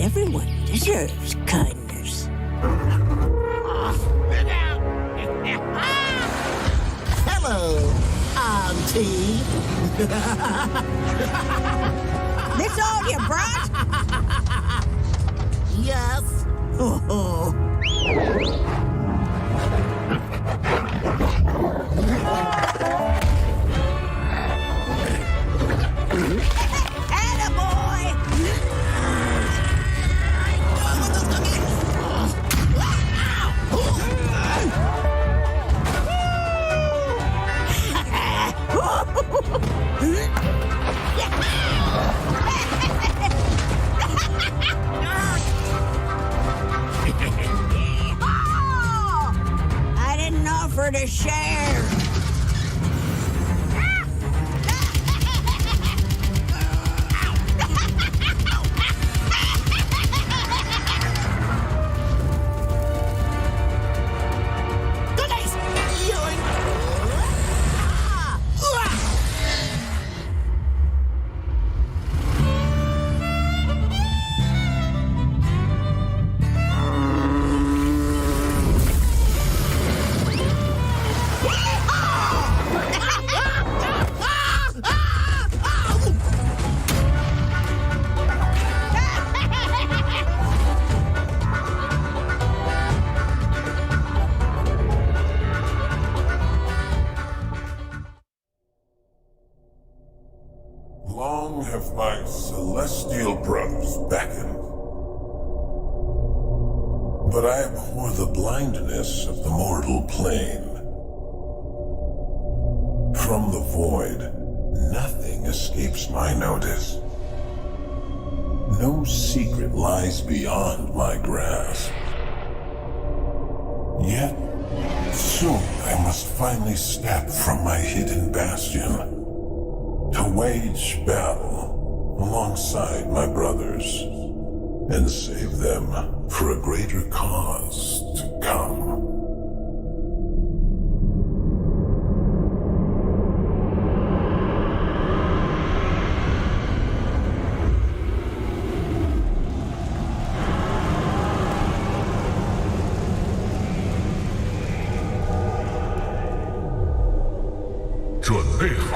everyone deserves kindness. Hello, Auntie. This all you brought? Yes. Oh. I didn't offer to share. Long have my celestial brothers beckoned, but I abhor the blindness of the mortal plane. From the void, nothing escapes my notice. No secret lies beyond my grasp. Yet, soon I must finally step from my hidden bastion to wage battle alongside my brothers and save them for a greater cause to come.准备好，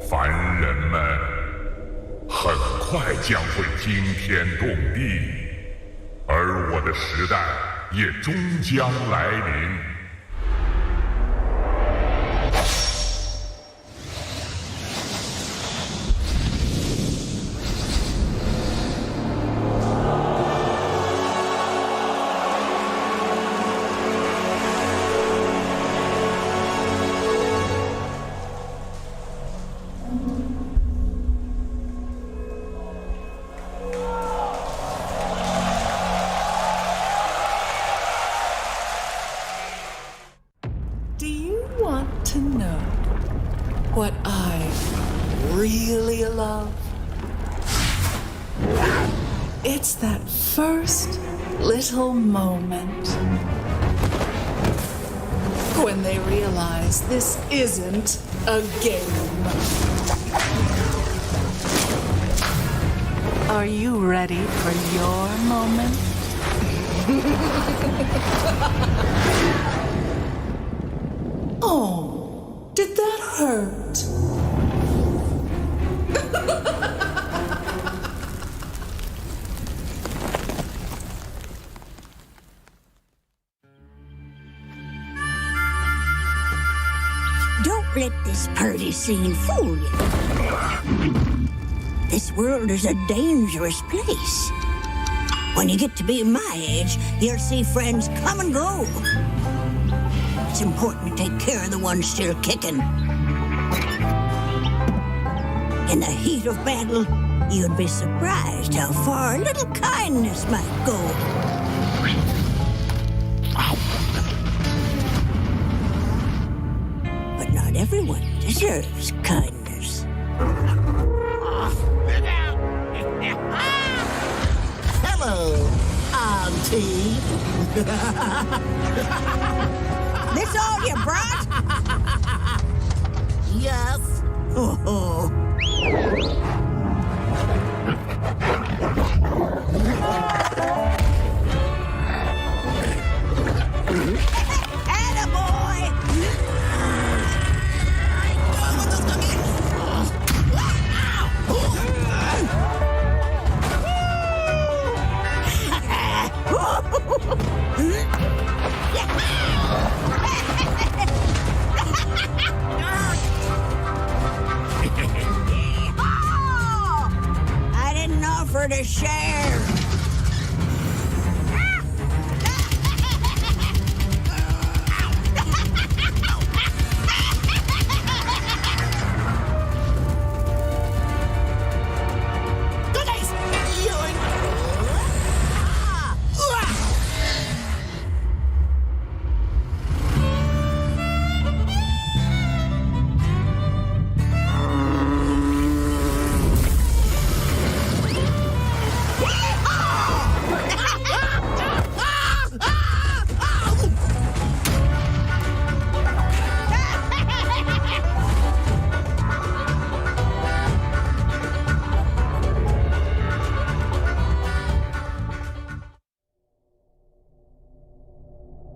凡人们，很快将会惊天动地，而我的时代也终将来临。Do you want to know what I really love? It's that first little moment when they realize this isn't a game. Are you ready for your moment? Oh, did that hurt? Don't let this party scene fool you. This world is a dangerous place. When you get to be my age, you'll see friends come and go. It's important to take care of the ones still kicking. In the heat of battle, you'd be surprised how far a little kindness might go. But not everyone deserves kindness. Hello, Auntie. This all you brought? Yes. Oh. offer to share.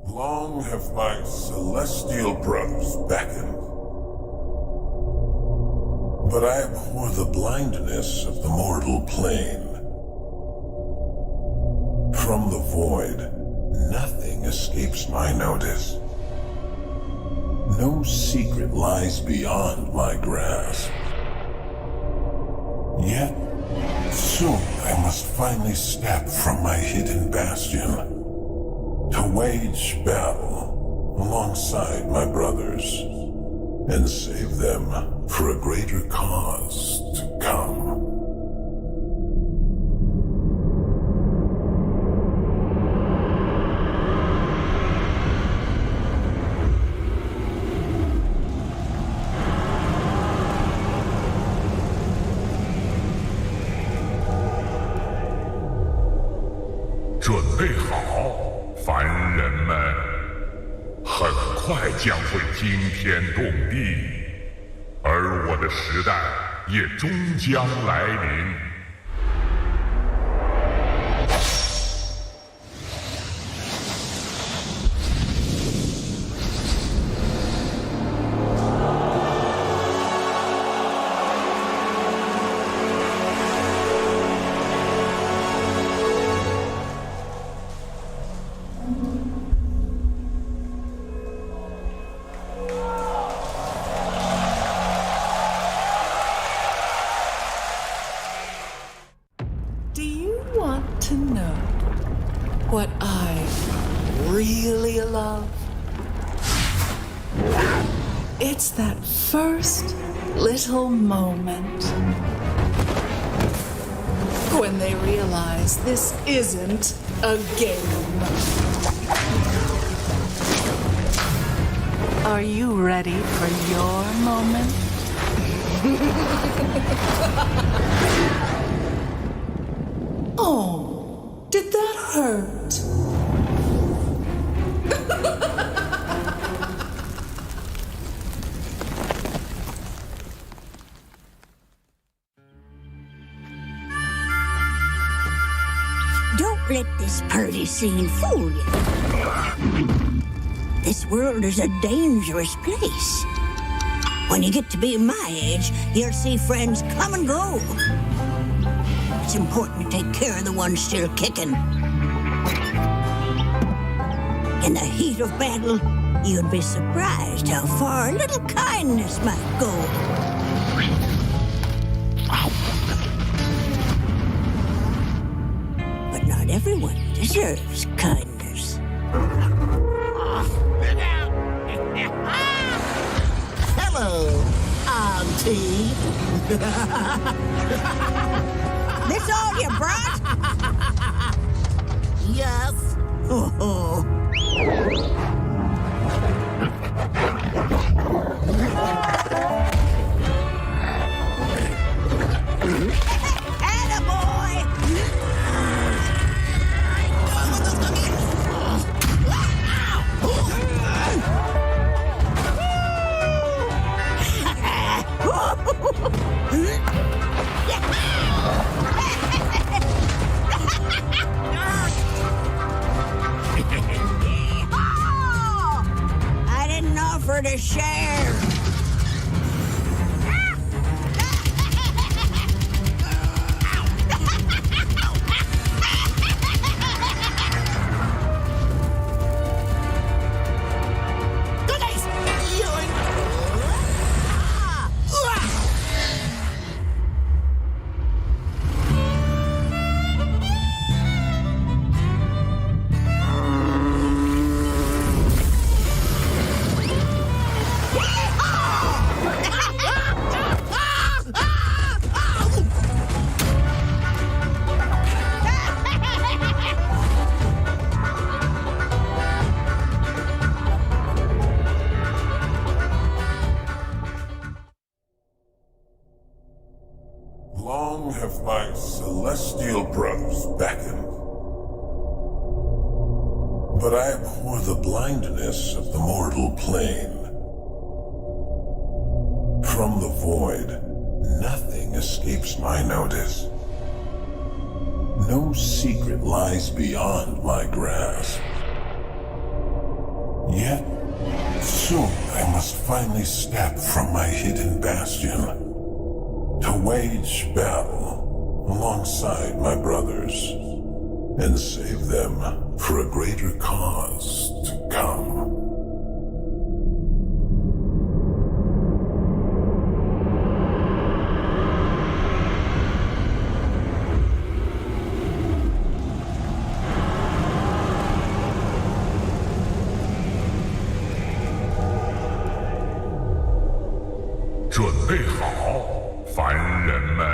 Long have my celestial brothers beckoned, but I abhor the blindness of the mortal plane. From the void, nothing escapes my notice. No secret lies beyond my grasp. Yet, soon I must finally step from my hidden bastion to wage battle alongside my brothers and save them for a greater cause to come.凡人们，很快将会惊天动地，而我的时代也终将来临。Do you want to know what I really love? It's that first little moment when they realize this isn't a game. Are you ready for your moment? Oh, did that hurt? Don't let this party scene fool you. This world is a dangerous place. When you get to be my age, you'll see friends come and go. It's important to take care of the ones still kicking. In the heat of battle, you'd be surprised how far a little kindness might go. But not everyone deserves kindness. Hello, Auntie. This all you brought? Yes. Oh. Attaboy! I didn't offer to share. Long have my celestial brothers beckoned, but I abhor the blindness of the mortal plane. From the void, nothing escapes my notice. No secret lies beyond my grasp. Yet, soon I must finally step from my hidden bastion to wage battle alongside my brothers and save them for a greater cause to come.准备好，凡人们，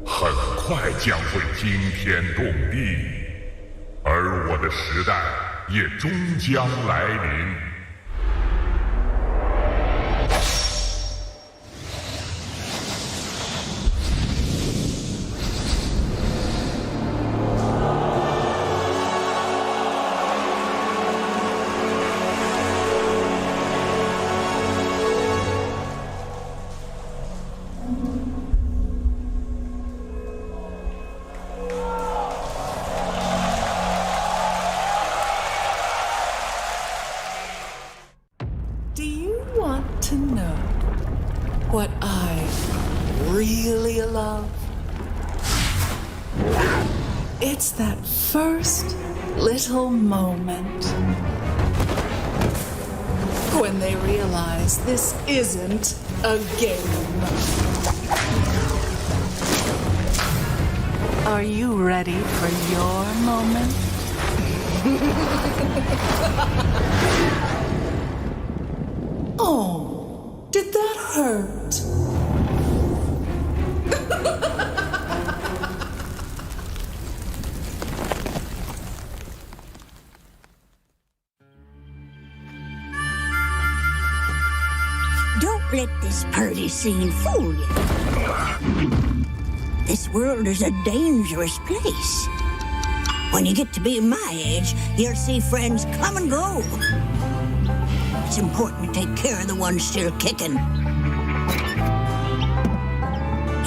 很快将会惊天动地，而我的时代也终将来临。Do you want to know what I really love? It's that first little moment when they realize this isn't a game. Are you ready for your moment? Oh, did that hurt? Don't let this party scene fool you. This world is a dangerous place. When you get to be my age, you'll see friends come and go. It's important to take care of the ones still kicking.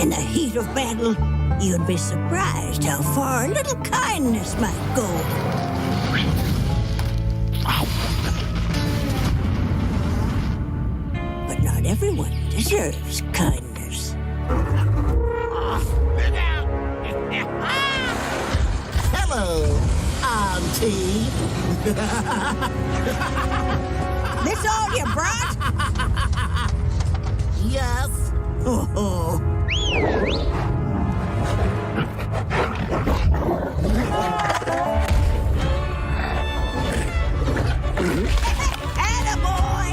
In the heat of battle, you'd be surprised how far a little kindness might go. But not everyone deserves kindness. Hello, Auntie. This all you brought? Yes. Oh. Attaboy!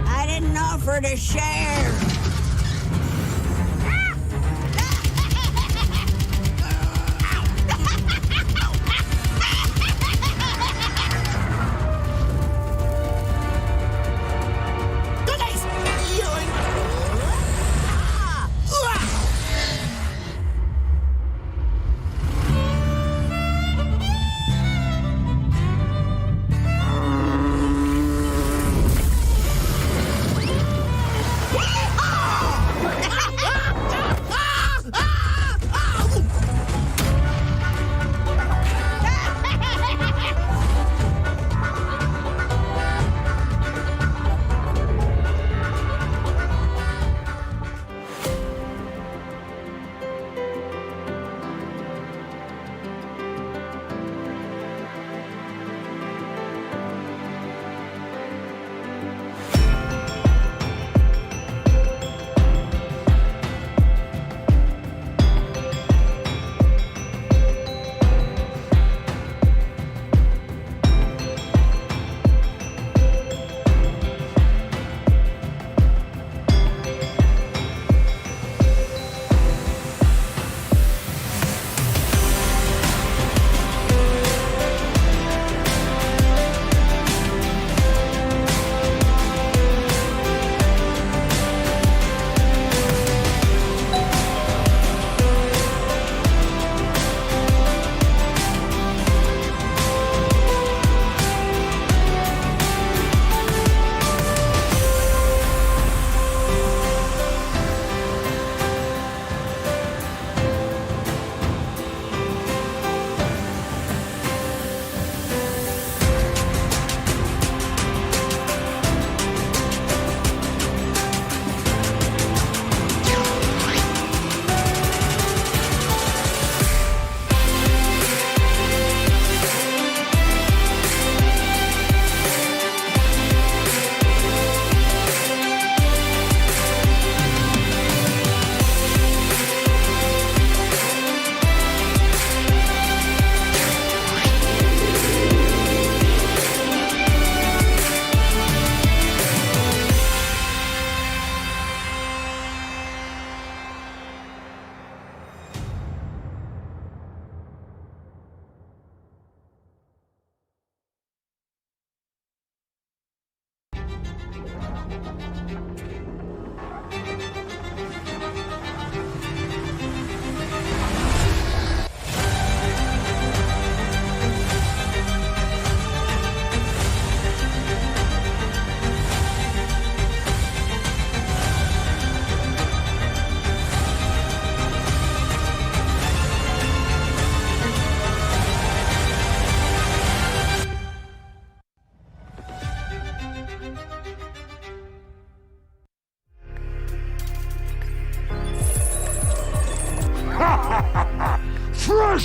I didn't offer to share.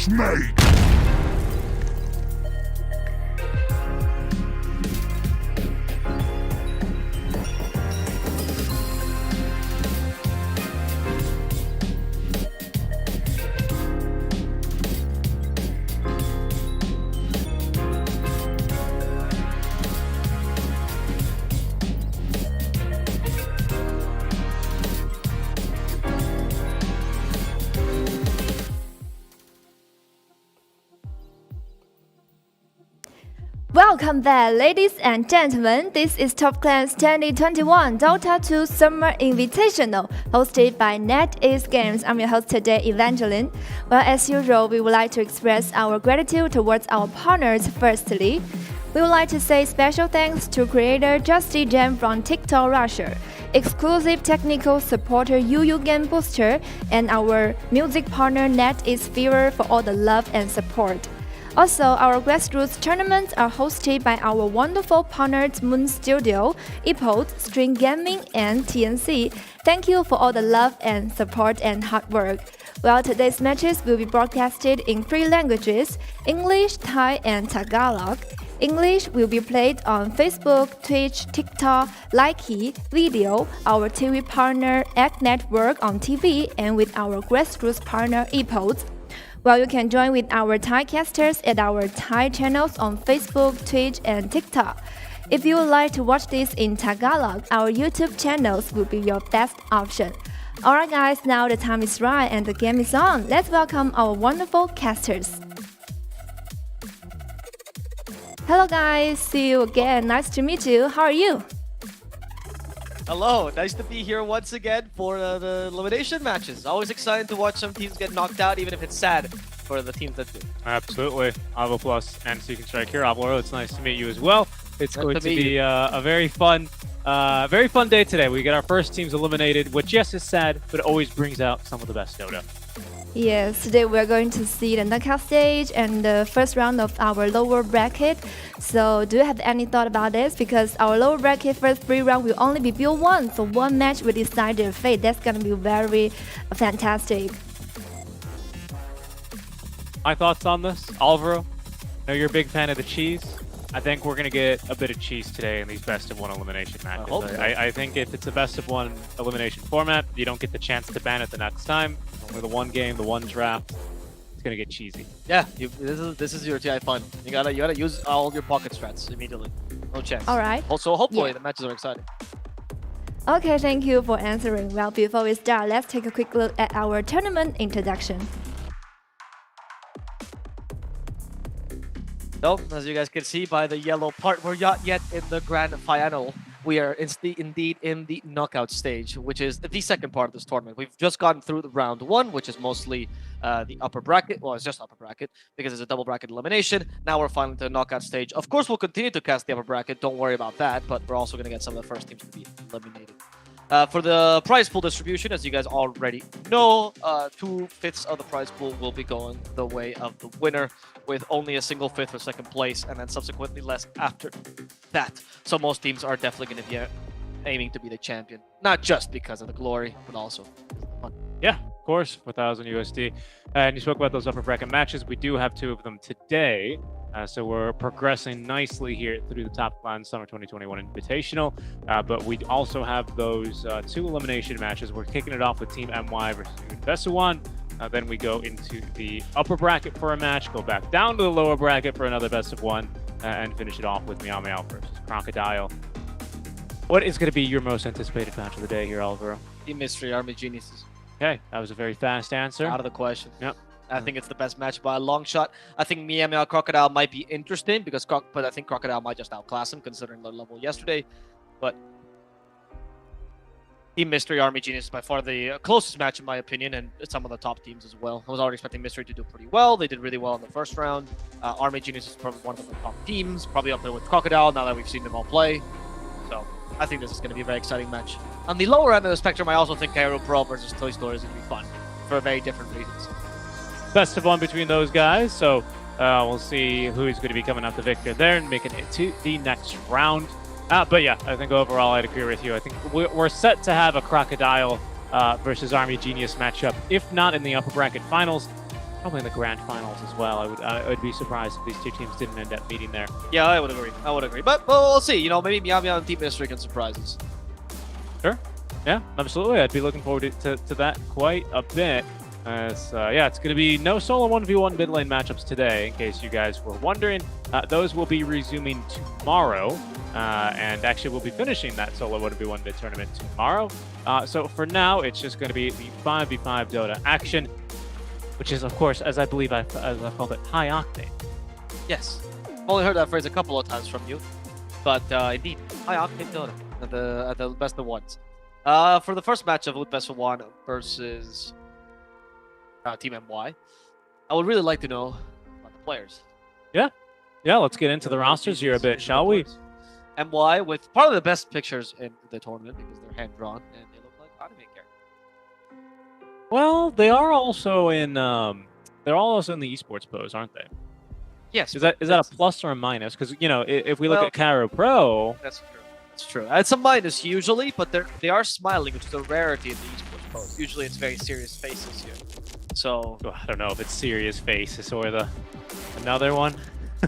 snake! Welcome there, ladies and gentlemen. This is Top Clan's 2021 Dota 2 Summer Invitational, hosted by NetEase Games. I'm your host today, Evangeline. Well, as usual, we would like to express our gratitude towards our partners firstly. We would like to say special thanks to creator Justy Jam from TikTok Russia, exclusive technical supporter UU Game Booster, and our music partner NetEase Fever for all the love and support. Also, our grassroots tournaments are hosted by our wonderful partners Moon Studio, Epod, String Gaming, and TNC. Thank you for all the love and support and hard work. Well, today's matches will be broadcasted in 3 languages, English, Thai, and Tagalog. English will be played on Facebook, Twitch, TikTok, Likey, Video, our TV partner Egg Network on TV, and with our grassroots partner Epod. Well, you can join with our Thai casters at our Thai channels on Facebook, Twitch, and TikTok. If you would like to watch this in Tagalog, our YouTube channels will be your best option. Alright guys, now the time is right and the game is on. Let's welcome our wonderful casters. Hello guys, see you again. Nice to meet you. How are you? Hello, nice to be here once again for the elimination matches. Always exciting to watch some teams get knocked out, even if it's sad for the teams that do. Absolutely. Avo Plus and Seek and Strike here. Avo, it's nice to meet you as well. It's going to be a very fun day today. We get our first teams eliminated, which yes is sad, but it always brings out some of the best Dota. Yes, today we're going to see the knockout stage and the first round of our lower bracket. So do you have any thought about this? Because our lower bracket first 3 round will only be build 1, so 1 match will decide their fate. That's gonna be very fantastic. My thoughts on this, Alvaro? I know you're a big fan of the cheese. I think we're gonna get a bit of cheese today in these best of 1 elimination matches. I think if it's a best of 1 elimination format, you don't get the chance to ban it the next time. Only the 1 game, the 1 draft. It's gonna get cheesy. Yeah, this is your TI fun. You gotta use all your pocket strats immediately. No chance. All right. Also, hopefully the matches are exciting. Okay, thank you for answering. Well, before we start, let's take a quick look at our tournament introduction. So, as you guys can see by the yellow part, we're not yet in the grand final. We are indeed in the knockout stage, which is the second part of this tournament. We've just gotten through the round 1, which is mostly the upper bracket. Well, it's just upper bracket because it's a double bracket elimination. Now we're finally to the knockout stage. Of course, we'll continue to cast the upper bracket. Don't worry about that. But we're also going to get some of the first teams to be eliminated. For the prize pool distribution, as you guys already know, 2/5 of the prize pool will be going the way of the winner, with only a single 5th for second place, and then subsequently less after that. So most teams are definitely going to be aiming to be the champion, not just because of the glory, but also fun. Yeah, of course, 4,000 USD. And you spoke about those upper bracket matches. We do have 2 of them today. So we're progressing nicely here through the Top Clan Summer 2021 Invitational. But we also have those 2 elimination matches. We're kicking it off with Team MY versus Vessuwan. Then we go into the upper bracket for a match, go back down to the lower bracket for another best of 1, and finish it off with Meow Meow versus Crocodile. What is going to be your most anticipated match of the day here, Alvaro? Team Mystery, Army Geniuses. Okay, that was a very fast answer. Out of the question. Yep. I think it's the best match by a long shot. I think Meow Meow Crocodile might be interesting, but I think Crocodile might just outclass him considering their level yesterday. But Team Mystery, Army Genius is by far the closest match in my opinion, and some of the top teams as well. I was already expecting Mystery to do pretty well. They did really well in the first round. Army Genius is probably one of the top teams, probably up there with Crocodile now that we've seen them all play. So I think this is going to be a very exciting match. On the lower end of the spectrum, I also think Cairo Pro versus Toy Story is going to be fun for very different reasons. Best of 1 between those guys, so we'll see who's going to be coming out the victor there and making it to the next round. But yeah, I think overall I'd agree with you. I think we're set to have a Crocodile versus Army Genius matchup, if not in the upper bracket finals, probably in the grand finals as well. I would be surprised if these two teams didn't end up meeting there. Yeah, I would agree. But we'll see. You know, maybe Meow Meow and Team Mystery can surprise us. Sure. Yeah, absolutely. I'd be looking forward to that quite a bit. Yeah, it's going to be no solo 1v1 mid lane matchups today, in case you guys were wondering. Those will be resuming tomorrow, and actually we'll be finishing that solo 1v1 mid tournament tomorrow. So for now, it's just going to be the 5v5 Dota action, which is, of course, as I believe as I called it, high octane. Yes. I've only heard that phrase a couple of times from you, but indeed, high octane Dota at the best of ones. For the first match of Vessuwan versus Team MY, I would really like to know about the players. Yeah, let's get into the rosters here a bit, shall we? MY with probably the best pictures in the tournament because they're hand drawn and they look like anime characters. Well, they are also in they're all also in the esports pose, aren't they? Yes. Is that a plus or a minus? Because you know, if we look at Caro Pro, that's true. That's true. It's a minus usually, but they are smiling, which is a rarity in the esports pose. Usually, it's very serious faces here. So I don't know if it's serious faces or another one.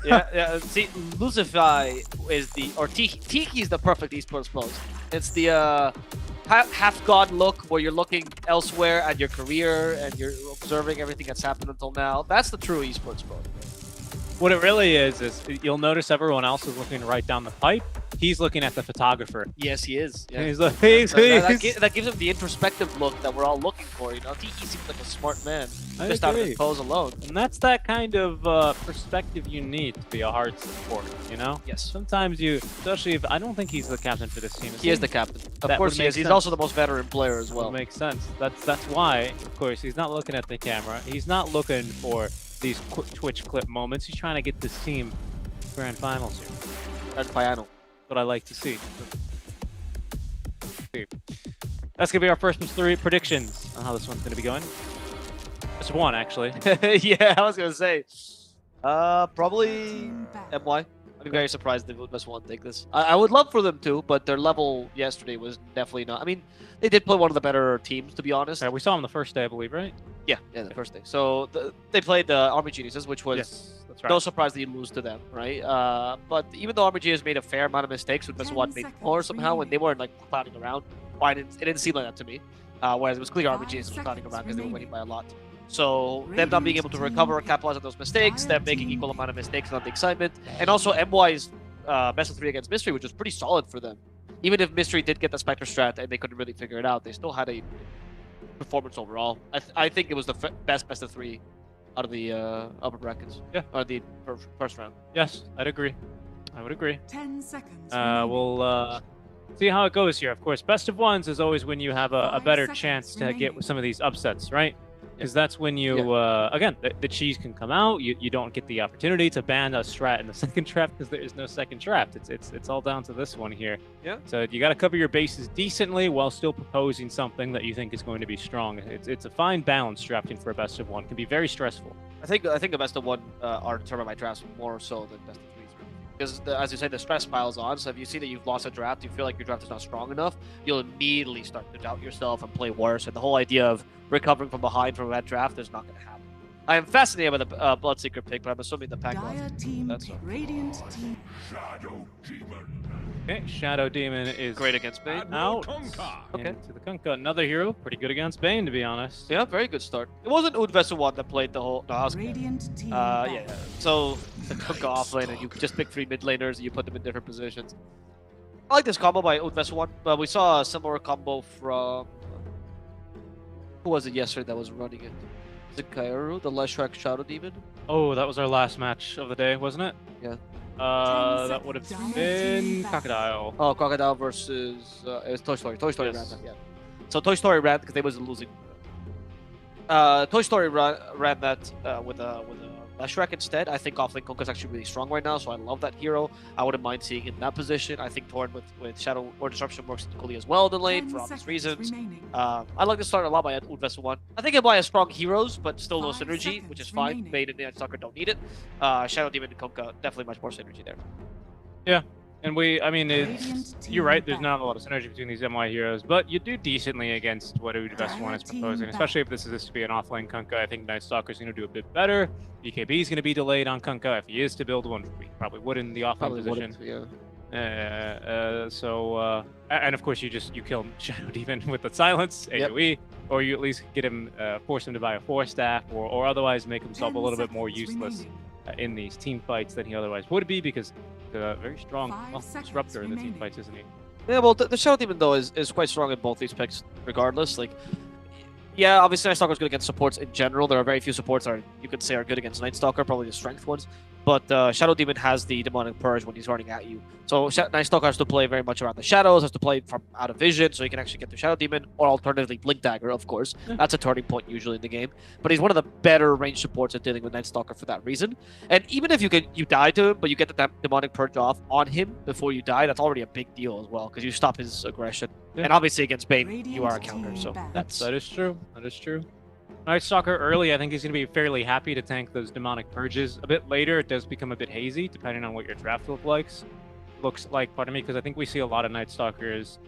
yeah. See, Lucify is Tiki is the perfect esports pose. It's the half god look where you're looking elsewhere at your career and you're observing everything that's happened until now. That's the true esports pose. What it really is you'll notice everyone else is looking right down the pipe. He's looking at the photographer. Yes, he is. Yeah. That gives him the introspective look that we're all looking for. You know, Tiki seems like a smart man Out of his pose alone. And that's that kind of perspective you need to be a hard support. You know. Yes. Sometimes especially if I don't think he's the captain for this team. He is the captain. Of course he is. He's also the most veteran player as well. That makes sense. That's why, of course, he's not looking at the camera. He's not looking for these Twitch clip moments. He's trying to get this team grand finals here. Grand final. What I like to see. That's gonna be our first 3 predictions on how this one's gonna be going. Just one, actually. Yeah, I was gonna say. Probably MY. I'd be very surprised if Vessuwan take this. I would love for them to, but their level yesterday was definitely not. I mean, they did play one of the better teams, to be honest. Yeah, we saw them the first day, I believe, right? Yeah, the first day. So they played the Army Geniuses, which was that's right. no surprise that you lose to them, right? But even though Army Geniuses made a fair amount of mistakes, with Vessuwan made more somehow, and they weren't like clouding around. It didn't seem like that to me. Whereas it was clear Army Geniuses was clouding around because they were winning by a lot. So them not being able to recover and capitalize on those mistakes, them making equal amount of mistakes on the excitement, and also MY's best of 3 against Mystery, which was pretty solid for them. Even if Mystery did get the Spectre strat and they couldn't really figure it out, they still had a performance overall. I think it was the best of 3 out of the upper brackets. Yeah. Or the first round. Yes, I'd agree. I would agree. 10 seconds. We'll see how it goes here. Of course, best of ones is always when you have a better chance to get some of these upsets, right? Because that's when you, again, the cheese can come out. You don't get the opportunity to ban a strat in the second trap because there is no second trap. It's all down to this one here. Yeah. So you got to cover your bases decently while still proposing something that you think is going to be strong. It's a fine balance drafting for a best of one. It can be very stressful. I think the best of 1 are determined by drafts more so than best of 3s. Because, as you say, the stress piles on. So if you see that you've lost a draft, you feel like your draft is not strong enough, you'll immediately start to doubt yourself and play worse. And the whole idea of recovering from behind from that draft is not going to happen. I am fascinated by the Bloodseeker pick, but I'm assuming the pack That's Radiant team. Shadow Demon. Okay, Shadow Demon is great against Bane. Out. Okay. To the Kunkka. Another hero. Pretty good against Bane, to be honest. Yeah, very good start. It wasn't Vessuwan that played the whole... No, I was... Radiant team. Yeah. So, the Kunkka offlane, and you just pick 3 mid laners, and you put them in different positions. I like this combo by Vessuwan. We saw a similar combo from... Who was it yesterday that was running it? Was it Kairu, the Leshrac Shadow Demon? Oh, that was our last match of the day, wasn't it? Yeah. That would have been Crocodile. Oh, Crocodile versus it was Toy Story. Toy Story ran that, yeah. So Toy Story ran because they was losing. Toy Story ran that with a Shrek instead. I think offlane Kunkka is actually really strong right now, so I love that hero. I wouldn't mind seeing in that position. I think Torn with Shadow or Disruption works equally as well in the lane for obvious reasons. I like to start a lot by Vessuwan. I think MY has strong heroes, but still no synergy, which is fine. Bane and Sucker don't need it. Shadow Demon and Kunkka, definitely much more synergy there. Yeah, And I mean, Radiant you're right. team There's not a lot of synergy between these MY heroes, but you do decently against what Vessuwan is Team proposing, especially if this is to be an offlane Kunkka. I think Night Stalker's going to do a bit better. BKB is going to be delayed on Kunkka if he is to build one. We probably would in the offlane Probably position. wouldn't, yeah. And of course you kill Shadow Demon with the silence AoE, or you at least get him, force him to buy a 4-staff, or otherwise make himself a little bit more useless in these team fights than he otherwise would be, because the very strong disruptor in the team fights, isn't he? Yeah, well, the Shadow Demon, though, is quite strong in both these picks, regardless. Like, yeah, obviously Night Stalker's good against supports in general. There are very few supports that you could say are good against Night Stalker, probably the strength ones. But Shadow Demon has the Demonic Purge when he's running at you. So Night Stalker has to play very much around the shadows, has to play from out of vision, so he can actually get to Shadow Demon, or alternatively Blink Dagger, of course. Yeah. That's a turning point usually in the game. But he's one of the better range supports at dealing with Night Stalker for that reason. And even if you die to him, but you get the Demonic Purge off on him before you die, that's already a big deal as well, because you stop his aggression. Yeah. And obviously against Bane, you are a counter, so that is true. That is true. Night Stalker early, I think he's going to be fairly happy to tank those Demonic Purges. A bit later, it does become a bit hazy, depending on what your draft looks like, pardon me, because I think we see a lot of Night Stalkers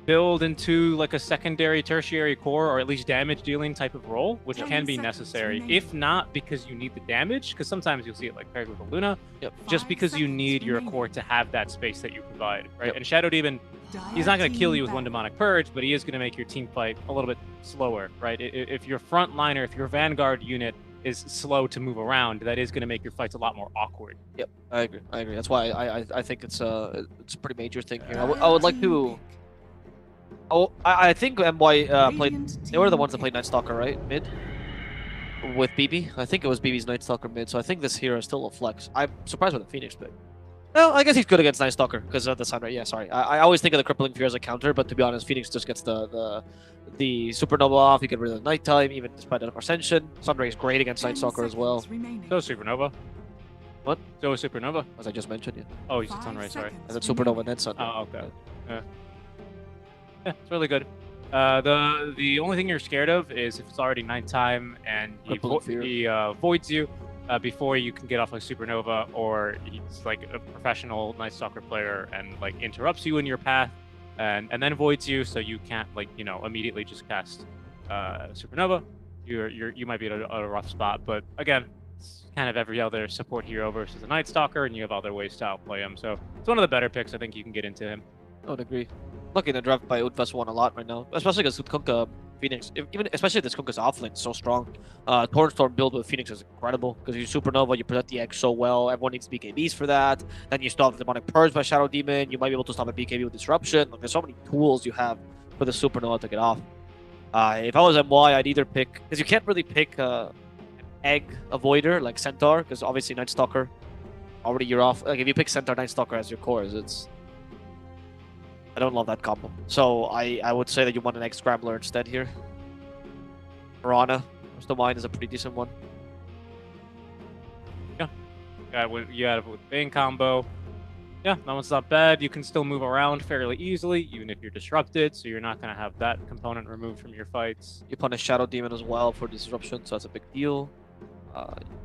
build into like a secondary, tertiary core, or at least damage dealing type of role, which can be necessary. If not because you need the damage, because sometimes you'll see it like paired with a Luna, just because you need your core to have that space that you provide, right? And Shadow Demon, he's not going to kill you with one Demonic Purge, but he is going to make your team fight a little bit slower, right? If your front liner, if your Vanguard unit is slow to move around, that is going to make your fights a lot more awkward. Yep, I agree. That's why I think it's a pretty major thing here. I would like to... Oh, I think MY played... They were the ones that played Night Stalker, right? Mid? With BB? I think it was BB's Night Stalker mid, so I think this hero is still a flex. I'm surprised with the Phoenix pick. No, I guess he's good against Night Stalker because of the Sunray. Yeah, sorry. I always think of the Crippling Fear as a counter, but to be honest, Phoenix just gets the Supernova off. You get rid of the Nighttime, even despite the Ascension. Sunray is great against Night Stalker as well. So Supernova. What? So Supernova. As I just mentioned, yeah. Oh, you said Sunray, sorry. And then Supernova and then Sunray. Oh, okay. Yeah, it's really good. The only thing you're scared of is if it's already nighttime and he voids you before you can get off like Supernova, or he's like a professional Night Stalker player and like interrupts you in your path and then voids you, so you can't like immediately just cast Supernova. You might be at a rough spot, but again, it's kind of every other support hero versus a Night Stalker, and you have other ways to outplay him. So it's one of the better picks. I think you can get into him. I would agree. Looking to draft by Vessuwan a lot right now, especially because Kunkka Phoenix, especially if this Kunkka's offlane is so strong. Tornstorm build with Phoenix is incredible because you Supernova, you protect the X so well. Everyone needs BKBs for that. Then you stop the Demonic Purge by Shadow Demon. You might be able to stop a BKB with Disruption. Like, there's so many tools you have for the Supernova to get off. If I was MY, I'd either pick, because you can't really pick an Egg Avoider like Centaur, because obviously Night Stalker, already you're off. Like if you pick Centaur Night Stalker as your cores, I don't love that combo. So I would say that you want an Egg Scrambler instead here. Mirana, comes to mind, is a pretty decent one. Yeah. You have with Bane combo. Yeah, that one's not bad. You can still move around fairly easily, even if you're disrupted, so you're not going to have that component removed from your fights. You punish Shadow Demon as well for disruption, so that's a big deal.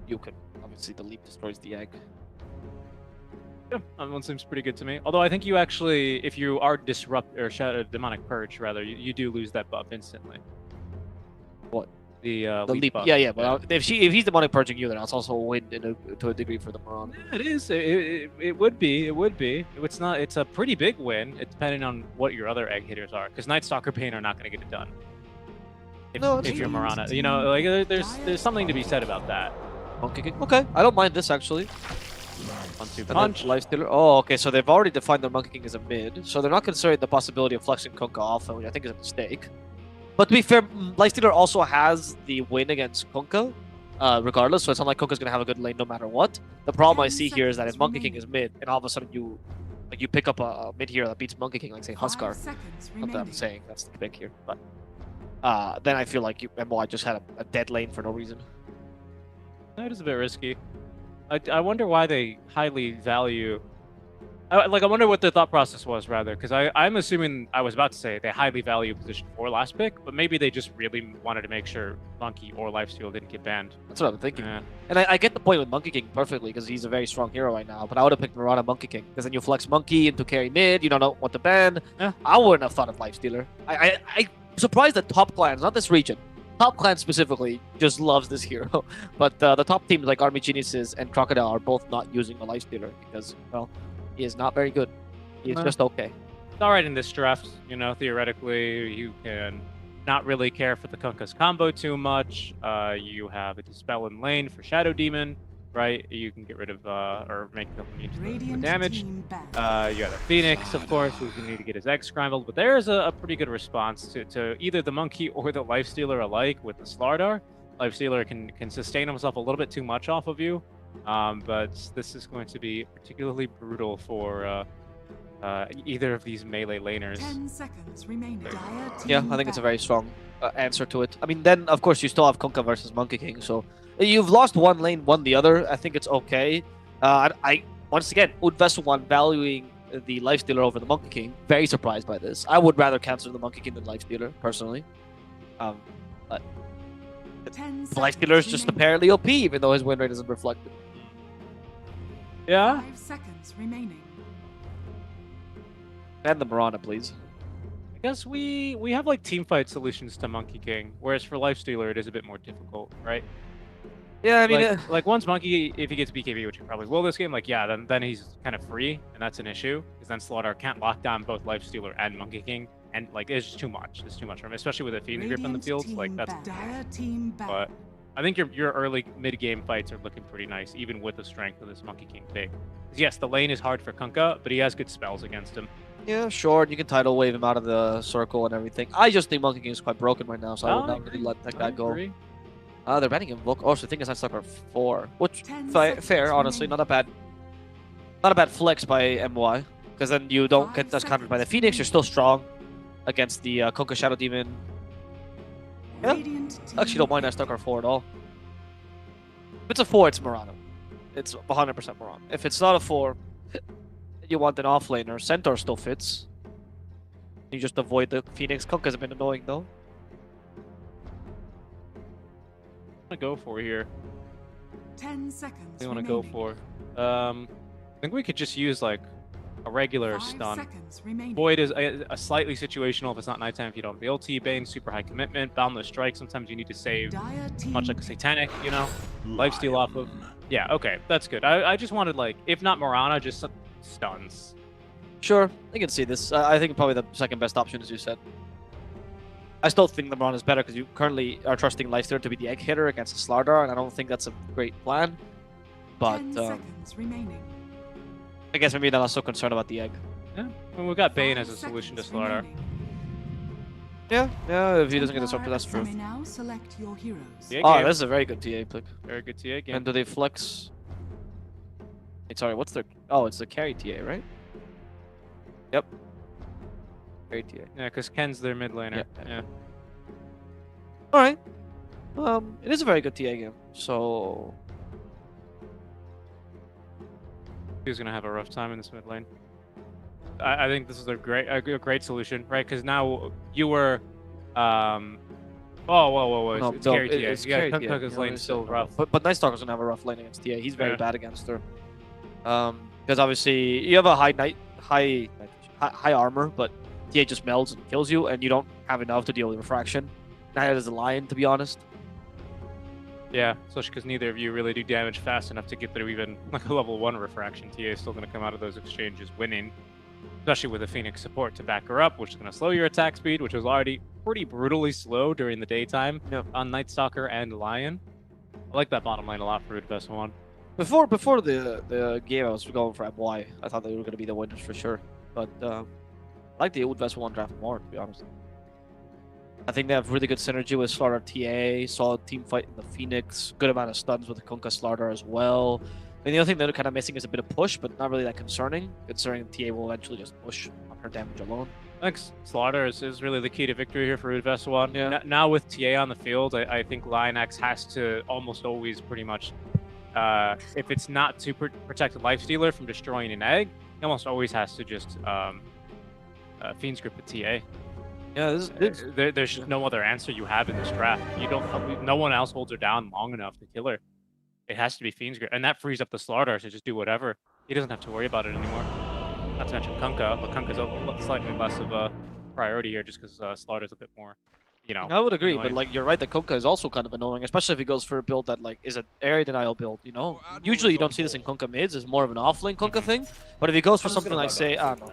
You can, obviously, the leap destroys the egg. Yeah, that one seems pretty good to me. Although I think you actually, if you are Shadow Demonic Purge, rather, you do lose that buff instantly. What? The leap buff. Yeah, but if he's Demonic Purging you, then that's also a win to a degree for the Mirana. Yeah, it is. It would be. It would be. It's not. It's a pretty big win. It's depending on what your other egg hitters are, because Night Stalker Pain are not going to get it done. If you're Mirana, like there's something to be said about that. Okay, I don't mind this actually. 1-2 punch. Lifestealer. Oh, okay, so they've already defined their Monkey King as a mid, so they're not considering the possibility of flexing Kunkka Alpha, which I think is a mistake. But to be fair, Lifestealer also has the win against Kunkka, regardless, so it's not like Kunkka's gonna have a good lane no matter what. The problem I see here is that if Monkey King is mid, and all of a sudden you pick up a mid hero that beats Monkey King, like say Huskar. Not that I'm saying that's the pick here, but then I feel like MY just had a dead lane for no reason. That is a bit risky. I wonder why they highly value I wonder what the thought process was, rather, because I'm assuming I was about to say they highly value position 4 last pick, but maybe they just really wanted to make sure Monkey or Lifesteal didn't get banned. That's what I'm thinking. Yeah. And I get the point with Monkey King perfectly because he's a very strong hero right now. But I would have picked Mirana Monkey King because then you flex Monkey into carry mid. You don't know what to ban. Yeah. I wouldn't have thought of Lifestealer. I'm surprised that top clans, not this region, top clan specifically, just loves this hero. But the top teams like Army Geniuses and Crocodile are both not using a Lifestealer because, well, he is not very good. He is just okay. It's all right in this draft. You know, theoretically, you can not really care for the Kunkka's combo too much. You have a Dispel in lane for Shadow Demon, right? You can get rid of or make them immune to the damage. You got a Phoenix, of course, who's going to need to get his egg scrambled. But there's a pretty good response to either the Monkey or the Lifestealer alike with the Slardar. Lifestealer can sustain himself a little bit too much off of you. But this is going to be particularly brutal for either of these melee laners. 10 seconds remaining. Yeah, I think it's a very strong answer to it. I mean, then, of course, you still have Kunkka versus Monkey King, so you've lost one lane, won the other. I think it's okay. Once again, Vessuwan valuing the Lifestealer over the Monkey King. Very surprised by this. I would rather cancel the Monkey King than Lifestealer, personally. But the Lifestealer is just apparently OP, even though his win rate isn't reflected. Yeah. 5 seconds remaining. And the Mirana, please. I guess we have like team fight solutions to Monkey King, whereas for Lifestealer it is a bit more difficult, right? Yeah, I mean, like once Monkey, if he gets BKB, which he probably will this game, like yeah, then he's kind of free, and that's an issue, because then Slaughter can't lock down both Lifestealer and Monkey King, and like it's just too much. It's too much for him, especially with a Phoenix grip in the field. Like that's. But I think your early mid game fights are looking pretty nice, even with the strength of this Monkey King pick. Yes, the lane is hard for Kunkka, but he has good spells against him. Yeah, sure. You can tidal wave him out of the circle and everything. I just think Monkey King is quite broken right now, so I would not really let that guy go. They're banning Invoke. Oh, so the thing is I stuck 4, which fair, honestly, not a bad flex by MY, because then you don't get us countered by the Phoenix. You're still strong against the Kunkka Shadow Demon. Yeah, actually don't mind I stuck 4 at all. If it's a 4, it's Mirana. It's 100% Mirana. If it's not a 4, you want an offlaner. Centaur still fits. You just avoid the Phoenix. Kunkka's been annoying though. To go for here? 10 seconds. What do you want to go for? I think we could just use like a regular stun. Void is a slightly situational if it's not nighttime, if you don't have the ulti. Bane, super high commitment. Boundless Strike, sometimes you need to save, much like a Satanic, you know? Lifesteal off of. Yeah, okay, that's good. I just wanted like, if not Mirana, just some stuns. Sure, I can see this. I think probably the second best option, as you said. I still think the Mirana is better because you currently are trusting Lifestealer to be the egg hitter against the Slardar, and I don't think that's a great plan. But 10 seconds remaining. I guess maybe they're not so concerned about the egg. Yeah, well, we've got Bane as a solution to Slardar. Yeah, if he doesn't get disrupted, that's true. Now select your heroes. Oh, this is a very good TA pick. Very good TA game. And do they flex? Wait, sorry, what's their... Oh, it's the carry TA, right? Yep. Carry TA. Yeah, because Ken's their mid laner. Yeah. Alright. It is a very good TA game, so... He's going to have a rough time in this mid lane. I think this is a great solution, right? Because now you were... whoa. It's carry TA. Kunkka's lane is still rough. But Night Stalker's going to have a rough lane against TA. He's very bad against her. Because obviously, you have a high armor, but TA just melts and kills you, and you don't have enough to deal with refraction. Neither does the Lion, to be honest. Yeah, especially because neither of you really do damage fast enough to get through even like a level 1 refraction. TA is still going to come out of those exchanges winning, especially with a Phoenix support to back her up, which is going to slow your attack speed, which was already pretty brutally slow during the daytime on Night Stalker and Lion. I like that bottom lane a lot for Vessuwan. Before the game, I was going for MY. I thought they were going to be the winners for sure. But I like the Vessuwan draft more, to be honest. I think they have really good synergy with Slardar TA, solid team fight in the Phoenix, good amount of stuns with the Kunkka Slardar as well. And the only thing they're kind of missing is a bit of push, but not really that concerning, considering TA will eventually just push on her damage alone. I think Slaughter is really the key to victory here for Vessuwan. Yeah. Now with TA on the field, I think Lionex has to almost always pretty much, if it's not to protect a Lifestealer from destroying an egg, He almost always has to just Fiend's Grip with TA. Yeah, There's just no other answer you have in this draft. You don't. No one else holds her down long enough to kill her. It has to be Fiend's Grip, and that frees up the Slardar to just do whatever. He doesn't have to worry about it anymore. Not to mention Kunkka, but Kunkka's slightly less of a priority here, just because Slardar's a bit more, you know. I would agree, annoying. but like you're right, that Kunkka is also kind of annoying, especially if he goes for a build that like is an area denial build. You know, usually you don't see this in Kunkka mids. It's more of an offlane Kunkka thing. But if he goes for something like, say, I don't know,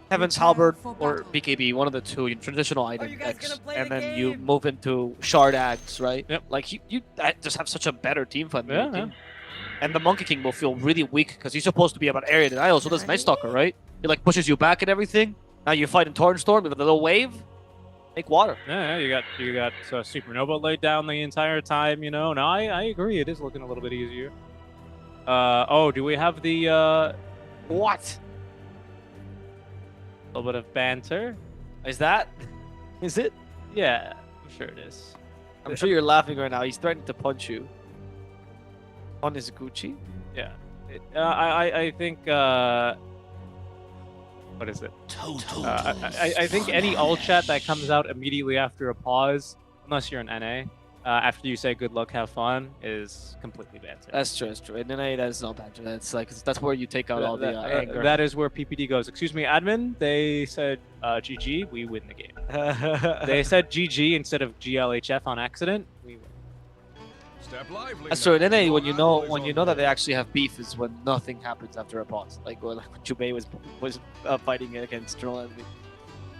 Heaven's Halberd or BKB, one of the two, traditional item X, and then you move into Shard Ags, right? Yep. Like you just have such a better team fight. Yeah, team. And the Monkey King will feel really weak because he's supposed to be about area denial. So does Night Stalker, right? He like pushes you back and everything. Now you fight in Torrent Storm with a little wave. Make water. Yeah, you got Supernova laid down the entire time. You know, no, I agree. It is looking a little bit easier. Oh, do we have the What? A little bit of banter? Is it? Yeah, I'm sure it is. I'm sure you're laughing right now. He's threatening to punch you. On his Gucci? Yeah. I think what is it? I think any alt chat that comes out immediately after a pause, unless you're an NA, after you say good luck, have fun, is completely banter. That's true, that's true. And then that's not banter. That's like that's where you take out all the anger. That is where PPD goes. Excuse me, admin. They said GG, we win the game. They said GG instead of GLHF on accident. We win. That's true. In NA, when you know that they actually have beef, is when nothing happens after a pause. Like when Jubei was fighting against Joel Envy.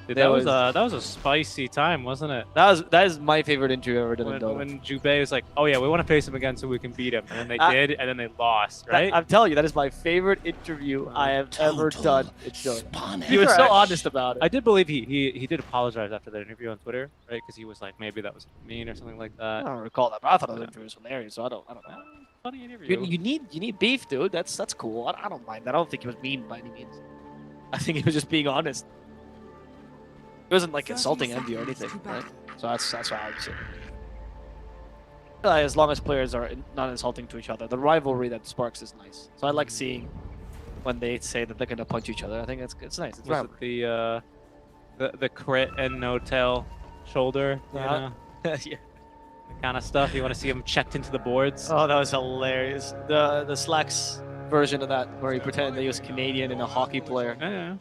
Dude, that was a spicy time, wasn't it? That is my favorite interview ever done in Dota. When Jubei was like, "Oh yeah, we want to face him again so we can beat him," and then they did, and then they lost, right? I'm telling you, that is my favorite interview I have ever done in Dota. He was so honest about it. I did believe he did apologize after that interview on Twitter, right? Because he was like, maybe that was mean or something like that. I don't recall that, but I thought the interview was hilarious, so I don't know. Funny interview. You need beef, dude. That's cool. I don't mind that. I don't think he was mean by any means. I think he was just being honest. It wasn't like insulting Envy or anything, right? So that's why I would say. As long as players are not insulting to each other, the rivalry that sparks is nice. So I like seeing when they say that they're gonna punch each other. I think it's nice. It's was it the crit and no tail shoulder? Yeah. Yeah. The kind of stuff you want to see him checked into the boards. Oh, that was hilarious. The Slacks version of that, where he pretended that he was Canadian and a hockey player. Yeah.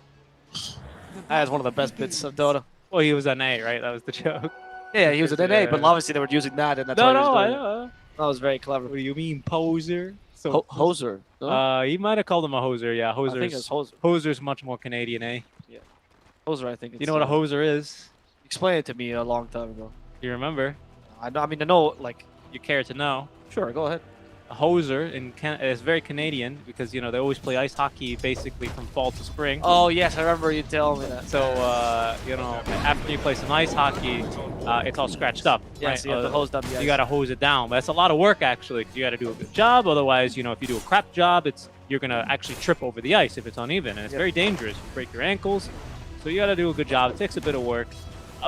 That is one of the best bits of Dota. Well, he was an A, right? That was the joke. Yeah, he was an NA, but obviously they were using that, and that's why he was doing it. That was very clever. What do you mean, poser? So hoser. No? He might have called him a hoser. Yeah, hoser. I think it's hoser. Hoser's much more Canadian, eh? Yeah. Hoser, I think. You know what a hoser is? Explain it to me a long time ago. You remember? I know, like. You care to know? Sure, go ahead. A hoser is very Canadian because, you know, they always play ice hockey basically from fall to spring. Oh, yes, I remember you telling me that. So, you know, after you play some ice hockey, it's all scratched up. Yeah, right? so you have to hose down the ice. You got to hose it down. But that's a lot of work, actually. You got to do a good job. Otherwise, you know, if you do a crap job, you're going to actually trip over the ice if it's uneven. And it's very dangerous. You break your ankles. So you got to do a good job. It takes a bit of work.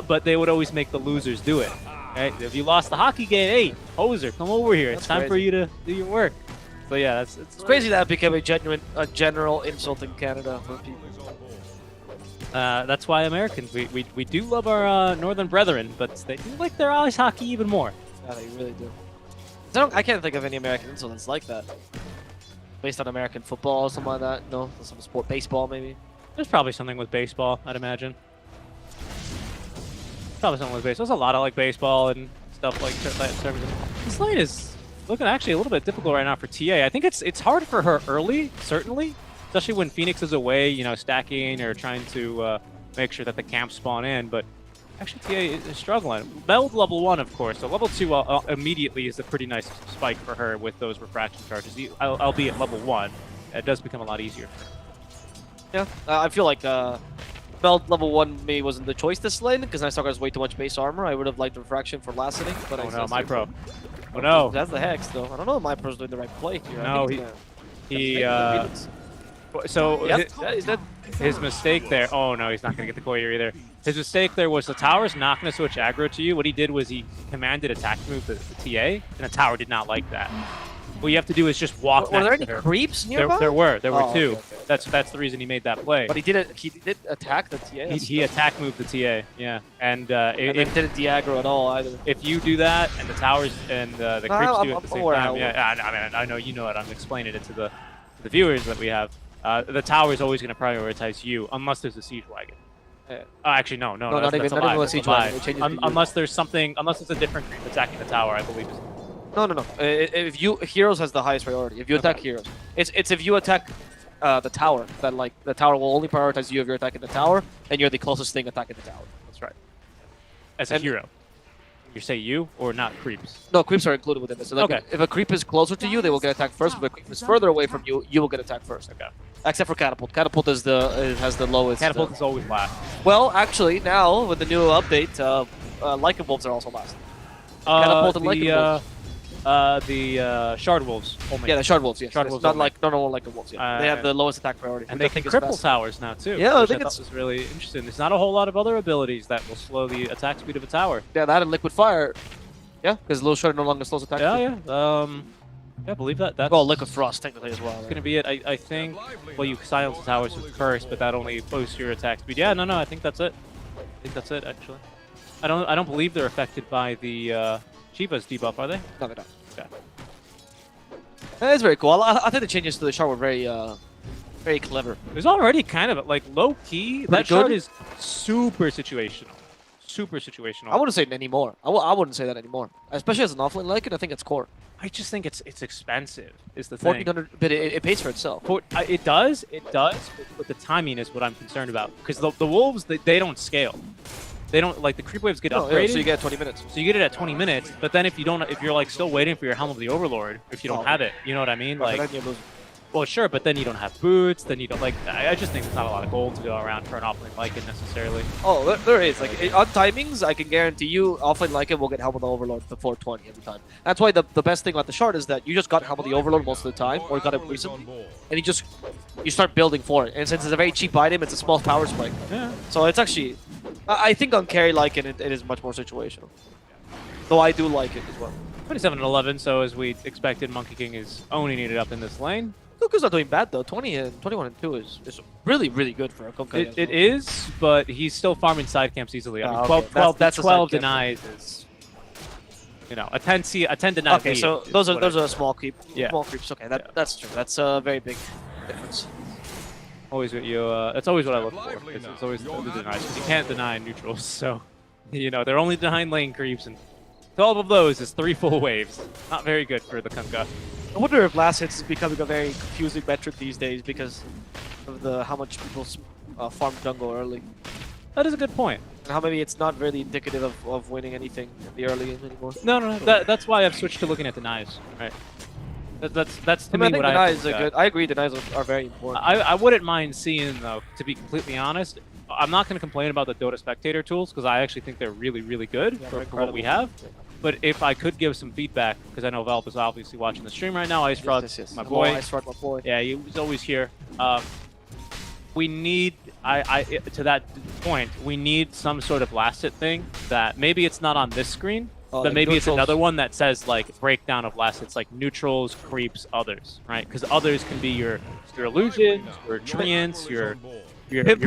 But they would always make the losers do it. Right? If you lost the hockey game, hey, hoser, come over here. It's time for you to do your work. So yeah, it's crazy that became a general insult in Canada for people. That's why Americans, we do love our northern brethren, but they do like their ice hockey even more. Yeah, they really do. I can't think of any American insults like that. Based on American football or something like that. No, some sport, baseball maybe. There's probably something with baseball, I'd imagine. Probably something with baseball. There's a lot of like baseball and stuff like that. This lane is looking actually a little bit difficult right now for TA. I think it's hard for her early, certainly, especially when Phoenix is away, you know, stacking or trying to make sure that the camps spawn in. But actually, TA is struggling. Meld level 1, of course. So level 2 immediately is a pretty nice spike for her with those refraction charges. Albeit level 1, it does become a lot easier for her. Yeah, I feel like Meld level 1 maybe wasn't the choice this lane because Night Stalker has way too much base armor. I would have liked refraction for last inning, but oh no, my pro. Oh no, that's the hex though. I don't know if my pro's doing the right play here. No, so his mistake there. Oh no, he's not gonna get the courier either. His mistake there was the tower's not gonna switch aggro to you. What he did was he commanded attack move to the TA, and the tower did not like that. What you have to do is just walk Were there next any to her. creeps nearby? There were Oh, two. okay. That's the reason he made that play. But he did attack the TA. He attack moved the TA, yeah. And, And then didn't de-aggro at all either. if you do that, and the towers and the No, creeps I'm- do it at I'm the same aware time, how it yeah, I know you know it. I'm explaining it to the viewers that we have. The tower is always going to prioritize you, unless there's a siege wagon. Actually, no, not that's even a lie, a that's a siege lie. wagon. It changes to you. Unless there's something, unless it's a different creep attacking the tower, I believe. No. If heroes has the highest priority. If you attack heroes, it's if you attack the tower, then like the tower will only prioritize you if you're attacking the tower, and you're the closest thing attacking the tower. That's right. As a And- hero. You say you or not creeps? No, creeps are included within this. So like, Okay. if a creep is closer to you, they will get attacked first. If a creep is further away from you, you will get attacked first. Okay. Except for catapult. Catapult is has the lowest. Catapult is always last. Well, actually, now with the new update, Lycan wolves are also last. Catapult and Lycan wolves. The shard wolves. Only. Yeah, the shard wolves. Yes, Shard yes. wolves not only. like normal Lycan wolves. Yeah, they have the lowest attack priority. And which they I can think is cripple best. towers now too. Yeah, I which think thought was really interesting. There's not a whole lot of other abilities that will slow the attack speed of a tower. Yeah, that and liquid fire. Yeah, because little shard no longer slows attack. Yeah, speed. yeah. Yeah, I believe that. That's Well, liquid frost technically as well. going to be it. I think. Well, you silence the towers first, but that only boosts your attack speed. Yeah, no. I think that's it. I think that's it actually. I don't believe they're affected by the Shiva's debuff, are they? No, they're not. Okay. It's very cool. I think the changes to the shard were very clever. There's already kind of like low key. That Pretty shard good. is super situational. Super situational. I wouldn't say it anymore. I wouldn't say that anymore. Especially as an offlane Lycan, I think it's core. I just think it's expensive. Is the thing. 1400, but it pays for itself. It does, but the timing is what I'm concerned about. Because the wolves, they don't scale. They don't, like, the creep waves get No, upgraded. yeah, so you get 20 minutes. So you get it at 20 minutes, but then if you're like still waiting for your Helm of the Overlord, if you don't have it, you know what I mean? Right, Like, but then you lose. well, sure, but then you don't have boots, then you don't, like, I just think there's not a lot of gold to go around for an offlane Lycan necessarily. Oh, there is. Like on timings, I can guarantee you, offlane Lycan will get Helm of the Overlord before 20 every time. That's why the best thing about the shard is that you just got Helm of the Overlord most of the time, or got it recently, and you start building for it. And since it's a very cheap item, it's a small power spike. Yeah. So it's actually, I think on carry Lycan it is much more situational. Though I do like it as well. 27 and 11, so as we expected, Monkey King is owning it up in this lane. Kuka's not doing bad though. 21 and 2 is really good for a Kuka. It is, but he's still farming side camps easily. I mean, okay. 12 That's a 12 side camp. denies is, you know, a 10 deny. Okay, so those are small creep. Yeah. Small creeps. Okay, Yeah. that's true. That's a very big difference. always what you. That's always what I look for. It's always the denies. 'Cause you can't deny neutrals, so you know they're only denying lane creeps, and 12 of those is 3 full waves. Not very good for the Kunkka. I wonder if last hits is becoming a very confusing metric these days because of how much people farm jungle early. That is a good point. And how maybe it's not really indicative of winning anything in the early game anymore. No. That's why I've switched to looking at denies. Right. That's to I mean, I me think what I denies think, are good. I agree, denies are very important. I wouldn't mind seeing, though, to be completely honest, I'm not going to complain about the Dota Spectator tools because I actually think they're really good for what we have. But if I could give some feedback, because I know Valve is obviously watching the stream right now, Ice Frog, my Hello, boy. Ice Frog, my boy. Yeah, he was always here. We need, to that point, we need some sort of last hit thing that maybe it's not on this screen, but like maybe it's neutrals. another one that says like breakdown of last hits, like neutrals, creeps, others, right? Because others can be your illusions, your treants, your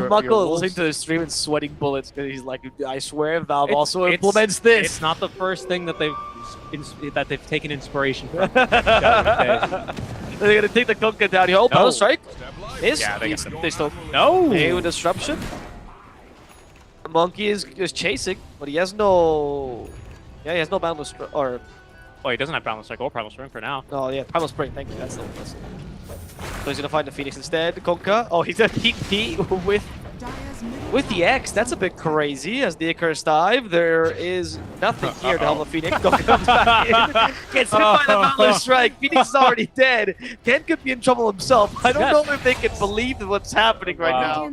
Muckle wolves. listening to the stream and sweating bullets because he's like, I swear Valve It's- also it's- implements this. It's not the first thing that they've taken inspiration from. They're They're gonna take the Kunkka down here. Oh, Battle Strike is Yeah, they got them. they still No. hey with disruption. Monkey is chasing, but he has no. Yeah, he has no boundless or Oh, he doesn't have Primal Strike or Primal Spring for now. no, yeah, Primal Spring. Thank you. That's the one. So he's gonna find the Phoenix instead. Kunkka. Oh, he's gonna TP with the X. That's a bit crazy. As the Icarus dive, there is nothing here to help the Phoenix. Kunkka comes back in. Gets hit by the Boundless Strike. Phoenix is already dead. Ken could be in trouble himself. I don't know if they can believe what's happening right now.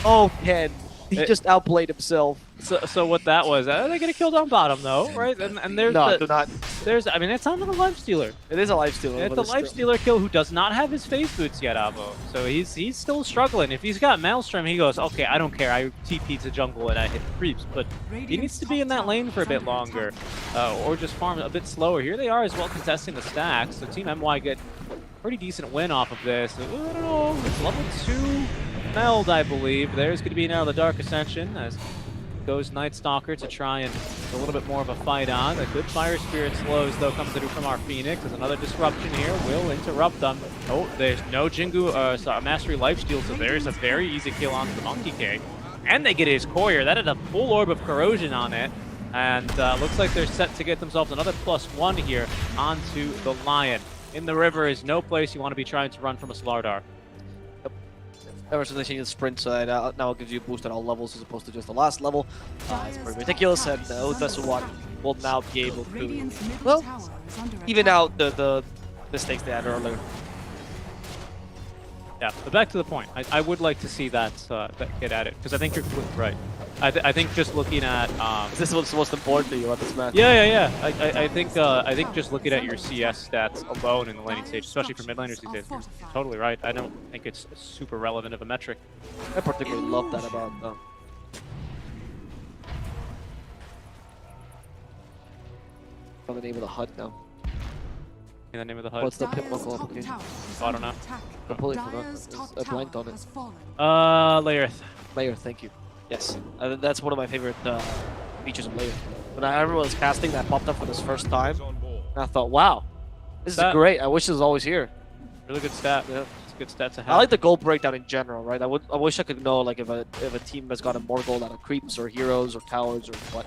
Oh, Ken. He just outplayed himself. So what that was? They're gonna kill down bottom though, right? And there's No, do not. I mean, it's not a life stealer. It is a life stealer. It's but a life still. stealer kill who does not have his phase boots yet, Avo. So he's still struggling. If he's got Maelstrom, he goes, oh, okay, I don't care. I TP to jungle and I hit creeps, but he needs to be in that lane for a bit longer, or just farm a bit slower. Here they are as well contesting the stacks. So Team MY get a pretty decent win off of this. I don't know, it's level 2 meld, I believe. There's going to be now the Dark Ascension as goes Night Stalker to try and get a little bit more of a fight on. A good Fire Spirit slows, though, comes through from our Phoenix. There's another disruption here. Will interrupt them. Oh, there's no Jingu, Mastery Lifesteal, so there's a very easy kill onto the Monkey King. And they get his Courier. That had a full Orb of Corrosion on it. And looks like they're set to get themselves another +1 here onto the Lion. In the river is no place you want to be trying to run from a Slardar. Ever since they changed the sprint, so now it gives you a boost at all levels as opposed to just the last level. It's pretty ridiculous, and Vessuwan will now be able to, well, even out the mistakes they had earlier. Yeah, but back to the point. I would like to see that, get at it, because I think you're completely right. I think just looking at is this what's most important to you at this match? Yeah. I think just looking at your CS stats alone in the laning stage, especially for mid laners these days, you're totally right. I don't think it's super relevant of a metric. I particularly love that about them. What's the name of the HUD now? In the name of the HUD. What's the pip buckle application? I don't know. Completely forgot. I blanked on it. Layer. Thank you. Yes, that's one of my favorite features of Layer. When I remember was casting, that popped up for this first time, and I thought, wow, this is great. I wish it was always here. Really good stat. Yeah, it's a good stat to have. I like the gold breakdown in general, right? I wish I could know like if a team has gotten more gold out of creeps or heroes or towers or what.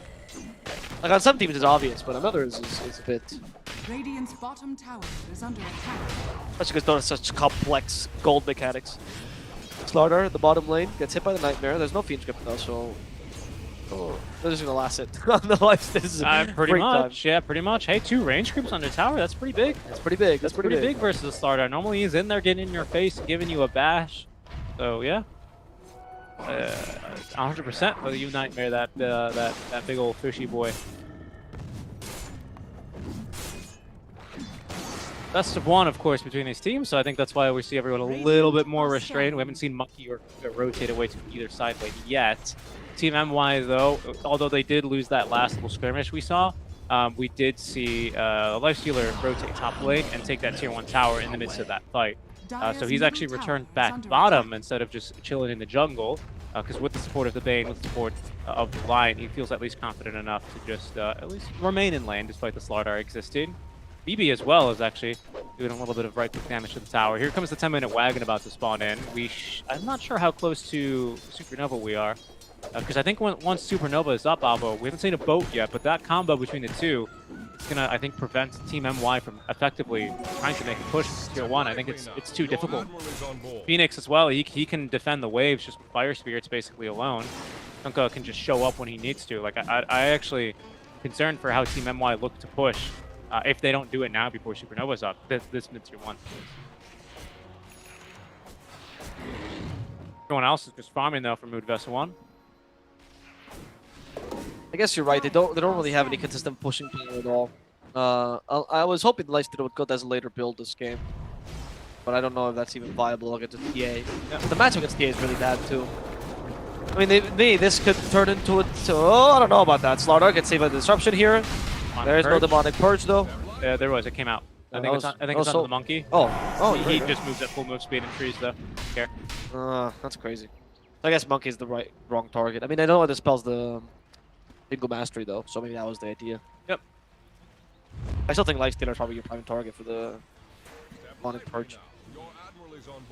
Like on some teams it's obvious, but on others it's a bit. Radiant's bottom tower is under attack. Especially because those are such complex gold mechanics. Slardar at the bottom lane gets hit by the Nightmare. There's no Fiend Grip though, so they're just gonna last it. Otherwise, this is pretty much. Yeah, pretty much. Hey, 2 range creeps under tower. That's pretty big. That's pretty big. That's pretty big versus Slardar. Normally he's in there getting in your face, giving you a bash. So yeah, 100% for you Nightmare. That big old fishy boy. Best of 1, of course, between these teams, so I think that's why we see everyone a little bit more restrained. We haven't seen Monkey or rotate away to either side lane yet. Team MY, though, although they did lose that last little skirmish we saw, we did see Lifestealer rotate top lane and take that tier 1 tower in the midst of that fight. So he's actually returned back bottom instead of just chilling in the jungle, because with the support of the Bane, with the support of the Lion, he feels at least confident enough to just at least remain in lane despite the Slardar existing. BB as well is actually doing a little bit of right-click damage to the tower. Here comes the 10-minute wagon about to spawn in. I'm not sure how close to Supernova we are, because I think once Supernova is up, Alvo, we haven't seen a boat yet, but that combo between the two is gonna, I think, prevent Team MY from effectively trying to make a push to tier 1. I think it's too difficult. Phoenix as well, he can defend the waves just with Fire Spirits basically alone. Tunka can just show up when he needs to. Like I actually concerned for how Team MY look to push. If they don't do it now before Supernova's up, this mid tier 1. Everyone else is just farming though for Mood Vessuwan. I guess you're right. They don't really have any consistent pushing power at all. I was hoping Lifestealer would go as a later build this game, but I don't know if that's even viable against TA. Yeah, the matchup against TA is really bad too. I mean, this could turn into a. I don't know about that. Slardar gets saved by the disruption here. There's no demonic purge though. Yeah, there was. It came out. I think it's on the monkey. He just moves at full move speed and trees though. Don't care. That's crazy. I guess monkey is the wrong target. I mean, I know it dispels the Jingle Mastery though, so maybe that was the idea. Yep. I still think Lifestealer is probably your prime target for the demonic purge.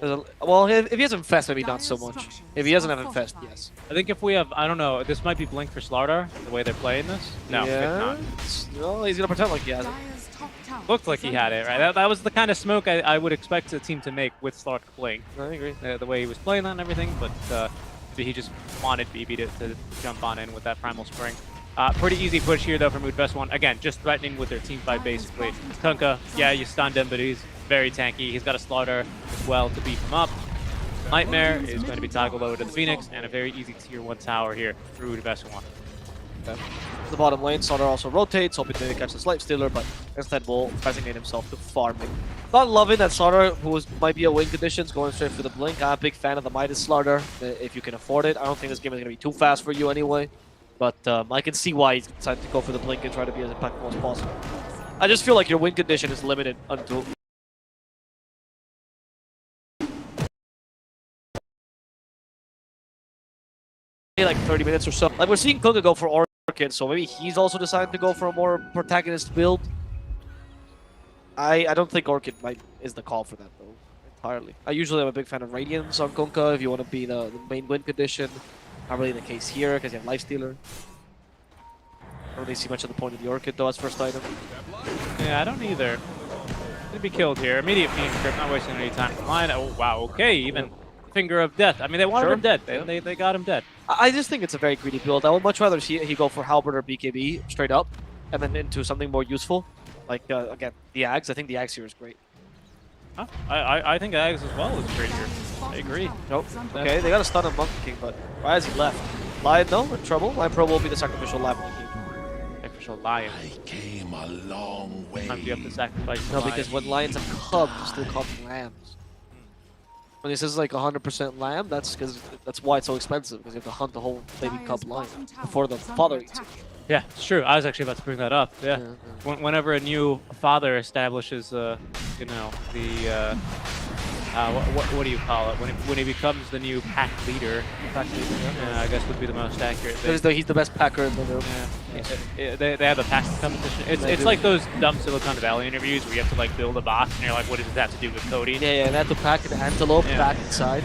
Well, if he has Infest, maybe not so much. If he doesn't have Infest, yes. I think if we have, I don't know, this might be Blink for Slardar, the way they're playing this. No, yeah, it's not. No, he's going to pretend like he has it. Looked like he had it, right? That was the kind of smoke I would expect the team to make with Slardar Blink. I agree. The way he was playing that and everything, but maybe he just wanted BB to jump on in with that Primal Spring. Pretty easy push here, though, for Mood Vessuwan. Again, just threatening with their team fight, basically. Tunka, yeah, you stunned him, but he's very tanky. He's got a Slardar as well to beat him up. Nightmare is going to be toggled over to the Phoenix, and a very easy tier 1 tower here for Mood Vessuwan. Okay. The bottom lane, Slardar also rotates, hoping to catch this Lifestealer, but instead will designate himself to farming Not loving that Slaughter, who might be a win conditions, going straight for the blink. I'm a big fan of the Midas Slaughter, if you can afford it. I don't think this game is going to be too fast for you anyway. But I can see why he's decided to go for the blink and try to be as impactful as possible. I just feel like your win condition is limited until... like 30 minutes or so. Like, we're seeing Kunkka go for Orchid, so maybe he's also decided to go for a more protagonist build. I don't think Orchid is the call for that, though, entirely. I usually am a big fan of Radiance on Kunkka if you want to be the main win condition. Not really the case here, because you have Lifestealer. I don't really see much of the point of the Orchid, though, as first item. Yeah, I don't either. Gonna be killed here. Immediate Fiend Grip, not wasting any time. Line. Oh, wow, okay, even Finger of Death. I mean, they wanted him dead. They got him dead. I just think it's a very greedy build. I would much rather see he go for Halberd or BKB straight up, and then into something more useful. Like, again, the Ags. I think the Ags here is great. Huh? I think Ags as well is great here. I agree. Nope. Okay, they got a stun on Monkey King, but why has he left? Lion, no, in trouble. Lion Pro will be the sacrificial Lion Monkey. Sacrificial Lion. I came a long way. Time you have to sacrifice. No, because when lions have cubs, they're called lambs. When he says like 100% lamb, that's why it's so expensive, because you have to hunt the whole baby cub lion before the father eats it. Yeah, it's true. I was actually about to bring that up. Yeah. Whenever a new father establishes, you know, the what do you call it? When he becomes the new pack leader. Yeah, I guess would be the most accurate thing. He's the best packer in the room. Yeah. They have a pack competition. It's like those dumb Silicon Valley interviews where you have to like build a box and you're like, what does that have to do with coding? Yeah, and they have to pack an antelope back inside.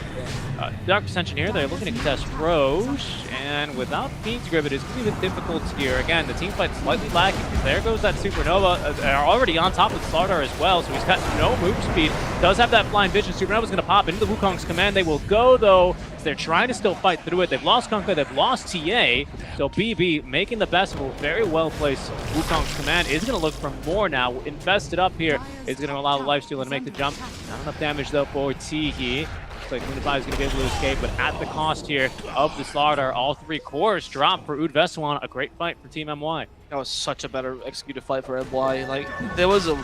Dark Ascension here, they're looking to contest Roche, and without Fiend's Grip, it is going to be difficult here. Again, the team fight's slightly lacking. There goes that Supernova. They're already on top of Slaughter as well, so he's got no move speed. Does have that blind vision. Supernova's going to pop into the Wukong's command. They will go, though. They're trying to still fight through it. They've lost Kunkka, they've lost TA, so BB making the best of a very well-placed Wukong's command is going to look for more now. Invested up here is going to allow the Lifestealer to make the jump. Not enough damage, though, for Tihi. Looks like Unify is going to be able to escape, but at the cost here of the Slaughter, all 3 cores drop for Vessuwan. A great fight for Team MY. That was such a better executed fight for MY. Like, there was a...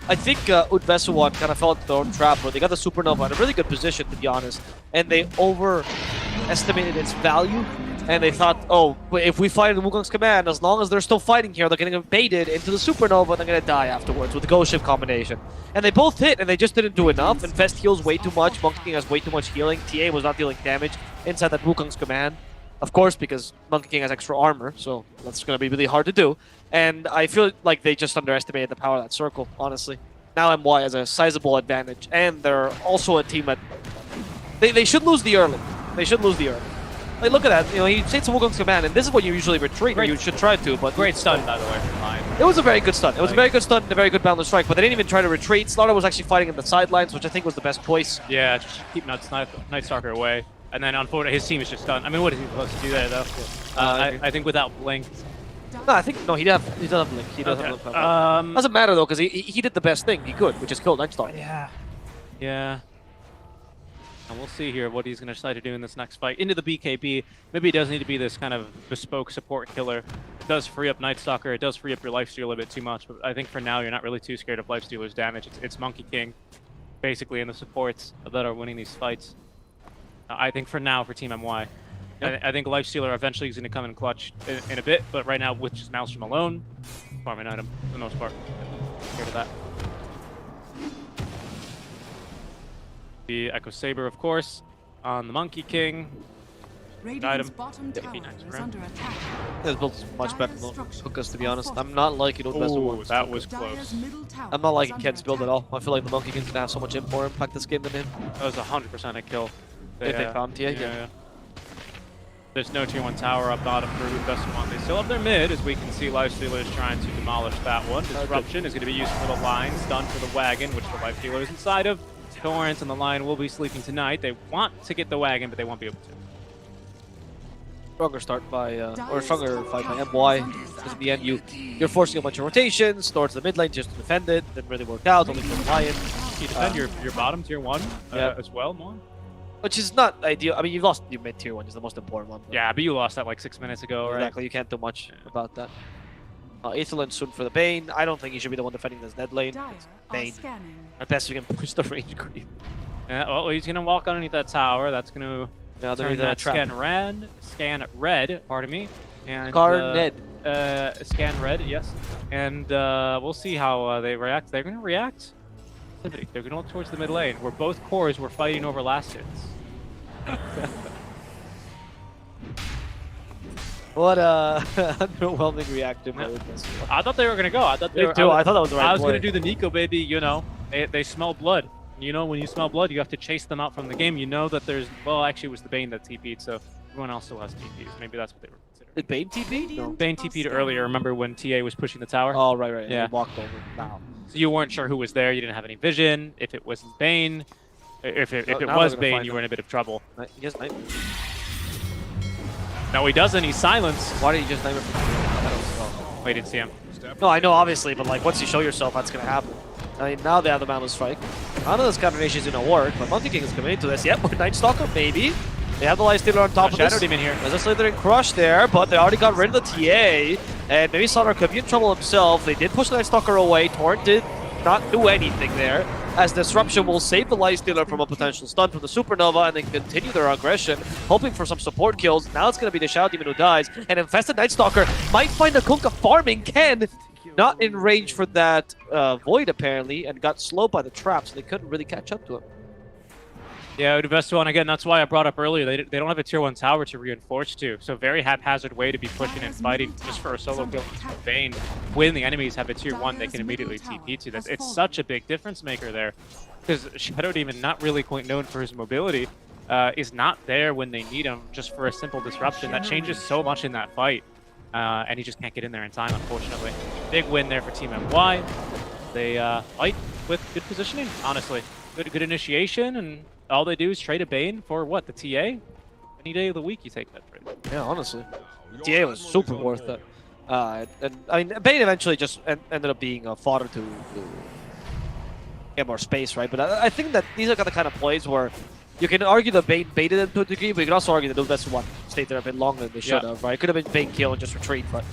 I think Vessuwan kind of fell into their own trap where they got the Supernova in a really good position, to be honest, and they overestimated its value, and they thought, oh, if we fight in Wukong's command, as long as they're still fighting here, they're going to get baited into the Supernova, and they're going to die afterwards with the Ghost Shift combination. And they both hit, and they just didn't do enough. Infest heals way too much, Monkey King has way too much healing, TA was not dealing damage inside that Wukong's command. Of course, because Monkey King has extra armor, so that's going to be really hard to do. And I feel like they just underestimated the power of that circle, honestly. Now MY has a sizable advantage, and they're also a team that... They should lose the early. They should lose the early. Like, look at that. You know, he takes Wukong's command, and this is what you usually retreat, or you should try to, but... Great stun, by the way, from Lion. It was a very good stun. It was a very good stun and a very good boundless strike, but they didn't even try to retreat. Slaughter was actually fighting in the sidelines, which I think was the best choice. Yeah, just keep Night Stalker away. And then, unfortunately, his team is just done. I mean, what is he supposed to do there, though? I think without Blink... No, I think... No, he does have Blink. He does have Blink. Doesn't matter, though, because he did the best thing he could, which is kill Night Stalker. Yeah. Yeah. And we'll see here what he's going to decide to do in this next fight. Into the BKB. Maybe he does need to be this kind of bespoke support killer. It does free up Night Stalker. It does free up your lifesteal a bit too much. But I think for now, you're not really too scared of lifestealer's damage. It's Monkey King, basically, and the supports that are winning these fights. I think for now, for Team MY. Yep. I think Lifestealer eventually is going to come in clutch in a bit, but right now, with just Maelstrom alone, farming item for the most part. Scared of that. The Echo Saber, of course, on the Monkey King. Item. This build is much better than Hookah's, to be honest. I'm not liking Vessuwan. That was close. I'm not liking Ken's build at all. I feel like the Monkey King's going to have so much more impact this game than him. That was 100% a kill. If they found TA, yeah. There's no tier 1 tower up bottom for Vessuwan. They still have their mid, as we can see Lifestealer is trying to demolish that one. Disruption is going to be used for the line, stun for the wagon, which the Lifestealer is inside of. Torrent and the line will be sleeping tonight. They want to get the wagon, but they won't be able to. Stronger start by, or stronger fight by MY, because in the end you're forcing a bunch of rotations towards the mid lane just to defend it. Didn't really work out, only for the Lion. You defend your bottom tier 1 as well, Mon? Which is not ideal. I mean, you've lost your mid tier 1 is the most important one. Yeah, but you lost that like 6 minutes ago, right? Exactly, you can't do much about that. Aetherland soon for the Bane. I don't think he should be the one defending this Ned lane. Dire It's are Bane. scanning. At best, we can push the range creep. Yeah, well, he's gonna walk underneath that tower. That's gonna Yeah, turn that scan red. Pardon me. And Scar Ned. scan red. Yes. And we'll see how they react. They're gonna react. They're gonna look towards the mid lane, where both cores were fighting over last hits. What a underwhelming reaction by Vessuwan. I thought they were gonna go. I thought they were. I thought that was the right I was play. gonna do the Nico baby. You know, they smell blood. You know, when you smell blood, you have to chase them out from the game. You know that there's. Well, actually, it was the Bane that TP'd, so everyone else still has TPs. Maybe that's what they were considering. Did Bane TP? No. Bane TP'd earlier. Remember when TA was pushing the tower? Oh, right. Yeah. He walked over. Wow. So you weren't sure who was there. You didn't have any vision. If it wasn't Bane, if it now was they're gonna Bane, find you him. were in a bit of trouble. He has nightmare. No, he doesn't. He's silenced. Why did he just nightmare from Oh, he didn't see him. No, I know, obviously, but like once you show yourself, that's gonna happen. I mean, now they have the Mammoth Strike. I know this combination is gonna work, but Monkey King is committed to this. Yep, with Night Stalker, maybe. They have the Lifestealer on top of Shadow this. Demon here. There's a Slithering Crush there, but they already got rid of the TA. And maybe Sonar could be in trouble himself. They did push the Night Stalker away. Torrent did not do anything there, as Disruption will save the Lifestealer from a potential stun from the Supernova and then continue their aggression, hoping for some support kills. Now it's going to be the Shadow Demon who dies, and Infested Night Stalker might find a Kunkka farming. Ken not in range for that Void, apparently, and got slowed by the trap, so they couldn't really catch up to him. Yeah, Vessuwan again. That's why I brought up earlier. They don't have a tier 1 tower to reinforce to, so very haphazard way to be pushing and fighting just for a solo kill. Bane, when the enemies have a tier 1, they can immediately TP to this. It's such a big difference maker there, because Shadow Demon, not really quite known for his mobility, is not there when they need him. Just for a simple disruption that changes so much in that fight, and he just can't get in there in time, unfortunately. Big win there for Team MY. They fight with good positioning, honestly. Good initiation, and all they do is trade a Bane for what? The TA? Any day of the week you take that trade. Yeah, honestly. TA was super worth it. And I mean, Bane eventually just ended up being a fodder to get more space, right? But I think that these are the kind of plays where you can argue that Bane baited them to a degree, but you can also argue that Vessuwan stayed there a bit longer than they should have, right? It could have been Bane kill and just retreat, but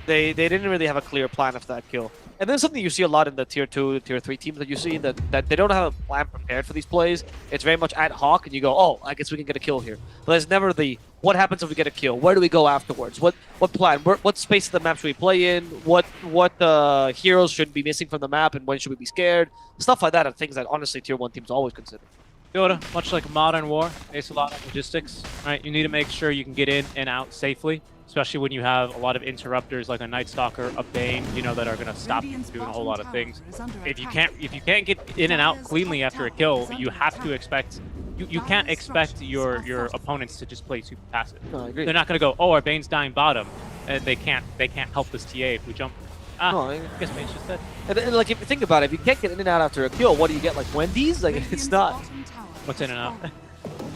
they didn't really have a clear plan after that kill. And then something you see a lot in the tier 2, tier 3 teams that you see, that they don't have a plan prepared for these plays. It's very much ad hoc, and you go, oh, I guess we can get a kill here. But there's never the, what happens if we get a kill? Where do we go afterwards? What plan? What space of the map should we play in? What heroes should be missing from the map, and when should we be scared? Stuff like that are things that, honestly, tier 1 teams always consider. Yoda, much like modern war, it's a lot of logistics, right? You need to make sure you can get in and out safely, especially when you have a lot of interrupters like a Night Stalker, a Bane, you know, that are gonna stop you from doing a whole lot of things. If you can't get in and out cleanly after a kill, you have to expect you can't expect your opponents to just play super passive. No, I agree. They're not gonna go, oh, our Bane's dying bottom, and they can't help this TA if we jump. No, I guess Bane's just dead. And like, if you think about it, if you can't get in and out after a kill, what do you get? Like Wendy's? Like, it's not. What's in and out?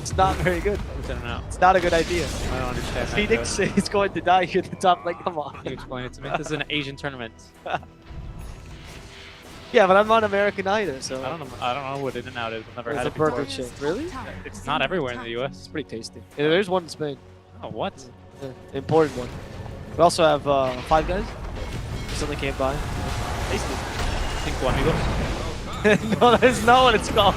It's not very good. What's in and out? It's not a good idea. I don't understand. Phoenix is going to die here at the top. Like, come on. Can you explain it to me? This is an Asian tournament. Yeah, but I'm not American either, so. I don't know what in and out is. I've never It's had a it before. burger chain. Really? It's not everywhere in the U.S. It's pretty tasty. Yeah, there's one in Spain. Oh, what? Yeah, imported one. We also have Five Guys. Recently came by. Tasty. Cinco amigos. No, that's not what it's called.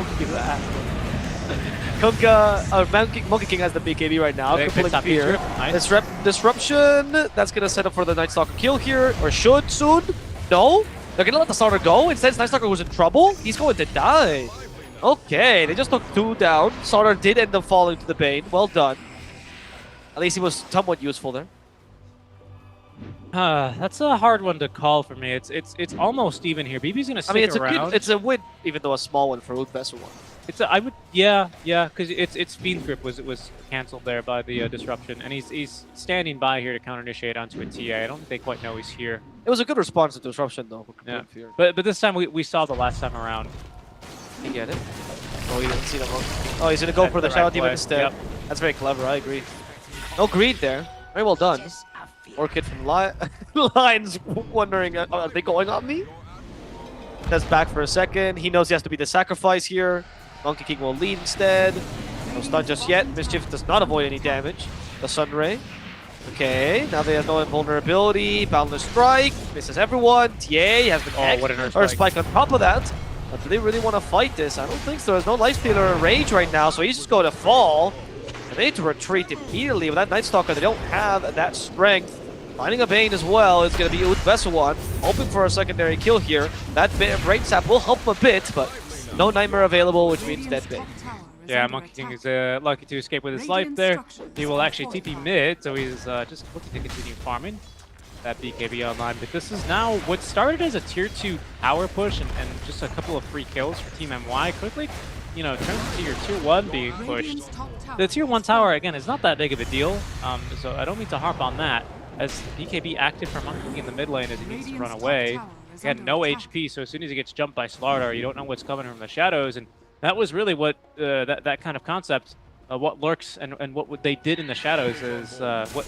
Kunkka, Monkey King has the BKB right now. They Crippling stop Fear. Nice. Disruption. That's gonna set up for the Night Stalker kill here, or should soon. No, they're gonna let the starter go. Instead, Night Stalker was in trouble. He's going to die. Okay, they just took 2 down. Starter did end up falling to the Bane. Well done. At least he was somewhat useful there. That's a hard one to call for me. It's almost even here. BB's gonna stick around. It's a win, even though a small one for Vessuwan. Because its Fiend Grip was cancelled there by the disruption, and he's standing by here to counter initiate onto a TA. I don't think they quite know he's here. It was a good response to disruption though. Yeah. But this time we saw the last time around. You get it? Oh, he didn't see the hook. Oh, he's gonna go for the Shadow Demon instead. Yep. That's very clever. I agree. No greed there. Very well done. Orchid from Lions wondering, are they going on me? That's back for a second. He knows he has to be the sacrifice here. Monkey King will lead instead. No stun just yet. Mischief does not avoid any damage. The Sunray. Okay, now they have no invulnerability. Boundless Strike misses everyone. TA has been hacked. what an Earth Earth Spike. Spike on top of that. But do they really want to fight this? I don't think so. There's no Lifestealer Rage right now, so he's just going to fall. And they need to retreat immediately. With that Night Stalker, they don't have that strength. Finding a Bane as well is going to be Vessuwan, hoping for a secondary kill here. That bit of Rain Sap will help him a bit, but no Nightmare available, which means dead Bane. Yeah, Monkey King is lucky to escape with his life there. He will actually TP mid, so he's just looking to continue farming that BKB online. But this is now what started as a tier 2 power push and just a couple of free kills for Team MY quickly, you know, turns into your tier 1 being pushed. The tier 1 tower, again, is not that big of a deal, so I don't mean to harp on that. As BKB active for Monkey King in the mid lane as he needs to run away. Again, no HP, so as soon as he gets jumped by Slardar, you don't know what's coming from the shadows, and that was really what that kind of concept, what lurks and what they did in the shadows is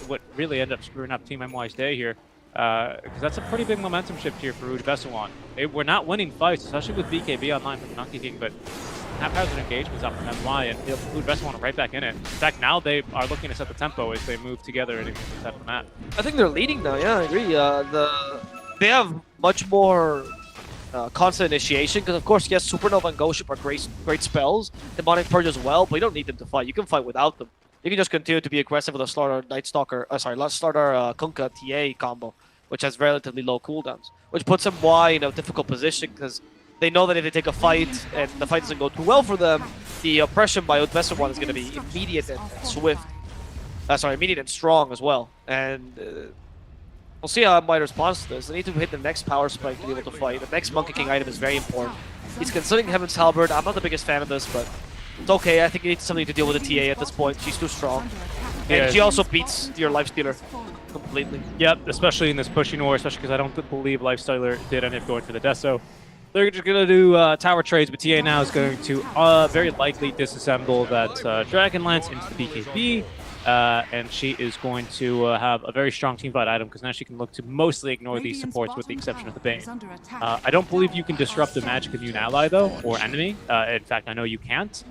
what really ended up screwing up Team MY's day here. Because that's a pretty big momentum shift here for Vessuwan. We're not winning fights, especially with BKB online from Monkey King, but haphazard engagements out from MY, and Vessuwan right back in it. In fact, now they are looking to set the tempo as they move together and set the map. I think they're leading now, yeah, I agree. They have much more constant initiation, because of course, yes, Supernova and Ghost Ship are great spells. Demonic Purge as well, but you don't need them to fight. You can fight without them. You can just continue to be aggressive with a Slardar Night Stalker, Slardar Kunkka TA combo, which has relatively low cooldowns, which puts MY in a difficult position, because they know that if they take a fight and the fight doesn't go too well for them, the oppression by Vessuwan is going to be immediate and swift. Immediate and strong as well. And we'll see how MY responds to this. They need to hit the next power spike to be able to fight. The next Monkey King item is very important. He's considering Heaven's Halberd. I'm not the biggest fan of this, but it's okay. I think you need something to deal with the TA at this point. She's too strong. And she also beats your Lifestealer completely. Yep, especially in this pushing war, especially because I don't believe Lifestealer did end up going for the Deso. They're just going to do tower trades, but TA now is going to very likely disassemble that Dragon Lance into the BKB. And she is going to have a very strong teamfight item, because now she can look to mostly ignore these supports with the exception of the Bane. I don't believe you can disrupt a magic immune ally though, or enemy. In fact, I know you can't.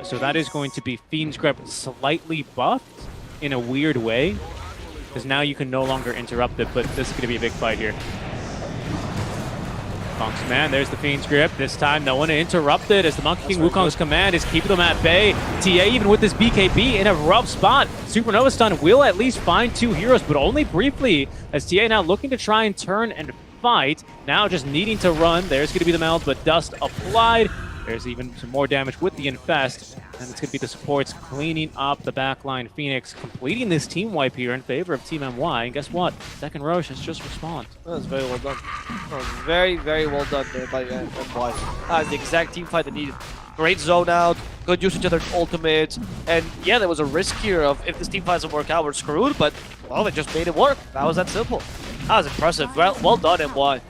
So that is going to be Fiend's Grip slightly buffed in a weird way, because now you can no longer interrupt it, but this is going to be a big fight here. Monk's command, there's the Fiend's Grip. This time, no one to interrupt it as the Monkey King Wukong's command is keeping them at bay. TA, even with this BKB, in a rough spot. Supernova Stun will at least find 2 heroes, but only briefly, as TA now looking to try and turn and fight. Now just needing to run. There's going to be the meld, but dust applied. There's even some more damage with the Infest, and it's going to be the supports cleaning up the backline. Phoenix completing this team wipe here in favor of Team MY, and guess what? Second Roche has just respawned. That was very well done. That was very, very well done there by MY. The exact team fight they needed. Great zone out, good usage of their ultimates, and yeah, there was a risk here of if this team fight doesn't work out, we're screwed, but well, they just made it work. That was that simple. That was impressive. Well done, MY.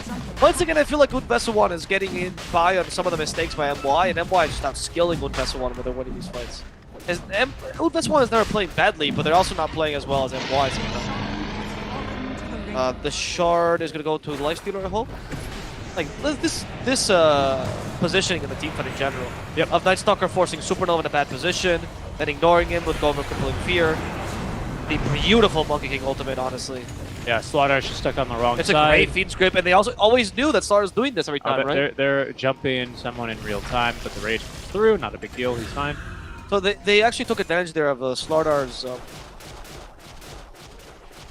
Once again, I feel like Vessuwan is getting in by on some of the mistakes by MY, and MY is just outskilling Vessuwan when they're winning these fights. Vessuwan is never playing badly, but they're also not playing as well as MY sometimes. The Shard is going to go to the Lifestealer, I hope. Like, this positioning in the team fight in general. Yep. Of Night Stalker forcing Supernova in a bad position, then ignoring him with Government Crippling Fear. The beautiful Monkey King ultimate, honestly. Yeah, Slardar is stuck on the wrong side. It's a great Fiend's Grip, and they also always knew that Slardar's doing this every time, right? They're jumping someone in real time, but the rage comes through. Not a big deal. He's fine. So they actually took advantage there of Slardar's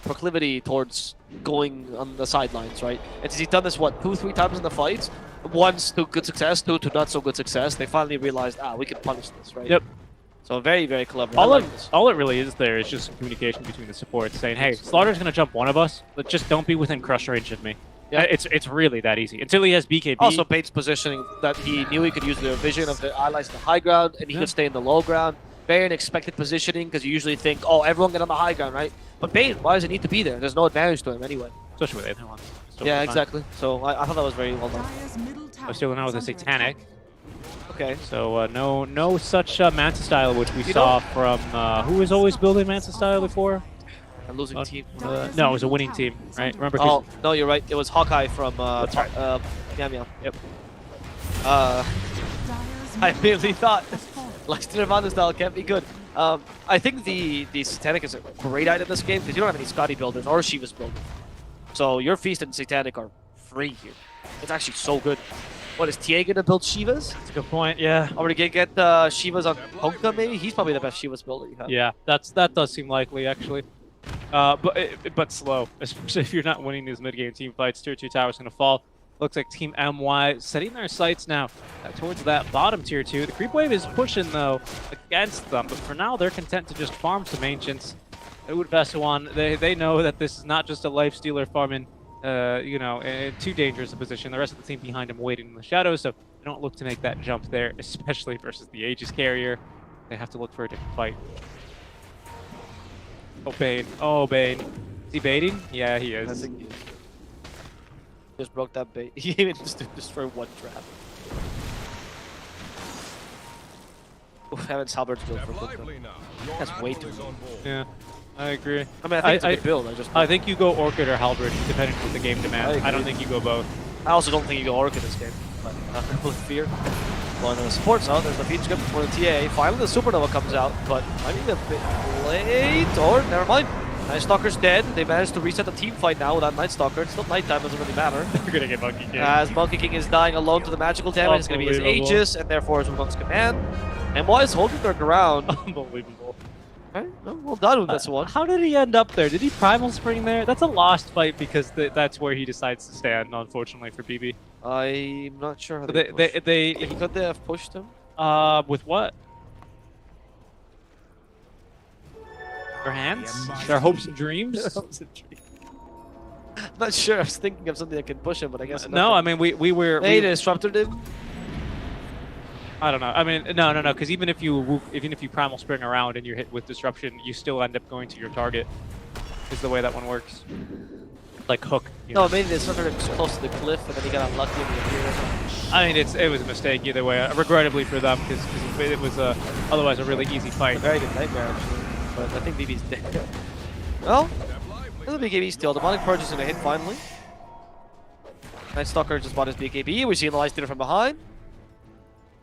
proclivity towards going on the sidelines, right? And since he's done this, what, 2-3 times in the fights? Once to good success, 2 to not so good success, they finally realized, we can punish this, right? Yep. So very, very clever. All it really is there is just communication between the supports saying, hey, Slardar's going to jump one of us, but just don't be within crush range of me. Yeah. It's really that easy. Until he has BKB. Also Bait's positioning that he knew he could use the vision of the allies in the high ground, and he could stay in the low ground. Very unexpected positioning, because you usually think, oh, everyone get on the high ground, right? But Bane, why does he need to be there? There's no advantage to him anyway. Especially with Aether. Yeah, exactly. So I thought that was very well done. I'm still now with a Satanic. Okay. So no such Manta style, which we saw from who was always building Manta style before? A losing team. No, it was a winning team, right? Remember? Oh no, you're right. It was Hawkeye from right. Yam. Yep. I really thought Lifestealer Manta style can't be good. I think the Satanic is a great item in this game because you don't have any Scotty builders or Shiva's builders. So your Feast and Satanic are free here. It's actually so good. What, is TA gonna build Shivas? That's a good point, yeah. Are we gonna get Shivas on Honka maybe? He's probably the best Shivas builder you have. Yeah, that does seem likely, actually. But slow, especially if you're not winning these mid-game team fights. Tier 2 tower's gonna fall. Looks like Team MY setting their sights now towards that bottom tier 2. The creep wave is pushing, though, against them. But for now, they're content to just farm some Ancients. Vessuwan, they know that this is not just a life stealer farming, in too dangerous a position. The rest of the team behind him waiting in the shadows, so they don't look to make that jump there, especially versus the Aegis carrier. They have to look for a different fight. Oh, Bane. Oh, Bane. Is he baiting? Yeah, he is. I think he is. Just broke that bait. He even just destroyed one trap. Oof, Heaven's Halberd's built for Hookah. That's way too low. Yeah, I agree. I mean, I think it's a good build. I think you go Orchid or Halberd, depending on what the game demands. I don't think you go both. I also don't think you go Orchid this game. But with Fear. Well, on the support zone, there's the feed script for the TA. Finally, the Supernova comes out, but I think a bit late. Or, never mind. Night Stalker's dead. They managed to reset the team fight now without Night Stalker. It's still nighttime, doesn't really matter. You're gonna get Monkey King. As Monkey King is dying alone to the magical damage, it's gonna be his Aegis, and therefore his Ramon's command. And MY is holding their ground. Unbelievable. Alright, well done with this one. How did he end up there? Did he Primal Spring there? That's a lost fight because that's where he decides to stand, unfortunately, for BB. I'm not sure how could they have pushed him? With what? Their hands? Their hopes and dreams? I'm not sure. I was thinking of something that can push him, but I guess no. I mean, we were. They disrupted him. I don't know. I mean, no, because even if you primal spring around and you're hit with disruption, you still end up going to your target. Is the way that one works. Like Hook. No, maybe they started him close to the cliff and then he got unlucky and he appeared. I mean, it was a mistake either way. Regrettably for them, because it was otherwise a really easy fight. A very good nightmare actually, but I think BB's dead. Well, this is a BKB steal. Demonic Purge is gonna hit finally. Night Stalker just bought his BKB. We see the Light Stealer from behind.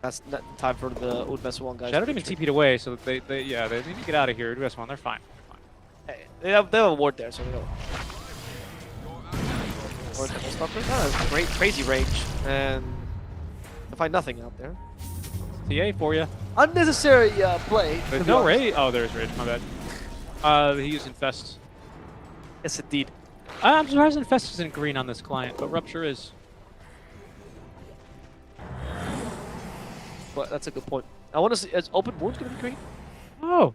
That's not time for the Vessuwan guys. Shadow Demon TP'd away, so they need to get out of here. Vessuwan, they're fine. Hey, they have a ward there, so we go. Ward Night Stalker. Oh, great, crazy range, and I find nothing out there. TA for you. Unnecessary play. There's no raid. Oh, there's raid. My bad. He used Infest. Yes, indeed. I'm surprised Infest isn't green on this client, but Rupture is. But that's a good point. I want to see, is Open Wounds going to be green? Oh,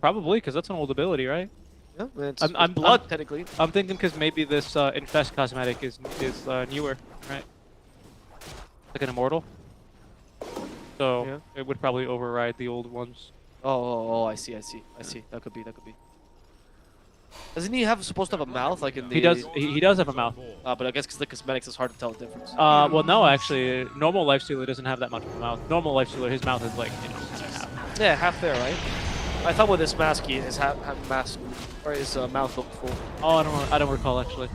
probably, because that's an old ability, right? Yeah, it's blood, technically. I'm thinking because maybe this Infest cosmetic is newer, right? Like an Immortal. So yeah. It would probably override the old ones. Oh, I see. That could be. Doesn't he supposed to have a mouth like in the? He does have a mouth. But I guess because the cosmetics is hard to tell the difference. Well, no, actually, normal Lifestealer doesn't have that much of a mouth. Normal Lifestealer, his mouth is like half. Yeah, half there, right? I thought with this mask, his mask or his mouth looked full. Oh, I don't recall actually.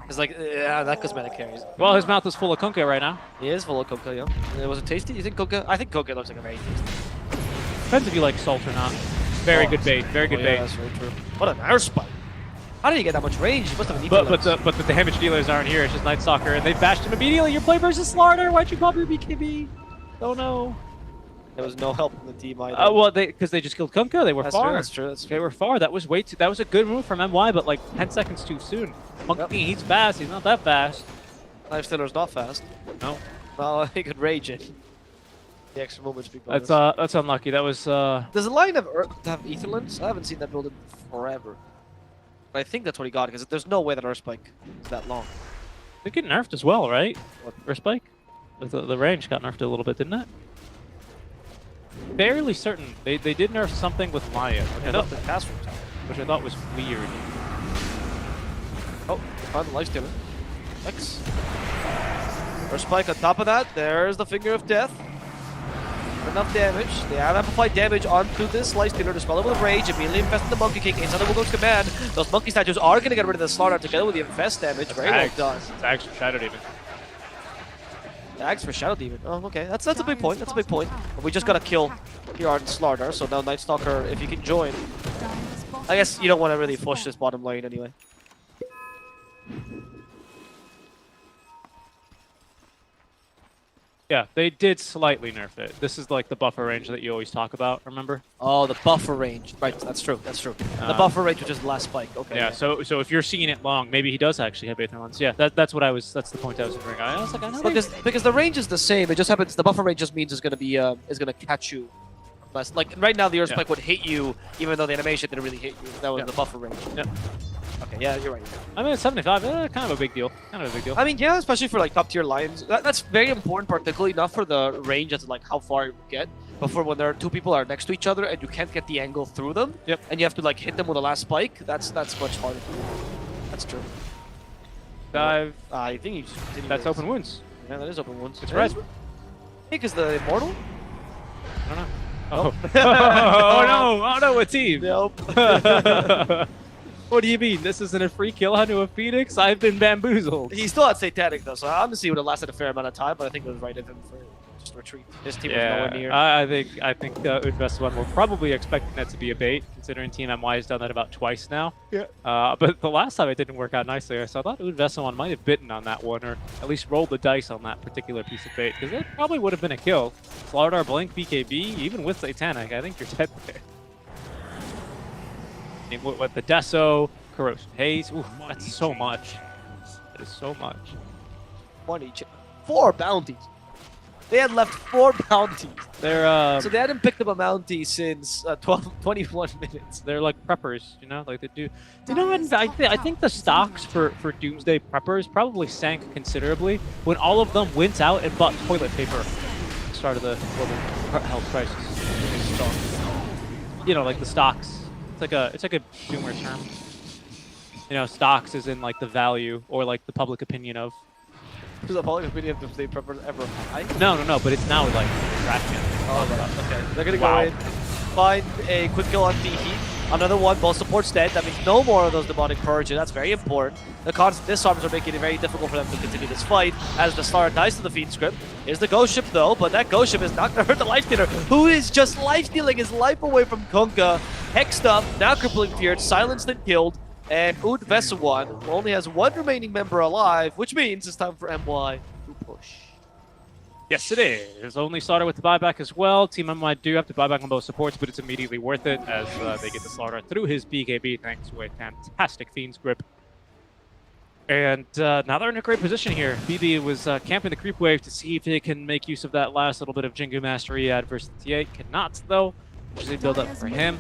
It's like that cosmetic carries. Well, his mouth is full of Kunkka right now. He is full of Kunkka, yeah. Was it tasty? You think Kunkka? I think Kunkka looks like a very tasty. Depends if you like salt or not. Very good bait. Very good bait. That's very true. What an air spike! How did he get that much range? He must have an but the damage dealers aren't here. It's just Night Stalker, and they bashed him immediately. Your play versus Slaughter. Why'd you pop your BKB? Oh no. There was no help from the team either. Well, because they just killed Kunkka. They were far. That's true. They were far. That was way too. That was a good move from MY, but like 10 seconds too soon. Monkey, he's fast. He's not that fast. Lifestealer's not fast. No. Well, he could rage it. The extra movement's big bonus. That's unlucky. That was. Does the line have Etherlands? I haven't seen that build in forever. But I think that's what he got because there's no way that Earth Spike is that long. They get nerfed as well, right? What? Earth Spike? The range got nerfed a little bit, didn't it? Fairly certain. They did nerf something with Maya, which I thought was weird. Oh, found the Lifestealer. X. Earth Spike on top of that. There's the Finger of Death. Enough damage. They have amplified damage onto this Lifestealer to spell it with Rage, immediately infesting the Monkey King inside the Wukong's command. Those Monkey statues are going to get rid of the Slaughter together with the Infest damage. Very well done. It's actually Shadow Demon. Tags for Shadow Demon. Oh, okay. That's a big point. That's a big point. But we just gotta kill here on Slardar, so now Night Stalker, if you can join. I guess you don't want to really push this bottom lane anyway. Yeah, they did slightly nerf it. This is like the buffer range that you always talk about, remember? Oh, the buffer range. Right, that's true. That's true. The buffer range, which is the last spike. Okay. Yeah, so if you're seeing it long, maybe he does actually have Aether Lens. Yeah, that's the point I was bringing. I was like, I know because the range is the same. It just happens the buffer range just means it's gonna be is gonna catch you. Less. Like right now, the Earth Spike would hit you, even though the animation didn't really hit you. That was the buffer range. Yeah. Okay, yeah, you're right. I mean, 75, kind of a big deal. Kind of a big deal. I mean, yeah, especially for like top tier lines. That's very important, particularly not for the range as like how far you get, but for when there are two people are next to each other and you can't get the angle through them. Yep. And you have to like hit them with the last spike. That's much harder. That's true. Dive. I think you just continue. That's this. open wounds. Yeah, that is open wounds. It's red. I think is the immortal. I don't know. Oh. Oh no! Oh no! A team. Nope. What do you mean? This isn't a free kill onto a Phoenix? I've been bamboozled. He still had Satanic though, so honestly it would have lasted a fair amount of time, but I think it was right of him for just retreat. His team was nowhere near. I think Vessuwan were probably expecting that to be a bait, considering Team MY has done that about twice now. Yeah. But the last time it didn't work out nicely, so I thought Vessuwan might have bitten on that one, or at least rolled the dice on that particular piece of bait, because it probably would have been a kill. Slardar, Blink, BKB, even with Satanic, I think you're dead there. With the Deso, Corrosive Haze, ooh, that's so much. That is so much. 4 bounties. They had left 4 bounties. They're so they hadn't picked up a bounty since 21 minutes. They're like preppers, you know, like they do. You know, I think the stocks for Doomsday preppers probably sank considerably when all of them went out and bought toilet paper at the start of the global health crisis. You know, like the stocks. It's like a Doomer term. You know, stocks is in like the value or like the public opinion of. Is the public opinion of Doomsday preppers ever high? No, but it's now like tracking. Oh, right. Okay. They're gonna go in, find a quick kill on Tiki. Another one, both supports dead. That means no more of those demonic purges. That's very important. The constant disarms are making it very difficult for them to continue this fight as the Star dies to the Fiend script. Here's the Ghost Ship though, but that Ghost Ship is not gonna hurt the Life Stealer, who is just life stealing his life away from Kunkka. Hexed up, now crippling feared, silenced and killed. And Vessuwan only has 1 remaining member alive, which means it's time for MY to push. Yes, it is. Only started with the buyback as well. Team MY do have to buy back on both supports, but it's immediately worth it as they get the Slardar through his BKB thanks to a fantastic Fiend's Grip. And now they're in a great position here. BB was camping the creep wave to see if they can make use of that last little bit of Jingu Mastery adverse to TA. Cannot, though. Which is a build up for him,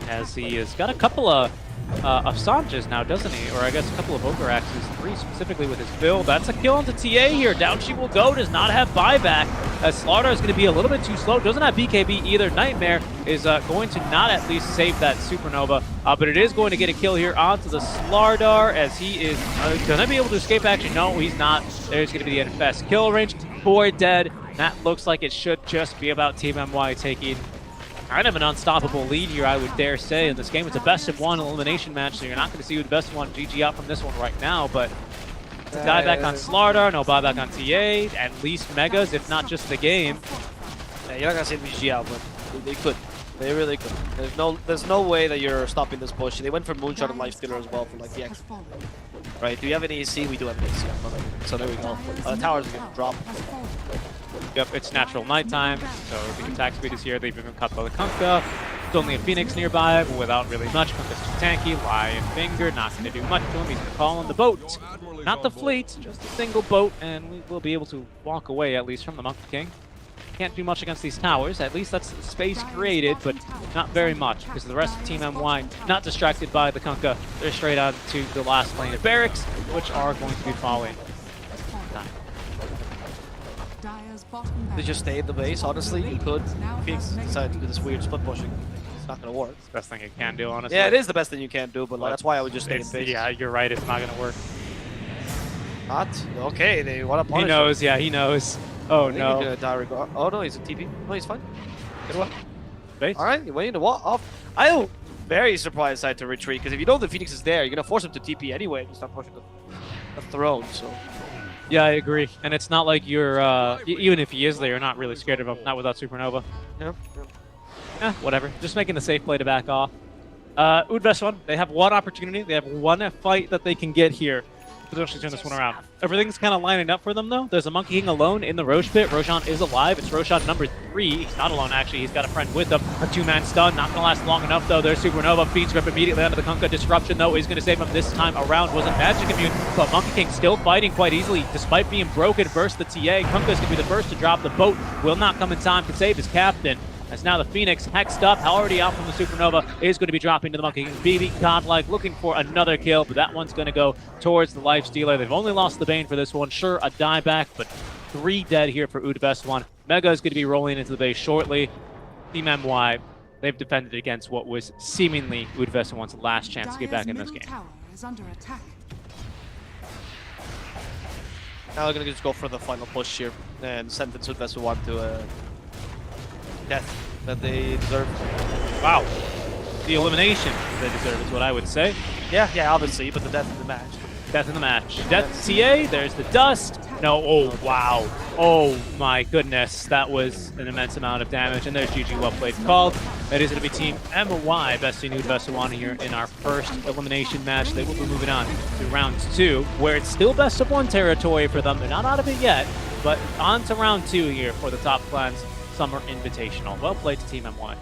as he has got a couple of Sanjas now, doesn't he? Or I guess a couple of Ogre Axes, 3 specifically with his build. That's a kill onto TA here. Down she will go, does not have buyback, as Slardar is going to be a little bit too slow. Doesn't have BKB either. Nightmare is going to not at least save that Supernova, but it is going to get a kill here onto the Slardar, as he is going to be able to escape action. No, he's not. There's going to be the NFS kill range. 4 dead. That looks like it should just be about Team MY taking kind of an unstoppable lead here, I would dare say, in this game. It's a best-of-1 elimination match, so you're not going to see who the best-of-1 GG out from this one right now, but to die back on Slardar, no buyback on TA, at least Megas, if not just the game. Yeah, you're not going to see them GG out, but they could. They really could. There's no way that you're stopping this push. They went for Moonshot and Lifestealer as well for like the X. Right, do you have an AC? We do have an AC. So there we go. The towers are going to drop. Yep, it's natural nighttime, so the attack speed is here. They've been cut by the Kunkka. There's only a Phoenix nearby, but without really much. Kunkka's too tanky. Lion Finger, not going to do much to him. He's going to call on the boat. Not the fleet, just a single boat, and we will be able to walk away, at least from the Monkey King. Can't do much against these towers. At least that's the space created, but not very much, because the rest of Team MY, not distracted by the Kunkka. They're straight on to the last lane of barracks, which are going to be falling. They just stay in the base, honestly. You could. Phoenix decided to do this weird split pushing. It's not going to work. It's the best thing you can do, honestly. Yeah, it is the best thing you can do, but like, that's why I would just stay in base. Yeah, you're right. It's not going to work. Not? Okay, they want to punish He knows, him. yeah, he knows. Oh, no. He's gonna oh, no, he's a TP. No, he's fine. Good one. Base. All right, you're waiting to walk off. I'm very surprised I had to retreat, because if you know the Phoenix is there, you're going to force him to TP anyway and start pushing the throne, so... Yeah, I agree. And it's not like you're, even if he is there, you're not really scared of him. Not without Supernova. Yep. Whatever. Just making the safe play to back off. Vessuwan, they have one opportunity. They have one fight that they can get here. Potentially turn this one around. Everything's kind of lining up for them, though. There's a Monkey King alone in the Roche pit. Roshan is alive. It's Roshan number 3. He's not alone, actually. He's got a friend with him. A 2-man stun. Not going to last long enough, though. There's Supernova. Feeds grip immediately onto the Kunkka. Disruption, though, is going to save him this time around. Wasn't magic immune, but Monkey King still fighting quite easily, despite being broken versus the TA. Kunkka's going to be the first to drop. The boat will not come in time to save his captain. As now the Phoenix, hexed up, already out from the Supernova, is going to be dropping to the Monkey King. BB, Godlike, looking for another kill, but that one's going to go towards the Life Stealer. They've only lost the Bane for this one. Sure, a dieback, but 3 dead here for Vessuwan. Mega is going to be rolling into the base shortly. Team MY, they've defended against what was seemingly Vessuwan's last chance to get back in this game. Tower is under attack. Now they're going to just go for the final push here and sentence Vessuwan to death that they deserve. Wow. The elimination they deserve is what I would say. Yeah, obviously, but the death in the match. Death in the match. Death TA, there's the dust. No, oh, wow. Oh, my goodness. That was an immense amount of damage. And there's GG, well played called. That is going to be Team MY besting Vessuwan here in our first elimination match. They will be moving on to round 2, where it's still best of 1 territory for them. They're not out of it yet, but on to round 2 here for the Top Clans Summer Invitational. Well played to Team MY.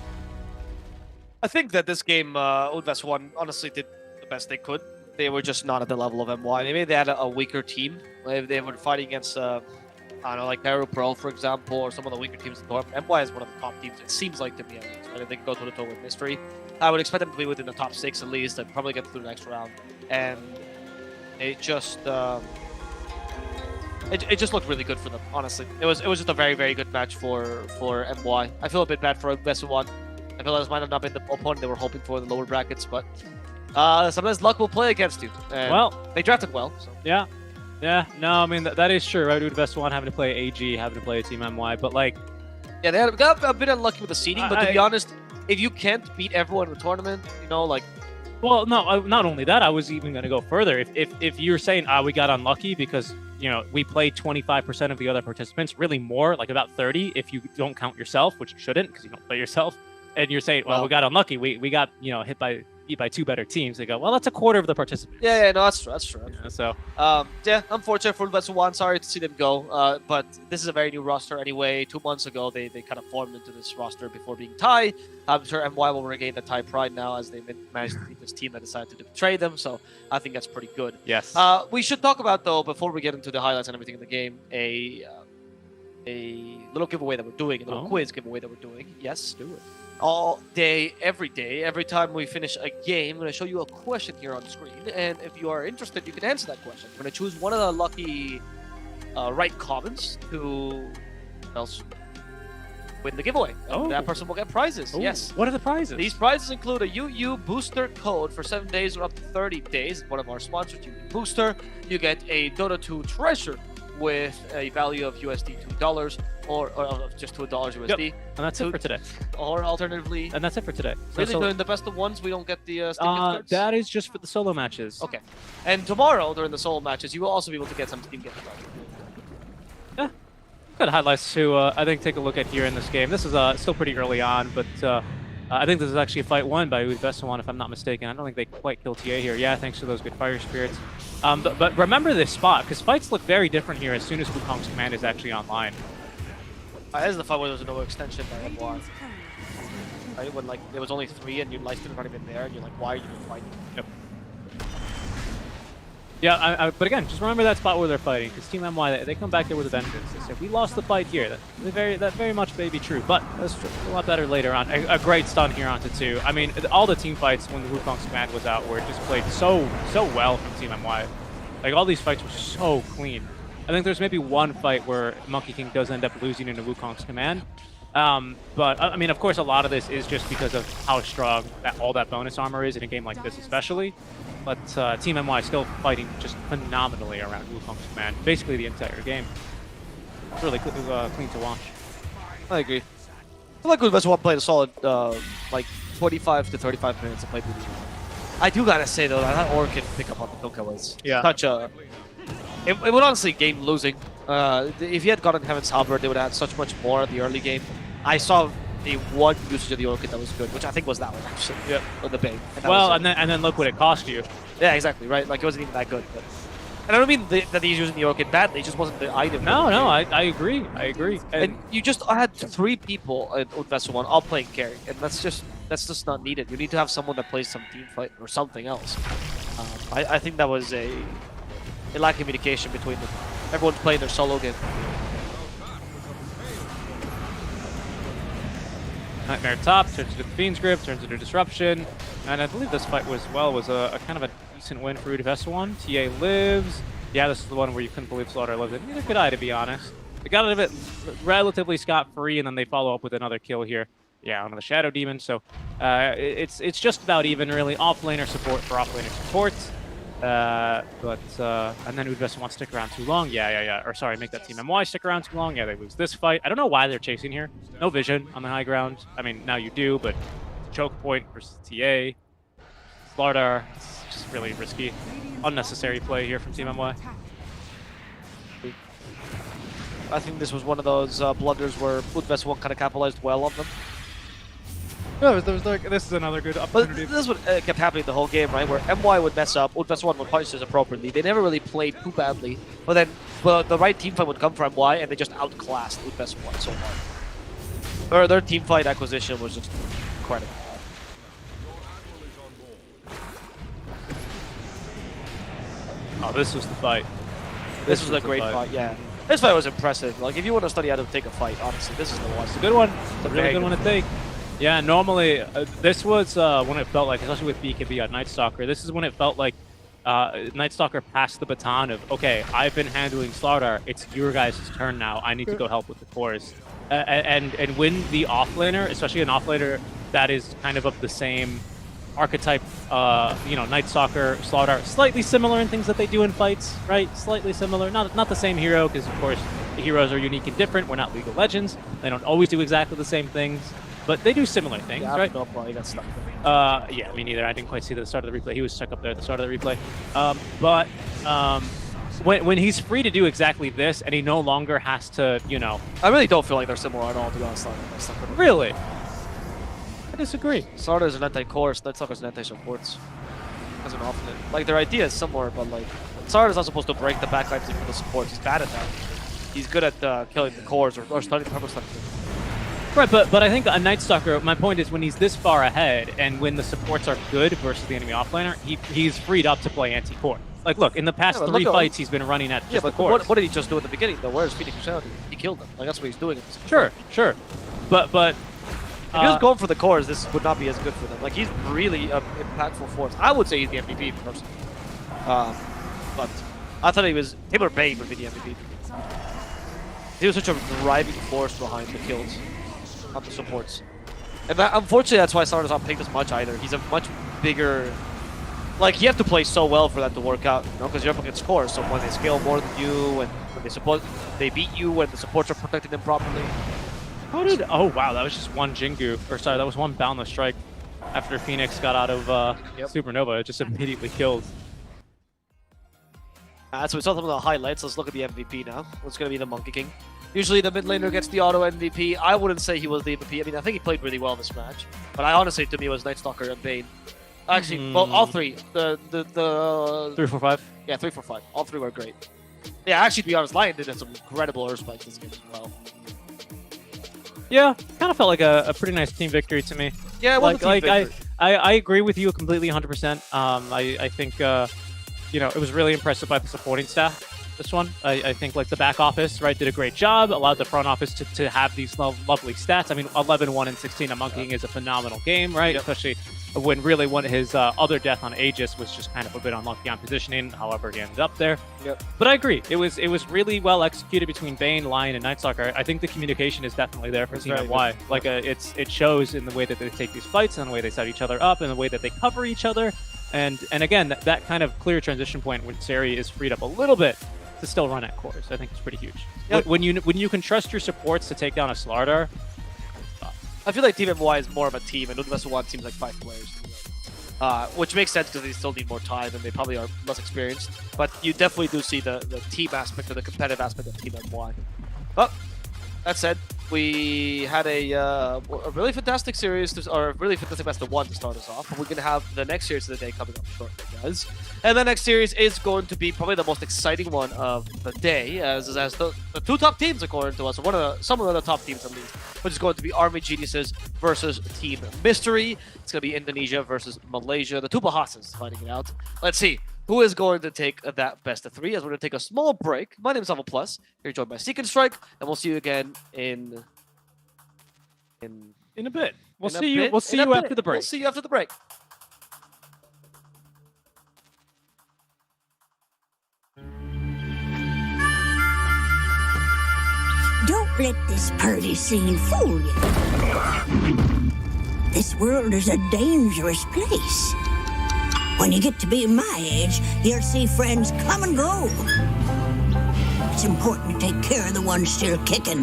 I think that this game, Vessuwan honestly did the best they could. They were just not at the level of MY. Maybe they had a weaker team. They were fighting against, I don't know, like Peru Pro, for example, or some of the weaker teams in the tournament. MY is one of the top teams, it seems like to me. Right? They can go toe-to-toe with Mystery. I would expect them to be within the top 6 at least, and probably get through the next round. And it just... It just looked really good for them, honestly. It was just a very, very good match for MY. I feel a bit bad for Vessuwan. I feel this might have not been the opponent they were hoping for in the lower brackets, but sometimes luck will play against you. And well, they drafted well. So. Yeah. No, I mean that is true. Right, Vessuwan having to play AG, having to play a Team MY, but like, yeah, they got a bit unlucky with the seeding. But to be honest, if you can't beat everyone in the tournament, you know, like. Well, no, not only that, I was even going to go further. If you're saying, we got unlucky because, you know, we played 25% of the other participants, really more, like about 30 if you don't count yourself, which you shouldn't because you don't play yourself. And you're saying, well, we got unlucky. We got, you know, beat by 2 better teams. They go, well, that's a quarter of the participants. Yeah, no, that's true. Yeah, so, yeah, unfortunate for Vessuwan. Sorry to see them go. But this is a very new roster anyway. 2 months ago, they kind of formed into this roster before being Thai. I'm sure MY will regain the Thai pride now as they managed to beat this team that decided to betray them. So I think that's pretty good. Yes. We should talk about, though, before we get into the highlights and everything in the game, a little giveaway that we're doing, a little quiz giveaway that we're doing. Yes, do it. All day, every time we finish a game, I'm going to show you a question here on screen. And if you are interested, you can answer that question. We're going to choose one of the lucky right comments to win the giveaway. And that person will get prizes. Yes. What are the prizes? These prizes include a UU booster code for 7 days or up to 30 days. One of our sponsors, UU Booster. You get a Dota 2 treasure with a value of USD $2 or just $2 USD. Yep. And that's it for today. Or alternatively... And that's it for today. Really, doing the best of ones, we don't get the Steam gift cards? That is just for the solo matches. Okay. And tomorrow, during the solo matches, you will also be able to get some Steam gift cards. Yeah. Good highlights to, I think, take a look at here in this game. This is still pretty early on, but I think this is actually a fight won by Vessuwan, if I'm not mistaken. I don't think they quite killed TA here. Yeah, thanks to those good fire spirits. But remember this spot, because fights look very different here as soon as Wukong's command is actually online. This is the fight where there was no extension by MY. Right? When like there was only 3 and your life didn't even there, and you're like, why are you fighting? Yep. Yeah, but again, just remember that spot where they're fighting, because Team MY, they come back there with a vengeance. They say, we lost the fight here. That very much may be true, but that's a lot better later on. A great stun here onto 2. I mean, all the team fights when the Wukong's command was out were just played so well from Team MY. Like, all these fights were so clean. I think there's maybe one fight where Monkey King does end up losing into Wukong's command. But, I mean, of course, a lot of this is just because of how strong all that bonus armor is in a game like this especially. But Team MY still fighting just phenomenally around Wukong's command, basically the entire game. It's really clean to watch. I agree. I feel like Vessuwan played a solid, like, 25 to 35 minutes of play. I do gotta say, though, that Aura can pick up on the Kunkka was such a it would honestly game losing. If he had gotten Heaven's Halberd, they would have had such much more in the early game. I saw the one usage of the Orchid that was good, which I think was that one actually. Yep. With the Bane. And then look what it cost you. Yeah, exactly, right? Like, it wasn't even that good. But... And I don't mean that he's using the Orchid badly, it just wasn't the item. No, I agree. I agree. And you just had 3 people in Vessuwan all playing carry, and that's just not needed. You need to have someone that plays some team fight or something else. I think that was a lack of communication between them. Everyone's playing their solo game. Nightmare top turns into the Fiend's Grip, turns into Disruption, and I believe this fight was a kind of a decent win for Vessuwan. TA lives. Yeah, this is the one where you couldn't believe Slaughter lived in. Neither could I, to be honest. They got out of it relatively scot-free, and then they follow up with another kill here. Yeah, on the Shadow Demon. So it's just about even, really. Offlaner support for offlaner support. And then Vessuwan stick around too long. Yeah. Or sorry, make that team MY stick around too long. Yeah, they lose this fight. I don't know why they're chasing here. No vision on the high ground. I mean, now you do, but choke point versus TA. Slardar, it's just really risky. Unnecessary play here from Team MY. I think this was one of those blunders where Vessuwan kind of capitalized well on them. No, this is another good opportunity. But this is what kept happening the whole game, right? Where MY would mess up, Vessuwan would punish this appropriately. They never really played too badly, but then the right team fight would come for MY, and they just outclassed Vessuwan so hard. Their team fight acquisition was just incredible. Oh, this was the fight. This was a great fight, yeah. This fight was impressive. Like, if you want to study how to take a fight, honestly, this is the one. It's a good one. It's a really good one to take. Yeah, normally, this was when it felt like, especially with BKB on Night Stalker, this is when it felt like Night Stalker passed the baton of, okay, I've been handling Slardar, it's your guys' turn now, I need to go help with the cores. And when the offlaner, especially an offlaner that is kind of the same archetype, Night Stalker, Slardar, slightly similar in things that they do in fights, right? Slightly similar. Not the same hero, because of course the heroes are unique and different. We're not League of Legends. They don't always do exactly the same things, but they do similar things, right? He got stuck. Yeah, me neither. I didn't quite see the start of the replay. He was stuck up there at the start of the replay. When he's free to do exactly this, and he no longer has to, I really don't feel like they're similar at all, to be honest. Really? I disagree. Slardar is an anti-core, Night Stalker is an anti-supports. As an offlaner. Like, their idea is similar, but like, Slardar is not supposed to break the backlines for the supports. He's bad at that. He's good at killing the cores or stunning the purple stuff. Right, but I think a Night Stalker, my point is when he's this far ahead and when the supports are good versus the enemy offlaner, he's freed up to play anti-core. Like, look, in the past 3 fights, he's been running at just the cores. What did he just do at the beginning, though? Where's Phoenix Crusadity? He killed them. Like, that's what he's doing. Sure. But if he was going for the cores, this would not be as good for them. Like, he's really an impactful force. I would say he's the MVP personally. But I thought him or Bane would be the MVP. He was such a driving force behind the kills, not the supports. And unfortunately, that's why Sardar's not picked as much either. He's a much bigger... Like, you have to play so well for that to work out, because you're up against cores. So when they scale more than you, and when they beat you, when the supports are protecting them properly. Oh wow, that was just one Jingu, or sorry, that was one Boundless Strike after Phoenix got out of Supernova. It just immediately killed. So we saw some of the highlights. Let's look at the MVP now. What's going to be the Monkey King? Usually the mid laner gets the auto MVP. I wouldn't say he was the MVP. I mean, I think he played really well this match. But I honestly, to me, it was Night Stalker and Bane. Actually, well, all 3. The 3, 4, 5? Yeah, 3, 4, 5. All 3 were great. Yeah, actually, to be honest, Lion did have some incredible Earth Spikes this game as well. Yeah, kind of felt like a pretty nice team victory to me. Yeah, it was a team victory. I agree with you completely 100%. I think, it was really impressive by the supporting staff. This one, I think, like the back office, right, did a great job. Allowed the front office to have these lovely stats. I mean, 11-1 and 16 on Monkey King is a phenomenal game, right? Yep. Especially when really his other death on Aegis was just kind of a bit unlucky on positioning. However, he ended up there. Yep. But I agree, it was really well executed between Bane, Lion, and Night Stalker. I think the communication is definitely there for Team MY. Like, it shows in the way that they take these fights, and the way they set each other up, and the way that they cover each other. And again, that kind of clear transition point when Seri is freed up a little bit to still run at cores, I think is pretty huge. Yep. When you can trust your supports to take down a Slardar. I feel like Team MY is more of a team, and Vessuwan seems like 5 players. which makes sense because they still need more time and they probably are less experienced. But you definitely do see the team aspect or the competitive aspect of Team MY. But that said, we had a really fantastic series, or a really fantastic best of one to start us off. We're going to have the next series of the day coming up shortly, guys. And the next series is going to be probably the most exciting one of the day, as the two top teams, according to us, some of the top teams at least, which is going to be Army Geniuses versus Team Mystery. It's going to be Indonesia versus Malaysia. The two Bahasas fighting it out. Let's see who is going to take that best of three, as we're going to take a small break. My name is Alpha Plus. You're joined by Seek and Strike, and we'll see you again in a bit. We'll see you after the break. We'll see you after the break. Don't let this party scene fool you. This world is a dangerous place. When you get to be my age, you'll see friends come and go. It's important to take care of the ones still kicking.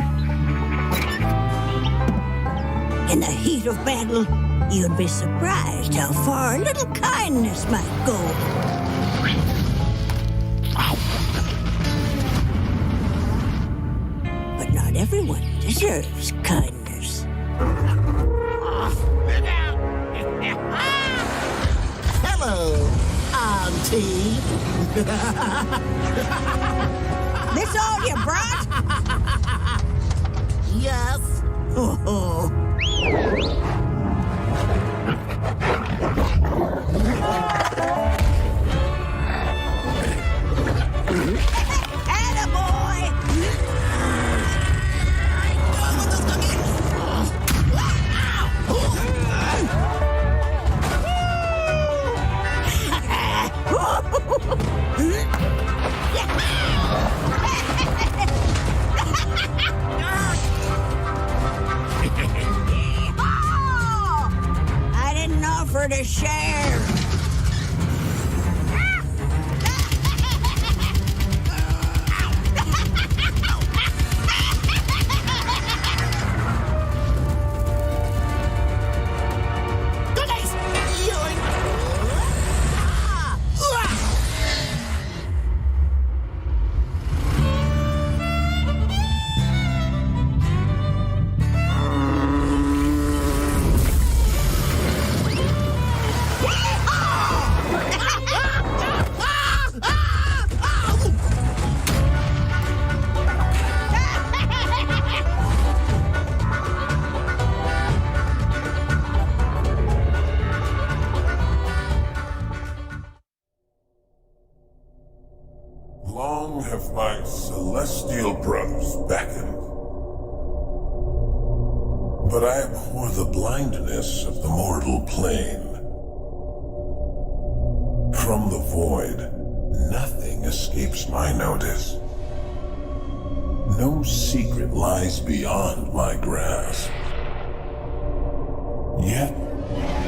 In the heat of battle, you'd be surprised how far a little kindness might go. But not everyone deserves kindness. Hello, Auntie. This all you brought? Yes. Oh. Attaboy! I didn't offer to share. Long have my celestial brothers beckoned, but I abhor the blindness of the mortal plane. From the void, nothing escapes my notice. No secret lies beyond my grasp. Yet,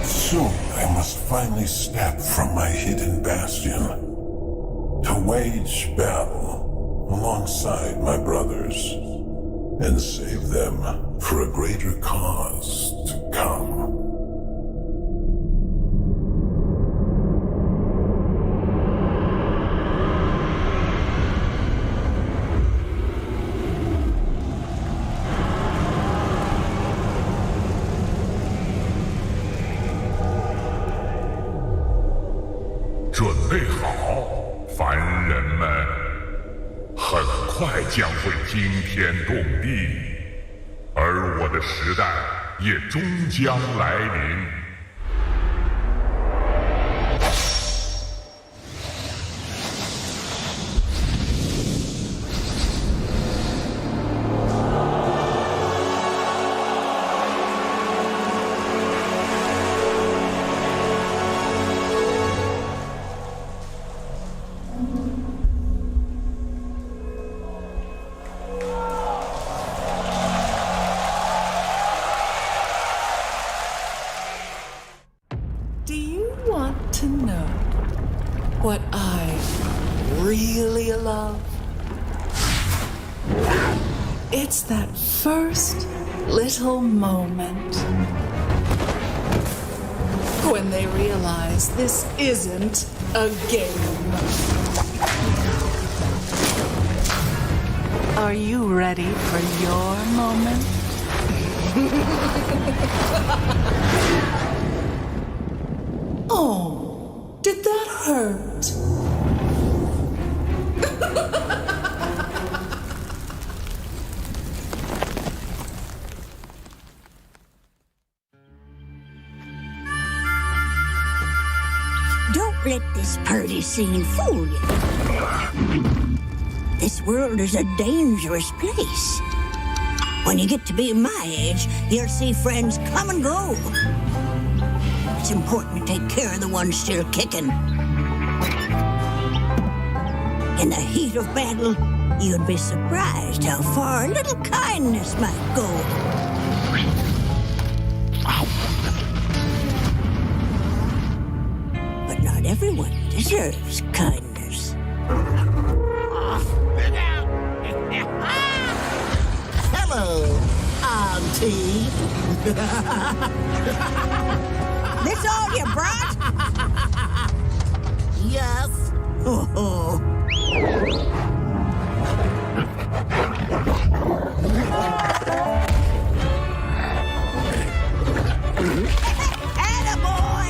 soon I must finally step from my hidden bastion to wage battle alongside my brothers and save them for a greater cause to come.快将会惊天动地，而我的时代也终将来临。Do you want to know what I really love? It's that first little moment When they realize this isn't a game. Are you ready for your moment? Oh, did that hurt? Don't let this party scene fool you. This world is a dangerous place. When you get to be my age, you'll see friends come and go. It's important to take care of the ones still kicking. In the heat of battle, you'd be surprised how far a little kindness might go. But not everyone deserves kindness. Hello, Auntie. This all you brought? Yes. Oh. Attaboy!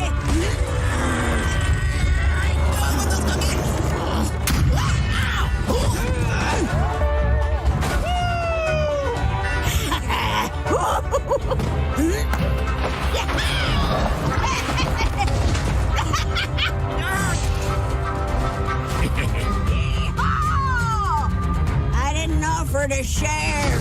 I didn't offer to share.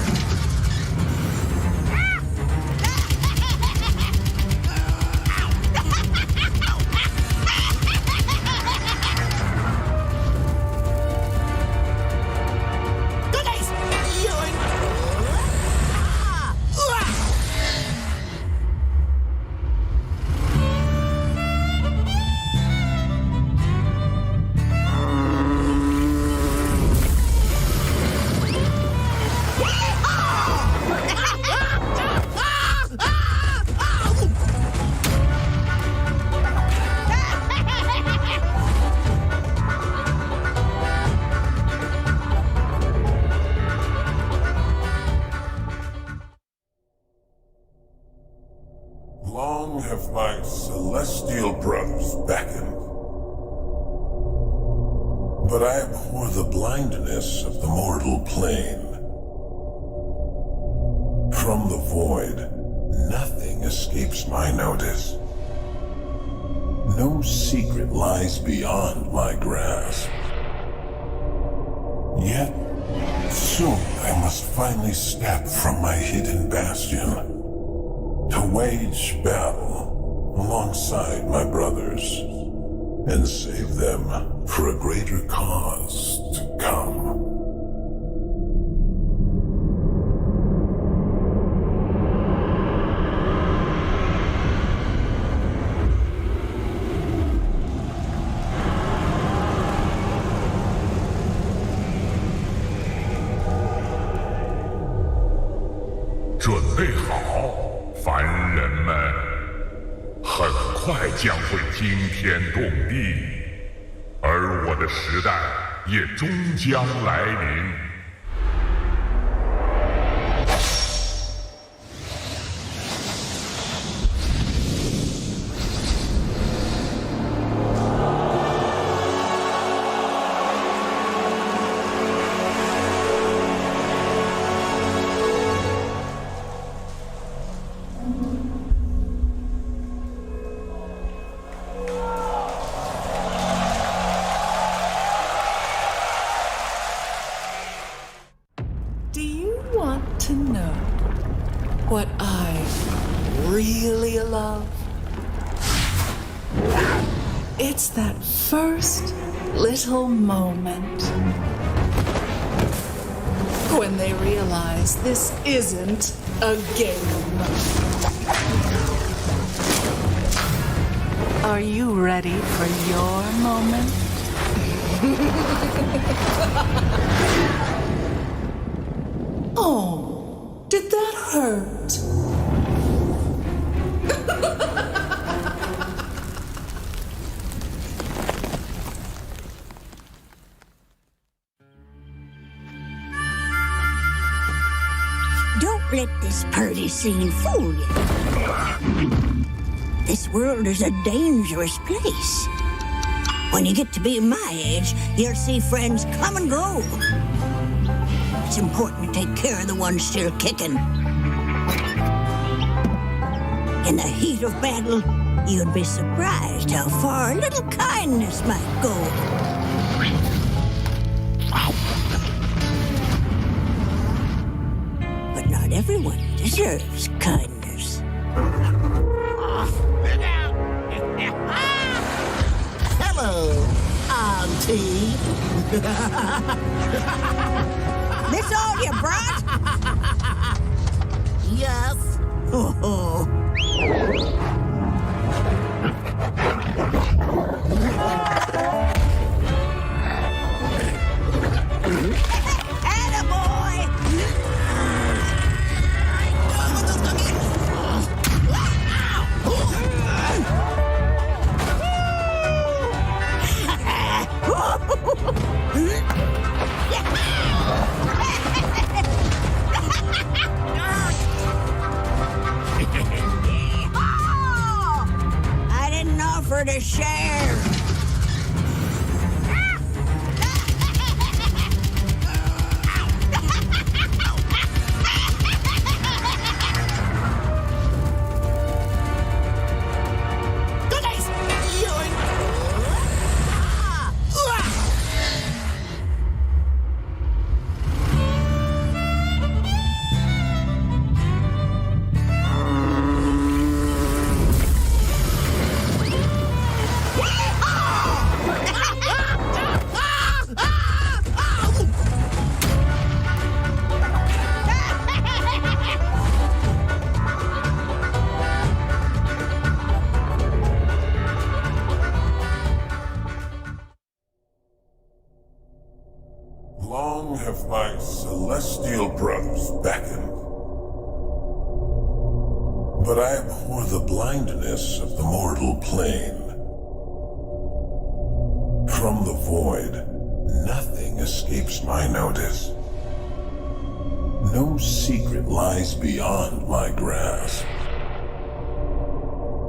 Long have my celestial brothers beckoned, but I abhor the blindness of the mortal plane. From the void, nothing escapes my notice. No secret lies beyond my grasp. Yet, soon I must finally step from my hidden bastion to wage battle alongside my brothers and save them for a greater cause to come.快将会惊天动地，而我的时代也终将来临。Do you want to know what I really love? It's that first little moment when they realize this isn't a game. Are you ready for your moment? Oh, did that hurt? let this purty scene fool you. This world is a dangerous place. When you get to be my age, you'll see friends come and go. It's important to take care of the ones still kicking. In the heat of battle, you'd be surprised how far a little kindness might go. But not everyone deserves kindness. Hello, Auntie. This all you brought? Yes. Oh. I didn't offer to share. Long have my celestial brothers beckoned, but I abhor the blindness of the mortal plane. From the void, nothing escapes my notice. No secret lies beyond my grasp.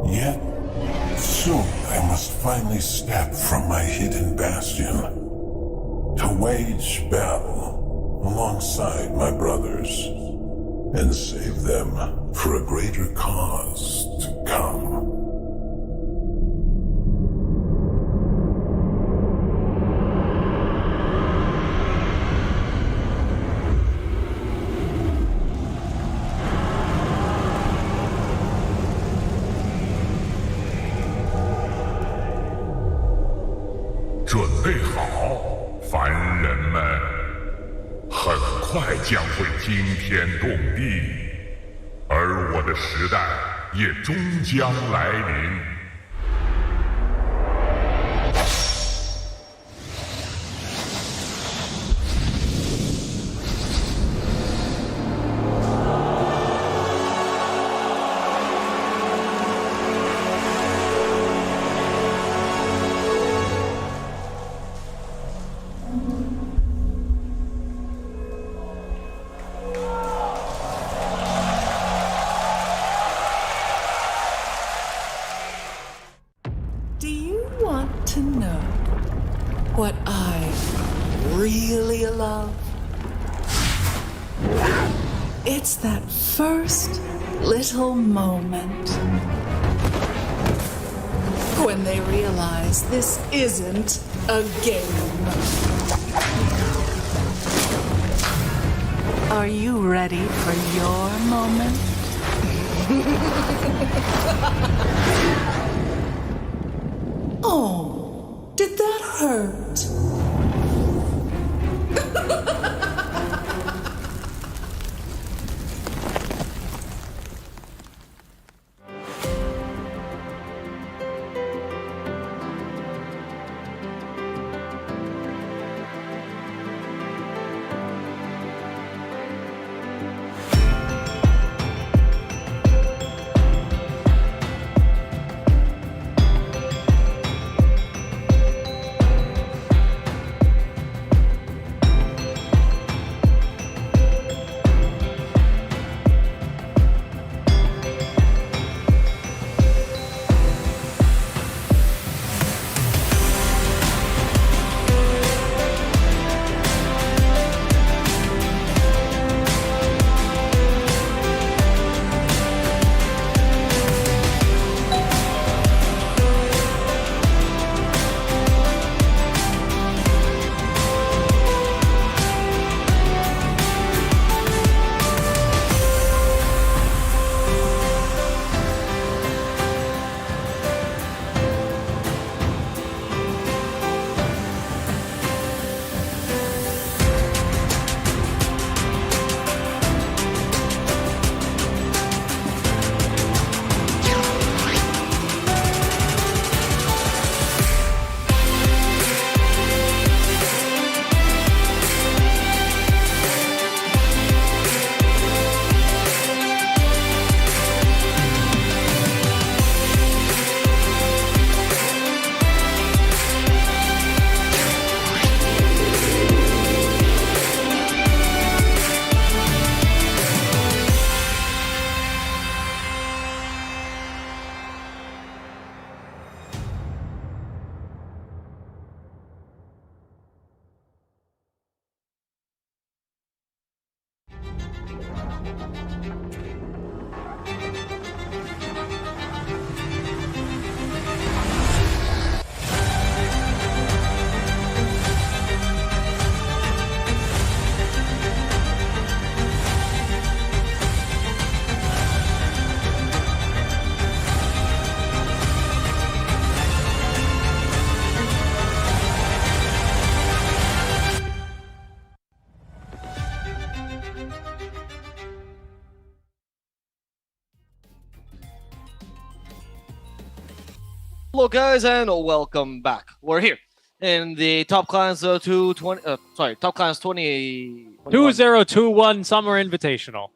Yet, soon I must finally step from my hidden bastion to wage battle alongside my brothers and save them for a greater cause to come. Prepare 凡人们，很快将会惊天动地，而我的时代也终将来临。Do you want to know what I really love? It's that first little moment when they realize this isn't a game. Are you ready for your moment? Oh, did that hurt? Hello, guys, and welcome back. We're here in the Top Clans 220. Top Clans 20. 2021 Summer Invitational.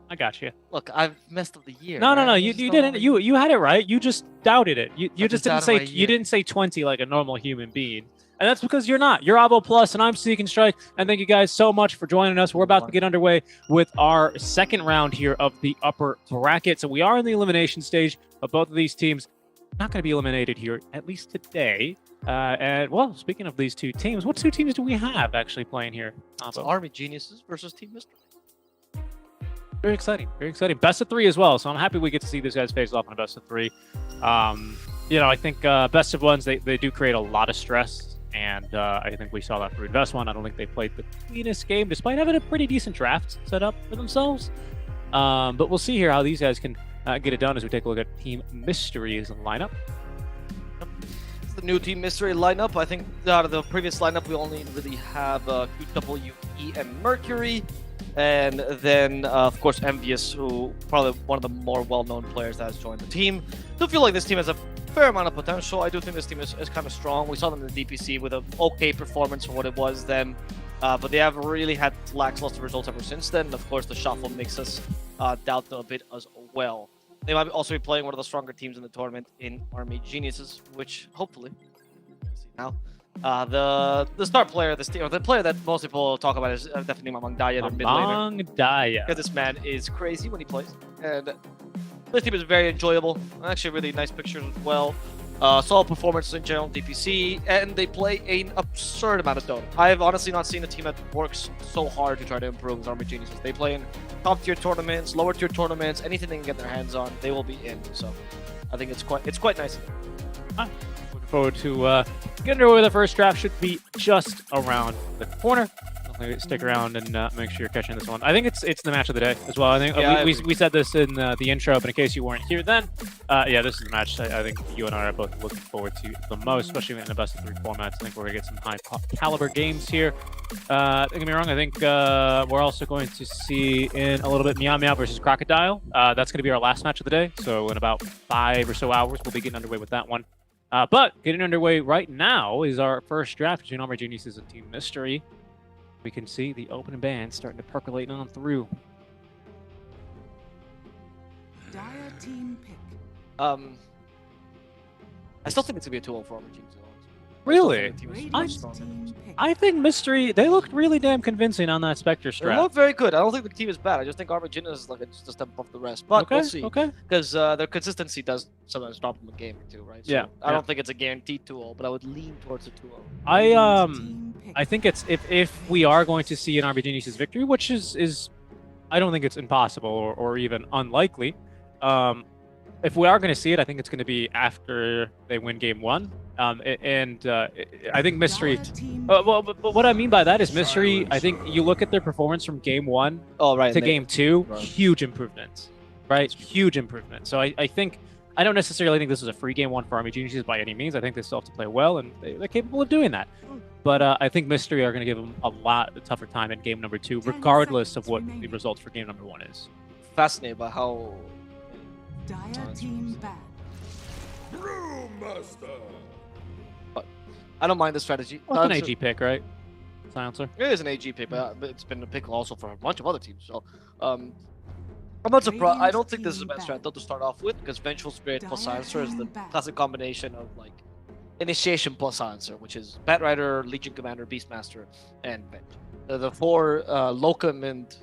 I got you. Look, I've messed up the year. No, right? you didn't. You had it right. You just doubted it. You just didn't doubted say my you year. didn't say 20 like a normal human being. And that's because you're not. You're Avo Plus, and I'm Seek and Strike. And thank you guys so much for joining us. We're about to get underway with our second round here of the upper bracket. So we are in the elimination stage of both of these teams. Not going to be eliminated here, at least today. And well, speaking of these two teams, what two teams do we have actually playing here? It's Army Geniuses versus Team Mystery. Very exciting. Very exciting. Best of 3 as well. So I'm happy we get to see these guys face off in a best of 3. I think best of 1s, they do create a lot of stress. And I think we saw that through Vessuwan. I don't think they played the cleanest game, despite having a pretty decent draft set up for themselves. But we'll see here how these guys can get it done as we take a look at Team Mystery's lineup. It's the new Team Mystery lineup. I think out of the previous lineup, we only really have QWE and Mercury. And then, of course, Envious, who probably one of the more well-known players that has joined the team. I do feel like this team has a fair amount of potential. I do think this team is kind of strong. We saw them in the DPC with an okay performance for what it was then. But they have really had lackluster results ever since then. And of course, the shuffle makes us doubt them a bit as well. They might also be playing one of the stronger teams in the tournament in Army Geniuses, which hopefully we'll see now. The star player of this team, or the player that most people talk about, is definitely Mamang Daya, their mid laner. Daya. Because this man is crazy when he plays, and this team is very enjoyable. Actually, really nice pictures as well. Solid performances in general DPC, and they play an absurd amount of Dota. I've honestly not seen a team that works so hard to try to improve as Army Geniuses. They play in top tier tournaments, lower tier tournaments, anything they can get their hands on, they will be in. So I think it's quite nice. Looking forward to getting underway with the first draft. Should be just around the corner. Stick around and make sure you're catching this one. I think it's the match of the day as well. I think we said this in the intro, but in case you weren't here then, this is the match I think you and I are both looking forward to the most, especially in the best of 3 formats. I think we're going to get some high caliber games here. Don't get me wrong, I think we're also going to see in a little bit Meow Meow versus Crocodile. That's going to be our last match of the day, so in about 5 or so hours, we'll be getting underway with that one. But getting underway right now is our first draft between Army Geniuses and Team Mystery. We can see the opening band starting to percolate on through. Dire team pick. I still think it's gonna be a 2-0 for Army Geniuses. Really? Radiant's team pick. I think Mystery, they looked really damn convincing on that Spectre They strat. look very good. I don't think the team is bad. I just think Army Geniuses is like just a step above the rest. But we'll see. Okay. Because their consistency does sometimes drop them a game or two, right? So Yeah. I don't think it's a guaranteed 2-0, but I would lean towards a 2-0. I think it's if we are going to see an Army Geniuses victory, which is I don't think it's impossible or even unlikely. If we are going to see it, I think it's going to be after they win game 1. I think Mystery. But what I mean by that is Mystery. I think you look at their performance from game 1 to game 2, huge improvements, right? Huge improvement. So I think I don't necessarily think this is a free game 1 for Army Geniuses by any means. I think they still have to play well, and they're capable of doing that. But I think Mystery are going to give them a lot tougher time in game number 2, regardless of what the results for game number 1 is. Fascinated by how. Dire team bad. But I don't mind the strategy. Well, it's an AG pick, right? Silencer. It is an AG pick, but it's been a pick also for a bunch of other teams. So I'm not surprised. I don't think this is a bad strat though to start off with, because Vengeful Spirit plus Silencer is the classic combination of like Initiation plus Silencer, which is Batrider, Legion Commander, Beastmaster, and Venge. The 4 locum and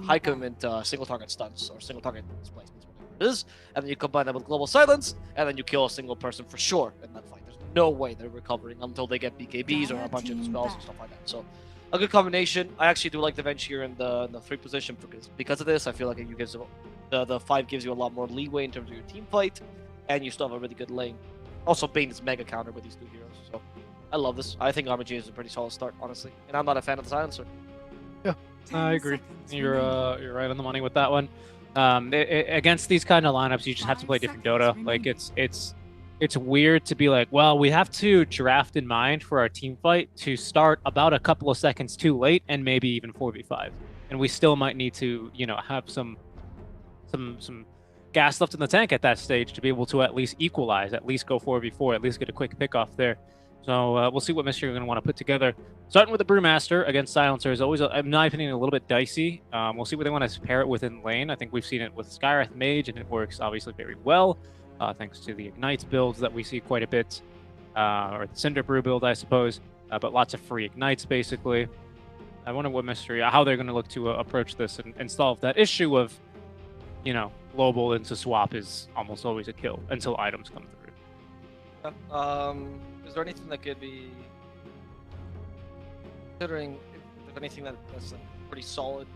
high command single target stunts or single target displacements, whatever it is, and then you combine that with global silence, and then you kill a single person for sure in that fight. There's no way they're recovering until they get BKBs or a bunch of spells and stuff like that. So a good combination. I actually do like the Venge here in the 3 position because of this. I feel like it gives the 5 gives you a lot more leeway in terms of your team fight, and you still have a really good lane. Also, Bane is mega counter with these 2 heroes, so I love this. I think Army Geniuses is a pretty solid start, honestly, and I'm not a fan of the Silencer. Yeah, I agree. You're right on the money with that one. Against these kind of lineups, you just have to play different Dota. Like it's weird to be like, well, we have to draft in mind for our team fight to start about a couple of seconds too late and maybe even 4v5, and we still might need to have some gas left in the tank at that stage to be able to at least equalize, at least go 4v4, at least get a quick pick off there. So we'll see what Mystery are going to want to put together. Starting with the Brewmaster against Silencer is always, in my opinion, a little bit dicey. We'll see what they want to pair it with in lane. I think we've seen it with Skywrath Mage, and it works obviously very well, thanks to the Ignites builds that we see quite a bit, or the Cinder Brew build, I suppose, but lots of free Ignites, basically. I wonder what Mystery, how they're going to look to approach this and solve that issue of, you know, global into swap is almost always a kill until items come through. Is there anything that could be, considering if there's anything that's like pretty solid?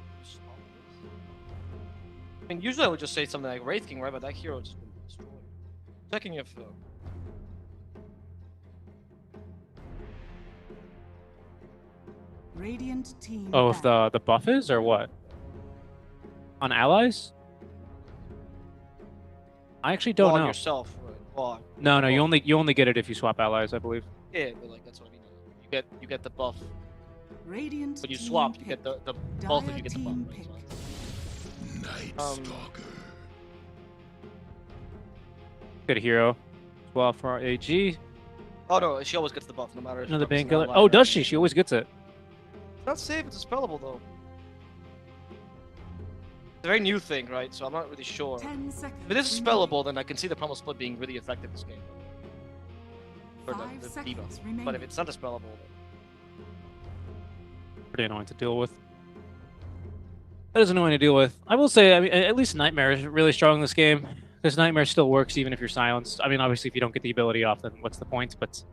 I mean, usually I would just say something like Wraith King, right? But that hero just been destroyed. Checking if. Radiant team. Oh, if the buff is or what? On allies? I actually don't know. Yourself, right? Well, No, you only get it if you swap allies, I believe. yeah, but like that's what I mean. You get the buff. Radiant When you team swap, you pick. get the both of you get the buff. Team Right? pick. Night Stalker. Good hero. Swap for our AG. Oh no, she always gets the buff no matter. if she Another represents Bainkiller. an ally Oh, or does not. she? She always gets it. It's not safe. It's spellable though. It's a very new thing, right? So I'm not really sure. 10 seconds. If it is spellable, then I can see the promo split being really effective this game. For 5 the seconds debuff. remaining. But if it's not a spellable, Pretty annoying to deal with. That is annoying to deal with. I will say, I mean, at least Nightmare is really strong in this game. Because Nightmare still works even if you're silenced. I mean, obviously, if you don't get the ability off, then what's the point? But,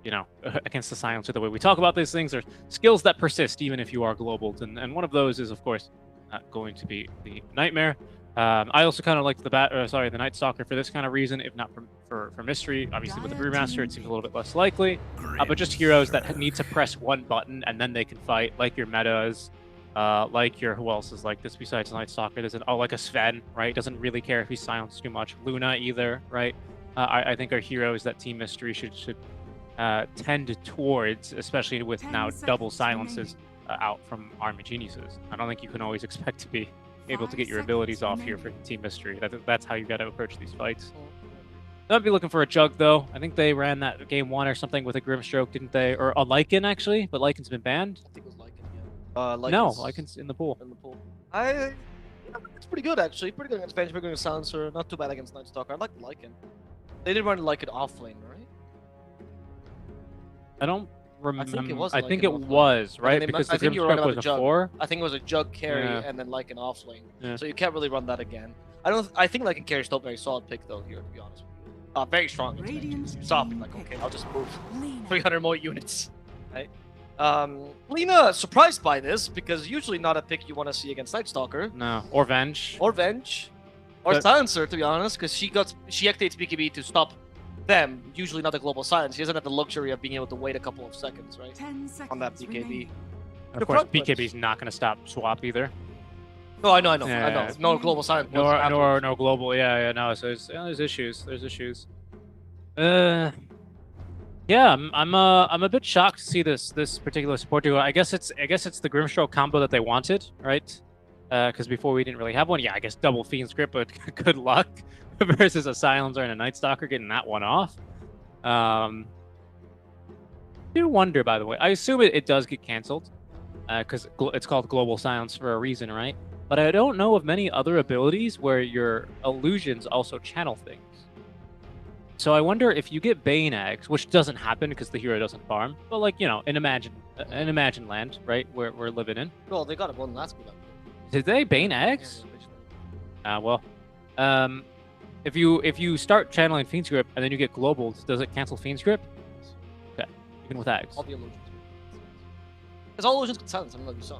you know, against the Silencer, the way we talk about these things, there's skills that persist even if you are global. And one of those is, of course, going to be the Nightmare. I also kind of like the Night Stalker for this kind of reason, if not for Mystery. Obviously, with the Brewmaster, it seems a little bit less likely. But just heroes that need to press one button and then they can fight, like your metas, like your, who else is like this besides Night Stalker? There's like a Sven, right? Doesn't really care if he's silenced too much. Luna either, right? I think are heroes that Team Mystery should tend towards, especially with now double silences out from Army Geniuses. I don't think you can always expect to be able to get your abilities off here for Team Mystery. That's how you got to approach these fights. I'd be looking for a Jug, though. I think they ran that game 1 or something with a Grimstroke, didn't they? Or a Lycan, actually, but Lycan's been banned. I think it was Lycan, yeah. No, Lycan's in the pool. In the pool. It's pretty good, actually. Pretty good against Bench, pretty good against Silencer. Not too bad against Night Stalker. I like the Lycan. They did run Lycan off lane, right? I don't remember. I think it was. I think Lycan it off lane. was, right? They Because I the think you were running Grimstroke about was the a Jug. 4. I think it was a Jug carry Yeah. and then Lycan off lane. Yeah. So you can't really run that again. I think Lycan carry is still a very solid pick though here, to be honest. Very strong. Radiant You stop team like, okay, pick. I'll just move Lena. 300 more units. Right? Lena surprised by this because usually not a pick you want to see against Night Stalker No, or Venge. or Venge or But- Silencer, to be honest, because she activates BKB to stop them. Usually not a global silence. She doesn't have the luxury of being able to wait a couple of seconds, right? 10 seconds On that BKB. remaining. Of course, BKB's not going to stop swap either. No, I know. Yeah. No global silence. afterwards. No global. Yeah, no. So there's issues. There's issues. Yeah, I'm a bit shocked to see this particular support duo. I guess it's the Grimstroke combo that they wanted, right? Because before we didn't really have one. Yeah, I guess double Fiend's Grip, but good luck versus a Silencer and a Night Stalker getting that one off. I do wonder, by the way. I assume it does get canceled because it's called Global Silence for a reason, right? But I don't know of many other abilities where your illusions also channel things. So I wonder if you get Bane Eggs, which doesn't happen because the hero doesn't farm, but like, you know, an Imagine land, right, where we're living in. Well, they got it one last week. Did they Bane Eggs? If you start channeling Fiend's Grip and then you get global, does it cancel Fiend's Grip? Okay, even with Eggs. All the illusions. Because all illusions get silenced. I don't know if you saw.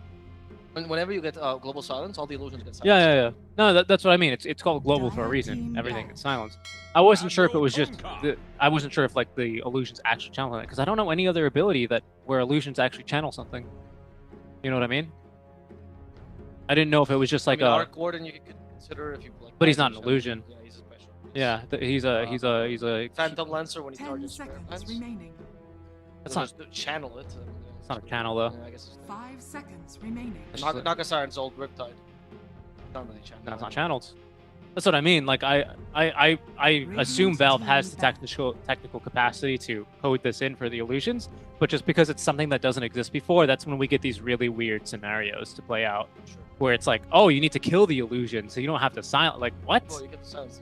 Whenever you get global silence, all the illusions get silenced. Yeah. No, that's what I mean. It's called global for a reason. Everything gets silenced. I wasn't sure if it was just. I wasn't sure if like the illusions actually channel it because I don't know any other ability where illusions actually channel something. You know what I mean? I didn't know if it was just like Arc Warden you could consider if you like. But he's not an illusion. Yeah, he's a special. Yeah, he's a. Phantom Lancer when he 10 targets seconds remaining. That's not just channel it. It's not a channel though. Yeah, I guess it's 5 seconds remaining. Nagasari's old Riptide. Not really channel. No, it's not channeled. That's what I mean. Like I assume Valve has the technical capacity to code this in for the illusions, but just because it's something that doesn't exist before, that's when we get these really weird scenarios to play out, where it's like, oh, you need to kill the illusion, so you don't have to silence. Like what? Well, you get the silence.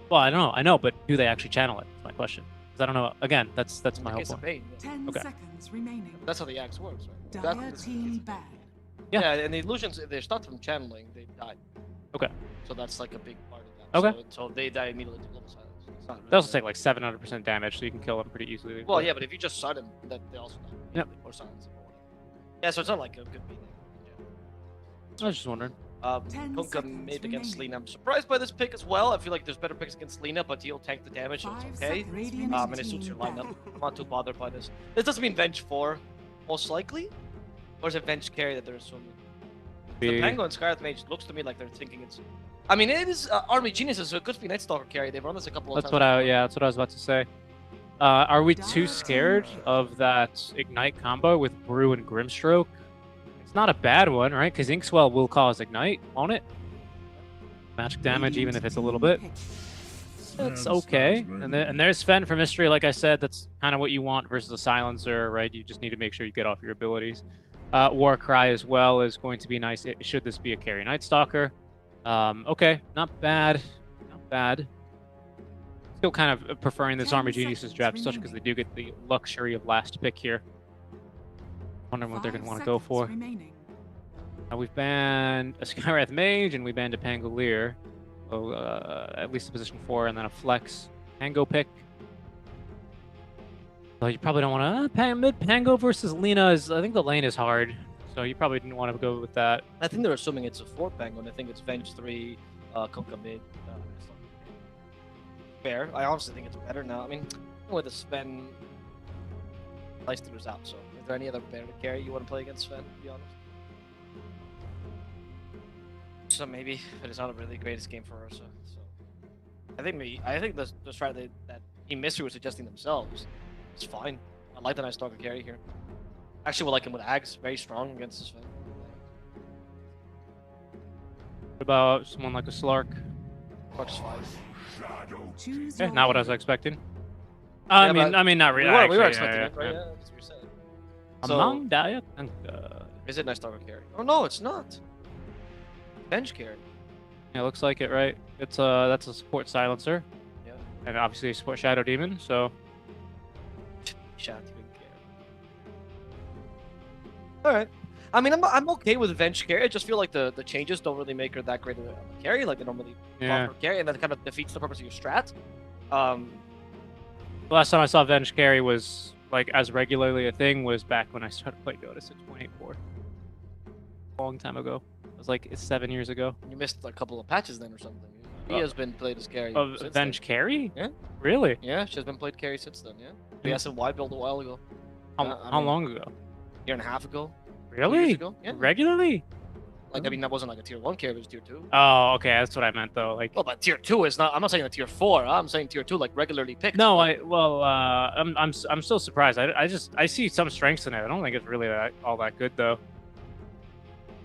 Well, I know, but do they actually channel it? That's my question. Because I don't know. Again, that's my whole point. Bane, yeah. 10 Okay. seconds remaining. That's how the axe works, right? Dire team bad. Yeah, and the illusions, if they start from channeling, they die. Okay. So that's like a big part of that. Okay. So they die immediately to global silence. It's not They also really- take like 700% damage, so you can kill them pretty easily. Well, yeah, but if you just start them, that they also die. Yep. Or silence. Yeah, so it's not like a good beat. I was just wondering. 10 Kunkka seconds made against remaining. Lina. I'm surprised by this pick as well. I feel like there's better picks against Lina, but he'll tank the damage, so 5 it's okay. seconds remaining. And it suits your lineup. I'm not too bothered by this. This doesn't mean Venge 4, most likely. Or is it Venge carry that they're assuming? The The- Pango and Scarlet Mage looks to me like they're thinking it's... I mean, it is Army Geniuses, so it could be Night Stalker carry. They've run this a couple of That's times. that's what I was about to say. Are we too scared of that Ignite combo with Brew and Grimstroke? It's not a bad one, right? Because Inkswell will cause Ignite, won't it? Magic damage, even if it's a little bit. It's okay. And there's Sven for Mystery, like I said, that's kind of what you want versus a Silencer, right? You just need to make sure you get off your abilities. Warcry as well is going to be nice, should this be a carry Night Stalker. Okay, not bad. Not bad. Still kind of preferring this 10 Army Geniuses draft, seconds especially because they do get the luxury of last pick here. Wondering what they're going to want to go for. We've banned a Skywrath Mage, and we banned a Pangolier. So, at least a position 4, and then a Flex Pango pick. So you probably don't want to... mid Pango versus Lina is... I think the lane is hard, so you probably didn't want to go with that. I think they're assuming it's a 4 Pango, and I think it's Venge 3, Kunkka mid. Fair. I honestly think it's better now. I mean, with the Sven... Leicester's out, so is there any other better carry you want to play against Sven, to be honest? So maybe, but it's not a really greatest game for Ursa. So I think the strat that Team Mystery was suggesting themselves is fine. I like the Night Stalker carry here. Actually, would like him with Ags, very strong against this Sven. What about someone like a Slark? Works fine. Okay, not what I was expecting. Yeah, I mean, not really. We were actually, expecting it, right? yeah. Yeah, that's what you said. So, Among Diet and is it Night Stalker carry? Oh no, it's not. Bench carry. yeah, looks like it, right? It's that's a support silencer. Yeah. And obviously a support Shadow Demon, so Shot carry. All right. I mean, I'm okay with Venge carry. I just feel like the changes don't really make her that great of a carry. Like they don't really yeah. buff her carry, and that kind of defeats the purpose of your strat. The last time I saw Venge carry was like as regularly a thing was back when I started playing Dota 6.84. A long time ago. It was like 7 years ago. You missed a couple of patches then or something. He has been played as carry. Of since Venge then. carry? Yeah. Really? Yeah, she has been played carry since then. Yeah. The Hmm. SNY build a while ago. How long ago? Year and a half ago. 2 Really? years ago. Yeah. Regularly? Like I mean, that wasn't like a tier 1 carry. It was tier 2. Oh, okay, that's what I meant though. Like, Well, but tier 2 is not. I'm not saying a tier 4. I'm saying tier 2, like regularly picked. no, Like, I'm still surprised. I see some strengths in it. I don't think it's really all that good though.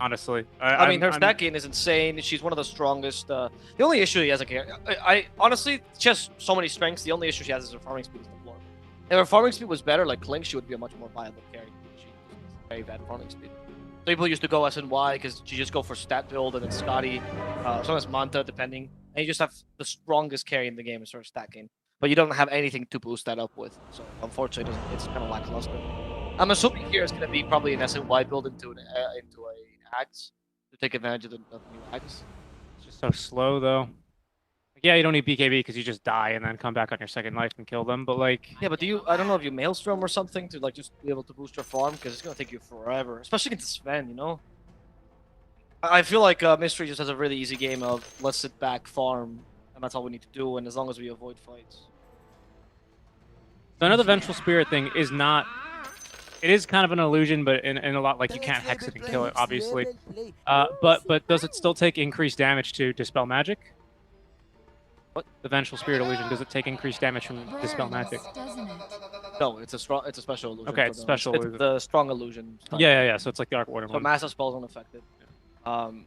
Honestly, I mean, her stat gain is insane. She's one of the strongest. The only issue she has a carry. I honestly, she has so many strengths. The only issue she has is her farming speed is the floor. If her farming speed was better, like Clink, she would be a much more viable carry. She has very bad farming speed. So people used to go SNY because you just go for stat build and then Scotty, sometimes Manta, depending, and you just have the strongest carry in the game as far as stat gain. But you don't have anything to boost that up with. So unfortunately, it's kind of lackluster. I'm assuming here it's going to be probably an SNY build into a Axe to take advantage of the new Axe. It's just so slow though. Yeah, you don't need BKB because you just die and then come back on your second life and kill them. But like, Yeah, but I don't know if you Maelstrom or something to like just be able to boost your farm because it's gonna take you forever, especially against Sven. You know. I feel like Mystery just has a really easy game of let's sit back, farm, and that's all we need to do. And as long as we avoid fights. so another Vengeful Spirit thing is not. It is kind of an illusion, but in a lot like you can't hex it and kill it, obviously. But does it still take increased damage to dispel magic? What? The Vengeful Spirit illusion, does it take increased damage from dispel magic? No, it's a special illusion. Okay, for it's them. special It's illusion. the strong illusion. type. Yeah. So it's like the Arc Warden So one. massive spells unaffected.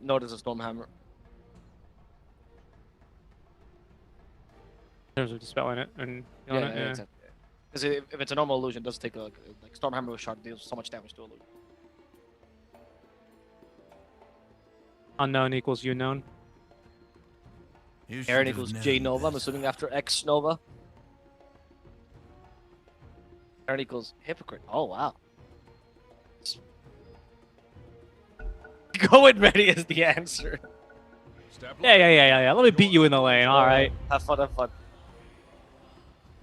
Notice a Stormhammer. terms of dispelling it and Yeah, killing it, yeah, exactly. Because if it's a normal illusion, it does take like Stormhammer with Shard deals so much damage to illusion. Unknown equals you known. Aaron equals J Nova. I'm assuming after X Nova. Aaron equals Hypocrite. Oh wow. Going ready is the answer. Yeah. Let me beat you in the lane. All right. Have fun, have fun.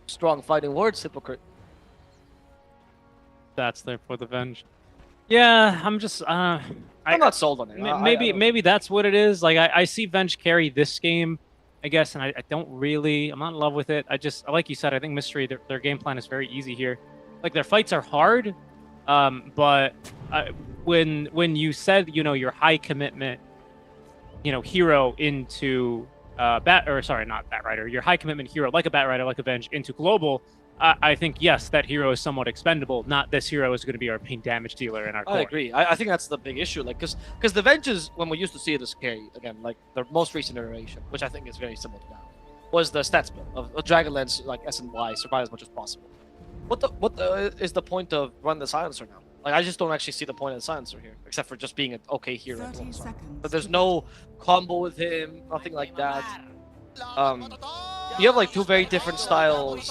Strong fighting words, Hypocrite. That's there for the Venge. Yeah, I'm just. I'm not sold on it. Maybe that's what it is. Like I see Venge carry this game, I guess, and I don't really. I'm not in love with it. Like you said, I think Mystery their game plan is very easy here. Like their fights are hard, but when you said your high commitment, hero into not Batrider, your high commitment hero like a Batrider, like a Venge into global. I think, yes, that hero is somewhat expendable. Not this hero is going to be our main damage dealer in our core. I agree. I think that's the big issue. Like, because the Venges, when we used to see it as carry, again, like the most recent iteration, which I think is very similar to now, was the stats build of Dragonlance, like S and Y, survive as much as possible. What is the point of run the silencer now? Like, I just don't actually see the point of the silencer here, except for just being an okay hero. But there's no combo with him, nothing like that. You have like two very different styles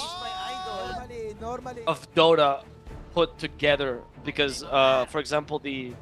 of Dota put together because, for example, the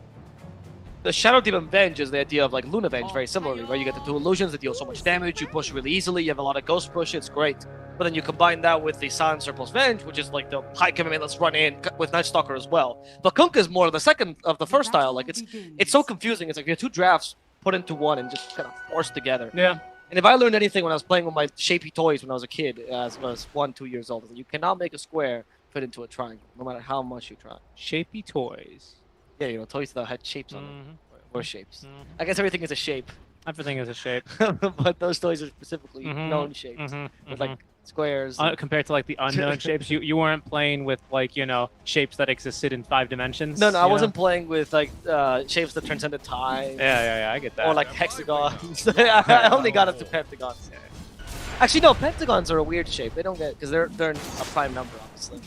Shadow Demon Venge is the idea of like Luna Venge very similarly, where you get the two illusions that deal so much damage, you push really easily, you have a lot of ghost push, it's great. But then you combine that with the Silencer plus Venge, which is like the high commitment, let's run in with Night Stalker as well. But Kunkka is more the second of the first style. Like it's so confusing. It's like you have two drafts put into one and just kind of forced together. Yeah. And if I learned anything when I was playing with my shapy toys when I was a kid, as I was 1-2 years old, you cannot make a square fit into a triangle, no matter how much you try. Shapy toys. Yeah, toys that had shapes on them. Or shapes. I guess everything is a shape. Everything is a shape. But those toys are specifically known shapes. With like squares. Compared to like the unknown shapes, you weren't playing with like, shapes that existed in 5 dimensions. No, I wasn't playing with like shapes that transcended time. Yeah, I get that. Or like hexagons. I only got up to pentagons. Actually, no, pentagons are a weird shape. They don't get, because they're in a prime number, obviously.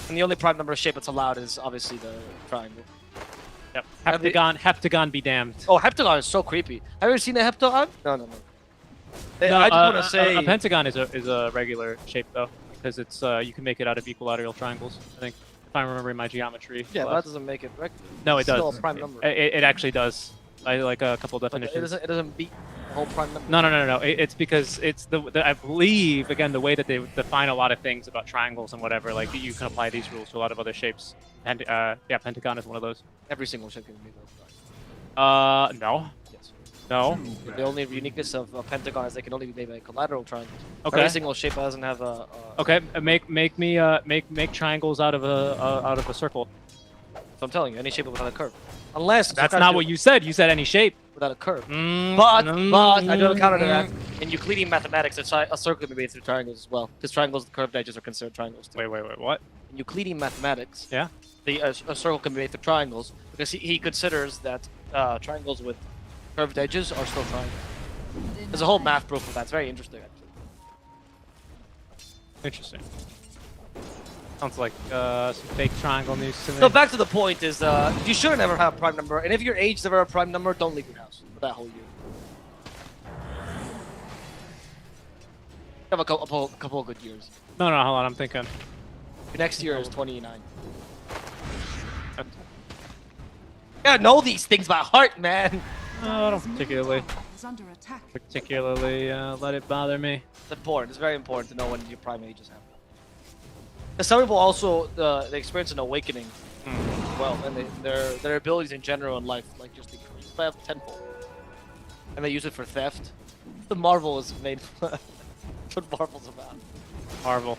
And the only prime number shape that's allowed is obviously the triangle. Yep. Heptagon be damned. Oh, heptagon is so creepy. Have you ever seen a heptagon? No. No, I just want to say a pentagon is a regular shape though, because it's you can make it out of equilateral triangles. I think, if I'm remembering my geometry. Yeah, that doesn't make it rectangle. No, it it's does. Still a prime number. It actually does. I like a couple of definitions. It doesn't beat the whole prime number. No. It's because it's I believe again the way that they define a lot of things about triangles and whatever. Like you can apply these rules to a lot of other shapes. And yeah, pentagon is one of those. Every single shape can be made. No. Yes. No. The only uniqueness of a pentagon is they can only be made by collateral triangles. Okay. Every single shape doesn't have a. Okay, make triangles out of a circle. So I'm telling you, any shape without a curve, unless that's not what you said. You said any shape without a curve. But I do have a counter to that. In Euclidean mathematics, a circle can be made through triangles as well, because triangles, the curved edges are considered triangles too. Wait, what? In Euclidean mathematics, yeah, a circle can be made through triangles because he considers that triangles with curved edges are still triangles. There's a whole math proof of that. It's very interesting, actually. Interesting. Sounds like some fake triangle news to me. So back to the point is, you shouldn't ever have a prime number, and if your age is ever a prime number, don't leave your house for that whole year. You have a couple of good years. No, hold on, I'm thinking. Your next year is 29. Yeah, know these things by heart, man. I don't particularly let it bother me. It's important. It's very important to know when your prime ages happen. Because some people also they experience an awakening as well, and their abilities in general in life like just increase by tenfold, and they use it for theft. The Marvel is made. That's what Marvel's about. Marvel.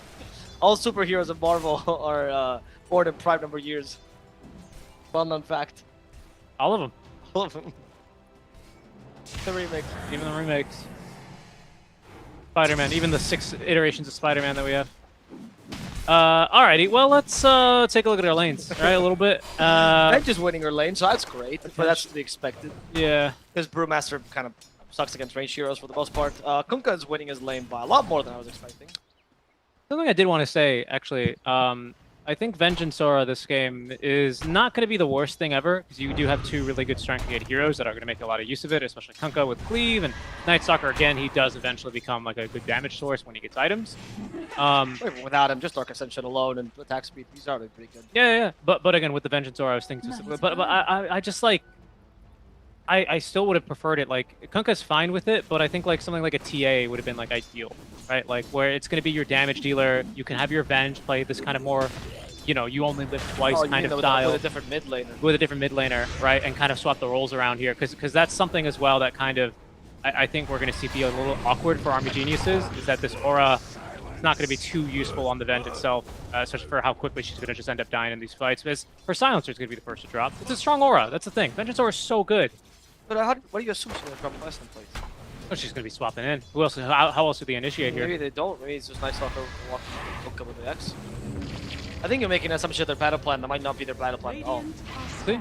All superheroes of Marvel are born in prime number years. Well-known fact. All of them. All of them. The remakes. Even the remakes. Spider-Man. Even the 6 iterations of Spider-Man that we have. Alrighty. Well, let's take a look at our lanes. All right, a little bit. Venge is winning her lane, so that's great. But that's to be expected. Yeah. Because Brewmaster kind of sucks against range heroes for the most part. Kunkka is winning his lane by a lot more than I was expecting. Something I did want to say, actually, I think Vengeance Aura this game is not going to be the worst thing ever, because you do have two really good Strength Gate heroes that are going to make a lot of use of it, especially Kunkka with Cleave, and Night Stalker, again, he does eventually become like a good damage source when he gets items. Without him, just Dark Ascension alone and attack speed, he's already pretty good. Yeah. But again, with the Vengeance Aura, I was thinking specifically, but I just like, I still would have preferred it. Like, Kunkka's fine with it, but I think like something like a TA would have been like ideal, right? Like where it's going to be your damage dealer. You can have your Venge play this kind of more, you only live twice kind of style. With a different mid laner. With a different mid laner, right? And kind of swap the roles around here, because that's something as well that kind of, I think we're going to see be a little awkward for Army Geniuses, is that this aura is not going to be too useful on the Venge itself, especially for how quickly she's going to just end up dying in these fights. Because her Silencer is going to be the first to drop. It's a strong aura. That's the thing. Vengeance aura is so good. But what do you assume she's going to drop last time, please? Oh, she's going to be swapping in. Who else? How else do they initiate here? Maybe they don't. Maybe it's just Night Stalker walking with the X. I think you're making an assumption of their battle plan that might not be their battle plan at all. See?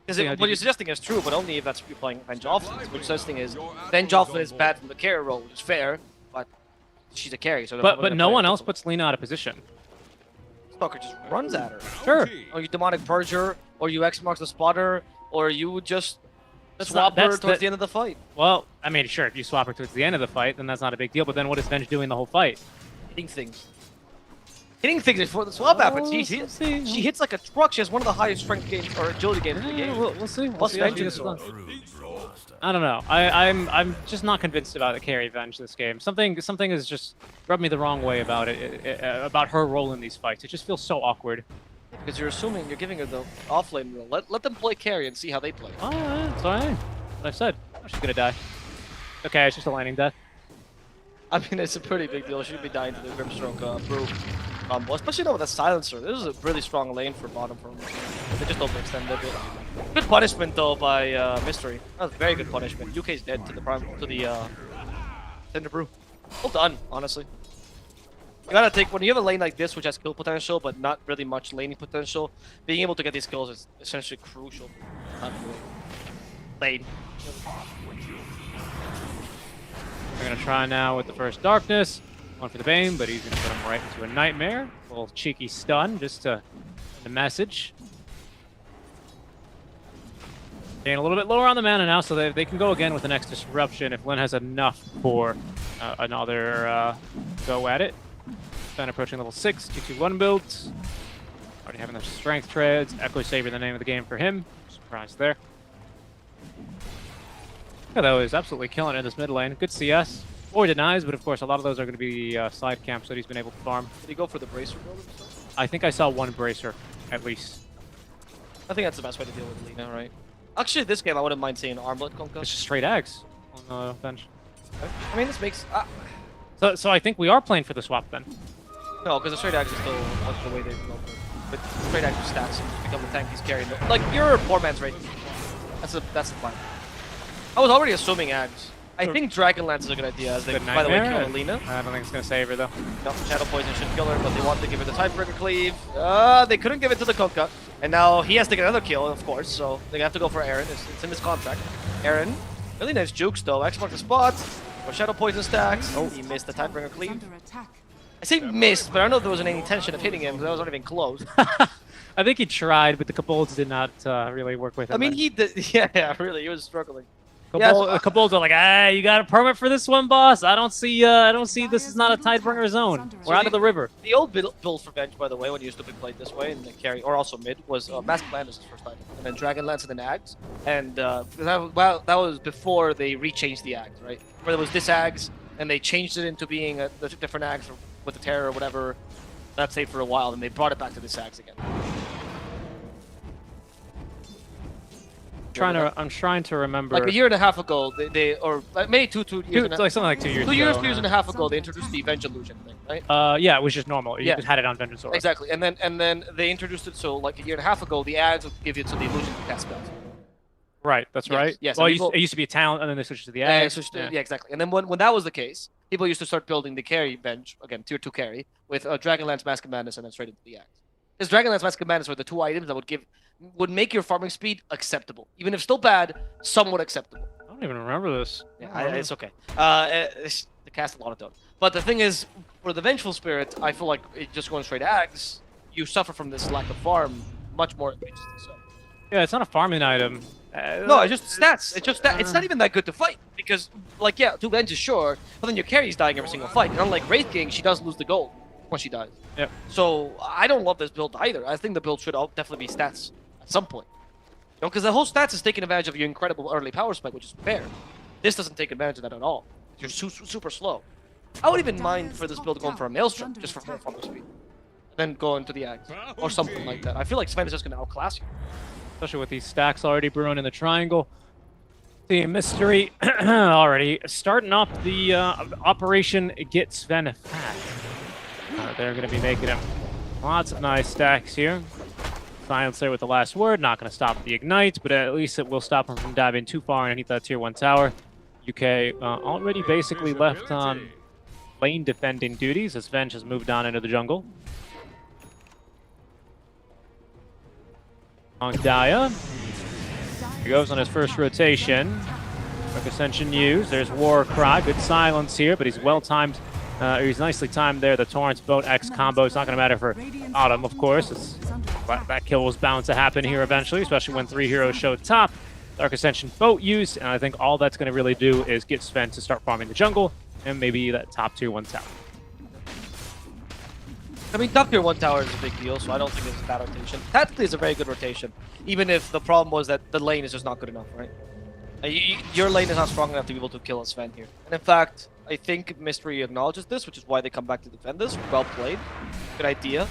Because what you're suggesting is true, but only if that's you're playing Venge Offlane. Which suggesting is Venge Offlane is bad from the carry role, which is fair, but she's a carry. So but no one else puts Lina out of position. Stalker just runs at her. Sure. Or you Demonic Purger, or you X marks the spotter, or you just swap her towards the end of the fight. Well, I mean, sure, if you swap her towards the end of the fight, then that's not a big deal. But then what is Venge doing the whole fight? Hitting things. Hitting things before the swap happens. She hits like a truck. She has one of the highest strength gains or agility gains in the game. We'll see. Plus Vengeance. I don't know. I'm just not convinced about a carry Venge this game. Something has just rubbed me the wrong way about it, about her role in these fights. It just feels so awkward. Because you're assuming you're giving her the offlane role. Let them play carry and see how they play. Oh, yeah, that's what I said. Oh, she's gonna die. Okay, it's just a lightning death. I mean, it's a pretty big deal. She should be dying to the Grimstroke brew combo, especially now with a silencer. This is a really strong lane for bottom for them. They just overextend a bit. Good punishment though by Mystery. That was very good punishment. UK's dead to the Tender Brew. Well done, honestly. You gotta take, when you have a lane like this, which has kill potential, but not really much laning potential, being able to get these kills is essentially crucial. Not really. Lane. We're gonna try now with the first Darkness. One for the Bane, but he's gonna put him right into a Nightmare. A little cheeky stun, just to send a message. Getting a little bit lower on the mana now, so they can go again with the next Disruption if Lyn has enough for another go at it. Then approaching level 6, 2-2-1 builds. Already having the strength treads. Echo Saber, the name of the game for him. Surprise there. Yeah, though, is absolutely killing it in this mid lane. Good CS. Or denies, but of course, a lot of those are going to be side camps that he's been able to farm. Did he go for the Bracer build himself? I think I saw one Bracer, at least. I think that's the best way to deal with Lina, right? Actually, this game, I wouldn't mind seeing Armlet Kunkka. It's just straight Ags on the bench. I mean, this makes... So I think we are playing for the swap then. No, because the straight Ags is still the way they built it. But straight Ags with stats and just become the tank he's carrying. Like, you're a poor man's rating. That's the plan. I was already assuming Ags. I think Dragonlance is a good idea, as they, by the way, kill Lina. I don't think it's going to save her, though. No, Shadow Poison should kill her, but they wanted to give her the Tidebreaker Cleave. They couldn't give it to the Kunkka. And now he has to get another kill, of course, so they have to go for Aaron. It's in his contract. Aaron, really nice jukes, though. X marks the spot. Or Shadow Poison stacks. Oh, he missed the Tidebreaker Cleave. I say missed, but I don't know if there was any intention of hitting him, because that was not even close. I think he tried, but the Kobolds did not really work with him. I mean, he did. Yeah, really, he was struggling. Kobolds are like, you got a permit for this one, boss? I don't see this is not a Tidebringer zone. We're out of the river. The old build for Venge, by the way, when you used to be played this way, and the carry, or also mid, was Mask Madness' first item, and then Dragonlance and then Ags. And that was before they rechanged the Ags, right? Where there was this Ags, and they changed it into being the different Ags with the Terror or whatever. That stayed for a while, and they brought it back to this Ags again. I'm trying to remember. Like a year and a half ago, or maybe two years. Like something like 2 years. 2 years, 2 years and a half ago, they introduced the Venge Illusion thing, right? Yeah, it was just normal. You just had it on Vengeance Aura. Exactly, and then they introduced it. So like a year and a half ago, the ads would give you to the illusion to cast spells. Right, that's right. Yes. Well, it used to be a talent, and then they switched to the ads. Yeah, exactly. And then when that was the case, people used to start building the carry Venge, again, tier 2 carry, with Dragonlance, Mask of Madness, and then straight into the ads. Because Dragonlance, Mask of Madness were the two items that would make your farming speed acceptable. Even if still bad, somewhat acceptable. I don't even remember this. Yeah, it's okay. They cast a lot of don't. But the thing is, For the Vengeful Spirit, I feel like it just going straight Ags, you suffer from this lack of farm much more egregiously so. Yeah, it's not a farming item. No, it's just stats. It's just that it's not even that good to fight because, like, yeah, 2 Venge is sure, but then your carry's dying every single fight. And unlike Wraith King, she does lose the gold when she dies. Yep. So I don't love this build either. I think the build should definitely be stats at some point. You know, because the whole stats is taking advantage of your incredible early power spike, which is fair. This doesn't take advantage of that at all. You're super slow. I would even mind for this build going for a Maelstrom, just for more farm speed. Then go into the Axe, or something like that. I feel like Sven is just going to outclass you. Especially with these stacks already brewing in the triangle. The Mystery already starting up the Operation Get Sven Fat. They're going to be making him lots of nice stacks here. Silencer with the last word, not going to stop the Ignite, but at least it will stop him from diving too far underneath that tier 1 tower. UK already basically left on lane defending duties as Venge has moved on into the jungle. Daya. He goes on his first rotation. Quick Ascension used. There's War Cry. Good silence here, but he's well timed. He's nicely timed there. The Torrent's Boat X combo. It's not going to matter for Autumn, of course. That kill was bound to happen here eventually, especially when 3 heroes showed top. Dark Ascension Boat used, and I think all that's going to really do is get Sven to start farming the jungle and maybe that top tier 1 tower. I mean, top tier 1 tower is a big deal, so I don't think it's a bad rotation. Tactically, it's a very good rotation, even if the problem was that the lane is just not good enough, right? Your lane is not strong enough to be able to kill a Sven here. And in fact, I think Mystery acknowledges this, which is why they come back to defend this. Well played. Good idea.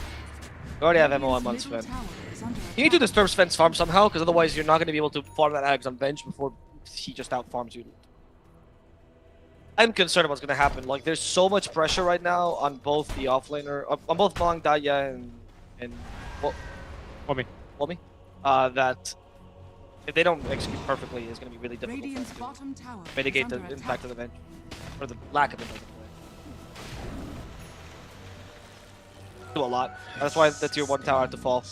We already have MOM on Sven. You need to disturb Sven's farm somehow, because otherwise you're not going to be able to farm that Ags on Venge before he just outfarms you. I'm concerned about what's going to happen. Like, there's so much pressure right now on both the offlaner, on both Malang Daya and Wami, that if they don't execute perfectly, it's going to be really difficult to mitigate the impact of the Venge, or the lack of impact of the Venge. Do a lot. That's why the tier 1 tower had to fall.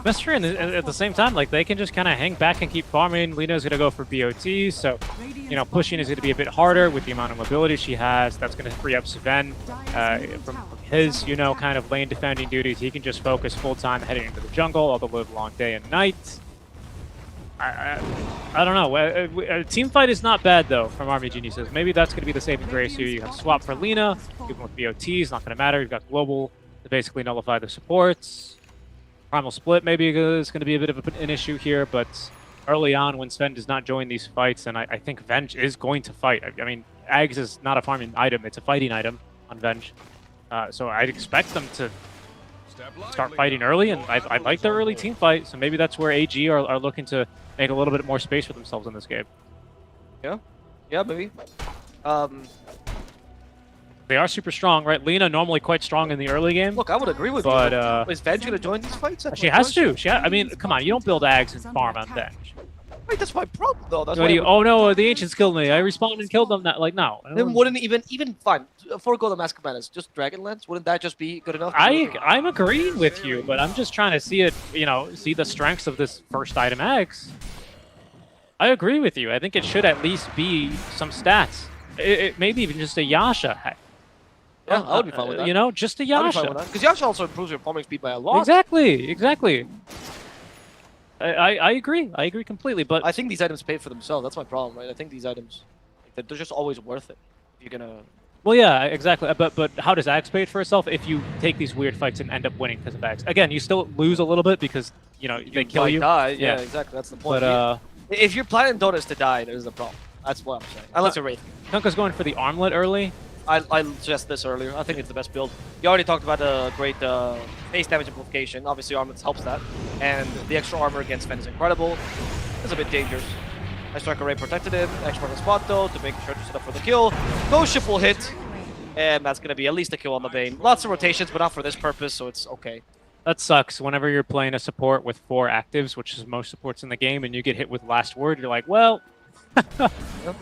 Mystery at the same time, like, they can just kind of hang back and keep farming. Lina's going to go for BOT, so, you know, pushing is going to be a bit harder with the amount of mobility she has. That's going to free up Sven from his, you know, kind of lane defending duties. He can just focus full time heading into the jungle all the live long day and night. I don't know. A team fight is not bad, though, from Army Geniuses. Maybe that's going to be the saving grace here. You have swap for Lina, even with BOTs, not going to matter. You've got Global to basically nullify the supports. Primal Split maybe is going to be a bit of an issue here, but early on when Sven does not join these fights, and I think Venge is going to fight. I mean, Ags is not a farming item, it's a fighting item on Venge. So I'd expect them to start fighting early, and I like their early team fight, so maybe that's where AG are looking to make a little bit more space for themselves in this game. Yeah, maybe. They are super strong, right? Lina normally quite strong in the early game. Look, I would agree with but, you. Is Venge going to join these fights? She has to. I mean, come on, you don't build Ags and farm on Venge. Wait, that's my problem, though. That's oh no, the Ancients killed me. I respawned and killed them. Like, no. Then wouldn't even fine. Forego the Mask of Madness, just Dragonlance. Wouldn't that just be good enough? I'm agreeing with you, but I'm just trying to see it. You know, see the strengths of this first item Ags. I agree with you. I think it should at least be some stats. Maybe even just a Yasha. Yeah, I would be fine with that. You know, just a Yasha. Because Yasha also improves your farming speed by a lot. Exactly. I agree. I agree completely. But I think these items pay for themselves. That's my problem, right? I think these items, like, they're just always worth it. If you're gonna. Well, yeah, exactly. But how does Axe pay for itself if you take these weird fights and end up winning because of Axe? Again, you still lose a little bit because they kill you. Die. Yeah, exactly. That's the point. But if you're planning Donuts to die, there's a problem. That's what I'm saying. Unless you're Wraith. Kunkka's going for the armlet early. I suggested this earlier. I think it's the best build. You already talked about the great base damage amplification. Obviously, armlets helps that. And the extra armor against Sven is incredible. It's a bit dangerous. I strike array protected him. Extra on the spot, though, to make sure to set up for the kill. Ghost Ship will hit. And that's going to be at least a kill on the Bane. Lots of rotations, but not for this purpose, so it's okay. That sucks. Whenever you're playing a support with 4 actives, which is most supports in the game, and you get hit with last word, you're like, well,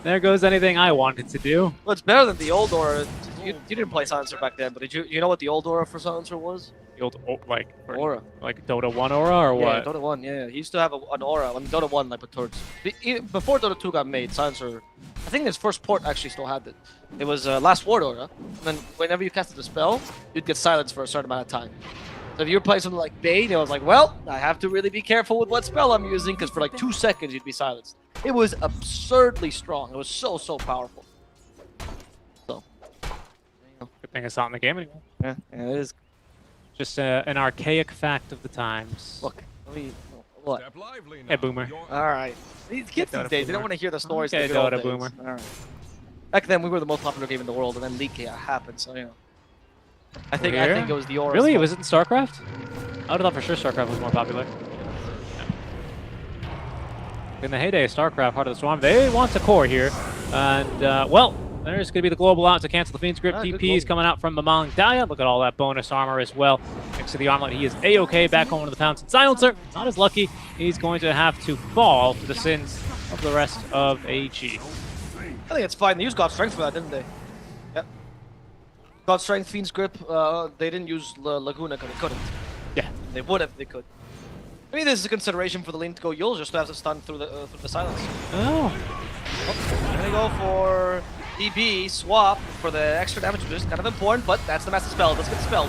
there goes anything I wanted to do. Well, it's better than the old aura. You didn't play Silencer back then, but did you know what the old aura for Silencer was? The old, aura. Like Dota 1 aura or what? Yeah, Dota 1, yeah. He used to have an aura on Dota 1, like, but towards... Before Dota 2 got made, Silencer I think his first port actually still had it. It was Last Ward Aura, and then whenever you casted a spell, you'd get silenced for a certain amount of time. So if you were playing something like Bane, it was like, well, I have to really be careful with what spell I'm using, because for like 2 seconds you'd be silenced. It was absurdly strong. It was so powerful. So, Good thing it's not in the game anymore. yeah, it is. Just an archaic fact of the times. Look, let me. What? Hey, Boomer. All right. These kids these days, they don't want to hear the stories. Okay, of the good old Dota days. Boomer. All right. Back then, we were the most popular game in the world, and then League happened. So you know. I think it was the Aura. Really? Was it in StarCraft? I would have thought for sure StarCraft was more popular. In the heyday of StarCraft, Heart of the Swarm, they want to core here. And, well, there's going to be the global out to cancel the Fiend's Grip. TP's coming out from Mamang Daya. Look at all that bonus armor as well. Next to the armlet, he is A-OK back home to the Fountain Silencer. Not as lucky. He's going to have to fall for the sins of the rest of AG. I think it's fine. They used God Strength for that, didn't they? Yep. God Strength, Fiend's Grip. They didn't use Laguna because they couldn't. Yeah. They would if they could. Maybe this is a consideration for the lane to go Yule just to have to stun through the silence. Oh. They go for DB, swap for the extra damage boost. Kind of important, but that's the massive spell. Let's get spelled.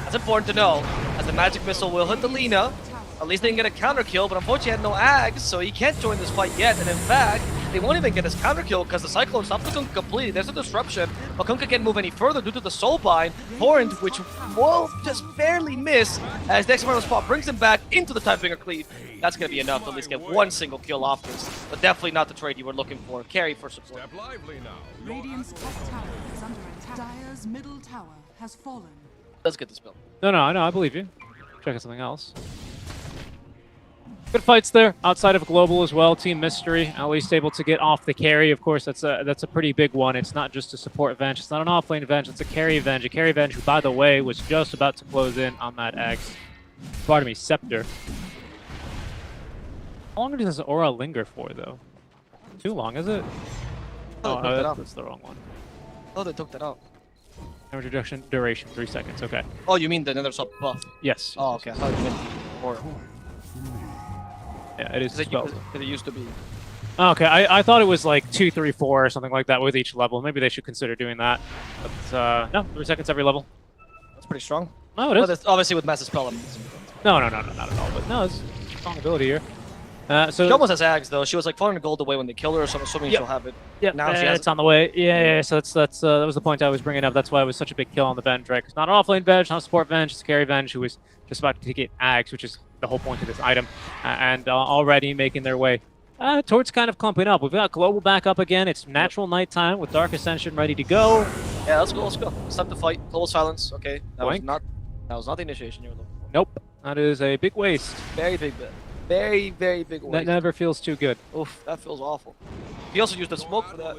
That's important to know, as the magic missile will hit the Lina. At least they can get a counter kill, but unfortunately he had no Ags, so he can't join this fight yet. And in fact, they won't even get his counter kill because the Cyclone stopped the Kunkka completely. There's a disruption, but Kunkka can't move any further due to the Soulbind. Torrent, which will just barely miss as the X-Marvel spot brings him back into the Tidebringer Cleave. That's going to be enough to at least get one single kill off this, but definitely not the trade you were looking for. Carry for support. Radiant's top tower is under attack. Dire's middle tower has fallen. Let's get this build. No, I believe you. Checking something else. Good fights there outside of Global as well. Team Mystery at least able to get off the carry. Of course, that's a pretty big one. It's not just a support Venge. It's not an offlane Venge. It's a carry Venge. A carry Venge who, by the way, was just about to close in on that X. Pardon me, Scepter. How long does this aura linger for, though? Too long, is it? Oh, that's the wrong one. Oh, they took that out. Damage reduction duration 3 seconds. Okay. Oh, you mean the nether sub buff? Yes. Oh, okay. I thought you meant the aura. Yeah, it is spelled. It used to be. Okay, I thought it was like 2, 3, 4 or something like that with each level. Maybe they should consider doing that. But no, 3 seconds every level. That's pretty strong. No, it is. But obviously with massive spell. No, not at all. But no, it's strong ability here. So she almost has Ags though. She was like 400 gold away when they killed her, so I'm assuming she'll have it. Yeah, now she has it's on the way. Yeah. So that was the point I was bringing up. That's why it was such a big kill on the Venge, right? It's not an offlane Venge, not a support Venge, it's a carry Venge who was just about to get Ags, which is the whole point of this item, and already making their way towards kind of clumping up. We've got Global back up again. It's natural nighttime with Dark Ascension ready to go. Yeah, let's go. It's time to fight. Global silence. Okay, that was not the initiation you were looking for. Nope, that is a big waste. Very big bit. Very big waste. That never feels too good. Oof, that feels awful. He also used the smoke for that.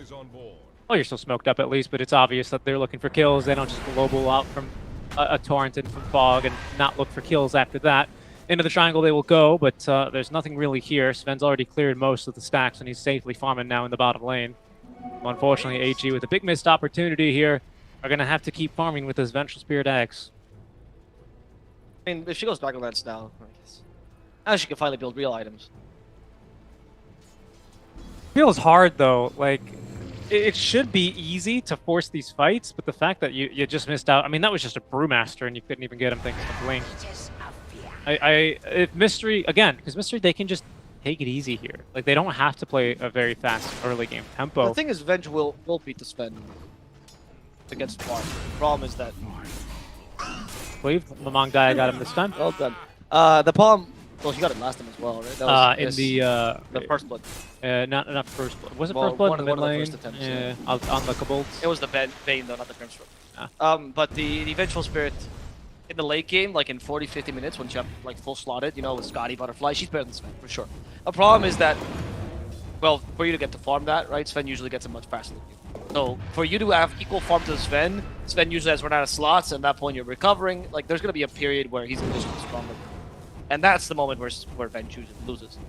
Oh, you're still smoked up at least, but it's obvious that they're looking for kills. They don't just Global out from a torrent and from fog and not look for kills after that. Into the triangle they will go, but there's nothing really here. Sven's already cleared most of the stacks, and he's safely farming now in the bottom lane. Unfortunately, AG with a big missed opportunity here are going to have to keep farming with this Vengeful Spirit Axe. I mean, if she goes back on that style, I guess. Now she can finally build real items. Feels hard, though. Like, it should be easy to force these fights, but the fact that you just missed out... I mean, that was just a Brewmaster, and you couldn't even get him thanks to Blink. If Mystery, again, because Mystery, they can just take it easy here. Like, they don't have to play a very fast early game tempo. The thing is, Venge will beat the Sven against Farm. The problem is that... I believe Mamang Daya got him this time. Well done. The Palm... Well, she got it last time as well, right? That was in the first blood. Not first blood. Was it first blood in the mid lane? Yeah, on the Kobolds. It was the Bane, though, not the Grimstroke. Ah. But the Vengeful Spirit... in the late game, like in 40-50 minutes, when you have like full slotted, you know, with Scotty, Butterfly, she's better than Sven, for sure. A problem is that, well, for you to get to farm that, right, Sven usually gets it much faster than you. So, for you to have equal farm to Sven usually has run out of slots, and at that point you're recovering. Like, there's going to be a period where he's initially stronger. And that's the moment where Ven loses.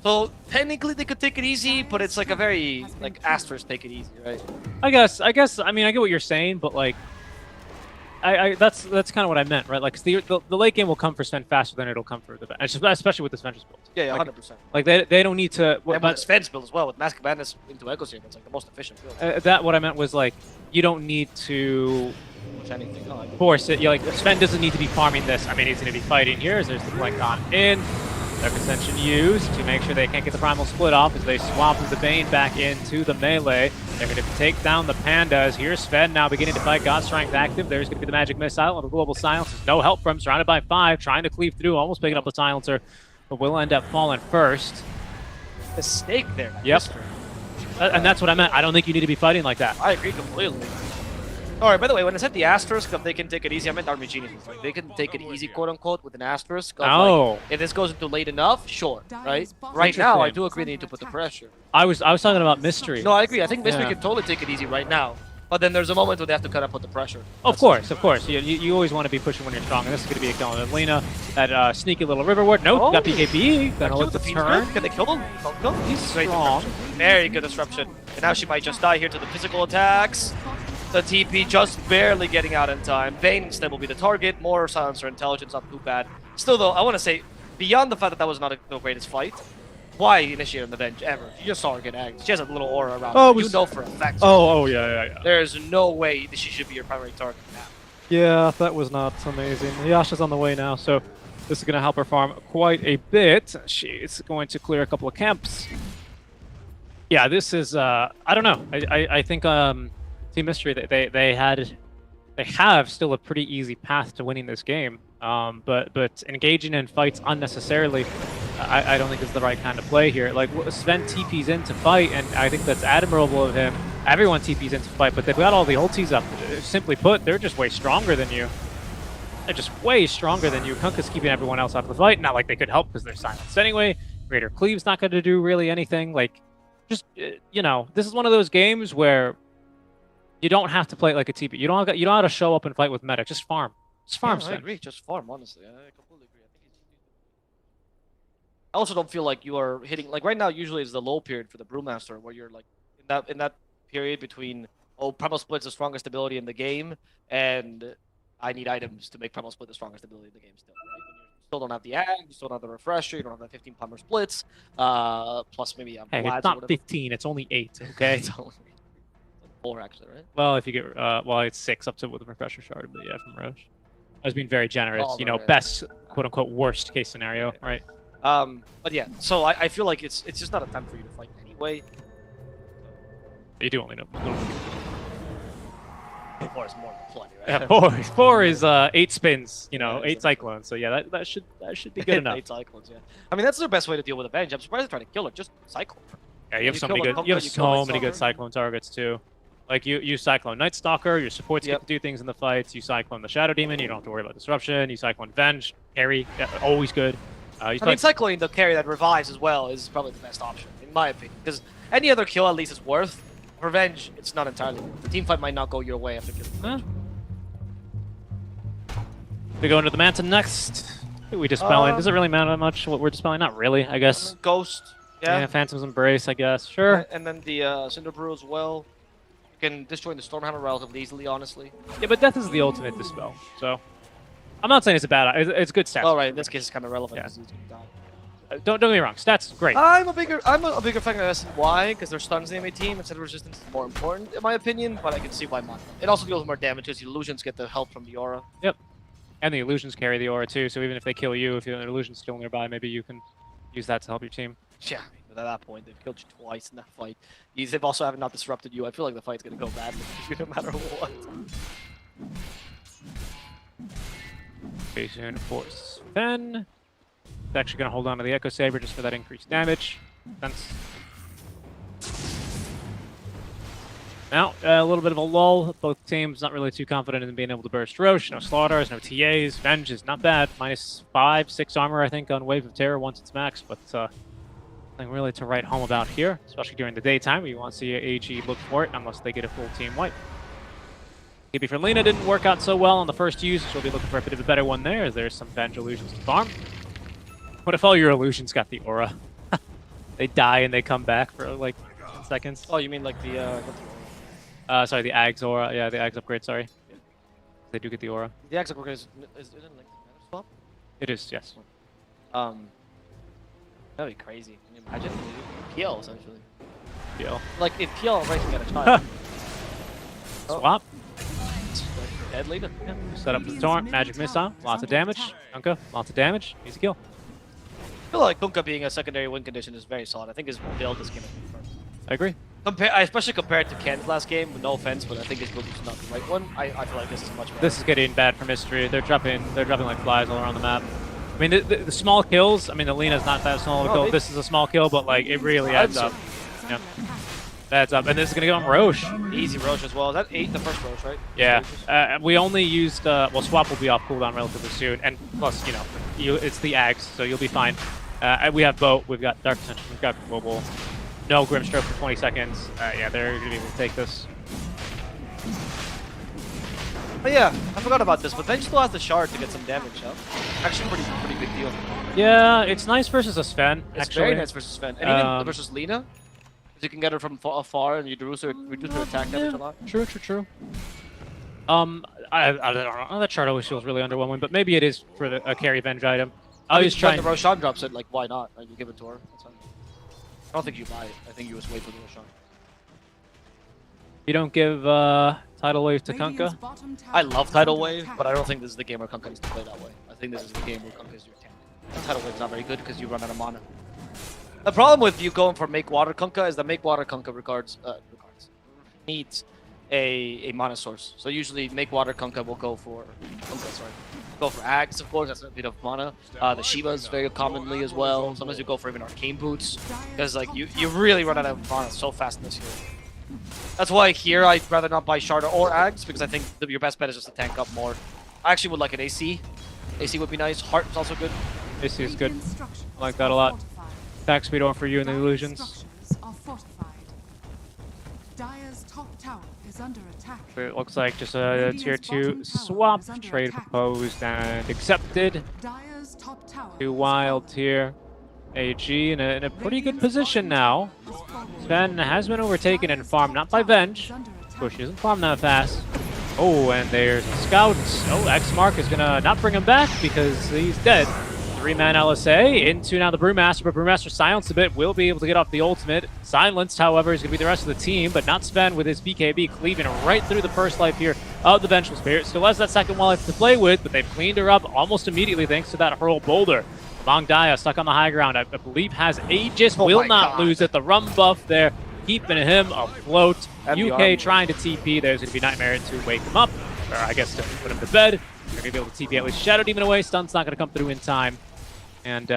So, technically they could take it easy, but it's like a very, like, asterisk take it easy, right? I guess, I mean, I get what you're saying, but like, that's kind of what I meant, right? Like, 'cause the late game will come for Sven faster than it'll come for the Venge, especially with the Sven's build. Yeah, like, 100%. Like they don't need to. And with Sven's build as well, with Mask of Madness into Echo Saber, it's like the most efficient build. That what I meant was like you don't need to Push anything. No, force it. Like Sven doesn't need to be farming this. I mean, he's going to be fighting here. As there's the blink on in. Dark Ascension used to make sure they can't get the Primal Split off as they swap the Bane back into the melee. They're going to take down the Pandas. Here's Sven now beginning to fight. God Strength active. There's going to be the Magic Missile and the Global Silence. There's no help from him. Surrounded by 5. Trying to cleave through. Almost picking up the Silencer. But will end up falling first. The snake there. Yep. And that's what I meant. I don't think you need to be fighting like that. I agree completely. Alright, by the way, when I said the asterisk of they can take it easy, I meant Army Genius. Like, they can take it easy, quote unquote, with an asterisk. Of, Oh. Like, if this goes into late enough, sure, right? Right now, I do agree they need to put the pressure. I was talking about Mystery. No, I agree. I think Mystery can totally take it easy right now. But then there's a moment where they have to kind of put the pressure. Of course. You always want to be pushing when you're strong, and this is going to be a kill. And Lena, that sneaky little river ward. Nope, got PKB. Gonna look to turn. Can they kill him? No, He's strong. Very good disruption. And now she might just die here to the physical attacks. The TP just barely getting out in time. Bane instead will be the target. More Silencer Intelligence, not too bad. Still though, I want to say, beyond the fact that that was not the greatest fight, why initiate an Avenge ever? You just saw her get angry. She has a little aura around her. You know for a fact. Oh, yeah. There's no way that she should be your primary target now. Yeah, that was not amazing. Yasha's on the way now, so this is going to help her farm quite a bit. She's going to clear a couple of camps. Yeah, this is, I don't know. I think Team Mystery, they have still a pretty easy path to winning this game. But engaging in fights unnecessarily, I don't think is the right kind of play here. Like, Sven TP's in to fight, and I think that's admirable of him. Everyone TP's in to fight, but they've got all the ultis up. Simply put, they're just way stronger than you. They're just way stronger than you. Kunkka's keeping everyone else out of the fight. Not like they could help because they're silenced anyway. Greater Cleave's not going to do really anything. Like, just, you know, this is one of those games where you don't have to play it like a TP. You don't have to show up and fight with medic. Just farm. Just farm, I agree. Just farm, honestly. I completely agree. I also don't feel like you are hitting, like right now usually is the low period for the Brewmaster where you're like in that period between Primal Split's the strongest ability in the game and I need items to make Primal Split the strongest ability in the game still, right? When you still don't have the Ag, you still don't have the Refresher, you don't have the 15 Primal Splits, plus maybe hey, it's not 15, it's only 8, okay? It's only 4 actually, right? Well, if you get, well, it's 6 up to with the Refresher Shard, but yeah, from Roche. I was being very generous, you know, best, quote-unquote, worst case scenario, right? But yeah, so I feel like it's just not a time for you to fight anyway. You do only know. 4 is more than plenty, right? Yeah, 4 is 8 spins, you know, 8 cyclones. So yeah, that should be good enough. 8 cyclones, yeah. I mean, that's their best way to deal with Avenge. I'm surprised they're trying to kill her. Just cyclone. Yeah, you have so many good. You have so many good cyclone targets too. Like you cyclone Night Stalker, your supports get to do things in the fights. You cyclone the Shadow Demon, you don't have to worry about disruption. You cyclone Venge, carry, always good. I mean, cycling the carry that revives as well is probably the best option, in my opinion. Because any other kill at least is worth. Revenge, it's not entirely worth. The team fight might not go your way after killing. We go into the Manta next. Who are we dispelling? Does it really matter much what we're dispelling? Not really, I guess. Ghost, yeah. Phantom's Embrace, I guess. Sure. And then the Cinder Brew as well. You can destroy the Stormhammer relatively easily, honestly. Yeah, but Death is the ultimate dispel, so I'm not saying it's a bad. It's good stats. Oh right, in this case it's kind of relevant because he's gonna die. Don't get me wrong, stats great. I'm a bigger fan of SNY because their stuns in the team instead of resistance is more important in my opinion, but I can see why not. It also deals more damage because the illusions get the help from the aura. Yep. And the illusions carry the aura too, so even if they kill you, if your illusion's still nearby, maybe you can use that to help your team. Yeah, I mean, at that point, they've killed you twice in that fight. They've also have not disrupted you. I feel like the fight's gonna go badly no matter what. Soon Force Fen. It's actually gonna hold on to the Echo Saber just for that increased damage. Sense. Now, a little bit of a lull. Both teams not really too confident in being able to burst Roche. No Slaughters, no TAs. Venge is not bad. -5, 6 armor, I think, on Wave of Terror once it's max, but nothing really to write home about here, especially during the daytime. You want to see AG look for it unless they get a full team wipe. Maybe for Lena didn't work out so well on the first use. She'll be looking for a bit of a better one there. There's some Venge illusions to farm. What if all your illusions got the aura? They die and they come back for like 10 seconds. Oh, you mean like the sorry, the Ags aura. Yeah, the Ags upgrade, sorry. They do get the aura. The Exec Worker is it like the mana swap? It is, yes. That'd be crazy. Can you imagine? PL essentially. PL. Like if PL ranking at a time. Swap. Deadly. Yeah. Set up for the taunt. Magic missile. Lots of damage. Kunkka. Lots of damage. Easy kill. I feel like Kunkka being a secondary win condition is very solid. I think his build this game is confirmed. I agree. Especially compared to Ken's last game, no offense, but I think his build is not the right one. I feel like this is much better. This is getting bad for Mystery. They're dropping like flies all around the map. I mean, the small kills. I mean, the Lena's not that small of a kill. This is a small kill, but like it really adds up. Yeah, adds up. And this is gonna go on Roche. Easy Roche as well. Is that 8 the first Roche, right? Yeah. We only used. Well, swap will be off cooldown relatively soon, and plus, you know, it's the Ags, so you'll be fine. We have Boat. We've got Dark Ascension. We've got Global. No Grimstroke for 20 seconds. Yeah, they're gonna be able to take this. But yeah, I forgot about this, but Venge still has the shard to get some damage up. Actually, pretty big deal. Yeah, it's nice versus a Sven. It's very nice versus Sven, and even versus Lina, because you can get her from afar and you reduce her attack damage a lot. True. I don't know. That chart always feels really underwhelming, but maybe it is for a carry Venge item. I was trying. The Roshan drops it, like why not? Like, you give it to her. That's fine. I don't think you buy it. I think you just wait for the Roshan. You don't give Tidal Wave to Kunkka? I love Tidal Wave, but I don't think this is the game where Kunkka needs to play that way. I think this is the game where Kunkka is your tank. Tidal Wave's not very good because you run out of mana. The problem with you going for Make Water Kunkka is that Make Water Kunkka needs a mana source. So usually Make Water Kunkka will go for Axe, of course, that's a bit of mana. The Shivas very commonly as well. Sometimes you go for even Arcane Boots, because like you really run out of mana so fast in this hero. That's why here I'd rather not buy Shard or Axe, because I think your best bet is just to tank up more. I actually would like an AC. AC would be nice. Heart is also good. AC is good. I like that a lot. Attack speed on for you in the illusions. It looks like just a tier 2 swap. Trade proposed and accepted. 2 wild here. AG in a pretty good position now. Sven has been overtaken and farmed, not by Venge. Of course, she doesn't farm that fast. Oh, and there's a scout. Oh, X-Mark is gonna not bring him back because he's dead. 3-man LSA into now the Brewmaster, but Brewmaster silenced a bit, will be able to get off the ultimate. Silenced, however, is going to be the rest of the team, but not Sven with his BKB cleaving right through the first life here of the Vengeful Spirit. Still has that second life to play with, but they've cleaned her up almost immediately thanks to that hurl boulder. Mong Daya stuck on the high ground, I believe has Aegis, will not lose it. The rum buff there, keeping him afloat. UK trying to TP, there's going to be Nightmare to wake him up, or I guess to put him to bed. They're going to be able to TP at least Shadow Demon away, Stun's not going to come through in time. And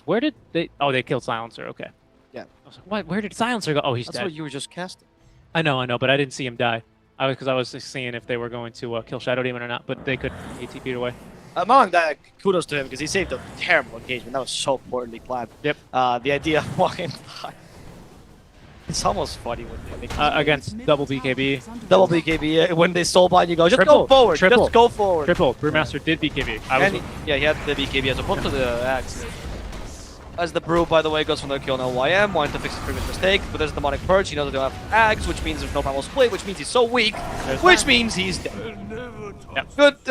where did they, oh, they killed Silencer, okay. Yeah. I was like, where did Silencer go? Oh, he's dead. That's what you were just casting. I know, but I didn't see him die. Because I was just seeing if they were going to kill Shadow Demon or not, but they could ATP'd away. Among that, kudos to him because he saved a terrible engagement. That was so poorly planned. Yep. The idea of walking by. It's almost funny when they make against double BKB. Double BKB, when they soul bind, you go, just go forward, just go forward. Triple, Brewmaster did BKB. Yeah, he had the BKB as opposed to the Axe. As the Brew, by the way, goes from the kill on YM, wanting to fix his previous mistake, but there's the Demonic Purge, he knows they don't have Axe, which means there's no primal split, which means he's so weak, which means he's dead. Yep.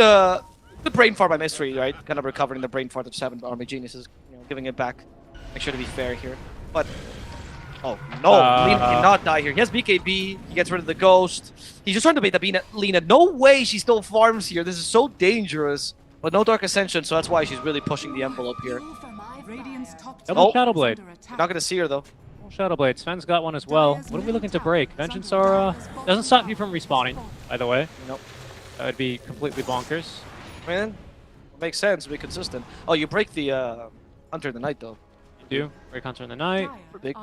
Good brain fart by Mystery, right? Kind of recovering the brain fart of 7 Army Geniuses, you know, giving it back. Make sure to be fair here. But oh no, Lina cannot die here. He has BKB, he gets rid of the Ghost. He's just trying to bait the Lina. No way she still farms here. This is so dangerous. But no Dark Ascension, so that's why she's really pushing the envelope here. Double Shadow Blade. You're not going to see her though. Shadow Blade. Sven's got one as well. What are we looking to break? Vengeance Aura doesn't stop you from respawning, by the way. Nope. That would be completely bonkers. Man, it makes sense to be consistent. Oh, you break the Hunter in the Night though. You do. Break Hunter in the Night. Big.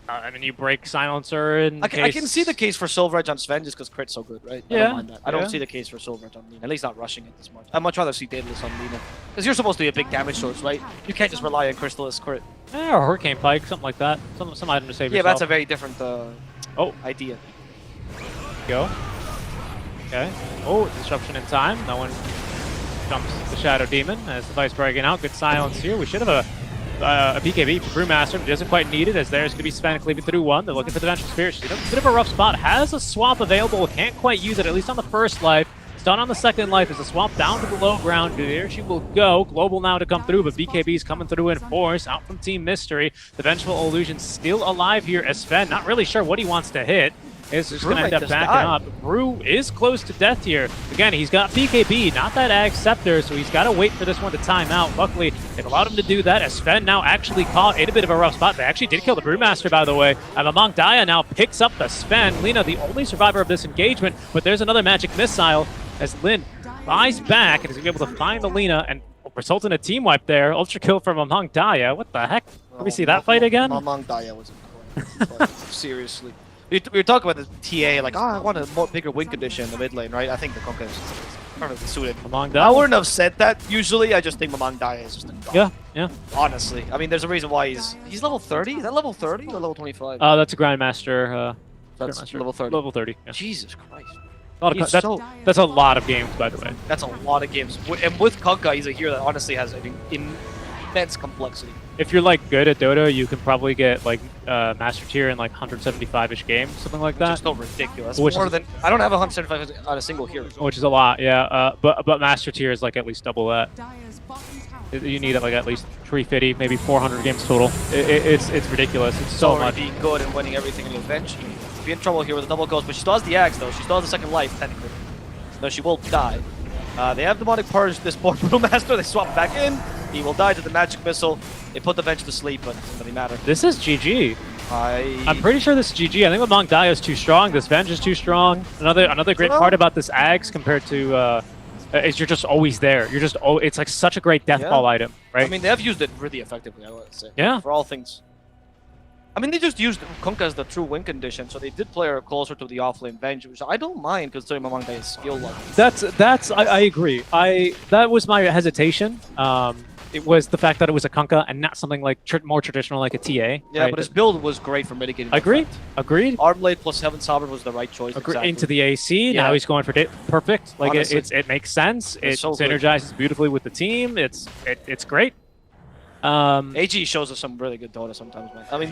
I mean, you break Silencer in I can see the case for Silver Edge on Sven just because crit's so good, right? Yeah. I don't mind that. I don't see the case for Silver Edge on Lina, at least not rushing it this much. I'd much rather see Daedalus on Lina. Because you're supposed to be a big damage source, right? You can't just rely on Crystallis crit. Yeah, or Hurricane Pike, something like that. Some item to save yourself. Yeah, that's a very different idea. Go. Okay. Oh, disruption in time. No one jumps the Shadow Demon as the fight's breaking out. Good silence here. We should have a a BKB for Brewmaster, but doesn't quite need it as there's going to be Sven cleaving through one. They're looking for the Vengeful Spirit. She's in a bit of a rough spot. Has a swamp available. Can't quite use it, at least on the first life. Stun on the second life as the swamp down to the low ground. There she will go. Global now to come through, but BKB's coming through in force. Out from Team Mystery. The Vengeful Illusion still alive here as Sven, not really sure what he wants to hit. Is just going to end up backing up. Brew is close to death here. Again, he's got BKB, not that Ag Scepter, so he's got to wait for this one to time out. Luckily, it allowed him to do that as Sven now actually caught in a bit of a rough spot. They actually did kill the Brewmaster, by the way. And Among Daya now picks up the Sven. Lina, the only survivor of this engagement, but there's another magic missile as Lin buys back and is going to be able to find the Lina and result in a team wipe there. Ultra kill from Among Daya. What the heck? Can we see that fight again? Among Daya was incredible. Seriously. We were talking about the TA, like, I want a more bigger win condition in the mid lane, right? I think the Conker is perfectly suited. Among Daya? I wouldn't have said that usually. I just think Among Daya is just a god. Yeah. Honestly. I mean, there's a reason why he's level 30? Is that level 30 or level 25? That's a Grandmaster. That's Grandmaster. level 30. Level 30. Yeah. Jesus Christ. That's a lot of games, by the way. That's a lot of games. And with Kunkka, he's a hero that honestly has immense complexity. If you're like good at Dota, you can probably get like Master Tier in like 175-ish games, something like that. Which is still ridiculous. More than I don't have 175 on a single hero. Which is a lot, yeah. But Master Tier is like at least double that. You need like at least 350, maybe 400 games total. It's ridiculous. It's so much. Being good and winning everything in the bench. Be in trouble here with the double ghost, but she still has the axe though. She still has the second life technically, so she will die. They have demonic purge this poor Brewmaster. They swap back in. He will die to the magic missile. They put the bench to sleep, but it doesn't really matter. This is GG. I'm pretty sure this is GG. I think Among Daya is too strong. This Venge is too strong. Another great part about this Axe compared to is you're just always there. You're just it's like such a great death ball item, right? I mean, they have used it really effectively, I would say. Yeah. For all things. I mean, they just used Kunkka as the true win condition, so they did play her closer to the offlane Venge, which I don't mind considering Among Daya's skill level. I agree. That was my hesitation. It was the fact that it was a Kunkka and not something like more traditional like a TA. Yeah, right? but his build was great for mitigating. Agreed. Armblade plus Heaven Sovereign was the right choice. Exactly. Into the AC. Yeah. Now he's going for perfect. Like it makes sense. It so synergizes beautifully with the team. It's great. AG shows us some really good Dota sometimes, man. I mean,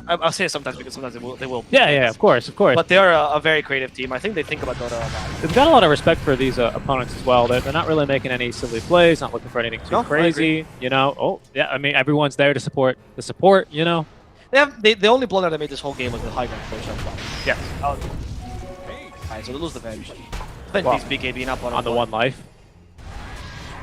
I'll say it sometimes because sometimes they will. Yeah, of course. But they're a very creative team. I think they think about Dota a lot. They've got a lot of respect for these opponents as well. They're not really making any silly plays, not looking for anything too crazy. You know, I mean, everyone's there to support the support. You know, the only blunder they made this whole game was the high ground push up. Yes. Alright, so they lose the Venge. Venge beats BKB up on the one life.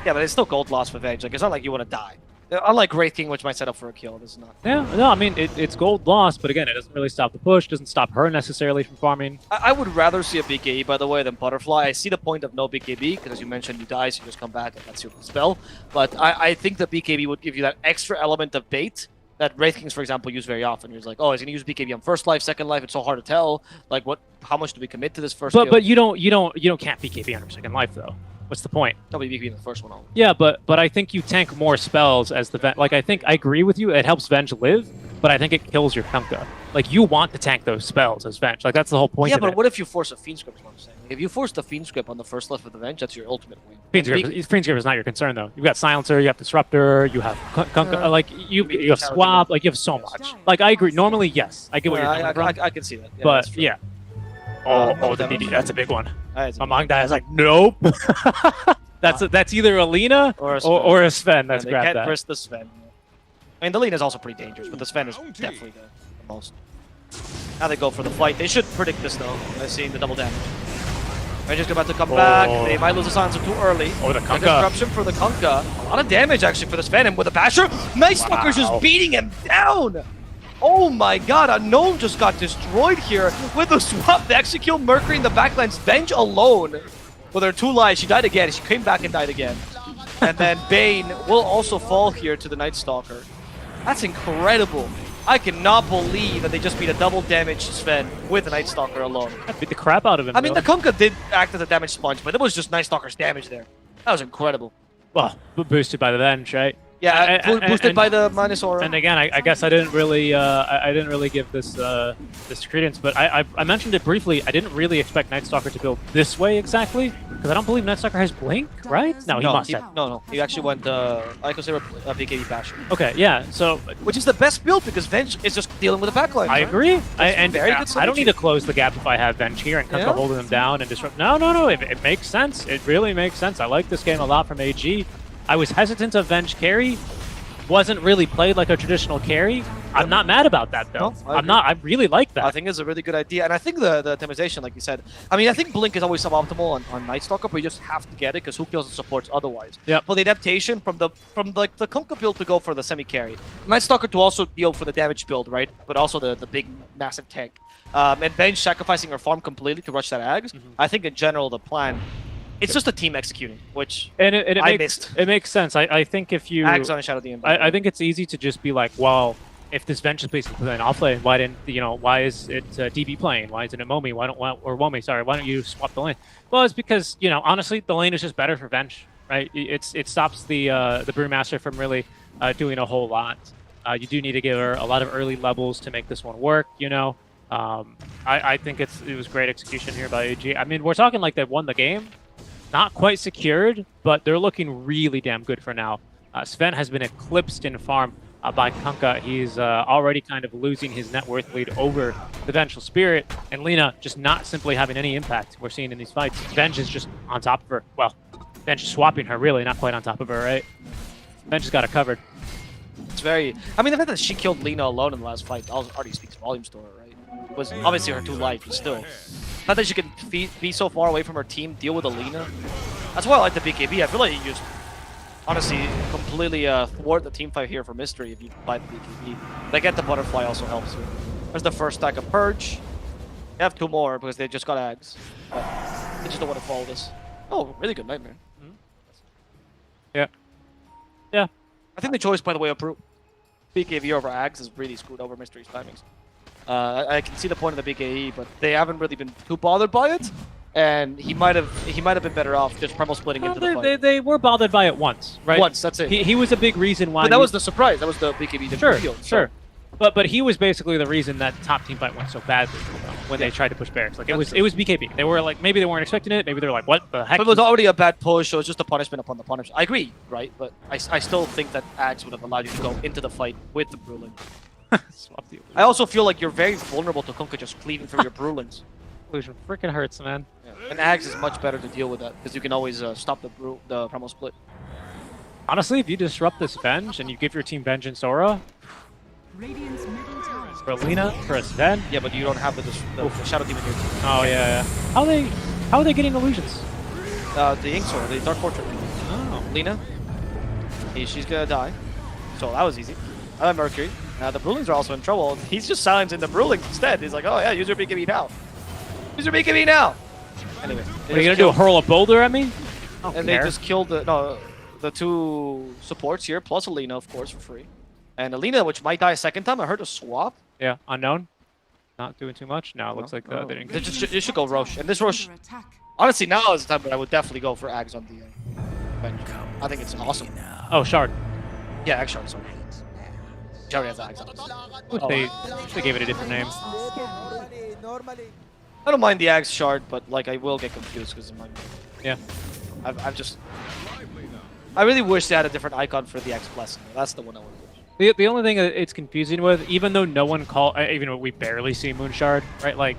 Yeah, but it's still gold loss for Venge. Like, it's not like you want to die. Unlike Wraith King, which might set up for a kill, this is not. Yeah, no, I mean, it's gold loss, but again, it doesn't really stop the push, doesn't stop her necessarily from farming. I would rather see a BKB, by the way, than Butterfly. I see the point of no BKB, because as you mentioned, you die, so you just come back and that's your spell. But I think the BKB would give you that extra element of bait that Wraith Kings, for example, use very often. You're like, oh, he's going to use BKB on first life, second life. It's so hard to tell. Like, how much do we commit to this first kill? But you don't can't BKB on her second life, though. What's the point? Nobody BKB in the first one. Only. Yeah, but I think you tank more spells as the Venge. Like, I agree with you. It helps Venge live, but I think it kills your Kunkka. Like, you want to tank those spells as Venge. Like, that's the whole point of it. Yeah, but what if you force a Fiend Script, is what I'm saying. If you force the Fiend Script on the first life of the Venge, that's your ultimate win. Fiend Script is not your concern, though. You've got Silencer, you have Disruptor, you have Kunkka, like, you have Swap, like, you have so much. Like, I agree. Normally, yes. I get what you're coming from. I can see that. Yeah, but, yeah. The DD, that's a big one. Among Daya is like, nope. That's either a Lina or a Sven that's grabbed that. They can't risk the Sven. I mean, the Lina is also pretty dangerous, but the Sven is definitely the most. Now they go for the fight. They should predict this, though. I've seen the double damage. Ranger's about to come back. They might lose the Silencer too early. The Kunkka. Disruption for the Kunkka. A lot of damage, actually, for the Sven. And with a Basher, Night Stalker's just beating him down. Oh my god, Unknown just got destroyed here with the swap. They actually killed Mercury in the backline's Venge alone. With her 2 lives, she died again. She came back and died again. And then Bane will also fall here to the Night Stalker. That's incredible. I cannot believe that they just beat a double damage Sven with the Night Stalker alone. That beat the crap out of him. I mean, the Kunkka did act as a damage sponge, but it was just Night Stalker's damage there. That was incredible. Well, boosted by the Venge, right? Yeah, boosted by the minus aura. And again, I guess I didn't really give this this credence, but I mentioned it briefly. I didn't really expect Night Stalker to build this way exactly, because I don't believe Night Stalker has Blink, right? No, he must have. No. He actually went I consider BKB Bastion. Okay, yeah. So, which is the best build because Venge is just dealing with the backline. I agree. I don't need to close the gap if I have Venge here and Kunkka holding them down and disrupt. No. It makes sense. It really makes sense. I like this game a lot from AG. I was hesitant of Venge carry. Wasn't really played like a traditional carry. I'm not mad about that though. No, I'm not. I really like that. I think it's a really good idea, and I think the optimization, like you said, I mean, I think Blink is always suboptimal on Night Stalker, but you just have to get it because who kills the supports otherwise? Yeah. But the adaptation from the Kunkka build to go for the semi carry, Night Stalker to also deal for the damage build, right? But also the big massive tank, and Venge sacrificing her farm completely to rush that Ags. I think in general the plan. It's just a team executing, which I missed. It makes sense. I think if you Ags on a Shadow Demon. I think it's easy to just be like, well, if this Venge is basically playing offlane, why didn't why is it DB playing? Why isn't it Momi? Why don't you swap the lane? Well, it's because honestly the lane is just better for Venge, right? It stops the Brewmaster from really doing a whole lot. You do need to give her a lot of early levels to make this one work. I think it was great execution here by AG. I mean, we're talking like they won the game. Not quite secured, but they're looking really damn good for now. Sven has been eclipsed in farm by Kunkka. He's already kind of losing his net worth lead over the Vengeful Spirit, and Lina just not simply having any impact we're seeing in these fights. Venge is just on top of her. Well, Venge is swapping her, really, not quite on top of her, right? Venge has got it covered. It's very... I mean, the fact that she killed Lina alone in the last fight already speaks volumes to her, right? It was obviously her 2 life, but still. Not that she can be so far away from her team, deal with Alina. That's why I like the BKB. I feel like you just, honestly, completely thwart the team fight here for Mystery if you buy the BKB. They get the Butterfly also helps you. There's the first stack of Purge. They have 2 more because they just got Ags. They just don't want to follow this. Oh, really good Nightmare. Yeah. Yeah. I think the choice, by the way, of BKB over Ags is really screwed over Mystery's timings. I can see the point of the BKE, but they haven't really been too bothered by it, and he might have been better off just primal splitting into the fight. They were bothered by it once, right? Once, that's it. He was a big reason why. But that was the surprise. That was the BKB didn't reveal. Sure. But he was basically the reason that top team fight went so badly when they tried to push barracks. Like it was BKB. They were like maybe they weren't expecting it. Maybe they're like, what the heck? But it was already a bad push, so it was just a punishment upon the punishment. I agree, right? But I still think that Ags would have allowed you to go into the fight with the Brulin. I also feel like you're very vulnerable to Kunkka just cleaving through your Brulins. Illusion freaking hurts, man. Yeah. And Ags is much better to deal with that because you can always stop the primal split. Honestly, if you disrupt this Venge and you give your team Vengeance Aura, Radiant's middle tower. for Alina, for a Sven. Yeah, but you don't have the Shadow Demon here. Oh yeah. How are they getting illusions? The Ink Sword, the Dark Portrait. Oh. Lina. She's gonna die. So that was easy. I have Mercury. The Brulings are also in trouble. He's just silencing the Brulings instead. He's like, oh yeah, use your BKB now. Use your BKB now. Anyway. Are you gonna do a hurl a boulder at me? And they just killed the 2 supports here, plus Alina, of course, for free. And Alina, which might die a second time. I heard a swap. Yeah, unknown. Not doing too much. No, it looks like they didn't get it. Should go Roche. And this Roche, honestly, now is the time, but I would definitely go for Ags on the bench. I think it's awesome. Oh, Shard. Yeah, Ags Shard, sorry. She already has Ags on They gave it a different name. I don't mind the Ags Shard, but like I will get confused because of my... Yeah. I really wish they had a different icon for the Ags Blessing. That's the one I would wish. The only thing it's confusing with, even though no one even though we barely see Moon Shard, right? Like,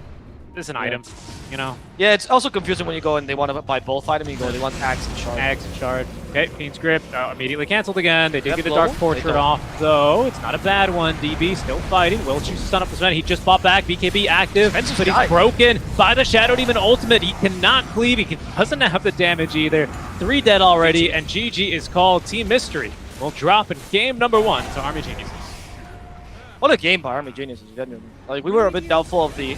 it's an item, you know? Yeah, it's also confusing when you go and they want to buy both items. You go, they want Ags and Shard. Ags and Shard. Okay, Fiend's Grip immediately canceled again. They did get the Dark Portrait off, though. It's not a bad one. DB still fighting. Will choose to stun up the Sven. He just bought back. BKB active, but he's broken by the Shadow Demon ultimate. He cannot cleave. He doesn't have the damage either. 3 dead already, and GG is called. Team Mystery will drop in game number 1 to Army Geniuses. What a game by Army Geniuses, genuinely. Like, we were a bit doubtful of the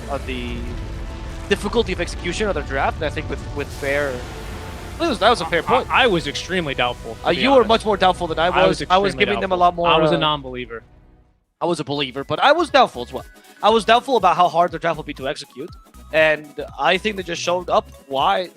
difficulty of execution of the draft, and I think with fair... That was a fair point. I was extremely doubtful. You were much more doubtful than I was. I was giving them a lot more... I was a non-believer. I was a believer, but I was doubtful as well. I was doubtful about how hard the draft would be to execute, and I think they just showed us why.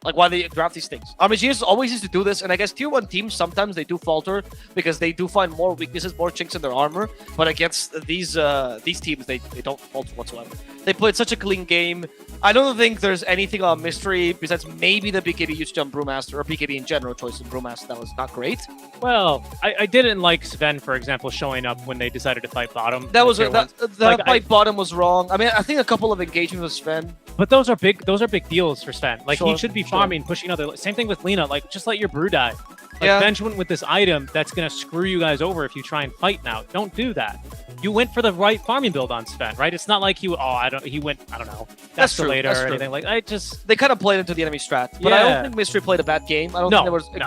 Like why they draft these things. RMGs always used to do this, and I guess tier 1 teams sometimes they do falter because they do find more weaknesses, more chinks in their armor. But against these teams, they don't falter whatsoever. They played such a clean game. I don't think there's anything on Mystery besides maybe the BKB used to jump Brewmaster or BKB in general choice of Brewmaster that was not great. Well, I didn't like Sven, for example, showing up when they decided to fight bottom. That was the fight bottom was wrong. I mean, I think a couple of engagements with Sven. But those are big deals for Sven. Like, Sure, he should be farming, pushing other. Same thing with Lena. Like, just let your brew die. Like, Yeah. Bench went with this item that's gonna screw you guys over if you try and fight now. Don't do that. You went for the right farming build on Sven, right? It's not like he went, I don't know, That's true, Escalator that's or true. anything. Like, I just They kind of played into the enemy strat, but I Yeah. don't think Mystery played a bad game. I don't No, think there was no.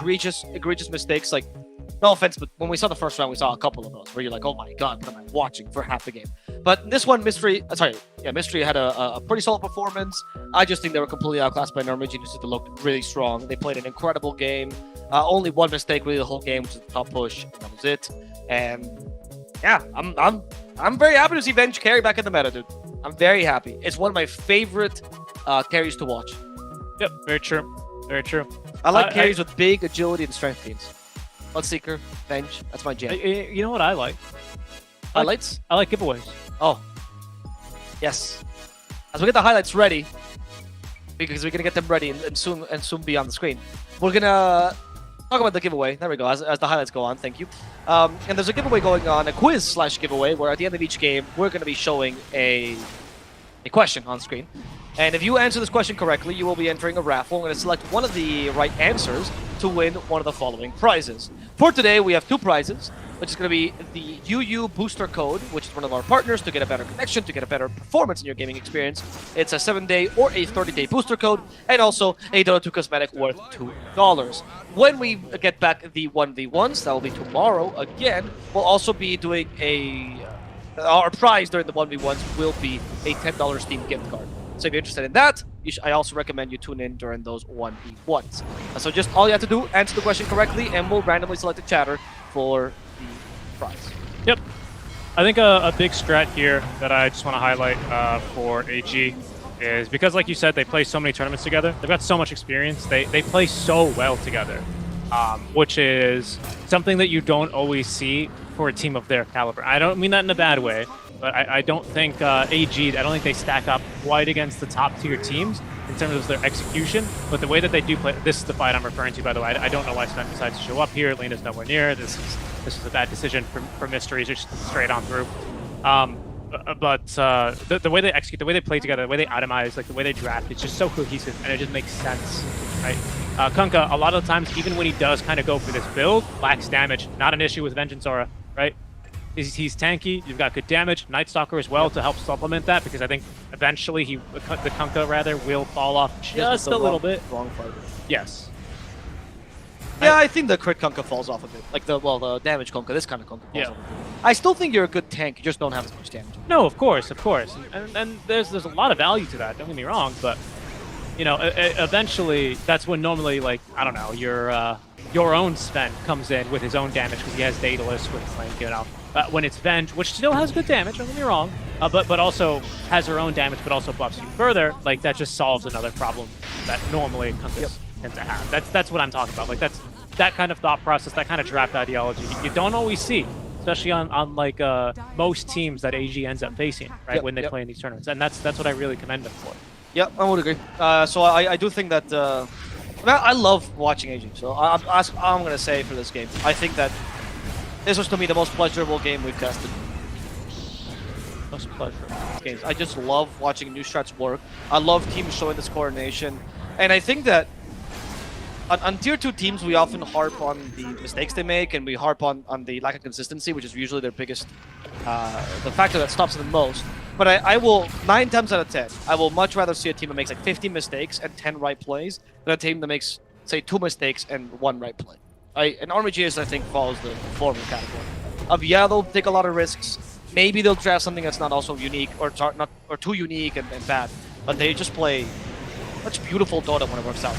egregious mistakes. Like, no offense, but when we saw the first round, we saw a couple of those where you're like, oh my god, what am I watching for half the game? But this one, Mystery had a pretty solid performance. I just think they were completely outclassed by Norwich. Geniuses that looked really strong. They played an incredible game. Only one mistake really the whole game, which was the top push, and that was it. And yeah, I'm very happy to see Venge carry back in the meta, dude. I'm very happy. It's one of my favorite carries to watch. Yep, very true. Very true. I like carries with big agility and strength gains. Bloodseeker, Venge, that's my jam. You know what I like? Highlights? I like giveaways. Oh. Yes. As we get the highlights ready, because we're gonna get them ready and soon be on the screen. We're gonna talk about the giveaway. There we go. As the highlights go on, thank you. And there's a giveaway going on, a quiz/giveaway, where at the end of each game we're gonna be showing a question on screen. And if you answer this question correctly, you will be entering a raffle. I'm going to select one of the right answers to win one of the following prizes. For today, we have 2 prizes, which is going to be the UU Booster Code, which is one of our partners to get a better connection, to get a better performance in your gaming experience. It's a 7-day or a 30-day booster code, and also a Dota 2 cosmetic worth $2. When we get back the 1v1s, that will be tomorrow again, we'll also be doing our prize during the 1v1s will be a $10 Steam gift card. So if you're interested in that, I also recommend you tune in during those 1v1s. So just all you have to do, answer the question correctly, and we'll randomly select a chatter for the prize. Yep. I think a big strat here that I just want to highlight for AG is because, like you said, they play so many tournaments together. They've got so much experience. They play so well together, which is something that you don't always see for a team of their caliber. I don't mean that in a bad way, but I don't think AG, I don't think they stack up quite against the top tier teams in terms of their execution, but the way that they do play, this is the fight I'm referring to, by the way. I don't know why Sven decides to show up here. Lena's nowhere near. This is a bad decision for Mysteries, just straight on through. But the way they execute, the way they play together, the way they itemize, like the way they draft, it's just so cohesive, and it just makes sense, right? Kunkka, a lot of the times, even when he does kind of go for this build, lacks damage. Not an issue with Vengeance Aura, right? He's tanky, you've got good damage, Night Stalker as well to help supplement that, because I think eventually the Kunkka rather will fall off just a little bit. Wrong fighter. Yes. Yeah, I think the crit Kunkka falls off a bit. Like the damage Kunkka, this kind of Kunkka falls off a bit. I still think you're a good tank, you just don't have as much damage. No, of course. And there's a lot of value to that, don't get me wrong, but you know, eventually that's when normally, like, I don't know, your own Sven comes in with his own damage because he has Daedalus with, like, you know, when it's Venge, which still has good damage, don't get me wrong, but also has her own damage, but also buffs you further. Like, that just solves another problem that normally Kunkas tend to have. That's what I'm talking about. Like, that's that kind of thought process, that kind of draft ideology you don't always see, especially on like most teams that AG ends up facing, right, when they play in these tournaments, and that's what I really commend them for. Yep, I would agree. So I do think that I love watching AG. So I'm going to say for this game, I think that this was to me the most pleasurable game we've tested. Most pleasurable games. I just love watching new strats work. I love teams showing this coordination, and I think that on tier 2 teams we often harp on the mistakes they make, and we harp on the lack of consistency, which is usually their biggest the factor that stops them the most. But I will, 9 times out of 10, I will much rather see a team that makes like 50 mistakes and 10 right plays than a team that makes, say, 2 mistakes and 1 right play. And RMGs, I think, follows the former category. Yeah, they'll take a lot of risks. Maybe they'll draft something that's not also unique or too unique and bad. But they just play such beautiful Dota when it works out.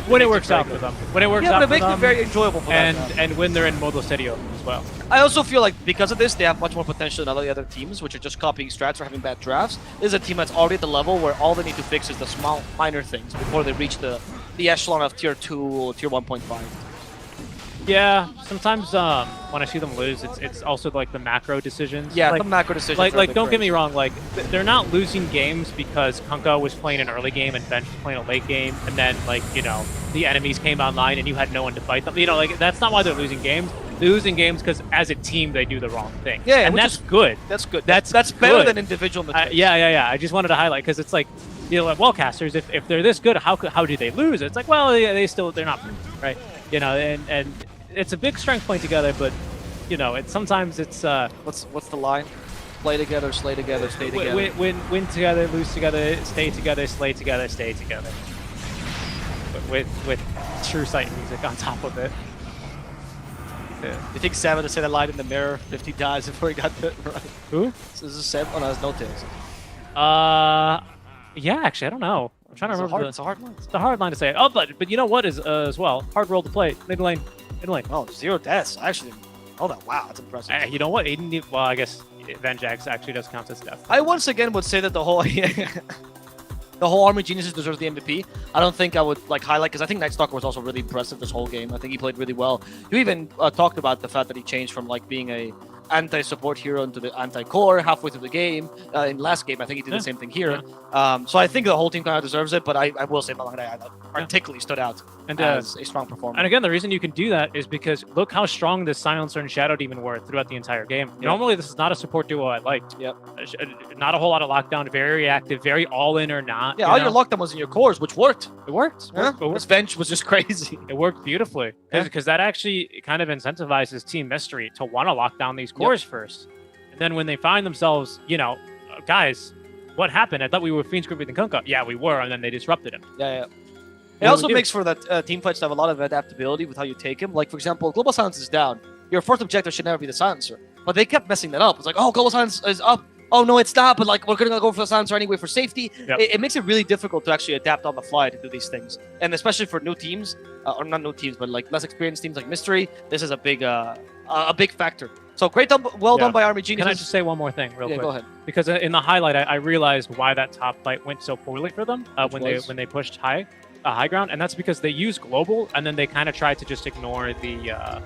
When it works out for them. When it works out for them. Yeah, but it makes it very enjoyable for them. And when they're in Modo Serio as well. I also feel like because of this, they have much more potential than all the other teams, which are just copying strats or having bad drafts. This is a team that's already at the level where all they need to fix is the small, minor things before they reach the the echelon of tier 2 or tier 1.5. Yeah, sometimes when I see them lose, it's also like the macro decisions. Yeah, like, the macro decisions. Like don't get me wrong, like they're not losing games because Kunkka was playing an early game and Bench was playing a late game, and then like the enemies came online and you had no one to fight them. Like that's not why they're losing games. They're losing games because as a team they do the wrong thing. Yeah, and that's good. That's good. That's better good. than individual mistakes. Yeah. I just wanted to highlight because it's like like wellcasters. If they're this good, how do they lose? It's like they're not perfect, right? And it's a big strength point together, but sometimes it's what's the line? Play together, slay together, stay together. Win together, lose together, stay together, slay together, stay together. With true sight music on top of it. Yeah. You think Sam had to say that line in the mirror 50 times before he got it right? Who? So this is Sam. Oh no, it's no takes. Yeah, actually, I don't know. I'm trying to remember. It's a hard line. It's a hard line to say. Oh, but you know what is as well? Hard roll to play. Mid lane. Oh, 0 deaths. Actually, wow, that's impressive. You know what? Well, I guess Venjax actually does count as death. I once again would say that the whole the whole Army Geniuses deserves the MVP. I don't think I would highlight because I think Nightstalker was also really impressive this whole game. I think he played really well. You even talked about the fact that he changed from being a anti-support hero into the anti-core halfway through the game. In last game, I think he did the same thing here. So I think the whole team kind of deserves it, but I will say Malangaya particularly stood out as a strong performer. And again, the reason you can do that is because look how strong the Silencer and Shadow Demon were throughout the entire game. Yep. Normally, this is not a support duo I liked. Yep. Not a whole lot of lockdown, very reactive, very all-in or not. Yeah, all your lockdown was in your cores, which worked. It worked. This bench was just crazy. It worked beautifully because that actually kind of incentivizes Team Mystery to want to lock down these cores first. And then when they find themselves, guys, what happened? I thought we were Fiend's Group with Kunkka. Yeah, we were, and then they disrupted him. Yeah. It also makes for that team fights to have a lot of adaptability with how you take him. Like, for example, Global Silence is down. Your fourth objective should never be the Silencer. But they kept messing that up. It's like, oh, Global Silence is up. Oh, no, it's not. But, we're going to go for the Silencer anyway for safety. Yep. It makes it really difficult to actually adapt on the fly to do these things. And especially for new teams, or not new teams, but, less experienced teams like Mystery, this is a big factor. So well done by Army Geniuses. Can I just say one more thing real quick? Go ahead. Because in the highlight, I realized why that top fight went so poorly for them when they pushed high ground, and that's because they used global, and then they kind of tried to just ignore the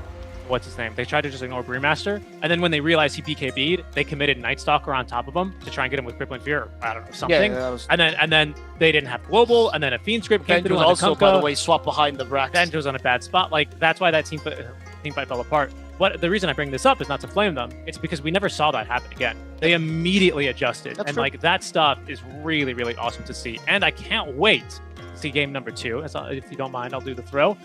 what's his name? They tried to just ignore Brewmaster, and then when they realized he BKB'd, they committed Nightstalker on top of him to try and get him with Crippling Fear. I don't know, something. Yeah, and then they didn't have global, and then a Fiend Script came through. Was also, by the way, swapped behind the Brax. Benj was on a bad spot. That's why that team fight fell apart. The reason I bring this up is not to blame them. It's because we never saw that happen again. They immediately adjusted. That's and true. that stuff is really, really awesome to see. And I can't wait to see game number 2. If you don't mind, I'll do the throw.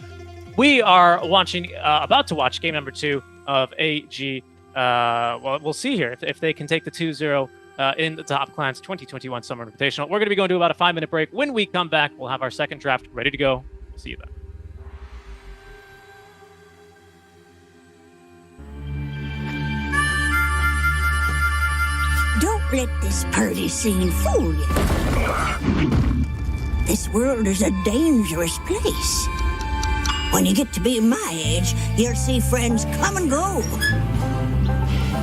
We are about to watch game number 2 of AG. Well, we'll see here if they can take the 2-0 in the Top Clans 2021 Summer Invitational. We're going to be going to about a 5-minute break. When we come back, we'll have our second draft ready to go. We'll see you then. Don't let this party scene fool you. This world is a dangerous place. When you get to be my age, you'll see friends come and go.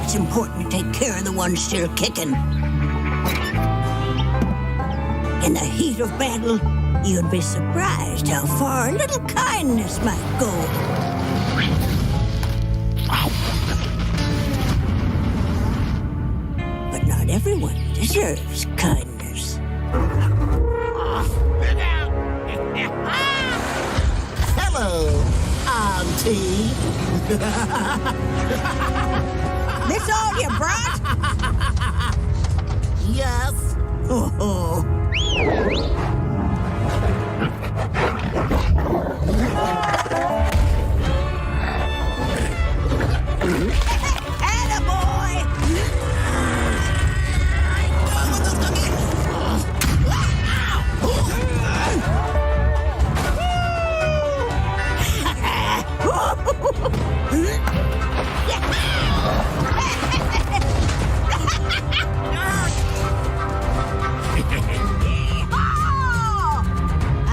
It's important to take care of the ones still kicking. In the heat of battle, you'd be surprised how far a little kindness might go. But not everyone deserves kindness. Hello, Auntie. This all you brought? Yes. Oh.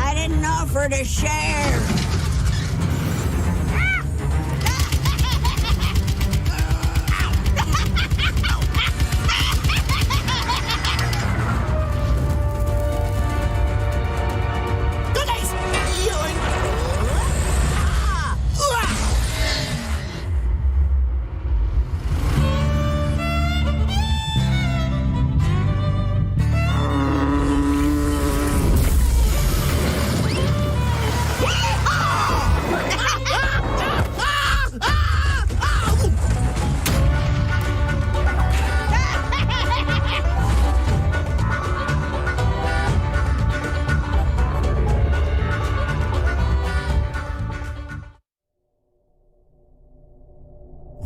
I didn't offer to share.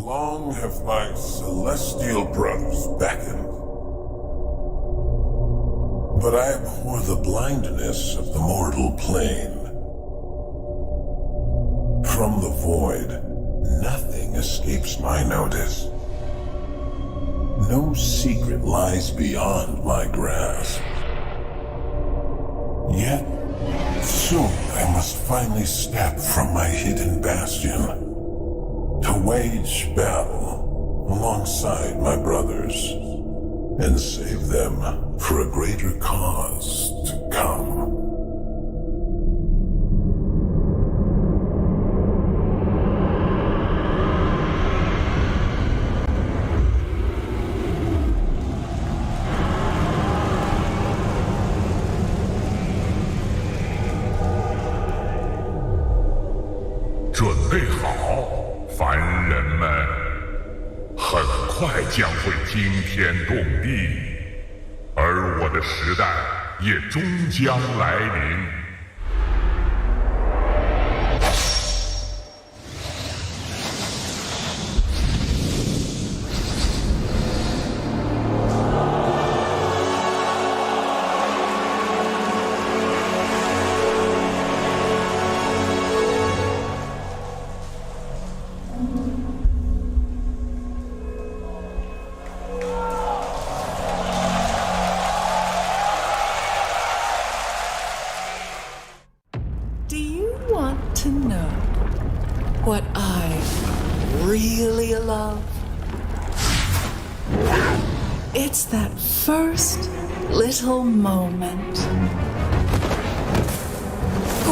Long have my celestial brothers beckoned, but I abhor the blindness of the mortal plane. From the void, nothing escapes my notice. No secret lies beyond my grasp. Yet, soon I must finally step from my hidden bastion to wage battle alongside my brothers and save them for a greater cause to come.将会惊天动地，而我的时代也终将来临。Do you want to know what I really love? It's that first little moment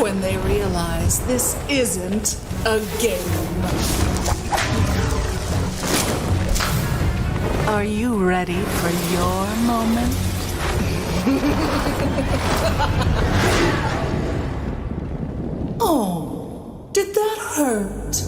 when they realize this isn't a game. Are you ready for your moment? Oh, did that hurt?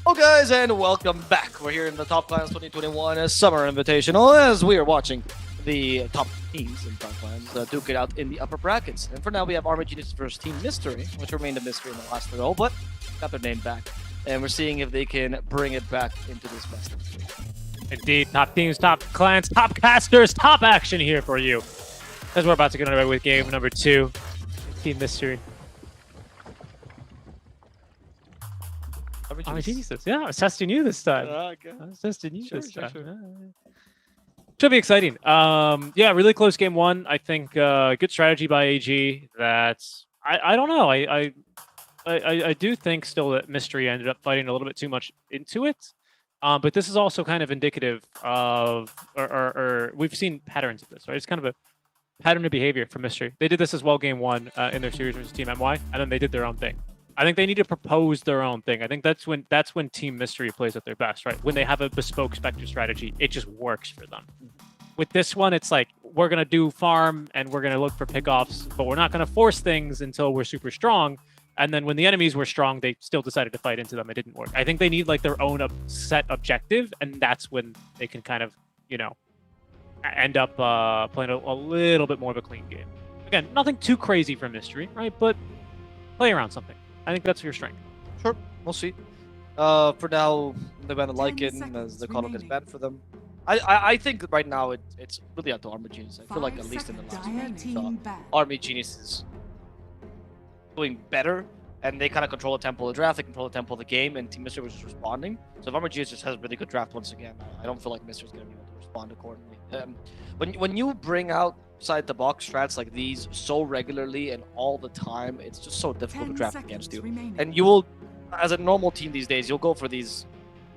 Hello guys and welcome back. We're here in the Top Clans 2021 Summer Invitational as we are watching the top teams in Dark Lands duke it out in the upper brackets. And for now, we have Army Genius versus Team Mystery, which remained a mystery in the last row, but got their name back. And we're seeing if they can bring it back into this best of three. Indeed, top teams, top clans, top casters, top action here for you. As we're about to get underway with game number 2, Team Mystery. Army Geniuses. Yeah, I was testing you this time. Okay. I was testing you this time. Sure. Should be exciting. Yeah, really close game 1. I think good strategy by AG. That's I don't know. I do think still that Mystery ended up fighting a little bit too much into it. But this is also kind of indicative of, or we've seen patterns of this, right? It's kind of a pattern of behavior for Mystery. They did this as well game 1 in their series versus Team MY, and then they did their own thing. I think they need to propose their own thing. I think that's when Team Mystery plays at their best, right? When they have a bespoke Spectre strategy, it just works for them. With this one, it's like, we're going to do farm and we're going to look for pickoffs, but we're not going to force things until we're super strong. And then when the enemies were strong, they still decided to fight into them. It didn't work. I think they need like their own set objective, and that's when they can kind of, end up playing a little bit more of a clean game. Again, nothing too crazy for Mystery, right? But play around something. I think that's your strength. Sure, we'll see. For now, they're going to like it, as the call gets bad for them. I think right now it's really up to Army Genius. I feel like at least in the last game, Army Genius is doing better, and they kind of control the tempo of the draft, they control the tempo of the game, and Team Mystery was just responding. So if Army Genius just has a really good draft once again, I don't feel like Mystery's going to be able to respond accordingly. When you bring outside the box strats like these so regularly and all the time, it's just so difficult to draft against you. And you will, as a normal team these days, you'll go for these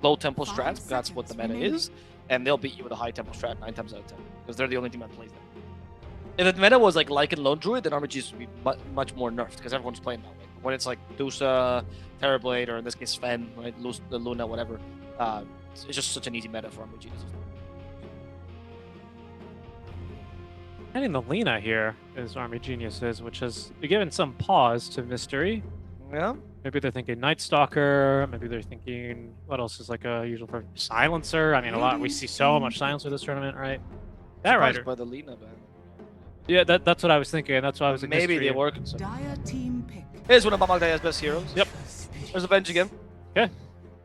low tempo strats, that's what the meta is, and they'll beat you with a high tempo strat 9 times out of 10, because they're the only team that plays them. If the meta was like Lycan Lone Druid, then Army Genius would be much more nerfed, because everyone's playing that way. When it's like Dusa, Terrorblade, or in this case Sven, right, Luna, whatever, it's just such an easy meta for Army Genius. Adding the Lena here is Army Geniuses, which has given some pause to Mystery. Yeah. Maybe they're thinking Night Stalker. Maybe they're thinking, what else is like a usual for Silencer? I mean, we see so much Silencer this tournament, right? That rider. By the Lena ban. Yeah, that's what I was thinking. That's why I was like, maybe they work. Dire team pick. Here's one of Magdaya's best heroes. Yep. There's Avenge again. Okay.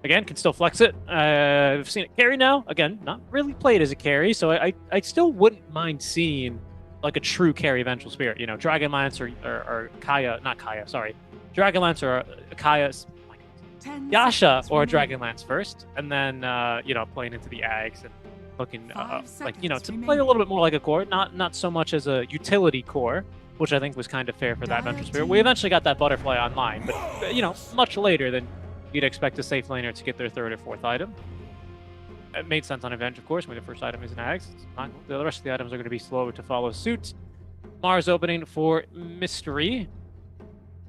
Again, can still flex it. I've seen it carry now. Again, not really played as a carry, so I still wouldn't mind seeing like a true carry Vengeful Spirit. Dragonlance or Kaya, not Kaya, sorry. Dragonlance or Kaya's Yasha or Dragonlance first, and then playing into the Ags and looking to play a little bit more like a core, not so much as a utility core, which I think was kind of fair for that Vengeful Spirit. We eventually got that Butterfly online, but much later than you'd expect a safe laner to get their 3rd or 4th item. It made sense on Avenge, of course, when the first item is an Ags. The rest of the items are going to be slow to follow suit. Mars opening for Mystery.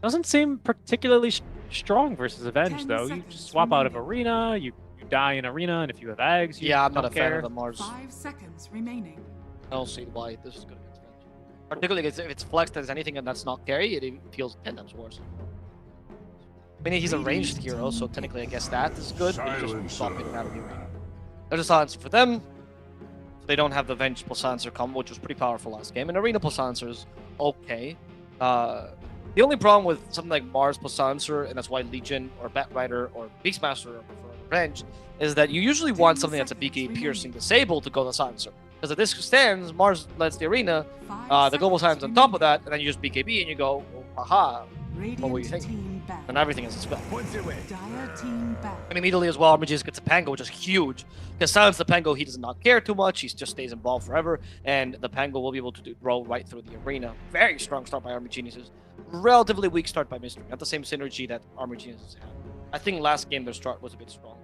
Doesn't seem particularly strong versus Avenge, though. You just swap out of Arena, you die in Arena, and if you have Ags, you I'm not don't a care. fan of the Mars. 5 seconds remaining. I don't see why this is good against Avenge. Particularly if it's flexed as anything and that's not carry, it even feels 10 times worse. I mean, he's a ranged hero, so technically I guess that is good, but you just stop it out of the arena. There's a silencer for them. They don't have the Venge plus silencer combo, which was pretty powerful last game. And Arena plus silencer is okay. The only problem with something like Mars plus silencer, and that's why Legion or Batrider or Beastmaster prefer Revenge, is that you usually want something that's a BK piercing disable to go to silencer. Because if this stands, Mars lets the Arena, the global silence on top of that, and then you just BKB and you go, oh, haha, what were you thinking? And everything is a spell. And immediately as well, Army Genius gets a Pango, which is huge. Because silence the Pango, he does not care too much. He just stays involved forever. And the Pango will be able to roll right through the arena. Very strong start by Army Geniuses. Relatively weak start by Mystery. Not the same synergy that Army Geniuses had. I think last game their start was a bit strong.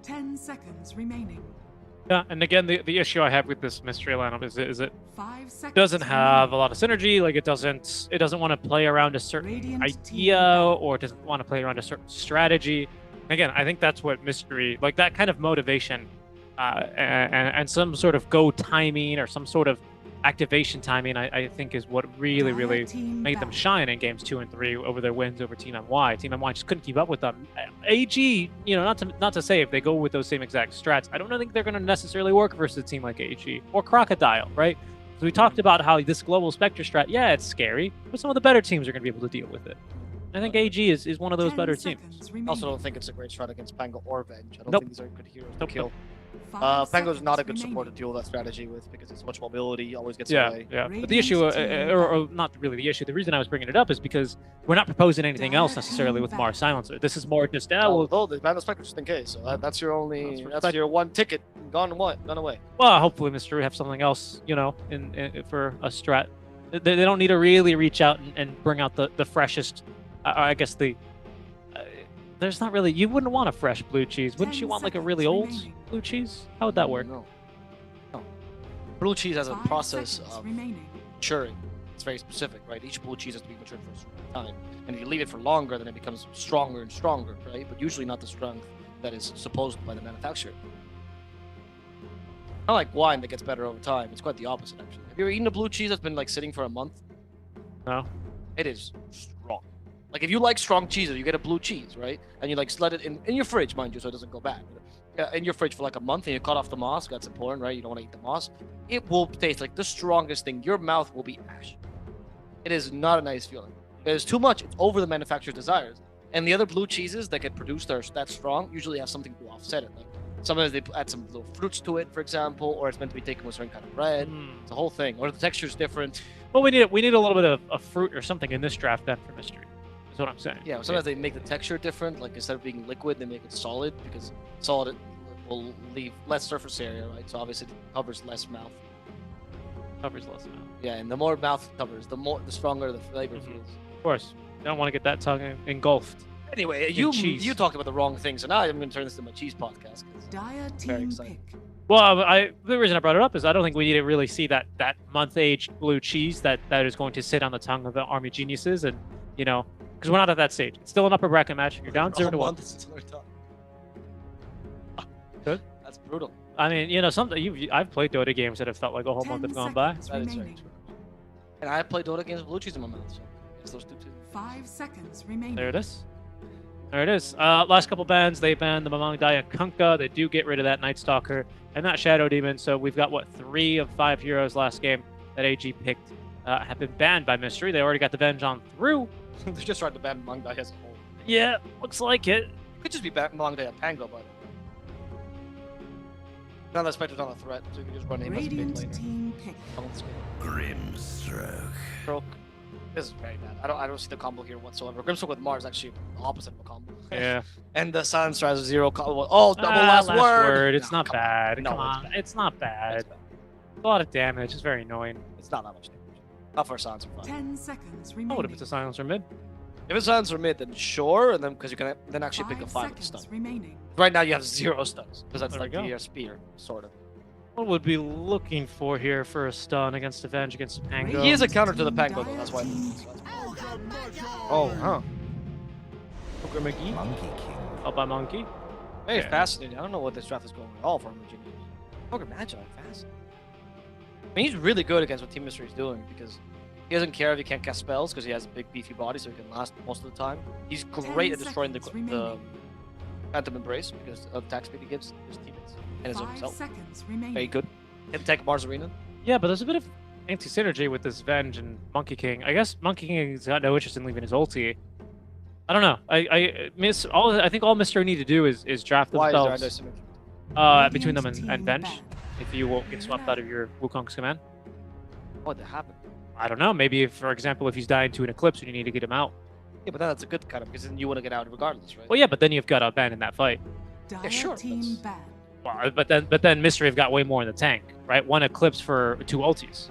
10 seconds remaining. Yeah, and again, the issue I have with this Mystery lineup is it 5 seconds doesn't have a lot of synergy. Like it doesn't want to play around a certain idea, or it doesn't want to play around a certain strategy. Again, I think that's what Mystery, like that kind of motivation and some sort of go timing or some sort of activation timing, I think, is what really, really Team made them back. shine in games 2 and 3 over their wins over Team MY. Team MY just couldn't keep up with them. AG, not to say if they go with those same exact strats, I don't think they're going to necessarily work versus a team like AG or Crocodile, right? So we talked about how this global Spectre strat, yeah, it's scary, but some of the better teams are going to be able to deal with it. I think AG is one of those 10 better teams. seconds I also remaining. don't think it's a great strat against Pango or Venge. I don't Nope. think these are good heroes to Nope. kill. 5 Pango's not a seconds good support to remaining. deal that strategy with because it's much mobility, always gets Yeah, away. yeah. But the issue, or not really the issue, the reason I was bringing it up is because we're not proposing anything else necessarily with Mars Silencer. This is more just, Well, they ban the Spectre just in case, so that's your only, that's your one ticket gone away. well, hopefully Mr. have something else, for a strat. They don't need to really reach out and bring out the freshest, I guess there's not really, you wouldn't want a fresh blue cheese. Wouldn't 10 you want like a seconds really old remaining. blue cheese? How would that work? No. Blue cheese has a 5 process seconds of remaining. maturing. It's very specific, right? Each blue cheese has to be matured for a certain time. And if you leave it for longer, then it becomes stronger and stronger, right? But usually not the strength that is supposed by the manufacturer. Not like wine that gets better over time. It's quite the opposite, actually. Have you ever eaten a blue cheese that's been like sitting for a month? No. It is strong. Like if you like strong cheeses, you get a blue cheese, right? And you like let it in your fridge, mind you, so it doesn't go bad. In your fridge for like a month, and you cut off the moss. That's important, right? You don't want to eat the moss. It will taste like the strongest thing. Your mouth will be ash. It is not a nice feeling. It is too much. It's over the manufacturer's desires. And the other blue cheeses that get produced that strong usually have something to offset it. Like sometimes they add some little fruits to it, for example, or it's meant to be taken with certain kind of bread. It's a whole thing. Or the texture's different. Well, we need a little bit of fruit or something in this draft then for Mystery. That's what I'm saying. Yeah, sometimes they make the texture different. Like instead of being liquid, they make it solid because solid will leave less surface area, right? So obviously it covers less mouth. Covers less now. Yeah, and the more mouth it covers, the stronger the flavor Mhm. feels. Of course. You don't want to get that tongue engulfed. Anyway, cheese. you talked about the wrong thing, so now I'm going to turn this into my cheese podcast. 'Cause Dire very team excited. pick. Well, the reason I brought it up is I don't think we need to really see that month-aged blue cheese that is going to sit on the tongue of the Army Geniuses, and because we're not at that stage. It's still an upper bracket match. You're down 0-1. Good. That's brutal. I mean, I've played Dota games that have felt like a whole month 10 have gone by. seconds That is very remaining. true. And I play Dota games with blue cheese in my mouth, so it's those two too. 5 seconds remaining. There it is. There it is. Last couple bans, they banned the Mamang Daya Kunkka. They do get rid of that Night Stalker and that Shadow Demon. So we've got, 3 of 5 heroes last game that AG picked have been banned by Mystery. They already got the Venge on through. They're just trying to ban Mangdai as a whole. Yeah, looks like it. Could just be Mangdai and Pango, but now that Spectre's not a threat, so you can just run him as a mid Radiant laner. team pick. Grimstroke. Stroke. This is very bad. I don't see the combo here whatsoever. Grimstroke with Mars is actually the opposite of a combo. Yeah. And the Silencer has 0 combo. Oh, double Ah, last word. It's Nah, not come on. bad. No, Come it's on. bad. It's not bad. It's bad. A lot of damage. It's very annoying. It's not that much damage. Not for a Silencer. 10 seconds Oh, remaining. what if it's a silencer mid? If it's Silencer mid, then sure, and then because you can then actually pick a 5 with seconds stun. remaining. Right now you have 0 stuns because that's There we like go. the spear, sort of. What would be looking for here for a stun against Avenge against Pango? He is a counter to the Team Pango though. Dire That's why. team Oh, huh. Poker McGee. Monkey King. Up by Monkey. Very Yeah. fascinating. I don't know what this draft is going at all for him. Poker Magi, fascinating. I mean, he's really good against what Team Mystery is doing because he doesn't care if he can't cast spells because he has a big beefy body, so he can last most of the time. He's great at destroying the remaining. Phantom Embrace because of the attack speed he gives his teammates and his own 5 self. seconds remaining. Very good. Can take Mars Arena. Yeah, but there's a bit of anti-synergy with this Venge and Monkey King. I guess Monkey King's got no interest in leaving his ulti. I don't know. I think all Mystery need to do is draft Why themselves is there anti-symmetry? between them Radiant and team Venge. ban. If you won't get swapped out of your Wukong's command. What the happened? I don't know. Maybe, for example, if he's dying to an Eclipse and you need to get him out. Yeah, but that's a good kind of because then you want to get out regardless, right? Well, yeah, but then you've got to abandon that fight. Dire sure, team that's- ban. Well, but then Mystery have got way more in the tank, right? 1 Eclipse for 2 ultis.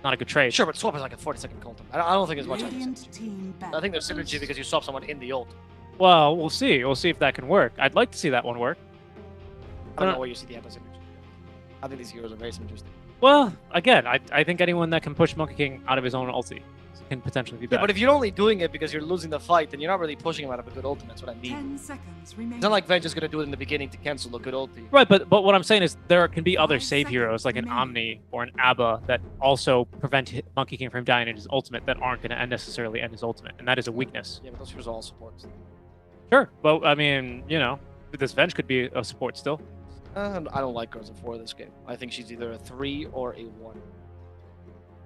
Not a good trade. Sure, but swap is like a 40-second counter. I don't think it's much. Radiant anti-synergy. team ban. I think there's synergy because you swap someone in the ult. Well, we'll see. We'll see if that can work. I'd like to see that one work. I don't know where you see the anti-synergy. I think these heroes are very synergistic. Well, again, I think anyone that can push Monkey King out of his own ulti can potentially be Yeah, bad. but if you're only doing it because you're losing the fight, then you're not really pushing him out of a good ultimate. That's what I mean. 10 seconds remaining. It's not like Venge is going to do it in the beginning to cancel a good ulti. Right, but what I'm saying is there can be other 5 save heroes like an seconds Omni or an Abba that also prevent Monkey King from dying in his ultimate that aren't going to necessarily end his ultimate, and that is a weakness. Yeah, but those heroes are all supports. Sure, well, I mean, you know, this Venge could be a support still. I don't like her as a 4 this game. I think she's either a 3 or a 1.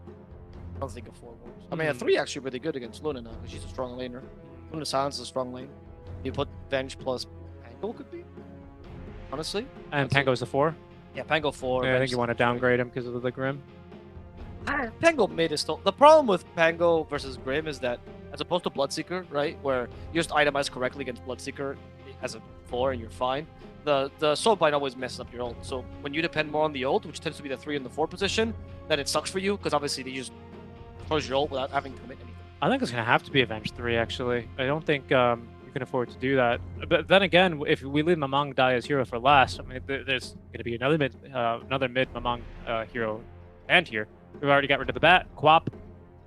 I don't think a 4 works. I mean, a 3 actually really good against Luna now because she's a strong laner. Luna Silence is a strong lane. You put Venge plus Pango could be. Honestly. And Pango's a 4. Yeah, Pango 4. Yeah, I think Venge you want to downgrade him because of the Grim. Pango mid is still... The problem with Pango versus Grim is that, as opposed to Bloodseeker, right, where you just itemize correctly against Bloodseeker as a 4 and you're fine, the Soulbind always messes up your ult. So when you depend more on the ult, which tends to be the 3 and the 4 position, then it sucks for you, because obviously they just close your ult without having to commit anything. I think it's going to have to be Avenge 3, actually. I don't think you can afford to do that. But then again, if we leave Mamang die as hero for last, I mean, there's going to be another mid Mamang hero and here. We've already got rid of the Bat, Quap,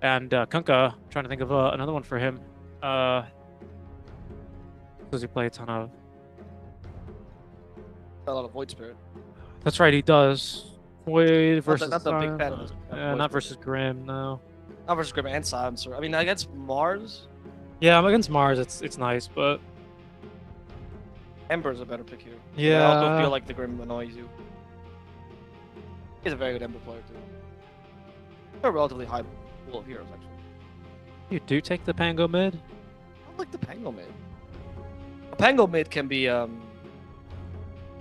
and Kunkka. I'm trying to think of another one for him. Does he play a ton of? A lot of Void Spirit. That's right, he does. Void versus... Not the big fan of this. not versus Grim, no. Not versus Grim and Silencer. I mean, against Mars, Yeah, I'm against Mars. It's nice, but Ember's a better pick here. yeah, I also feel like the Grim annoys you. He's a very good Ember player, too. They're relatively high pool of heroes, actually. you do take the Pango mid. I like the Pango mid. A Pango mid can be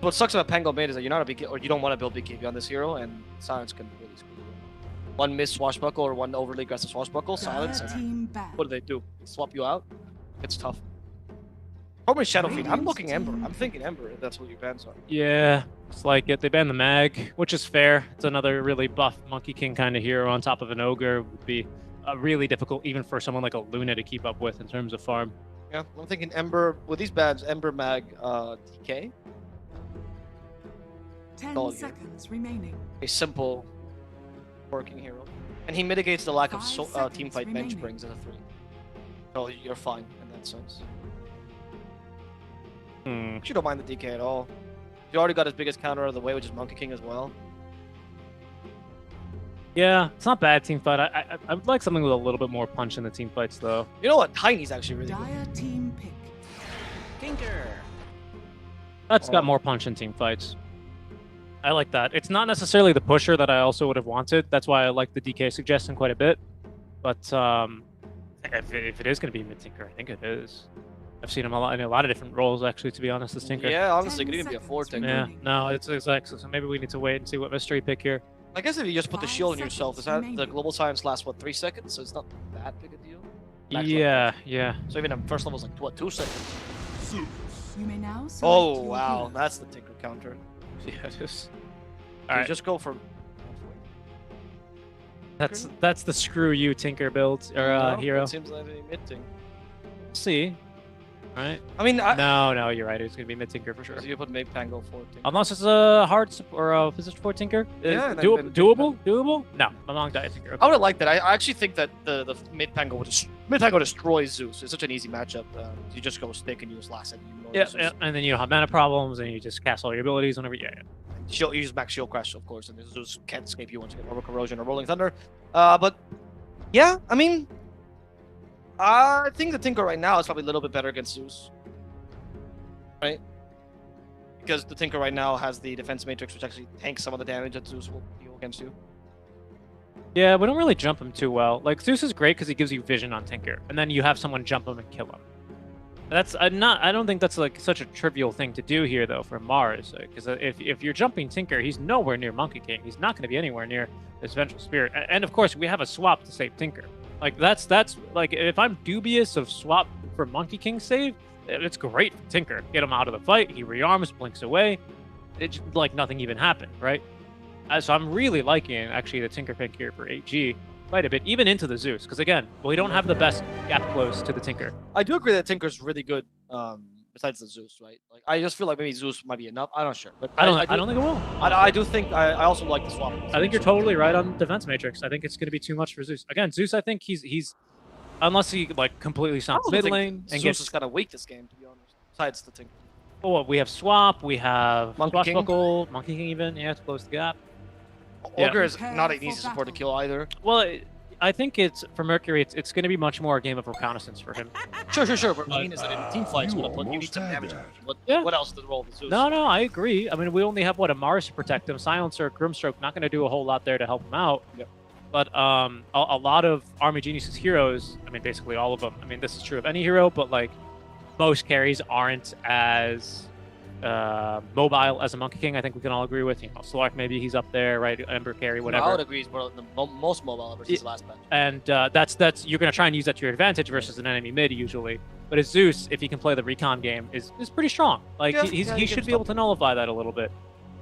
what sucks about Pango mid is that you're not a big or you don't want to build big KB on this hero, and Silence can really screw you. One missed swashbuckle or one overly aggressive swashbuckle, Silence. Team back. What do? Swap you out? It's tough. Probably Shadow Fiend. I'm looking Ember. I'm thinking Ember if that's what your bans are. Yeah, it's like it. They banned the Mag, which is fair. It's another really buff Monkey King kind of hero on top of an Ogre. Would be really difficult even for someone like a Luna to keep up with in terms of farm. Yeah, I'm thinking Ember with these bans. Ember, Mag, DK. 10 seconds remaining. A simple working hero, and he mitigates the lack of 5 team seconds fight bench remaining. brings as a 3. So you're fine in that sense. You don't mind the DK at all. You already got his biggest counter out of the way, which is Monkey King as well. Yeah, it's not bad team fight. I would like something with a little bit more punch in the team fights, though. You know what? Tiny's actually really good. Dire team pick. That's got more punch in team fights. I like that. It's not necessarily the pusher that I also would have wanted. That's why I like the DK suggestion quite a bit. But if it is going to be mid-tinker, I think it is. I've seen him in a lot of different roles, actually, to be honest, as tinker. Yeah, honestly, it 10 could even be a 4 seconds tinker. Yeah, no, it's exactly. So maybe we need to wait and see what mystery pick here. I guess if you just put the 5 shield on yourself, is that seconds the remaining. global science lasts what 3 seconds? So it's not that big a deal. Max Yeah, level. yeah. So even at first level is like what 2 seconds? You may now select Oh your wow, hero. that's the tinker counter. Yeah, it is. So Alright. just go for. That's the screw you tinker build or No, hero. It seems like a mid thing. See, right? I mean, No, you're right. It's gonna be mid tinker for sure. So you put maybe Pango 4 tinker. Unless it's a hard or a physics 4 tinker. Yeah, then- Doable? then- Doable? No, Mamang die tinker. Okay. I would have liked that. I actually think that the mid Pango would mid Pango destroys Zeus. It's such an easy matchup. You just go stick and use last and you ignore Yeah, Zeus. yeah, and then you don't have mana problems, and you just cast all your abilities whenever. Yeah, yeah. Shield, you use max shield crash, of course, and Zeus can't escape you once you get over corrosion or rolling thunder. But yeah, I mean, I think the Tinker right now is probably a little bit better against Zeus, right? Because the Tinker right now has the defense matrix, which actually tanks some of the damage that Zeus will deal against you. Yeah, we don't really jump him too well. Like Zeus is great because he gives you vision on Tinker, and then you have someone jump him and kill him. That's I don't think that's like such a trivial thing to do here though for Mars, because if you're jumping Tinker, he's nowhere near Monkey King. He's not going to be anywhere near this Vengeful Spirit, and of course we have a swap to save Tinker. Like that's like if I'm dubious of swap for Monkey King save, it's great for Tinker. Get him out of the fight. He rearms, blinks away. It's like nothing even happened, right? So I'm really liking actually the Tinker pick here for 8G quite a bit, even into the Zeus, because again, we don't have the best gap close to the Tinker. I do agree that Tinker's really good. Besides the Zeus, right? Like I just feel like maybe Zeus might be enough. I'm not sure, but I don't think it will. I do think I also like the swap. I think you're totally right on defense matrix. I think it's going to be too much for Zeus. Again, Zeus, I think he's unless he like completely stops mid lane and Zeus gets. is kind of weak this game, to be honest. Besides the Tinker. Oh, we have Swap, we have Monkey King. Swashbuckle, Monkey King even, yeah, to close the gap. Ogre is not an easy support to kill either. Well, I think it's for Mercury. It's going to be much more a game of reconnaissance for him. Sure. But I mean, is that in team fights, you need some damage. What else is the role of Zeus? No, I agree. I mean, we only have a Mars to protect him. Silencer, Grimstroke, not going to do a whole lot there to help him out. Yep. But a lot of Army Genius's heroes, I mean, basically all of them. I mean, this is true of any hero, but like most carries aren't as mobile as a Monkey King. I think we can all agree with. Slark, maybe he's up there, right? Ember carry, whatever. I would agree he's the most mobile versus last match. And that's you're going to try and use that to your advantage versus an enemy mid usually. But as Zeus, if he can play the recon game, is pretty strong. Like he should be able to nullify that a little bit.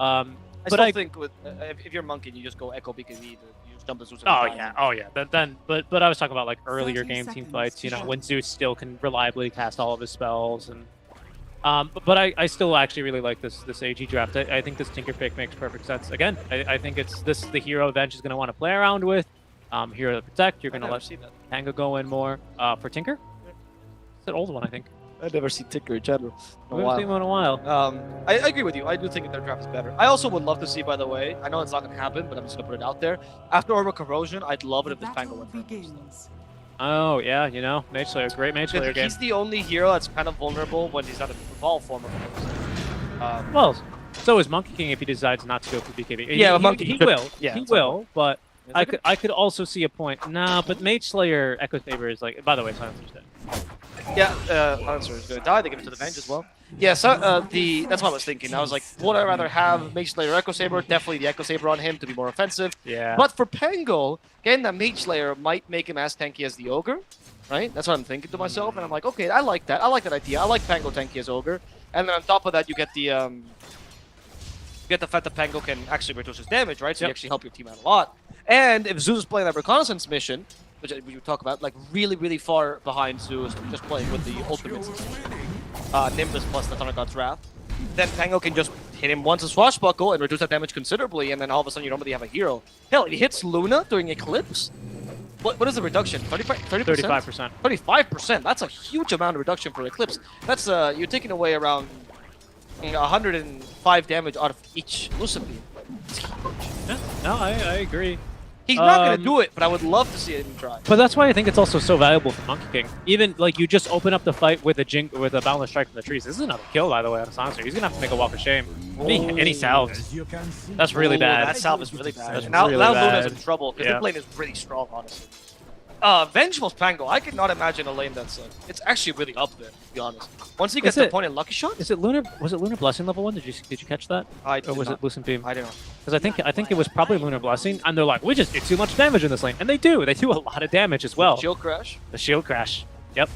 I still think with if you're Monkey, you just go Echo BKB. You just dump the Zeus. Oh yeah. But I was talking about like earlier game team fights. When Zeus still can reliably cast all of his spells and. But I still actually really like this AG draft. I think this Tinker pick makes perfect sense. Again, I think it's the hero Venge is going to want to play around with. Hero to protect. You're going to let Tango go in more for Tinker. It's an old one, I think. I've never seen Tinker in general. We haven't seen one in a while. I agree with you. I do think their draft is better. I also would love to see, by the way, I know it's not going to happen, but I'm just going to put it out there. After Orbital Corrosion, I'd love it if this Tango went first. Oh, yeah, Mage Slayer, great Mage Slayer game. He's the only hero that's kind of vulnerable when he's not an evolved form of him. Well, so is Monkey King if he decides not to go for BKB. Yeah, Monkey he will. Yeah, he will, but I could also see a point. Nah, but Mage Slayer Echo Saber is like, by the way, Silencer's dead. Yeah, Silencer is going to die. They give it to the Venge as well. Yeah, so that's what I was thinking. I was like, would I rather have Mage Slayer Echo Saber? Definitely the Echo Saber on him to be more offensive. Yeah. But for Pango, getting that Mage Slayer might make him as tanky as the Ogre, right? That's what I'm thinking to myself, and I'm like, okay, I like that. I like that idea. I like Pango tanky as Ogre, and then on top of that, you get the fact that Pango can actually reduce his damage, right? So you actually help your team out a lot. And if Zeus is playing that reconnaissance mission, which we talk about, like really far behind Zeus, just playing with the ultimates. Nimbus plus the Thunder God's Wrath. Then Pango can just hit him once a Swashbuckle and reduce that damage considerably, and then all of a sudden you don't really have a hero. Hell, if he hits Luna during Eclipse, what is the reduction? 30%? 35%. 35%. That's a huge amount of reduction for Eclipse. That's you're taking away around 105 damage out of each Lucid Beam. Yeah, no, I agree. He's not going to do it, but I would love to see him try. But that's why I think it's also so valuable for Monkey King. Even, like, you just open up the fight with a Boundless Strike from the trees. This is another kill, by the way, on Silencer. He's going to have to make a walk of shame. And he salves. That's really bad. That salve is really bad. That's now really bad. Luna's in trouble, because the lane is really strong, honestly. Vengeful Pango, I could not imagine a lane that's it's actually really up there, to be honest. Once he gets the point in Lucky Shot? Is it Lunar? Was it Lunar Blessing level 1? Did you catch that? Or was it Lucent Beam? I don't know. Because I think it was probably Lunar Blessing, and they're like, we just did too much damage in this lane, and they do. They do a lot of damage as well. Shield Crash. The Shield Crash. Yep.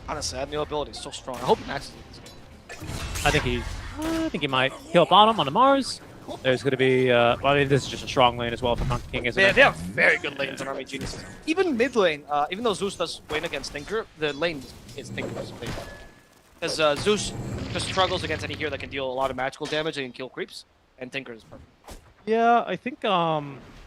Honestly, that new ability is so strong. I hope he maxes it this game. I think he might heal bottom on the Mars. There's going to be, well, I mean, this is just a strong lane as well for Monkey King, isn't it? They have very good lanes on Army Geniuses. Even mid lane, even though Zeus does win against Tinker, the lane is Tinker's lane. Because Zeus just struggles against any hero that can deal a lot of magical damage and can kill creeps, and Tinker is perfect. Yeah, I think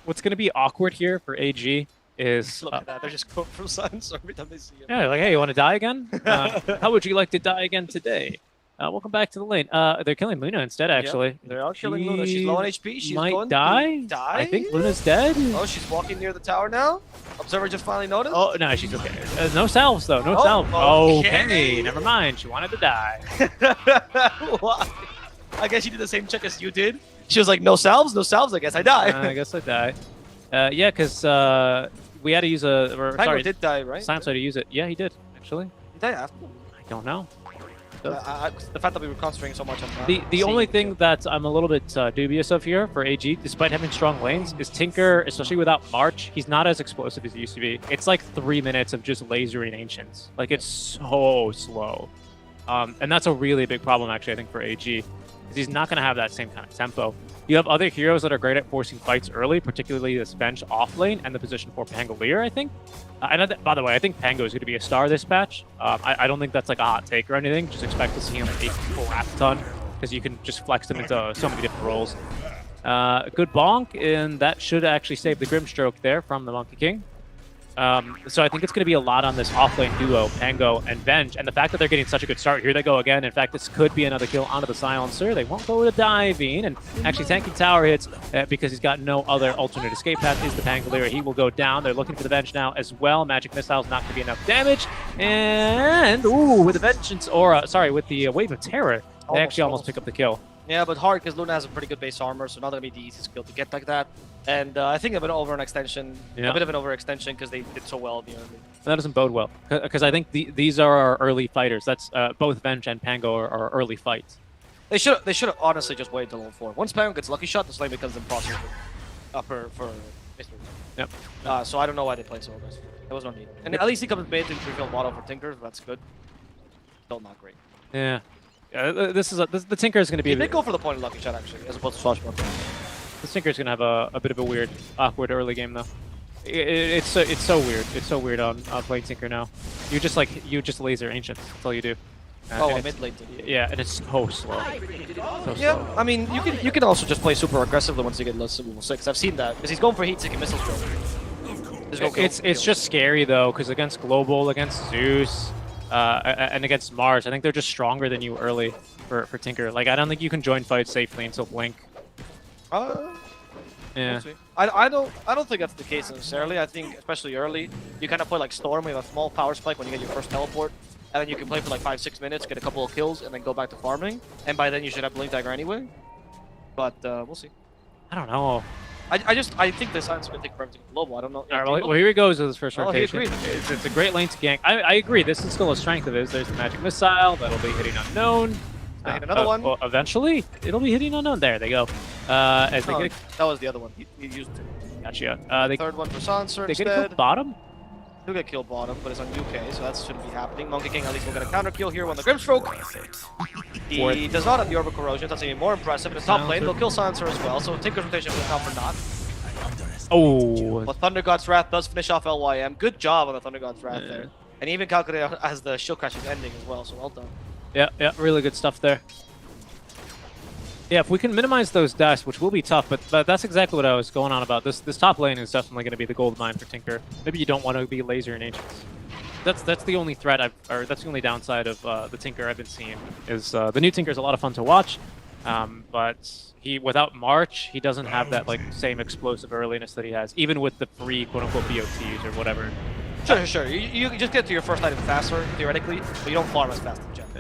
what's going to be awkward here for AG is... Look at that, they're just quote from Silence every time they see him. Yeah, like, hey, you want to die again? How would you like to die again today? Welcome back to the lane. They're killing Luna instead, actually. Yep, they are killing Luna. She's low on HP. She's might going die. to die. I think Luna's dead. Oh, she's walking near the tower now. Observer just finally noticed. Oh, no, she's okay. No salves, though. No salves. Okay, never mind. She wanted to die. Why? I guess she did the same check as you did. She was like, no salves, I guess I die. I guess I die. Yeah, because we had to use a... Sorry, did die, right? Science had to use it. Yeah, he did, actually. He died after? I don't know. The fact that we were concentrating so much on that. The only thing that I'm a little bit dubious of here for AG, despite having strong lanes, is Tinker, especially without March, he's not as explosive as he used to be. It's like 3 minutes of just lasering Ancients. Like, it's so slow. And that's a really big problem, actually, I think, for AG. Because he's not going to have that same kind of tempo. You have other heroes that are great at forcing fights early, particularly this Venge off lane and the position for Pangolier, I think. By the way, I think Pango is going to be a star this patch. I don't think that's like a hot take or anything. Just expect to see him take crap ton because you can just flex him into so many different roles. Good bonk, and that should actually save the Grimstroke there from the Monkey King. So I think it's going to be a lot on this offlane duo, Pango and Venge, and the fact that they're getting such a good start. Here they go again. In fact, this could be another kill onto the Silencer. They won't go to diving, and actually tanking tower hits because he's got no other alternate escape path. Is the Pangolier. He will go down. They're looking for the Venge now as well. Magic Missile's not going to be enough damage, and ooh, with the Vengeance Aura, sorry, with the Wave of Terror, they actually almost pick up the kill. Yeah, but hard because Luna has a pretty good base armor, so not gonna be the easiest skill to get like that. And I think a bit of an overextension, Yeah. a bit of an overextension because they did so well in the early. That doesn't bode well because I think these are our early fighters. That's both Venge and Pango are early fights. They should have honestly just waited till level 4. Once Pango gets lucky shot, the lane becomes impossible for Mr. Yep. So I don't know why they played so aggressive. There was no need. And at least he comes mid to reveal model for Tinker. That's good. Still not great. Yeah. The Tinker is going to be. He did go for the point of lucky shot actually, as opposed to Swashbuckler. The Tinker is going to have a bit of a weird, awkward early game though. It's so weird. It's so weird on playing Tinker now. You just laser Ancients. That's all you do. Mid lane. Yeah, and it's so slow. Yeah, I mean you can also just play super aggressively once you get level 6. I've seen that because he's going for heat seeking missile drill. It's just scary though because against Global, against Zeus, and against Mars, I think they're just stronger than you early for Tinker. Like I don't think you can join fights safely until Blink. Yeah. I don't think that's the case necessarily. I think especially early, you kind of play like Storm. We have a small power spike when you get your first teleport, and then you can play for like 5-6 minutes, get a couple of kills, and then go back to farming. And by then you should have Blink Dagger anyway. But we'll see. I don't know. I think the Silence will take forever to global. I don't know. All right, well here he goes with his first rotation. He agreed. It's a great lane to gank. I agree. This is still a strength of his. There's the Magic Missile that'll be hitting unknown. Hit another one. Well, eventually, it'll be hitting unknown. There they go. As they get that was the other one. He used it. Gotcha. Third one for Sanser they instead. get killed bottom. He'll get killed bottom, but it's on UK, so that shouldn't be happening. Monkey King at least will get a counter kill here when the Grimstroke. He does not have the Orbital Corrosion. That's even more impressive. In the top lane, they'll kill Sanser as well, so Tinker's rotation will count for naught. Oh. But Thunder God's Wrath does finish off LYM. Good job on the Thunder God's Wrath there. And he even calculated as the Shield Crash is ending as well, so well done. Yeah, really good stuff there. Yeah, if we can minimize those deaths, which will be tough, but that's exactly what I was going on about. This top lane is definitely going to be the gold mine for Tinker. Maybe you don't want to be laser in Ancients. That's the only threat that's the only downside of the Tinker I've been seeing is the new Tinker is a lot of fun to watch, but without March he doesn't have that like same explosive earliness that he has, even with the free quote unquote BOTs or whatever. Sure. You just get to your first item faster theoretically, but you don't farm as fast in general.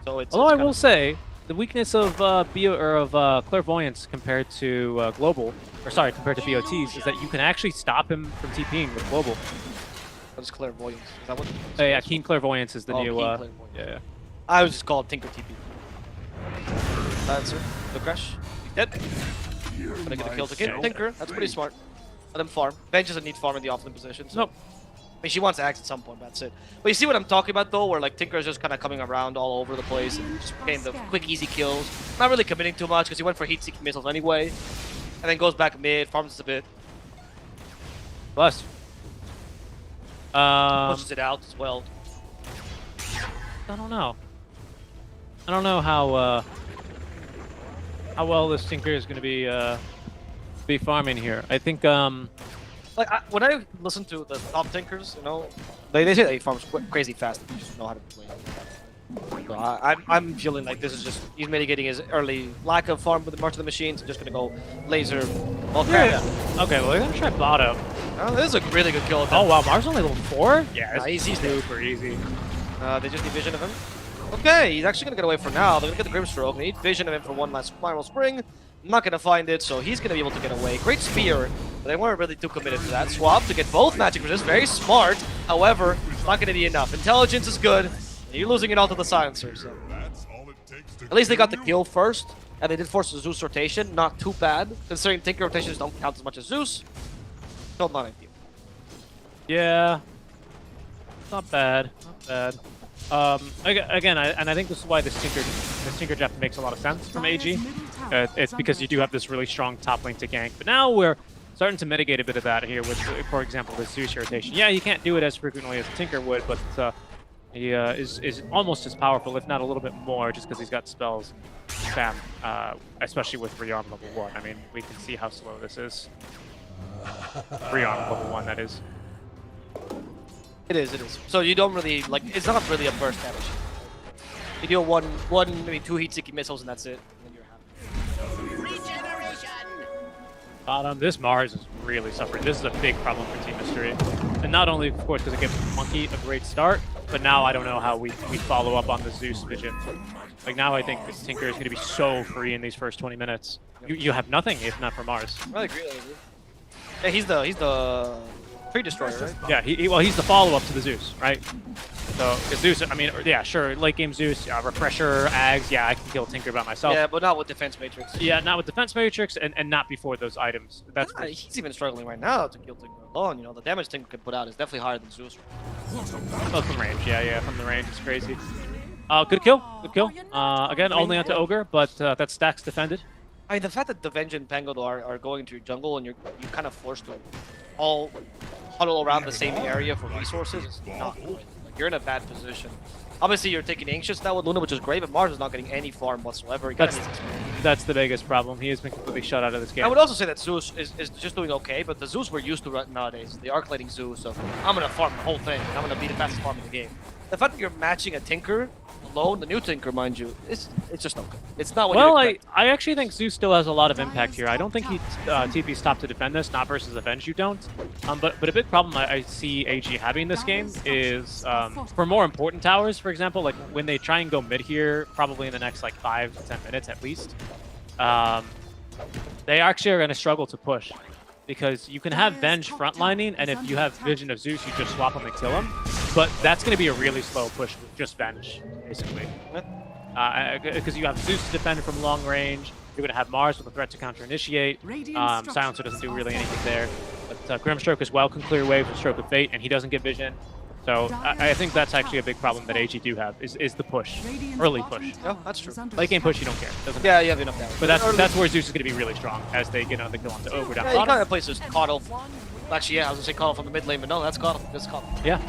So it's. Although I will say. The weakness of Clairvoyance compared to compared to BOTs is that you can actually stop him from TPing with Global. What is Clairvoyance? Is that what? Yeah, Keen Clairvoyance is the new. Yeah. I was just called Tinker TP. Answer. The crash. He's dead. Gonna get a kill to Tinker. That's pretty smart. Let him farm. Bench doesn't need farm in the offlane position. So. Nope. I mean, she wants to axe at some point, that's it. But you see what I'm talking about, though, where like Tinker is just kind of coming around all over the place and just getting the quick, easy kills. Not really committing too much because he went for heat-seeking missiles anyway. And then goes back mid, farms a bit. Bless. Pushes it out as well. I don't know. I don't know how well this Tinker is going to be farming here. I think like when I listen to the top Tinkers, you know, they say they farm crazy fast. They just know how to play. So I'm feeling like this is just he's mitigating his early lack of farm with the March of the Machines. Just gonna go laser. Yeah. Okay, well, we're gonna try bottom. Oh, this is a really good kill. Oh wow, Mars only level 4? Yeah, he's super easy. They just need vision of him. Okay, he's actually gonna get away for now. They're gonna get the Grimstroke. They need vision of him for one last Spiral Spring. Not gonna find it, so he's gonna be able to get away. Great spear, but they weren't really too committed to that. Swap to get both magic resist, very smart. However, it's not gonna be enough. Intelligence is good. You're losing it all to the Silencer, so. At least they got the kill first, and they did force the Zeus rotation. Not too bad, considering Tinker rotations don't count as much as Zeus. Still not ideal. Yeah. Not bad. Not bad. Again, I think this is why this Tinker draft makes a lot of sense from AG. It's because you do have this really strong top lane to gank, but now we're starting to mitigate a bit of that here with, for example, the Zeus rotation. Yeah, you can't do it as frequently as Tinker would, but he is almost as powerful, if not a little bit more, just because he's got spells. Spam, especially with Rion level 1. I mean, we can see how slow this is. Rion level 1, that is. It is. So you don't really like. It's not really a burst damage. You deal one, maybe 2 heat seeking missiles, and that's it. And then you're happy. Bottom. This Mars is really suffering. This is a big problem for Team Mystery. And not only, of course, because it gives Monkey a great start, but now I don't know how we follow up on the Zeus vision. Like now I think Tinker is going to be so free in these first 20 minutes. You have nothing if not for Mars. I agree. Yeah, he's the pre-destroyer, right? Yeah, he's the follow-up to the Zeus, right? So Zeus, I mean, yeah, sure, late game Zeus, Refresher, Ags, yeah, I can kill Tinker by myself. Yeah, but not with Defense Matrix. Yeah, not with Defense Matrix, and not before those items. That's he's even struggling right now to kill Tinker alone. You know, the damage Tinker can put out is definitely higher than Zeus. Oh, from range, yeah, from the range, it's crazy. Good kill. Again, only onto Ogre, but that stack's defended. I mean, the fact that the Venge and Pangolo are going to your jungle and you're kind of forced to all huddle around the same area for resources is not good. Like, you're in a bad position. Obviously, you're taking Anxious now with Luna, which is great, but Mars is not getting any farm whatsoever. That's the biggest problem. He has been completely shut out of this game. I would also say that Zeus is just doing okay, but the Zeus we're used to right nowadays, the arc-lighting Zeus, so I'm going to farm the whole thing. I'm going to be the fastest farm in the game. The fact that you're matching a Tinker alone, the new Tinker, mind you, it's just not good. It's not what you expect. I actually think Zeus still has a lot of impact here. I don't think he TP's top to defend this, not versus Avenge you don't. But a big problem I see AG having this game is for more important towers, for example, like when they try and go mid here, probably in the next like 5 to 10 minutes at least, they actually are going to struggle to push. Because you can have Venge frontlining, and if you have Vision of Zeus, you just swap him and kill him. But that's going to be a really slow push with just Venge, basically. Because you have Zeus to defend from long range, you're going to have Mars with a threat to counter-initiate. Silencer doesn't do really anything there. But Grimstroke as well can clear waves with Stroke of Fate, and he doesn't get Vision. So I think that's actually a big problem that AG do have, is the push. Early push. Oh, that's true. Late game push, you don't care. Yeah, you have enough damage. But that's where Zeus is going to be really strong as they get on the kill onto Ogre down bottom. You kind of plays this Coddle. Actually, yeah, I was going to say Coddle from the mid lane, but no, that's Coddle. That's Coddle. Yeah.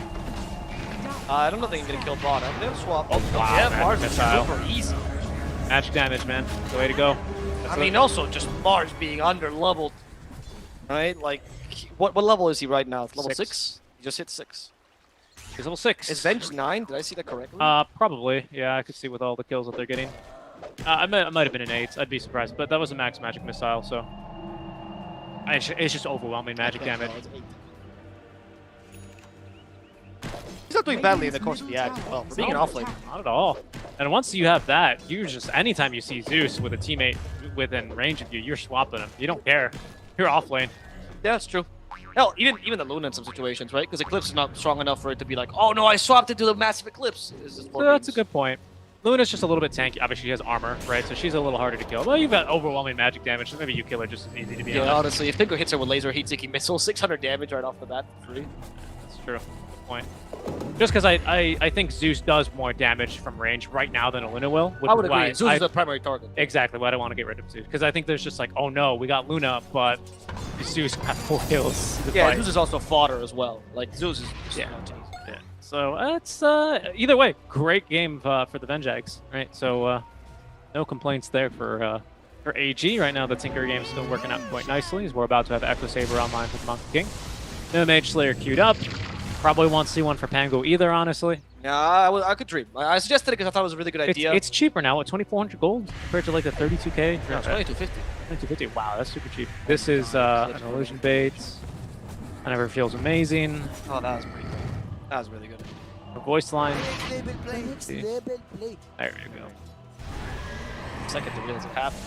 I don't know if they can get a kill bottom. They'll swap. Oh, wow. Yeah, Mars is super easy. Magic damage, man. The way to go. I mean, also just Mars being under-leveled. Right? Like, what level is he right now? It's level 6? He just hit 6. He's level 6. Is Venge 9? Did I see that correctly? Probably. Yeah, I could see with all the kills that they're getting. I might have been an 8. I'd be surprised. But that was a max magic missile, so... It's just overwhelming magic damage. He's not doing badly in the course of the act as well. For being an offlane. Not at all. And once you have that, you just... Anytime you see Zeus with a teammate within range of you, you're swapping him. You don't care. You're offlane. Yeah, that's true. Hell, even the Luna in some situations, right? Because Eclipse is not strong enough for it to be like, oh no, I swapped it to the massive Eclipse. That's a good point. Luna's just a little bit tanky. Obviously, she has armor, right? So she's a little harder to kill. Well, you've got overwhelming magic damage, so maybe you kill her just as easy to be honest. Yeah, honestly, if Tinker hits her with laser heat-seeking missile, 600 damage right off the bat for free. That's true. Good point. Just because I think Zeus does more damage from range right now than a Luna will. I would agree. Zeus is the primary target. Exactly. Why I don't want to get rid of Zeus. Because I think there's just like, oh no, we got Luna, but Zeus got 4 kills. Yeah, Zeus is also fodder as well. Like, Zeus is just yeah. So it's either way, great game for the Vengeags, right? So no complaints there for AG. Right now, the Tinker game is still working out quite nicely as we're about to have Echo Saber online for the Monkey King. No Mage Slayer queued up. Probably won't see one for Pango either, honestly. Yeah, I could dream. I suggested it because I thought it was a really good idea. It's cheaper now, what, 2,400 gold compared to like the 32k? No, it's 2,250. 2,250. Wow, that's super cheap. This is an illusion bait. That never feels amazing. Oh, that was pretty good. That was really good. A voice line. There you go. Second to realize it happened.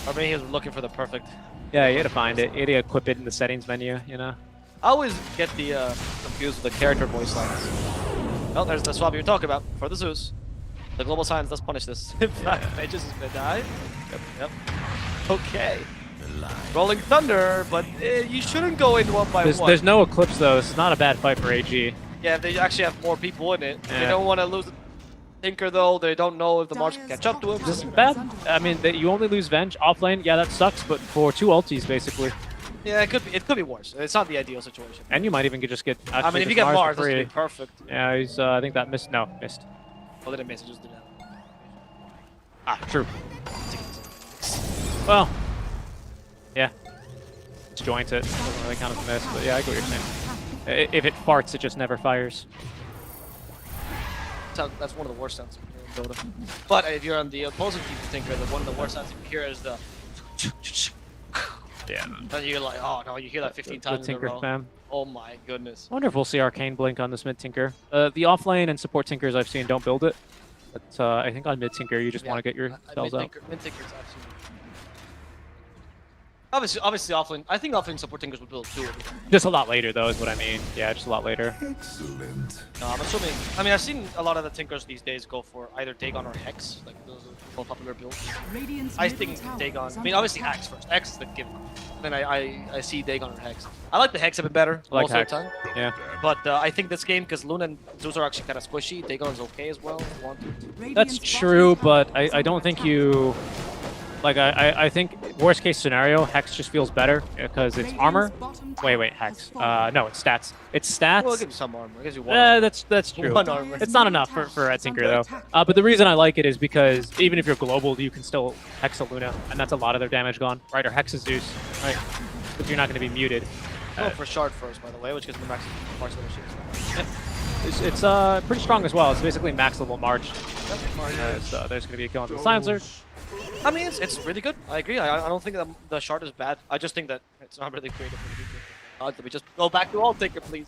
Or maybe he was looking for the perfect. Yeah, you had to find it. You had to equip it in the settings menu, you know? I always get the confused with the character voice lines. Well, there's the swap you're talking about for the Zeus. The global science does punish this. In fact, Mages is gonna die. Yep. Okay. Rolling Thunder, but you shouldn't go in one by one. There's no Eclipse though. This is not a bad fight for AG. Yeah, they actually have more people in it. Yeah. They don't want to lose Tinker though. They don't know if the Mars can catch up to him. This is bad. I mean, you only lose Venge offlane. Yeah, that sucks. But for 2 ultis, basically. Yeah, it could be worse. It's not the ideal situation. And you might even just get. I mean, if you get Mars, that's be perfect. Yeah, he's. I think that missed. No, missed. Oh, they didn't miss. It just did that. Ah, true. Well, yeah. It's jointed. Doesn't really count as a miss, but yeah, I get what you're saying. If it farts, it just never fires. That's one of the worst sounds you can hear in Dota. But if you're on the opposing team Tinker, one of the worst sounds you can hear is the... Yeah. And you're like, oh no, you hear that 15 times in a Tinker row. spam. Oh my goodness. I wonder if we'll see Arcane Blink on this mid Tinker. The offlane and support Tinkers I've seen don't build it. But I think on mid Tinker, you just want to get your spells out. Mid Tinker's absolutely... Obviously offlane. I think offlane support Tinkers would build too. Just a lot later, though, is what I mean. Yeah, just a lot later. Excellent. No, I'm assuming... I mean, I've seen a lot of the Tinkers these days go for either Dagon or Hex. Like, those are more popular builds. Radiant's I middle think tower Dagon... is I mean, under obviously attack. Axe first. Axe is the given. Then I see Dagon or Hex. I like the Hex a bit better I like most Hex. of the time. Yeah. But I think this game, because Luna and Zeus are actually kind of squishy, Dagon's okay as well if you want to. That's Radiant's true, bottom tower but is I don't under think attack. you... Like, I think worst case scenario, Hex just feels better because it's armor. Wait, Hex. No, it's stats. It's stats. Well, I'll give you some armor. I guess you want That's true. one armor. It's not enough for a Tinker, though. But the reason I like it is because even if you're global, you can still Hex a Luna, and that's a lot of their damage gone, right? Or Hex a Zeus, right? Because you're not going to be muted. Go for Shard first, by the way, which gives the max parts of the machine. It's pretty strong as well. It's basically max level March. So there's going to be a kill on the Silencer. I mean, it's really good. I agree. I don't think that the Shard is bad. I just think that it's not really creative. Let me just go back to all Tinker, please.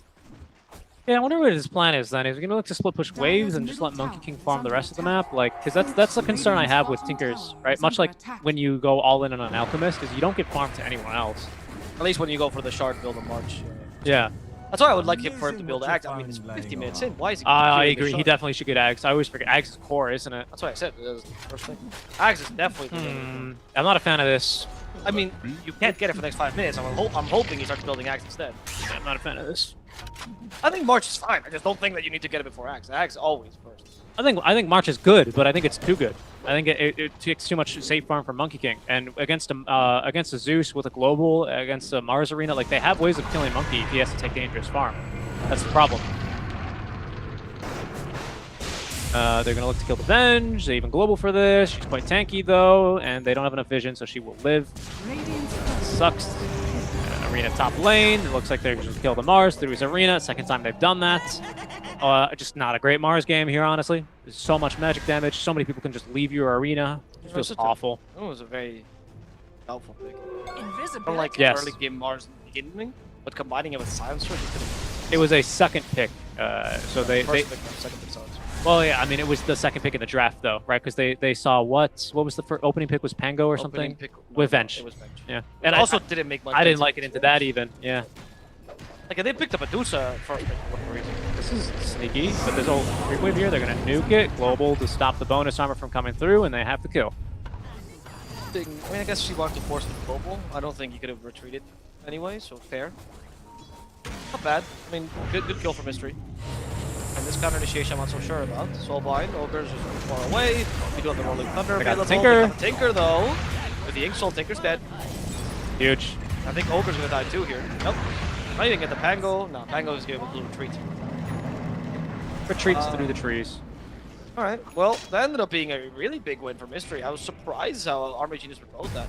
Yeah, I wonder what his plan is then. Is he going to look to split push waves and just let Monkey King farm the rest of the map? Like, because that's the concern I have with Tinkers, right? Much like when you go all in on an Alchemist, is you don't get farmed to anyone else. At least when you go for the Shard build in March. Yeah. That's why I would like for him to build Axe. I mean, it's 50 minutes in. Why is he? I doing the agree. He Shard? definitely should get Axe. I always forget. Axe is core, isn't it? That's what I said. That was the first thing. Axe is definitely. I'm not a fan of this. I mean, you can't get it for the next 5 minutes. I'm hoping he starts building Axe instead. Yeah, I'm not a fan of this. I think March is fine. I just don't think that you need to get it before Axe. Axe always first. I think March is good, but I think it's too good. I think it takes too much safe farm from Monkey King, and against a Zeus with a global, against a Mars arena, like they have ways of killing Monkey if he has to take dangerous farm. That's the problem. They're gonna look to kill the Venge. They even global for this. She's quite tanky though, and they don't have enough vision, so she will live. Sucks. Arena top lane. It looks like they're going to kill the Mars through his arena. Second time they've done that. Just not a great Mars game here, honestly. There's so much magic damage. So many people can just leave your arena. It feels awful. It was a very doubtful pick. I don't Invisibility. like early game Mars in the beginning, but combining it with Silencer, It was a second pick. So they second pick Silencer. well, yeah, I mean, it was the second pick in the draft, though, right? Because they saw what was the first opening pick was Pango or something? With Venge. It was Venge. Yeah. And also didn't make much I didn't sense like it into that even. Yeah. Like, they picked up a Medusa first pick for whatever reason. This is sneaky, but there's a creep wave here. They're going to nuke it. Global to stop the bonus armor from coming through, and they have the kill. I mean, I guess she wanted to force the global. I don't think he could have retreated anyway, so fair. Not bad. I mean, good kill for Mystery. And this counter initiation I'm not so sure about. Soulbind, Ogre's just far away. We do have the Rolling Thunder They got available. Tinker. They got the Tinker though. With the Ink Soul, Tinker's dead. Huge. I think Ogre's gonna die too here. Nope. Not even get the Pango. No, Pango is able to retreat. Retreats through the trees. Alright, well, that ended up being a really big win for Mystery. I was surprised how Army Genius proposed that.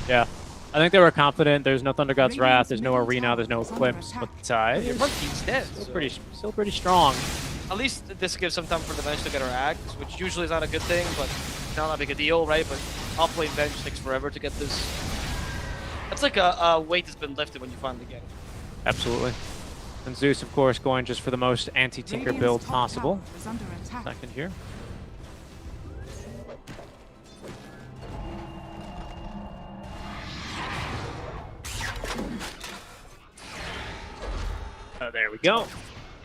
Yeah. I think they were confident. There's no Thunder God's Wrath. There's no arena. There's no Eclipse. But Your monkey's dead. still pretty strong. At least this gives some time for the Venge to get her axe, which usually is not a good thing, but it's not that big a deal, right? But off-lane Venge takes forever to get this. That's like a weight that's been lifted when you finally get it. Absolutely. And Zeus, of course, going just for the most anti-Tinker build possible. Second here. Oh, there we go.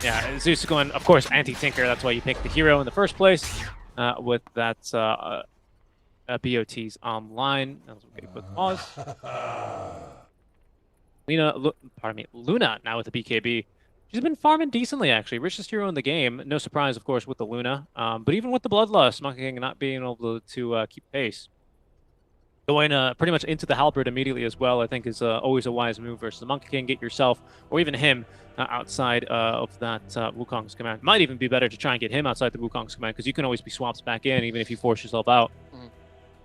Yeah, Zeus is going, of course, anti-Tinker. That's why you picked the hero in the first place. With that BOT's online. That was a quick pause. Luna now with the BKB. She's been farming decently, actually. Richest hero in the game. No surprise, of course, with the Luna. But even with the Bloodlust, Monkey King not being able to keep pace. Going pretty much into the Halberd immediately as well, I think is always a wise move versus the Monkey King. Get yourself, or even him, outside of that Wukong's command. Might even be better to try and get him outside the Wukong's command, because you can always be swapped back in, even if you force yourself out. Mm-hmm.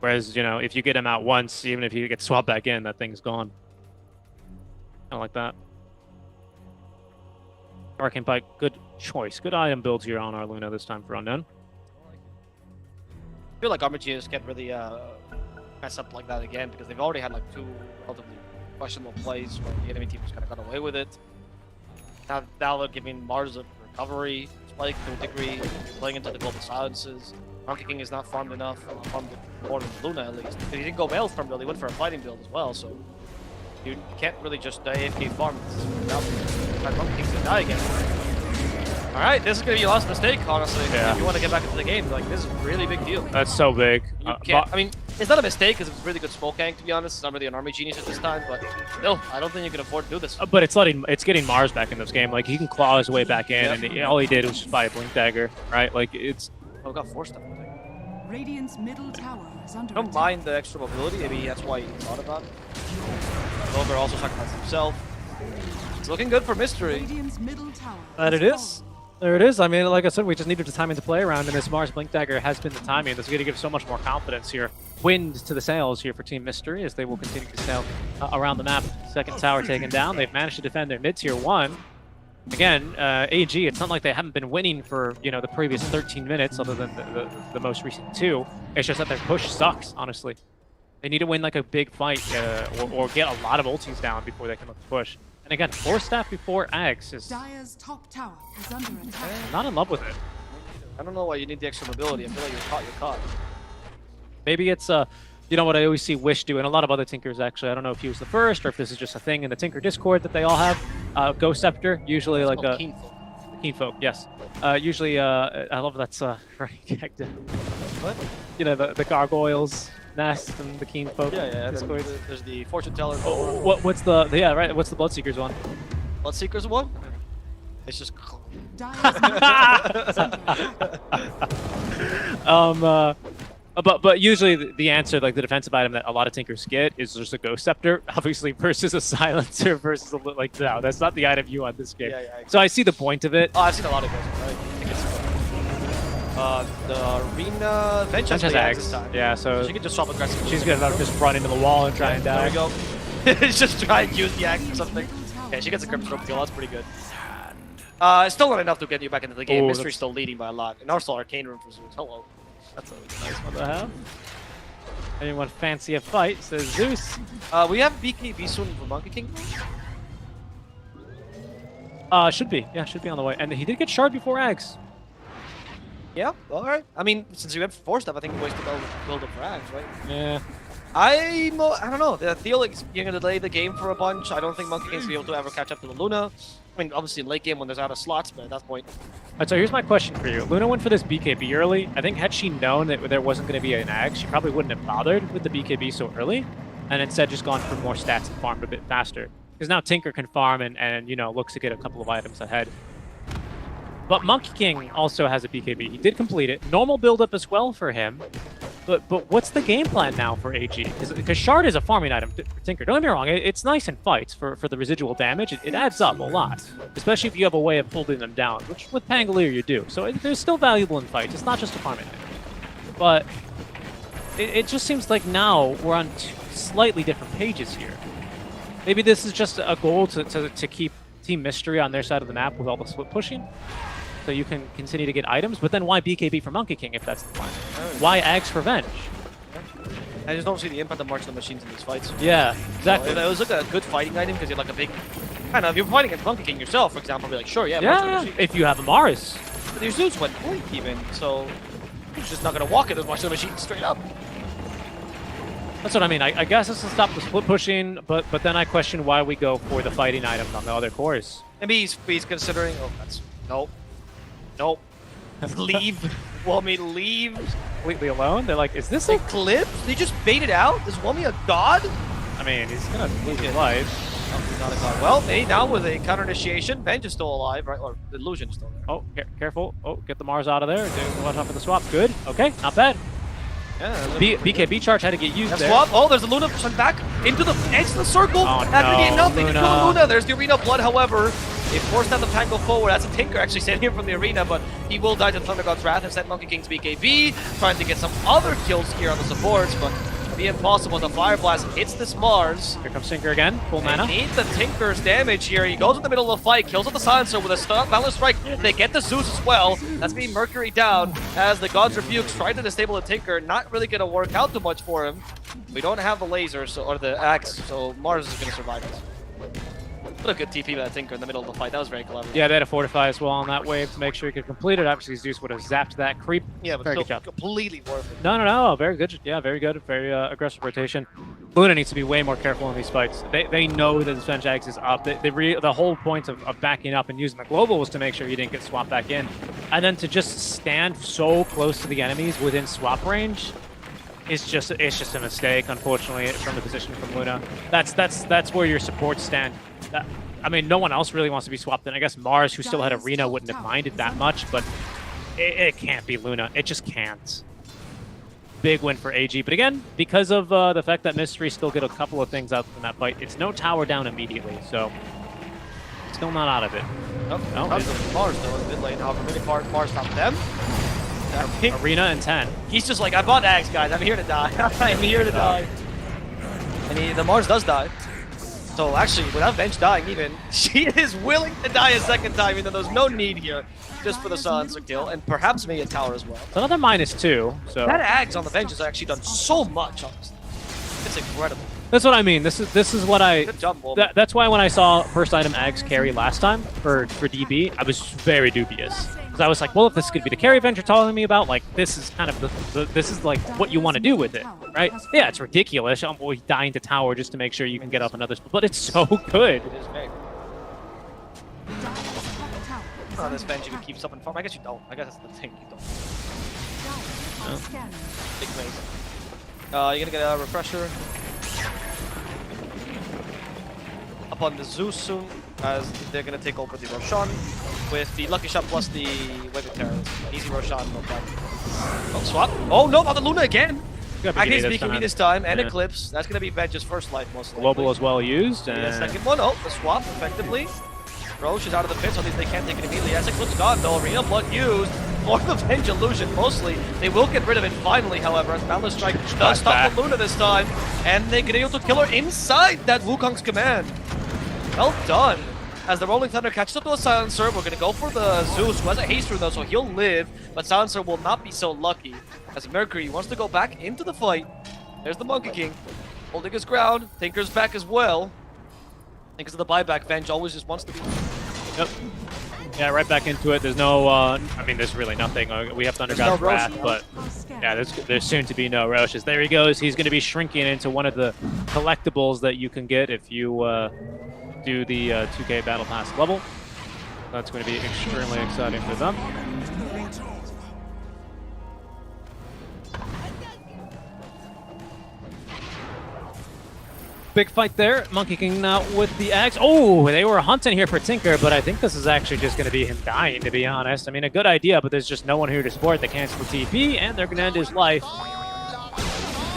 Whereas, you know, if you get him out once, even if you get swapped back in, that thing's gone. Kind of like that. Arcane Bite, good choice. Good item builds here on our Luna this time for Unknown. I feel like Armor Genius can't really mess up like that again because they've already had like 2 relatively questionable plays where the enemy team just kind of got away with it. Now they're giving Mars a recovery spike to a degree, playing into the global silences. Monkey King is not farmed enough, farmed more than Luna at least. He didn't go male farm build, he went for a fighting build as well, so you can't really just AFK farm. Monkey King's gonna die again. Alright, this is gonna be your last mistake, honestly. Yeah. If you want to get back into the game, like this is a really big deal. That's so big. You can't, I mean, it's not a mistake because it's really good smoke gank, to be honest. It's not really an army genius at this time, but still, I don't think you can afford to do this. But it's getting Mars back in this game. Like he can claw his way back in, and all he did was just buy a blink dagger, right? Like it's. Oh, got 4 stuff. Radiant's middle tower is under I don't mind the extra mobility. Maybe that's why he thought about it. Rover also sacrificed himself. It's looking good for Mystery. Radiant's middle tower. And it is. There it is. I mean, like I said, we just needed the timing to play around, and this Mars Blink Dagger has been the timing. That's going to give so much more confidence here. Wind to the sails here for Team Mystery as they will continue to sail around the map. Second tower taken down. They've managed to defend their mid-tier 1. Again, AG, it's not like they haven't been winning for, you know, the previous 13 minutes other than the most recent 2. It's just that their push sucks, honestly. They need to win like a big fight or get a lot of ultis down before they can look to push. And again, 4 staff before Axe is Dire's top tower is under attack. not in love with it. I don't know why you need the extra mobility. I feel like you're caught. Maybe it's you know what I always see Wish do, and a lot of other Tinkers actually. I don't know if he was the first or if this is just a thing in the Tinker Discord that they all have. Ghost Scepter, usually like a Keen Folk, yes. Usually, I love that's running gag. What? You know the gargoyles nest and the Keen Folk. Yeah. Discord. There's the Fortune Teller. Oh, what's the right? What's the Bloodseekers one? Bloodseekers one? It's just. Dire's middle tower is under attack. But usually the answer, like the defensive item that a lot of Tinkers get, is just a Ghost Scepter, obviously, versus a Silencer versus like no, that's not the item you want this game. Yeah, exactly. So I see the point of it. Oh, I've seen a lot of Ghosts, right? I think it's the Arena Venge has Axe this time. Yeah, so she can just swap aggressive. she's good enough to just run into the wall and try and die. There we go. Just try and use the axe or something. Yeah, she gets a Grimstroke kill. That's pretty good. It's still not enough to get you back into the game. Ooh, Mystery's still leading by a lot. And also Arcane Room for Zeus. Hello. That's a nice one to have. Anyone fancy a fight, says Zeus. We have BKB soon for Monkey King. Should be. Yeah, should be on the way. And he did get shard before Axe. Yeah, alright. I mean, since you have 4 stuff, I think ways to build up for Axe, right? Yeah. I don't know. I feel like you're going to delay the game for a bunch. I don't think Monkey King's going to be able to ever catch up to the Luna. I mean, obviously in late game when there's out of slots, but at that point. Alright, so here's my question for you. Luna went for this BKB early. I think had she known that there wasn't going to be an Axe, she probably wouldn't have bothered with the BKB so early, and instead just gone for more stats and farmed a bit faster. Because now Tinker can farm and you know, looks to get a couple of items ahead. But Monkey King also has a BKB. He did complete it. Normal build-up as well for him. But what's the game plan now for AG? Because Shard is a farming item for Tinker. Don't get me wrong, it's nice in fights for the residual damage. It adds up a lot, especially if you have a way of holding them down, which with Pangolier you do. So they're still valuable in fights. It's not just a farming item. But it just seems like now we're on 2 slightly different pages here. Maybe this is just a goal to keep Team Mystery on their side of the map with all the split pushing. So you can continue to get items, but then why BKB for Monkey King if that's the plan? Why Axe for Venge? I just don't see the impact of marching the machines in these fights. Yeah, exactly. So it was like a good fighting item because you're like a big kind of. If you're fighting against Monkey King yourself, for example, be like, sure, yeah, Yeah, if you have a Mars. But your Zeus went blink even, so he's just not gonna walk it as much of the machine straight up. That's what I mean. I guess it's to stop the split pushing, but then I question why we go for the fighting items on the other cores. Maybe he's considering. Oh, that's nope. Leave. Want me to leave? Completely alone? They're like, is this a a... clip? They just baited out? Is Wami a god? I mean, he's gonna lose his life. Oh, he's not a god. Well, hey, now with a counter initiation, Venge is still alive, right? Or the illusion is still there. Oh, careful. Oh, get the Mars out of there. Watch out for the swap. Good. Okay, not bad. Yeah. BKB charge had to get used there. Swap. Oh, there's a Luna sent back into the edge of the circle. Oh, After getting no, nothing to kill the Luna. There's the Arena Blood, however. They forced out the tango forward. That's a Tinker actually sent here from the arena, but he will die to Thunder God's Wrath and set Monkey King's BKB, trying to get some other kills here on the supports, but be impossible. The Fire Blast hits this Mars. Here comes Tinker again. Full mana. They need the Tinker's damage here. He goes in the middle of the fight, kills with the Silencer with a Balance Strike. They get the Zeus as well. That's going to be Mercury down as the God's Rebukes try to disable the Tinker. Not really going to work out too much for him. We don't have the laser or the axe, so Mars is going to survive this. What a good TP by that Tinker in the middle of the fight. That was very clever. Yeah, they had to fortify as well on that wave to make sure he could complete it. Obviously, Zeus would have zapped that creep. Yeah, but very still good job. Completely worth it. No. Very good. Yeah, very good. Very aggressive rotation. Luna needs to be way more careful in these fights. They know that the Sven Jax is up. The whole point of backing up and using the global was to make sure you didn't get swapped back in. And then to just stand so close to the enemies within swap range, it's just a mistake, unfortunately, from the position from Luna. That's where your supports stand. I mean, no one else really wants to be swapped in. I guess Mars, who still had Arena, wouldn't have minded that much, but it can't be Luna. It just can't. Big win for AG. But again, because of the fact that Mystery still get a couple of things out from that fight, it's no tower down immediately, so still not out of it. No, Mars though in mid lane. However, many Mars stopped them. Arena and 10. He's just like, I bought Axe, guys. I'm here to die. I'm here to die. And the Mars does die. So actually, without Venge dying even, she is willing to die a second time, even though there's no need here, just for the Silencer kill, and perhaps maybe a tower as well. It's another -2, so... That Axe on the Venge has actually done so much, honestly. It's incredible. That's what I mean. This is what I... Good job, Wolf. That's why when I saw first item Axe carry last time for DB, I was very dubious. Because I was like, well, if this could be the carry event you're telling me about, like, this is kind of this is like what you want to do with it, right? Yeah, it's ridiculous. I'm always dying to tower just to make sure you can get up another spot, but it's so good. It is very good. Oh, this Venge even keeps up in farm. I guess you don't. I guess that's the thing. You don't. Big phase. You're gonna get a refresher. Up on the Zeus soon, as they're gonna take over the Roshan with the Lucky Shot plus the Wave Terror. Easy Roshan, no problem. Oh, swap. Oh no, not the Luna again! Agnes beacon me this time, and Eclipse. That's gonna be Venge's first life, most likely. Global as well used. And the second one, oh, the swap, effectively. Roche is out of the pit, so at least they can't take it immediately. As Eclipse gone, though, Arena Blood used for the Venge illusion, mostly. They will get rid of it finally, however, as Boundless Strike does stop the Luna this time, and they get able to kill her inside that Wukong's command. Well done. As the Rolling Thunder catches up to a Silencer, we're going to go for the Zeus, who has a haste rune though, so he'll live, but Silencer will not be so lucky, as Mercury wants to go back into the fight. There's the Monkey King, holding his ground. Tinker's back as well. Because of the buyback, Venge always just wants to be... Yep. Yeah, right back into it. There's no, I mean, there's really nothing. We have Thundergod's Wrath, but yeah, there's soon to be no Roches. There he goes. He's going to be shrinking into one of the collectibles that you can get if you do the 2K Battle Pass level. That's going to be extremely exciting for them. Big fight there. Monkey King now with the axe. Oh, they were hunting here for Tinker, but I think this is actually just going to be him dying, to be honest. I mean, a good idea, but there's just no one here to support. They cancel the TP, and they're going to end his life.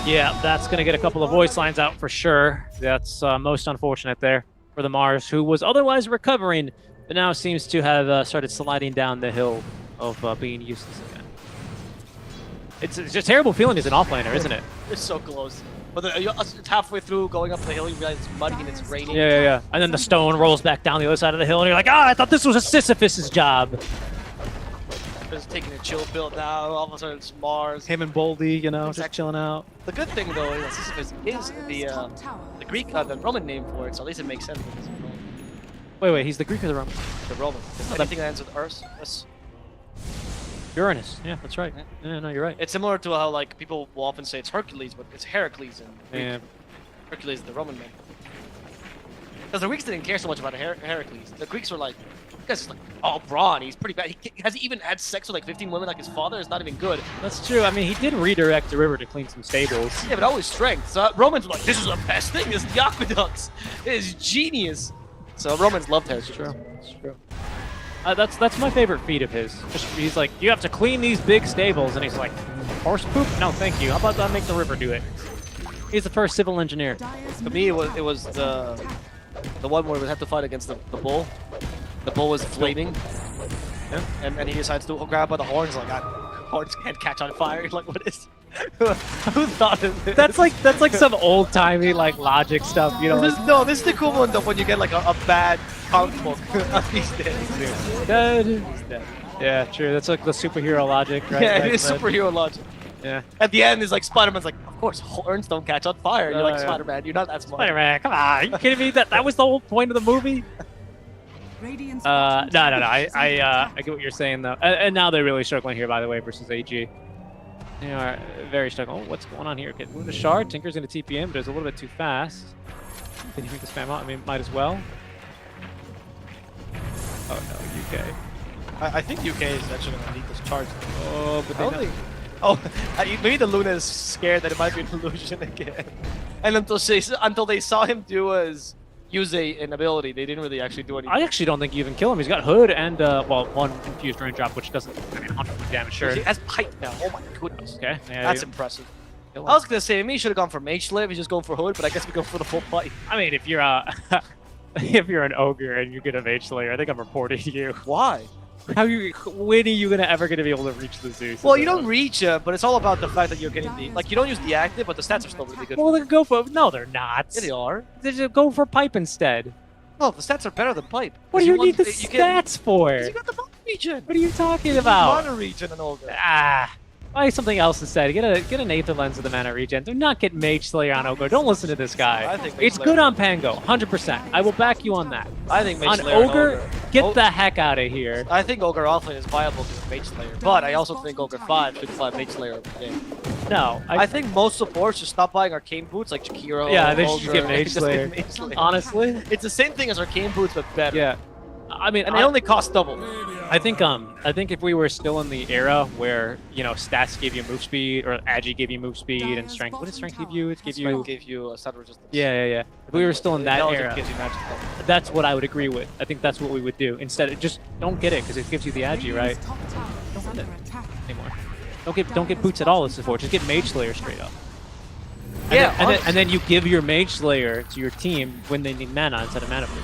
Yeah, that's going to get a couple of voice lines out for sure. That's most unfortunate there for the Mars, who was otherwise recovering, but now seems to have started sliding down the hill of being useless again. It's just a terrible feeling as an offlaner, isn't it? It's so close. But it's halfway through, going up the hill, you realize it's muddy and it's raining. Yeah. And then the stone rolls back down the other side of the hill, and you're like, I thought this was a Sisyphus' job. Just taking a chill build now, all of a sudden it's Mars. Him and Boldy, you know, just chilling out. The good thing, though, is that Sisyphus is the Greek, the Roman name for it, so at least it makes sense. Wait, he's the Greek or the Roman? The Roman. Anything that ends with Urs. Uranus. Yeah, that's right. Yeah, no, you're right. It's similar to how like people will often say it's Hercules, but it's Heracles in Greek. Yeah. Hercules is the Roman name. Because the Greeks didn't care so much about Heracles. The Greeks were like, this is like, oh, Braun, he's pretty bad. Has he even had sex with like 15 women like his father? It's not even good. That's true. I mean, he did redirect the river to clean some stables. Yeah, but always strength. So Romans were like, this is the best thing. This is the aqueducts. It is genius. So Romans loved Heracles. It's true. That's my favorite feat of his. He's like, you have to clean these big stables, and he's like, horse poop? No, thank you. How about I make the river do it? He's the first civil engineer. For me, it was the one where we had to fight against the bull. The bull was flaming, and he decides to grab by the horns. Like, horns can't catch on fire. Like, what is? Who thought of this? That's like some old timey like logic stuff, you know. No, this is the cool one though when you get like a bad comic book of these days. Dead. Yeah, true. That's like the superhero logic, right? Yeah, Back it is then. superhero logic. Yeah. At the end, is like Spider-Man's like, of course, horns don't catch on fire. You're like, yeah. Spider-Man, you're not that smart. Spider-Man, come on, are you kidding me? That was the whole point of the movie. Radiant's No. bottom tower I is under get what you're saying though, and now they're really struggling here, by the way, versus AG. They are very struggling. Oh, what's going on here? Okay, move the shard. Tinker's gonna TP in, but it's a little bit too fast. Continuing to spam out. I mean, might as well. Oh no, UK. I think UK is actually going to need this charge. Oh, but I don't think... Oh, maybe the Luna is scared that it might be an illusion again. And until they saw him use an ability, they didn't really actually do anything. I actually don't think you even kill him. He's got Hood and, well, one infused raindrop, which doesn't, I mean, 100% damage, sure. He has pipe now. Oh my goodness. Okay. Yeah, That's impressive. I was going to say, maybe he should have gone for Mage Slave. He's just going for Hood, but I guess we go for the full pipe. I mean, if you're if you're an ogre and you get a Mage Slayer, I think I'm reporting you. Why? When are you ever gonna be able to reach the Zeus? Well, you don't reach it, but it's all about the fact that you're getting the... Like, you don't use the active, but the stats are still really good. Well, they can go for... No, they're not. Yeah, they are. They just go for pipe instead. No, the stats are better than pipe. What do you need the stats for? You got the mana region. What are you talking about? Mana region and all that. Ah. Buy something else instead. Get an Aether Lens of the mana regen. Do not get Mage Slayer on Ogre. Don't listen to this guy. I think Mage it's Slayer good on Pango, 100%. I will back you on that. I think Mage on Slayer Ogre, get the heck out of here. I think Ogre offlane is viable to Mage Slayer, but I also think Ogre 5 should fly Mage Slayer every day. No. I think most supports should stop buying Arcane Boots like Jakiro. Yeah, they should Ogre, get Mage just Slayer. Mage Slayer. Honestly. It's the same thing as Arcane Boots, but better. Yeah. I mean, and they only cost double. I think if we were still in the era where, you know, stats gave you move speed, or Agi gave you move speed and strength. What did strength give you? It gave you... Strength gave you stat resistance. Yeah. If we were still in that era, gives you magic cover. that's what I would agree with. I think that's what we would do. Instead, just don't get it, because it gives you the Agi, right? top tower is under attack. Anymore. Don't get boots at all as support. Just get Mage Slayer straight up. Yeah, and then you give your Mage Slayer to your team when they need mana instead of mana boots.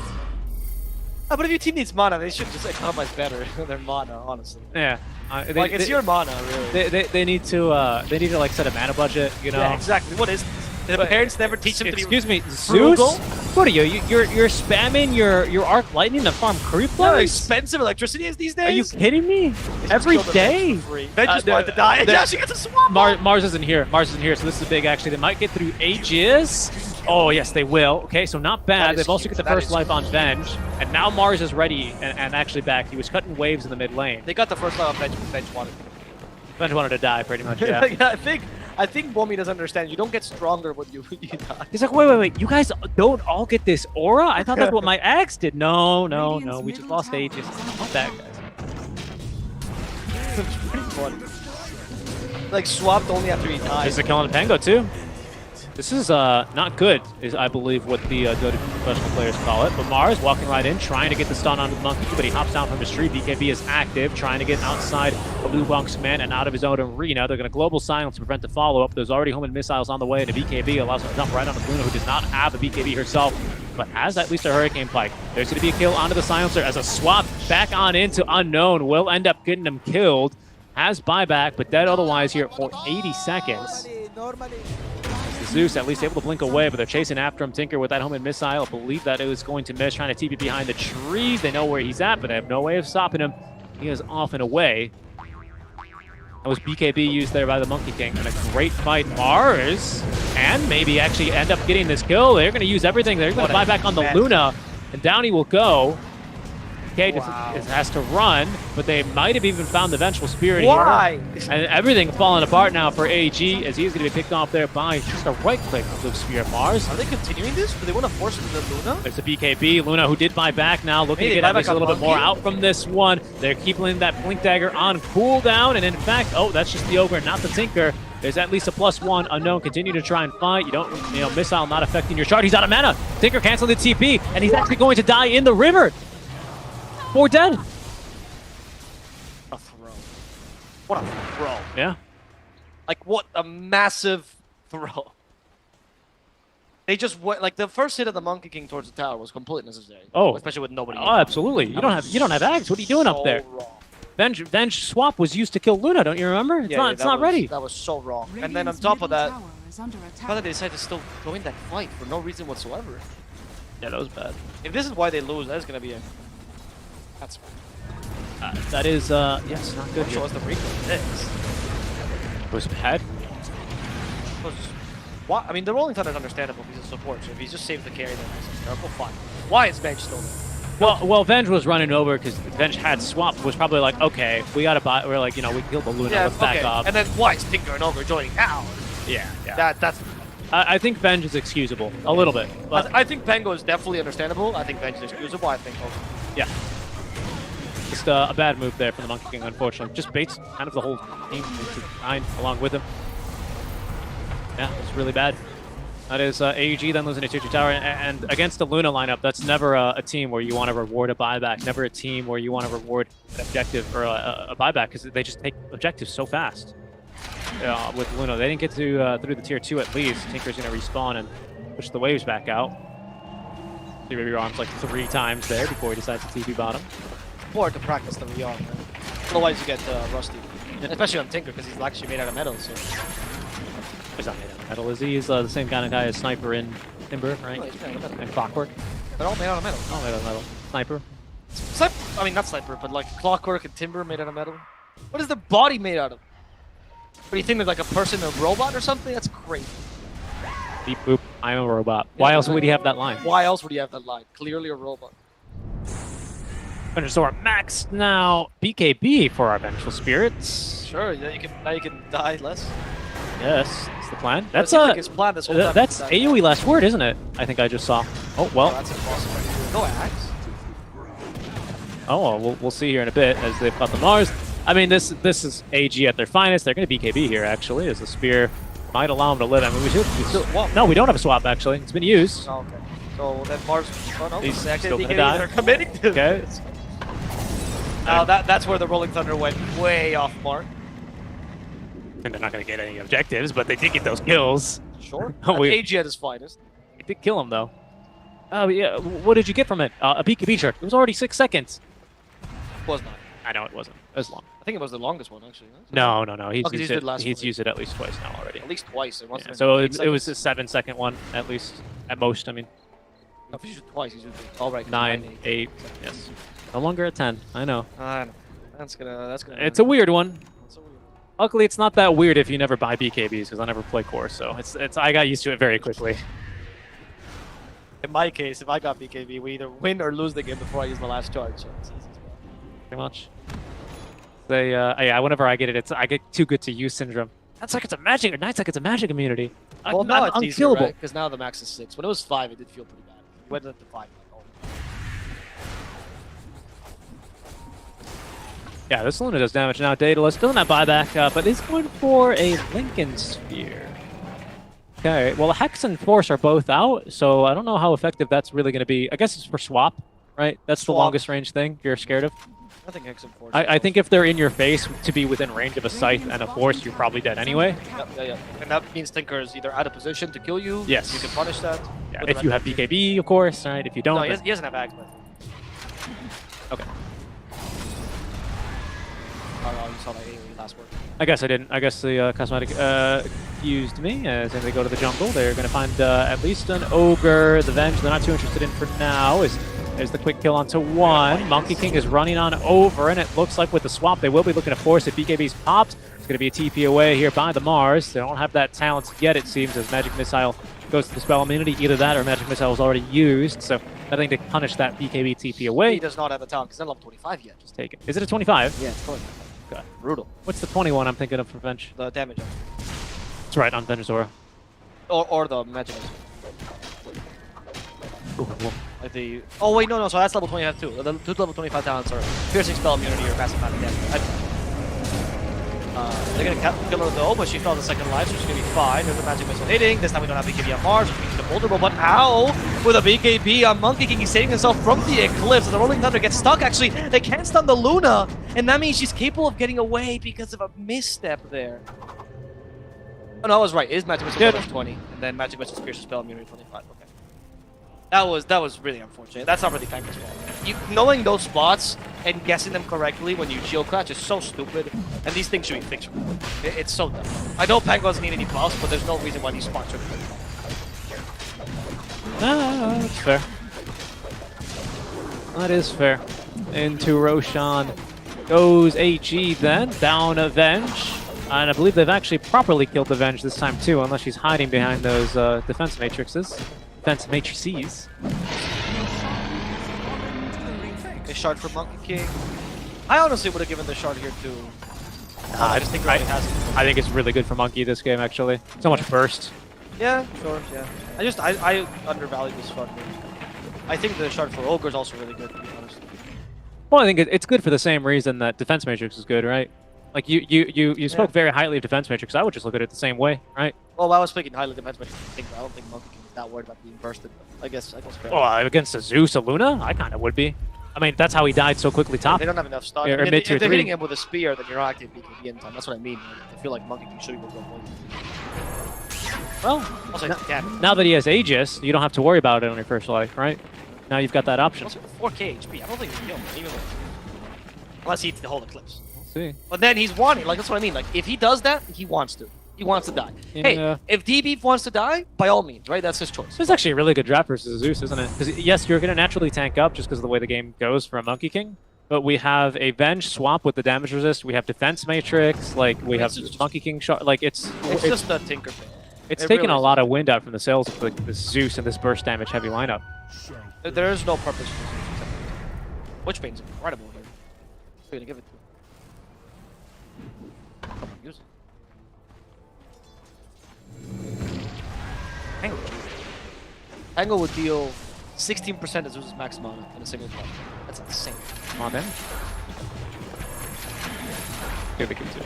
But if your team needs mana, they should just economize better their mana, honestly. Yeah. It's your mana, really. They need to like set a mana budget, you know. Yeah, exactly. What is the parents never teach them to be Excuse me, frugal? Zeus? What are you? You're spamming your arc lightning to farm creep You know how levels? expensive electricity is these days? Are you kidding me? Every day. They just wanted to die. Yeah, she gets a swamp. Mars isn't here. So this is big. Actually, they might get through Aegis. Oh yes, they will. Okay, so not bad. They've also got the first life on Venge, and now Mars is ready and actually back. He was cutting waves in the mid lane. They got the first life on Venge. Venge wanted. Venge wanted to die pretty much. Yeah. I think Bomi doesn't understand. You don't get stronger when you die. He's like, wait. You guys don't all get this aura? I thought that's what my axe did. No. We just lost Aegis. Not that, guys. It's pretty funny. Like, swapped only after he died. This is a kill on Pango, too. This is not good, is I believe what the Dota professional players call it. But Mars walking right in, trying to get the stun on the monkey, but he hops down from his tree. BKB is active, trying to get outside of Blue Bunk's man and out of his own arena. They're going to global silence to prevent the follow-up. There's already homing missiles on the way, and the BKB allows him to jump right on the Luna, who does not have a BKB herself, but has at least a Hurricane Pike. There's going to be a kill onto the Silencer as a swap back on into Unknown. Will end up getting him killed. Has buyback, but dead otherwise here for 80 seconds. Zeus at least able to blink away, but they're chasing after him. Tinker with that homing missile. I believe that it was going to miss, trying to TP behind the trees. They know where he's at, but they have no way of stopping him. He is off and away. That was BKB used there by the Monkey King. And a great fight, Mars. And maybe actually end up getting this kill. They're going to use everything. They're going to buy back on the Luna, and down he will go. Okay, has to run, but they might have even found the Vengeful Spirit here. And everything falling apart now for AG as he's going to be picked off there by just a right-click of the Spirit Mars. Are they continuing this? Do they want to force it to the Luna? There's a BKB. Luna, who did buy back now, looking to get at least a little bit more out from this one. They're keeping that Blink Dagger on cooldown, and in fact, that's just the Ogre, not the Tinker. There's at least a +1. Unknown, continue to try and fight. You don't, missile not affecting your shard. He's out of mana. Tinker canceling the TP, and he's actually going to die in the river. 4 dead. A throw. What a throw. Yeah. Like, what a massive throw. They just went, like, the first hit of the Monkey King towards the tower was completely necessary. Oh. Especially with nobody. Oh, absolutely. You don't have Axe. What are you doing up there? Wrong. Venge swap was used to kill Luna, don't you remember? It's not ready. That was so wrong. And then on Radiant's top of middle that, tower is under why attack. did they decide to still go in that fight for no reason whatsoever? Yeah, that was bad. If this is why they lose, that is gonna be a. That's. That is, yes, not good. Show us the break of this. It was bad. Why? I mean, the Rolling Thunder is understandable. He's a support, so if he's just saved the carry, then it's terrible. Fine. Why is Venge still there? Well, Venge was running over because Venge had swap. Was probably like, okay, we gotta buy. We're like, you know, we killed the Luna. Let's back off. And then why is Tinker and Ogre joining now? Yeah. That's. I think Venge is excusable a little bit. But I think Pango is definitely understandable. I think Venge is excusable. I think Ogre. yeah, just a bad move there from the Monkey King. Unfortunately, just baits kind of the whole team into behind along with him. Yeah, it's really bad. That is AUG then losing a 2-2 tower, and against the Luna lineup, that's never a team where you want to reward a buyback, never a team where you want to reward an objective or a buyback, because they just take objectives so fast. With Luna, they didn't get to through the tier 2 at least. Tinker's going to respawn and push the waves back out. See maybe arms like 3 times there before he decides to TP bottom. More to practice than we are, man. Otherwise you get rusty. Especially on Tinker, because he's actually made out of metal, so... He's not made out of metal, is he? He's the same kind of guy as Sniper in Timber, right? No, he's made out of metal. And Clockwork. They're all made out of metal. All made out of metal. Sniper. I mean, not Sniper, but like Clockwork and Timber made out of metal. What is their body made out of? What do you think, they're like a person, a robot or something? That's crazy. Beep boop, I'm a robot. Why else would he have that line? Why else would he have that line? Clearly a robot. Venusaur max now. BKB for our Vengeful Spirits. Sure, yeah, now you can die less. Yes, that's the plan. That's That's his plan this whole time. that's AoE last word, isn't it? I think I just saw. Oh well. Oh, that's impossible. No axe. Oh, well, we'll see here in a bit as they've got the Mars. I mean, this is AG at their finest. They're going to BKB here, actually, as the spear might allow them to live. I mean, we still swap. No, we don't have a swap, actually. It's been used. Oh, okay. So then Mars... Oh, no. He's actually still going to BKB, die. They're committing to Okay. this. Now, that's where the Rolling Thunder went way off mark. And they're not going to get any objectives, but they did get those kills. Sure. Oh, AG at his finest. It did kill him, though. Oh, yeah. What did you get from it? A BKB trick. It was already 6 seconds. Was not. I know it wasn't. It was long. I think it was the longest one, actually. No. He's Okay, used used it. it last He's one. used it at least twice now already. At least twice. It Yeah, so it was a 7-second one at least, at most. I mean, No, if you shoot twice, he's using all right. 9, 8. Yes. No longer at 10. I know. I know. That's gonna. It's a weird one. It's a weird one. Luckily, it's not that weird if you never buy BKBs because I never play core, so it's I got used to it very quickly. In my case, if I got BKB, we either win or lose the game before I use my last charge. So it's easy. Pretty much. They yeah. Whenever I get it, I get too good to use syndrome. 10 seconds of magic or 9 seconds of magic immunity. Well, now I'm it's easier, unkillable. because now the max is 6. When it was 5, it did feel pretty bad. It went up to 5. Like, oh. Yeah, this Luna does damage now. Daedalus doesn't have buyback, but is going for a Lincoln Sphere. Okay, well, Hex and Force are both out, so I don't know how effective that's really going to be. I guess it's for swap, right? That's the longest range thing you're scared of. I think Hex and Force. I think if they're in your face to be within range of a Scythe and a Force, you're probably dead anyway. Yeah. And that means Tinker is either out of position to kill you. Yes. You can punish that. Yeah, if you have BKB, of course, right? If you don't, No, then- he doesn't have Axe, but. Okay. Oh, you saw that AoE last word. I guess I didn't. I guess the cosmetic used me. As they go to the jungle, they're going to find at least an Ogre. The Venge they're not too interested in for now. There's the quick kill onto one. Monkey King is running on over, and it looks like with the swap, they will be looking to force it. BKB's popped. It's going to be a TP away here by the Mars. They don't have that talent yet, it seems, as Magic Missile goes to the spell immunity. Either that or Magic Missile is already used, so nothing to punish that BKB TP away. He does not have the talent, because he's not level 25 yet. Just take it. Is it a 25? Yeah, it's 25. Okay. Brutal. What's the 21 I'm thinking of for Venge? The damage. That's right, on Venusaur. Or the magic. Like the oh wait no so that's level 25 too. The two level 25 talents are piercing spell immunity or passive magic damage. They're gonna kill her though, but she fell the second life, so she's gonna be fine. There's a magic missile hitting. This time we don't have BKB on Mars, which means the vulnerable. But how with a BKB on Monkey King, he's saving himself from the eclipse. And the Rolling Thunder gets stuck. Actually, they can't stun the Luna, and that means she's capable of getting away because of a misstep there. Oh no, I was right. It is magic missile level 20, and then magic missile pierces spell immunity 25. Okay. That was really unfortunate. That's not really Pango's fault. Knowing those spots and guessing them correctly when you shield crash is so stupid. And these things should be fixable. It's so dumb. I know Pango doesn't need any buffs, but there's no reason why these spots should be fixable. That's fair. That is fair. Into Roshan goes HE then, down Avenge. And I believe they've actually properly killed Avenge this time too, unless she's hiding behind those defense matrices. Defense matrices. A shard for Monkey King. I honestly would have given the shard here too. I just think Riley has it. I think it's really good for Monkey this game actually. So much burst. Yeah, sure, yeah. I undervalued this shard. I think the shard for Ogre is also really good, to be honest. Well, I think it's good for the same reason that Defense Matrix is good, right? Like, you spoke very highly of Defense Matrix. I would just look at it the same way, right? Well, I was speaking highly of Defense Matrix. I don't think Monkey King is that worried about being bursted. But I guess fair. Well, against a Zeus, a Luna? I kind of would be. I mean, that's how he died so quickly top. They don't have enough stun. Or I mean, mid if tier they're 3. hitting him with a spear, then you're not active BKB in time. That's what I mean. I feel like Monkey King should be able to go forward. Well, Also, now that he has Aegis, you don't have to worry about it on your first life, right? Now you've got that option. Also, 4k HP. I don't think he can kill him, even unless he hits the whole Eclipse. We'll see. But then he's wanting. Like, that's what I mean. Like, if he does that, he wants to. He wants to die. Yeah. Hey, if DB wants to die, by all means, right? That's his choice. This is actually a really good draft versus Zeus, isn't it? Because, yes, you're going to naturally tank up just because of the way the game goes for a Monkey King. But we have a Venge swap with the damage resist. We have Defense Matrix. Like, we have Monkey King shot. Like, it's just a tinker thing. It's taken really a lot of wind out from the sails of like this Zeus and this burst damage heavy lineup. There is no purpose for Zeus. Witchbane's incredible here. We're gonna give it to him. Come on, use it. Tango. Tango would deal 16% of Zeus's max mana in a single fight. That's insane. Come on, then. Here they come too.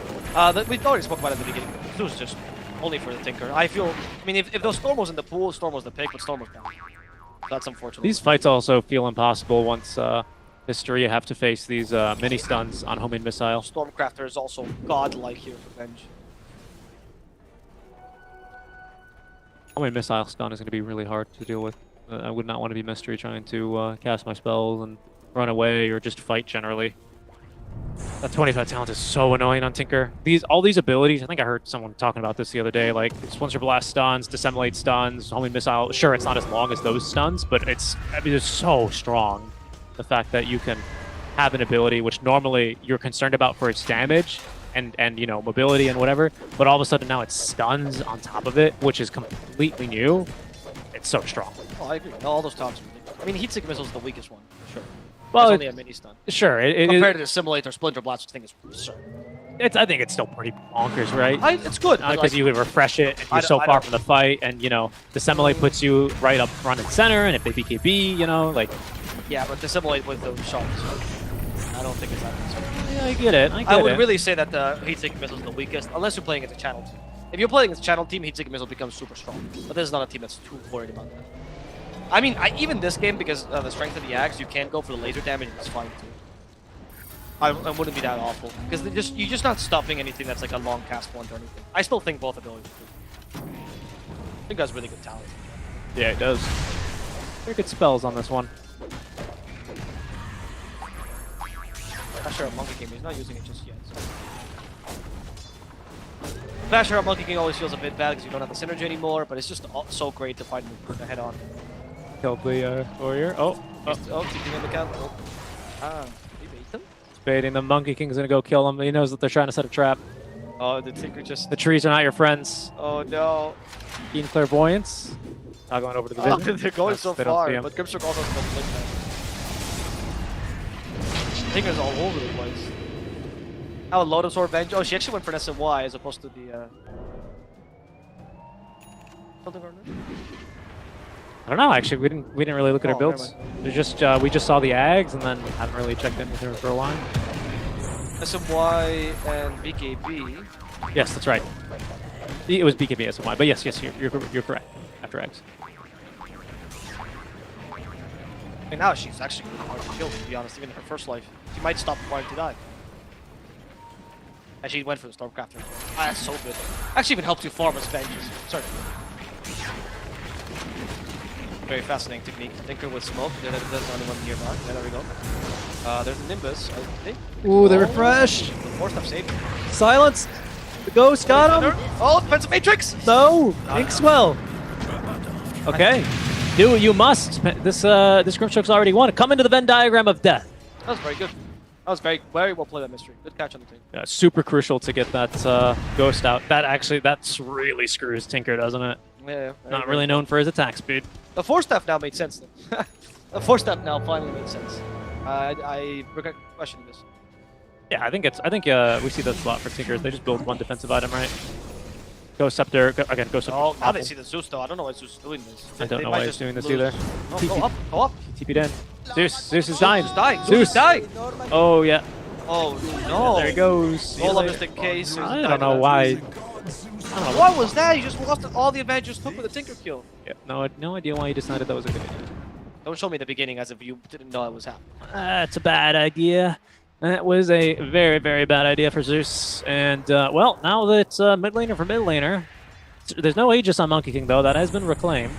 We already spoke about it at the beginning. Zeus just only for the Tinker. I mean, if the Storm was in the pool, Storm was the pick, but Storm was down. That's unfortunate. These fights also feel impossible once Hysteria have to face these mini stuns on homing missile. Stormcrafter is also godlike here for Venge. Homing missile stun is going to be really hard to deal with. I would not want to be Mystery trying to cast my spells and run away or just fight generally. That 25 talent is so annoying on Tinker. All these abilities, I think I heard someone talking about this the other day, like Splinter Blast stuns, Disseminate stuns, Homing Missile. Sure, it's not as long as those stuns, but it's so strong. The fact that you can have an ability which normally you're concerned about for its damage and you know, mobility and whatever, but all of a sudden now it stuns on top of it, which is completely new. It's so strong. Oh, I agree. No, all those talks are ridiculous. I mean, Heatseeker Missile is the weakest one, for sure. Well, it's only a mini stun. Sure. Compared to Dissimulate or Splinter Blast, I think it's absurd. I think it's still pretty bonkers, right? It's good. Because like, you would refresh it, and you're so far from the fight, and, you know, Dissimulate puts you right up front and center, and if they BKB, you know, like... Yeah, but Dissimulate with those shots, I don't think it's that concerned. Yeah, I get it. I would really say that the Heatseeker Missile is the weakest, unless you're playing against a channel team. If you're playing against a channel team, Heatseeker Missile becomes super strong. But this is not a team that's too worried about that. I mean, even this game, because of the strength of the axe, you can go for the laser damage, and it's fine too. I wouldn't be that awful, because you're just not stuffing anything that's like a long cast one or anything. I still think both abilities are good. I think that's really good talent. Yeah, it does. Very good spells on this one. Basher at Monkey King, but he's not using it just yet. So. Basher at Monkey King always feels a bit bad because you don't have the synergy anymore, but it's just so great to fight him head on. Killed the warrior. Keeping in the count. He bait them? He's baiting the Monkey King's gonna go kill him. He knows that they're trying to set a trap. Oh, the Tinker just... The trees are not your friends. Oh, no. Keen Clairvoyance. Not going over to the vision. They're going so far, but Grimstroke also has no blink now. Tinker's all over the place. Now a Lotus Orb Venge. Oh, she actually went for an SMY as opposed to the... I don't know. Actually, we didn't really look at her builds. We just saw the Ags and then haven't really checked in with her for a while. SMY and BKB. Yes, that's right. It was BKB SMY, but yes, you're correct. After Ags. And now she's actually really hard to kill, to be honest. Even in her first life, she might stop wanting to die. And she went for the Stormcrafter. Ah, that's so good. Actually, even helps you farm as Vengeance. Sorry. very fascinating technique. Tinker with smoke. There's only one nearby. Yeah, there we go. There's a Nimbus, I think. Ooh, the refresh. The force stuff saved. Silence. The ghost got him. Oh, defensive matrix. No, Inkswell. Okay, you must. This Grimstroke's already won. Come into the Venn diagram of death. That was very good. That was very well played, that mystery. Good catch on the team. Yeah, super crucial to get that ghost out. That's really screws Tinker, doesn't it? Yeah. Not really known for his attack speed. The force stuff now made sense though. The force stuff now finally made sense. I regret questioning this. Yeah, I think we see that a lot for Tinkers. They just build one defensive item, right? Ghost Scepter, again, Ghost Scepter. Oh, now they see the Zeus though. I don't know why Zeus is doing this. I don't know why he's doing this either. No, go up. TP'd in. Zeus is dying. Zeus is dying. Oh, yeah. Oh, no. There he goes. Roll up just in case. I don't know why. What was that? You just lost all the advantage you took with the Tinker kill. Yeah, no idea why he decided that was a good idea. Don't show me the beginning as if you didn't know it was happening. That's a bad idea. That was a very, very bad idea for Zeus. And, well, now that it's mid laner for mid laner, there's no Aegis on Monkey King, though. That has been reclaimed.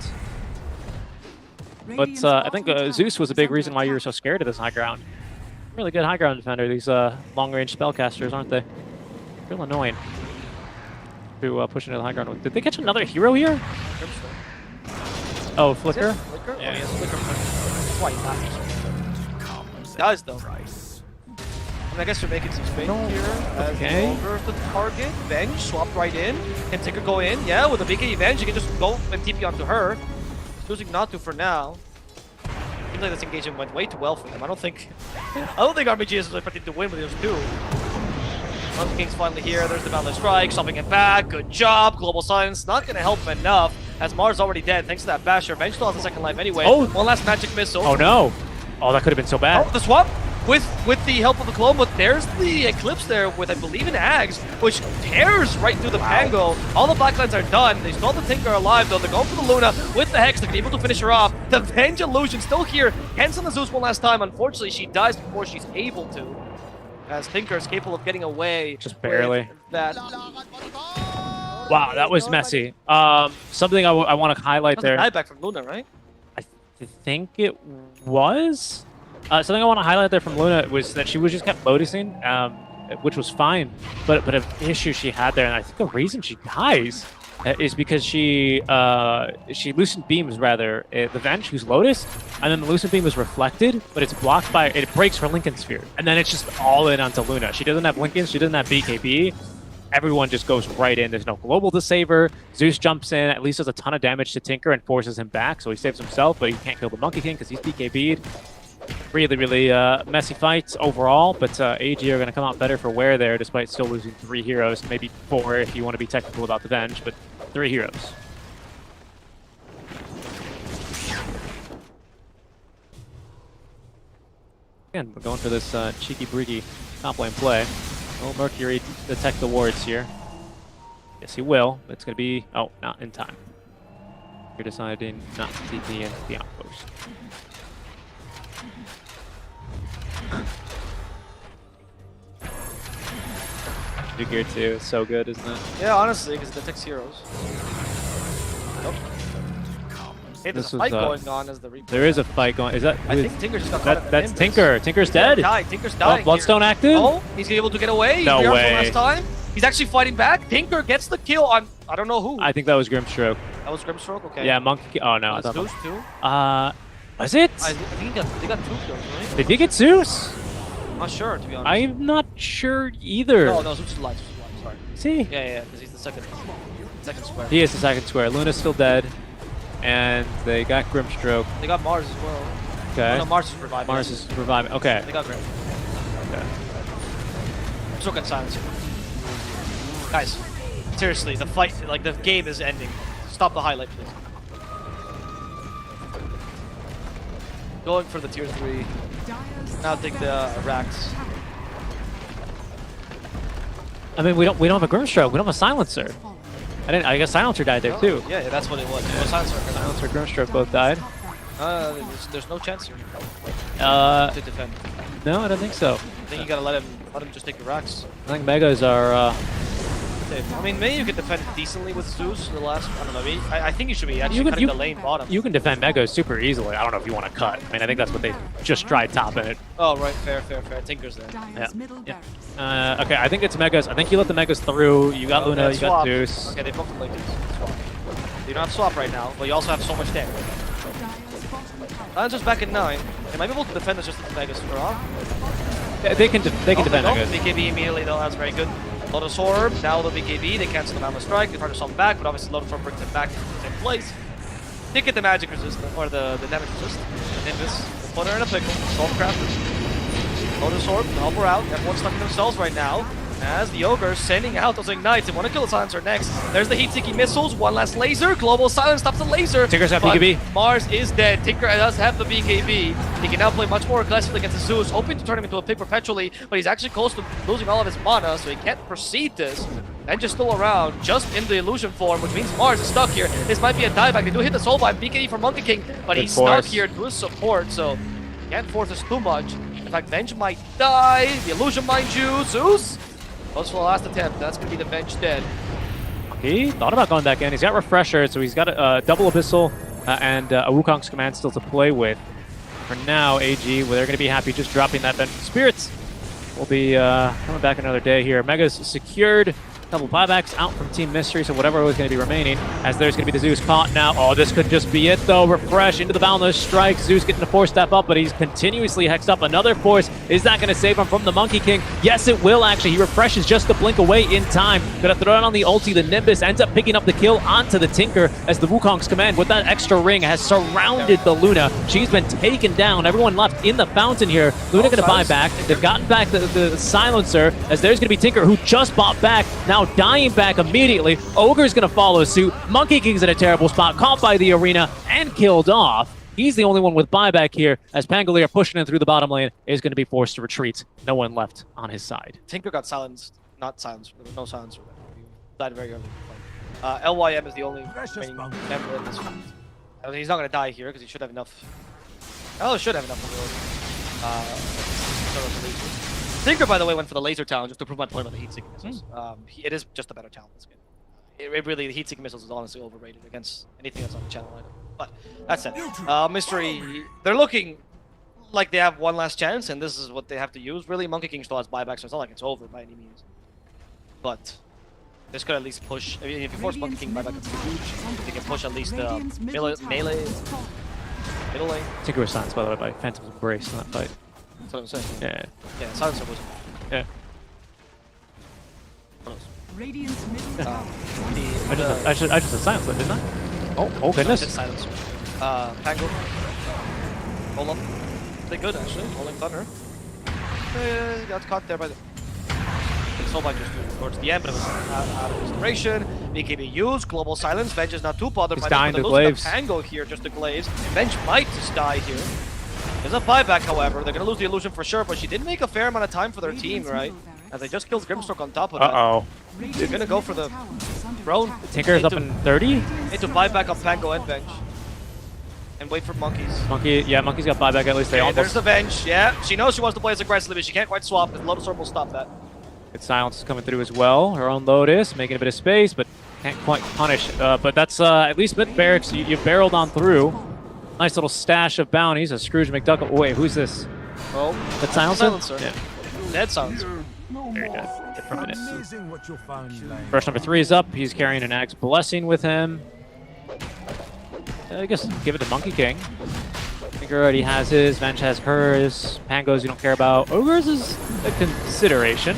But I think Zeus was a big reason why you were so scared of this high ground. Really good high ground defender, these long-range spellcasters, aren't they? Real annoying to push into the high ground. Did they catch another hero here? Oh, Flicker? Flicker? Yeah. Oh, yes, Flicker. That's why he does, though. And I guess we're making some space here. Okay. Over the target. Venge swapped right in. Can Tinker go in? Yeah, with the BK Venge, you can just go and TP onto her. Choosing not to for now. Seems like this engagement went way too well for them. I don't think RBG is expecting to win with those two. Monkey King's finally here. There's the Boundless Strike, stopping it back. Good job. Global Silence not going to help him enough as Mars already dead thanks to that Basher. Venge still has a second life anyway. Oh. One last magic missile. Oh no! Oh, that could have been so bad. Oh, the swap with the help of the clone, but there's the Eclipse there with, I believe, an Ags, which tears right through the Pango. All the backlines are done. They still have the Tinker alive, though. They're going for the Luna with the Hex. They're able to finish her off. The Venge Illusion still here. Hands on the Zeus one last time. Unfortunately, she dies before she's able to, as Tinker is capable of getting away. Just barely. That. Wow, that was messy. Something I want to highlight there. That's a dieback from Luna, right? I think it was. Something I want to highlight there from Luna was that she was just kept lotusing, which was fine. But an issue she had there, and I think the reason she dies is because she Lucent Beams, rather, the Venge, who's Lotus, and then the Lucent Beam is reflected, but it's blocked by, it breaks her Lincoln Sphere. And then it's just all in onto Luna. She doesn't have Lincoln, she doesn't have BKB. Everyone just goes right in. There's no global to save her. Zeus jumps in, at least does a ton of damage to Tinker and forces him back, so he saves himself, but he can't kill the Monkey King because he's BKB'd. Really, really messy fights overall, but AG are going to come out better for wear there, despite still losing 3 heroes, maybe 4 if you want to be technical about the Venge, but 3 heroes. Again, we're going for this cheeky-breaky top lane play. Will Mercury detect the wards here? Yes, he will. It's going to be... Oh, not in time. You're deciding not to TP into the outpost. Gear 2 is so good, isn't it? Yeah, honestly, because it detects heroes. Nope. Hey, there's a fight going on as the replay. There is a fight going. Is that? I think Tinker just got caught. That's Tinker. Tinker's dead. Tinker's dying. Oh, Bloodstone active. Oh, he's able to get away. No way. Last time. He's actually fighting back. Tinker gets the kill on I don't know who. I think that was Grimstroke. That was Grimstroke. Okay. Yeah, Monkey. Oh no, I thought. Zeus too. Was it? I think they got 2 kills, right? Did he get Zeus? I'm not sure, to be honest. I'm not sure either. No, Zeus is alive. Sorry. See? Yeah, because he's the second square. He is the second square. Luna's still dead, and they got Grimstroke. They got Mars as well. Okay. Oh, no, Mars is reviving. Mars is reviving. Okay. They got Grim. Okay. I'm still got silence here. Guys, seriously, the fight, like the game is ending. Stop the highlight, please. Going for the tier 3. Now take the Rax. I mean, we don't have a Grimstroke. We don't have a Silencer. I guess Silencer died there too. Yeah, that's what it was. It was Silencer. Silencer, Grimstroke both died. There's no chance here. To defend. No, I don't think so. I think you gotta let him just take the Rax. I think Megas are the table. I mean, maybe you could defend decently with Zeus in the last. I don't know. Maybe, I think you should be actually cutting the lane bottom. You can defend Mega super easily. I don't know if you want to cut. I mean, I think that's what they just tried topping it. Oh, right. Fair. Tinker's there. Yeah. Okay, I think it's Megas. I think you let the Megas through. You got Luna, you got Zeus. Okay, they both have Lakers. Swap. You don't have swap right now, but you also have so much damage. Lancer's back at 9. They might be able to defend this just with the Megas for off. They can defend Megas. BKB immediately though, that's very good. Lotus Orb, now the BKB, they cancel the Mammoth Strike, they try to summon back, but obviously Lotus Orb brings it back to the same place. They get the magic resistance, or the damage resist. And Nimbus will put her in a pickle, Soulcrafter. Lotus Orb, help her out, everyone's stuck in themselves right now. As the Ogre sending out those Ignites, they want to kill the Silencer next. There's the Heat-Seeking Missiles, one last laser, Global Silence stops the laser. Tinker's got BKB. Mars is dead, Tinker does have the BKB. He can now play much more aggressively against the Zeus, hoping to turn him into a pig perpetually, but he's actually close to losing all of his mana, so he can't proceed this. And just still around, just in the illusion form, which means Mars is stuck here. This might be a dieback. They do hit the Soul Bind, BKB from Monkey King, but he's stuck here to his support, so can't force us too much. In fact, Venge might die, the illusion mind you, Zeus goes for the last attempt. That's going to be the Venge dead. He thought about going back in. He's got Refresher, so he's got a double Abyssal and a Wukong's Command still to play with. For now, AG, well, they're going to be happy just dropping that Venge. Spirits will be coming back another day here. Mega's secured. Couple buybacks out from Team Mystery, so whatever was going to be remaining, as there's going to be the Zeus caught now. Oh, this could just be it, though. Refresh into the Boundless Strike. Zeus getting a 4-step up, but he's continuously hexed up. Another force. Is that going to save him from the Monkey King? Yes, it will, actually. He refreshes just to blink away in time. Going to throw it on the ulti. The Nimbus ends up picking up the kill onto the Tinker, as the Wukong's Command, with that extra ring, has surrounded the Luna. She's been taken down. Everyone left in the fountain here. Luna going to buy back. They've gotten back the Silencer, as there's going to be Tinker, who just bought back. Now dying back immediately. Ogre's going to follow suit. Monkey King's in a terrible spot, caught by the arena and killed off. He's the only one with buyback here, as Pangolier pushing in through the bottom lane is going to be forced to retreat. No one left on his side. Tinker got silenced. Not silenced. There was no silence for that. He died very early. LYM is the only remaining member in this fight. I mean, he's not going to die here because he should have enough. Oh, should have enough ability. Tinker, by the way, went for the laser talent just to prove my point about the heat-seeking missiles. It is just a better talent in this game. It really, the heat-seeking missiles is honestly overrated against anything that's on the channel item. But that's it. Mystery, they're looking like they have one last chance, and this is what they have to use. Really, Monkey King still has buyback, so it's not like it's over by any means. But this could at least push. I mean, if you force Monkey King buyback, it's huge. They can push at least melee, middle lane. Tinker was silenced, by the way, by Phantom's Embrace in that fight. That's what I'm saying. Yeah. Yeah, Silencer was. Yeah. What else? Radiant's middle tower. I just said silence, didn't I? Oh goodness. Did silence. Pango. Hold on. They good actually. Holding Thunder. Got caught there by the. Soulbind just towards the end, but it was out of inspiration. BKB used. Global Silence. Venge is not too bothered by dying this, to but they're losing Glaives. the Pango here just to Glaives. Venge might just die here. There's a buyback, however. They're going to lose the illusion for sure, but she did make a fair amount of time for their team, right? As they just killed Grimstroke on top of that. Uh-oh. They're going to go for the throne. Tinker is up in 30? Need to buy back on Pango and Venge. And wait for Monkeys. Monkey's got buyback at least. They almost... There's the Venge. Yeah, she knows she wants to play as aggressively, but she can't quite swap because Lotus Orb will stop that. Good silence is coming through as well. Her own Lotus, making a bit of space, but can't quite punish. But that's at least mid barracks. You've barreled on through. Nice little stash of bounties. A Scrooge McDuck. Oh, wait, who's this? Oh, that Silencer? Yeah. Dead Silencer. Very good. Good for a minute. First number 3 is up. He's carrying an Axe Blessing with him. I guess give it to Monkey King. Tinker already has his. Venge has hers. Pangos you don't care about. Ogre's is a consideration.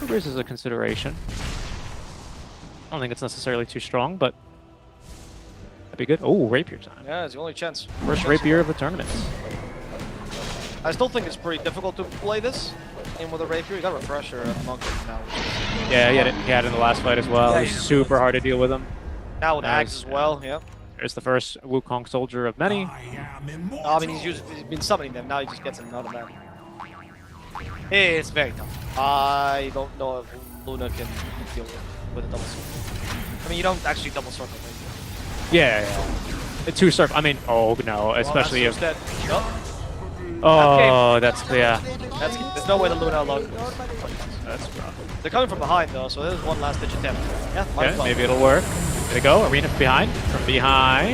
Ogre's is a consideration. I don't think it's necessarily too strong, but that'd be good. Oh, Rapier time. Yeah, it's the only chance. First Rapier of the tournament. I still think it's pretty difficult to play this. And with a Rapier, you got a Refresher and Monkey now. Yeah, he had it in the last fight as well. It was super hard to deal with him. Now with Axe as well, yeah. There's the first Wukong soldier of many. I mean, he's been summoning them. Now he just gets another man. It's very tough. I don't know if Luna can deal with a double sword. I mean, you don't actually double sword the Rapier. Yeah. A 2-surf. I mean, oh no, especially if. Dead. Oh, that's yeah. There's no way the Luna alone. That's rough. They're coming from behind though, so there's one last ditch attempt. Yeah, might Okay, as well. maybe it'll work. There they go. Arena from behind.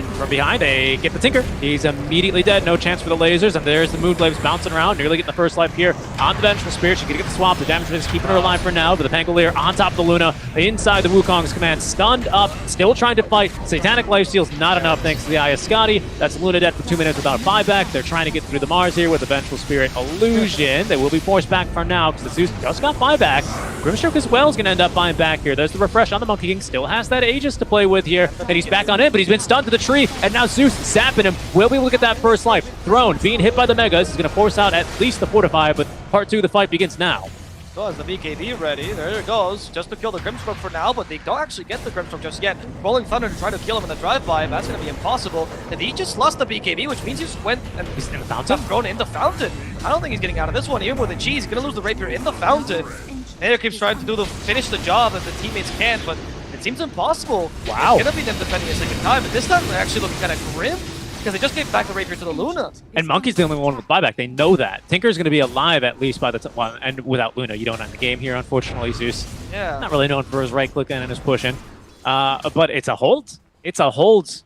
From behind. They get the Tinker. He's immediately dead. No chance for the lasers. And there's the Moonglaves bouncing around. Nearly getting the first life here. On the Vengeful Spirit. She's going to get the swamp. The damage is keeping her alive for now. But the Pangolier on top of the Luna. Inside the Wukong's command. Stunned up. Still trying to fight. Satanic Lifesteal's not enough thanks to the Eye of Scotty. That's Luna dead for 2 minutes without a buyback. They're trying to get through the Mars here with the Vengeful Spirit illusion. They will be forced back for now because the Zeus just got buyback. Grimstroke as well is going to end up buying back here. There's the refresh on the Monkey King. Still has that Aegis to play with here. And he's back on it, but he's been stunned to the tree. And now Zeus zapping him. Will be able to get that first life. Throne being hit by the Megas is going to force out at least the Fortify, but part 2 of the fight begins now. So as the BKB ready, there it goes, just to kill the Grimstroke for now, but they don't actually get the Grimstroke just yet. Rolling Thunder to try to kill him in the drive-by, that's going to be impossible. And he just lost the BKB, which means he just went and He's in the fountain? thrown in the fountain. I don't think he's getting out of this one, even with the G. He's going to lose the Rapier in the fountain. Nader keeps trying to finish the job that the teammates can, but it seems impossible. Wow. It's going to be them defending a second time, but this time they're actually looking kind of grim. Because they just gave back the Rapier to the Luna. And Monkey's the only one with buyback. They know that. Tinker's going to be alive at least by the time. Well, and without Luna, you don't end the game here, unfortunately, Zeus. Yeah. Not really known for his right-clicking and his pushing. But it's a hold. It's a hold.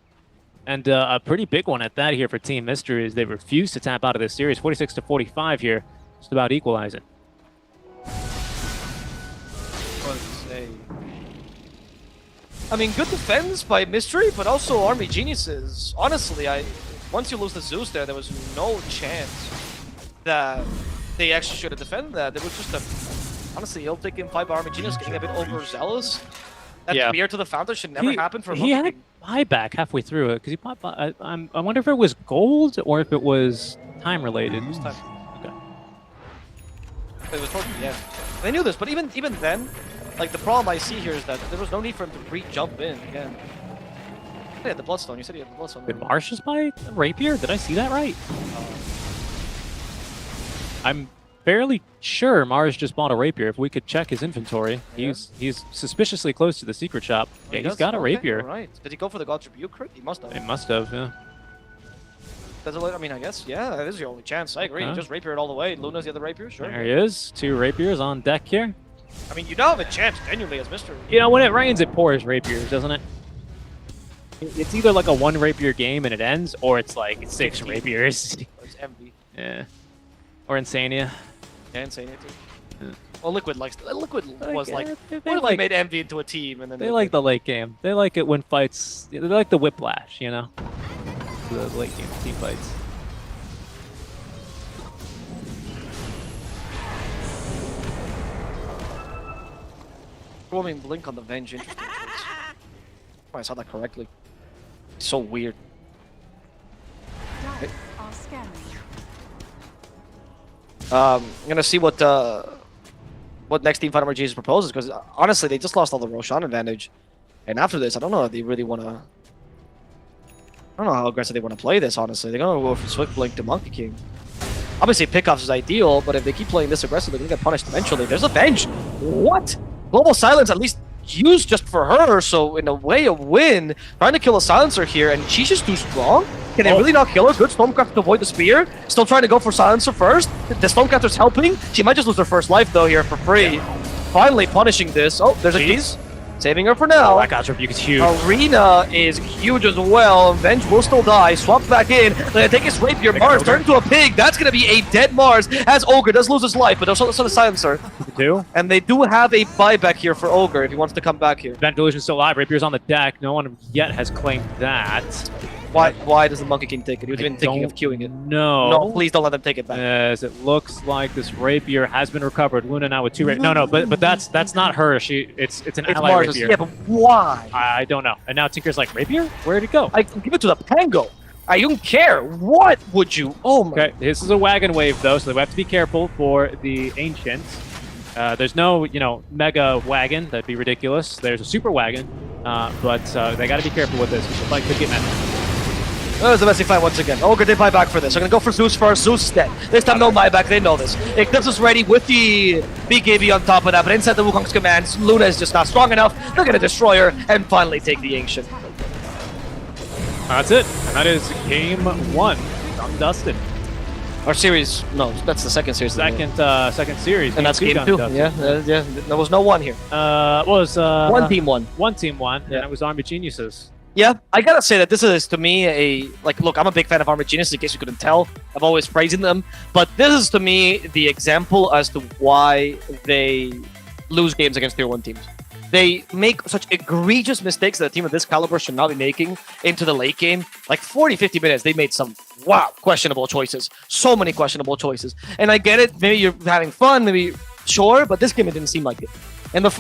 And a pretty big one at that here for Team Mystery as they refuse to tap out of this series. 46-45 here. Just about equalizing. What to say? I mean, good defense by Mystery, but also Army Geniuses. Honestly, once you lose the Zeus there was no chance that they actually should have defended that. It was just a, honestly, he'll take in 5 Army Genius, getting a bit overzealous. That spear to the fountain should never happen for He had buyback halfway through it, because he bought. I wonder if it was gold or if it was time related. It was time. Okay. It was towards the end. They knew this, but even then, like, the problem I see here is that there was no need for him to re-jump in again. He had the Bloodstone. You said he had the Bloodstone. Did Marsh just buy a Rapier? Did I see that right? I'm fairly sure Mars just bought a Rapier. If we could check his inventory, he's suspiciously close to the secret shop. Yeah, he's got a Rapier. Right. Did he go for the God's Rebuke crit? He must have. He must have, yeah. Does it, I mean, I guess, yeah, that is your only chance. I agree. Okay. Just Rapier it all the way. Luna's the other Rapier, sure. There he is. 2 Rapiers on deck here. I mean, you now have a chance, genuinely, as Mystery. You know, when it rains, it pours Rapiers, doesn't it? It's either like a 1 Rapier game and it ends, or it's like 6 Rapiers. It's envy. Yeah. Or Insania. Yeah, Insania too. Yeah. Well, Liquid likes. Liquid was like. They like made Envy into a team, and then they like the late game. They like it when fights. They like the whiplash, you know. The late game team fights. Performing Blink on the Venge. Interesting choice. Oh, I saw that correctly. It's so weird. Dice are scanning. I'm gonna see what next Team Fight MRGs proposes, because honestly, they just lost all the Roshan advantage, and after this, I don't know if they really want to. I don't know how aggressive they want to play this. Honestly, they're gonna go from Swift Blink to Monkey King. Obviously, pickoffs is ideal, but if they keep playing this aggressively, they're gonna get punished eventually. There's a Venge. What? Global Silence at least used just for her, so in a way a win. Trying to kill a Silencer here, and she's just too strong. Can they really not kill her? Good Stormcrafter to avoid the spear. Still trying to go for Silencer first. The Stormcrafter's helping. She might just lose her first life though here for free. Finally punishing this. Oh, there's a keys. Saving her for now. That God's Rebuke is huge. Arena is huge as well. Venge will still die. Swap back in. They're gonna take his Rapier. Mars turn into a pig. That's gonna be a dead Mars as Ogre does lose his life, but there's also the Silencer. And they do have a buyback here for Ogre if he wants to come back here. Vent Delusion's still alive. Rapier's on the deck. No one yet has claimed that. Why does the Monkey King take it? He was even thinking of queuing it. No, please don't let them take it back. As it looks like this Rapier has been recovered. Luna now with 2 Rapiers. No, but that's not her. It's an ally Mars. Rapier. Yeah, but why? I don't know. And now Tinker's like, Rapier? Where'd it go? I give it to the Pango. I don't care. What would you? Oh my. Okay, this is a wagon wave though, so they have to be careful for the Ancient. There's no, mega wagon. That'd be ridiculous. There's a super wagon, but they got to be careful with this. The fight could get messy. There's the messy fight once again. Ogre did buy back for this. They're going to go for Zeus first. Zeus is dead. This time no buyback. They know this. Eclipse is ready with the BKB on top of that, but inside the Wukong's commands, Luna is just not strong enough. They're going to destroy her and finally take the Ancient. That's it. And that is game 1. Done dusted. Our series, no, that's the second series. Second series. And that's game 2. Yeah, yeah. There was no 1 here. Was one team won. One team won, Yeah. and it was Army Geniuses. Yeah, I gotta say that this is to me look, I'm a big fan of Armored Geniuses, in case you couldn't tell. I've always praising them, but this is to me the example as to why they lose games against tier 1 teams. They make such egregious mistakes that a team of this caliber should not be making into the late game. Like 40, 50 minutes, they made some, questionable choices. So many questionable choices. And I get it, maybe you're having fun, maybe, sure, but this game, it didn't seem like it.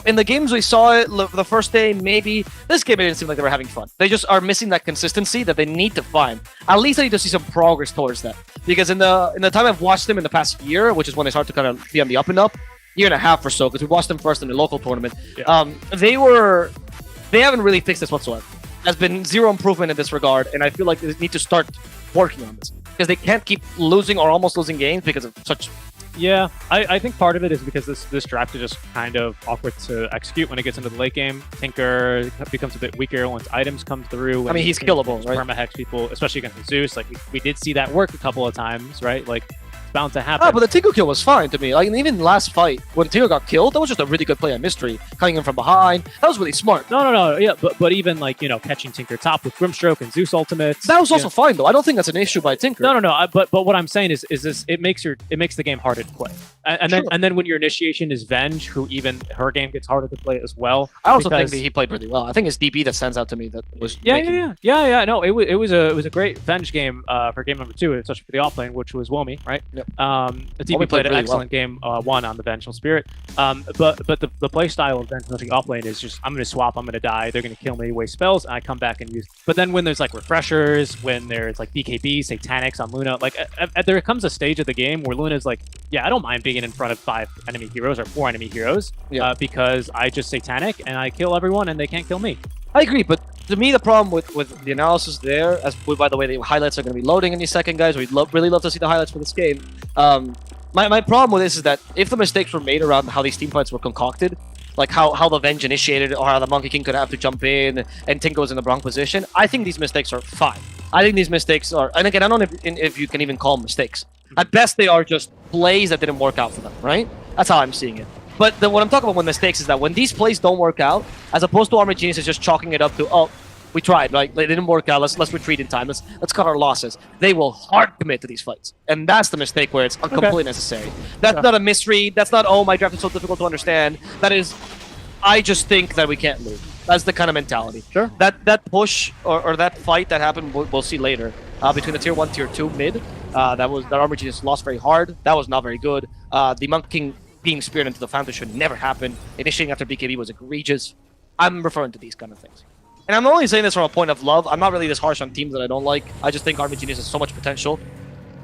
In the games we saw it the first day, maybe, this game, it didn't seem like they were having fun. They just are missing that consistency that they need to find. At least I need to see some progress towards that. Because in the time I've watched them in the past year, which is when they start to kind of be on the up and up, year and a half or so, because we watched them first in the local tournament. Yeah. They haven't really fixed this whatsoever. There's been zero improvement in this regard, and I feel like they need to start working on this because they can't keep losing or almost losing games because of such. Yeah, I think part of it is because this draft is just kind of awkward to execute when it gets into the late game. Tinker becomes a bit weaker once items come through. I mean, he's killable, right? Permahex people, especially against Zeus. Like we did see that work a couple of times, right? Like. Bound to happen. But the Tinker kill was fine to me. Like even last fight, when Tinker got killed, that was just a really good play on Mystery, coming in from behind. That was really smart. No. Yeah, but even like catching Tinker top with Grimstroke and Zeus ultimates. That was also fine though. I don't think that's an issue by Tinker. No. But what I'm saying is this it makes the game harder to play. And then when your initiation is Venge, who even her game gets harder to play as well. I also think that he played really well. I think it's DP that stands out to me. That was Yeah. No, it was a great Venge game for game number 2, especially for the offlane, which was Womi, right? Yep. The DP played an excellent game 1 on the Vengeful Spirit. But the play style of Venge nothing offlane is just I'm going to swap, I'm going to die, they're going to kill me, waste spells, and I come back and use. But then when there's like refreshers, when there's like BKB, Satanics on Luna, like there comes a stage of the game where Luna's like, yeah, I don't mind being in front of 5 enemy heroes or 4 enemy heroes because I just Satanic and I kill everyone and they can't kill me. I agree, but to me, the problem with the analysis there, by the way, the highlights are going to be loading any second, guys. We'd really love to see the highlights for this game. My problem with this is that if the mistakes were made around how these team fights were concocted, like how the Venge initiated or how the Monkey King could have to jump in and Tinker was in the wrong position, I think these mistakes are fine. I think these mistakes are, and again, I don't know if you can even call them mistakes. At best, they are just plays that didn't work out for them, right? That's how I'm seeing it. But what I'm talking about with mistakes is that when these plays don't work out, as opposed to Armored Genius is just chalking it up to, oh, we tried, like they didn't work out, let's retreat in time, let's cut our losses. They will hard commit to these fights. And that's the mistake where it's completely necessary. That's not a misread, that's not, oh, my draft is so difficult to understand. That is, I just think that we can't lose. That's the kind of mentality. Sure. That push or that fight that happened, we'll see later, between the tier 1, tier 2 mid, that Armored Genius lost very hard. That was not very good. The Monkey King being speared into the fountain should never happen. Initiating after BKB was egregious. I'm referring to these kind of things. And I'm only saying this from a point of love. I'm not really this harsh on teams that I don't like. I just think Armored Genius has so much potential.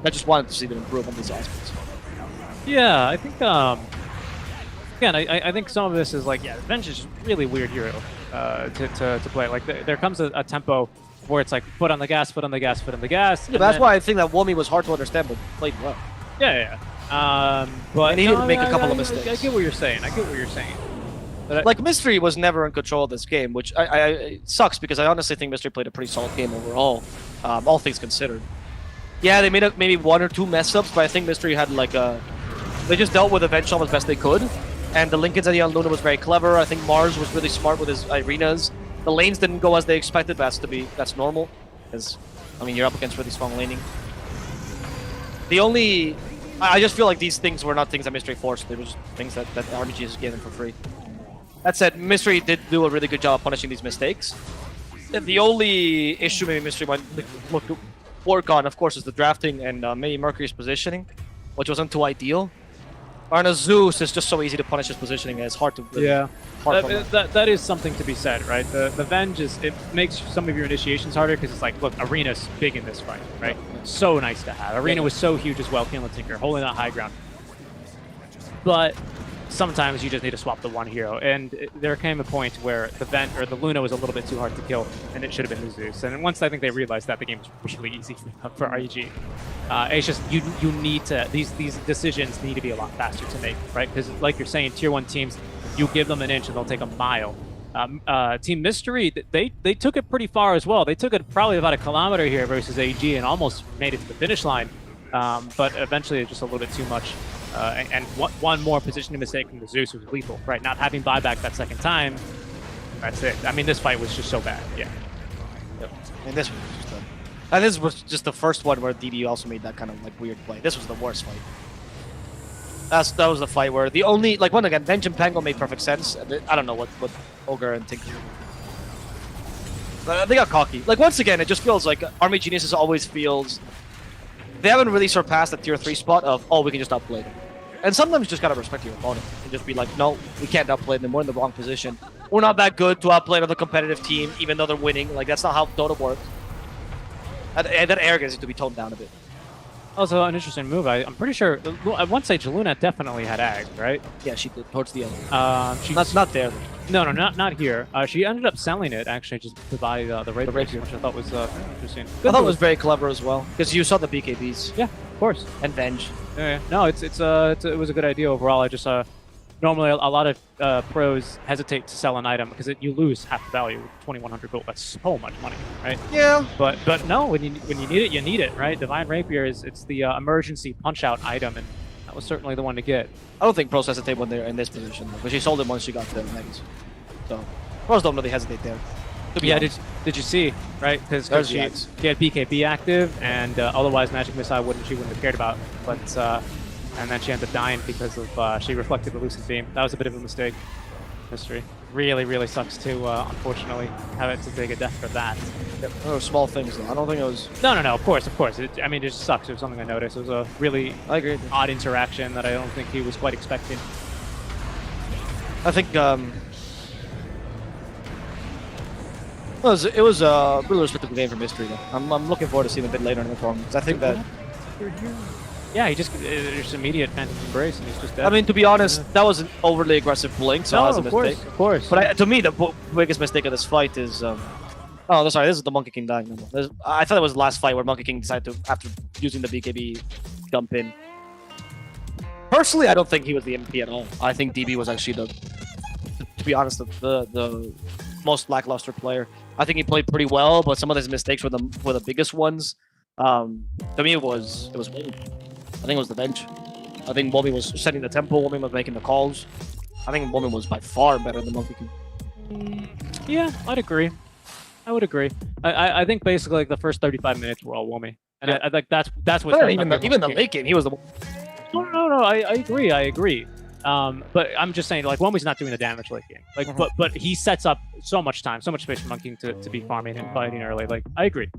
I just wanted to see them improve on these aspects. Yeah, I think, again, I think some of this is like, Venge is just really weird hero to play. Like, there comes a tempo where it's like, foot on the gas, foot on the gas, foot on the gas. Yeah, but that's why I think that Womi was hard to understand, but played well. Yeah. But and he did make a couple of mistakes. I get what you're saying. But like Mystery was never in control of this game, which it sucks because I honestly think Mystery played a pretty solid game overall, all things considered. Yeah, they made maybe 1 or 2 mess ups, but I think Mystery had like they just dealt with Eventual as best they could, and the Lincoln's idea on Luna was very clever. I think Mars was really smart with his Irenas. The lanes didn't go as they expected, but that's normal, because I mean you're up against really strong laning. I just feel like these things were not things that Mystery forced. They were just things that RBG just gave them for free. That said, Mystery did do a really good job of punishing these mistakes. And the only issue maybe Mystery might look to work on, of course, is the drafting and maybe Mercury's positioning, which wasn't too ideal. Arna Zeus is just so easy to punish his positioning, and it's hard to really that is something to be said, right? The Venge it makes some of your initiations harder because it's like, look, Arena's big in this fight, right? So nice to have. Arena was so huge as well, killing Tinker, holding that high ground. But sometimes you just need to swap the one hero, and there came a point where the Luna was a little bit too hard to kill, and it should have been the Zeus. And once I think they realized that, the game was really easy for REG. It's just you need to these decisions need to be a lot faster to make, right? Because like you're saying, tier 1 teams, you give them an inch and they'll take a mile. Team Mystery, they took it pretty far as well. They took it probably about 1 kilometer here versus AG and almost made it to the finish line. but eventually it's just a little bit too much. And one more positioning mistake from the Zeus was lethal, right? Not having buyback that second time, that's it. I mean, this fight was just so bad, yeah. Yep. And this was just and this was just the first one where DB also made that kind of like weird play. This was the worst fight. That was the fight where the only, like, one again, Benj and Pango made perfect sense. I don't know what Ogre and Tinker. They got cocky. Like, once again, it just feels like Army Geniuses always feels they haven't really surpassed the tier 3 spot of, oh, we can just outplay them. And sometimes you just gotta respect your opponent and just be like, no, we can't outplay them. We're in the wrong position. We're not that good to outplay another competitive team, even though they're winning. Like, that's not how Dota works. And that arrogance needs to be toned down a bit. Also, an interesting move. I'm pretty sure at one stage Luna definitely had Ag, right? Yeah, she did towards the end. She's not there. No, not here. She ended up selling it actually just to buy the rapier, which I thought was interesting. I thought it was very clever as well because you saw the BKBs. Yeah, of course. And Venge. Yeah. No, it was a good idea overall. I just normally a lot of pros hesitate to sell an item because you lose half the value with 2,100 gold. That's so much money, right? Yeah. But no, when you need it, you need it, right? Divine Rapier it's the emergency punch out item, and that was certainly the one to get. I don't think pros hesitate when they're in this position, but she sold it once she got the megas. So pros don't really hesitate there. Yeah, did you see, right? Because she had BKB active, and otherwise Magic Missile she wouldn't have cared about. But and then she ended up dying because of she reflected the Lucid Beam. That was a bit of a mistake. Mystery. Really sucks to unfortunately have it to take a death for that. Yep. There were small things though. I don't think it was. No. Of course. I mean, it just sucks. It was something I noticed. It was a really odd interaction that I don't think he was quite expecting. I think it was a really respectable game for Mystery though. I'm looking forward to seeing a bit later in the tournament. I think that. Yeah, he just immediate Phantom Embrace, and he's just dead. I mean, to be honest, that was an overly aggressive blink, so that was a mistake. Of course. But to me, the biggest mistake of this fight is... oh, sorry, this is the Monkey King dying. I thought it was the last fight where Monkey King decided to, after using the BKB, jump in. Personally, I don't think he was the MVP at all. I think DB was actually to be honest, the most lackluster player. I think he played pretty well, but some of his mistakes were the biggest ones. To me, it was Womi. I think it was the bench. I think Womi was setting the tempo. Womi was making the calls. I think Womi was by far better than Monkey King. Yeah, I'd agree. I would agree. I think basically like the first 35 minutes were all Womi, and I think that's what. Even the late game, he was the. No. I agree. But I'm just saying, like, Womi's not doing the damage late game. Like, but he sets up so much time, so much space for Monkey King to be farming and fighting early. Like, I agree.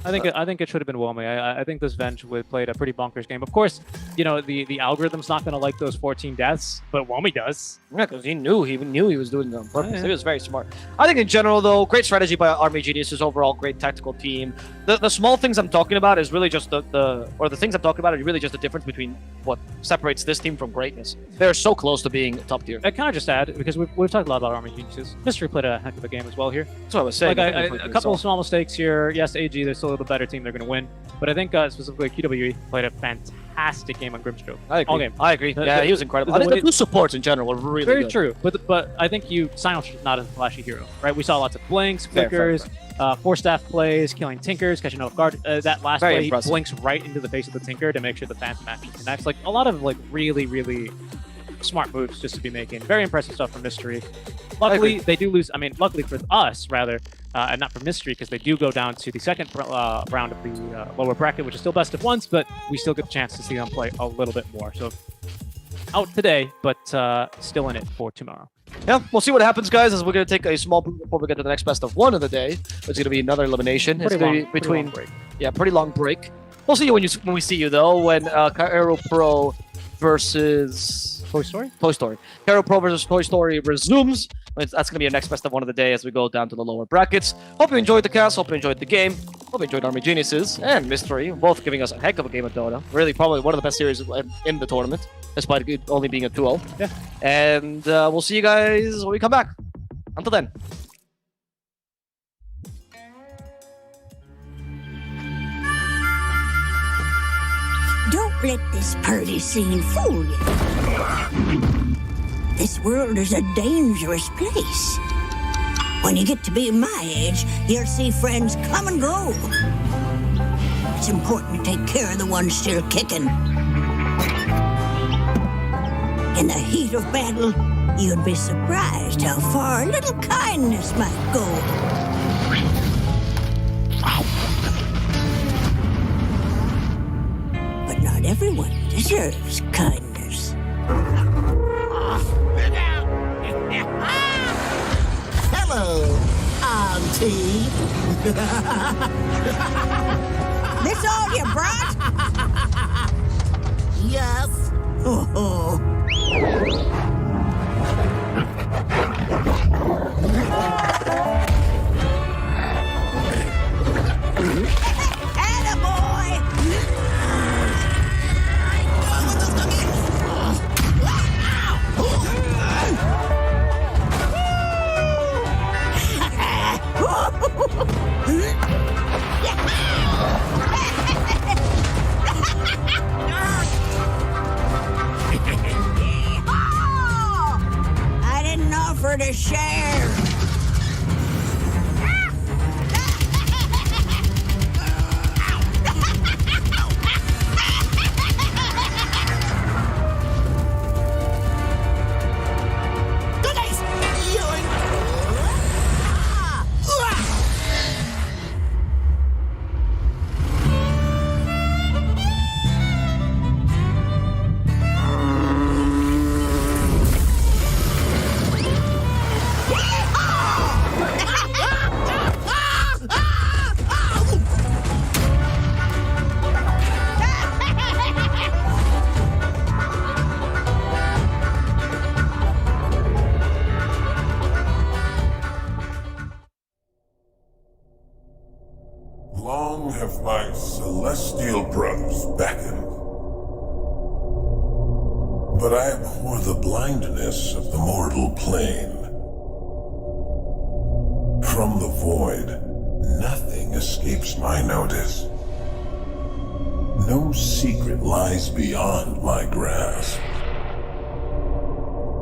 I think it should have been Womi. I think this Venge played a pretty bonkers game. Of course, you know the algorithm's not going to like those 14 deaths, but Womi does. Yeah, because he knew he was doing it on purpose. He was very smart. I think in general, though, great strategy by Army Geniuses. Overall, great tactical team. The small things I'm talking about is really just the things I'm talking about are really just the difference between what separates this team from greatness. They're so close to being top tier. Can I just add, because we've talked a lot about Army Geniuses. Mystery played a heck of a game as well here. That's what I was saying. Like a couple of small mistakes here. Yes, AG, they're still a little better team. They're going to win. But I think specifically QWE played a fantastic game on Grimstroke. I agree. Yeah, he was incredible. I think the two supports in general were really very good. True. But I think Silence is not a flashy hero, right? We saw lots of blinks, flickers, four staff plays, killing Tinkers, catching off guard. That last play, he blinks right into the face of the Tinker to make sure the Phantom actually connects. Like a lot of like really smart moves just to be making. Very impressive stuff from Mystery. Luckily, they do lose. I mean, luckily for us, rather, and not for Mystery, because they do go down to the second round of the lower bracket, which is still best of ones, but we still get the chance to see them play a little bit more. So out today, but still in it for tomorrow. Yeah, we'll see what happens, guys, as we're going to take a small break before we get to the next best of one of the day. It's going to be another elimination. It's going to be between... pretty long break. We'll see you when we see you, though, when Cairo Pro versus... Toy Story? Toy Story. Cairo Pro versus Toy Story resumes. That's going to be our next best of one of the day as we go down to the lower brackets. Hope you enjoyed the cast. Hope you enjoyed the game. Hope you enjoyed Army Geniuses and Mystery, both giving us a heck of a game of Dota. Really, probably one of the best series in the tournament, despite it only being a 2-0. Yeah. And we'll see you guys when we come back. Until then. Don't let this party scene fool you. This world is a dangerous place. When you get to be my age, you'll see friends come and go. It's important to take care of the ones still kicking. In the heat of battle, you'd be surprised how far a little kindness might go. But not everyone deserves kindness. Hello, Auntie. This all you brought? Yes. Oh. I didn't offer to share. Long have my celestial brothers beckoned, but I abhor the blindness of the mortal plane. From the void, nothing escapes my notice. No secret lies beyond my grasp.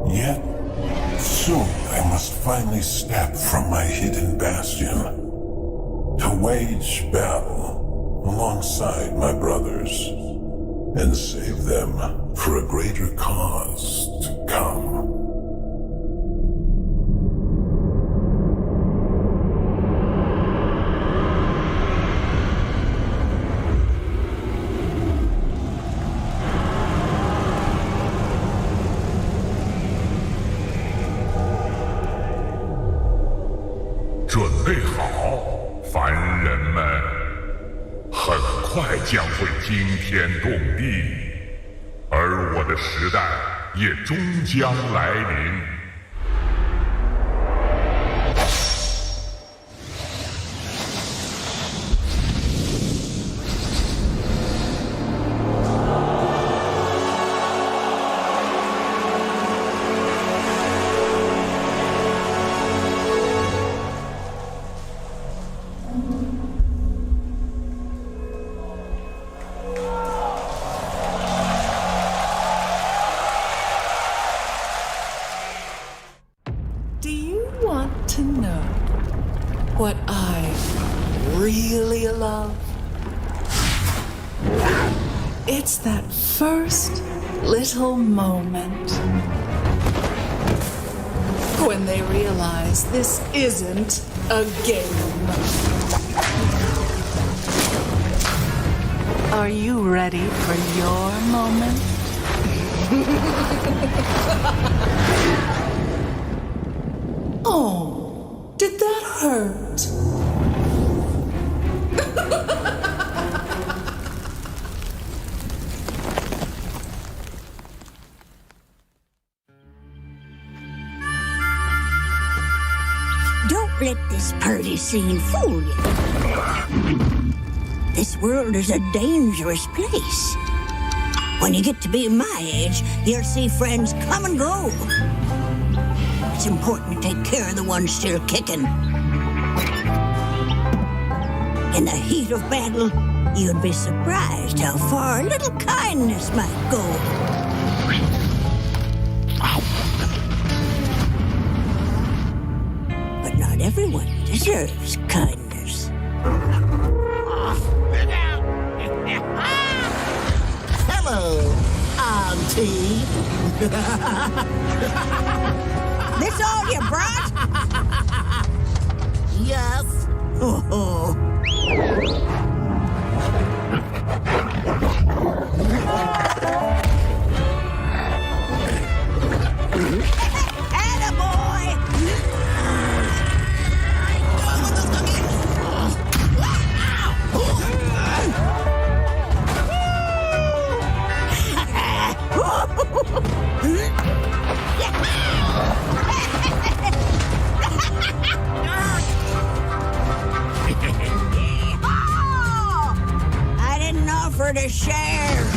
Yet, soon I must finally step from my hidden bastion to wage battle alongside my brothers and save them for a greater cause to come.凡人们，很快将会惊天动地，而我的时代也终将来临。To know what I really love? It's that first little moment when they realize this isn't a game. Are you ready for your moment? Oh, did that hurt? Don't let this party scene fool you. This world is a dangerous place. When you get to be my age, you'll see friends come and go. It's important to take care of the ones still kicking. In the heat of battle, you'd be surprised how far a little kindness might go. But not everyone deserves kindness. Auntie. This all you brought? Yes. Oh. I didn't offer to share.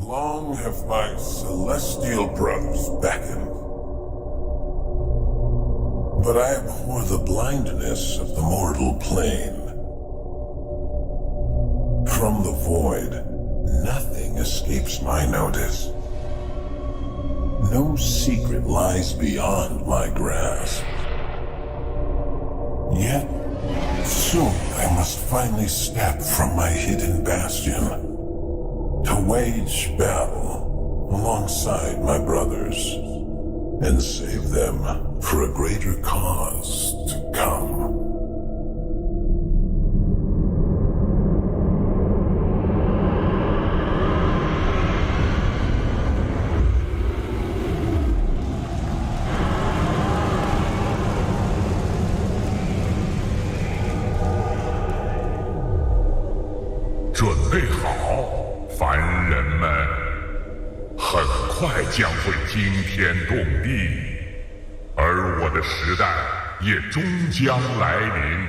Long have my celestial brothers beckoned, but I abhor the blindness of the mortal plane. From the void, nothing escapes my notice. No secret lies beyond my grasp. Yet, soon I must finally step from my hidden bastion to wage battle alongside my brothers and save them for a greater cause to come.将会惊天动地，而我的时代也终将来临。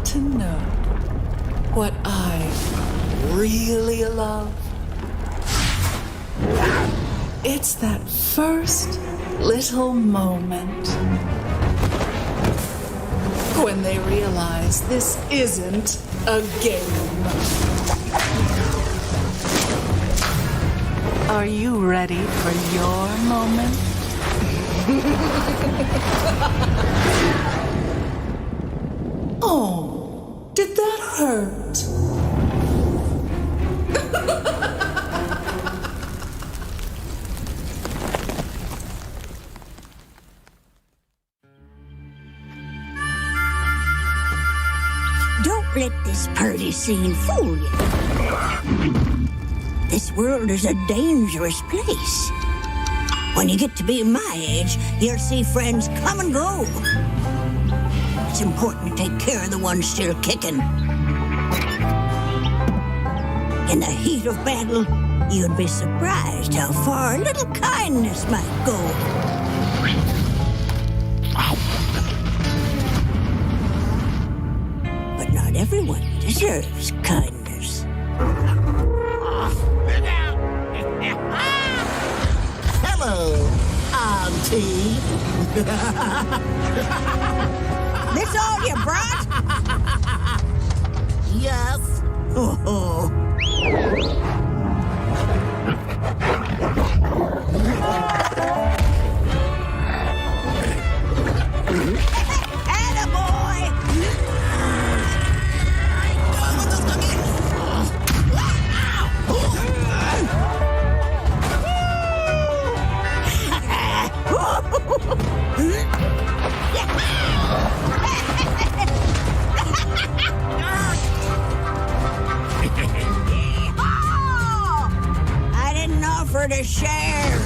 To know what I really love? It's that first little moment when they realize this isn't a game. Are you ready for your moment? Oh, did that hurt? Don't let this party scene fool you. This world is a dangerous place. When you get to be my age, you'll see friends come and go. It's important to take care of the ones still kicking. In the heat of battle, you'd be surprised how far a little kindness might go. But not everyone deserves kindness. Hello, Auntie. This all you brought? Yes. Oh. Attaboy! your share.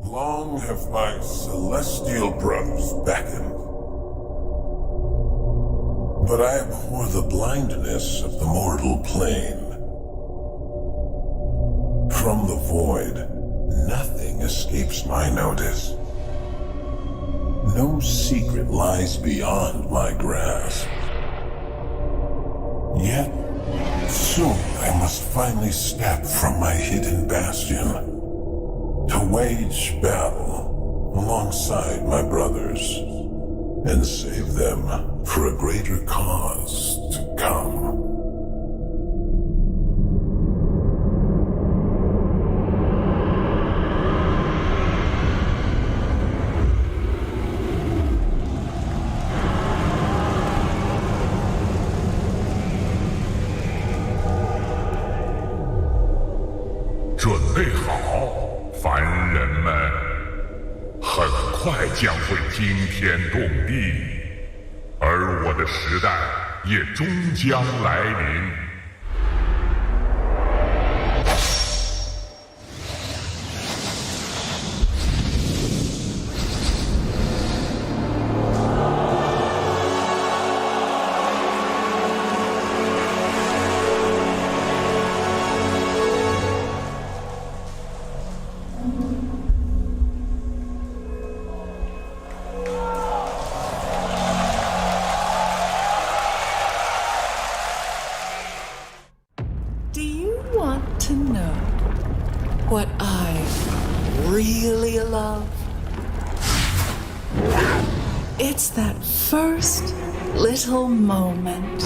Long have my celestial brothers beckoned, but I abhor the blindness of the mortal plane. From the void, nothing escapes my notice. No secret lies beyond my grasp. Yet, soon I must finally step from my hidden bastion to wage battle alongside my brothers and save them for a greater cause to come.凡人们，很快将会惊天动地，而我的时代也终将来临。Do you want to know what I really love? It's that first little moment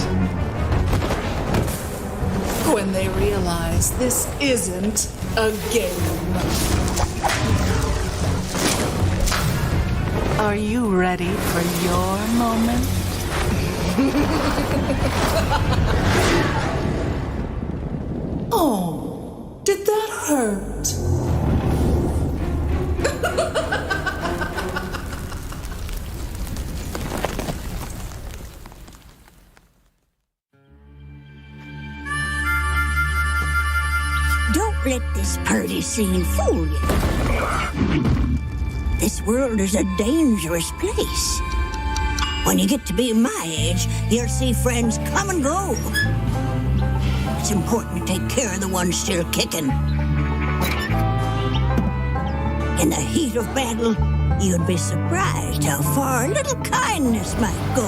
when they realize this isn't a game. Are you ready for your moment? Oh, did that hurt? Don't let this party scene fool you. This world is a dangerous place. When you get to be my age, you'll see friends come and go. It's important to take care of the ones still kicking. In the heat of battle, you'd be surprised how far a little kindness might go.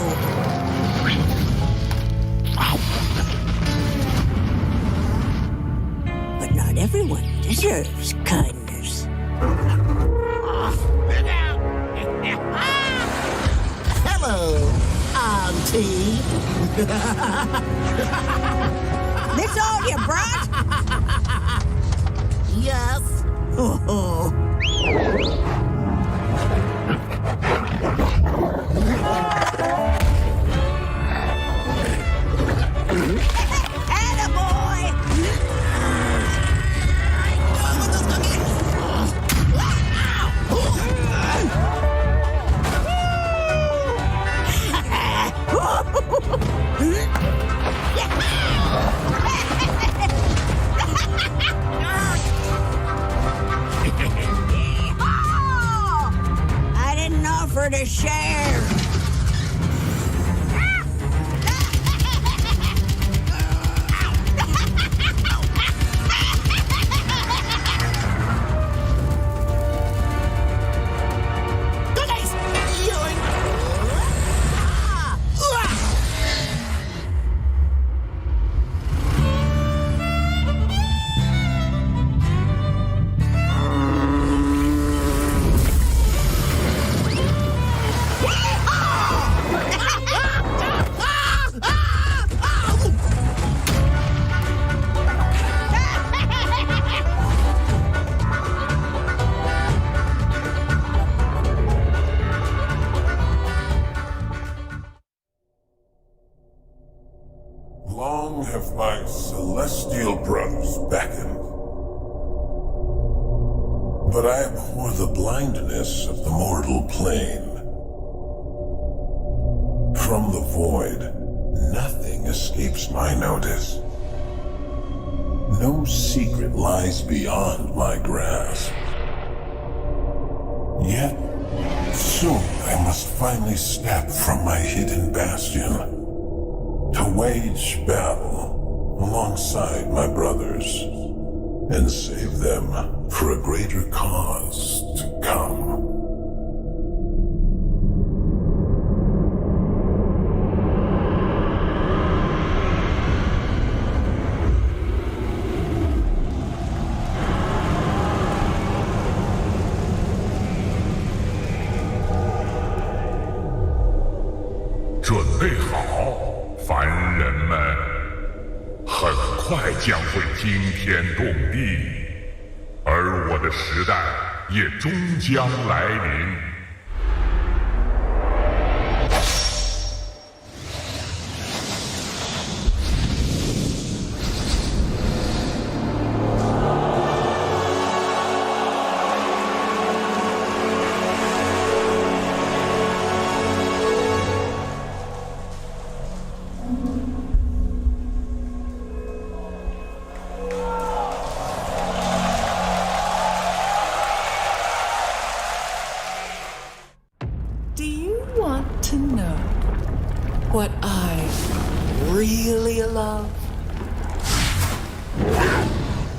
But not everyone deserves kindness. Hello, Auntie. This all you brought? Yes. Oh. Long have my celestial brothers beckoned, but I abhor the blindness of the mortal plane. From the void, nothing escapes my notice. No secret lies beyond my grasp. Yet, soon I must finally step from my hidden bastion to wage battle alongside my brothers and save them for a greater cause to come.准备好，凡人们，很快将会惊天动地，而我的时代也终将来临。Do you want to know what I really love?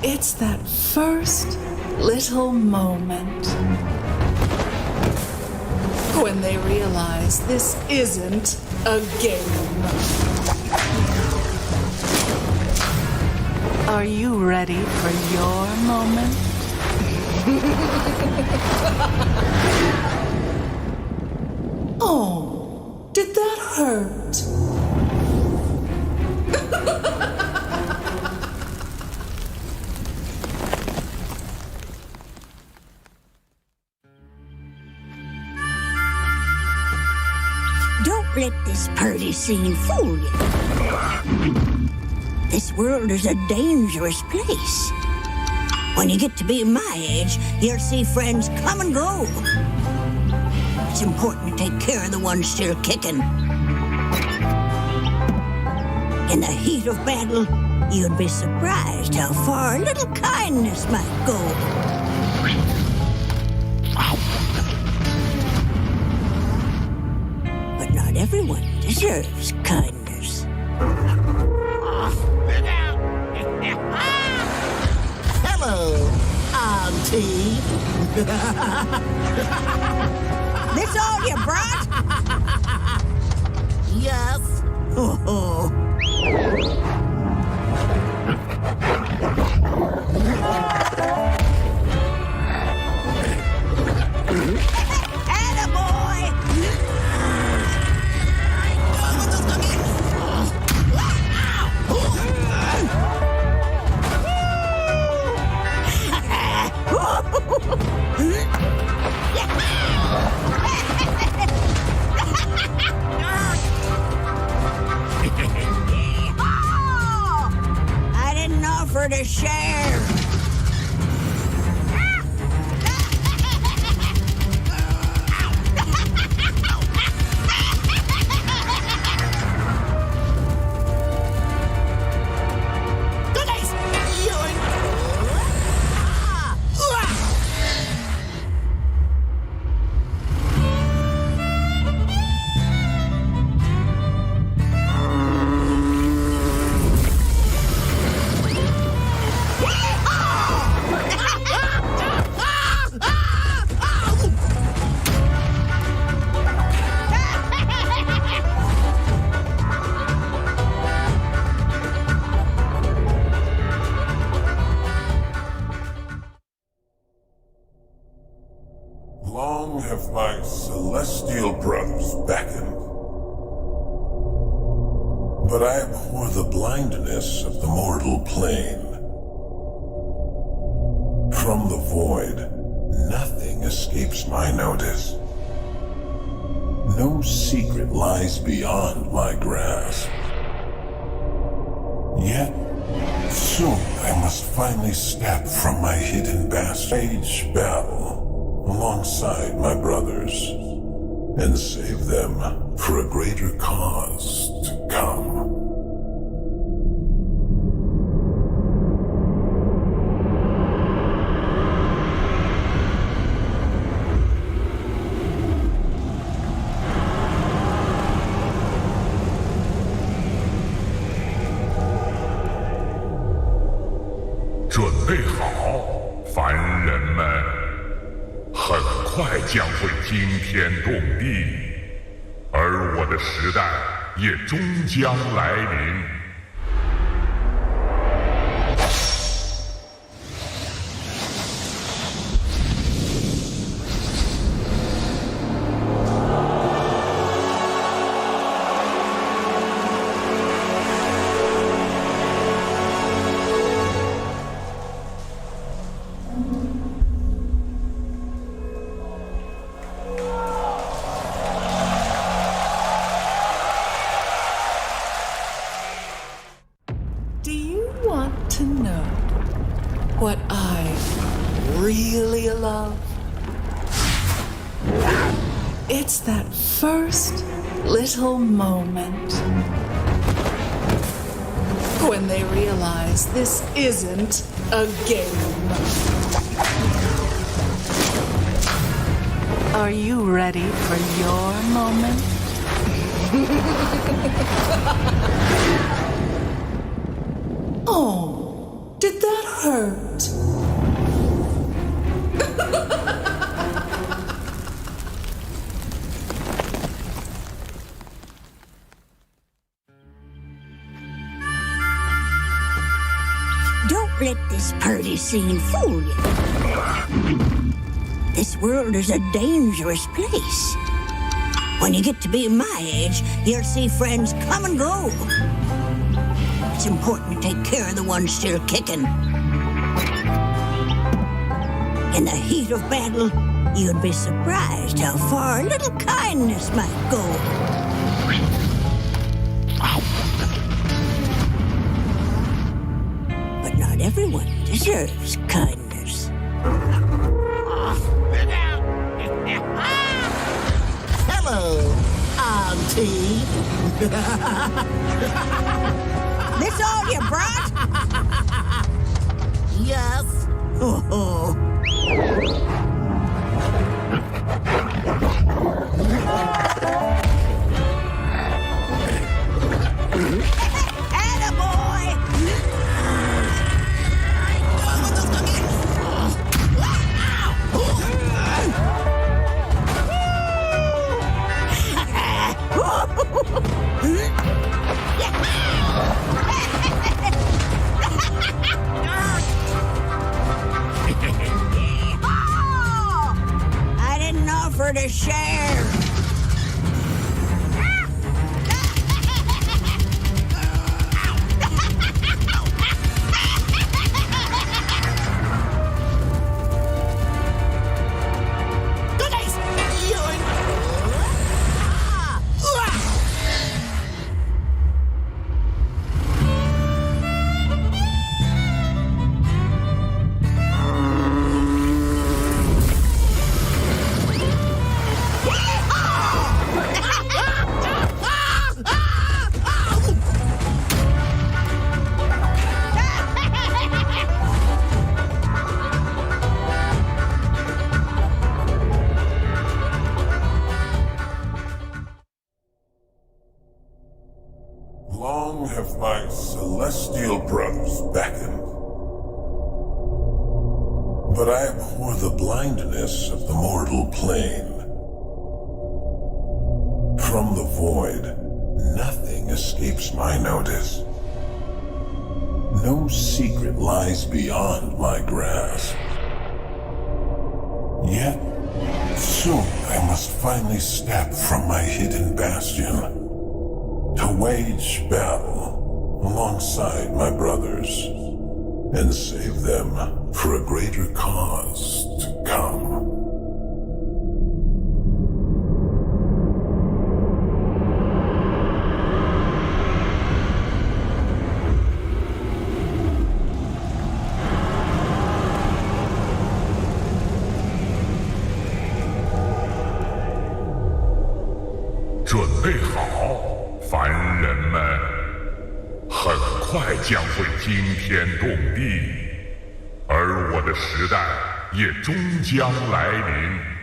It's that first little moment when they realize this isn't a game. Are you ready for your moment? Oh, did that hurt? Don't let this party scene fool you. This world is a dangerous place. When you get to be my age, you'll see friends come and go. It's important to take care of the ones still kicking. In the heat of battle, you'd be surprised how far a little kindness might go. But not everyone deserves kindness. Hello, Auntie. This all you brought? Yes. Oh. I didn't offer to share. Long have my celestial brothers beckoned, but I abhor the blindness of the mortal plane. From the void, nothing escapes my notice. No secret lies beyond my grasp. Yet, soon I must finally step from my hidden bastion, wage battle alongside my brothers, and save them for a greater cause to come.将会惊天动地，而我的时代也终将来临。Do you want to know what I really love? It's that first little moment when they realize this isn't a game. Are you ready for your moment? Oh, did that hurt? Don't let this party scene fool you. This world is a dangerous place. When you get to be my age, you'll see friends come and go. It's important to take care of the ones still kicking. In the heat of battle, you'd be surprised how far a little kindness might go. But not everyone deserves kindness. Hello, Auntie. This all you brought? Yes. Oh. I didn't offer to share. Long have my celestial brothers beckoned, but I abhor the blindness of the mortal plane. From the void, nothing escapes my notice. No secret lies beyond my grasp. Yet, soon I must finally step from my hidden bastion to wage battle alongside my brothers and save them for a greater cause to come. 备好，凡人们，很快将会惊天动地，而我的时代也终将来临。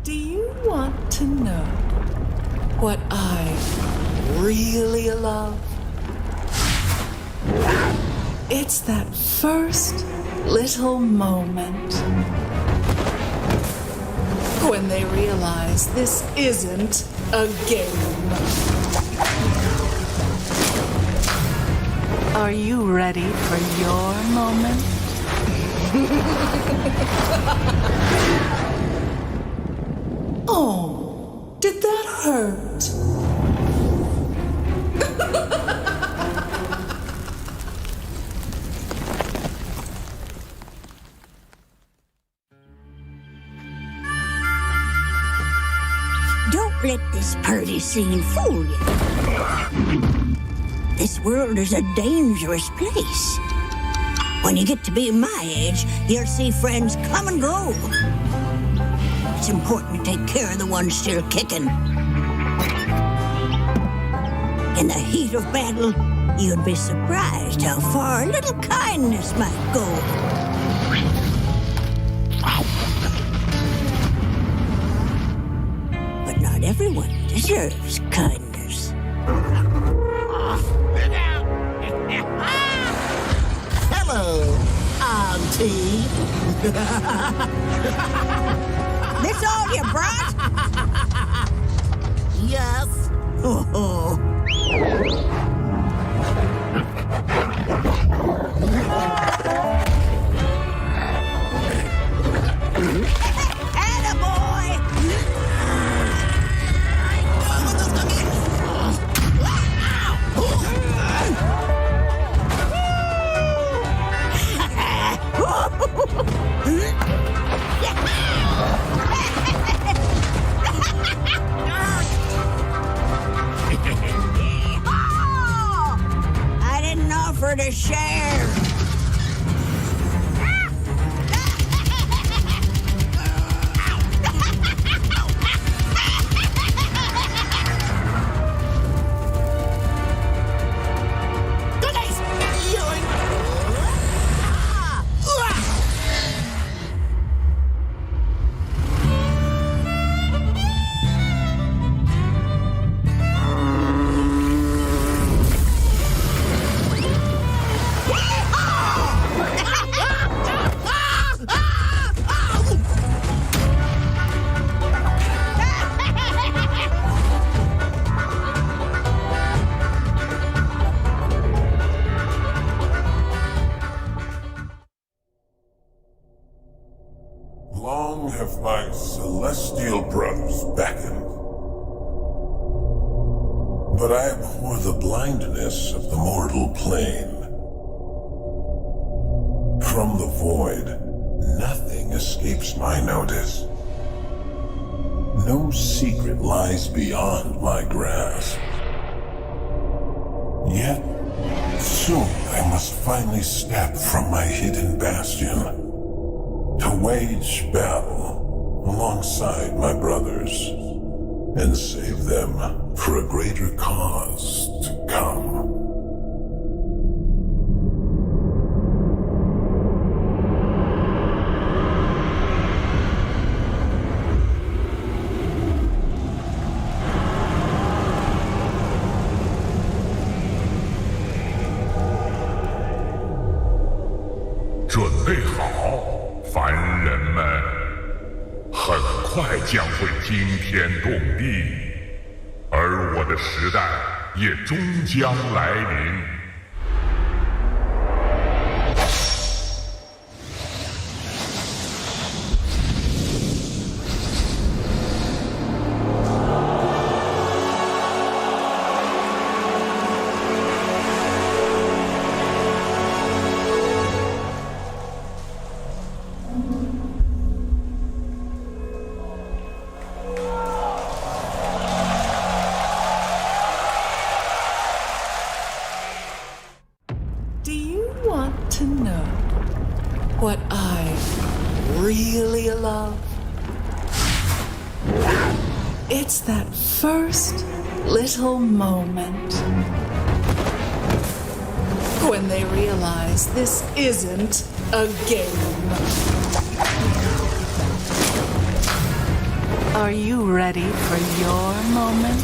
Do you want to know what I really love? It's that first little moment when they realize this isn't a game. Are you ready for your moment? Oh, did that hurt? Don't let this party scene fool you. This world is a dangerous place. When you get to be my age, you'll see friends come and go. It's important to take care of the ones still kicking. In the heat of battle, you'd be surprised how far a little kindness might go. But not everyone deserves kindness. Hello, Auntie. This all you brought? Yes. Oh. I didn't offer to share. Long have my celestial brothers beckoned, but I abhor the blindness of the mortal plane. From the void, nothing escapes my notice. No secret lies beyond my grasp. Yet, soon I must finally step from my hidden bastion to wage battle alongside my brothers and save them for a greater cause to come.准备好，凡人们，很快将会惊天动地，而我的时代也终将来临。It's that first little moment when they realize this isn't a game. Are you ready for your moment?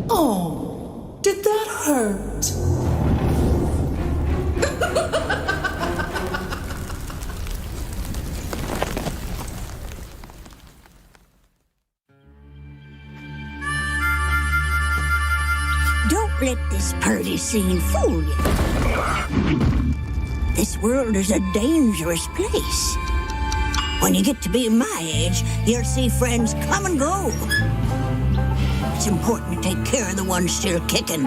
Oh, did that hurt? Don't let this party scene fool you. This world is a dangerous place. When you get to be my age, you'll see friends come and go. It's important to take care of the ones still kicking.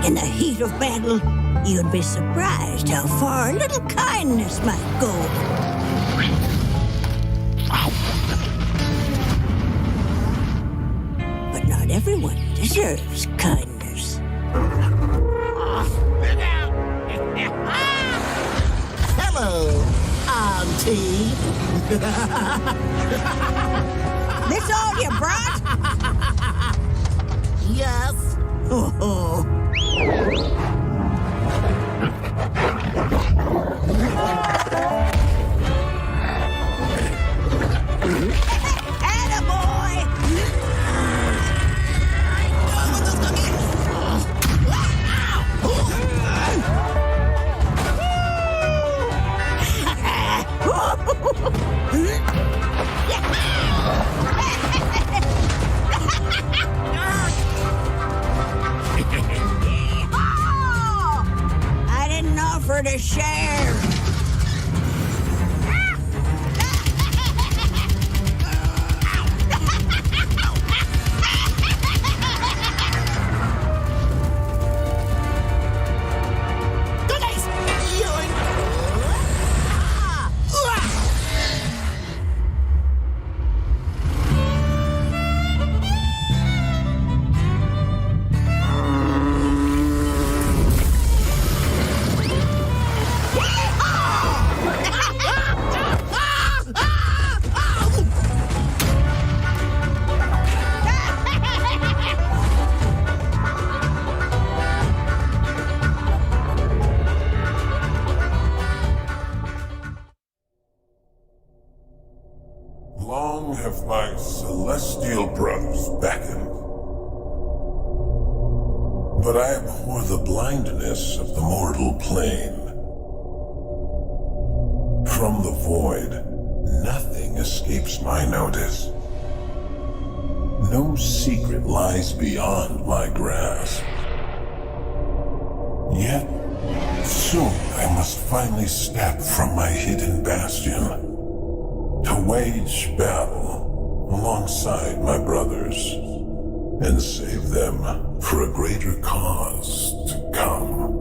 In the heat of battle, you'd be surprised how far a little kindness might go. But not everyone deserves kindness. Hello, Auntie. This all you brought? Yes. Oh. I didn't offer to share. Long have my celestial brothers beckoned, but I abhor the blindness of the mortal plane. From the void, nothing escapes my notice. No secret lies beyond my grasp. Yet, soon I must finally step from my hidden bastion to wage battle alongside my brothers and save them for a greater cause to come.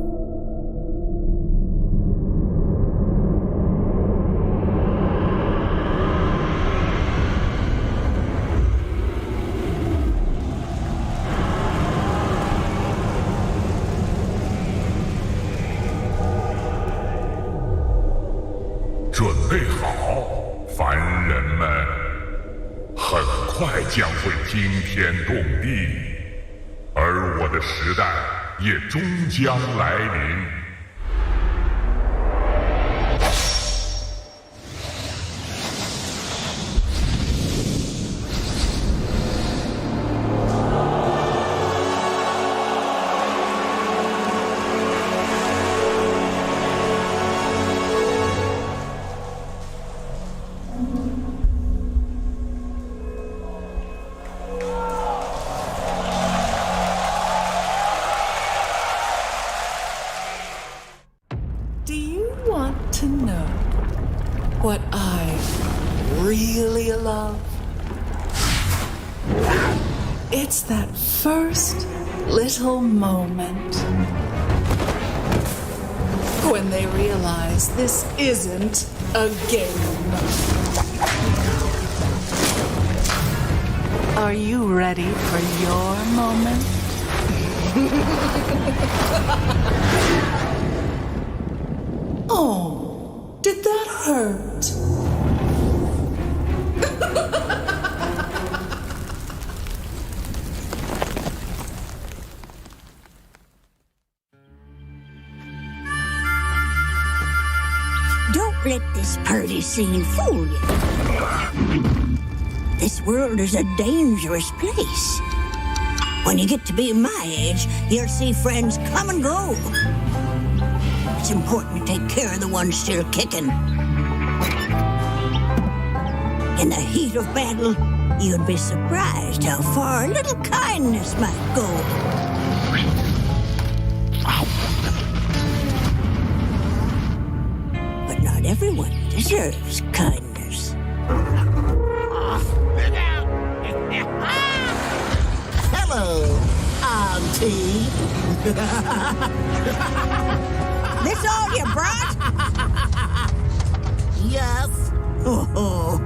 凡人们，很快将会惊天动地，而我的时代也终将来临。Do you want to know what I really love? It's that first little moment when they realize this isn't a game. Are you ready for your moment? Oh, Did that hurt? Don't let this party scene fool you. This world is a dangerous place. When you get to be my age, you'll see friends come and go. It's important to take care of the ones still kicking. In the heat of battle, you'd be surprised how far a little kindness might go. But not everyone deserves kindness. Hello, Auntie. This all you brought? Yes. Oh.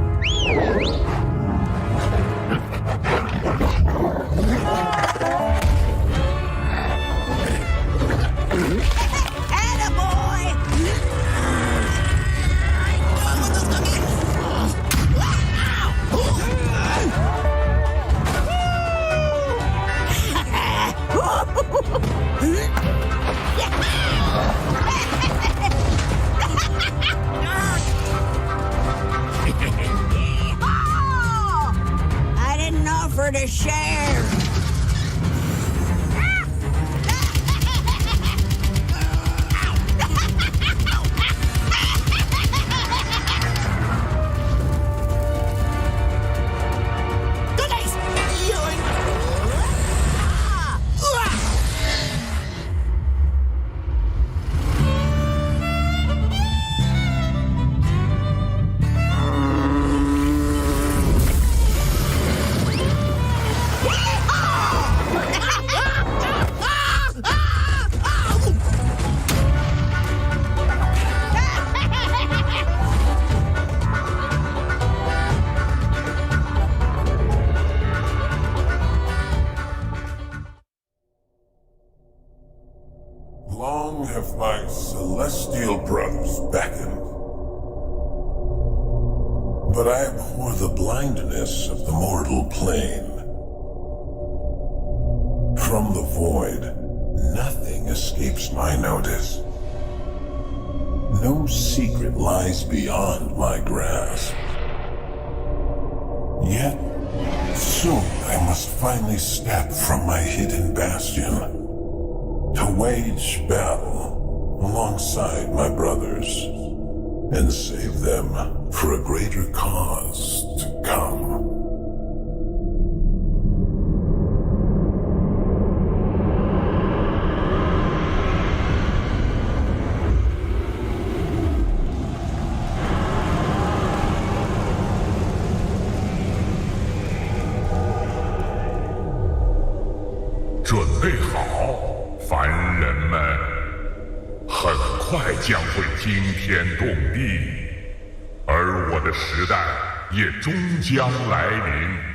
I didn't offer to share. Long have my celestial brothers beckoned, but I abhor the blindness of the mortal plane. From the void, nothing escapes my notice. No secret lies beyond my grasp. Yet, soon I must finally step from my hidden bastion to wage battle alongside my brothers and save them for a greater cause to come. Prepare 凡人们，很快将会惊天动地，而我的时代也终将来临。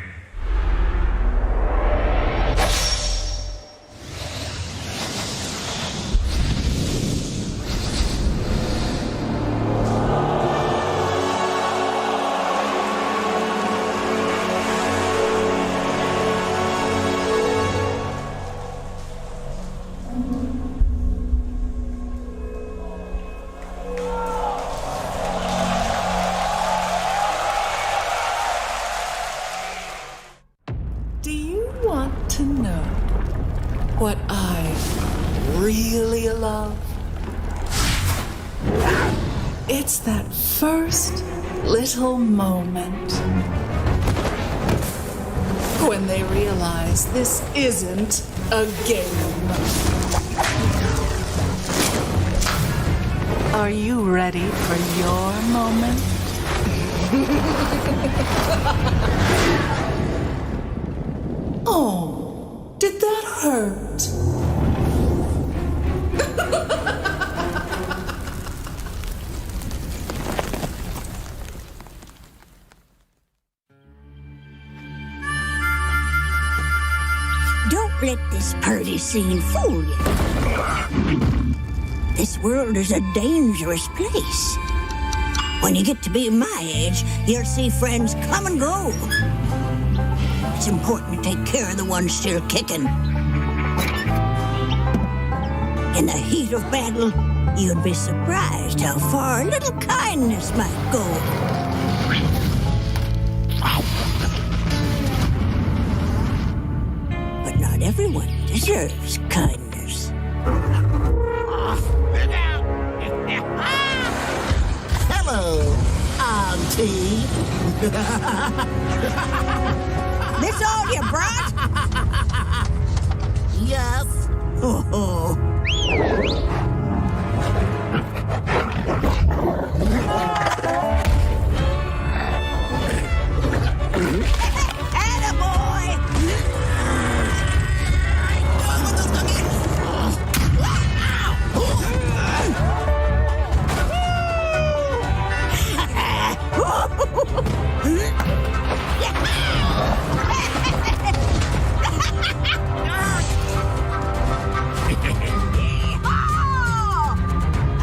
Do you want to know what I really love? It's that first little moment when they realize this isn't a game. Are you ready for your moment? Oh, did that hurt? Don't let this party scene fool you. This world is a dangerous place. When you get to be my age, you'll see friends come and go. It's important to take care of the ones still kicking. In the heat of battle, you'd be surprised how far a little kindness might go. But not everyone deserves kindness. Hello, Auntie. This all you brought? Yes. Oh.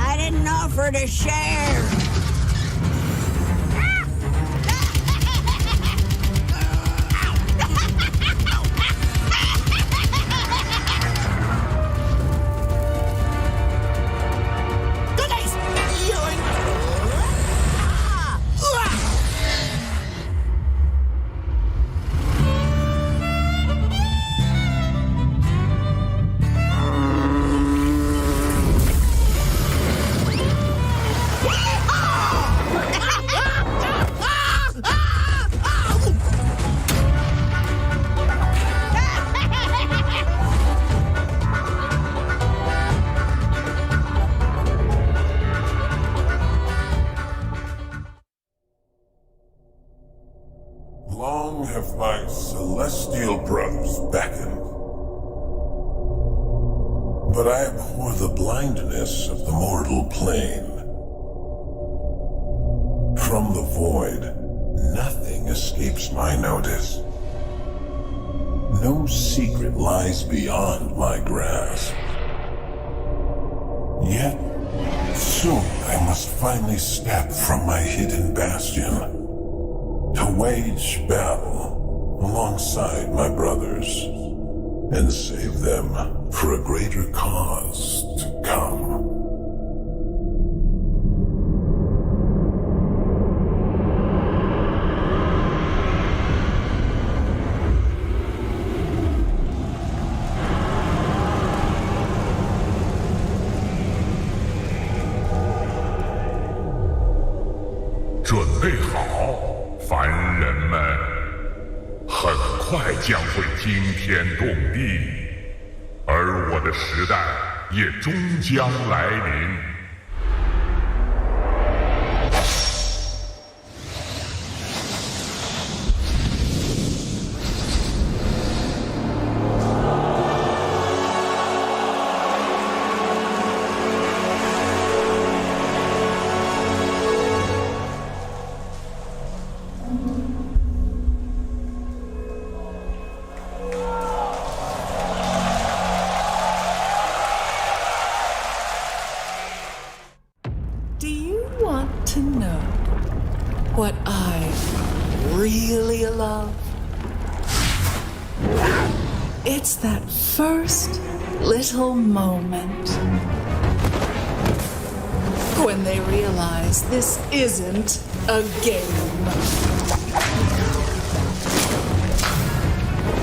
I didn't offer to share. Long have my celestial brothers beckoned, but I abhor the blindness of the mortal plane. From the void, nothing escapes my notice. No secret lies beyond my grasp. Yet, soon I must finally step from my hidden bastion to wage battle alongside my brothers and save them for a greater cause to come.凡人们，很快将会惊天动地，而我的时代也终将来临。Do you want to know what I really love? It's that first little moment when they realize this isn't a game.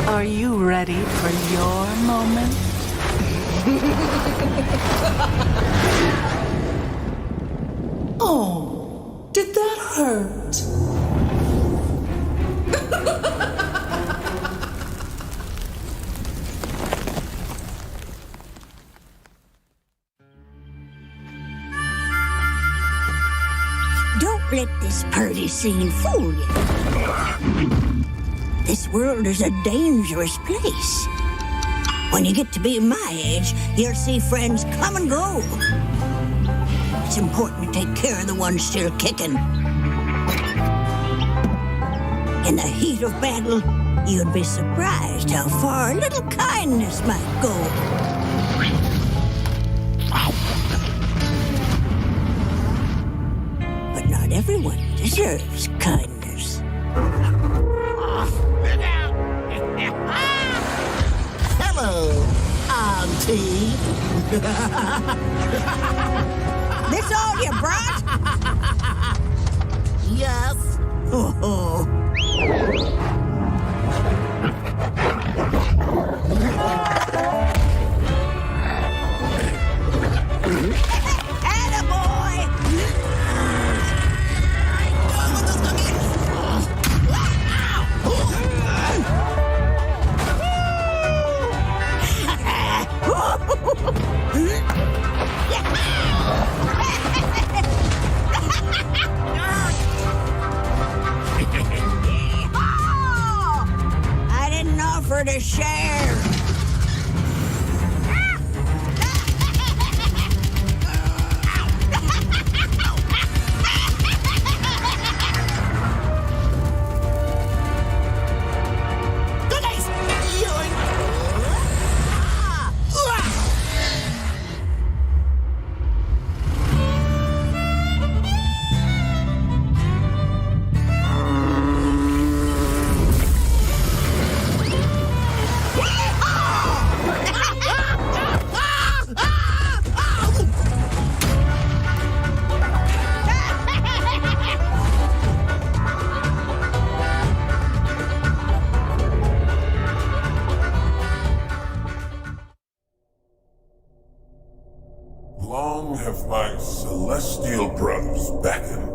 Are you ready for your moment? Oh, did that hurt? Don't let this party scene fool you. This world is a dangerous place. When you get to be my age, you'll see friends come and go. It's important to take care of the ones still kicking. In the heat of battle, you'd be surprised how far a little kindness might go. But not everyone deserves kindness. Hello, Auntie. This all you brought? Yes. Oh. I didn't offer to share. Long have my celestial brothers beckoned,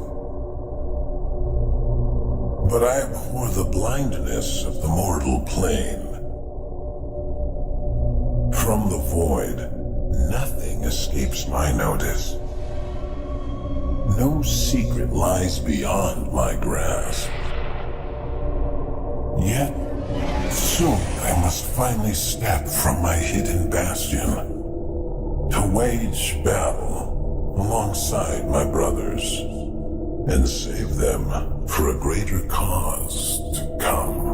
but I abhor the blindness of the mortal plane. From the void, nothing escapes my notice. No secret lies beyond my grasp. Yet, soon I must finally step from my hidden bastion to wage battle alongside my brothers and save them for a greater cause to come.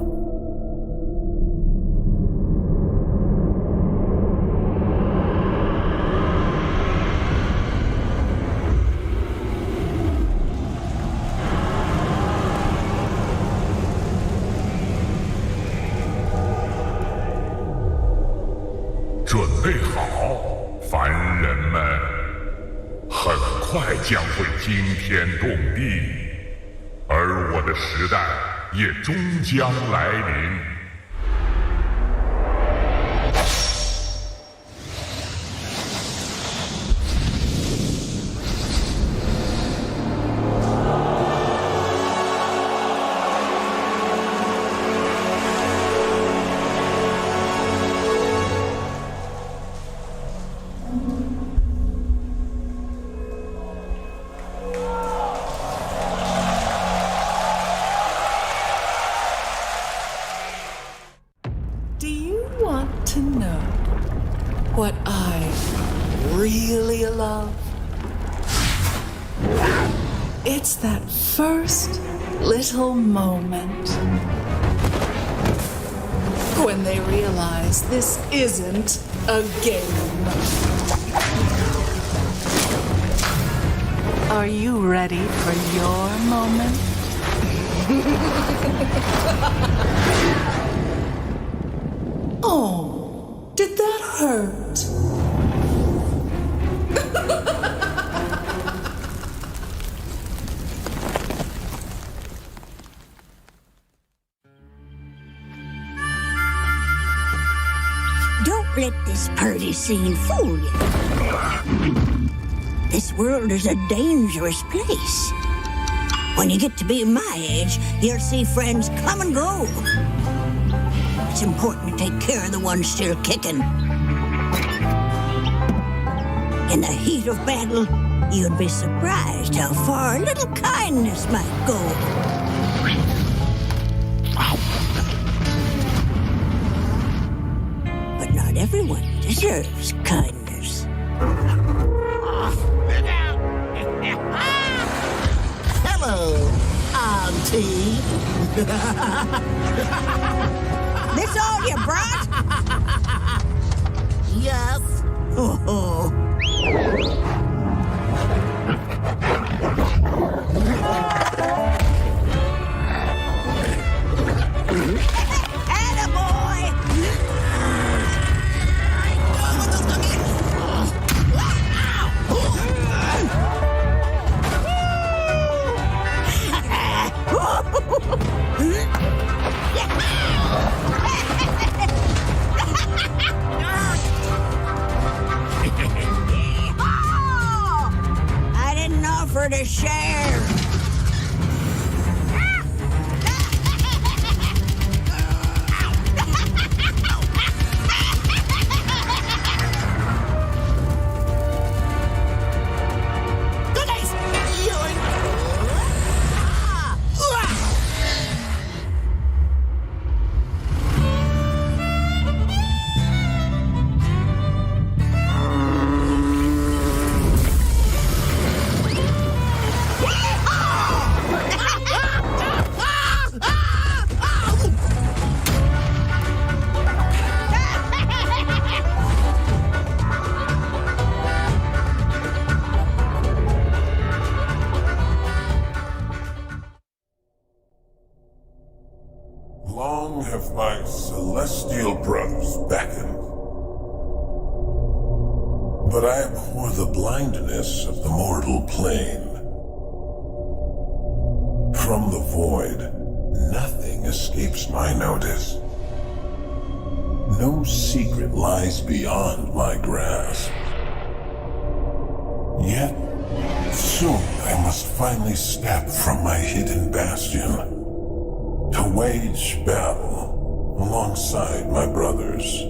凡人们，很快将会惊天动地，而我的时代也终将来临。Do you want to know what I really love? It's that first little moment when they realize this isn't a game. Are you ready for your moment? Oh, did that hurt? Don't let this party scene fool you. This world is a dangerous place. When you get to be my age, you'll see friends come and go. It's important to take care of the ones still kicking. In the heat of battle, you'd be surprised how far a little kindness might go. But not everyone deserves kindness. Hello, Auntie. This all you brought? Yes. Oh. Long have my celestial brothers beckoned, but I abhor the blindness of the mortal plane. From the void, nothing escapes my notice. No secret lies beyond my grasp. Yet, soon I must finally step from my hidden bastion to wage battle alongside my brothers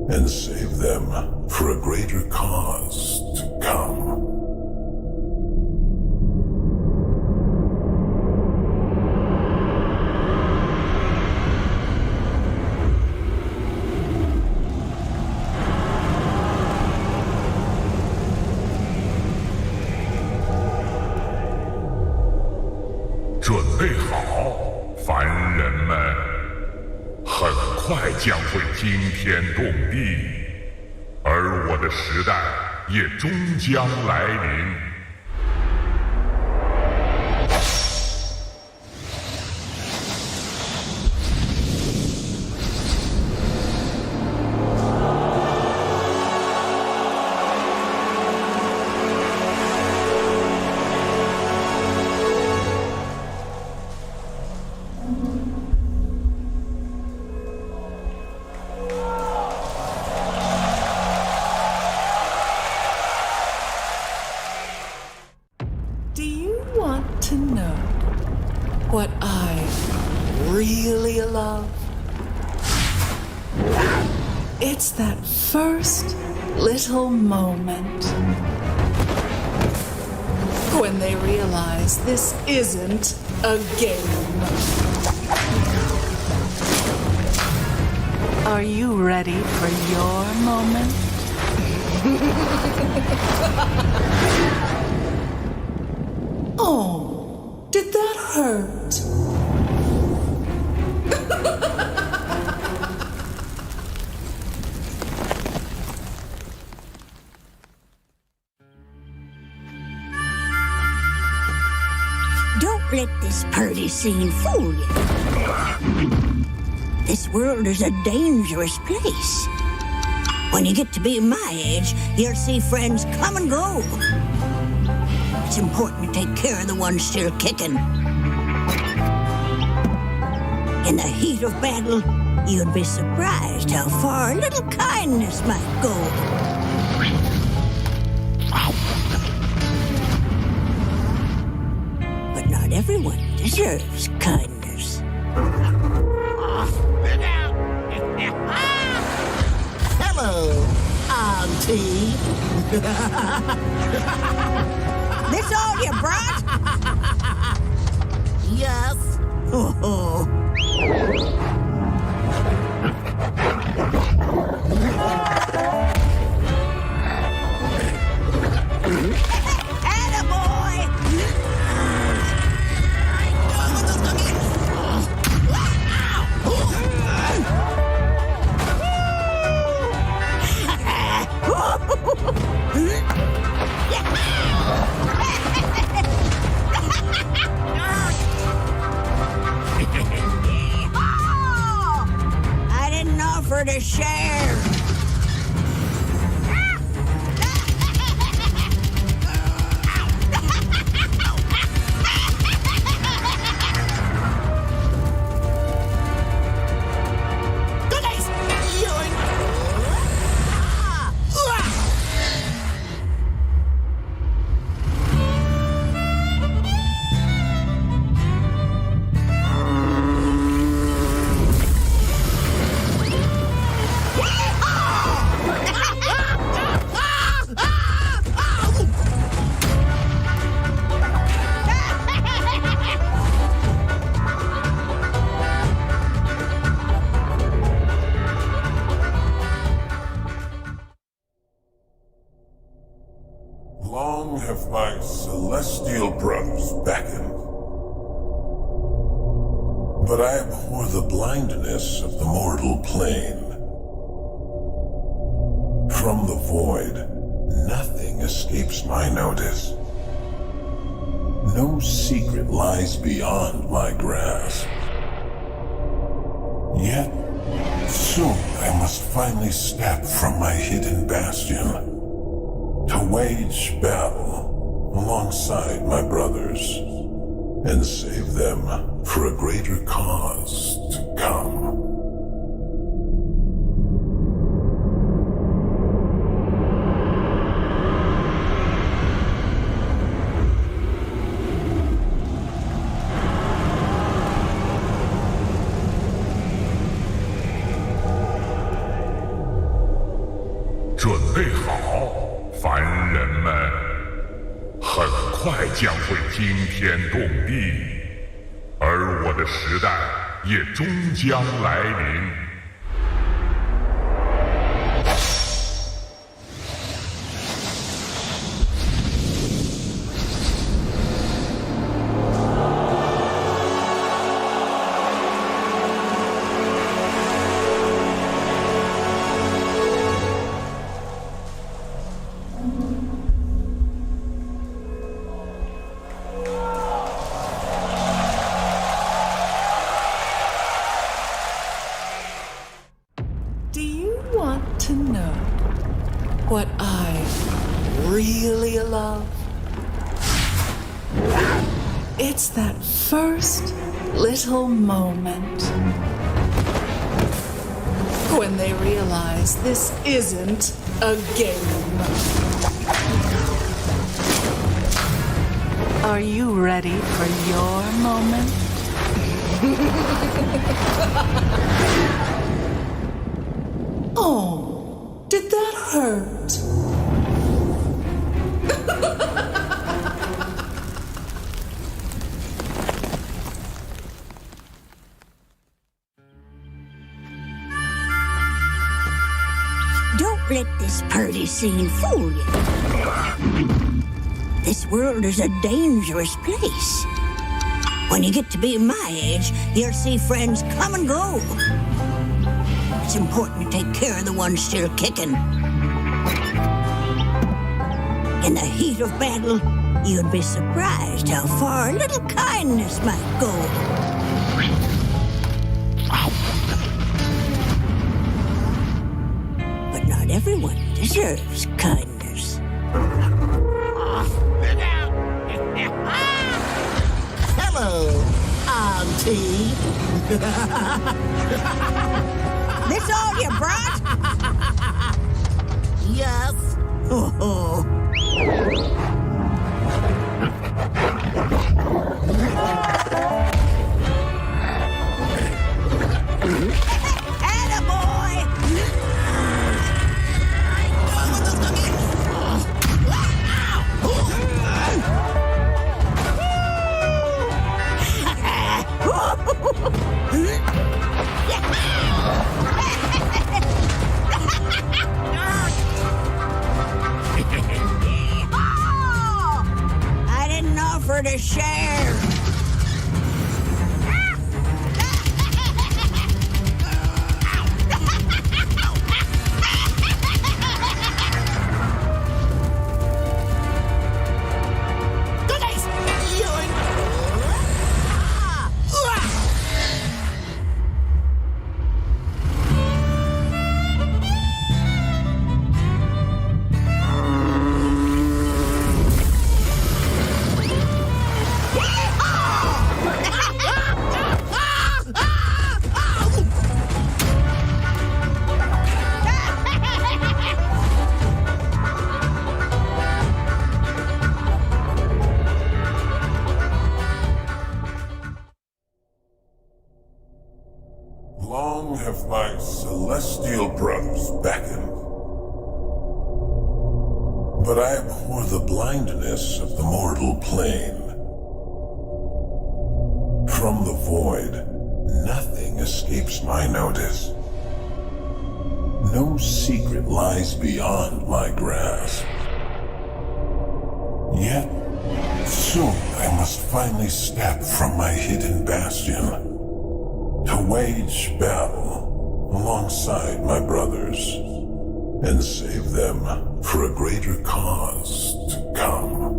and save them for a greater cause to come.将会惊天动地，而我的时代也终将来临。What I really love? It's that first little moment when they realize this isn't a game. Are you ready for your moment? Oh, did that hurt? Don't let this party scene fool you. This world is a dangerous place. When you get to be my age, you'll see friends come and go. It's important to take care of the ones still kicking. In the heat of battle, you'd be surprised how far a little kindness might go. But not everyone deserves kindness. Hello, Auntie. This all you brought? Yes. Oh. I didn't offer to share. Long have my celestial brothers beckoned, but I abhor the blindness of the mortal plane. From the void, nothing escapes my notice. No secret lies beyond my grasp. Yet, soon I must finally step from my hidden bastion to wage battle alongside my brothers and save them for a greater cause to come.将会惊天动地，而我的时代也终将来临。What I really love? It's that first little moment when they realize this isn't a game. Are you ready for your moment? Oh, did that hurt? Don't let this party scene fool you. This world is a dangerous place. When you get to be my age, you'll see friends come and go. It's important to take care of the ones still kicking. In the heat of battle, you'd be surprised how far a little kindness might go. But not everyone deserves kindness. Hello, Auntie. This all you brought? Yes. Oh. I didn't offer to share. Long have my celestial brothers beckoned, but I abhor the blindness of the mortal plane. From the void, nothing escapes my notice. No secret lies beyond my grasp. Yet, soon I must finally step from my hidden bastion to wage battle alongside my brothers and save them for a greater cause to come.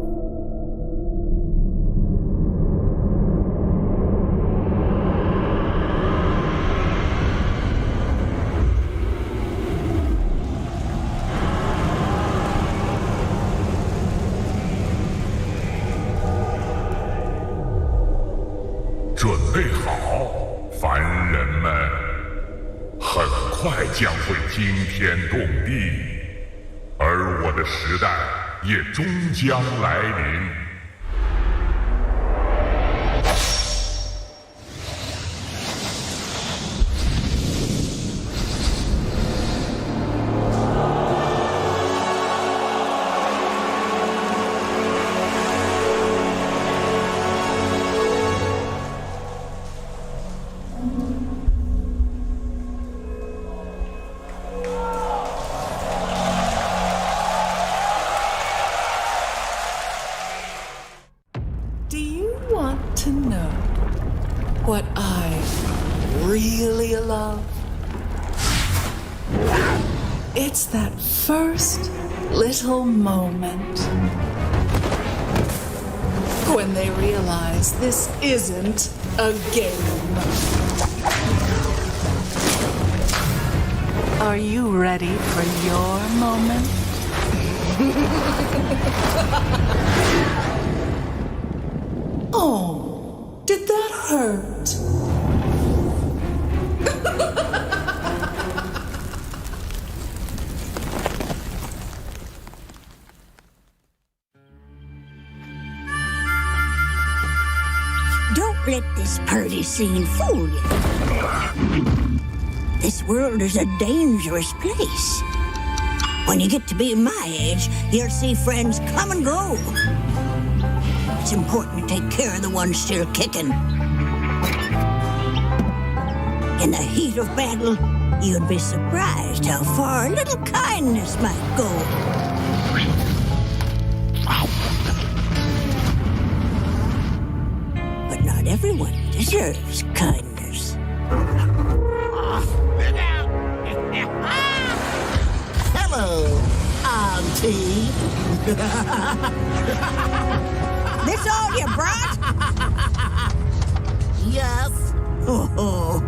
准备好，凡人们，很快将会惊天动地，而我的时代也终将来临。Do you want to know what I really love? It's that first little moment when they realize this isn't a game. Are you ready for your moment? Oh, did that hurt? Don't let this party scene fool you. This world is a dangerous place. When you get to be my age, you'll see friends come and go. It's important to take care of the ones still kicking. In the heat of battle, you'd be surprised how far a little kindness might go. But not everyone deserves kindness. Hello, Auntie. This all you brought? Yes. Oh.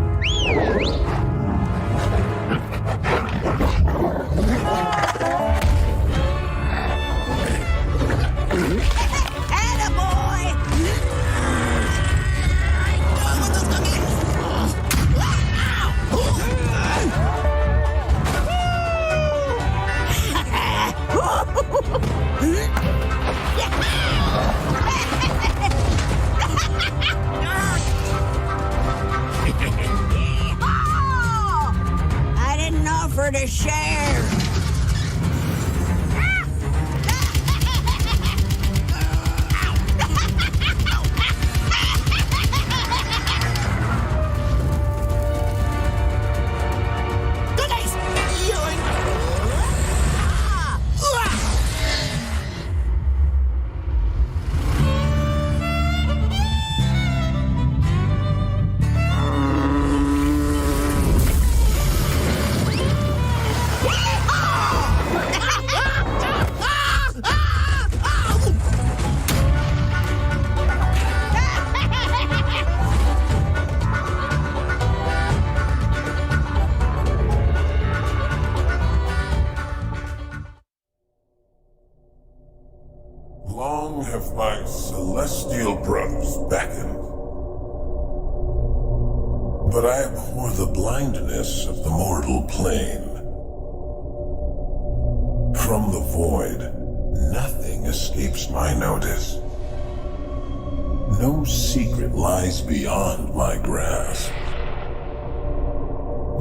I didn't offer to share. Long have my celestial brothers beckoned, but I abhor the blindness of the mortal plane. From the void, nothing escapes my notice. No secret lies beyond my grasp.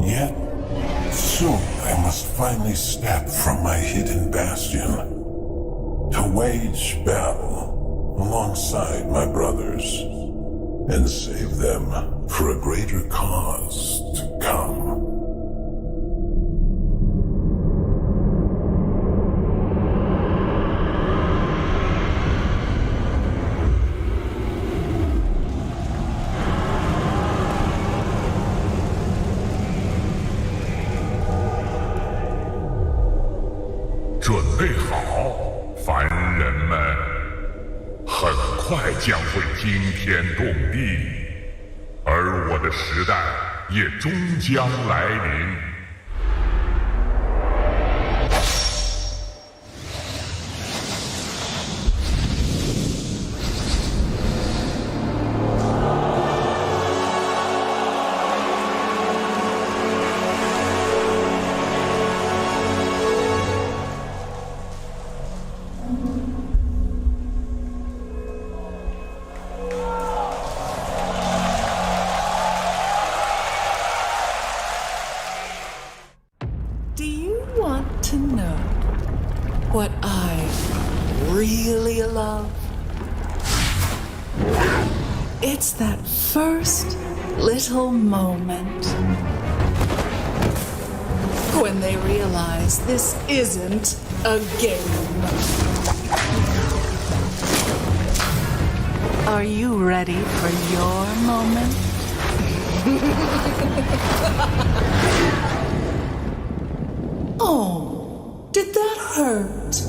Yet, soon I must finally step from my hidden bastion to wage battle alongside my brothers and save them for a greater cause to come.准备好，凡人们，很快将会惊天动地，而我的时代也终将来临。love? It's that first little moment when they realize this isn't a game. Are you ready for your moment? Oh, did that hurt?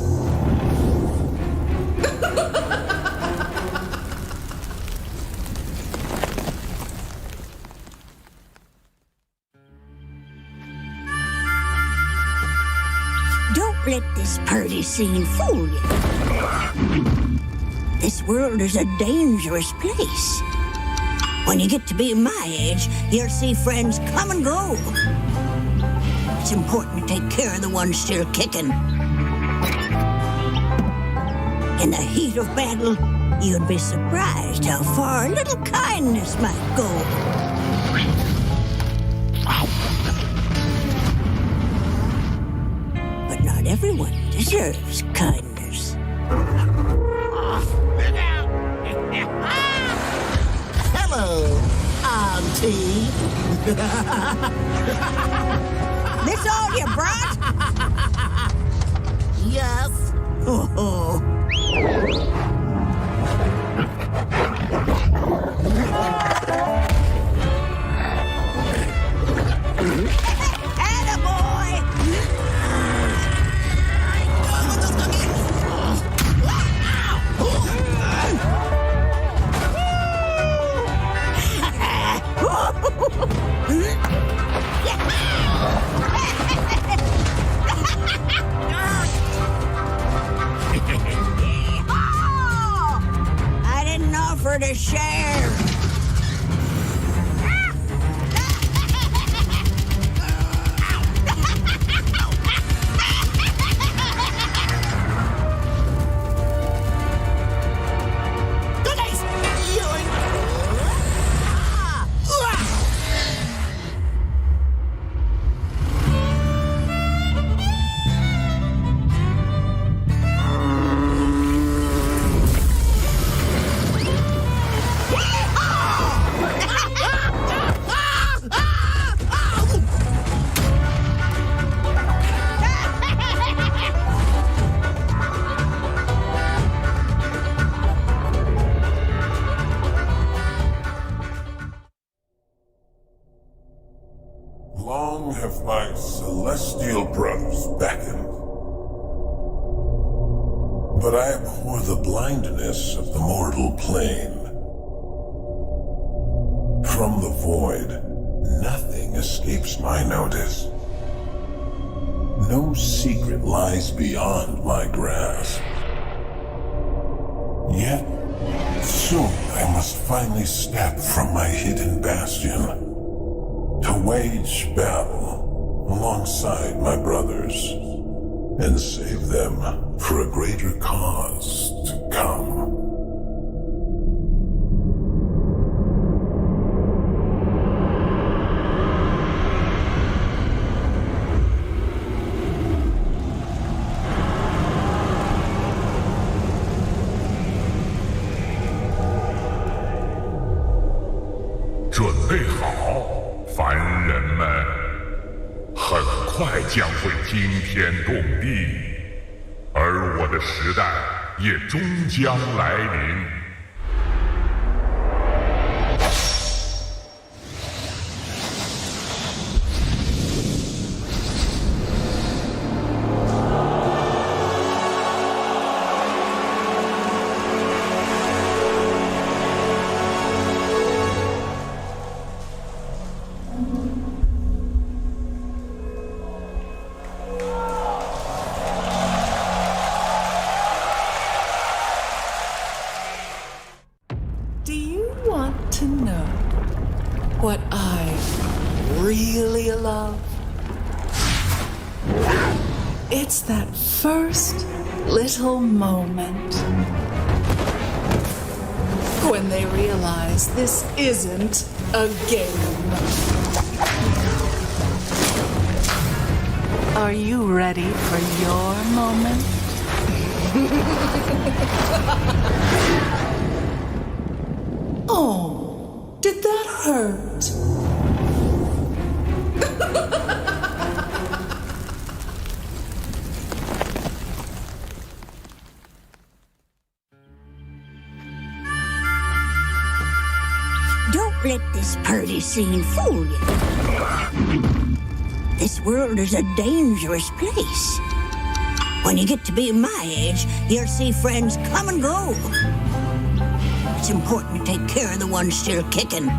Don't let this party scene fool you. This world is a dangerous place. When you get to be my age, you'll see friends come and go. It's important to take care of the ones still kicking. In the heat of battle, you'd be surprised how far a little kindness might go. But not everyone deserves kindness. Hello, Auntie. This all you brought? Yes. Oh. I didn't offer to share. Long have my celestial brothers beckoned, but I abhor the blindness of the mortal plane. From the void, nothing escapes my notice. No secret lies beyond my grasp. Yet, soon I must finally step from my hidden bastion to wage battle alongside my brothers and save them for a greater cause to come.快将会惊天动地，而我的时代也终将来临。Do you want to know what I really love? It's that first little moment when they realize this isn't a game. Are you ready for your moment? Oh, did that hurt? Don't let this party scene fool you. This world is a dangerous place. When you get to be my age, you'll see friends come and go. It's important to take care of the ones still kicking.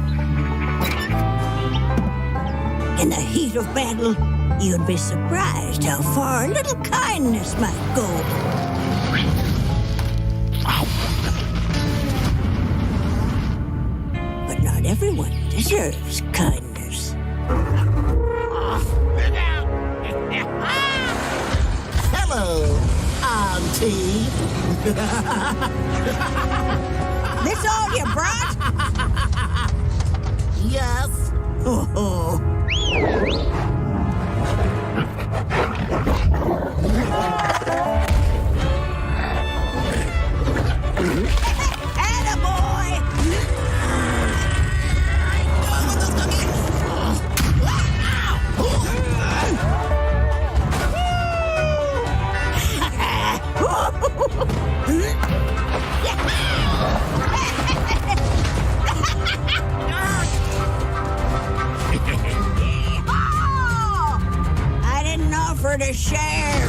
In the heat of battle, you'd be surprised how far a little kindness might go. But not everyone deserves kindness. Hello, Auntie. This all you brought? Yes. Oh. I didn't offer to share.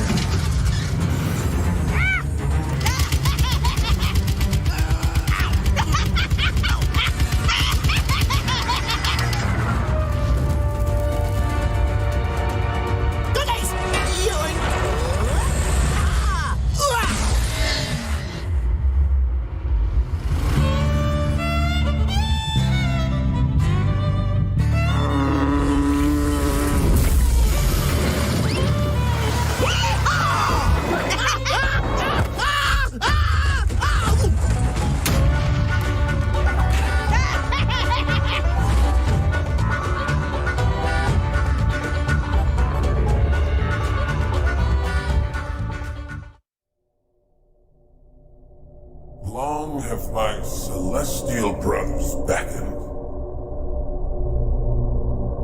Long have my celestial brothers beckoned,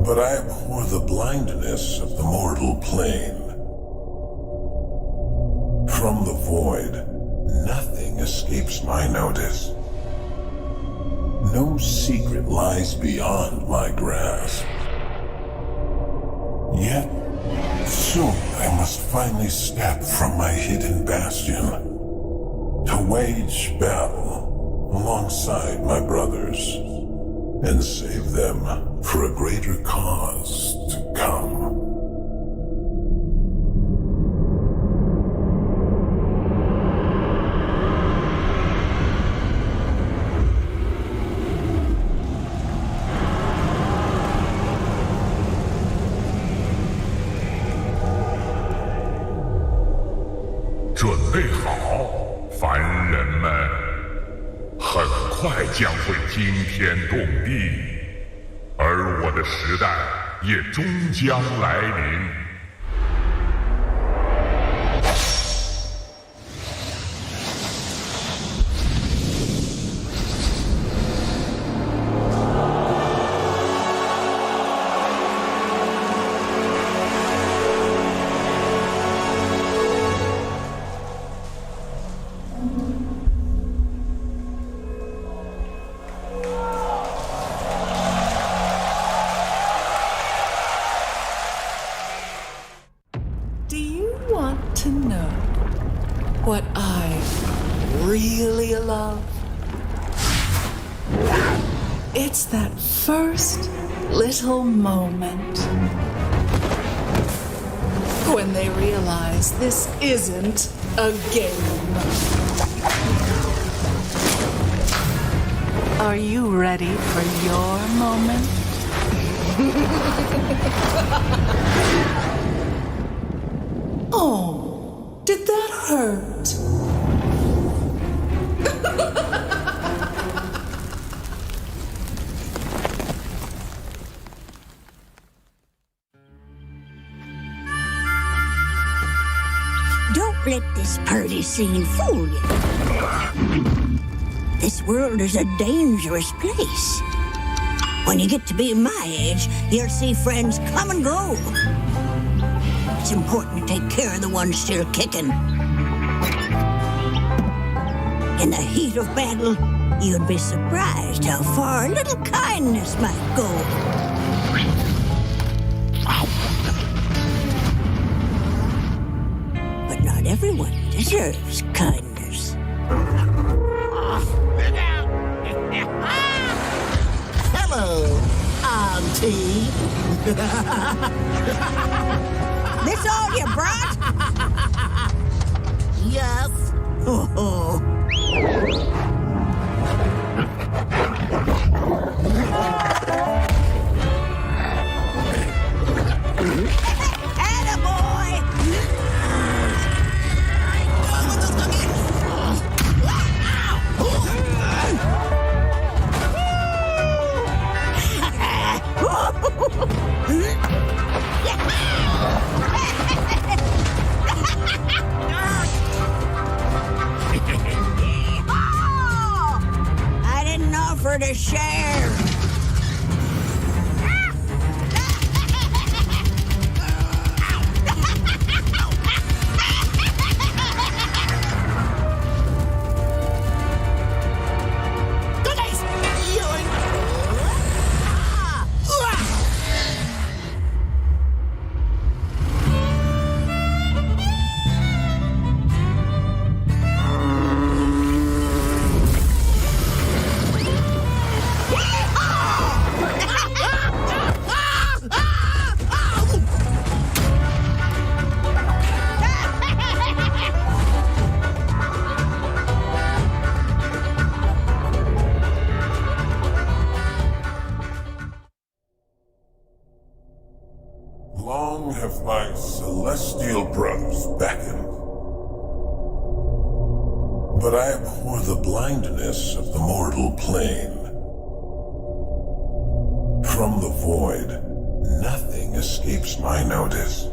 but I abhor the blindness of the mortal plane. From the void, nothing escapes my notice. No secret lies beyond my grasp. Yet, soon I must finally step from my hidden bastion to wage battle alongside my brothers and save them for a greater cause to come.凡人们，很快将会惊天动地，而我的时代也终将来临。Do you want to know what I really love? It's that first little moment when they realize this isn't a game. Are you ready for your moment? Oh, did that hurt? Don't let this party scene fool you. This world is a dangerous place. When you get to be my age, you'll see friends come and go. It's important to take care of the ones still kicking. In the heat of battle, you'd be surprised how far a little kindness might go. But not everyone deserves kindness. Hello, Auntie. This all you brought? Yes. Oh. Attaboy! I didn't offer to share. Long have my celestial brothers beckoned, but I abhor the blindness of the mortal plane. From the void, nothing escapes my notice.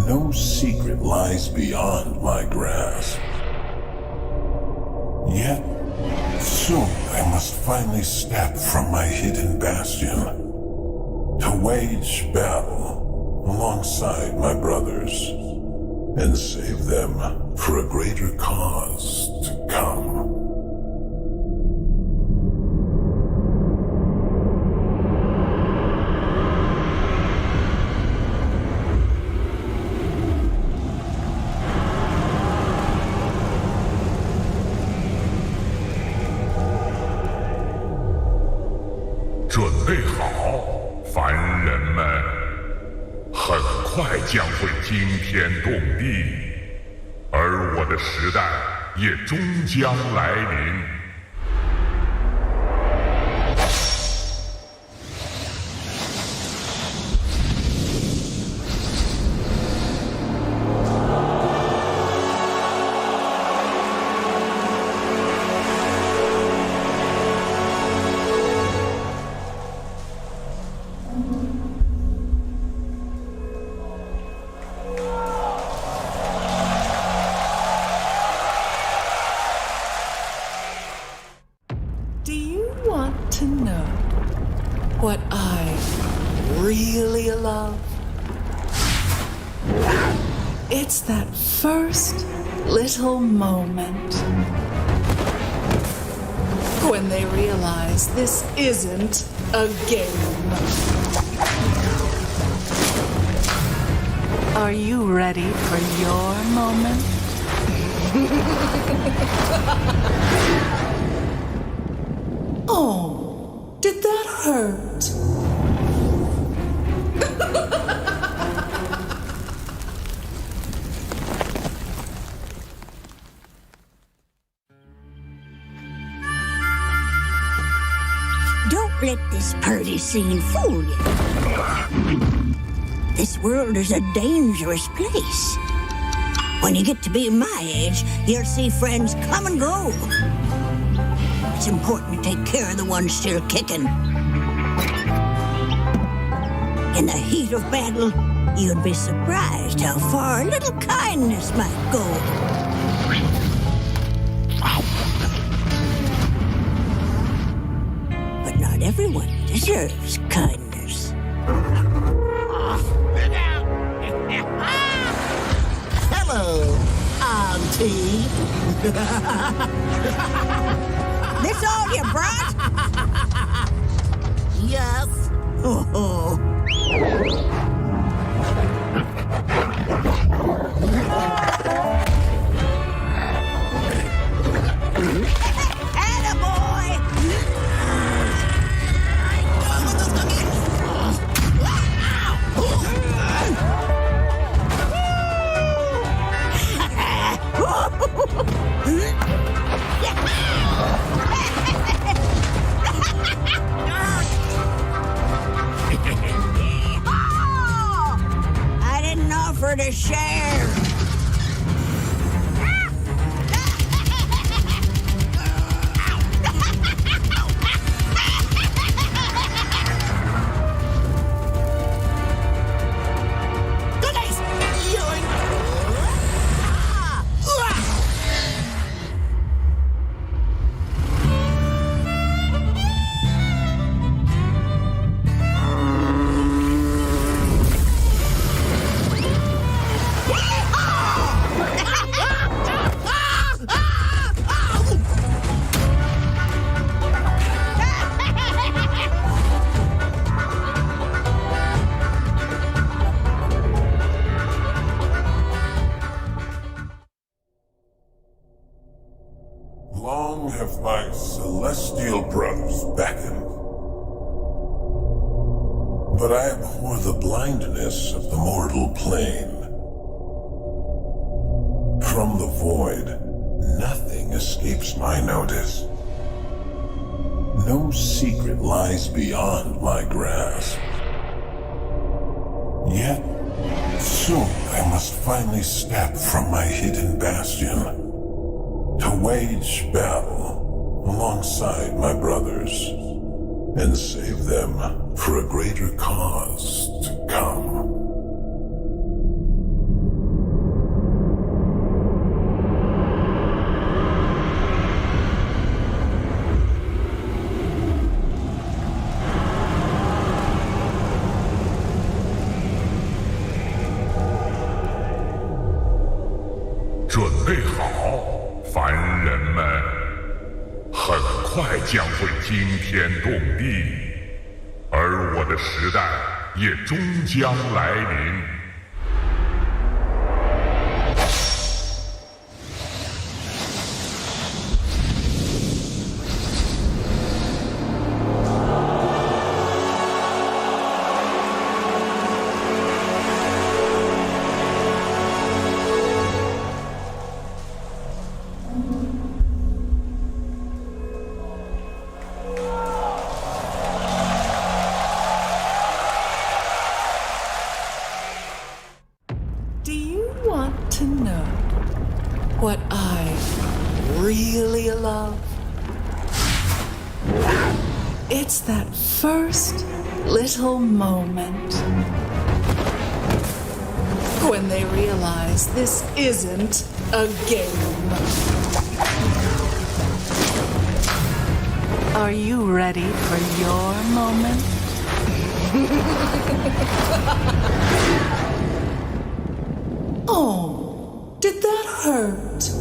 No secret lies beyond my grasp. Yet, soon I must finally step from my hidden bastion to wage battle alongside my brothers and save them for a greater cause to come.快将会惊天动地，而我的时代也终将来临。To know what I really love? It's that first little moment when they realize this isn't a game. Are you ready for your moment? Oh, did that hurt? Don't let this party scene fool you. This world is a dangerous place. When you get to be my age, you'll see friends come and go. It's important to take care of the ones still kicking. In the heat of battle, You'd be surprised how far a little kindness might go. But not everyone deserves kindness. Hello, Auntie. This all you brought? Yes. Oh. I didn't offer to share. Long have my celestial brothers beckoned, but I abhor the blindness of the mortal plane. From the void, nothing escapes my notice. No secret lies beyond my grasp. Yet, soon I must finally step from my hidden bastion to wage battle alongside my brothers and save them for a greater cause to come.快将会惊天动地，而我的时代也终将来临。Do you want to know what I really love? It's that first little moment when they realize this isn't a game. Are you ready for your moment? Oh, did that hurt?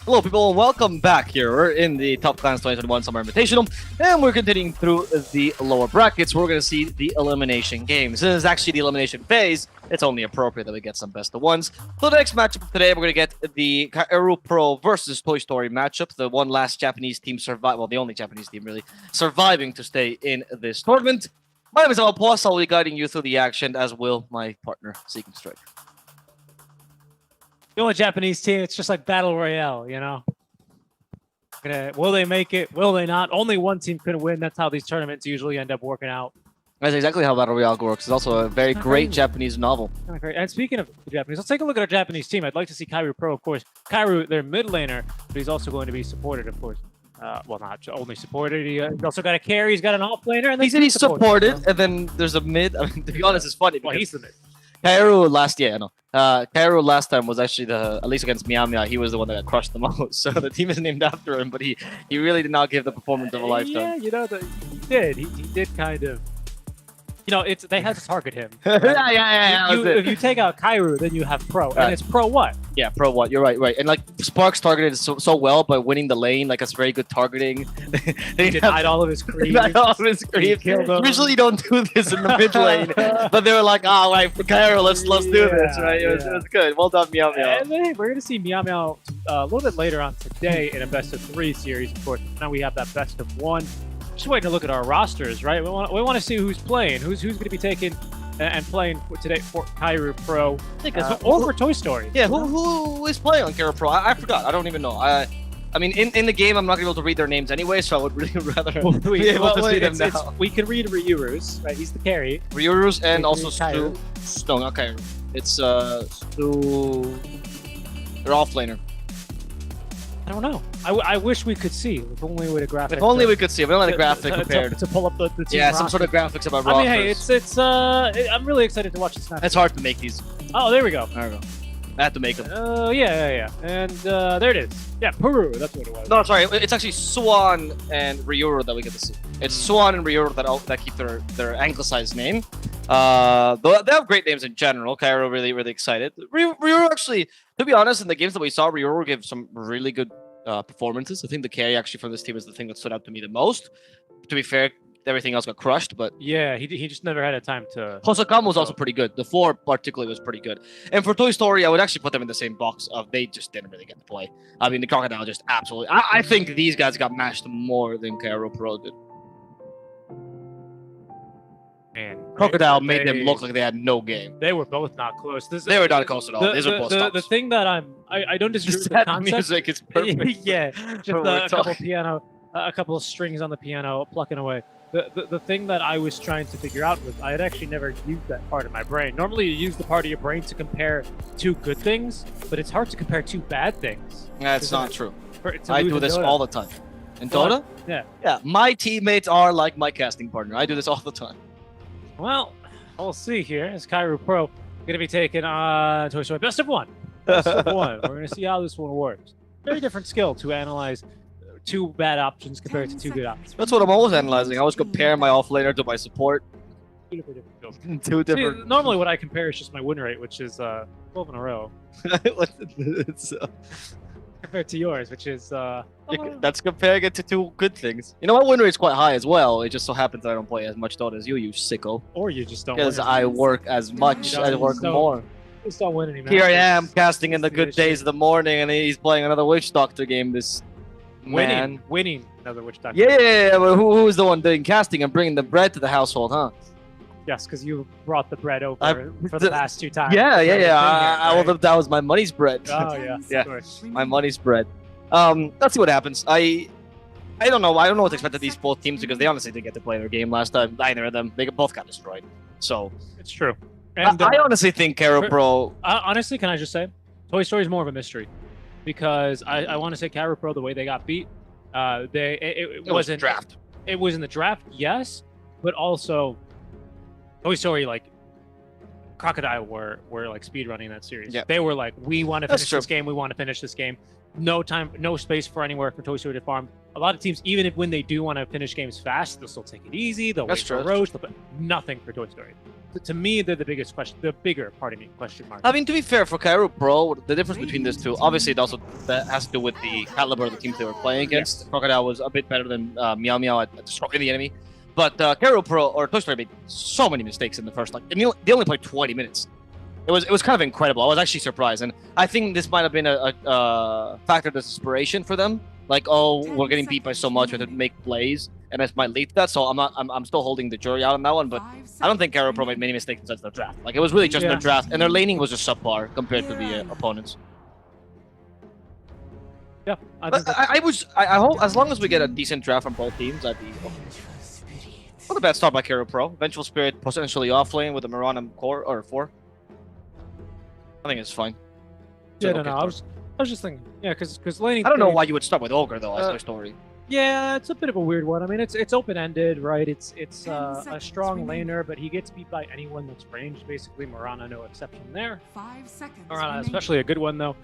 Hello, people, and welcome back here. We're in the Top Clans 2021 Summer Invitational, and we're continuing through the lower brackets. We're going to see the elimination games. This is actually the elimination phase. It's only appropriate that we get some best of ones. So the next matchup today, we're going to get the Kairu Pro versus Toy Story matchup. The one last Japanese team survive, well, the only Japanese team really surviving to stay in this tournament. My name is Alpos. I'll be guiding you through the action, as will my partner, Seeking Strike. The only Japanese team, it's just like Battle Royale, you know? Will they make it? Will they not? Only one team can win. That's how these tournaments usually end up working out. That's exactly how Battle Royale works. It's also a very great Japanese novel. And speaking of the Japanese, let's take a look at our Japanese team. I'd like to see Kairu Pro, of course. Kairu, their mid laner, but he's also going to be supported, of course. Well, not only supported, he's also got a carry, he's got an off laner, and then he's supported, and then there's a mid. I mean, to be honest, it's funny. Well, he's the mid. Kairu Kairu last time was actually at least against Mia, he was the one that got crushed the most. So the team is named after him, but he really did not give the performance of a lifetime. Yeah, you know, he did. He did kind of. You know, they had to target him. Right? yeah. If you take out Kairu, then you have Pro, and it's Pro what? Yeah, Pro what? You're right. And like Sparks targeted so well by winning the lane, like it's very good targeting. He denied all of his creeps. Usually you don't do this in the mid lane, but they were like, "Oh, right, for Kairu, let's do this." Right? It was good. Well done, Meow Meow. And then we're gonna see Meow Meow a little bit later on today in a best of 3 series. Of course, now we have that best of 1. Just waiting to look at our rosters, right? We want to see who's playing, who's going to be taking and playing today for Kairu Pro, or for Toy Story. Yeah, who is playing on Kairu Pro? I forgot. I don't even know. I mean, in the game, I'm not going to be able to read their names anyway, so I would really rather be able to see them now. We can read Ryuru's, right? He's the carry. Ryuru's and also Stu. No, not Kairu. It's Stu. They're off laner. I don't know. I wish we could see. If only we had a graphic. If only we could see. We don't have a graphic compared. To pull up the team roster. Some sort of graphics about rosters. I mean, hey, I'm really excited to watch this match. It's hard to make these. Oh, there we go. There we go. I had to make them. Yeah. And there it is. Yeah, Peru. That's what it was. No, sorry. It's actually Swan and Ryuru that we get to see. It's Swan and Ryuru that keep their anglicized name. They have great names in general. Kairu really excited. Ryuru actually, to be honest, in the games that we saw, Ryuru gave some really good performances. I think the carry actually from this team is the thing that stood out to me the most. To be fair, everything else got crushed, but yeah, he just never had a time to. Hosakam was also pretty good. The 4 particularly was pretty good. And for Toy Story, I would actually put them in the same box of they just didn't really get to play. I mean, the Crocodile just absolutely. I think these guys got mashed more than Kairu Pro did. Man, Crocodile made them look like they had no game. They were both not close. They were not close at all. These are both stops. The thing that I don't disagree with that the concept. Music is perfect. Yeah, just a couple of strings on the piano plucking away. The thing that I was trying to figure out was I had actually never used that part of my brain. Normally you use the part of your brain to compare 2 good things, but it's hard to compare 2 bad things. That's not true. I do this all the time. In Dota? Yeah. Yeah, my teammates are like my casting partner. I do this all the time. Well, we'll see here. As Kairu Pro going to be taking on Toy Story best of 1. Best of 1. We're going to see how this one works. Very different skill to analyze 2 bad options compared to 2 good options. That's what I'm always analyzing. I always compare my offlaner to my support. 2 different. See, normally what I compare is just my win rate, which is 12 in a row. Compared to yours, which is that's comparing it to 2 good things. You know, my win rate's quite high as well. It just so happens that I don't play as much Dota as you sicko. Or you just don't. Because I work as much. I work more. Just don't win any matches. Here I am casting in the good days of the morning, and he's playing another Witch Doctor game. This man winning another Witch Doctor. Yeah. But who is the one doing casting and bringing the bread to the household, huh? Yes, because you brought the bread over for the past 2 times. Yeah. That was my money's bread. Oh yeah. My money's bread. Let's see what happens. I don't know. I don't know what to expect of these both teams because they honestly didn't get to play their game last time. Neither of them. They both got destroyed. So it's true. And I honestly think Kairu Pro. Honestly, can I just say, Toy Story is more of a mystery because I want to say Kairu Pro the way they got beat. It wasn't draft. It was in the draft, yes, but also Toy Story like Crocodile were like speed running that series. Yeah. They were like, we want to finish this game. We want to finish this game. No time, no space for anywhere for Toy Story to farm. A lot of teams, even if when they do want to finish games fast, they'll still take it easy. They'll wait for Roach. Nothing for Toy Story. to me, they're the biggest question, the bigger, pardon me, question mark. I mean, to be fair, for Kairo Pro, the difference between these two, obviously, that has to do with the caliber of the teams they were playing against. Crocodile was a bit better than Meow Meow at destroying the enemy. But Kairo Pro, or Toy Story, made so many mistakes in the first, like, they only played 20 minutes. It was kind of incredible. I was actually surprised. And I think this might have been a factor of desperation for them. Like, oh, we're getting beat by so much, we have to make plays, and this might lead to that. So I'm still holding the jury out on that one, but I don't think Kairo Pro made many mistakes inside the draft. Like, it was really just their draft, and their laning was just subpar compared to the opponents. Yeah, I hope as long as we get a decent draft from both teams, I'd be okay. Not a bad start by Kairo Pro. Vengeful Spirit potentially off lane with the Mirana core or 4. I think it's fine. Yeah, no, I was just thinking, yeah, because laning. I don't know why you would start with Ogre though as Toy Story. Yeah, it's a bit of a weird one. I mean, it's open-ended, right? It's a strong laner, but he gets beat by anyone that's ranged. Basically, Mirana, no exception there. 5 seconds. Mirana, especially a good one though,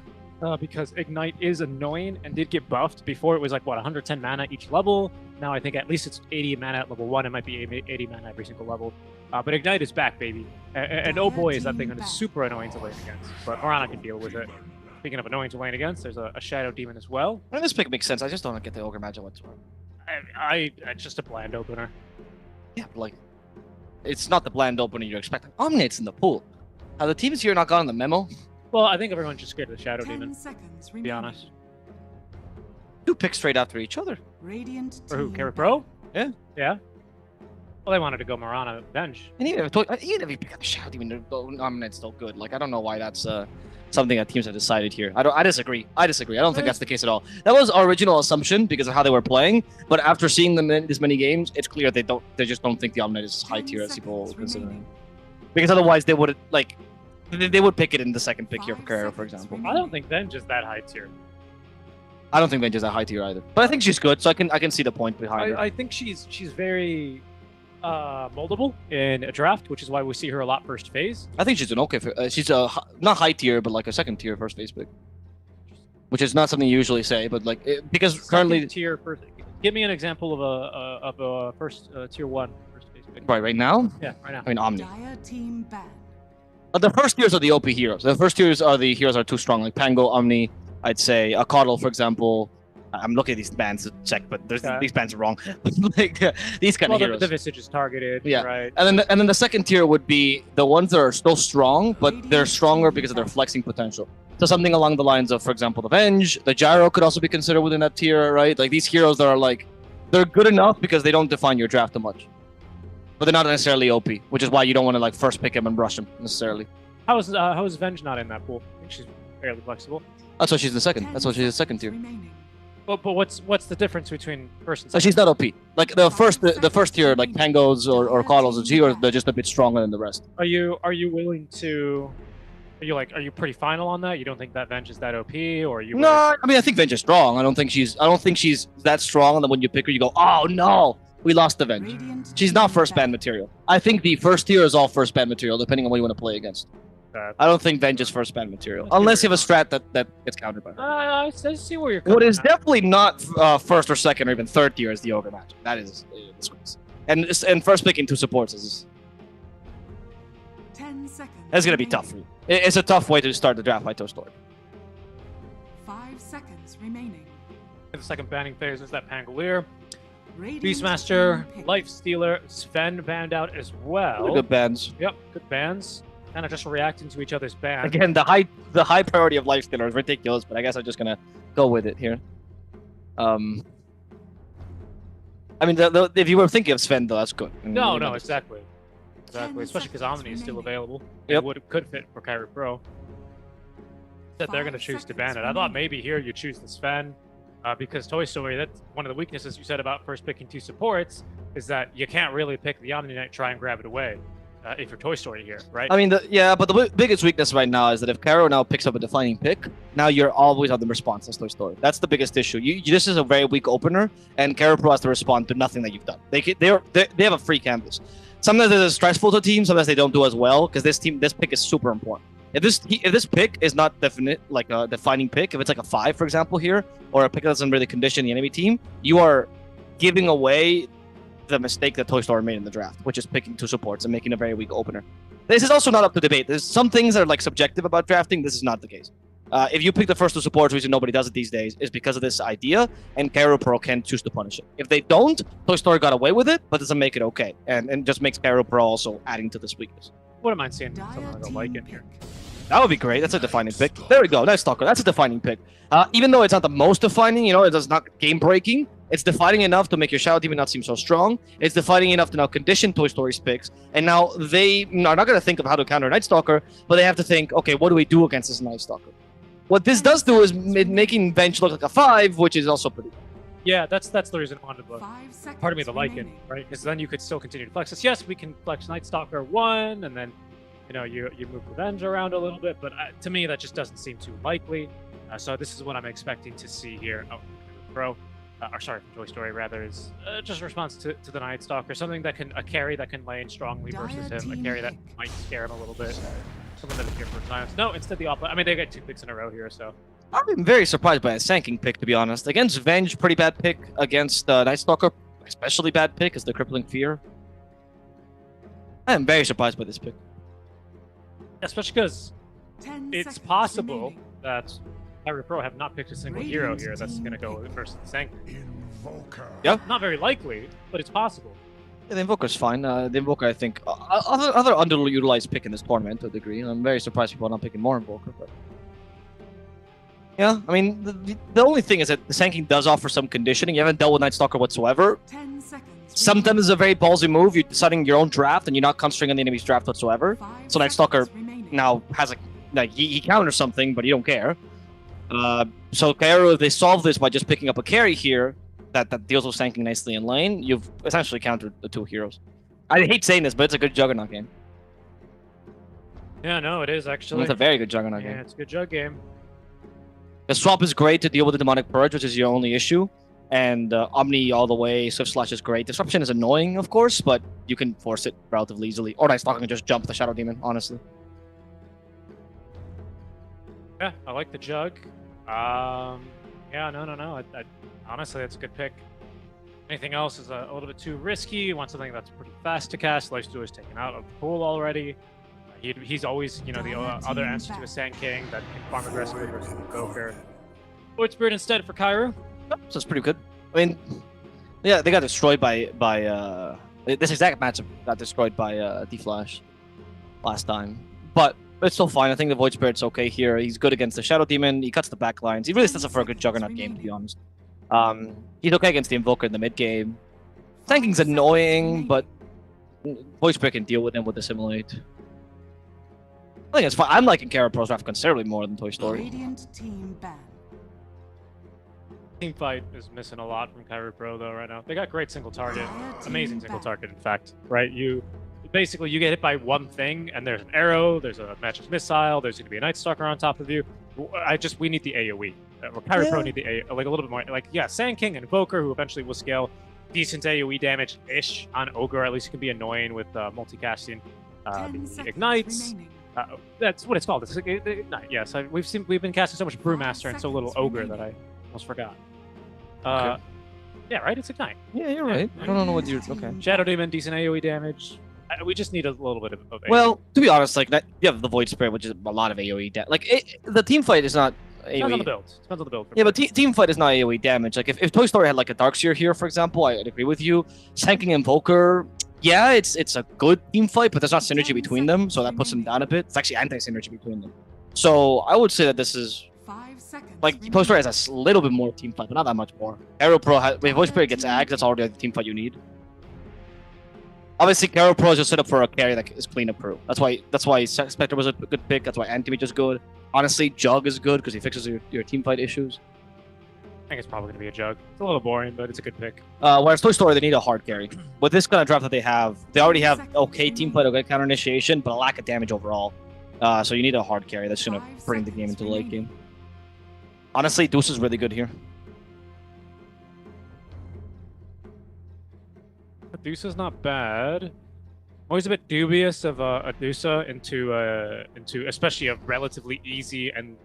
because Ignite is annoying and did get buffed. Before it was like what 110 mana each level. Now I think at least it's 80 mana at level 1. It might be 80 mana every single level. But Ignite is back, baby. And oh boy, is that thing super annoying to lane against. But Mirana can deal with it. Speaking of annoying to lane against, there's a Shadow Demon as well. I mean, this pick makes sense. I just don't get the Ogre Magic whatsoever. It's just a bland opener. Yeah, but like, it's not the bland opener you're expecting. Omnate's in the pool. Have the teams here not gotten the memo? Well, I think everyone's just scared of the Shadow Demon, seconds to be honest. 2 picks straight after each other. Radiant For who? Kairo Pro? Yeah. Yeah. Well, they wanted to go Mirana Venge. And even if you pick up the Shadow Demon, Omnate's still good. Like, I don't know why that's something that teams have decided here. I disagree. I don't think that's the case at all. That was our original assumption because of how they were playing. But after seeing them in this many games, it's clear they just don't think the Omnate is high tier as people consider. Because otherwise they would they would pick it in the second pick here for Kairo, for example. I don't think Venge is that high tier. I don't think Venge is that high tier either. But I think she's good, so I can see the point behind her. I think she's very moldable in a draft, which is why we see her a lot first phase. I think she's an okay. She's a not high tier, but like a second tier first phase pick, which is not something you usually say. But like because second currently tier first. Give me an example of a first tier 1 first phase pick. Right now. Yeah, right now. I mean Omni. Team ban. The first tiers are the OP heroes. The first tiers are the heroes are too strong, like Pango, Omni. I'd say a Coddle, for example. I'm looking at these bands to check, but these bands are wrong. Like these kind of heroes. The Visage is targeted, yeah. Right? And then the second tier would be the ones that are still strong, but they're stronger because of their flexing potential. So something along the lines of, for example, the Venge, the Gyro could also be considered within that tier, right? Like these heroes that are like, they're good enough because they don't define your draft too much, but they're not necessarily OP, which is why you don't want to like first pick him and rush him necessarily. How is Venge not in that pool? I think she's fairly flexible. That's why she's the second. That's why she's the second tier. But what's the difference between first and second? She's not OP. Like the first tier, like Pangos or Coddles, they're just a bit stronger than the rest. Are you willing to? Are you pretty final on that? You don't think that Venge is that OP, or are you? No, I mean I think Venge is strong. I don't think she's that strong. And then when you pick her, you go, oh no, we lost the Venge. She's not first ban material. I think the first tier is all first ban material, depending on what you want to play against. I don't think Venge is first ban material, unless you have a strat that gets countered by her. I see where you're coming. What is definitely not first or second or even third tier is the Ogre Magic. That is disgrace. And first picking 2 supports is 10 seconds. That's gonna be tough for you. It's a tough way to start the draft by Toy Story. 5 seconds remaining. The second banning phase is that Pangolier. Beastmaster, Life Stealer, Sven banned out as well. Good bans. Yep, good bans. Kind of just reacting to each other's bans. Again, the high priority of Life Stealer is ridiculous, but I guess I'm just gonna go with it here. I mean, if you were thinking of Sven, though, that's good. No, exactly. Especially because Omni is still available. Yep. It could fit for Kairo Pro. That they're gonna choose to ban it. I thought maybe here you choose the Sven. Because Toy Story, that's one of the weaknesses you said about first picking 2 supports, is that you can't really pick the Omni Knight, try and grab it away. If you're Toy Story here, right? I mean, but the biggest weakness right now is that if Kairo now picks up a defining pick, now you're always on the response as Toy Story. That's the biggest issue. This is a very weak opener, and Kairo Pro has to respond to nothing that you've done. They have a free canvas. Sometimes it's stressful to teams, sometimes they don't do as well, because this pick is super important. If this pick is not definite, like a defining pick, if it's like a 5, for example, here, or a pick that doesn't really condition the enemy team, you are giving away the mistake that Toy Story made in the draft, which is picking 2 supports and making a very weak opener. This is also not up to debate. There's some things that are like subjective about drafting. This is not the case. If you pick the first 2 supports, reason nobody does it these days is because of this idea, and Cairo Pro can choose to punish it. If they don't, Toy Story got away with it, but doesn't make it okay, and just makes Cairo Pro also adding to this weakness. Wouldn't mind seeing something like a like in here. That would be great. That's a defining pick. There we go. Nice Stalker. That's a defining pick. Even though it's not the most defining, you know, it's not game-breaking. It's defining enough to make your Shadow Demon not seem so strong. It's defining enough to now condition Toy Story's picks. And now they are not going to think of how to counter Night Stalker, but they have to think, okay, what do we do against this Night Stalker? What this does do is making Bench look like a 5, which is also pretty good. Yeah, that's the reason I wanted to part of me to like it, right? Because then you could still continue to flex this. Yes, we can flex Night Stalker 1, and then you know you move Revenge around a little bit, but to me that just doesn't seem too likely. So this is what I'm expecting to see here. Oh, Pro, or sorry, from Toy Story rather, is just a response to the Night Stalker, something that can a carry that can lane strongly versus him, a carry that might scare him a little bit, something that is here for silence. No, instead the opposite. I mean, they got 2 picks in a row here, so. I'm very surprised by a Sanking pick, to be honest. Against Venge, pretty bad pick. Against Night Stalker, especially bad pick is the Crippling Fear. I am very surprised by this pick. Especially because it's possible that Cairo Pro have not picked a single hero here that's going to go versus the Sanking. Yeah. Not very likely, but it's possible. Yeah, the Invoker's fine. The Invoker, I think, other underutilized pick in this tournament to a degree. I'm very surprised people are not picking more Invoker, but... Yeah, I mean, the only thing is that the Sanking does offer some conditioning. You haven't dealt with Night Stalker whatsoever. 10 seconds. Sometimes it's a very ballsy move. You're deciding your own draft, and you're not concentrating on the enemy's draft whatsoever. So Night Stalker now has he counters something, but you don't care. So Cairo, if they solve this by just picking up a carry here that deals with Sanking nicely in lane, you've essentially countered the 2 heroes. I hate saying this, but it's a good Juggernaut game. Yeah, no, it is actually. It's a very good Juggernaut game. Yeah, it's a good Jug game. The swap is great to deal with the Demonic Purge, which is your only issue. And Omni all the way, Swift Slash is great. Disruption is annoying, of course, but you can force it relatively easily. Or Night Stalker can just jump the Shadow Demon, honestly. Yeah, I like the Jug. Yeah, no. I honestly, that's a good pick. Anything else is a little bit too risky. You want something that's pretty fast to cast. Lifesteal is taken out of the pool already. He's always, you know, the other answer to a Sand King that can farm aggressively versus the Joker. Void Spirit instead for Cairo. So it's pretty good. I mean, yeah, they got destroyed by this exact matchup got destroyed by D-Flash last time. But it's still fine. I think the Void Spirit's okay here. He's good against the Shadow Demon. He cuts the back lines. He really sets up for a good Juggernaut game, to be honest. He's okay against the Invoker in the mid game. Sanking's annoying, but Void Spirit can deal with him with Assimilate. I think it's fine. I'm liking Cairo Pro's draft considerably more than Toy Story. Radiant team ban. Team fight is missing a lot from Cairo Pro though right now. They got great single target, amazing single target in fact. Right, you basically you get hit by one thing and there's an arrow, there's a Match's missile, there's going to be a Night Stalker on top of you. We need the AOE. Cairo Pro need the AOE, like a little bit more. Like yeah, Sand King and Invoker who eventually will scale decent AOE damage ish on Ogre. At least it can be annoying with multicasting the ignites. That's what it's called. It's like Ignite. Yes, we've been casting so much Brewmaster and so little Ogre that I almost forgot. Okay. Yeah, right? It's Ignite. Yeah, you're right. I don't know what you're... Okay. Shadow Demon, decent AoE damage. We just need a little bit of AoE. Well, to be honest, like, you have the Void Spirit, which is a lot of AoE damage. Like, the team fight is not AoE. Depends on the build. Depends on the build. Yeah, but team fight is not AoE damage. Like, if Toy Story had, like, a Darkseer here, for example, I'd agree with you. Sanking Invoker, yeah, it's a good team fight, but there's not synergy between them, so that puts them down a bit. It's actually anti-synergy between them. So, I would say that this is... Like, Toy Story has a little bit more team fight, but not that much more. Cairo Pro, if Void Spirit gets Ags, that's already the team fight you need. Obviously, Cairo Pro is just set up for a carry that is clean up Pro. That's why Spectre was a good pick. That's why Anti-Mage is good. Honestly, Jug is good because he fixes your team fight issues. I think it's probably going to be a Jug. It's a little boring, but it's a good pick. Whereas Toy Story, they need a hard carry. With this kind of draft that they already have okay team fight, okay counter initiation, but a lack of damage overall. So you need a hard carry that's going to bring the game into the late game. Honestly, Deuce is really good here. Deuce is not bad. I'm always a bit dubious of a Dusa into especially a relatively easy and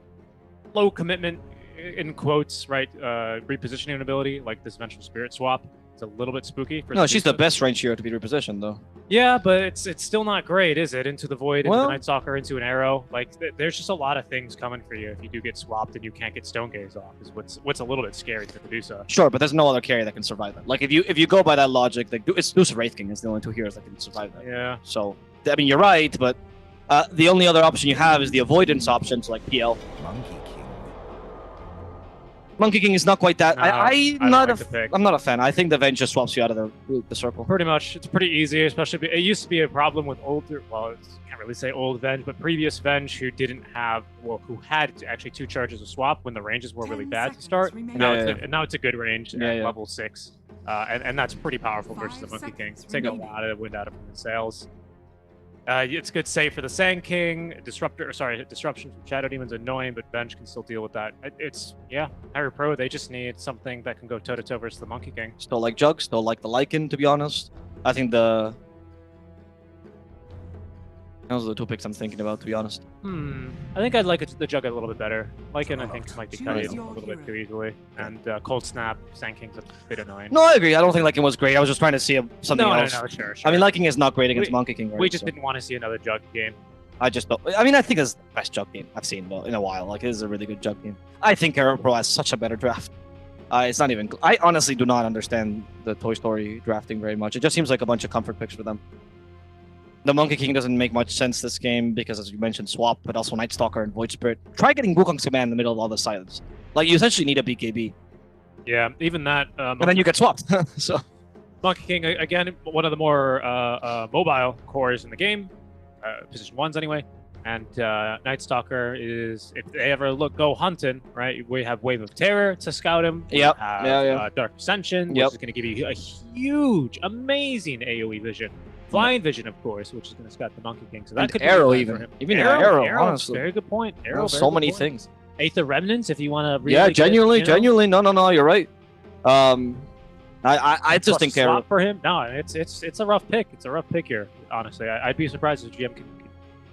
low commitment in quotes, right? Repositioning ability like this Vengeful Spirit swap. it's a little bit spooky. For No, she's the Medusa. best range hero to be repositioned, though. Yeah, but it's still not great, is it? Into the Void, into Well- the Night Stalker, into an arrow. Like, there's just a lot of things coming for you if you do get swapped and you can't get Stone Gaze off. Is what's a little bit scary to Medusa. Sure, but there's no other carry that can survive that. Like, if you go by that logic, like it's Medusa Wraith King is the only two heroes that can survive that. Yeah. So, I mean, you're right, but the only other option you have is the avoidance options like PL. Monkey King is not quite that. No, I don't like the pick. I'm not a fan. I think the Venge just swaps you out of the circle. Pretty much, it's pretty easy. Especially, it used to be a problem with older. Well, can't really say old Venge, but previous Venge who didn't have, well, who had actually 2 charges of swap when the ranges were really bad to start. And now it's a good range at level 6, and that's pretty powerful versus the Monkey King. Take a lot of wind out of the sails. It's good save for the Sand King. Disruption from Shadow Demon's annoying, but Venge can still deal with that. Higher Pro, they just need something that can go toe-to-toe versus the Monkey King. Still like Jug, still like the Lycan, to be honest. I think those are the 2 picks I'm thinking about, to be honest. I think I'd like the Jug a little bit better. Lycan, I think, might be cutting a little bit too easily. And Cold Snap, Sand King's a bit annoying. No, I agree. I don't think Lycan was great. I was just trying to see something else. No, sure. I mean, Lycan is not great against Monkey King. Right, we just didn't want to see another Jug game. I just don't. I mean, I think it's the best Jug game I've seen in a while. Like, it is a really good Jug game. I think Hero Pro has such a better draft. It's not even. I honestly do not understand the Toy Story drafting very much. It just seems like a bunch of comfort picks for them. The Monkey King doesn't make much sense this game because, as you mentioned, swap, but also Night Stalker and Void Spirit. Try getting Wukong's Command in the middle of all the silence. Like, you essentially need a BKB. Yeah, even that. And then you get swapped. So, Monkey King, again, one of the more mobile cores in the game. Position 1s anyway. And Night Stalker is, if they ever go hunting, right, we have Wave of Terror to scout him. Yep. Dark Ascension, which is going to give you a huge, amazing AoE vision. Flying Vision, of course, which is going to scout the Monkey King. So that and could Arrow be even. for him. Even Arrow, honestly. Very good point. Arrow, so many things. Aether Remnants, if you want to really Yeah, genuinely. No, you're right. I just think Arrow. For him, no, it's a rough pick. It's a rough pick here, honestly. I'd be surprised if GM could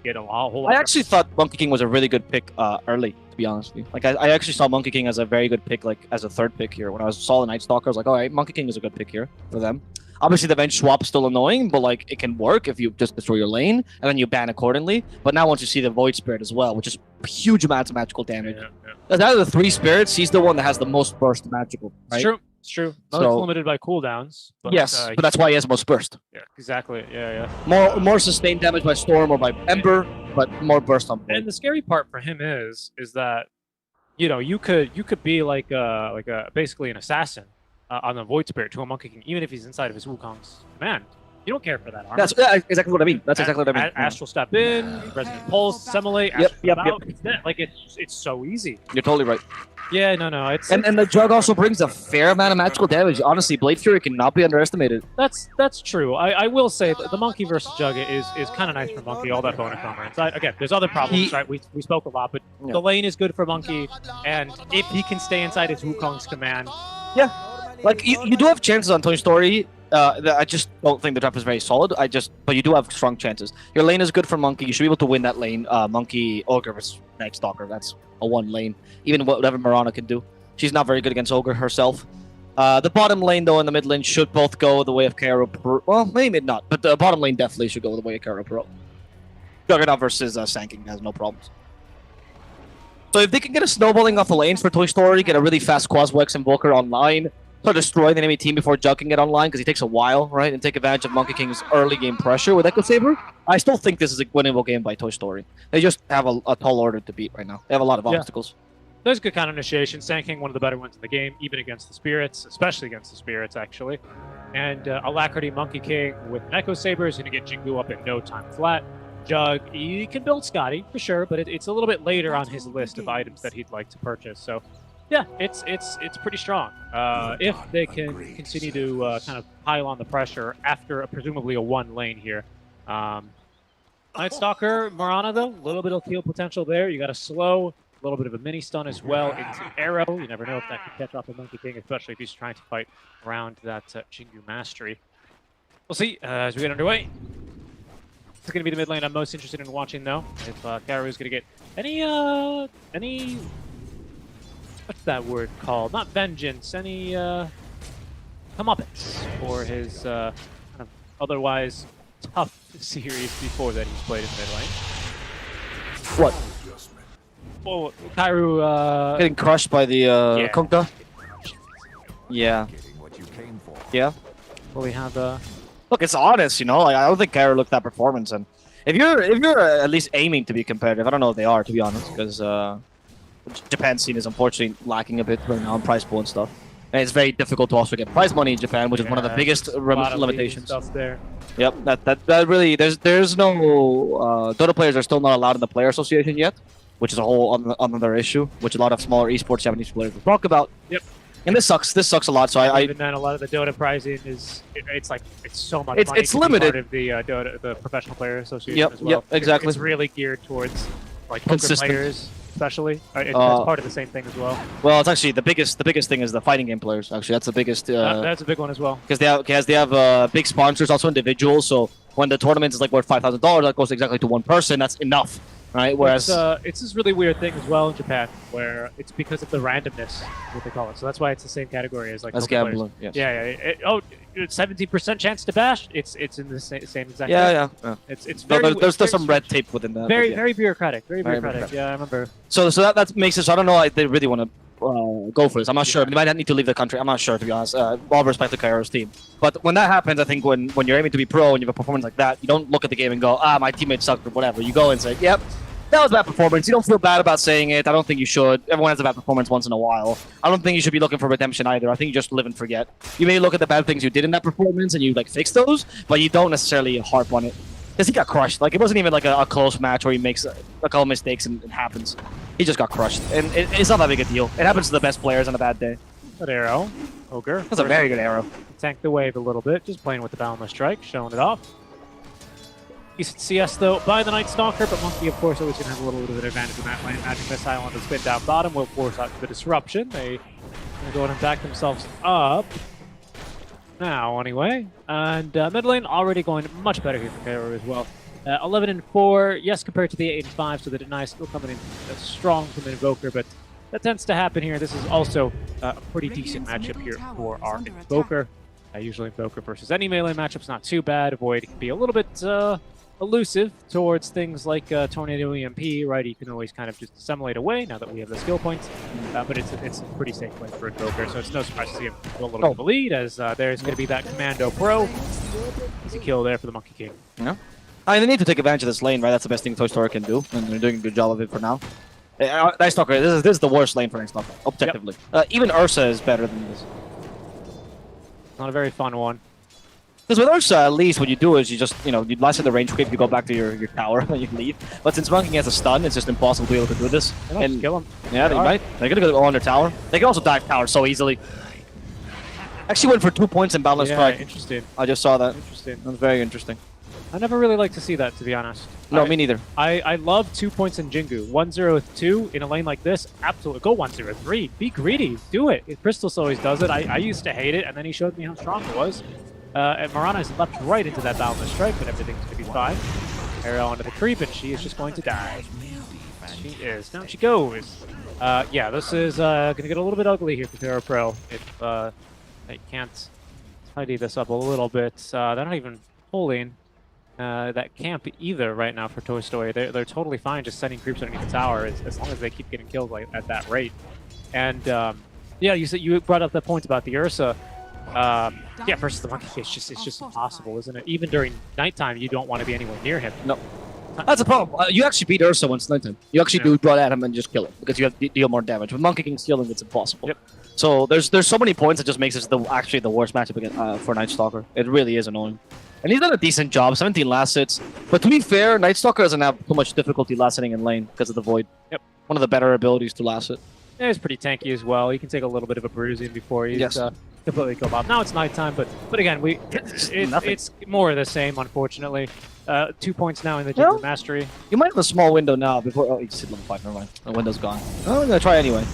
get a whole lot. I actually thought Monkey King was a really good pick early, to be honest with you. Like, I actually saw Monkey King as a very good pick, like, as a 3rd pick here. When I saw the Night Stalker, I was like, all right, Monkey King is a good pick here for them. Obviously, the Venge swap's still annoying, but, like, it can work if you just destroy your lane, and then you ban accordingly. But now once you see the Void Spirit as well, which is huge amounts of magical damage. Out of the 3 spirits, he's the one that has the most burst magical, right? It's true. It's limited by cooldowns. But, yes, but that's why he has most burst. Yeah, exactly. Yeah. More sustained damage by Storm or by Ember, but more burst on Void. And the scary part for him is that, you could be like basically an assassin on the Void Spirit to a Monkey King, even if he's inside of his Wukong's command. You don't care for that armor. That's exactly what I mean. Astral Step in, Resonant Pulse, Assimilate, Yep. Like, it's so easy. You're totally right. Yeah, no, it's and the Jug also brings a fair amount of magical damage. Honestly, Blade Fury cannot be underestimated. That's true. I will say that the Monkey versus Jug is kind of nice for Monkey. All that bonus armor inside. Again, there's other problems, right? We spoke a lot, but the lane is good for Monkey, and if he can stay inside his Wukong's command, like you do have chances on Toy Story. I just don't think the draft is very solid. But you do have strong chances. Your lane is good for Monkey. You should be able to win that lane. Monkey, Ogre versus Night Stalker. That's a 1 lane. Even whatever Mirana can do. She's not very good against Ogre herself. The bottom lane, though, and the mid lane should both go the way of Karo Pro. Well, maybe not, but the bottom lane definitely should go the way of Karo Pro. Juggernaut versus Sand King has no problems. So if they can get a snowballing off the lanes for Toy Story, get a really fast Quaswex Invoker online, so destroy the enemy team before Jug can get online, because he takes a while, right? And take advantage of Monkey King's early game pressure with Echo Saber. I still think this is a winnable game by Toy Story. They just have a tall order to beat right now. They have a lot of obstacles. There's good counter initiation. Sand King, one of the better ones in the game, even against the Spirits, especially against the Spirits, actually. And Alacrity Monkey King with an Echo Saber is going to get Jingu up in no time flat. Jug, he can build Scotty, for sure, but it's a little bit later on his list of items that he'd like to purchase. So, yeah, it's pretty strong. If they can continue to kind of pile on the pressure after presumably a 1 lane here. Night Stalker, Mirana, though, a little bit of heal potential there. You got a slow, a little bit of a mini stun as well into Arrow. You never know if that can catch off a Monkey King, especially if he's trying to fight around that Jingu mastery. We'll see as we get underway. It's going to be the mid lane I'm most interested in watching, though. If Karu's going to get any what's that word called? Not vengeance. Any comeuppance for his kind of otherwise tough series before that he's played in mid lane. What? Well, Kairu Getting crushed by the Kunkka? Yeah. Yeah. Well, we have Look, it's honest, you know. Like I don't think Kairu looked at performance, and if you're at least aiming to be competitive, I don't know if they are, to be honest, because Japan scene is unfortunately lacking a bit right now on prize pool and stuff, and it's very difficult to also get prize money in Japan, which is one of the biggest limitations. Stuff there. Yep, that really there's no Dota players are still not allowed in the player association yet, which is a whole another issue, which a lot of smaller esports Japanese players will talk about. Yep. And this sucks. This sucks a lot. So even then, a lot of the Dota pricing is it's so much. It's money to be limited. Part of the Dota, the professional player association Yep. as well. Yep. Exactly. It's really geared towards like poker Consistent. players, especially. It's part of the same thing as well. Well, it's actually the biggest thing is the fighting game players. Actually, that's the biggest. That's a big one as well. Because they have big sponsors, also individuals. So when the tournament is like worth $5,000, that goes exactly to one person. That's enough, right? Whereas it's this really weird thing as well in Japan, where it's because of the randomness, what they call it. So that's why it's the same category as like as poker gambling. players. Yes. Yeah. 70% chance to bash. It's in the same exact. Yeah. It's very. There's some red tape within that. Very bureaucratic. Very bureaucratic. Yeah, I remember. So that makes it. So I don't know. They really want to go for this. I'm not sure. They might not need to leave the country. I'm not sure, to be honest. All respect to Kairo's team. But when that happens, I think when you're aiming to be pro and you have a performance like that, you don't look at the game and go, my teammate sucked or whatever. You go and say, yep, that was a bad performance. You don't feel bad about saying it. I don't think you should. Everyone has a bad performance once in a while. I don't think you should be looking for redemption either. I think you just live and forget. You may look at the bad things you did in that performance and you like fix those, but you don't necessarily harp on it. Because he got crushed. Like, it wasn't even like a close match where he makes a couple mistakes and it happens. He just got crushed. And it's not that big a deal. It happens to the best players on a bad day. Good arrow. Ogre. That's a very good arrow. Tanked the wave a little bit, just playing with the boundless strike, showing it off. Decent CS though by the Night Stalker, but Monkey of course always gonna have a little bit of an advantage in that lane. Magic Missile on the spin down bottom will force out the disruption. They gonna go ahead and back themselves up now anyway. And mid lane already going much better here for Kairu as well. 11-4, yes, compared to the 8-5, so the deny still coming in strong from the Invoker, but that tends to happen here. This is also a pretty decent matchup here for our Invoker. Usually Invoker versus any melee matchup's not too bad. Void can be a little bit elusive towards things like Tornado EMP, right? You can always kind of just disseminate away now that we have the skill points, but it's a pretty safe play for Invoker, so it's no surprise to see him go a little bit of a lead, as there's going to be that Commando Pro. Easy kill there for the Monkey King. Yeah. I mean, they need to take advantage of this lane, right? That's the best thing Toy Story can do, and they're doing a good job of it for now. Night Stalker, this is the worst lane for Night Stalker, objectively. Yep. Even Ursa is better than this. Not a very fun one. Because with Ursa, at least what you do is you just, you last in the range creep, you go back to your tower, and you can leave. But since Monkey has a stun, it's just impossible to be able to do this. And kill him. Yeah, they might. They're going to go on their tower. They can also dive tower so easily. Actually went for 2 points in Boundless Strike. Interesting. I just saw that. Interesting. That was very interesting. I never really like to see that, to be honest. No, me neither. I love 2 points in Jingu. 1-0-2 in a lane like this, absolutely. Go 1-0-3. Be greedy. Do it. Crystal's always does it. I used to hate it, and then he showed me how strong it was. And Marana is leapt right into that Boundless Strike, but everything's going to be fine. Arrow onto the creep, and she is just going to die. She is. Down she goes. Yeah, this is going to get a little bit ugly here for Terra Pro if they can't tidy this up a little bit. They're not even holding that camp either right now for Toy Story. They're totally fine just sending creeps underneath the tower as long as they keep getting killed at that rate. And yeah, you brought up that point about the Ursa. Yeah, versus the Monkey King, it's just impossible, isn't it? Even during nighttime, you don't want to be anywhere near him. No. That's a problem. You actually beat Ursa once nighttime. You actually do draw at him and just kill him because you have to deal more damage. With Monkey King stealing, it's impossible. Yep. So there's so many points that just makes this actually the worst matchup against, for Night Stalker. It really is annoying. And he's done a decent job, 17 last hits. But to be fair, Night Stalker doesn't have too much difficulty last hitting in lane because of the Void. Yep. One of the better abilities to last hit. Yeah, he's pretty tanky as well. He can take a little bit of a bruising before he's completely killed off. Now it's nighttime, but again, it's more of the same, unfortunately. 2 points now in the Jingu Mastery. You might have a small window now before... Oh, he just hit level 5, never mind. The window's gone. Oh, I'm going to try anyway.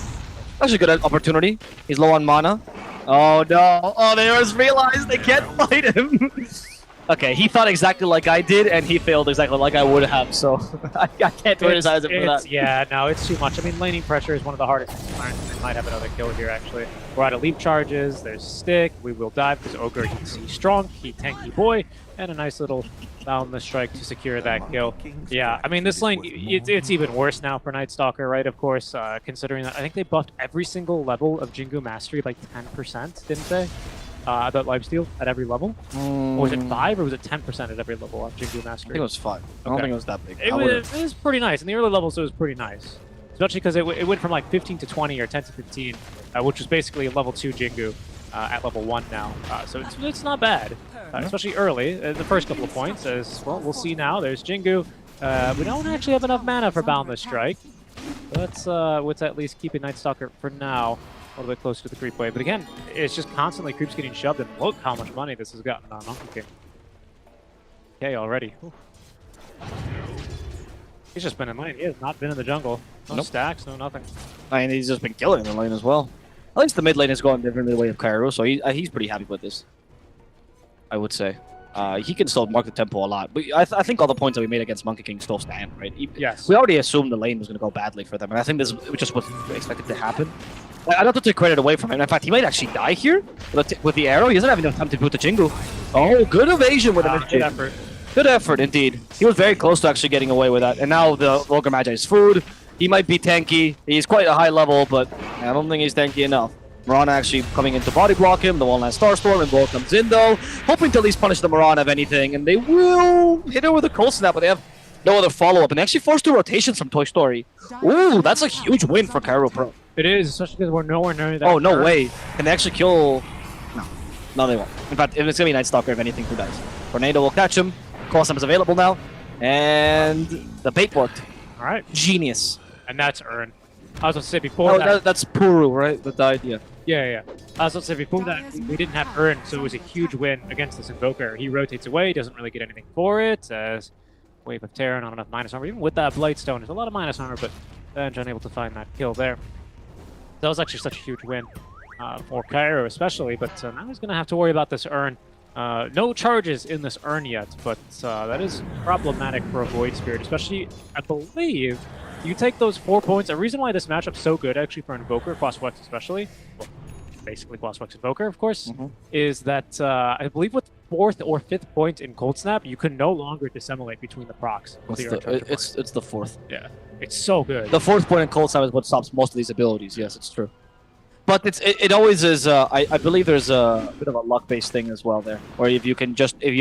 Actually, good opportunity. He's low on mana. Oh, no. Oh, they just realized they can't fight him. Okay, he thought exactly like I did, and he failed exactly like I would have, so I can't criticize him for that. Yeah, no, it's too much. I mean, laning pressure is one of the hardest things to learn in might have another kill here, actually. We're out of leap charges. There's stick. We will dive because Ogre, he's strong, he's tanky boy, and a nice little boundless strike to secure that kill. Yeah, I mean, this lane, it's even worse now for Night Stalker, right? Of course, considering that I think they buffed every single level of Jingu Mastery by 10%, didn't they? That lifesteal at every level? Or was it 5 or was it 10% at every level of Jingu Mastery? I think it was 5. I don't think it was that big. It was pretty nice. In the early levels, it was pretty nice. Especially because it went from like 15 to 20 or 10 to 15, which was basically a level 2 Jingu at level 1 now. So it's not bad, especially early. The first couple of points, as well, we'll see now. There's Jingu. We don't actually have enough mana for Boundless Strike. Let's at least keep a Night Stalker for now, a little bit closer to the creep wave. But again, it's just constantly creeps getting shoved, and look how much money this has gotten on Monkey King. Okay, already. Ooh. He's just been in lane. He has not been in the jungle. No stacks, no nothing. I mean, he's just been killing in the lane as well. At least the mid lane is going differently the way of Kairu, so he's pretty happy with this, I would say. He can still mark the tempo a lot. But I think all the points that we made against Monkey King still stand, right? Yes. We already assumed the lane was going to go badly for them, and I think this just was expected to happen. I don't have to take credit away from him. In fact, he might actually die here with the arrow. He doesn't have enough time to boot the Jingu. Oh, good evasion with an good effort. Good effort, indeed. He was very close to actually getting away with that. And now the Vulgar Magi is food. He might be tanky. He's quite a high level, but I don't think he's tanky enough. Mirana actually coming in to body block him. The one-last Starstorm, and Bull comes in, though. Hoping to at least punish the Mirana, if anything. And they will hit her with a Cold Snap, but they have no other follow-up. And actually forced 2 rotations from Toy Story. Ooh, that's a huge win for Cairo Pro. It is, especially because we're nowhere near that. Oh, no way. Can they actually kill... No, they won't. In fact, if it's going to be Night Stalker, if anything, who dies? Tornado will catch him. Cold Snap is available now. And the bait worked. All right. Genius. And that's Earn. I was going to say before that... That's Puru, right? That died, yeah. Yeah. I was going to say before that, we didn't have Earn, so it was a huge win against this Invoker. He rotates away, doesn't really get anything for it, as Wave of Terror, not enough minus armor. Even with that Blightstone, there's a lot of minus armor, but Benj unable to find that kill there. That was actually such a huge win for Cairo especially, but now he's going to have to worry about this Earn. No charges in this Earn yet, but that is problematic for a Void Spirit, especially, I believe, you take those 4 points. A reason why this matchup's so good, actually, for Invoker, Quasflex especially, well, basically Quasflex Invoker, of course, is that I believe with 4th or 5th point in Cold Snap, you can no longer dissimulate between the procs. It's the 4th. Yeah, it's so good. The 4th point in Cold Snap is what stops most of these abilities. Yes, it's true. But it always is. I believe there's a bit of a luck-based thing as well there, or if you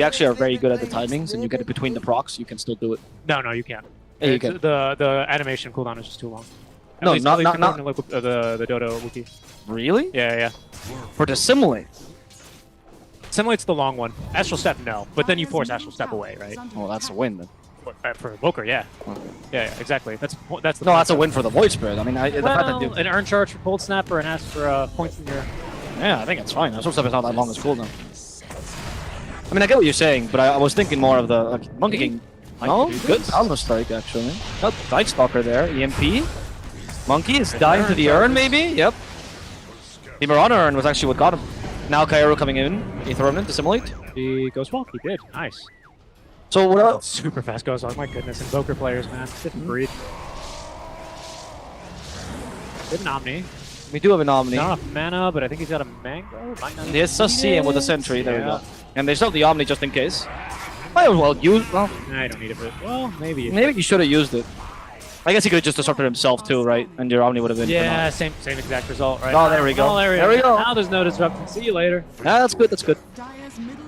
actually are very good at the timings and you get it between the procs, you can still do it. No, you can't. Yeah, you can. The animation cooldown is just too long. At least not the Dodo Wiki. Really? Yeah. For Dissimulate. Simulate's the long one. Astral Step, no. But then you force Astral Step away, right? Well, that's a win then. For Invoker, yeah. Okay. Yeah, exactly. That's the that's a win for the Void Spirit. I mean, the fact that an Earn charge for Cold Snap or an ask for points in your... Yeah, I think it's fine. Astral Step is not that long as cooldown. I mean, I get what you're saying, but I was thinking more of the Monkey King. Oh, good Boundless Strike, actually. Night Stalker there, EMP. Monkey is dying to the Earn, maybe? Yep. The Mirana Earn was actually what got him. Now Kaioru coming in. He throw him in to simulate. The Ghost Walk, he did. Nice. So what else? Super fast Ghost Walk, my goodness. Invoker players, man. Different breed. We have an Omni. We do have an Omni. Not enough mana, but I think he's got a Mango. Yes, just see him with a Sentry. There we go. And they still have the Omni just in case. Might as well use. Well, I don't need it, but well, maybe. Maybe you should have used it. I guess he could have just disrupted himself too, right? And your Omni would have been. Yeah, same exact result, right? Oh, there we go. Oh, there we go. Now there's no disruption. See you later. Yeah, that's good. That's good.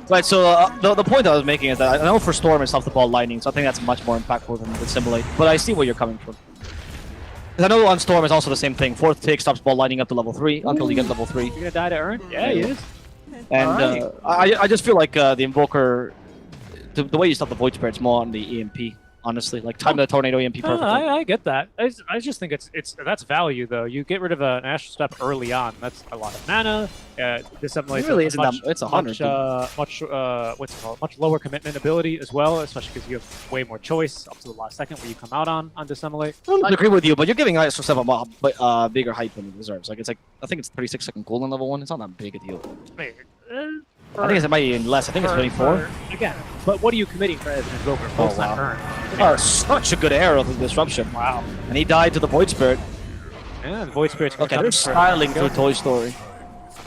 Right. So the point I was making is that I know for Storm it's off the ball lightning, so I think that's much more impactful than Dissimulate. But I see where you're coming from. I know on Storm is also the same thing. 4th tick stops ball lightning up to level 3 until you get level 3. You're gonna die to Earn? Yeah, he is. And I just feel like the Invoker, the way you stop the Void Spirit, it's more on the EMP. Honestly, like time the Tornado EMP perfectly. I get that. I just think that's value though. You get rid of an Astral Step early on. That's a lot of mana. Dissimulate really isn't that. It's 100. Much what's it called? Much lower commitment ability as well, especially because you have way more choice up to the last second where you come out on Dissimulate. I agree with you, but you're giving Astral Step a bigger hype than it deserves. Like I think it's 36-second cooldown level 1. It's not that big a deal. I think it might be even less. I think it's 24. Again, but what are you committing for as an Invoker? Oh, wow. Oh, such a good arrow through Disruption. Wow. And he died to the Void Spirit. And Void Spirit's Okay, they're styling through Toy Story.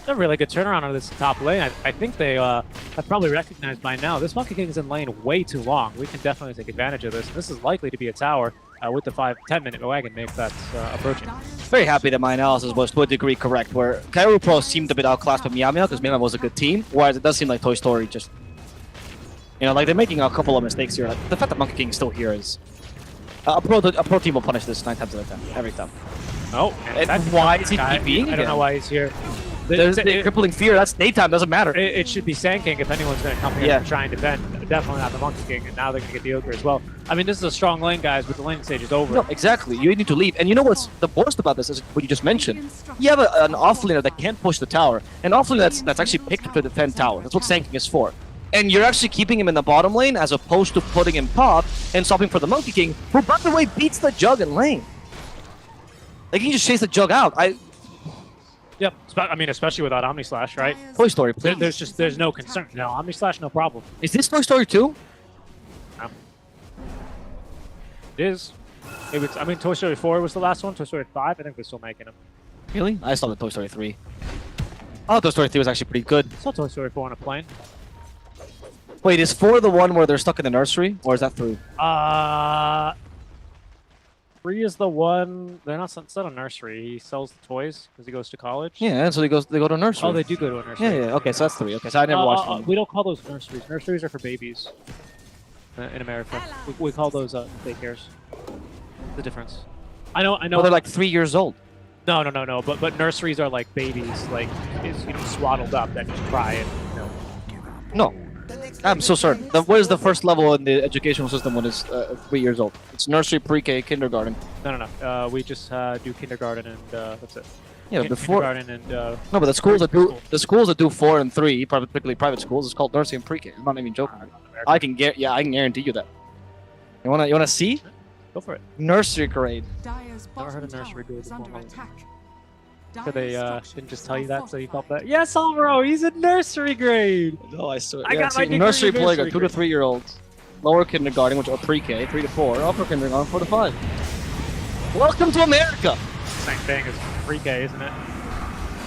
A really good turnaround on this top lane. I think they have probably recognized by now this Monkey King is in lane way too long. We can definitely take advantage of this. This is likely to be a tower with the 5-10 minute wagon make that's approaching. Very happy that my analysis was to a degree correct, where Kairu Pro seemed a bit outclassed by Meow Meow because Meow Meow was a good team, whereas it does seem like Toy Story just, you know, like they're making a couple of mistakes here. Like, the fact that Monkey King is still here is a pro team will punish this 9 times out of 10 every time. Oh, and why is he being? I don't know why he's here. There's the crippling fear. That's daytime. Doesn't matter. It should be Sand King if anyone's going to come here and try and defend. Definitely not the Monkey King, and now they're going to get the Ogre as well. I mean, this is a strong lane, guys, but the lane stage is over. No, exactly. You need to leave. And you know what's the worst about this is what you just mentioned. You have an offlaner that can't push the tower. An offlaner that's actually picked to defend tower. That's what Sand King is for. And you're actually keeping him in the bottom lane as opposed to putting him top and stopping for the Monkey King, who, by the way, beats the Jug in lane. Like, he can just chase the Jug out. Yep. I mean, especially without Omni Slash, right? Toy Story, please. There's no concern. No, Omni Slash, no problem. Is this Toy Story 2? No. It is. I mean, Toy Story 4 was the last one. Toy Story 5, I think they're still making them. Really? I saw the Toy Story 3. I thought Toy Story 3 was actually pretty good. I saw Toy Story 4 on a plane. Wait, is 4 the one where they're stuck in the nursery? Or is that 3? 3 is the one. They're not set a nursery. He sells the toys because he goes to college. Yeah, and so they go to a nursery. Oh, they do go to a nursery. Yeah. Okay, so that's 3. Okay, so I never watched one. We don't call those nurseries. Nurseries are for babies in America. We call those daycares. The difference. I know. Well, they're like 3 years old. No. But nurseries are like babies, like swaddled up that just cry and No. I'm so sorry. What is the first level in the educational system when it's 3 years old? It's nursery, pre-K, kindergarten. No. We just do kindergarten and that's it. Yeah, before. Kindergarten and. No, but the schools that do 4 and 3, particularly private schools, it's called nursery and pre-K. I'm not even joking. I can guarantee you that. You wanna see? Go for it. Nursery grade. Never heard of nursery grade before. So they didn't just tell you that, so you felt that. Yes, Alvaro, he's in nursery grade. No, I swear. I got my degree nursery in playground, nursery 2 to 3 year olds, lower kindergarten, which are pre-K, 3 to 4, upper kindergarten, 4 to 5. Welcome to America. Same thing as pre-K, isn't it?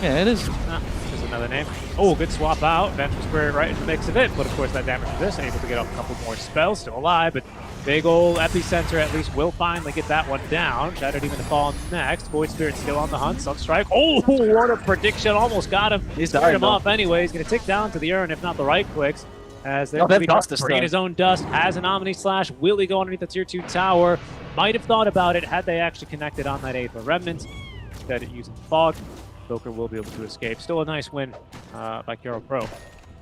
Yeah, it is. Just another name. Oh, good swap out. Venture Spirit right in the mix of it, but of course that damage for this, able to get up a couple more spells, still alive, but big ol' Epicenter at least will finally get that one down. Shadow Demon to fall next. Void Spirit still on the hunt. Sunstrike. Oh, what a prediction. Almost got him. He's scared him off anyway. He's going to tick down to the urn, if not the right clicks. As they're bringing his own dust. Has an Omni Slash. Will he go underneath the tier 2 tower? Might have thought about it had they actually connected on that Aether Remnant. Instead of using Fog. Joker will be able to escape. Still a nice win by Kero Pro.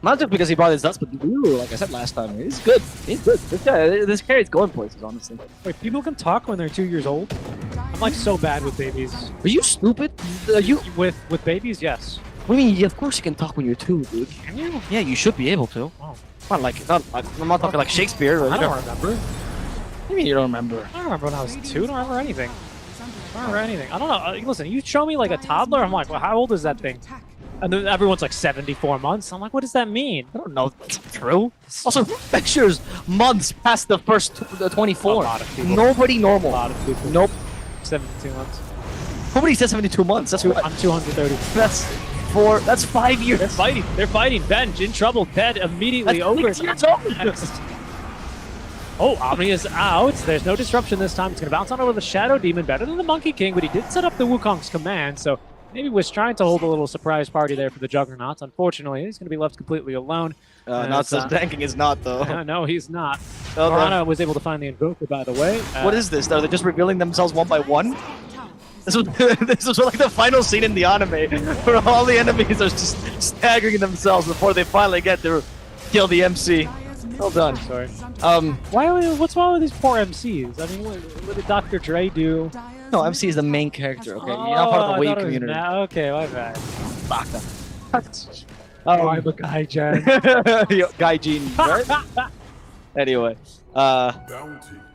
Not just because he brought his dust, but like I said last time, he's good. He's good. This carry's going places, honestly. Wait, people can talk when they're 2 years old? I'm like so bad with babies. Are you stupid? Are you with babies? Yes. What do you mean? Of course you can talk when you're 2, dude. Can you? Yeah, you should be able to. Oh. I'm not talking like Shakespeare. I don't remember. What do you mean you don't remember? I don't remember when I was 2. I don't remember anything. I don't remember anything. I don't know. Listen, you show me like a toddler. I'm like, well, how old is that thing? And then everyone's like 74 months. I'm like, what does that mean? I don't know. It's true. Also, who measures months past the first 24? A lot of people. Nobody normal. A lot of people. Nope. 72 months. Nobody says 72 months. That's what. I'm 230. That's 5 years. They're fighting. Benj in trouble. Dead immediately. Ogre. Oh, Omni is out. There's no disruption this time. It's going to bounce on over the Shadow Demon. Better than the Monkey King, but he did set up the Wukong's command, so maybe was trying to hold a little surprise party there for the Juggernauts. Unfortunately, he's going to be left completely alone. Not so tanking is not, though. No, he's not. Morana was able to find the Invoker, by the way. What is this? Are they just revealing themselves one by one? This was like the final scene in the anime, where all the enemies are just staggering themselves before they finally get to kill the MC. Well done. Sorry. What's wrong with these poor MCs? I mean, what did Dr. Dre do? No, MC is the main character, okay? You're not part of the Wii community. Okay, my bad. I'm a Gaijin. Gaijin, right? Anyway, I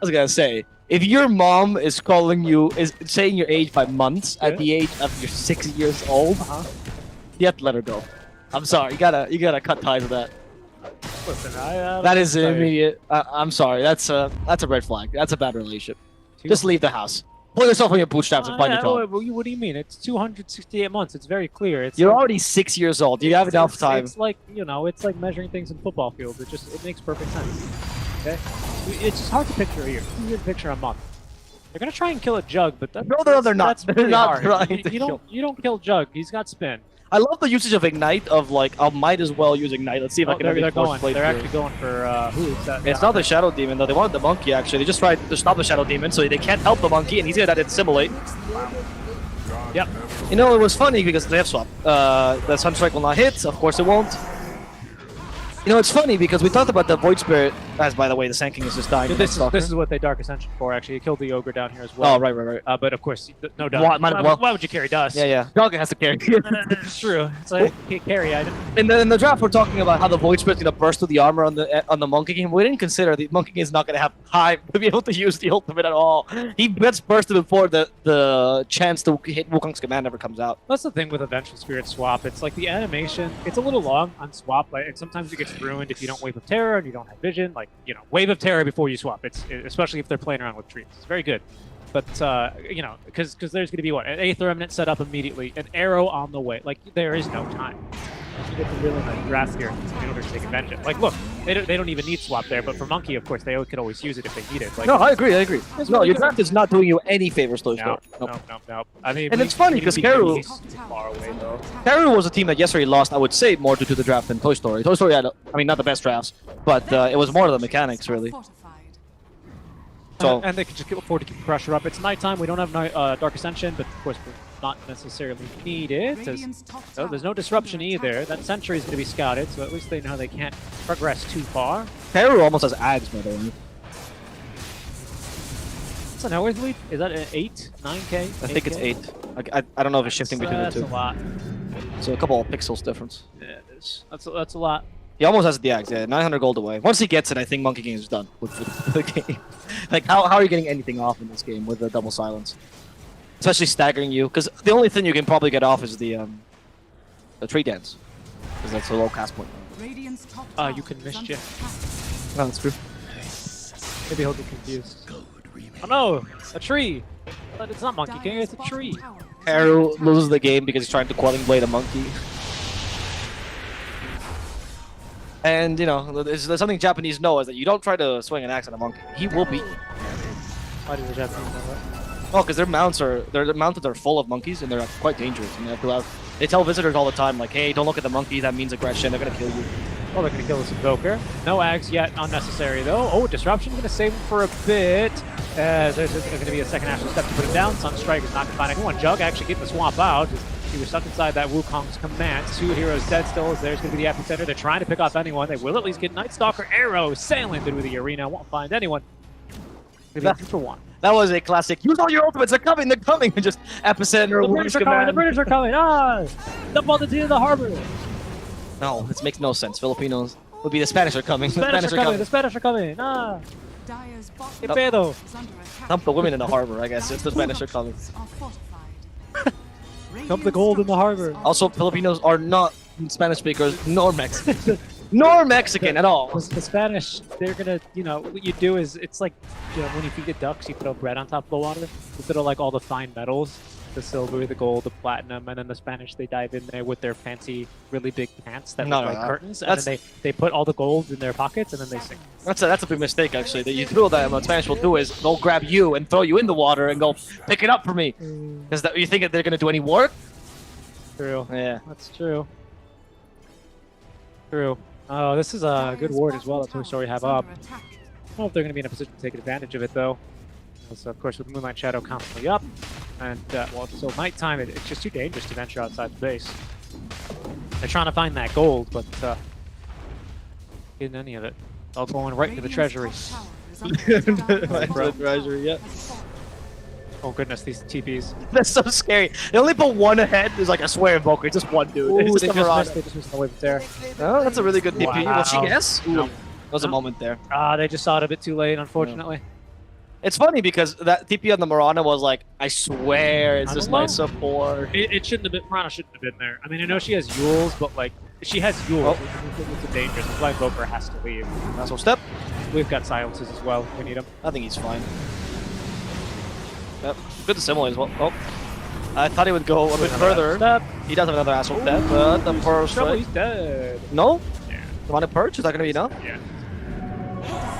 was gonna say, if your mom is saying your age by months at the age of you're 6 years old, you have to let her go. I'm sorry, you gotta cut ties with that. Listen, that is an immediate. I'm sorry. That's a red flag. That's a bad relationship. Just leave the house. Pull yourself on your bootstraps and find your top. What do you mean? It's 268 months. It's very clear. It's You're like, already 6 years old. You have enough time. It's like, you know, it's like measuring things in football fields. It makes perfect sense. Okay? It's just hard to picture a year. It's easier to picture a month. They're gonna try and kill a Jug, but No, they're not. That's They're really not hard. trying to You don't kill Jug. He's got spin. I love the usage of Ignite of like, I might as well use Ignite. Let's see if I can they're force play They're through. actually going for who is that? It's not the Shadow Demon though. They wanted the Monkey actually. They just tried to stop the Shadow Demon so they can't help the Monkey, and he's gonna assimilate. Yep. You know, it was funny because they have swap. The Sunstrike will not hit. Of course it won't. You know, it's funny because we talked about the Void Spirit, as by the way, the Sand King is just dying. This is what they Dark Ascension for, actually. He killed the Ogre down here as well. Oh, right. But of course, no Dust. Why would you carry Dust? Yeah. Dogger has to carry. It's true. It's like a carry item. In the draft, we're talking about how the Void Spirit's going to burst through the armor on the Monkey King. We didn't consider the Monkey King is not going to have time to be able to use the ultimate at all. He gets bursted before the chance to hit Wukong's command ever comes out. That's the thing with Eventual Spirit swap. It's like the animation, it's a little long on swap, and sometimes it gets ruined if you don't Wave of Terror and you don't have vision. Like, you know, Wave of Terror before you swap. Especially if they're playing around with trees. It's very good. But, you know, because there's going to be, what, an Aether Remnant set up immediately, an arrow on the way. Like, there is no time. You get to really nice draft here in order to take advantage of it. Like, look, they don't even need swap there, but for Monkey, of course, they could always use it if they need it. Like, no, I agree. No, your draft is not doing you any favors, though. No. I mean, and it's funny because Karu was a team that yesterday lost, I would say, more due to the draft than Toy Story. Toy Story had, I mean, not the best drafts, but it was more of the mechanics, really. So, and they can just afford to keep the pressure up. It's nighttime. We don't have Dark Ascension, but of course we're not necessarily needed. So there's no disruption either. That Sentry is going to be scouted, so at least they know they can't progress too far. Karu almost has Ags, by the way. What's an hour's lead? Is that an 8? 9K? I think it's 8. I don't know if it's shifting between the two. That's a lot. So a couple of pixels difference. Yeah, it is. That's a lot. He almost has the Axe, yeah. 900 gold away. Once he gets it, I think Monkey King is done with the game. Like, how are you getting anything off in this game with the double silence? Especially staggering you, because the only thing you can probably get off is the tree dance, because that's a low cast point. You can mischief. No, that's true. Maybe he'll get confused. Oh no, a tree! But it's not Monkey King, it's a tree. Karu loses the game because he's trying to Quelling Blade a monkey. And, you know, there's something Japanese know is that you don't try to swing an axe at a monkey. He will beat you. Why do the Japanese know that? Oh, because their mounted are full of monkeys and they're quite dangerous. And they tell visitors all the time, like, hey, don't look at the monkey, that means aggression, they're going to kill you. Oh, they're going to kill us with Goker. No Ags yet, unnecessary though. Oh, Disruption going to save him for a bit. There's going to be a second actual step to put him down. Sunstrike is not going to find anyone. Jug actually getting the swamp out. He was stuck inside that Wukong's command. 2 heroes dead still. There's going to be the epicenter. They're trying to pick off anyone. They will at least get Night Stalker arrow sailing through the arena. Won't find anyone. Maybe 2 for 1. That was a classic. Use all your ultimates. They're coming. And just epicenter. The British are coming. The British are coming. Ah! Dump all the team in the harbor. No, this makes no sense. Filipinos would be the Spanish are coming. The Spanish are coming. The Spanish are coming. Ah! Que pedo? Dump the women in the harbor, I guess. It's the Spanish are coming. Dump the gold in the harbor. Also, Filipinos are not Spanish speakers nor Mexican. Nor Mexican at all. The Spanish, they're gonna, you know, what you do is, it's like, you know, when you feed the ducks, you throw bread on top of the water. Instead of like all the fine metals, the silver, the gold, the platinum, and then the Spanish, they dive in there with their fancy, really big pants that look like curtains, and then they put all the gold in their pockets, and then they sing. That's a big mistake, actually. That you do that. What Spanish will do is they'll grab you and throw you in the water and go pick it up for me. Because you think that they're gonna do any work? True. Yeah, that's true. True. Oh, this is a good ward as well that Toy Story have up. I don't know if they're going to be in a position to take advantage of it, though. So, of course, with Moonlight Shadow constantly up, and, well, it's still nighttime, it's just too dangerous to venture outside the base. They're trying to find that gold, but, getting any of it. All going right into the treasury. The treasury, yeah. Oh goodness, these TPs. That's so scary. They only put one ahead. There's like, I swear, Invoker. It's just one dude. Ooh, it's they just missed the Wave of Terror. Oh, that's a really good TP. Wow. Will she guess? No. There was a moment there. They just saw it a bit too late, unfortunately. Yeah. It's funny because that TP on the Mirana was like, I swear, it's just my support. It shouldn't have been. Mirana shouldn't have been there. I mean, I know she has Yules, but like, she has Yules. It's dangerous. That's why Invoker has to leave. So step. We've got silences as well. We need them. I think he's fine. Yep. Good to simulate as well. Oh. I thought he would go a bit further. He does have another asshole death, but the first Trouble, he's dead. No? Yeah. You want to purge? Is that going to be enough? Yeah.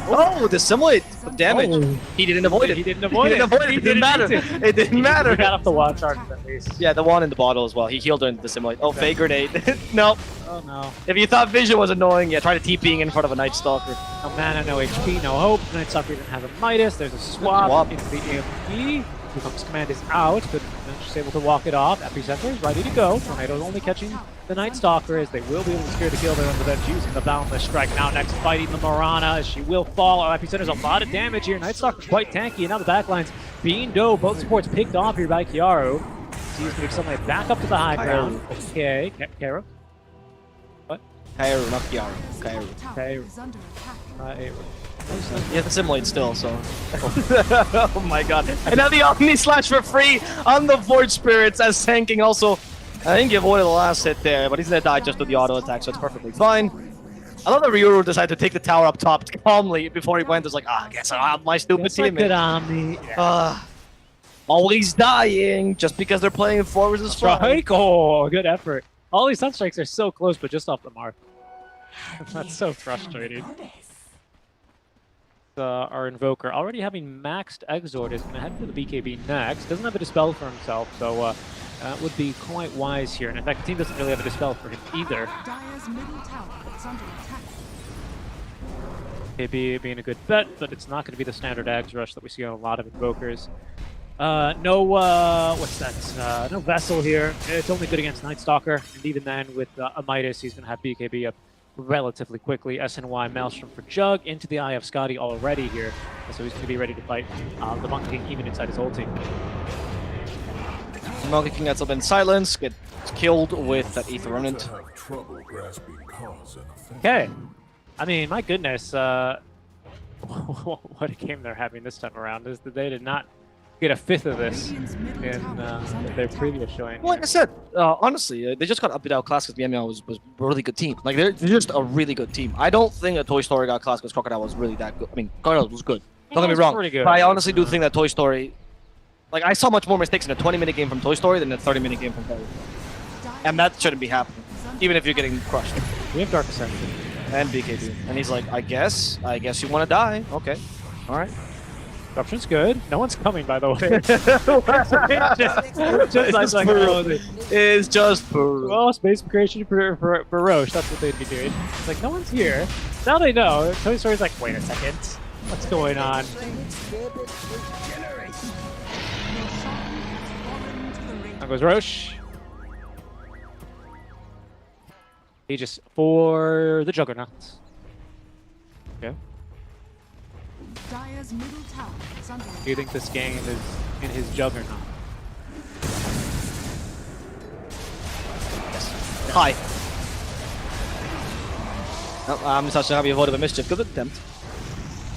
Oh, dissimulate the damage. Oh. He didn't avoid it. He didn't avoid it. It didn't matter. It didn't matter. We got off the wall charge at least. Yeah, the one in the bottle as well. He healed her in the dissimulate. Oh, fake grenade. No. Oh no. If you thought Vision was annoying, yeah, try to TPing in front of a Night Stalker. No mana, no HP, no hope. Night Stalker even has a Midas. There's a swap into the AFP. Becomes command is out, but just able to walk it off. Epicenter is ready to go. Tornado's only catching the Night Stalker as they will be able to secure the kill there on the bench using the Boundless Strike. Now next fighting the Morana as she will fall. Oh, Epicenter's a lot of damage here. Night Stalker's quite tanky, and now the backline's being dove. Both supports picked off here by Kiaru. He's going to sunlight back up to the high ground. Okay, Kara. What? Kairu, not Kiaru. Kairu. Kairu. Yeah, the simulate still, so. Oh my god. And now the Omni Slash for free on the Forge Spirits as tanking also. I think he avoided the last hit there, but he's gonna die just with the auto attack, so it's perfectly fine. I love that Ryuru decided to take the tower up top calmly before he went. It's like, I guess I'll have my stupid team. Good Omni. Always dying just because they're playing 4 versus 5. Oh, good effort. All these Sunstrikes are so close, but just off the mark. That's so frustrating. Our Invoker, already having maxed Exort, is going to head to the BKB next. Doesn't have a Dispel for himself, so would be quite wise here. And in fact, the team doesn't really have a Dispel for him either. BKB being a good bet, but it's not going to be the standard Ags Rush that we see on a lot of Invokers. What's that? No Vessel here. It's only good against Night Stalker, and even then with a Midas, he's going to have BKB up relatively quickly. SNY Maelstrom for Jug into the eye of Scotty already here, so he's going to be ready to fight the Monkey King even inside his ulti. Monkey King gets up in silence, gets killed with that Aether Remnant. Okay, I mean, my goodness, what a game they're having this time around is that they did not get a fifth of this in their previous showing. Well, like I said, honestly, they just got up and out class because the ML was a really good team. Like, they're just a really good team. I don't think that Toy Story got class because Crocodile was really that good. I mean, Crocodile was good. Don't get me wrong. But I honestly do think that Toy Story... Like, I saw much more mistakes in a 20-minute game from Toy Story than a 30-minute game from Toy Story. And that shouldn't be happening, even if you're getting crushed. We have Dark Ascension. And BKB. And he's like, I guess you want to die. Okay. All right. Option's good. No one's coming, by the way. It's just for well, space creation for Roche. That's what they'd be doing. It's like, no one's here. Now they know. Toy Story's like, wait a second. What's going on? There goes Roche. He just for the Juggernaut. Okay. Do you think this game is in his Juggernaut? Hi. Oh, I'm just actually happy avoided a mischief. Good attempt.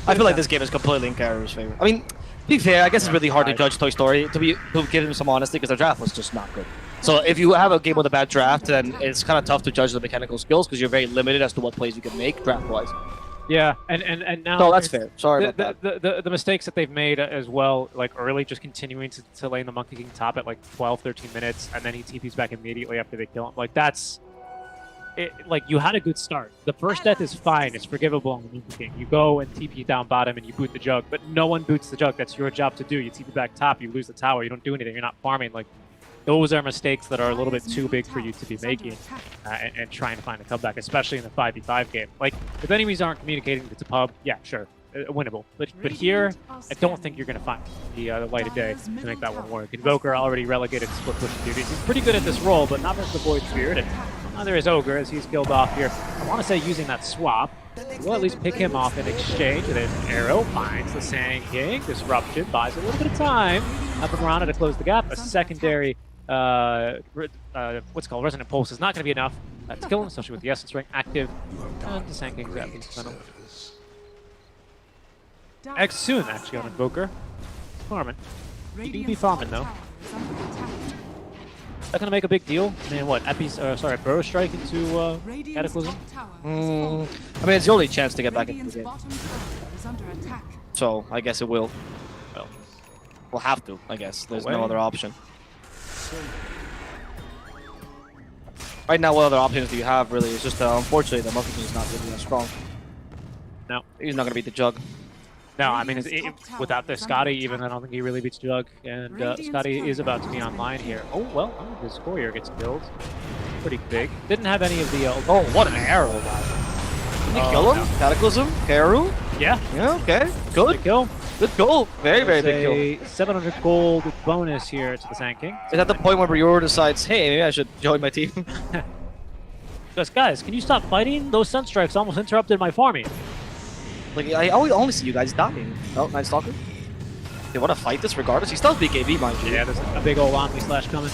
I feel like this game is completely in Kara's favor. I mean, to be fair, I guess it's really hard to judge Toy Story, to give him some honesty, because their draft was just not good. So if you have a game with a bad draft, then it's kind of tough to judge the mechanical skills, because you're very limited as to what plays you can make draft-wise. Yeah, and now... No, that's fair. Sorry about that. The mistakes that they've made as well, like early, just continuing to lane the Monkey King top at like 12, 13 minutes, and then he TPs back immediately after they kill him. Like, that's... like, you had a good start. The first death is fine. It's forgivable on the Monkey King. You go and TP down bottom and you boot the Jug, but no one boots the Jug. That's your job to do. You TP back top, you lose the tower, you don't do anything. You're not farming. Like, those are mistakes that are a little bit too big for you to be making and trying to find a comeback, especially in the 5v5 game. Like, if enemies aren't communicating it's a pub, yeah, sure, winnable. But here, I don't think you're going to find the light of day to make that one work. Invoker already relegated to split pushing duties. He's pretty good at this role, but not versus the Void Spirit. And neither is Ogre as he's killed off here. I want to say using that swap, we'll at least pick him off in exchange. There's an arrow, finds the Sand King. Disruption buys a little bit of time for Mirana to close the gap. A secondary what's called Resonant Pulse is not going to be enough to kill him, especially with the Essence Ring active. And the Sand King's at least venom. X soon, actually, on Invoker. Farming. He do be farming, though. Is that going to make a big deal? I mean, what? Burrow Strike into Cataclysm? I mean, it's the only chance to get back into the game. So, I guess it will. Well, We'll have to, I guess. There's Away. no other option. Right now, what other options do you have, really? It's just, unfortunately, the Monkey King is not really that strong. No. He's not going to beat the Jug. No, I mean, without the Scotty, even I don't think he really beats Jug. And Scotty is about to be online here. Oh, well, his courier gets killed. Pretty big. Didn't have any of the... Oh, what an arrow. Did he kill him? No. Cataclysm? Karu? Yeah. Yeah, okay. Good. Big kill. Good goal. Very, very big kill. A 700 gold bonus here to the Sand King. Is that the point where Brior decides, hey, maybe I should join my team? Because, guys, can you stop fighting? Those Sun Strikes almost interrupted my farming. Like, I only see you guys dying. Oh, Night Stalker. They want to fight this regardless. He still has BKB, mind you. Yeah, there's a big old Omni Slash coming.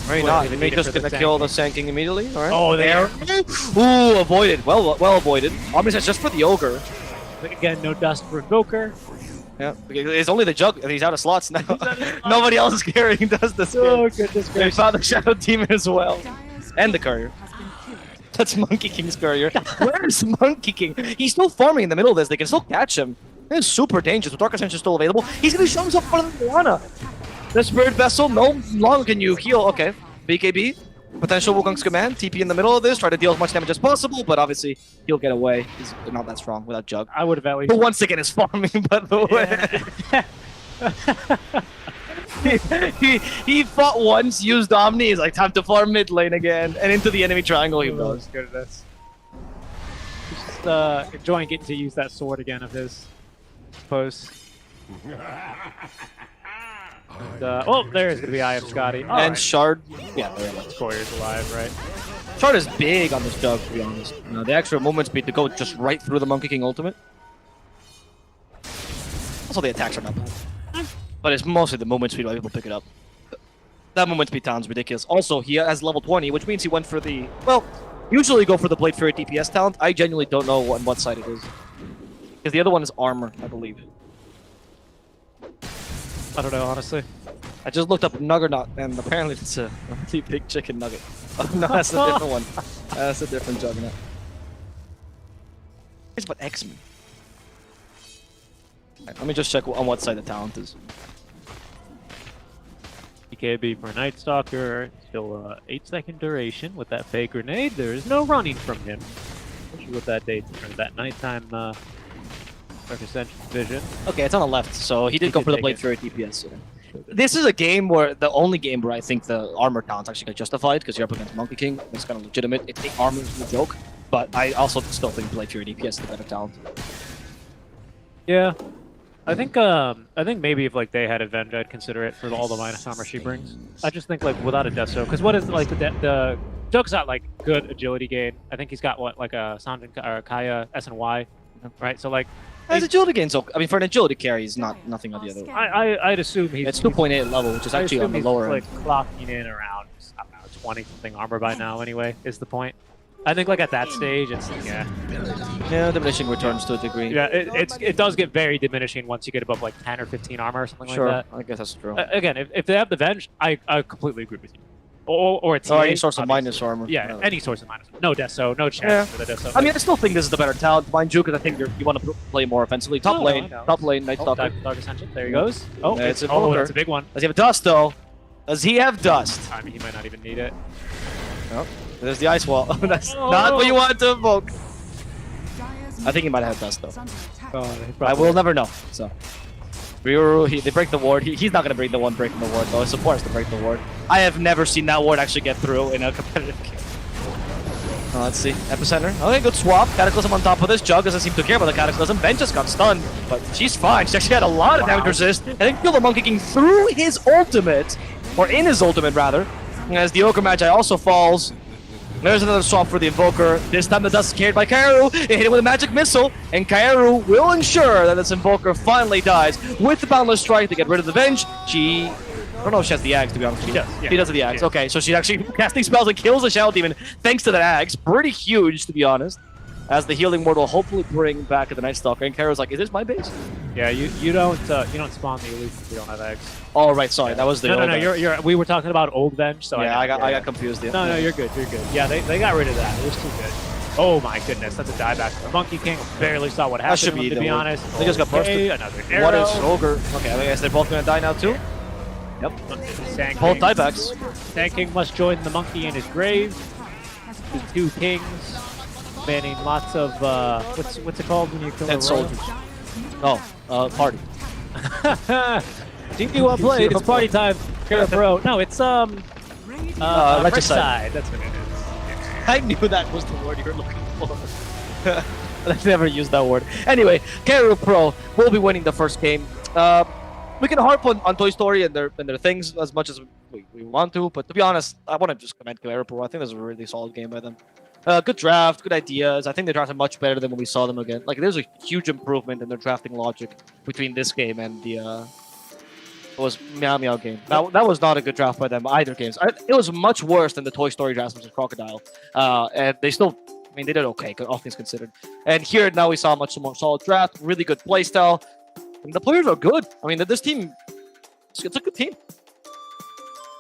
Very Well, not. even He need it just for the gonna Sand kill King. the Sand King immediately. All right. Oh, there. Ooh, avoided. Well avoided. Omni says just for the Ogre. Again, no dust for Invoker. Yeah, it's only the Jug. He's out of slots now. Nobody else is carrying does this. Oh, goodness They gracious. found the Shadow Demon as well. And the Courier. Has been killed. That's Monkey King's Courier. Where's Monkey King? He's still farming in the middle of this. They can still catch him. It's super dangerous. With Dark Ascension still available, he's gonna show himself in front of the Moana. The Spirit Vessel, no longer can you heal. Okay, BKB. Potential Wukong's command. TP in the middle of this. Try to deal as much damage as possible, but obviously he'll get away. He's not that strong without Jug. I would have at least... Who once again is farming, by the way. he fought once, used Omni. He's like, time to farm mid lane again, and into the enemy triangle he goes. Good at this. He's just enjoying getting to use that sword again of his. Suppose. And, oh, there's gonna be Eye of Scotty. All And right. Shard, yeah, there it is. Courier's alive, right? Shard is big on this Jug, to be honest. The extra movement speed to go just right through the Monkey King ultimate. Also, the attacks are not bad. But it's mostly the movement speed why people pick it up. That movement speed talent's ridiculous. Also, he has level 20, which means he went for the... Well, usually you go for the Blade Fury DPS talent. I genuinely don't know on what side it is. Because the other one is armor, I believe. I don't know, honestly. I just looked up Nuggernaut, and apparently it's a really big chicken nugget. Oh, no, that's a different one. That's a different Juggernaut. It's about X-Men. Right, let me just check on what side the talent is. BKB for Night Stalker. Still 8-second duration with that fake grenade. There is no running from him. Especially with that that nighttime Dark Ascension vision. Okay, it's on the left, so he did go did for the take Blade it. Fury DPS. Yeah. This is a game where the only game where I think the armor talent's actually got justified because you're up against Monkey King. It's kind of legitimate. It's the armor is the joke, but I also still think Blade Fury DPS is the better talent. Yeah. I think maybe if like they had Avenge, I'd consider it for all the minus armor she brings. I just think like without a Deathstroke, because what is like the Joke's got like good agility gain. I think he's got what like a Sanjin or Kaya SNY, right? So like His agility gain's okay. I mean, for an agility carry, he's nothing on the other. I'd assume he's It's 2.8 level, which is I actually assume on the he's, lower like end. clocking in around I don't know 20 something armor by now. Anyway, is the point. I think like at that stage, it's yeah. Yeah, diminishing returns to a degree. Yeah, it does get very diminishing once you get above like 10 or 15 armor or something Sure, like that. I guess that's true. Again, if they have the Venge, I completely agree with you. Or it's Or any source of minus armor. Yeah, any source of minus. No Deso, no chance Yeah. for the Deso. I mean, I still think this is the better talent, mind you, because I think you want to play more offensively. Top No, lane, I know. top lane, Night Stalker. Dark Ascension. There he goes. Oh, Yeah, it's a oh, Invoker. that's a big one. Does he have dust, though? Does he have dust? I mean, he might not even need it. Oh, there's the ice wall. That's not what you want to evoke. I think he might have dust, though. I will never know. So, Ryuru, they break the ward. He's not going to break the one breaking the ward, though. It's supposed to break the ward. I have never seen that ward actually get through in a competitive game. Let's see. Epicenter. Okay, good swap. Cataclysm on top of this. Jug doesn't seem to care about the Cataclysm. Ben just got stunned, but she's fine. She actually had a lot of damage resist. I think killed the Monkey King through his ultimate, or in his ultimate, rather. As the Ochre Magi also falls. There's another swap for the Invoker. This time the dust is carried by Kaeru. It hit him with a magic missile, and Kaeru will ensure that this Invoker finally dies with the Boundless Strike to get rid of the Venge. I don't know if she has the Axe, to be honest. She does, yeah. She does have the Axe. Yeah. Okay, so she's actually casting spells and kills the Shadow Demon thanks to that Axe. Pretty huge, to be honest. As the Healing Ward will hopefully bring back the Night Stalker, and Kaeru's like, is this my base? Yeah, you don't spawn the illusion if you don't have eggs. Oh, right, sorry, that was the No, old you're we were talking about old Venge, so Yeah, I know. got confused. Yeah. No, you're good, you're good. Yeah, they got rid of that. It was too good. Oh my goodness, that's a dieback. The Monkey King barely saw what happened. That should be to the be word. honest. They just got Okay, busted. another arrow. What is Ogre? Okay, I guess they're both gonna die now too. Yep. Sand Both King. tiebacks. Sand King must join the monkey in his grave. The two kings banning lots of what's it called when you kill a Dead soldiers. Oh, party. GP well played. It's party time. Kara Pro. No, it's Regicide. That's what it is. I knew that was the word you were looking for. I've never used that word. Anyway, Karu Pro will be winning the first game. We can harp on Toy Story and their things as much as we want to, but to be honest, I want to just commend Karu Pro. I think this is a really solid game by them. Good draft, good ideas. I think they drafted much better than when we saw them again. Like, there's a huge improvement in their drafting logic between this game and the was Meow Meow game. That was not a good draft by them either games. It was much worse than the Toy Story draft versus Crocodile. And they still, I mean, they did okay, all things considered. And here now we saw a much more solid draft, really good playstyle. And the players are good. I mean, this team, it's a good team.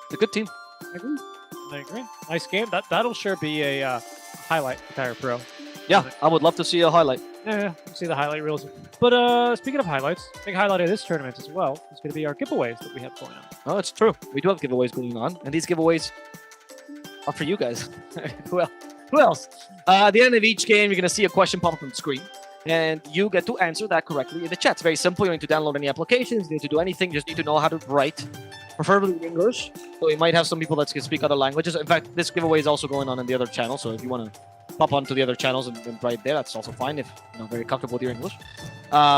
It's a good team. I agree. Nice game. That'll sure be a highlight for Kyra Pro. Yeah, I would love to see a highlight. Yeah, see the highlight reels. But speaking of highlights, big highlight of this tournament as well is going to be our giveaways that we have going on. Oh, it's true. We do have giveaways going on, and these giveaways are for you guys. Who else? At the end of each game, you're going to see a question pop up on the screen, and you get to answer that correctly in the chat. It's very simple. You don't need to download any applications. You need to do anything. You just need to know how to write, preferably in English. So we might have some people that can speak other languages. In fact, this giveaway is also going on in the other channel, so if you want to pop onto the other channels and write there, that's also fine if you're very comfortable with your English.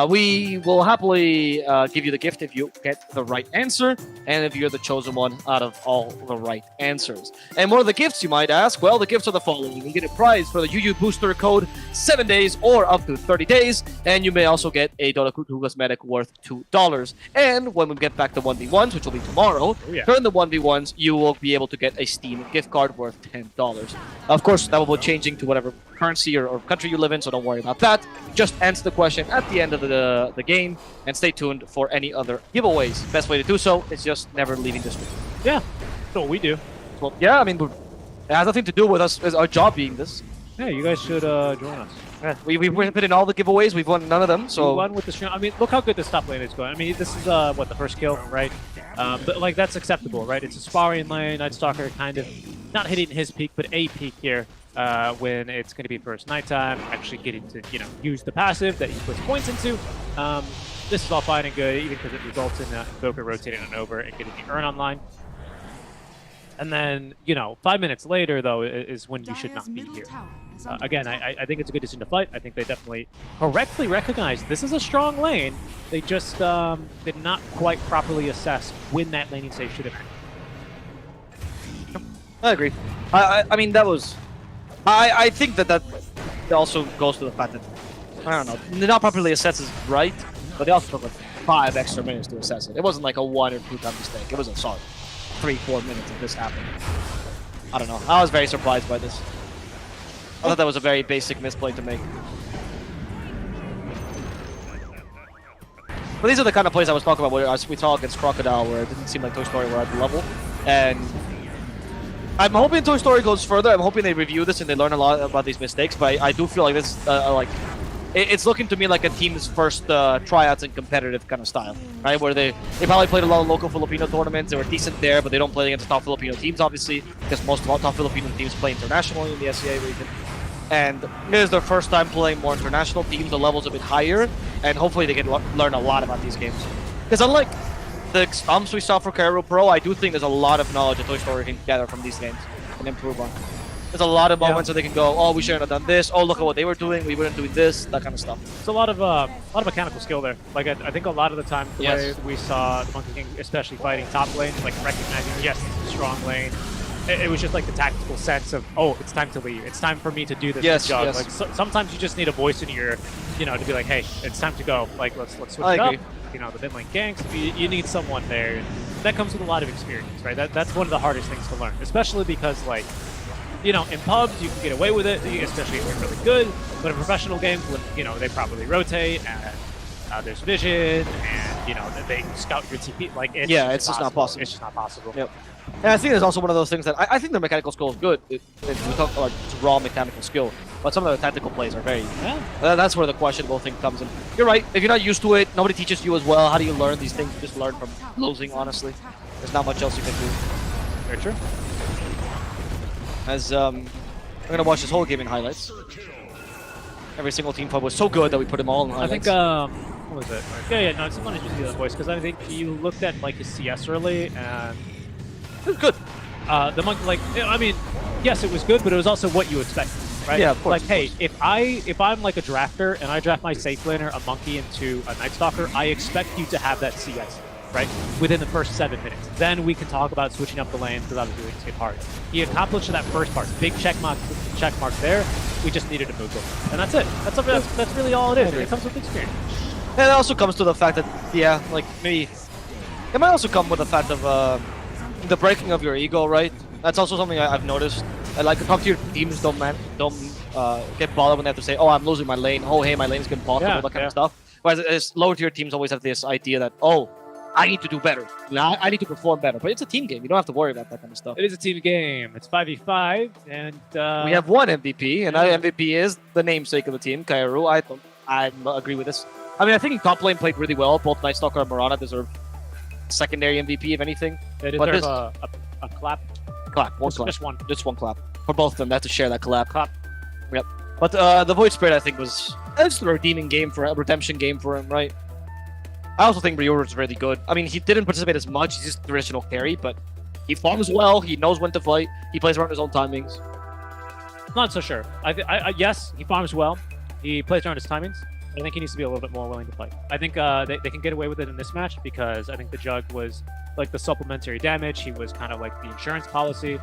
We will happily give you the gift if you get the right answer and if you're the chosen one out of all the right answers. And what are the gifts, you might ask? Well, the gifts are the following. You get a prize for the UU Booster code 7 days or up to 30 days, and you may also get a Dorakutu cosmetic worth $2. And when we get back to 1v1s, which will be tomorrow, during the 1v1s, you will be able to get a Steam gift card worth $10. Of course, that will be changing to whatever currency or country you live in, so don't worry about that. Just answer the question at the end of the game and stay tuned for any other giveaways. Best way to do so is just never leaving this room. Yeah, that's what we do. Well, yeah, I mean, it has nothing to do with us, as our job being this. Yeah, you guys should join us. Yeah, we've put in all the giveaways. We've won none of them. So we won with the stream. I mean, look how good this top lane is going. I mean, this is what, the first kill, right? But like, that's acceptable, right? It's a sparring lane. Night Stalker kind of not hitting his peak, but a peak here. When it's going to be first nighttime, actually getting to, use the passive that he puts points into. This is all fine and good, even because it results in Boka rotating on over and getting the Urn online. And then, 5 minutes later, though, is when you should not be here. Again, I think it's a good decision to fight. I think they definitely correctly recognize this is a strong lane. They just did not quite properly assess when that laning stage should have been. I agree. I mean, that was... I think that also goes to the fact that, I don't know, they're not properly assessed is right, but they also took like 5 extra minutes to assess it. It wasn't like a 1 or 2 time mistake. It was a solid 3-4 minutes if this happened. I don't know. I was very surprised by this. I thought that was a very basic misplay to make. But these are the kind of plays I was talking about where we saw against Crocodile, where it didn't seem like Toy Story were at the level. And I'm hoping Toy Story goes further. I'm hoping they review this and they learn a lot about these mistakes. But I do feel like this, it's looking to me like a team's first tryouts and competitive kind of style, right? Where they probably played a lot of local Filipino tournaments. They were decent there, but they don't play against top Filipino teams, obviously, because most of all top Filipino teams play internationally in the SCA region. And this is their first time playing more international teams. The level's a bit higher, and hopefully they can learn a lot about these games. Because unlike the stumps we saw for Karu Pro, I do think there's a lot of knowledge that Toy Story can gather from these games and improve on. There's a lot of moments where they can go, oh, we shouldn't have done this. Oh, look at what they were doing. We weren't doing this. That kind of stuff. It's a lot of mechanical skill there. Like I think a lot of the time, the way we saw the Monkey King, especially fighting top lane, like recognizing, yes, it's a strong lane. It was just like the tactical sense of, oh, it's time to leave. It's time for me to do this job. Yes. Like sometimes you just need a voice in your, to be like, hey, it's time to go. Like let's switch it agree. up. The mid lane ganks. You need someone there. That comes with a lot of experience, right? That's one of the hardest things to learn, especially because like, in pubs you can get away with it, especially if you're really good. But in professional games, when they properly rotate and there's vision and they scout your TP, like it's just not possible. It's just not possible. Yep. And I think there's also one of those things that I think their mechanical skill is good. We talk about raw mechanical skill. but some of the tactical plays are very. Yeah. That's where the questionable thing comes in. You're right. If you're not used to it, nobody teaches you as well. How do you learn these things? You just learn from losing. Honestly, there's not much else you can do. Very true. As we're gonna watch this whole game in highlights. Every single team fight was so good that we put them all in highlights. I think what was it? Yeah, no, it's someone just do that voice because I think you looked at like his CS early and it was good. The monkey, like, I mean, yes, it was good, but it was also what you expected, right? Yeah, of course. Like, hey, if I'm like a drafter and I draft my safe laner, a monkey into a Night Stalker, I expect you to have that CS, right? Within the first 7 minutes. Then we can talk about switching up the lanes because obviously it's get hard. He accomplished that first part. Big check mark there. We just needed to move them, and that's it. That's really all it is. It comes with experience. And it also comes to the fact that, yeah, like maybe it might also come with the fact of the breaking of your ego, right? That's also something I've noticed. Like the top tier teams don't get bothered when they have to say, "Oh, I'm losing my lane. Oh, hey, my lane is getting bossed," all that kind of stuff. Whereas lower tier teams always have this idea that, "Oh, I need to do better. I need to perform better." But it's a team game. You don't have to worry about that kind of stuff. It is a team game. It's 5v5, and we have one MVP, and that MVP is the namesake of the team, Kairu. I agree with this. I mean, I think in top lane played really well. Both Night Stalker and Mirana deserve secondary MVP, if anything. They deserve a clap. Clap. Just one. Just one clap. For both of them. They have to share that clap. Clap. Yep. But the Void Spirit, I think, was just a redeeming game for a redemption game for him, right? I also think Ryuru is really good. I mean, he didn't participate as much. He's just the traditional carry, but he farms well. He knows when to fight. He plays around his own timings. Not so sure. Yes, he farms well. He plays around his timings. I think he needs to be a little bit more willing to fight. I think they can get away with it in this match because I think the Jug was like the supplementary damage. He was kind of like the insurance policy,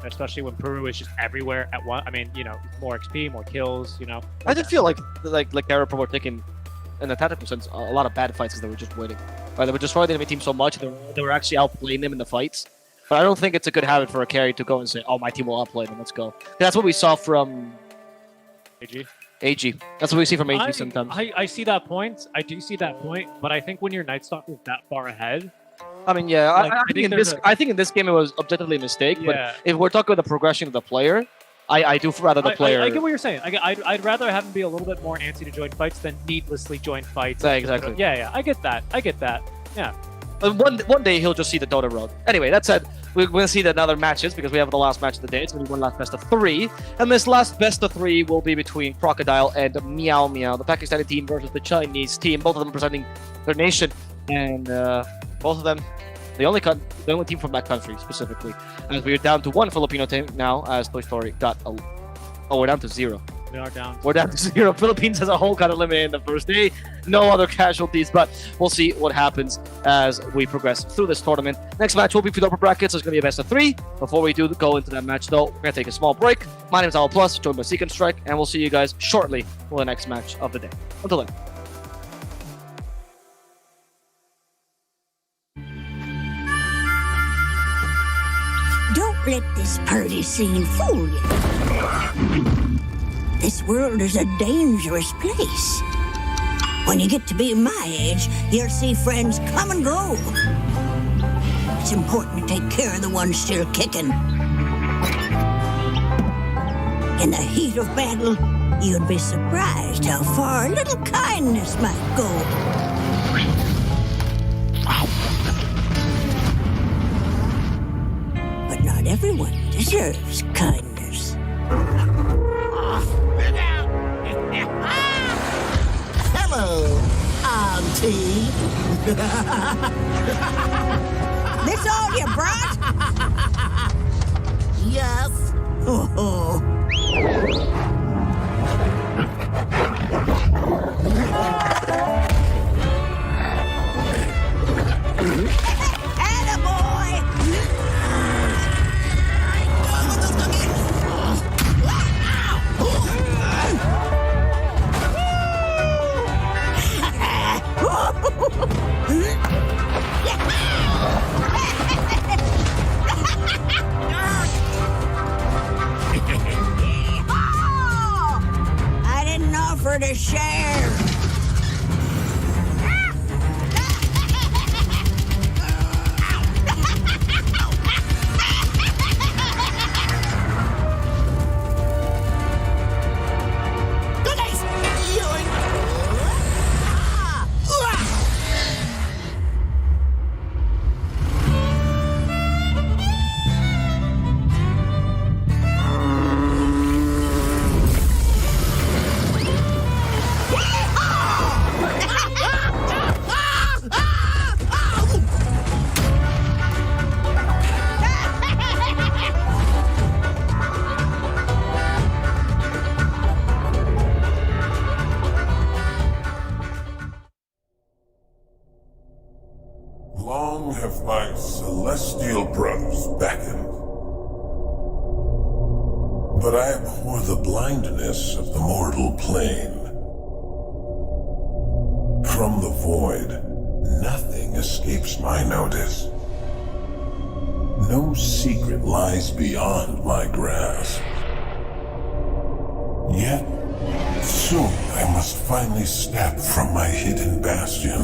especially when Peru is just everywhere at once. I mean, you know, more XP, more kills, you know. I did feel like Arab were taking, in the tactical sense, a lot of bad fights because they were just waiting. Right? They would destroy the enemy team so much, they were actually outplaying them in the fights. But I don't think it's a good habit for a carry to go and say, "Oh, my team will outplay them, let's go." That's what we saw from AG. That's what we see from AG sometimes. I see that point. I do see that point, but I think when your Night Stalker is that far ahead, I mean, yeah, like, I think in this game it was objectively a mistake. Yeah. But if we're talking about the progression of the player, I do rather the player. I get what you're saying. I'd rather have him be a little bit more antsy to join fights than needlessly join fights. Yeah, exactly. Yeah, I get that. Yeah. One day he'll just see the Dota road. Anyway, that said, we're going to see the other matches because we have the last match of the day. It's going to be one last best of 3. And this last best of 3 will be between Crocodile and Meow Meow, the Pakistani team versus the Chinese team. Both of them representing their nation. And both of them, the only team from that country specifically. As we are down to 1 Filipino team now as Toy Story got a... Oh, we're down to 0. We are down. We're down to 0. Philippines as a whole got eliminated in the first day. No other casualties, but we'll see what happens as we progress through this tournament. Next match will be for the upper brackets. It's going to be a best of 3. Before we do go into that match, though, we're going to take a small break. My name is Owl Plus, joined by Seek and Strike, and we'll see you guys shortly for the next match of the day. Until then. Don't let this party scene fool you. This world is a dangerous place. When you get to be my age, you'll see friends come and go. It's important to take care of the ones still kicking. In the heat of battle, you'd be surprised how far a little kindness might go. But not everyone deserves kindness. Hello, Auntie. This all you brought? Yes. Oh. celestial brothers beckon. But I abhor the blindness of the mortal plane. From the void, nothing escapes my notice. No secret lies beyond my grasp. Yet, soon I must finally step from my hidden bastion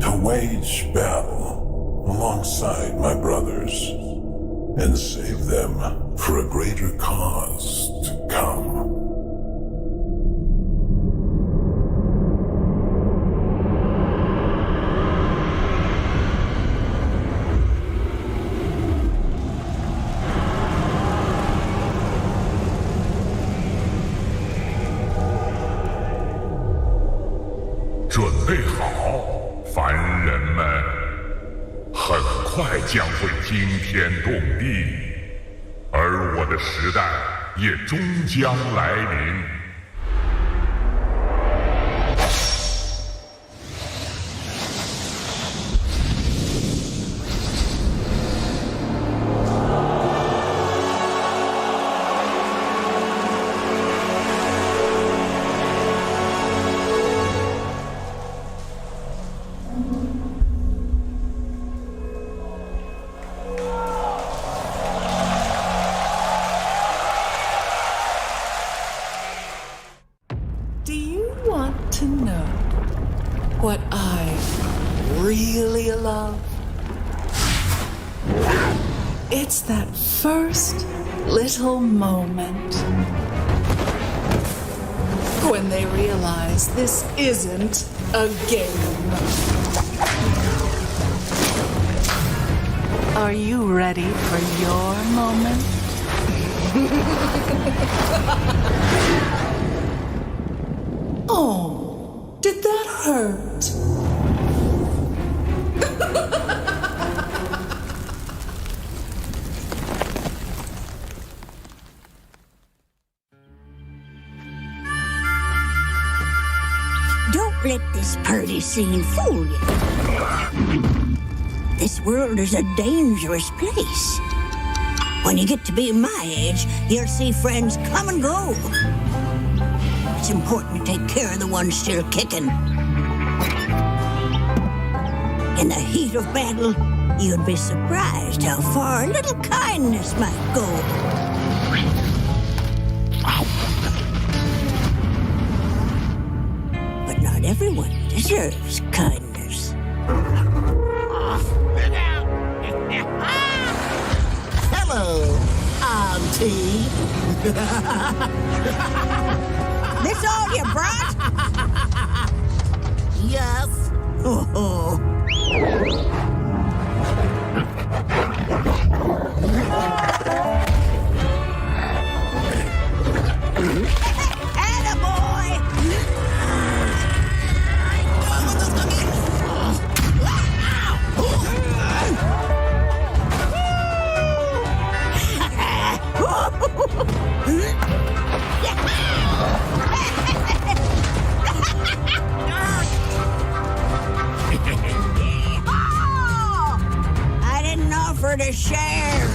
to wage battle alongside my brothers and save them for a greater cause to come.快将会惊天动地，而我的时代也终将来临。Do you want to know what I really love? It's that first little moment when they realize this isn't a game. Are you ready for your moment? Oh, did that hurt? Don't let this party scene fool you. This world is a dangerous place. When you get to be my age, you'll see friends come and go. It's important to take care of the ones still kicking. In the heat of battle, you'd be surprised how far a little kindness might go. But not everyone deserves kindness. Hello, Auntie. This all you brought? Yes. Oh. I didn't offer to share.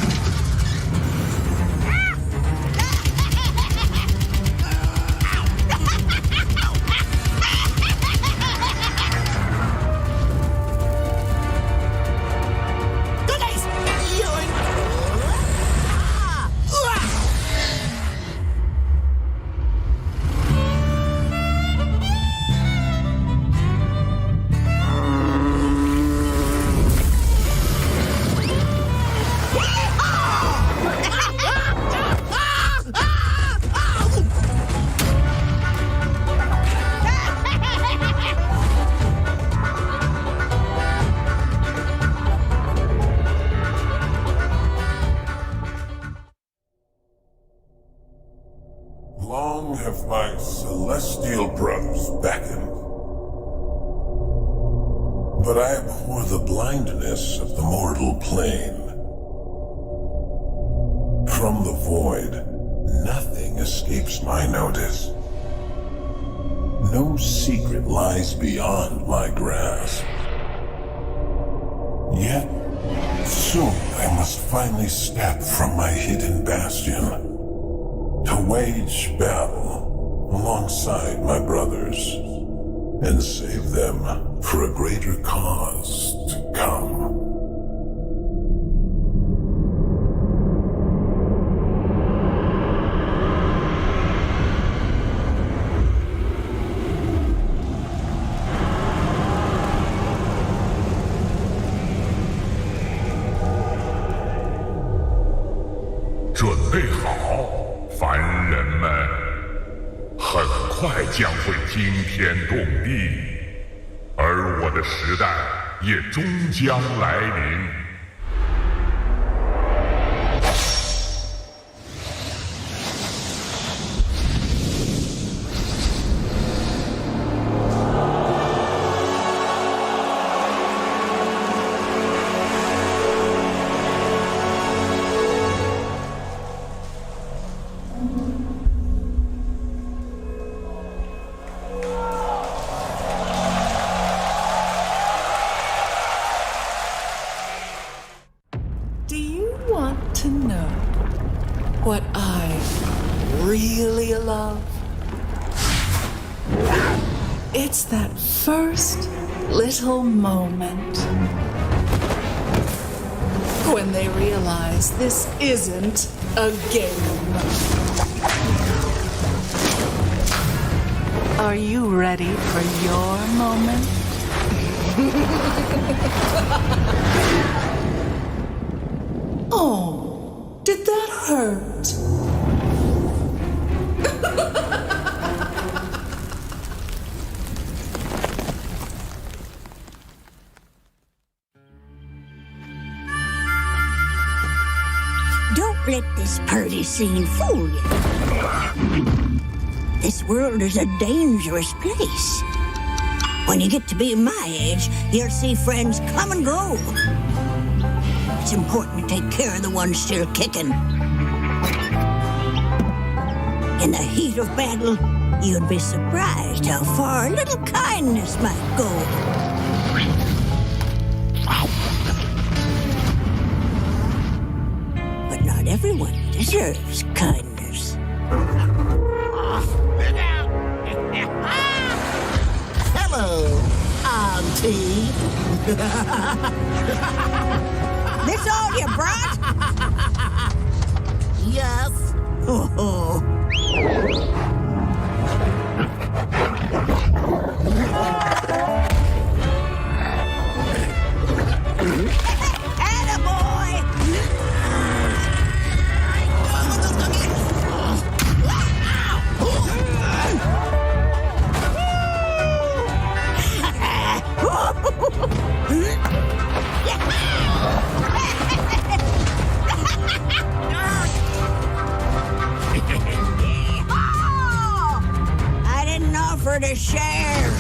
Long have my celestial brothers beckoned. But I abhor the blindness of the mortal plane. From the void, nothing escapes my notice. No secret lies beyond my grasp. Yet, Soon I must finally step from my hidden bastion to wage battle alongside my brothers and save them for a greater cause to come.快将会惊天动地，而我的时代也终将来临。To know what I really love? It's that first little moment when they realize this isn't a game. Are you ready for your moment? Oh, did that hurt? Don't let this party scene fool you. This world is a dangerous place. When you get to be my age, you'll see friends come and go. It's important to take care of the ones still kicking. In the heat of battle, you'd be surprised how far a little kindness might go. But not everyone deserves kindness. Hello, Auntie. This all you brought? Yes. Oh. Attaboy! I didn't offer to share.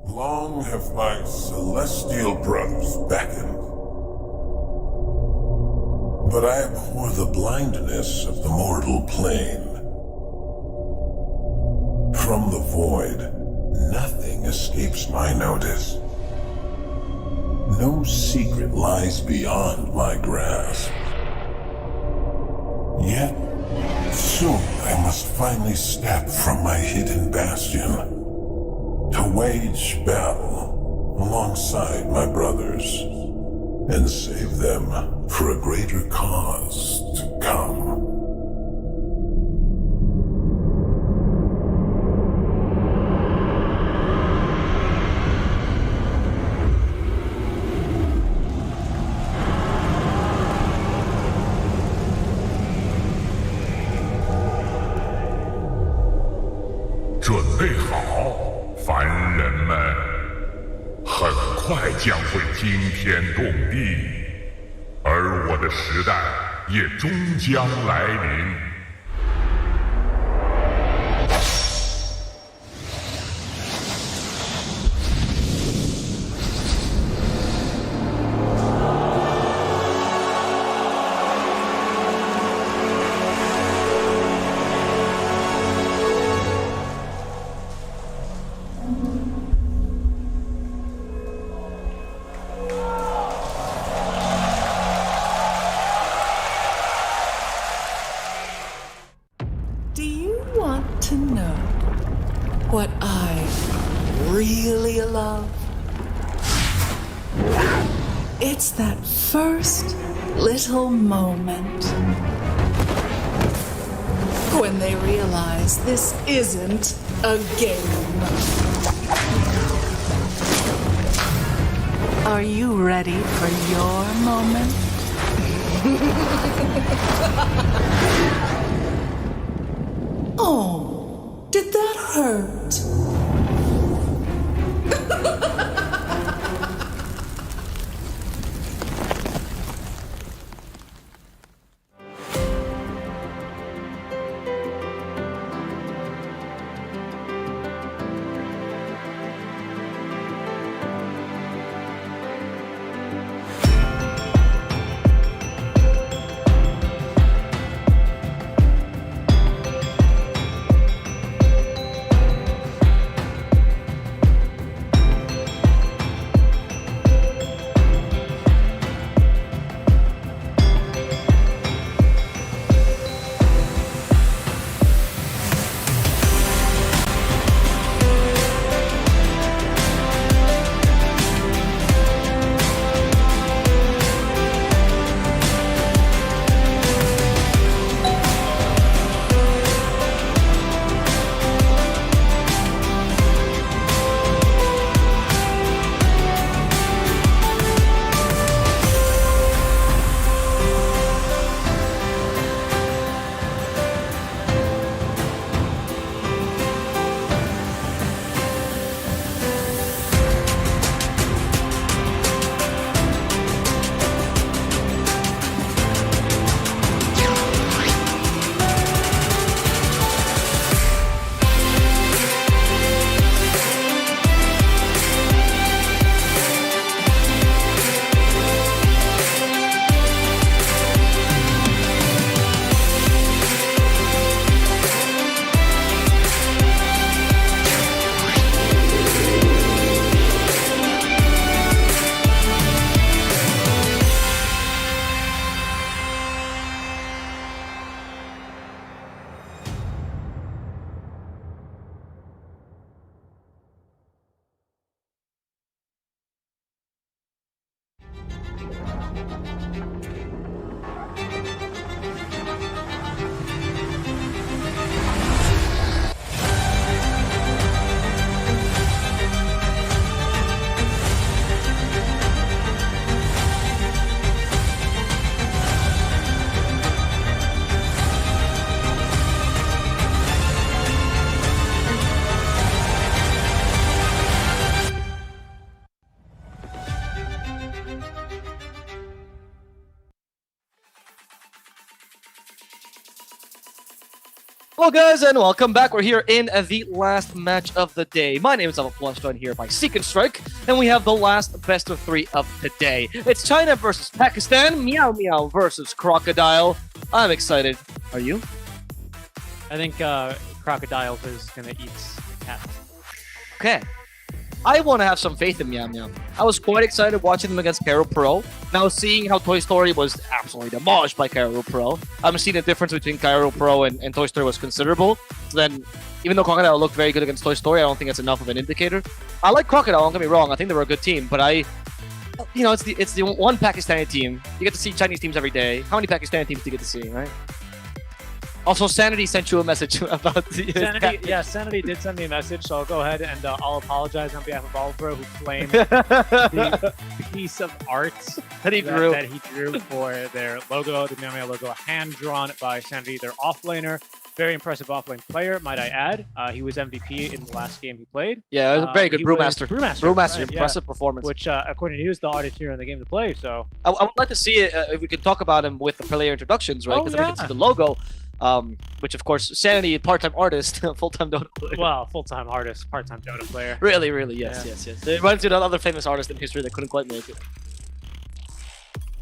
Long have my celestial brothers beckoned, but I abhor the blindness of the mortal plane. From the void, nothing escapes my notice. No secret lies beyond my grasp. Yet, soon I must finally step from my hidden bastion to wage battle alongside my brothers and save them for a greater cause to come. 惊天动地，而我的时代也终将来临。Do you want to know what I really love? It's that first little moment when they realize this isn't a game. Are you ready for your moment? Oh, did that hurt? Hello guys and welcome back. We're here in the last match of the day. My name is Alpha joined here by Seek and Strike, and we have the last best of 3 of today. It's China versus Pakistan, Meow Meow versus Crocodile. I'm excited. Are you? I think Crocodile is going to eat the cat. Okay. I want to have some faith in Meow Meow. I was quite excited watching them against Cairo Pro. Now seeing how Toy Story was absolutely demolished by Cairo Pro, I'm seeing the difference between Cairo Pro and Toy Story was considerable. So then, even though Crocodile looked very good against Toy Story, I don't think that's enough of an indicator. I like Crocodile, don't get me wrong. I think they were a good team, but it's the one Pakistani team. You get to see Chinese teams every day. How many Pakistani teams do you get to see, right? Also, Sanity sent you a message about the Sanity did send me a message, so I'll go ahead and I'll apologize on behalf of Oliver, who claimed the piece of art that he drew for their logo, the Meow Meow logo, hand-drawn by Sanity, their offlaner. Very impressive offlane player, might I add. He was MVP in the last game he played. Yeah, it was a very good Brewmaster. Right, Impressive performance. Which, according to you, is the artist here in the game to play, so... I would like to see it, if we could talk about him with the player introductions, right? Because we can see the logo, which, of course, Sanity, part-time artist, full-time Dota player. Well, full-time artist, part-time Dota player. Really, yes. It reminds you of another famous artist in history that couldn't quite make it.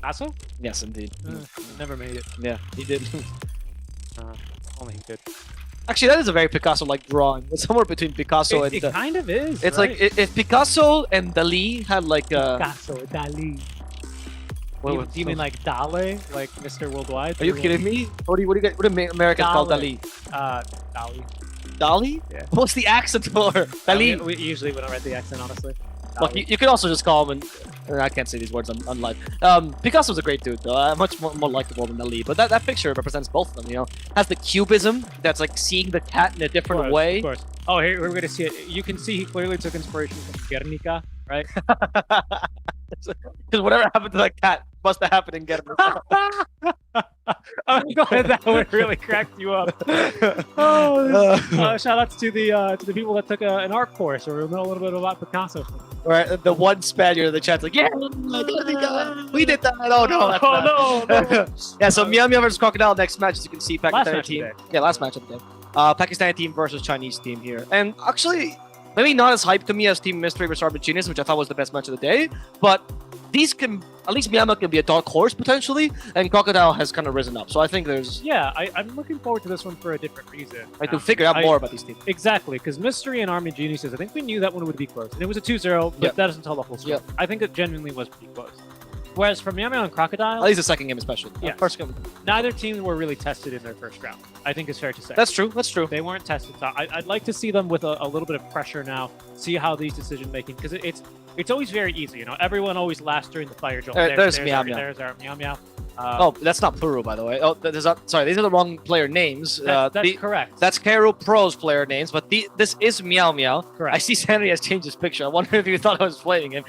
Aso? Yes, indeed. Never made it. Yeah, he did. Only he did. Actually, that is a very Picasso-like drawing. It's somewhere between Picasso and... It kind of is, It's right? like, if Picasso and Dali had like a... Picasso, Dali. Do you mean like Dale, like Mr. Worldwide? Are you kidding me? What do Americans call Dali? Dali. Dali? Yeah. What's the accent for? Dali? We usually don't write the accent, honestly. Look, you can also just call him, and I can't say these words on live. Picasso's a great dude, though. Much more likable than Dali. But that picture represents both of them, you know? Has the cubism that's like seeing the cat in a different way. Of course. Oh, here we're gonna see it. You can see he clearly took inspiration from Guernica, right? Because whatever happened to that cat must have happened in Guernica. I'm glad that would really cracked you up. Shout outs to the people that took an art course or know a little bit about Picasso. Right, the one Spaniard in the chat's like, yeah, we did that. Oh no, no. Yeah, so Meow Meow versus Crocodile next match, as you can see, Pakistani team. Yeah, last match of the game. Pakistani team versus Chinese team here, and actually, maybe not as hyped to me as Team Mystery versus Arbit Genius, which I thought was the best match of the day, but these can, at least Meow Meow can be a dark horse potentially, and Crocodile has kind of risen up. So I think there's... Yeah, I'm looking forward to this one for a different reason. I to figure out more about these teams. Exactly, because Mystery and Army Geniuses, I think we knew that one would be close. And it was a 2-0, but that doesn't tell the whole story. I think it genuinely was pretty close. Whereas for Meow Meow and Crocodile... At least the second game especially. Yeah. First game. Neither team were really tested in their first round. I think it's fair to say. That's true. They weren't tested. So I'd like to see them with a little bit of pressure now, see how these decision making, because it's always very easy, you know. Everyone always laughs during the fire drill. There's Meow Meow. There's our Meow Meow. Oh, that's not Puru, by the way. Oh, sorry, these are the wrong player names. That's correct. That's Kero Pro's player names, but this is Meow Meow. Correct. I see Sanity has changed his picture. I wonder if you thought I was playing him.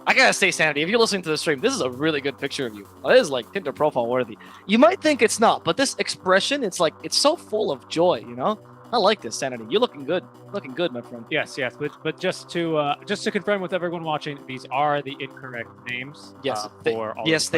I gotta say, Sanity, if you're listening to the stream, this is a really good picture of you. It is like Tinder profile worthy. You might think it's not, but this expression, it's so full of joy, you know? I like this, Sanity. You're looking good. Looking good, my friend. Yes. But just to confirm with everyone watching, these are the incorrect names. Yes. They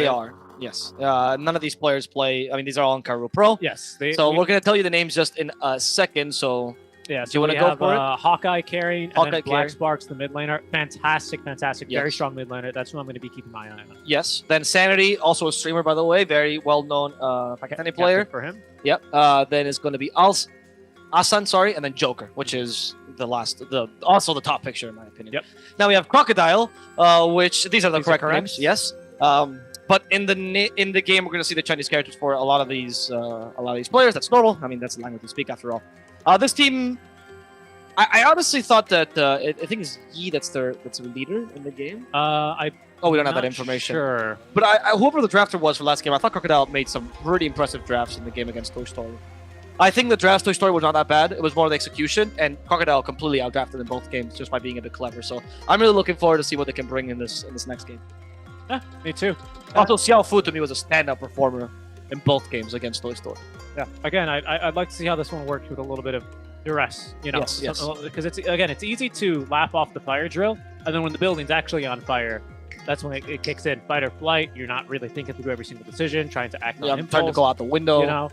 are. Yes. None of these players play. I mean, these are all on Karu Pro. Yes. We're gonna tell you the names just in a second. So. Yeah, do you want to go for it? Hawkeye carrying, and then Black Sparks, the mid laner. Fantastic, very strong mid laner. That's who I'm going to be keeping my eye on. Yes. Then Sanity, also a streamer, by the way, very well-known Pakistani player. For him. Yep. Then it's going to be Asan, and then Joker, which is also the top picture in my opinion. Yep. Now we have Crocodile, which these are the correct names. Yes. But in the game, we're going to see the Chinese characters for a lot of these players. That's normal. I mean, that's the language we speak after all. This team, I honestly thought that I think it's Yi that's their leader in the game. We don't have that information. Sure. But whoever the drafter was for last game, I thought Crocodile made some pretty impressive drafts in the game against Toy Story. I think the draft Toy Story was not that bad. It was more the execution, and Crocodile completely outdrafted in both games just by being a bit clever. So I'm really looking forward to see what they can bring in this next game. Yeah, me too. Also, Xiao Fu to me was a standout performer in both games against Toy Story. Yeah. Again, I'd like to see how this one works with a little bit of duress, you know, because it's easy to laugh off the fire drill, and then when the building's actually on fire, that's when it kicks in. Fight or flight. You're not really thinking through every single decision, trying to act on impulse. Trying to go out the window. You know,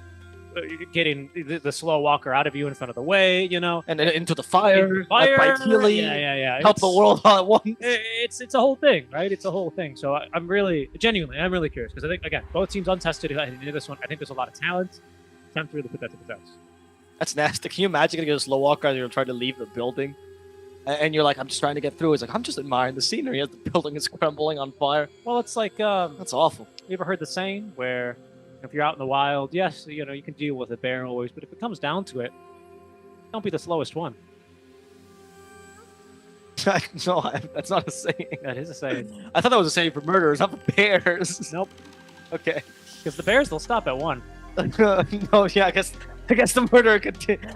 getting the slow walker out of you in front of the way, you know, and then into the fire. Ideally, yeah. Help the world all at once. It's a whole thing, right? It's a whole thing. So I'm really curious because I think again both teams untested into this one. I think there's a lot of talent. Time to really put that to the test. That's nasty. Can you imagine getting a slow walker and you're trying to leave the building? And you're like, I'm just trying to get through. It's like, I'm just admiring the scenery as the building is crumbling on fire. Well, it's like... that's awful. You ever heard the saying where if you're out in the wild, yes, you know, you can deal with a bear always, but if it comes down to it, don't be the slowest one. No, that's not a saying. That is a saying. I thought that was a saying for murderers, not for bears. Nope. Okay. Because the bears, they'll stop at one. No, yeah, I guess the murderer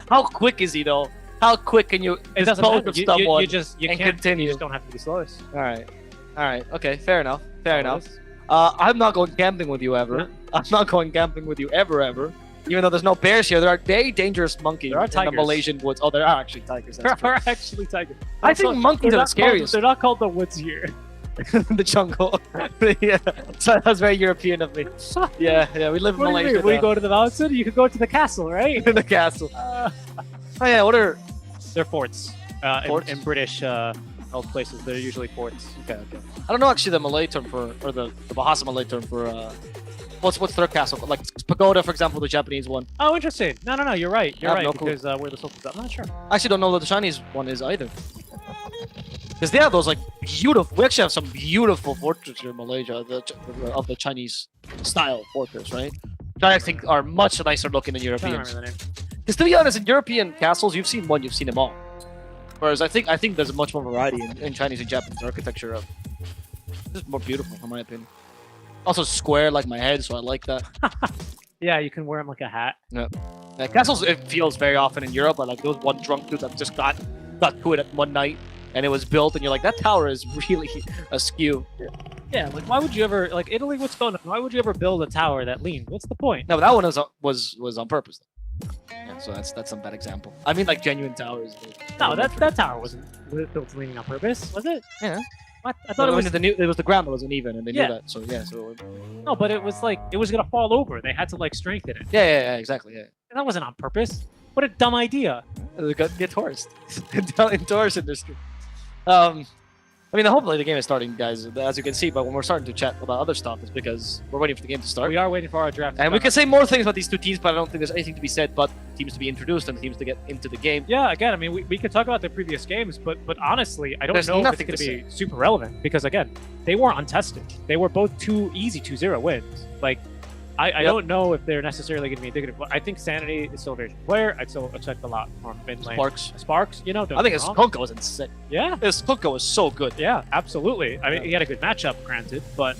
How quick is he though? How quick can you It doesn't dispose matter. of You someone you and can't. continue? You just don't have to be slowest. All right. Okay, fair enough. Fair enough. It is. I'm not going camping with you ever. Yeah. I'm not going camping with you ever. Even though there's no bears here, there are very dangerous monkeys There are in the tigers. Malaysian woods. Oh, there are actually tigers. There That's are true. actually tigers. I think monkeys are the scariest. They're not called the woods here. The jungle. Yeah, so that's very European of me. Yeah, we live in What do you Malaysia. mean? When you now. go to the mountain, you could go to the castle, right? In the castle. Oh yeah, what are They're forts. Forts? In British held places, they're usually forts. okay? I don't know actually the Malay term for, or the Bahasa Malay term for what's their castle like pagoda, for example, the Japanese one. Oh, interesting. No, you're right. You're I have right no clue. because where the Sultan's at. I'm not sure. I actually don't know what the Chinese one is either. Because they have those like beautiful. We actually have some beautiful fortresses here in Malaysia, of the Chinese style fortress, right? Which I think are much nicer looking than I don't Europeans. remember the name. Because to be honest, in European castles, you've seen one, you've seen them all. Whereas I think there's much more variety in Chinese and Japanese architecture. Just more beautiful, in my opinion. Also square like my head, so I like that. Yeah, you can wear them like a hat. Yeah. Castles, it feels very often in Europe, but like there was one drunk dude that just got to it at one night, and it was built, and you're like, that tower is really askew. Yeah, like why would you ever like Italy? What's going on? Why would you ever build a tower that leans? What's the point? No, but that one was on purpose. Yeah, so that's some bad example. I mean, like genuine towers. No, that tower wasn't built leaning on purpose, was it? Yeah. What? I thought it was. it was the ground that wasn't even, and they Yeah. knew that. So yeah, No, but it was like it was gonna fall over. They had to like strengthen it. yeah, exactly. Yeah. That wasn't on purpose. What a dumb idea. The tourist in tourist industry. I mean, hopefully the game is starting, guys, as you can see. But when we're starting to chat about other stuff, it's because we're waiting for the game to start. We are waiting for our draft. And we can say more things about these two teams, but I don't think there's anything to be said but teams to be introduced and teams to get into the game. Yeah, again, I mean, we could talk about the previous games, but honestly, I don't There's know if it's nothing going to to be super relevant because, again, they were untested. They were both two easy 2-0 wins. Like, I don't know if they're necessarily going to be indicative. I think Sanity is still a very good player. I'd still expect a lot from Finland. Sparks, you know. I think Kunka was insane. Yeah. Kunka was so good. Yeah, absolutely. I mean, he had a good matchup, granted, but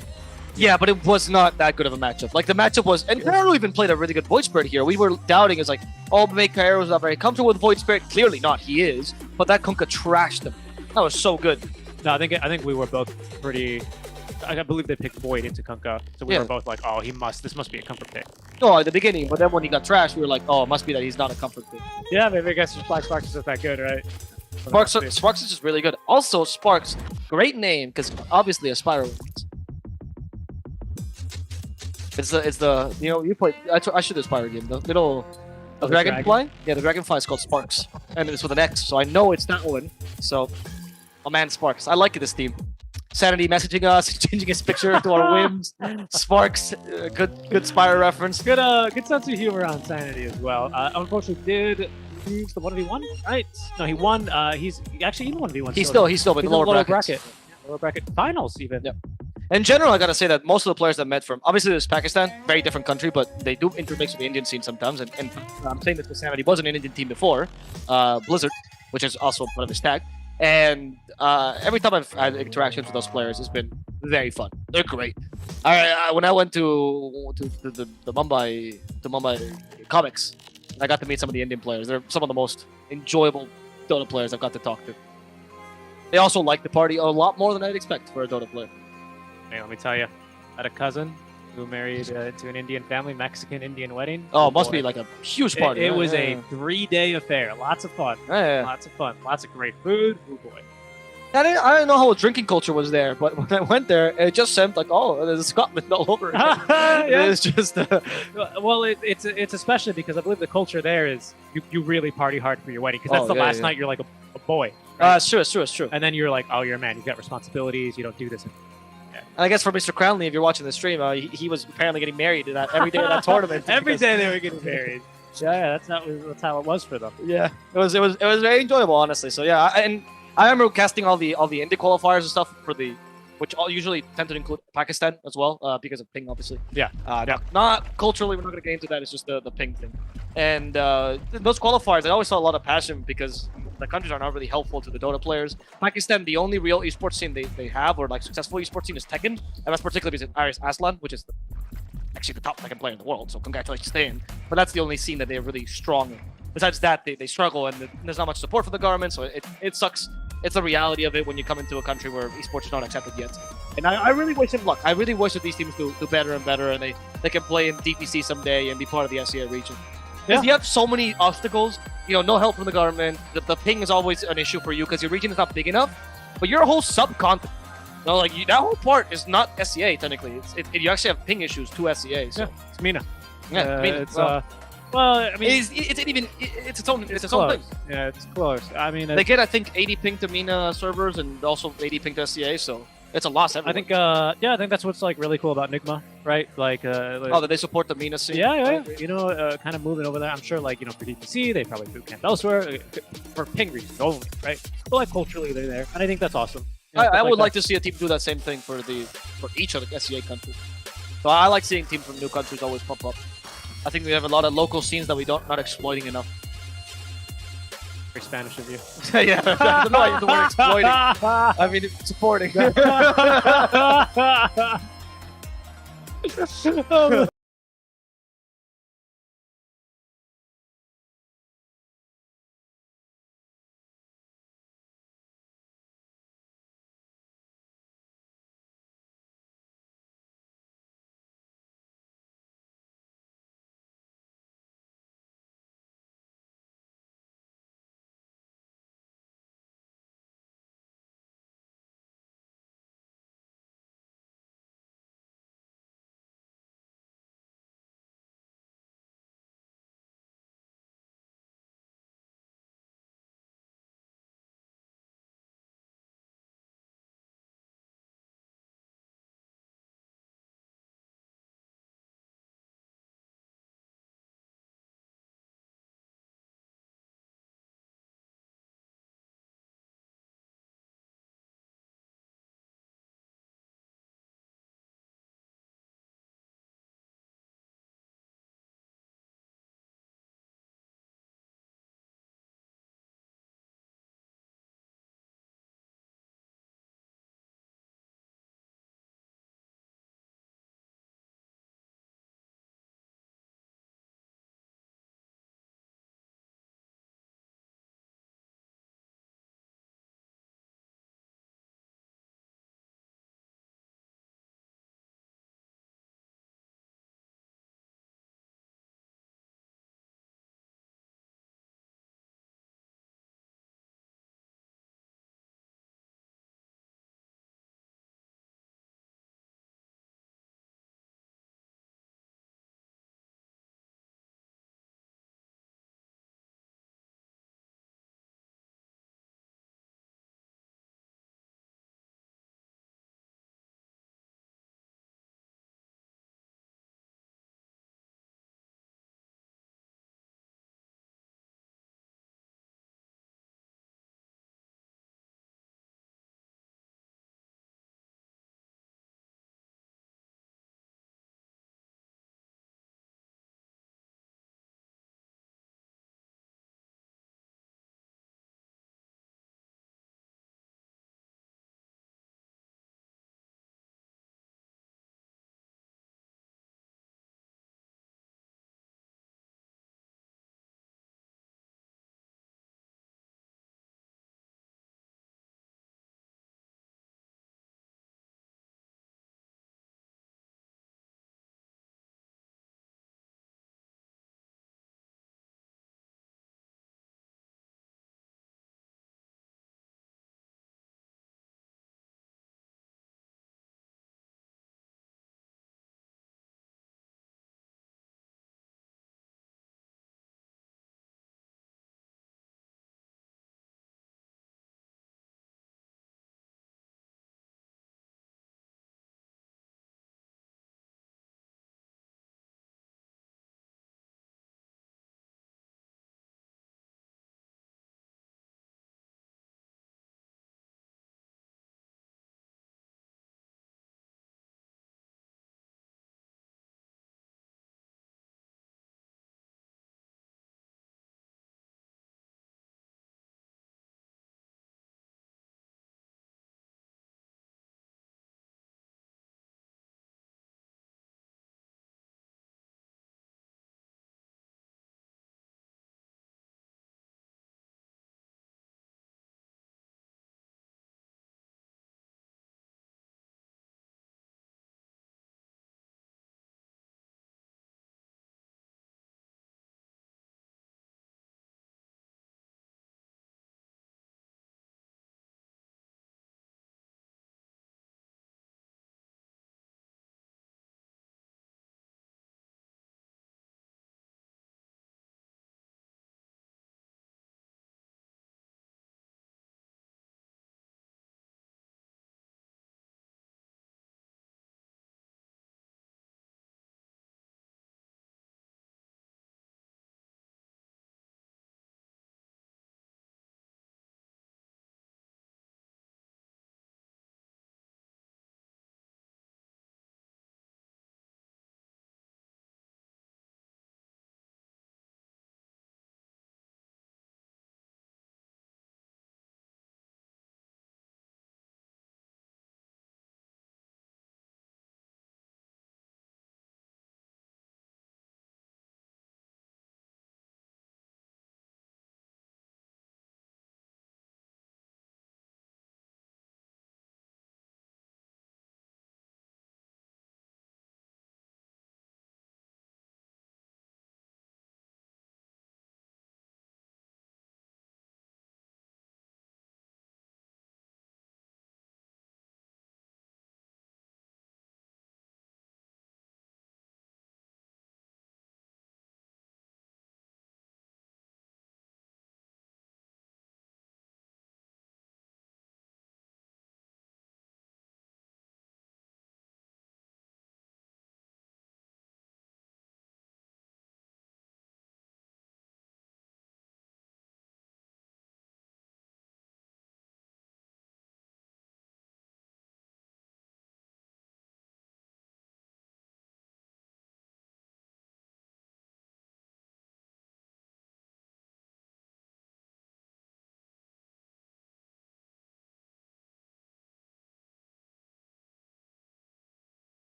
yeah, but it was not that good of a matchup. Like the matchup was, and Kairo even played a really good Void Spirit here. We were doubting, it's like, oh, maybe Kairo was not very comfortable with Void Spirit. Clearly not, he is. But that Kunka trashed him. That was so good. No, I think we were both pretty. I believe they picked Void into Kunka, so we were both like, oh, this must be a comfort pick. No, at the beginning, but then when he got trashed, we were like, oh, it must be that he's not a comfort pick. Yeah, maybe I guess Sparks is just that good, right? Sparks is just really good. Also, Sparks, great name, because obviously Aspire wins. It's the you play. I should Aspire game. The little dragonfly. Yeah, the dragonfly is called Sparks, and it's with an X, so I know it's that one. So, oh man, Sparks. I like this team. Sanity messaging us, changing his picture to our whims. Sparks, good Spire reference. Good sense of humor on Sanity as well. Unfortunately, did lose the 1v1, right? No, he won. He's actually in the 1v1. He's still in the lower bracket. Lower bracket finals even. Yep. In general, I gotta say that most of the players that met from, obviously there's Pakistan, very different country, but they do intermix with the Indian scene sometimes. And I'm saying this because Sanity wasn't an Indian team before, Blizzard, which is also part of his tag. And every time I've had interactions with those players, it's been very fun. They're great. When I went to the Mumbai comics, I got to meet some of the Indian players. They're some of the most enjoyable Dota players I've got to talk to. They also like the party a lot more than I'd expect for a Dota player. Hey, let me tell you, I had a cousin who married to an Indian family, Mexican-Indian wedding. Oh, must be like a huge party. It was a 3-day affair. Lots of fun. Lots of fun. Lots of great food. Oh, boy. I didn't know how a drinking culture was there, but when I went there, it just seemed like, oh, there's Scotland all over again. Yeah. It's just... Well, it's especially because I believe the culture there is you really party hard for your wedding, because that's the last night you're like a boy. Right? It's true. And then you're like, oh, you're a man. You've got responsibilities. You don't do this. And I guess for Mr. Crownley, if you're watching the stream, he was apparently getting married every day of that tournament. Every day they were getting married. Yeah, that's how it was for them. Yeah, it was very enjoyable, honestly. So yeah, and I remember casting all the indie qualifiers and stuff for which all usually tend to include Pakistan as well, because of ping, obviously. Yeah. Not culturally, we're not going to get into that. It's just the ping thing. And those qualifiers, I always saw a lot of passion because the countries are not really helpful to the Dota players. Pakistan, the only real esports scene they have, or like successful esports scene, is Tekken, and that's particularly because Aris Aslan, which is actually the top second player in the world. So congratulations to him. But that's the only scene that they're really strong in. Besides that, they struggle, and there's not much support for the government, so it sucks. It's the reality of it when you come into a country where esports is not accepted yet. And I really wish them luck. I really wish that these teams do better and better, and they can play in DPC someday and be part of the SEA region. Because you have so many obstacles, no help from the government. The ping is always an issue for you because your region is not big enough. But your whole subcontinent, that whole part is not SEA technically. You actually have ping issues to SEA. So. Yeah, it's MENA. Yeah, MENA. It's well, I mean, it's its own close. thing. Yeah, it's close. I mean, they get I think 80 ping to MENA servers and also 80 ping to SEA, so it's a loss everywhere. I think that's what's like really cool about Nigma, right? That they support the MENA scene. Yeah. Kind of moving over there. I'm sure, for DPC, they probably boot camp elsewhere for ping reasons only, right? But culturally, they're there, and I think that's awesome. I would like to see a team do that same thing for each of the SEA countries. So I like seeing teams from new countries always pop up. I think we have a lot of local scenes that we not exploiting enough. Very Spanish of you. Yeah, I don't know why the word exploiting. I mean, supporting.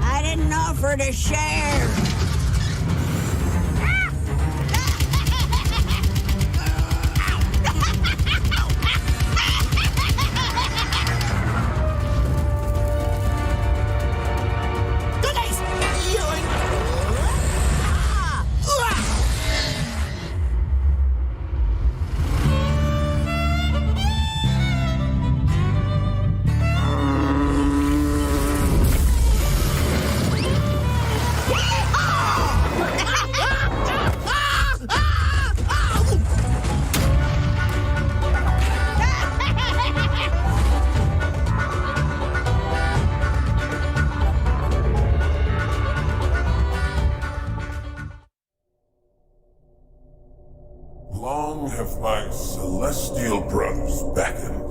I didn't offer to share. Long have my celestial brothers beckoned,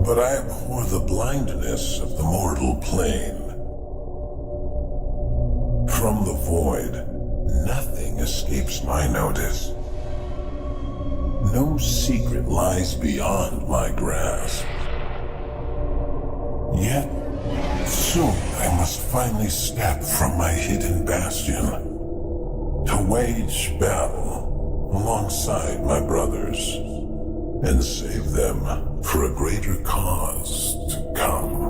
but I abhor the blindness of the mortal plane. From the void, nothing escapes my notice. No secret lies beyond my grasp. Yet, soon I must finally step from my hidden bastion to wage battle alongside my brothers and save them for a greater cause to come.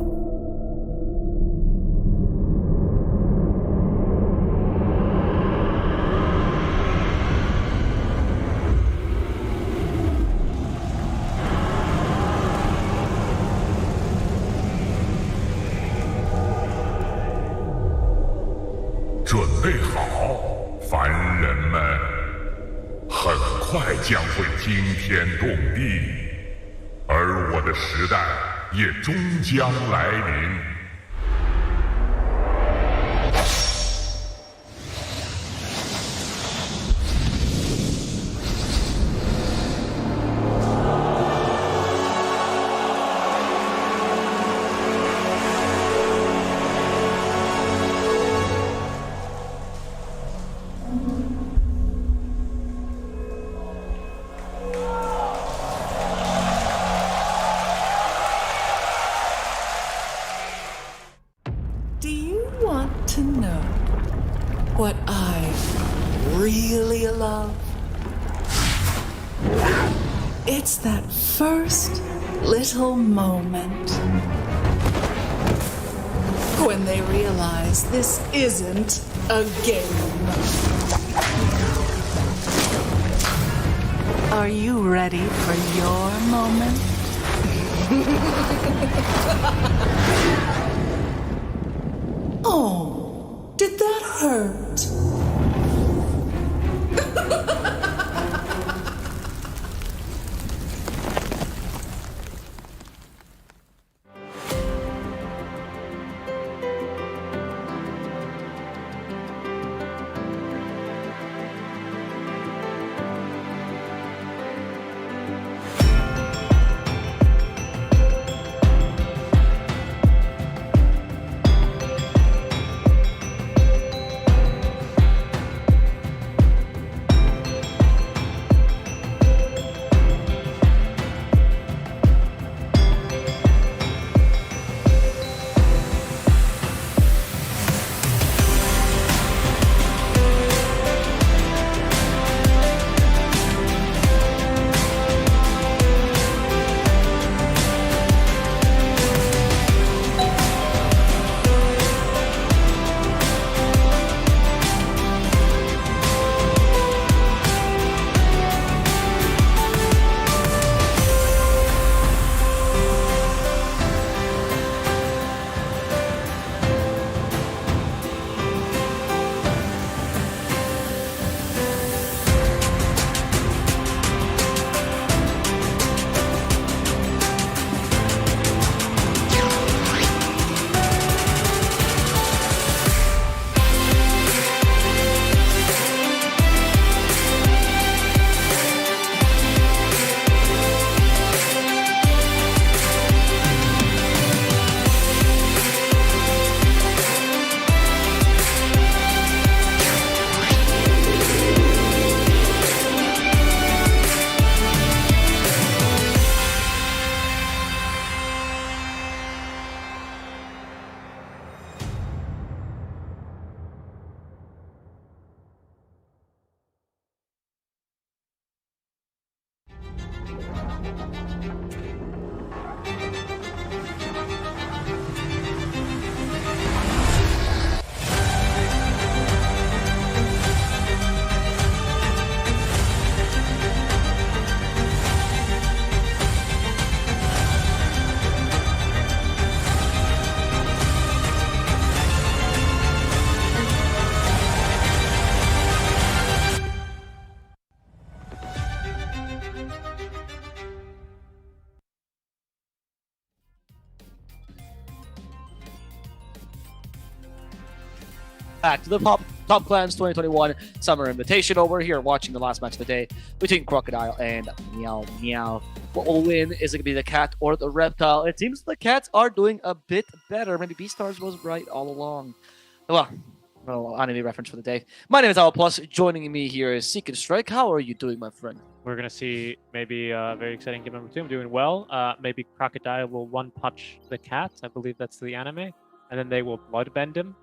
将会惊天动地，而我的时代也终将来临。Do you want to know what I really love? It's that first little moment when they realize this isn't a game. Are you ready for your moment? Oh, did that hurt? back to the Top Clans 2021 Summer Invitational. We're here watching the last match of the day between Crocodile and Meow Meow. What will win? Is it going to be the cat or the reptile? It seems the cats are doing a bit better. Maybe Beastars was right all along. Well, anime reference for the day. My name is Al Plus. Joining me here is Seek and Strike. How are you doing, my friend? We're going to see maybe a very exciting game number 2. I'm doing well. Maybe Crocodile will one-punch the cat. I believe that's the anime. And then they will bloodbend him.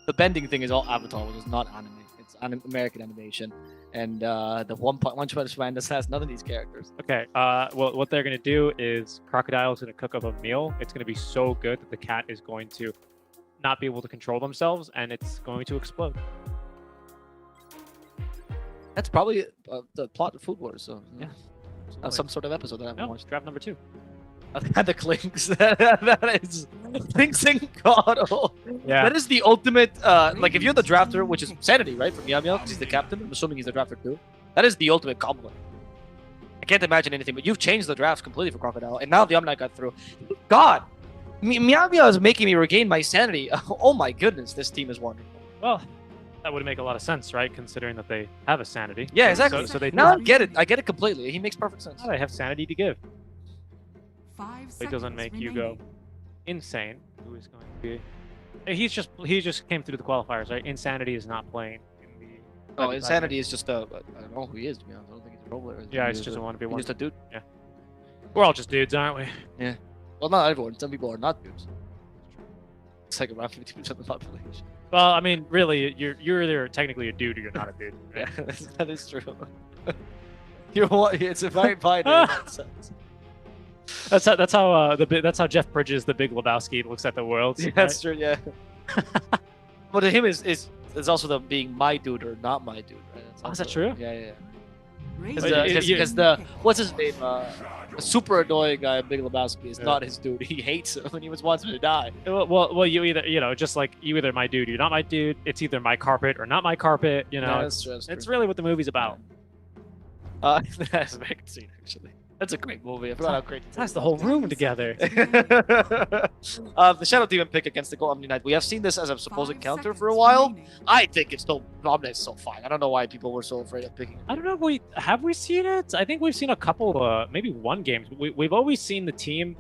The bending thing is all Avatar, which is not anime. It's American animation. And the One Punch Man has none of these characters. Okay, well, what they're going to do is Crocodile is going to cook up a meal. It's going to be so good that the cat is going to not be able to control themselves, and it's going to explode. That's probably the plot of Food Wars. So yeah, some sort of episode that I haven't watched. Draft number 2. The Clinks. That is Clinks and Coddle. Yeah. That is the ultimate. Like if you're the drafter, which is Sanity, right? From Meow Meow, because he's the captain. I'm assuming he's the drafter too. That is the ultimate compliment. I can't imagine anything, but you've changed the drafts completely for Crocodile, and now the Omnite got through. God, Meow Meow is making me regain my sanity. Oh my goodness, this team is wonderful. Well, that would make a lot of sense, right? Considering that they have a sanity. Yeah, exactly. So they now I get it. I get it completely. He makes perfect sense. They have sanity to give. 5 It doesn't make you go remaining. insane. Who is going to be? He just came through the qualifiers, right? Insanity is not playing in the. Oh, Insanity is just a. I don't know who he is. To be honest, I don't think he's a role player. Yeah, he's just a wannabe one. He's just a dude. Yeah. We're all just dudes, aren't we? Yeah. Well, not everyone. Some people are not dudes. It's like around 50% of the population. Well, I mean, really, you're either technically a dude or you're not a dude. Right? Yeah, that is true. It's a very binary in that sense. That's how Jeff Bridges, the Big Lebowski, looks at the world. Yeah, that's true. Yeah. But to him is also the being my dude or not my dude. Right? Is that true? Yeah. Raise Because the what's his name? The super annoying guy, Big Lebowski, is not his dude. He hates him and he wants him to die. Well, you either, just like you either my dude, you're not my dude. It's either my carpet or not my carpet. Yeah, it's true. really what the movie's about. That's a very good scene, actually. That's a great movie. I forgot how great it Ties the whole room together. The Shadow Demon pick against the Go Omni Knight. We have seen this as a supposed 5 counter seconds for a while. remaining. I think it's still Omnite's so fine. I don't know why people were so afraid of picking it. I don't know. Have we seen it? I think we've seen a couple, maybe one game. We've always seen the team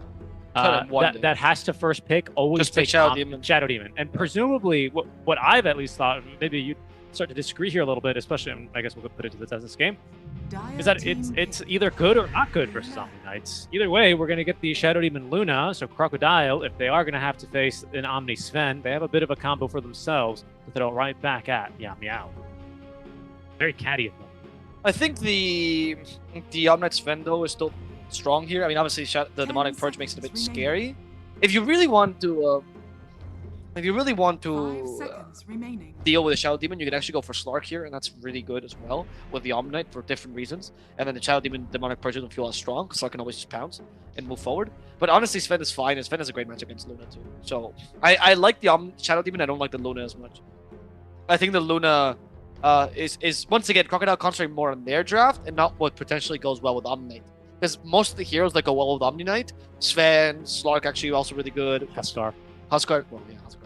that has to first pick always Just pick pick Shadow Demon, and presumably what I've at least thought. Maybe you start to disagree here a little bit, especially. I guess we'll put it to the test of this game. Is that it's either good or not good versus Omni Knights. Either way, we're going to get the Shadow Demon Luna, so Crocodile, if they are going to have to face an Omni Sven, they have a bit of a combo for themselves to throw right back at Meow Meow. Very catty of them. I think the Omnite Sven though is still strong here. I mean, obviously the Demonic Purge makes it a bit scary. If you really want to, 5 seconds remaining. deal with the Shadow Demon, you can actually go for Slark here, and that's really good as well with the Omnite for different reasons. And then the Shadow Demon Demonic Purge doesn't feel as strong, because Slark can always just pounce and move forward. But honestly, Sven is fine, and Sven has a great match against Luna too. So I like the Shadow Demon. I don't like the Luna as much. I think the Luna is once again Crocodile concentrating more on their draft and not what potentially goes well with Omnite. Because most of the heroes that go well with Omni Knight, Sven, Slark actually also really good. Huskar. Well, yeah, Huskar.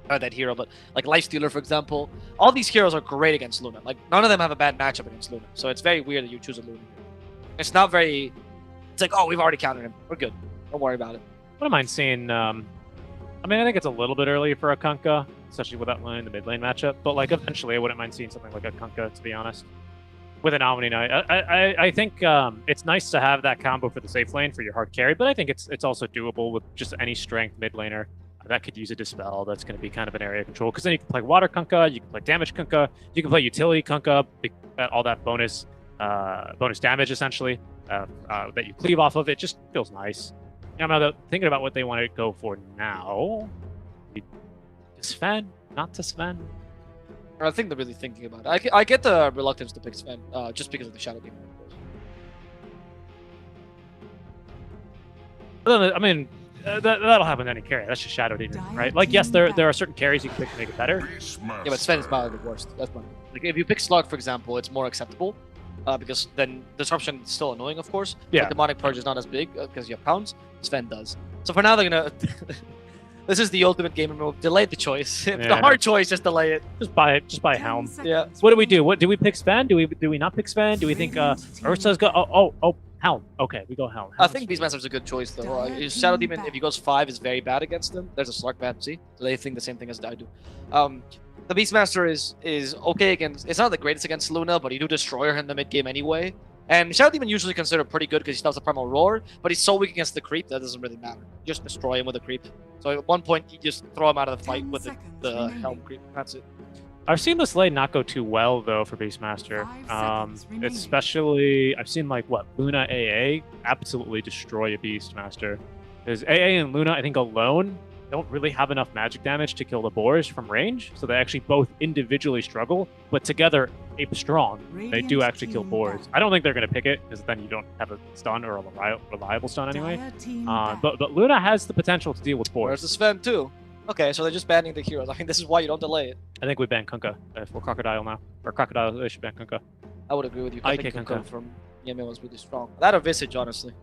Not that hero, but like Lifestealer, for example. All these heroes are great against Luna. Like, none of them have a bad matchup against Luna. So it's very weird that you choose a Luna. It's not very... It's like, oh, we've already countered him. We're good. Don't worry about it. Wouldn't mind seeing... I think it's a little bit early for a Kunkka, especially with that lane, the mid lane matchup. But like, eventually, I wouldn't mind seeing something like a Kunkka, to be honest. With an Omni Knight. I think it's nice to have that combo for the safe lane for your hard carry, but I think it's also doable with just any strength mid laner that could use a Dispel. That's going to be kind of an area of control, because then you can play Water Kunkka, you can play Damage Kunkka, you can play Utility Kunkka, all that bonus damage, essentially, that you cleave off of. It just feels nice. I'm thinking about what they want to go for now. To Sven, not to Sven. I think they're really thinking about it. I get the reluctance to pick Sven, just because of the Shadow Demon, of course. I mean, that'll happen to any carry. That's just Shadow Demon, right? Like, yes, there are certain carries you can pick to make it better. Yeah, but Sven is probably the worst. That's my... Like, if you pick Slug, for example, it's more acceptable, because then Disruption is still annoying, of course. Yeah. But Demonic Purge is not as big, because you have pounds. Sven does. So for now, they're gonna... This is the ultimate gamer move. Delay the choice. If the Yeah. hard choice, just delay it. Just buy it. Just buy Helm. Yeah. What do we do? What do we pick Sven? Do we not pick Sven? Do we think Ursa's go? Oh, Helm. Okay, we go Helm. I think Beastmaster's a good choice though. Shadow Demon, if he goes 5, is very bad against him. There's a Slark ban, see? So they think the same thing as I do. The Beastmaster is okay against. It's not the greatest against Luna, but you do destroy her in the mid game anyway. And Shadow Demon usually considered pretty good because he stops the Primal Roar, but he's so weak against the creep that doesn't really matter. You just destroy him with a creep. So at one point, you just throw him out of the fight with the Helm creep. That's it. I've seen this lane not go too well though for Beastmaster. Especially I've seen like what Luna AA absolutely destroy a Beastmaster. Because AA and Luna I think alone don't really have enough magic damage to kill the boars from range, so they actually both individually struggle, but together ape strong. They do actually kill boars. I don't think they're going to pick it because then you don't have a stun or a reliable stun anyway. But Luna has the potential to deal with boars. Where's the Sven too? Okay, so they're just banning the heroes. I think this is why you don't delay it. I think we ban Kunkka if we're Crocodile now. Or Crocodile, they should ban Kunkka. I would agree with you. I think kick Kunkka Kunkka. from Yemi was really strong. That or Visage, honestly.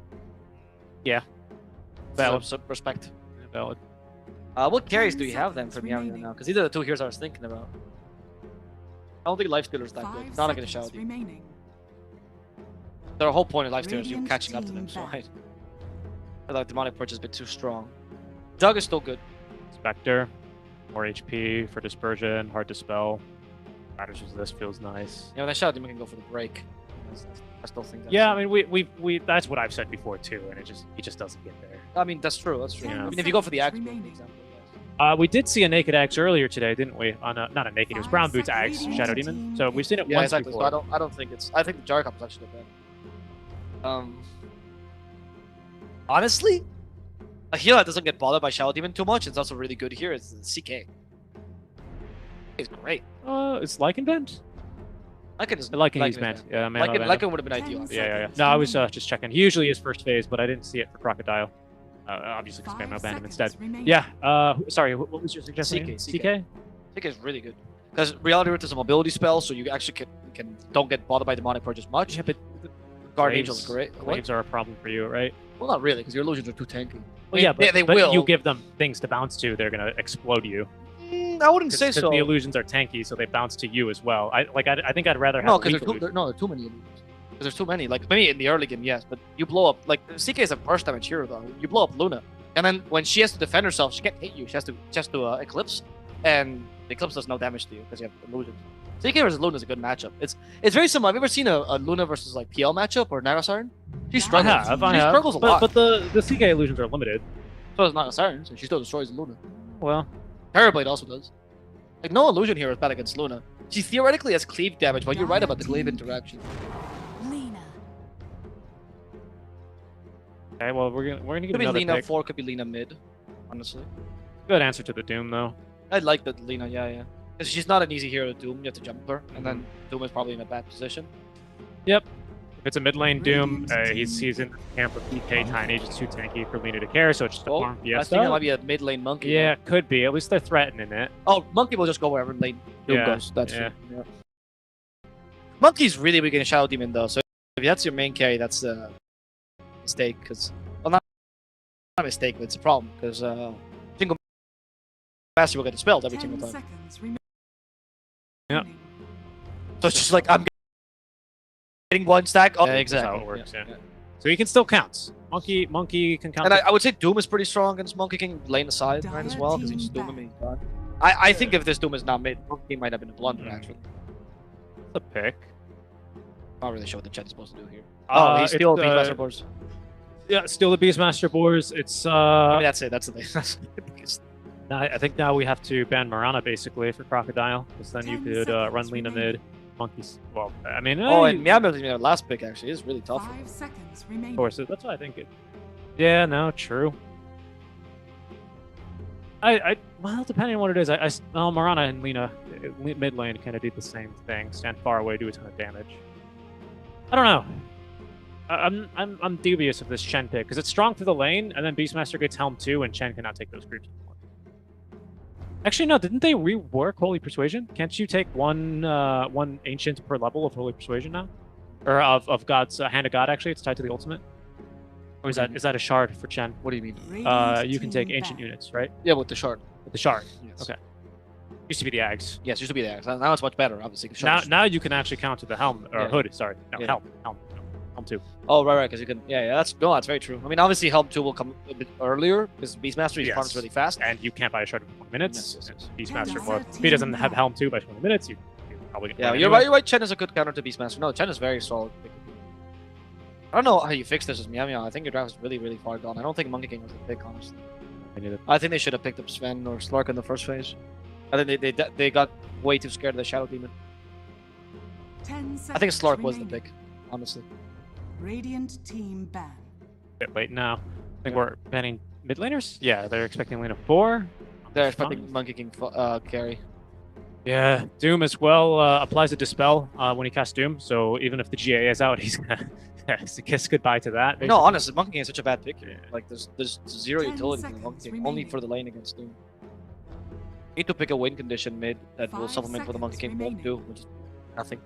Yeah. Valid. Some respect. Valid. What carries do you have then from Yami now? Because these are the two heroes I was thinking about. I don't think Lifestealer's that good. It's not like a Shadow Demon. Their whole point of Lifestealer is you catching up to them, so I feel like Demonic Purge is a bit too strong. Jug is still good. Spectre, more HP for dispersion, hard to spell. Radish Resist feels nice. You know, that Shadow Demon can go for the break. I still think that's Yeah, I mean, we that's what I've said before too, and he just doesn't get there. I mean, that's true. That's true. Yeah. I mean, if you go for the axe, for example. Yes. We did see a naked axe earlier today, didn't we? On not a naked, it was Brown Boots axe, Shadow Demon. So we've seen it Yeah, once exactly. before. So I don't think it's. I think the Jarkop's actually better. Honestly, a healer that doesn't get bothered by Shadow Demon too much. It's also really good here. It's CK. It's great. It's Lycan bent. Lycan is Lycan he's bent. Yeah, man. Lycan would have been ideal. Yeah. No, I was just checking. He usually is first phase, but I didn't see it for Crocodile. Obviously, because I banned him instead. Yeah. Sorry, what was your suggestion? CK. CK is really good because Reality Root is a mobility spell, so you actually don't get bothered by Demonic Purge as much. Yeah, but Guard Angel is great. Waves are a problem for you, right? Well, not really, because your illusions are too tanky. Well, yeah, but, they but will. you give them things to bounce to, they're gonna explode you. I wouldn't say so. The illusions are tanky, so they bounce to you as well. I think I'd rather have no, because there are too many illusions. Because there's too many. Like maybe in the early game, yes, but you blow up. Like CK is a burst damage hero though. You blow up Luna, and then when she has to defend herself, she can't hit you. She has to Eclipse, and the Eclipse does no damage to you because you have illusions. CK versus Luna is a good matchup. It's very similar. Have you ever seen a Luna versus like PL matchup or Nagasarn? She struggles. I have. She struggles a lot. But the CK illusions are limited. So does Nagasarn, so she still destroys Luna. Well, Terrorblade also does. Like no illusion here is bad against Luna. She theoretically has cleave damage, but you're right about the glaive interaction. Okay, well we're gonna get Could be another Lena pick. 4, could be Lena mid, honestly. Good answer to the Doom though. I like that Lena, yeah. Because she's not an easy hero to Doom, you have to jump her, and then Doom is probably in a bad position. Yep. If it's a mid lane Doom, he's in the camp of DK Tiny, just too tanky for Lena to care, so it's just a farm I Fiesta. think it might be a mid lane Monkey. Yeah, it could be. At least they're threatening it. Oh, Monkey will just go wherever lane Doom goes. That's yeah. true. Yeah. Monkey's really weak in Shadow Demon though, so if that's your main carry, that's a mistake. Because not a mistake, but it's a problem. Because single master will get dispelled every single time. Yeah. So it's just like I'm getting one stack. Oh, yeah, exactly. That's how it works. Yeah. So he can still count. Monkey can count. And I would say Doom is pretty strong against Monkey King lane aside right as well because he just Doom him and he's gone. I think if this Doom is not mid, Monkey King might have been a blunder actually. It's a pick. Not really sure what the chat is supposed to do here. Oh, he's still Beastmaster boards. Yeah, still the Beastmaster boars. It's I mean, that's it. That's the thing. That's the biggest. I think now we have to ban Marana basically for Crocodile, because then you could run Lena mid. Monkeys. Well, I mean. And Meowmeow's their last pick actually is really tough. 5 seconds remaining. Of course, that's what I think. Yeah, no, true. Well, depending on what it is, well, Marana and Lena mid lane kind of do the same thing. Stand far away, do a ton of damage. I don't know. I'm dubious of this Chen pick because it's strong through the lane, and then Beastmaster gets Helm too, and Chen cannot take those creeps anymore. Actually, no. Didn't they rework Holy Persuasion? Can't you take one ancient per level of Holy Persuasion now, or of God's Hand of God? Actually, it's tied to the ultimate. Or is that a shard for Chen? What do you mean? You can take ancient units, right? Yeah, with the shard. With the shard. Yes. Okay. Used to be the Ags. Yes, used to be the axe. Now it's much better, obviously. The shard Now you can actually counter the helm or Yeah. hood. Sorry, no, Yeah. helm 2. Oh, right, because you can. Yeah, that's very true. I mean, obviously, Helm 2 will come a bit earlier because Beastmaster is Yes. really fast. And you can't buy a shard in 20 minutes. Yes, yes, Beastmaster, well, if he doesn't have helm 2 by 20 minutes, you probably get Yeah, one you're anyway. right. You're right. Chen is a good counter to Beastmaster. No, Chen is very solid. I don't know how you fix this with Meow Meow. I think your draft is really, really far gone. I don't think Monkey King was a pick, honestly. I think they should have picked up Sven or Slark in the first phase. I think they got way too scared of the Shadow Demon. 10 seconds I think Slark was the remaining. pick, honestly. Radiant team ban. Bit late now. I think we're banning mid laners. Yeah, they're expecting lane of 4. They're expecting Monkey King carry. Yeah, Doom as well applies a Dispel when he casts Doom. So even if the GA is out, he's gonna kiss goodbye to that. No, honestly, Monkey King is such a bad pick here. Yeah. Like, there's zero 10 utility in seconds Monkey King, remaining. only for the lane against Doom. You need to pick a win condition mid that will 5 supplement what the Monkey seconds King won't do, remaining. which is nothing.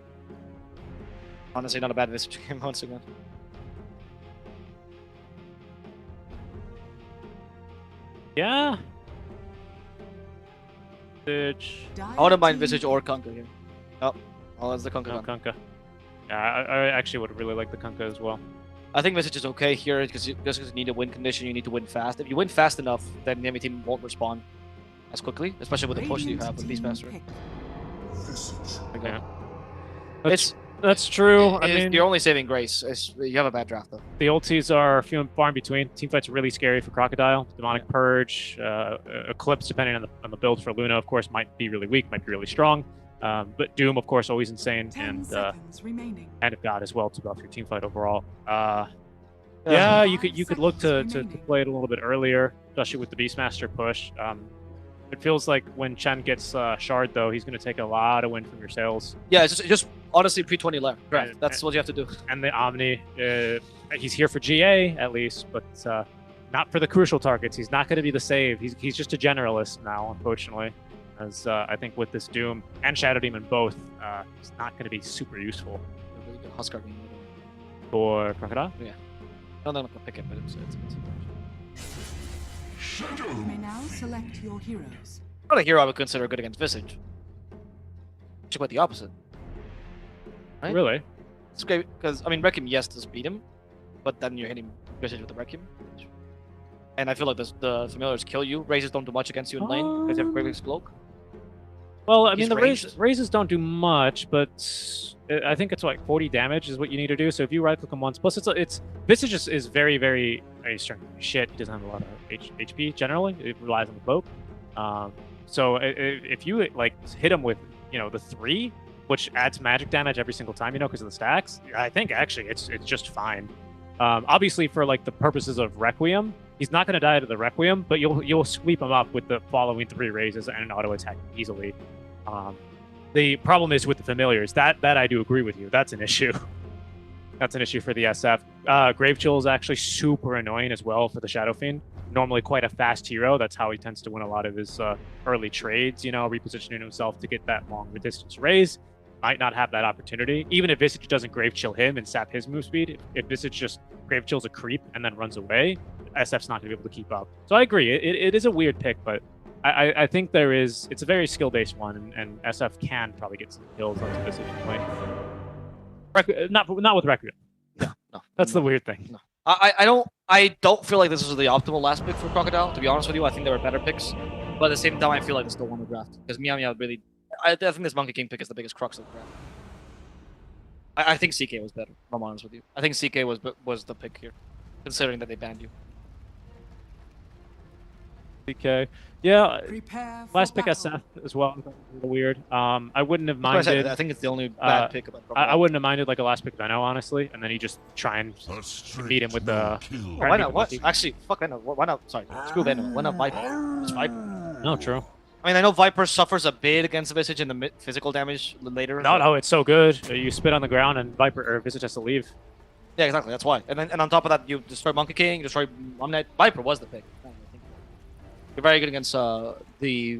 Honestly, not a bad Visage game once again. Yeah. Visage. I wouldn't mind Visage or Kunkka here. Oh, that's the Kunkka. No, gun. Kunkka. Yeah, I actually would really like the Kunkka as well. I think Visage is okay here because just because you need a win condition, you need to win fast. If you win fast enough, then the enemy team won't respond as quickly, especially with the push that you have with Beastmaster. Yeah. It's That's true. I mean, your only saving grace is you have a bad draft though. the ultis are few and far in between. Teamfight's really scary for Crocodile. Demonic Purge, Eclipse, depending on the build for Luna, of course, might be really weak, might be really strong. But Doom, of course, always insane, 10 and seconds remaining. Hand of God as well to buff your teamfight overall. Yeah, you could look to play it a little bit earlier, especially with the Beastmaster push. It feels like when Chen gets Shard, though, he's going to take a lot of win from your sails. Yeah, it's just honestly pre-20 left. Right, And- that's what you have to do. And the Omni, he's here for GA at least, but not for the crucial targets. He's not going to be the save. He's just a generalist now, unfortunately. As I think with this Doom and Shadow Demon both, it's not going to be super useful A really good Huskar game. for Crocodile. Yeah. No, they're not gonna pick it, but it's You may now select your heroes. not a hero I would consider good against Visage. It's quite the opposite. Right? Really? It's great because I mean Requiem, yes, does beat him, but then you're hitting Visage with the Requiem. And I feel like the familiars kill you. Razors don't do much against you in lane because you have Great Cloak. Well, I He's mean, the ranged. raises don't do much, but I think it's like 40 damage is what you need to do. So if you right click him once, plus it's Visage is very, very strong shit. He doesn't have a lot of HP generally. It relies on the cloak. So if you like hit him with the 3, which adds magic damage every single time, because of the stacks, I think actually it's just fine. Obviously for like the purposes of Requiem, he's not going to die to the Requiem, but you'll sweep him up with the following 3 raises and an auto attack easily. The problem is with the familiars. That I do agree with you. That's an issue. That's an issue for the SF. Grave Chill is actually super annoying as well for the Shadow Fiend. Normally quite a fast hero. That's how he tends to win a lot of his early trades, repositioning himself to get that long distance raise. Might not have that opportunity. Even if Visage doesn't Grave Chill him and sap his move speed, if Visage just Grave Chills a creep and then runs away, SF's not going to be able to keep up. So I agree. It is a weird pick, but I think it's a very skill-based one, and SF can probably get some kills onto Visage point. Not with Requiem. No. That's the weird thing. No. I don't feel like this is the optimal last pick for Crocodile, to be honest with you. I think there were better picks. But at the same time, I feel like they still won the draft. Because Meow Meow really... I think this Monkey King pick is the biggest crux of the draft. I think CK was better, if I'm honest with you. I think CK was the pick here, considering that they banned you. CK. Yeah, Prepare for last pick battle. SF as well. A little weird. I wouldn't have That's what I said, minded... I think it's the only bad pick about I Crocodile. wouldn't have minded like a last pick Venno, honestly, and then you just try and beat him with the... Oh, why not? What? Actually, fuck Venom. Why not? Sorry, screw Venom. Why not Viper? It's Viper. No, true. I mean, I know Viper suffers a bit against Visage in the physical damage later. No, it's so good. You spit on the ground and Viper or Visage has to leave. Yeah, exactly. That's why. And on top of that, you destroy Monkey King, you destroy Omnight. Viper was the pick. You're very good against the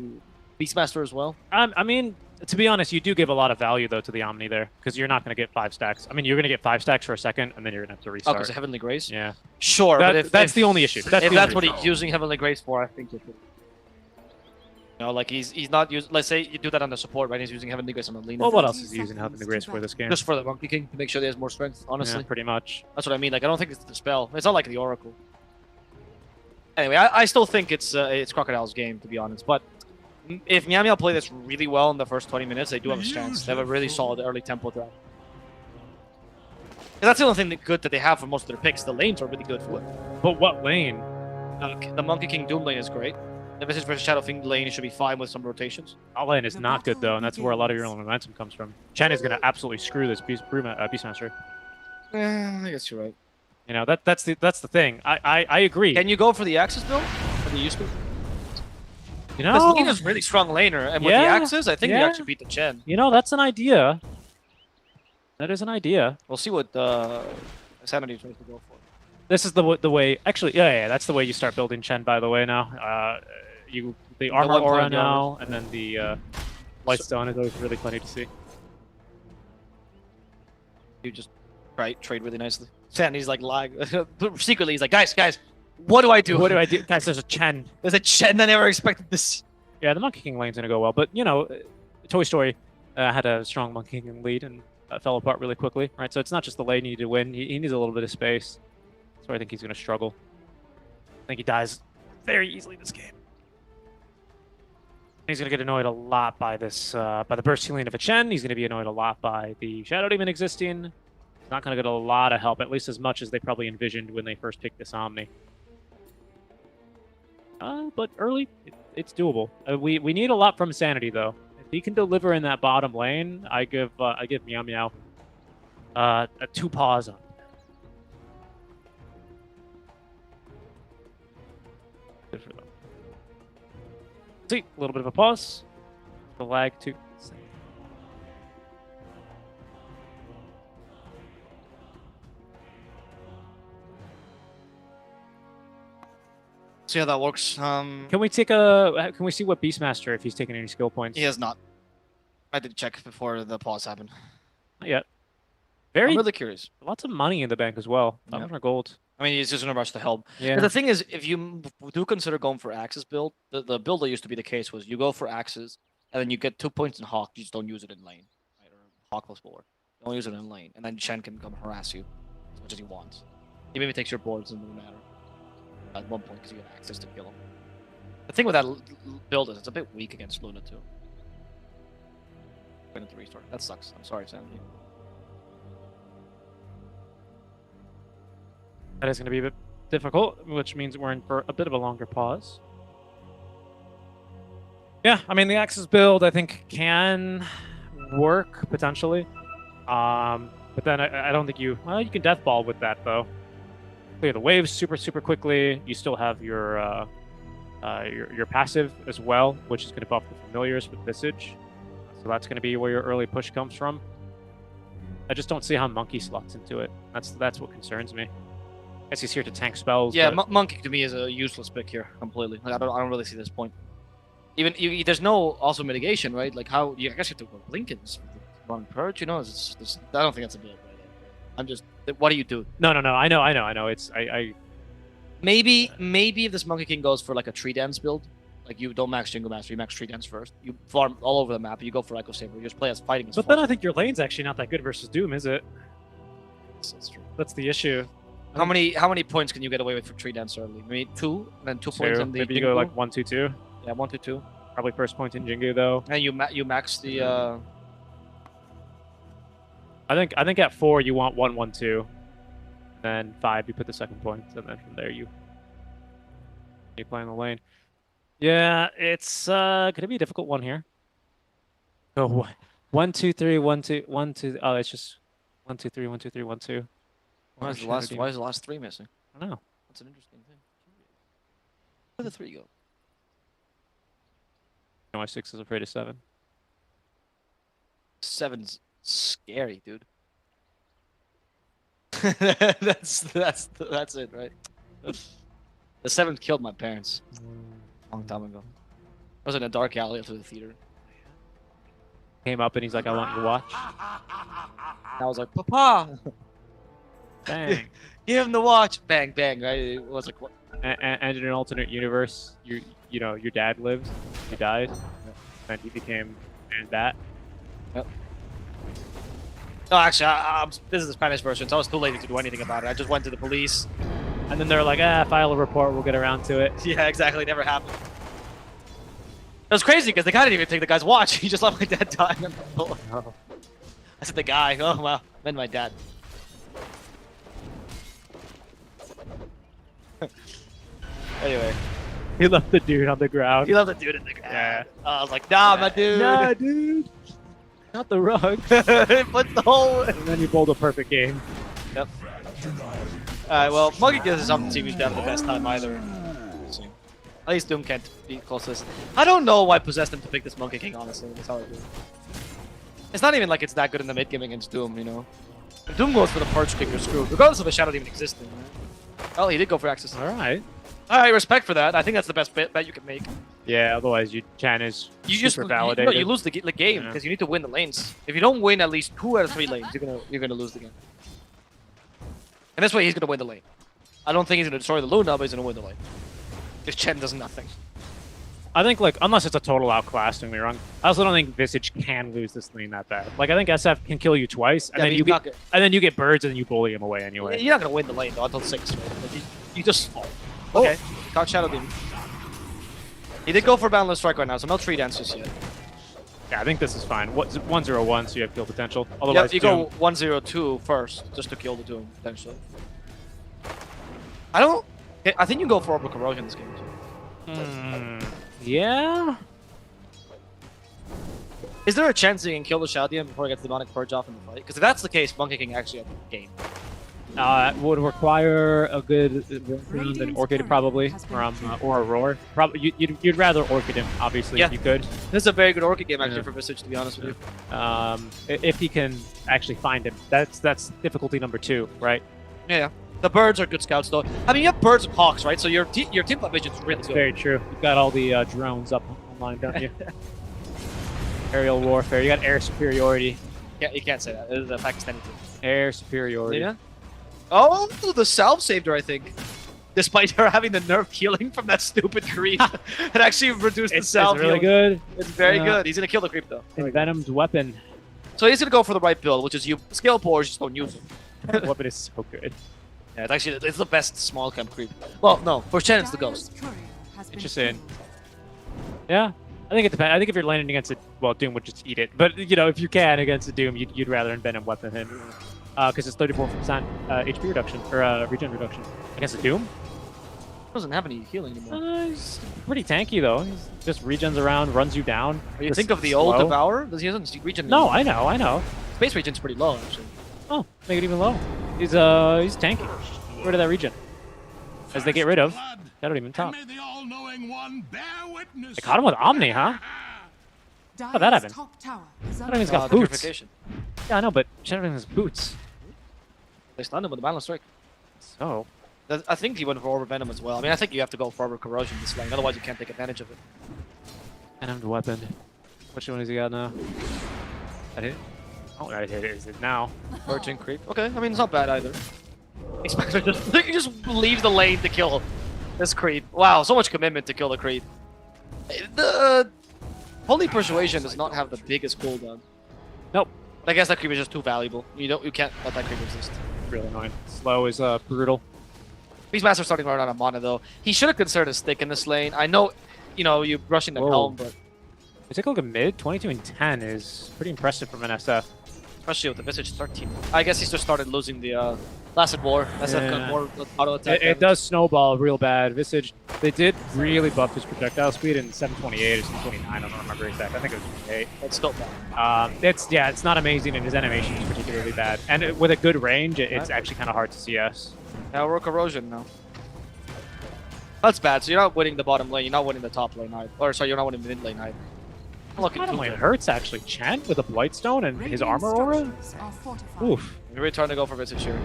Beastmaster as well. I mean, to be honest, you do give a lot of value though to the Omni there, because you're not going to get 5 stacks. I mean, you're going to get 5 stacks for a second, and then you're going to have to Oh, restart. because Heavenly Grace? Yeah. Sure, but if that's the only issue. If that's what he's using Heavenly Grace for, I think it should. You know, like he's not using. Let's say you do that on the support, right? He's using Heavenly Grace on the lean. Well, what else is he using Heavenly Grace for this game? Just for the Monkey King to make sure he has more strength. Honestly, Yeah, pretty much. that's what I mean. Like I don't think it's the spell. It's not like the Oracle. Anyway, I still think it's Crocodile's game, to be honest. But if Meow Meow play this really well in the first 20 minutes, they do have a chance. They have a really solid early tempo draft. And that's the only thing good that they have for most of their picks. The lanes are really good for it. But what lane? The Monkey King Doom lane is great. The Visage versus Shadow Fiend lane should be fine with some rotations. That lane is not good though, and that's where a lot of your momentum comes from. Chen is going to absolutely screw this Beastmaster. I guess you're right. You know, that's the thing. I agree. Can you go for the Axis build? Or the use build? You know, Because Lena's a really strong laner, and with the Axis, I think we actually beat the Chen. You know, that's an idea. That is an idea. We'll see what Sanity tries to go for. This is the way. Actually, yeah, that's the way you start building Chen. By the way, now the armor aura now, and then the Lightstone is always really funny to see. You just trade really nicely. Sanity's like lying. Secretly, he's like, guys, what do I do? What do I do? Guys, there's a Chen. There's a Chen. I never expected this. Yeah, the Monkey King lane's gonna go well, but you know, Toy Story had a strong Monkey King lead and fell apart really quickly, right? So it's not just the lane you need to win. He needs a little bit of space. So I think he's gonna struggle. I think he dies very easily this game. He's gonna get annoyed a lot by this, by the burst healing of a Chen. He's gonna be annoyed a lot by the Shadow Demon existing. He's not gonna get a lot of help, at least as much as they probably envisioned when they first picked this Omni. But early, it's doable. We need a lot from Sanity though. If he can deliver in that bottom lane, I give Meow Meow a 2 paws on. Good for them. See, a little bit of a pause. The lag too. See how that works. Can we see what Beastmaster, if he's taking any skill points? He has not. I did check before the pause happened. Not yet. I'm really curious. Lots of money in the bank as well. 500 gold. I mean, he's just gonna rush the help. Yeah. But the thing is, if you do consider going for Axis build, the build that used to be the case was you go for Axis, and then you get 2 points in Hawk. You just don't use it in lane, right? Or Hawk plus Bulwark. Don't use it in lane, and then Chen can come harass you as much as he wants. He maybe takes your boards, and it doesn't matter at one point because you have access to kill him. The thing with that build is it's a bit weak against Luna too. Going to restart. That sucks. I'm sorry, Sandy. That is going to be a bit difficult, which means we're in for a bit of a longer pause. Yeah, I mean, the Axis build, I think, can work, potentially. But then I don't think you can Death Ball with that, though. Clear the waves super quickly. You still have your passive as well, which is going to buff the familiars with Visage. So that's going to be where your early push comes from. I just don't see how Monkey slots into it. That's what concerns me. I guess he's here to tank spells. Yeah, but... Monkey to me is a useless pick here completely. Like, I don't really see this point. Even there's no also mitigation, right? Like how I guess you have to go Blinkens run Purge. You know, I don't think that's a build. Right? I'm just. What do you do? No. I know. It's I. Maybe if this Monkey King goes for like a tree dance build, like you don't max Jingle Master, you max tree dance first. You farm all over the map. You go for Echo Saber. You just play as fighting. But then I think your lane's actually not that good versus Doom, is it? That's true. That's the issue. How many points can you get away with for tree dance early? Maybe 2, and then 2 points in the. Maybe you go like 1, 2, 2. Yeah, 1 to 2. Probably first point in Jingu though. And you max the. I think at 4 you want 1, 1, 2. Then 5 you put the second point, and then from there you play in the lane. Yeah, it's gonna be a difficult one here. Oh, 1, 2, 3, 1, 2, 1, 2. Oh, it's just 1, 2, 3, 1, 2, 3, 1, 2. Why is the last 3 missing? I don't know. That's an interesting thing. Where did the 3 go? My 6 is afraid of 7. 7's scary, dude. that's it, right? The 7 killed my parents a long time ago. was in a dark alley after the theater. Came up and he's like, I want you to watch. And I was like, Papa! Bang. Give him the watch! Bang, bang, right? It was like, what? And in an alternate universe, you know, your dad lived, he died, and he became that. Yep. No, actually, this is the Spanish version, so I was too lazy to do anything about it. I just went to the police. And then they're like, file a report, we'll get around to it. Yeah, exactly. Never happened. It was crazy because the guy didn't even take the guy's watch. He just let my dad die on the floor. Oh. I said the guy. Oh, wow. I meant my dad. Anyway. He left the dude on the ground. He left the dude in the ground. Yeah. I was like, nah, my dude. Nah, dude. Not the rug. Put the whole... And then you bowled a perfect game. Yep. Alright, well, Monkey Kiss is on the team who's having the best time either. At least Doom can't be closest. I don't know why I possessed him to pick this Monkey King, honestly. That's how I do it. It's not even like it's that good in the mid game against Doom, you know? If Doom goes for the Perch Kick, you're screwed, regardless of a Shadow even existing. Right? Oh, he did go for Access. Alright. Alright, respect for that. I think that's the best bet you can make. Yeah, otherwise Chan is super validated. You lose the game because you need to win the lanes. If you don't win at least 2 out of 3 lanes, you're gonna lose the game. And this way, he's gonna win the lane. I don't think he's gonna destroy the Luna, but he's gonna win the lane. Because Chen does nothing. I think, like, unless it's a total outclass, don't get me wrong. I also don't think Visage can lose this lane that bad. Like, I think SF can kill you twice, and then you get birds, and then you bully him away anyway. You're not gonna win the lane though until 6, right? Like, you just fall. Okay, caught Shadow Beam. He did go for Boundless Strike right now, so no 3 dances yet. Yeah, I think this is fine. 1-0-1, so you have kill potential. Otherwise, yeah, you go 1-0-2 first, just to kill the Doom, potentially. I think you go for Orbital Corrosion this game too. Yeah? Is there a chance you can kill the Shadian before he gets the Demonic Purge off in the fight? Because if that's the case, Monkey King actually has the game. It would require a good round and Orchid probably, or a Roar. Probably you'd rather Orchid him, obviously, if you could. This is a very good Orchid game actually for Visage, to be honest with you. If he can actually find him, that's difficulty number 2, right? Yeah. The birds are good scouts, though. I mean, you have birds and hawks, right? So your team fight vision is really good. Very true. You've got all the drones up online, don't you? Aerial warfare. You got air superiority. Yeah, you can't say that. It is a Pakistani team. Air superiority. Yeah. Oh, the Salve saved her, I think. Despite her having the nerf healing from that stupid creep. It actually reduced the Salve It's really healing. good. It's very good. He's going to kill the creep, though. Envenomed weapon. So he's going to go for the right build, which is you scale poor, just don't use it. Weapon is so good. Yeah, it's the best small camp creep. Well, no, for Chen it's the Ghost. Interesting. Yeah, I think it depends. I think if you're landing against it, well, Doom would just eat it. But you know, if you can against a Doom, you'd rather Envenom weapon him because it's 34% HP reduction or regen reduction against a Doom. Doesn't have any healing anymore. He's pretty tanky though. He's just regens around, runs you down. You think of the old Devourer? Does he doesn't regen? No, I know. Space regen's pretty low actually. Oh, make it even low. He's tanky. Get rid of that regen. As they get rid of, I don't even talk. I caught him with Omni, huh? How did that happen? Shadowwing's got boots. Yeah, I know, but Shadowwing has boots. They stunned him with the Boundless Strike. So? I think he went for Orb Venom as well. I mean, I think you have to go for Orb Corrosion this lane, otherwise you can't take advantage of it. Venomed weapon. Which one has he got now? That hit? Oh, that hit is it now. Virgin Creep. Okay, I mean, it's not bad either. Expector just leaves the lane to kill this creep. Wow, so much commitment to kill the creep. The Holy Persuasion does not have the biggest cooldown. Nope. I guess that creep is just too valuable. You can't let that creep exist. Really annoying. Slow is brutal. Beastmaster's starting to run out of mana though. He should have considered a stick in this lane. I know, you know, you're rushing the helm, but you take a look at mid. 22 and 10 is pretty impressive from an SF. Especially with the Visage 13. I guess he's just started losing the Lasted War. SF got more auto attack. It does snowball real bad. Visage, they did really buff his projectile speed in 728 or 729. I don't remember exactly. I think it was 28. It's still bad. It's not amazing, and his animation is particularly bad. And with a good range, it's actually kind of hard to CS. Now we're Corrosion now. That's bad. So you're not winning the bottom lane. You're not winning the top lane either. Or sorry, you're not winning the mid lane either. It hurts actually. Chen with a Blightstone and his armor aura. Oof. We're trying to go for Visage here.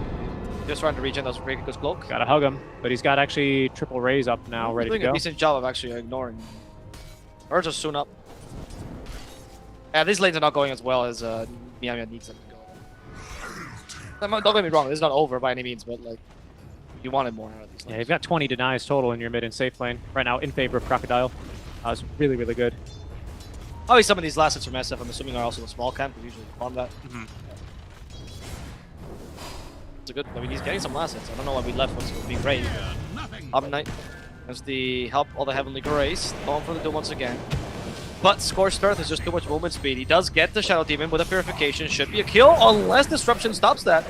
Just trying to regen those Riku's cloak. Gotta hug him, but he's got actually triple raise up now, ready to go. Doing a decent job of actually ignoring him. Urge is soon up. Yeah, these lanes are not going as well as Miami needs them to go. Don't get me wrong, this is not over by any means, but like, you wanted more out of these lanes. Yeah, you've got 20 denies total in your mid and safe lane right now in favor of Crocodile. It's really, really good. Probably some of these last hits from SF, I'm assuming, are also the small camp, because usually combat. It's a good. I mean, he's getting some last hits. I don't know why we left once it would be great. Knight has the help all the Heavenly Grace. Going for the Doom once again. But Scorched Earth is just too much movement speed. He does get the Shadow Demon with a Purification. Should be a kill unless Disruption stops that.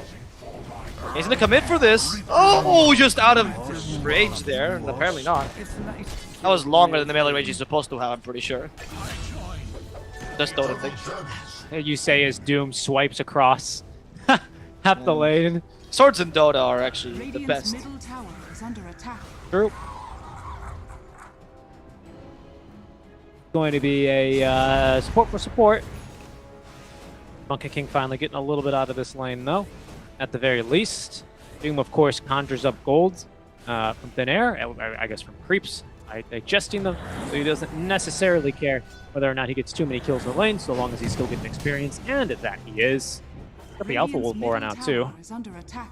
He's gonna commit for this. Oh, just out of range there. And apparently not. That was longer than the melee range he's supposed to have, I'm pretty sure. Just Dota thing. You say as Doom swipes across half the lane. Swords in Dota are actually the best. Middle tower is under attack. True. Going to be a support for support. Monkey King finally getting a little bit out of this lane, though. At the very least. Doom, of course, conjures up gold from thin air. I guess from creeps. Digesting them, so he doesn't necessarily care whether or not he gets too many kills in the lane, so long as he's still getting experience, and at that he is. The Alpha will pour out too. So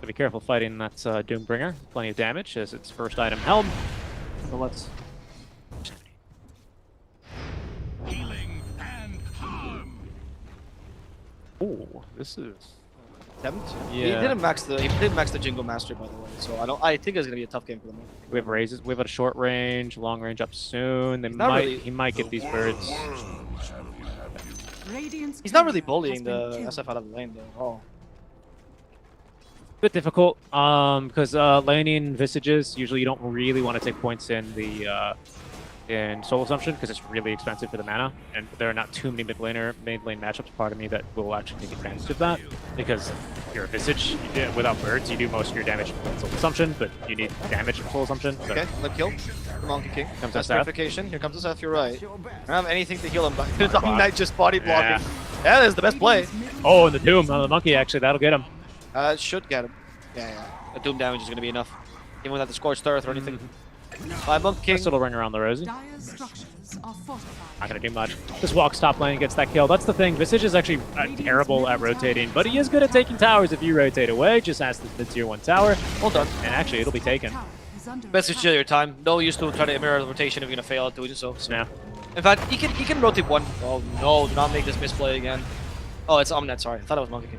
be careful fighting that Doombringer. Plenty of damage as its first item Helm. So let's. Healing and harm. Oh, this is. Attempt? Yeah. He didn't max the Jingle Master, by the way, so I think it's gonna be a tough game for them. We have raises. We have a short range, long range up soon. He might get these birds. He's not really bullying the SF out of the lane though. Oh. Bit difficult, because laning Visages usually you don't really want to take points in the in Soul Assumption because it's really expensive for the mana, and there are not too many mid lane matchups. Part of me that will actually take advantage of that because you're a Visage without birds, you do most of your damage from Soul Assumption, but you need damage from Soul Assumption. So. Okay, let kill. The Monkey King. Comes That's Seth. purification. Here comes the Seth. You're right. I don't have anything to heal him, but the Knight just body blocking. Yeah, that is the best play. Oh, and the Doom on the Monkey actually that'll get him. It should get him. Yeah. The Doom damage is going to be enough, even without the Scorched Earth or anything. Monkey King. Nice little ring around the Rosie. Dire's structures are fortified. Not gonna do much. Just walks top lane and gets that kill. That's the thing. Visage is actually terrible at rotating, but he is good at taking towers if you rotate away. Just ask the mid-tier 1 tower. Well done. And actually, it'll be taken. Best to chill your time. No use to try to mirror the rotation if you're gonna fail at doing so. Yeah. In fact, he can rotate one. Oh no! Do not make this misplay again. Oh, it's Omnet. Sorry, I thought it was Monkey King.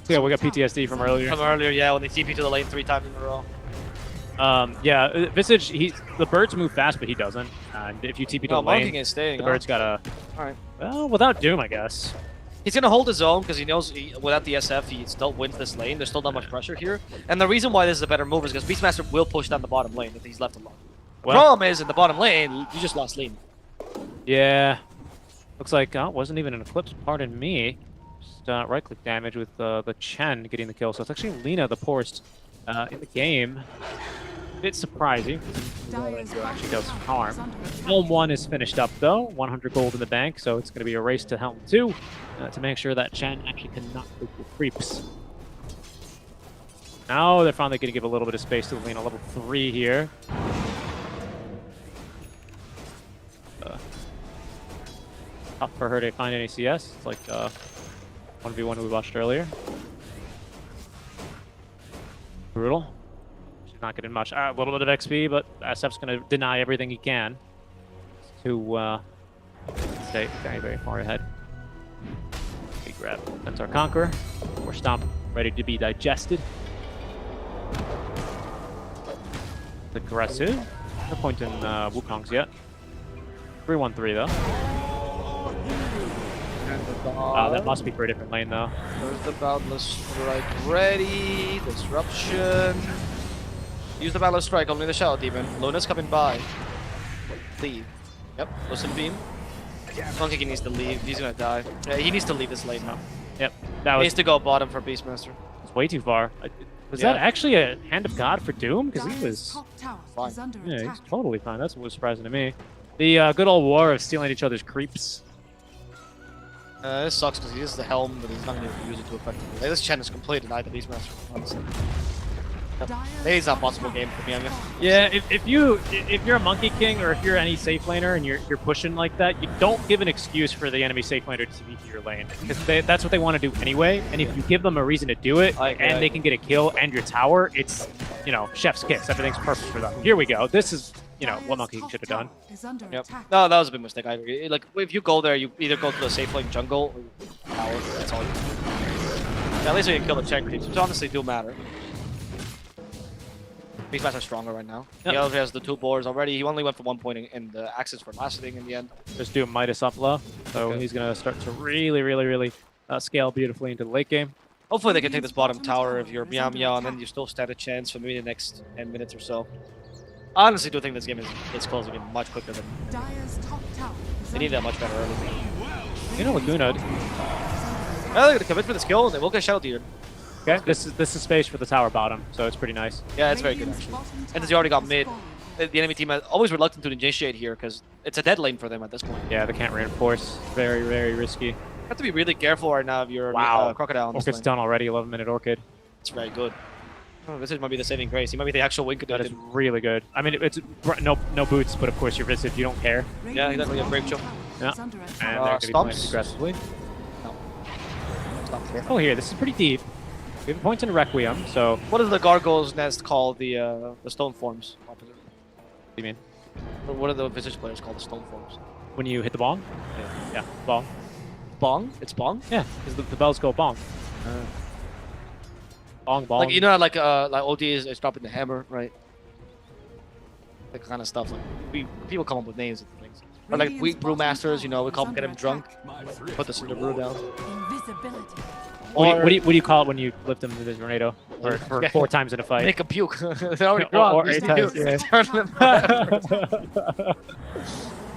Yeah, we got PTSD from earlier. From earlier, yeah, when they TP to the lane 3 times in a row. Yeah, Visage, the birds move fast, but he doesn't. And if you TP to the Monkey lane, King is staying, the bird's gotta... Alright. Well, without Doom, I guess. He's gonna hold his own because he knows without the SF, he still wins this lane. There's still not much pressure here. And the reason why this is a better move is because Beastmaster will push down the bottom lane if he's left alone. The problem is, in the bottom lane, you just lost lane. Yeah. Looks like, it wasn't even an Eclipse, pardon me. Just right-click damage with the Chen getting the kill. So it's actually Lina, the poorest in the game. A bit surprising. Actually does harm. Helm 1 is finished up, though. 100 gold in the bank, so it's going to be a race to Helm 2 to make sure that Chen actually cannot take the creeps. Now they're finally going to give a little bit of space to Lina, level 3 here. Tough for her to find any CS. It's like 1v1 we watched earlier. Brutal. She's not getting much. A little bit of XP, but SF's going to deny everything he can to stay very far ahead. We grab Centaur Conqueror. We're Stomp ready to be digested. Aggressive. No point in Wukong's yet. 3-1-3 though. That must be for a different lane though. There's the Boundless Strike ready. Disruption. Use the Boundless Strike, only the Shadow Demon. Luna's coming by. Leave. Yep, Listen Beam. Monkey King needs to leave. He's gonna die. Yeah, he needs to leave this lane now. Yep. He needs to go bottom for Beastmaster. It's way too far. Was that actually a Hand of God for Doom? Because he was fine. Yeah, he's totally fine. That's what was surprising to me. The good old war of stealing each other's creeps. This sucks because he is the Helm, but he's not going to use it too effectively. This Chen is completely denied the Beastmaster, honestly. Maybe it's not a possible game for me. I mean, Yeah, if you're a Monkey King or if you're any safe laner and you're pushing like that, you don't give an excuse for the enemy safe laner to TP to your lane because that's what they want to do anyway. And if you give them a reason to do it and they can get a kill and your tower, it's chef's kiss. Everything's perfect for them. Here we go. This is what Monkey King should have done. Yep. No, that was a big mistake. I agree. Like if you go there, you either go to the safe lane jungle or tower. That's all. Yeah, at least we can kill the check creeps, which honestly do matter. These guys are stronger right now. Yep. He already has the 2 boards already. He only went for 1 point in the axes for last thing in the end. Just do Midas up low, so he's gonna start to really scale beautifully into the late game. Hopefully they can take this bottom tower if you're Meow Meow, and then you still stand a chance for maybe the next 10 minutes or so. I honestly do think this game is closing in much quicker than they need that much better early. Laguna. Well, they're gonna commit for the skill, and they will get Shadow Deer. Okay, this is space for the tower bottom, so it's pretty nice. Yeah, it's very good actually. And since you already got mid, the enemy team is always reluctant to initiate here because it's a dead lane for them at this point. Yeah, they can't reinforce. Very risky. You have to be really careful right now if you're Crocodile. Orchid's done already. 11-minute Orchid. It's very good. Oh, Visage might be the saving grace. He might be the actual win That is condition. really good. I mean, it's no boots, but of course your Visage, you don't care. Yeah, he doesn't have Brave Chill. Yeah, and they're going to be playing aggressively. No. Stop here. Oh, here, this is pretty deep. We have points in Requiem, so... What does the Gargoyle's Nest call the stone forms? What do you mean? What are the Visage players call the stone forms? When you hit the bong? Yeah, bong. Bong? It's bong? Yeah, because the bells go bong. Bong. Like, you know, like OD is dropping the hammer, right? That kind of stuff. Like, people come up with names and things. Or like weak brewmasters, we call them get him drunk. Put the cinder brew down. What do you call it when you lift them to the tornado? Or for 4 times in a fight? Make a puke. They're already or drunk. 8 times, yeah.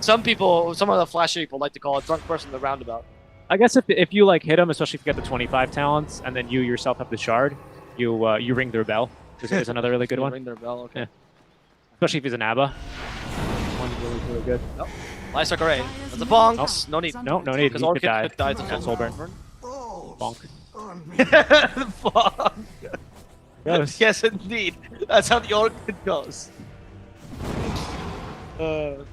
Some of the flashy people like to call a drunk person the roundabout. I guess if you hit them, especially if you get the 25 talents, and then you yourself have the shard, you ring their bell. Is another really good one. Ring their bell, okay. Yeah. Especially if he's an ABBA. One's really good. Nope. Life Sucker A. That's a bonk. Oh. No need. No need. Because He Orchid could die. could die to Soul burn. Bonk. Bonk. Yes, indeed. That's how the Orchid goes. Gonna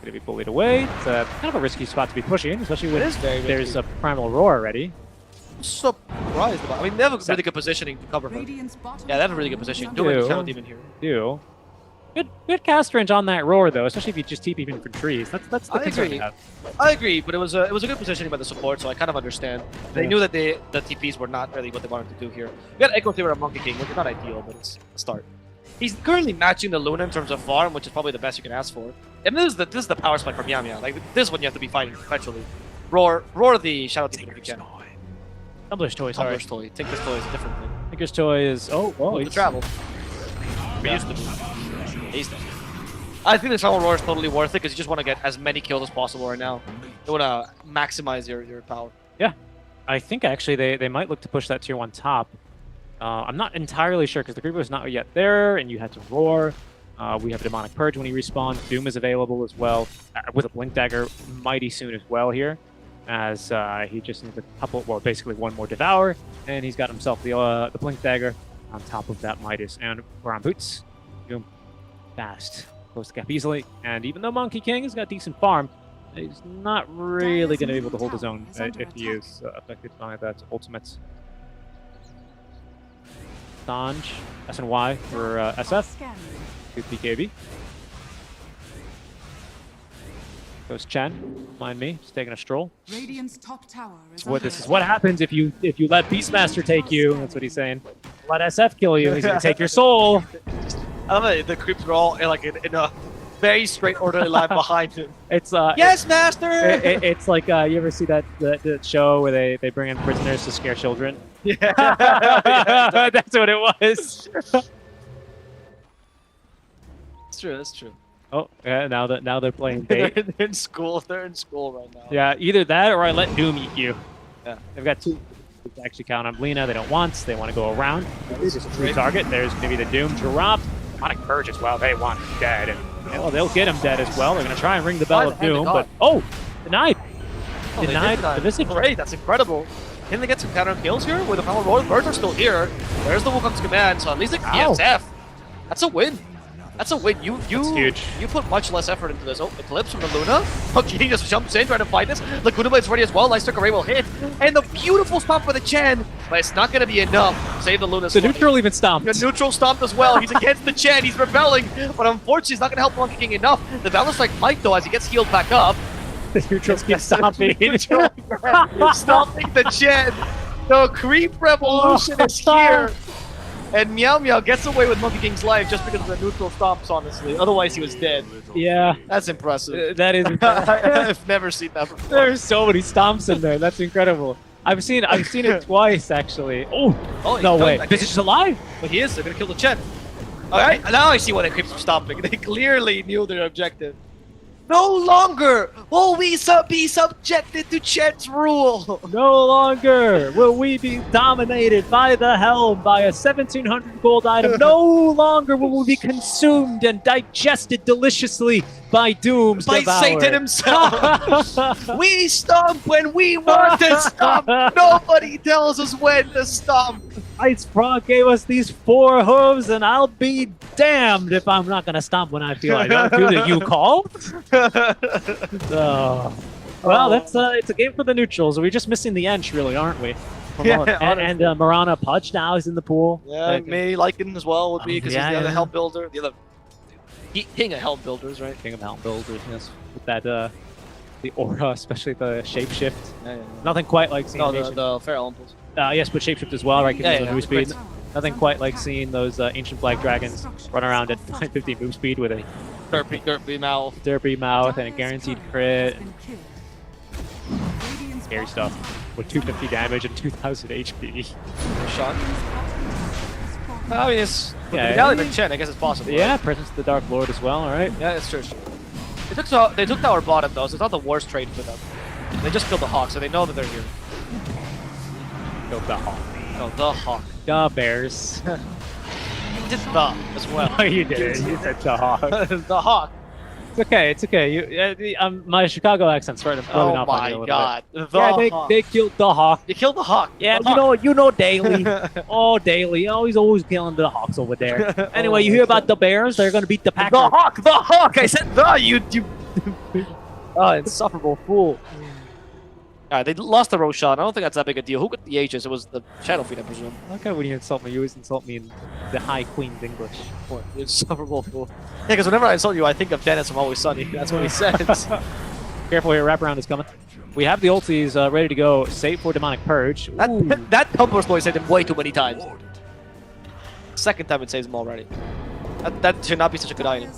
be bullied away. It's kind of a risky spot to be pushing, especially when there's a Primal Roar already. I'm surprised about. I mean, they have a really good positioning to cover her. Yeah, they have a really good positioning. Do it, Shadow Demon here. Do. Good cast range on that roar though, especially if you just TP even for trees. That's the concern I have. I agree, but it was a good positioning by the support, so I kind of understand. They knew that the TPs were not really what they wanted to do here. We got Echo Theory on Monkey King, which is not ideal, but it's a start. He's currently matching the Luna in terms of farm, which is probably the best you can ask for. And this is the power spike from Yamia. Like this is what you have to be fighting perpetually. Roar the Shadow Demon if you can. Tumbler's Toy, sorry. Tumbler's Toy. Tinker's Toy is a different thing. Tinker's Toy is The travel. We used to be. I think the Shadow Roar is totally worth it because you just want to get as many kills as possible right now. You want to maximize your power. Yeah. I think actually they might look to push that tier 1 top. I'm not entirely sure because the creeper is not yet there and you had to roar. We have Demonic Purge when he respawns. Doom is available as well with a Blink Dagger mighty soon as well here. As he just needs a couple, well, basically one more Devour, and he's got himself the Blink Dagger on top of that Midas. And we're on Boots. Doom. Fast. Close the gap easily. And even though Monkey King has got decent farm, he's not really going to be able to hold his own if he is affected by that ultimate. Sanj, SNY for SF. Good BKB. Goes Chen. Mind me, just taking a stroll. Radiant's top tower is This is what happens if you let Beastmaster take you. That's what he's saying. Let SF kill you. He's gonna take your soul. I love it. The creeps are all in a very straight orderly line behind him. It's yes, master. It's like you ever see that show where they bring in prisoners to scare children? Yeah, that's what it was. It's true. That's true. Oh yeah, now they're playing bait. They're in school. They're in school right now. Yeah, either that or I let Doom eat you. Yeah, they've got 2 to actually count on Lina. They don't want. They want to go around. Just a free target. There's maybe the Doom drop. Demonic Purge as well. They want him dead, and they'll get him dead as well. They're gonna try and ring the bell of Doom, but denied. Denied the Visage. Great, that's incredible. Can they get some counter kills here? With the power roll, birds are still here. There's the Wukong's command, so at least like ESF. That's a win. That's a win. That's huge. You put much less effort into this. Oh, Eclipse from the Luna. Okay, he just jumps in, trying to fight this. Laguna Blade's ready as well. Lightstrike Array will hit. And the beautiful stomp for the Chen. But it's not going to be enough. Save the Luna's The neutral even stomped. The neutral stomped as well. He's against the Chen. He's rebelling. But unfortunately, it's not going to help Monkey King enough. The Valor Strike might, though, as he gets healed back up. The neutrals keep stomping. Stomping the Chen. The creep revolution is here. And Meow Meow gets away with Monkey King's life just because of the neutral stomps, honestly. Otherwise, he was dead. Yeah. That's impressive. That is impressive. I've never seen that before. There's so many stomps in there. That's incredible. I've seen it twice, actually. Oh, no way. This is alive? But he is. They're going to kill the Chen. Alright, now I see why the creeps are stomping. They clearly knew their objective. No longer will we be subjected to Chen's rule. No longer will we be dominated by the helm by a 1700 gold item. No longer will we be consumed and digested deliciously by Doom's By Devourer. Satan himself. We stomp when we want to stomp. Nobody tells us when to stomp. Ice Frog gave us these 4 hooves, and I'll be damned if I'm not gonna stomp when I feel like it. Do that you call? Well, that's it's a game for the neutrals. We're just missing the Ench, really, aren't we? Yeah, and Marana Pudge now is in the pool. Yeah, maybe Lycan as well would be because he's the other yeah. help builder. The other king of help builders, right? King of Helm Builders, yes. With that, the aura, especially the shapeshift. Yeah. Nothing quite like seeing the Feral Impulse. yes, but shapeshift as well, right? Because of the move speed. Great. Nothing quite like seeing those ancient flag dragons run around at 950 move speed with a Derpy mouth. derpy mouth and a guaranteed crit. Scary stuff. With 250 damage and 2000 HP. Shot. I mean, it's Yeah, Medallion and Chen. I guess it's possible. Yeah, right? Presence of the Dark Lord as well, alright? Yeah, it's true. They took tower bottom though, so it's not the worst trade for them. They just killed the Hawk, so they know that they're here. Killed the Hawk. No, the Hawk. The Bears. He did the as well. Oh, you did it. You said the Hawk. The Hawk. It's okay, it's okay. My Chicago accent's starting to rubbing Oh off on me a my little god. bit. The Yeah, Hawk. they killed the Hawk. You killed the Hawk. Yeah, The Hawk. you know Daly. Oh, Daly. Oh, he's always killing the Hawks over there. Anyway, you hear about the Bears? They're going to beat the Packers. The Hawk! The Hawk! I said the! You... Oh, insufferable fool. Alright, they lost the Roshan. I don't think that's that big a deal. Who got the Aegis? It was the Shadow Fiend, I presume. Okay, when you insult me, you always insult me in the High Queen's English. What? You insufferable fool. Yeah, because whenever I insult you, I think of Dennis from Always Sunny. That's what he says. Careful here, wraparound is coming. We have the ultis ready to go, save for Demonic Purge. That Combo Exploit saved him way too many times. Second time it saves him already. That should not be such a good item.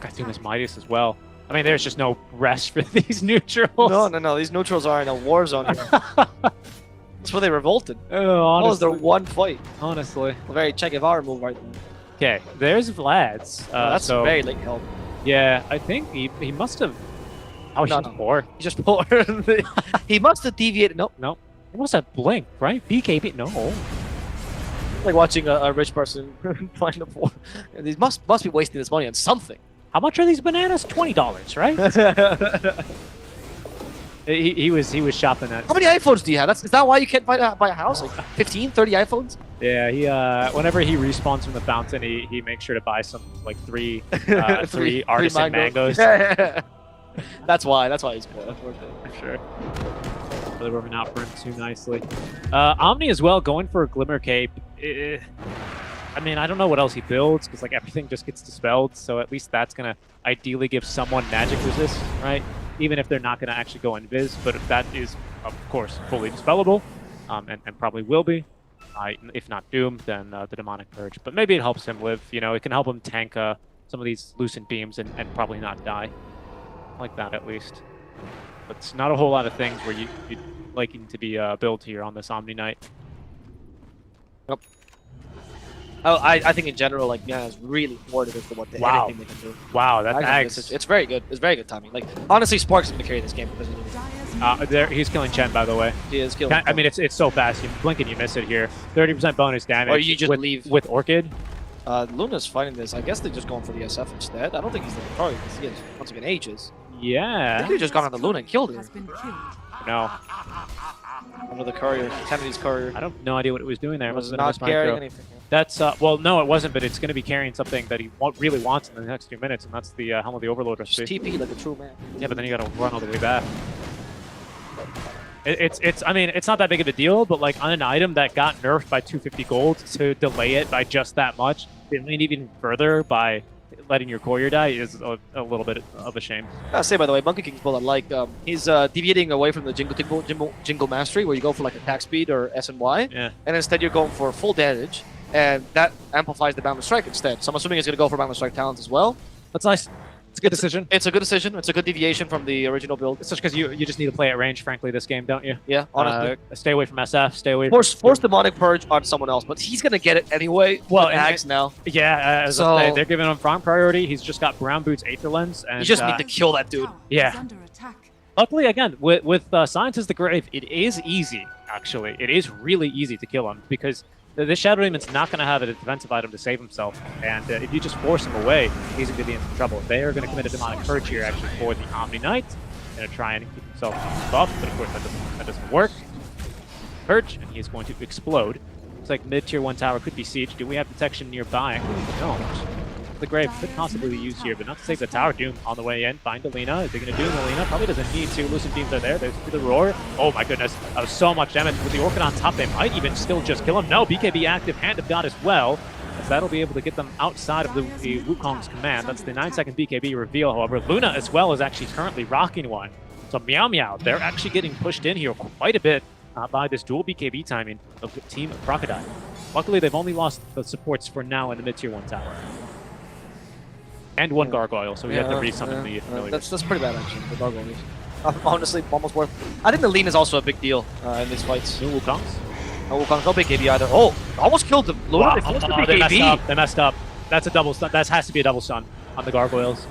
Cartoonist Midas as well. I mean, there's just no rest for these neutrals. No. These neutrals are in a war zone here. That's where they revolted. Oh, That was honestly. their one fight. Honestly. A very Che Guevara move right there. Okay, there's Vlad's. That's so, very late help. yeah, I think he must have... Oh, he's No, just no. poor. He just poor. He must have deviated. Nope. No. He must have blinked, right? BKB, no. Like watching a rich person find a poor. These must be wasting this money on something. How much are these bananas? $20, right? he was shopping at... How many iPhones do you have? Is that why you can't buy a house? Like 15, 30 iPhones? Yeah, he whenever he respawns from the fountain, he makes sure to buy some like three artisan mangoes. Yeah. That's why he's poor. That's worth it. For sure. Really working out for him too nicely. Omni as well, going for a Glimmer Cape. I mean, I don't know what else he builds, because like everything just gets dispelled, so at least that's going to ideally give someone magic resist, right? Even if they're not going to actually go invis, but if that is, of course, fully dispellable, and probably will be. If not Doom, then the Demonic Purge. But maybe it helps him live, you know, it can help him tank some of these Lucent Beams and probably not die. Like that, at least. But it's not a whole lot of things where you'd liking to be built here on this Omni Knight. Yep. Oh, I think in general, like, yeah, it's really thwarted as to what anything they can do. Wow, that I think it's very good. It's very good timing. Like, honestly, Sparks is going to carry this game because of it. He's killing Chen, by the way. He is killing. I mean, it's so fast. You blink and you miss it here. 30% bonus damage. Or you just with, leave. with Orchid. Luna's fighting this. I guess they're just going for the SF instead. I don't think he's the probably because he has once again Aegis. I Yeah. think they just gone on the Luna and killed him. No. Under the courier, Kennedy's courier. I don't no idea what it was doing there. It must have been a Not mismicro. carrying anything. That's well, no, it wasn't, but it's going to be carrying something that he really wants in the next few minutes, and that's the Helm of the Overlord Just recipe. TP like a true man. Yeah, but then you got to run all the way back. I mean, it's not that big of a deal, but like on an item that got nerfed by 250 gold, to delay it by just that much, it went even further by letting your courier die is a little bit of a shame. I say, by the way, Monkey King's build I like. He's deviating away from the jingle mastery, where you go for like attack speed or S and Y, Yeah. and instead you're going for full damage, and that amplifies the Boundless Strike instead. So I'm assuming he's going to go for Boundless Strike talents as well. That's nice. It's a good decision. It's a good decision. It's a good deviation from the original build. It's just because you just need to play at range, frankly, this game, don't you? Yeah, honestly. Stay away from SF. Stay away. Force Demonic Purge on someone else, but he's going to get it anyway. Well, with Axe now. Yeah, as So- I say, they're giving him farm priority. He's just got Brown Boots, Aether Lens, and You just need to kill that dude. Tower Yeah. is under attack. Luckily, again, with Science is the Grave, it is easy, actually. It is really easy to kill him, because this Shadow Demon's not going to have a defensive item to save himself, and if you just force him away, he's going to be in some trouble. They are going to commit a Demonic Purge here, actually, for the Omni Knight. Going to try and keep himself buffed, but of course that doesn't work. Purge, and he is going to explode. Looks like mid-tier 1 tower could be sieged. Do we have detection nearby? We don't. The Grave could possibly be used here, but not to save the tower. Doom on the way in. Find Alina. Is he going to Doom Alina? Probably doesn't need to. Lucent Beams are there. There's the Roar. Oh my goodness. That was so much damage. With the Orchid on top, they might even still just kill him. No, BKB active. Hand of God as well. As that'll be able to get them outside of the Wukong's command. That's the 9-second BKB reveal, however. Luna as well is actually currently rocking one. So Meow Meow, they're actually getting pushed in here quite a bit by this dual BKB timing of Team Crocodile. Luckily, they've only lost the supports for now in the mid-tier 1 tower. And one gargoyle, so we have to resummon the familiars. That's pretty bad, actually, the gargoyles. Honestly, almost worth. I think the lean is also a big deal in these fights. No Wukongs? No Wukong's, no BKB either. Oh, almost killed the Luna. Wow. They forced the They messed BKB. up. They messed up. That's a double stun. That has to be a double stun on the gargoyles.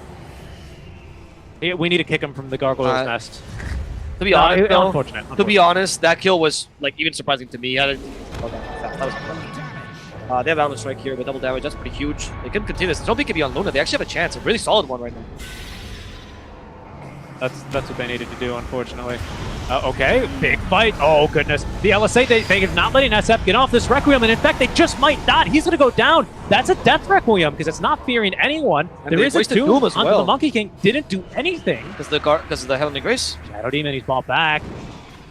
We need to kick him from the gargoyles nest. To be honest, though, unfortunate. To be honest, that kill was like even surprising to me. I didn't. Oh, that was. They have Boundless Strike here with double damage. That's pretty huge. They can continue this. There's no BKB on Luna. They actually have a chance. A really solid one right now. That's what they needed to do, unfortunately. Okay, big fight. Oh, goodness. The LSA, they have not letting SF get off this Requiem, and in fact, they just might not. He's going to go down. That's a death Requiem, because it's not fearing anyone. And there is a Doom as onto well. the Monkey King. Didn't do anything. Because of the Heavenly Grace. Shadow Demon, he's bought back.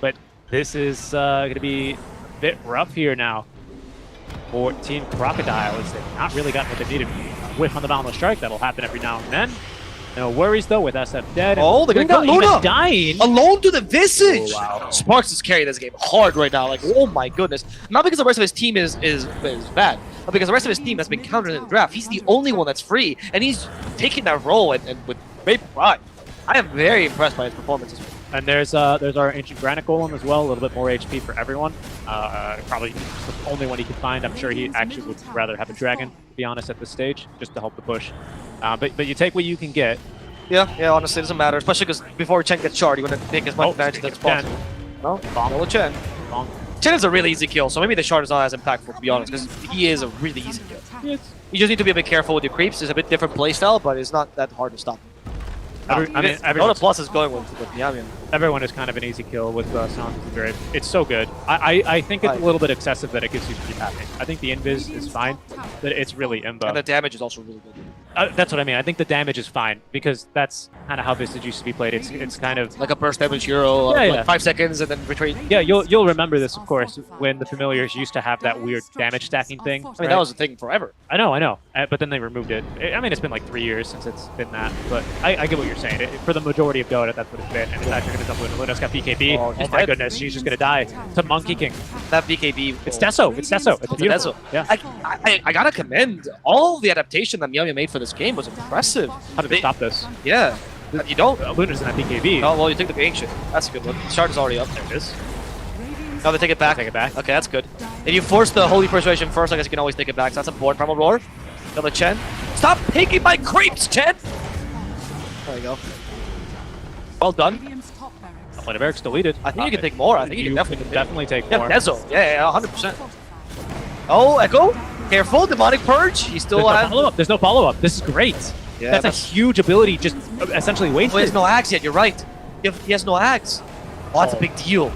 But this is going to be a bit rough here now for Team Crocodile, as they've not really gotten what they needed. Whiff on the Boundless Strike. That'll happen every now and then. No worries, though, with SF dead. Oh, they're going to kill Luna. Even dying. Alone to the Visage. Oh, wow. Sparks is carrying this game hard right now. Like, oh my goodness. Not because the rest of his team is bad, but because the rest of his team has been countered in the draft. He's the only one that's free, and he's taking that role and with great pride. I am very impressed by his performance as well. And there's our Ancient Granite Golem as well, a little bit more HP for everyone. Probably the only one he can find. I'm sure he actually would rather have a dragon, to be honest, at this stage, just to help the push. But you take what you can get. Yeah, honestly, it doesn't matter, especially because before Chen gets shard, you want to take as much damage as possible. No? Follow Chen. Chen is a really easy kill, so maybe the shard is not as impactful, to be honest, because he is a really easy kill. Yes. You just need to be a bit careful with your creeps. It's a bit different playstyle, but it's not that hard to stop. Nona Plus is going with Yamian. Everyone is kind of an easy kill with Sounds of the Grave. It's so good. I think it's a little bit excessive that it gives you free pathing. I think the invis is fine, but it's really imba. And the damage is also really good. That's what I mean. I think the damage is fine because that's kind of how Visage used to be played. It's kind of like a burst damage hero, like 5 seconds and then retreat. Yeah, you'll remember this, of course, when the familiars used to have that weird damage stacking thing. I mean, that was a thing forever. I know. But then they removed it. I mean, it's been like 3 years since it's been that. But I get what you're saying. For the majority of Dota, that's what it's been. And it's actually going to dump Luna. Luna's got BKB. Oh my goodness, she's just going to die to Monkey King. That BKB. It's Deso. It's beautiful. Deso. Yeah. I gotta commend all the adaptation that Miami made for this game was impressive. How did they stop this? Yeah. You don't. Luna's in that BKB. Oh, well, you take the Ancient. That's a good one. Shard is already up. There it is. No, they take it back. Take it back. Okay, that's good. If you force the Holy Persuasion first, I guess you can always take it back. So that's important. Primal Roar. Kill the Chen. Stop taking my creeps, Chen! There you go. Well done. Point of Eric's deleted. I think you can take more. I think you can definitely take more. Yeah, Dezo. Yeah, 100%. Oh, Echo. Careful. Demonic Purge. He still has... There's no follow-up. This is great. Yeah, that's a huge ability, just essentially wasted. Oh, he has no axe yet. You're right. He has no axe. Oh, that's a big deal.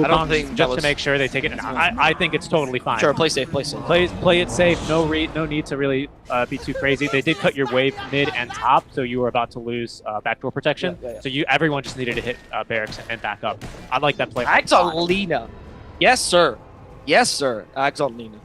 I don't think just to make sure they take it. And I think it's totally fine. Sure, play safe, play safe. Play it safe. No need to really be too crazy. They did cut your wave mid and top, so you were about to lose backdoor protection. So everyone just needed to hit barracks and back up. I like that play. Axe on Lina. Yes, sir. Yes, sir. Axe on Lina.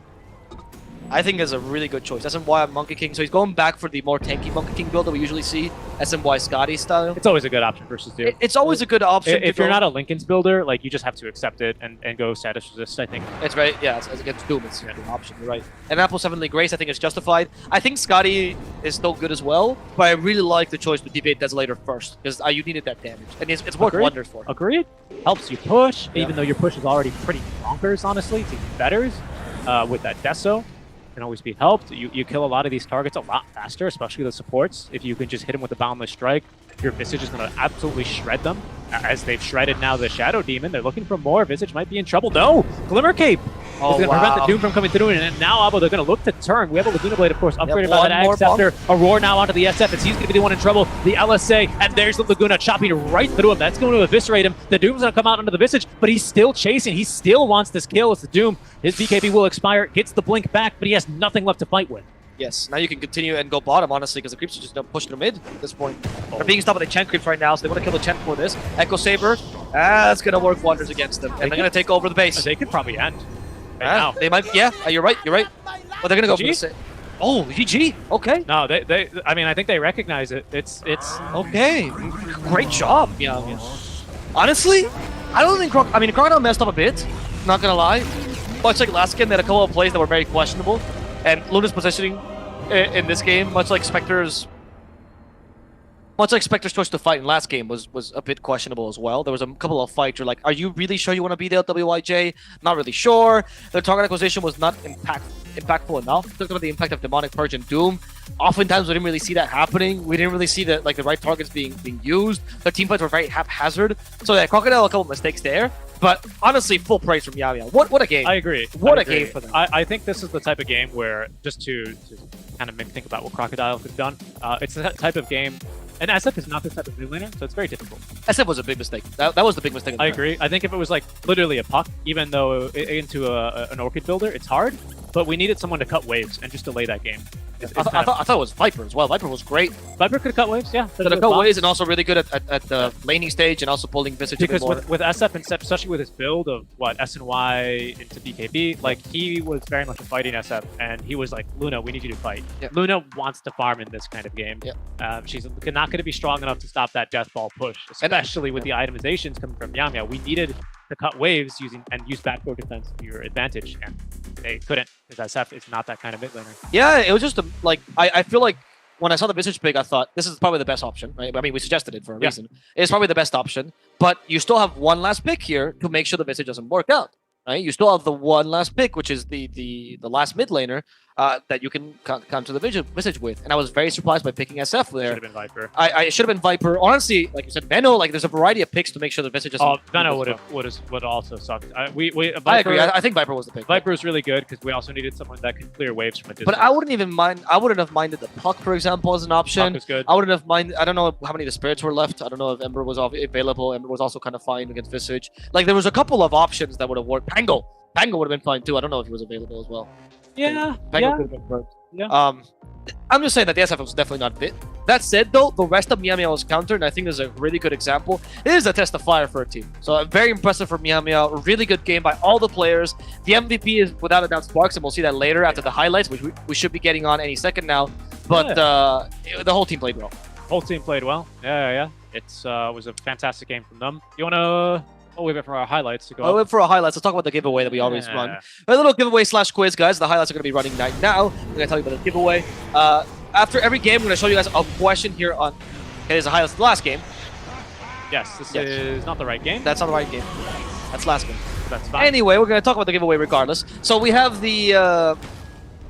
I think is a really good choice. SMY on Monkey King. So he's going back for the more tanky Monkey King build that we usually see. SMY Scotty style. It's always a good option versus Doom. It's always a good option. If you're not a Lincoln's builder, like you just have to accept it and go status resist, I think. It's right, yeah, it's against Doom, it's a good option, you're right. And Apple 7 Grace, I think is justified. I think Scotty is still good as well, but I really like the choice to debate Desolator first, because you needed that damage. And it's worked wonders for him. Agreed. Helps you push, even though your push is already pretty bonkers, honestly, to betters with that Deso. Can always be helped. You kill a lot of these targets a lot faster, especially the supports. If you can just hit them with a Boundless Strike, your Visage is going to absolutely shred them. As they've shredded now the Shadow Demon, they're looking for more. Visage might be in trouble. No! Glimmer Cape! It's going to prevent the Doom from coming through, and now Abo, they're going to look to turn. We have a Laguna Blade, of course, upgraded by that Ag Scepter. Aurora now onto the SF, as he's going to be the one in trouble. The LSA, and there's the Laguna chopping right through him. That's going to eviscerate him. The Doom's going to come out under the Visage, but he's still chasing. He still wants this kill. It's the Doom. His BKB will expire, gets the blink back, but he has nothing left to fight with. Yes, now you can continue and go bottom, honestly, because the creeps are just pushing through mid at this point. They're being stopped by the Chen creeps right now, so they want to kill the Chen for this. Echo Saber, that's going to work wonders against them. And they're going to take over the base. They could probably end. Now. They might, yeah, you're right. But they're going to go for the Oh, GG, okay. No, I mean, I think they recognize it. It's okay. Great job, yeah. Honestly, I don't think Crocodile messed up a bit, not going to lie. Much like last game, they had a couple of plays that were very questionable. And Luna's positioning in this game, much like Spectre's choice to fight in last game was a bit questionable as well. There was a couple of fights you're like, are you really sure you want to be there, WYJ? Not really sure. The target acquisition was not impactful enough. Talked about the impact of Demonic Purge and Doom. Oftentimes we didn't really see that happening. We didn't really see the right targets being used. The team fights were very haphazard. So yeah, Crocodile, a couple of mistakes there. But honestly, full praise from Yao. What a game. I agree. What a game for them. I think this is the type of game where, just to kind of make me think about what Crocodile could have done, it's that type of game. And SF is not this type of mid laner, so it's very difficult. SF was a big mistake. That was the big mistake. I agree. I think if it was like literally a puck, even though into an Orchid builder, it's hard. But we needed someone to cut waves and just delay that game. I thought it was Viper as well. Viper was great. Viper could have cut waves, yeah. Could have cut waves and also really good at the laning stage and also pulling Visage because with SF and especially with his build of SNY into BKB, like he was very much a fighting SF and he was like, Luna, we need you to fight. Yeah. Luna wants to farm in this kind of game. Yeah. She's not going to be strong enough to stop that death ball push, especially with the itemizations coming from Yamia. We needed to cut waves use backdoor defense to your advantage, and they couldn't because SF is not that kind of mid laner. Yeah, it was just I feel like when I saw the Visage pick, I thought this is probably the best option, right? I mean, we suggested it for a reason. It's probably the best option, but you still have one last pick here to make sure the Visage doesn't work out. Right? You still have the one last pick, which is the last mid laner that you can come to the Visage with. And I was very surprised by picking SF there. Should have been Viper. I should have been Viper. Honestly, like you said, Venno, like there's a variety of picks to make sure the Visage doesn't. Oh, Venno would also suck. Viper, I agree. I think Viper was the pick. Viper was really good because we also needed someone that could clear waves from a distance. But I wouldn't even mind. I wouldn't have minded the Puck, for example, as an option. Puck was good. I wouldn't have minded. I don't know how many of the Spirits were left. I don't know if Ember was available. Ember was also kind of fine against Visage. Like there was a couple of options that would have worked. Pango would have been fine too. I don't know if he was available as well. Yeah. Pango could have been perfect. Yeah. I'm just saying that the SF was definitely not fit. That said, though, the rest of Mia was countered, and I think this is a really good example. It is a test of fire for a team. So very impressive for Mia. A really good game by all the players. The MVP is without a doubt Sparks, and we'll see that later after the highlights, which we should be getting on any second now. But the whole team played well. Whole team played well. Yeah. It was a fantastic game from them. You want to... Oh, we wait for our highlights to go. Wait for our highlights. Let's talk about the giveaway that we always run. A little giveaway / quiz, guys. The highlights are going to be running right now. I'm going to tell you about the giveaway. After every game, I'm going to show you guys a question here on... Okay, there's a highlights of the last game. Yes, this is not the right game. That's not the right game. That's last game. That's fine. Anyway, we're going to talk about the giveaway regardless. So we have the...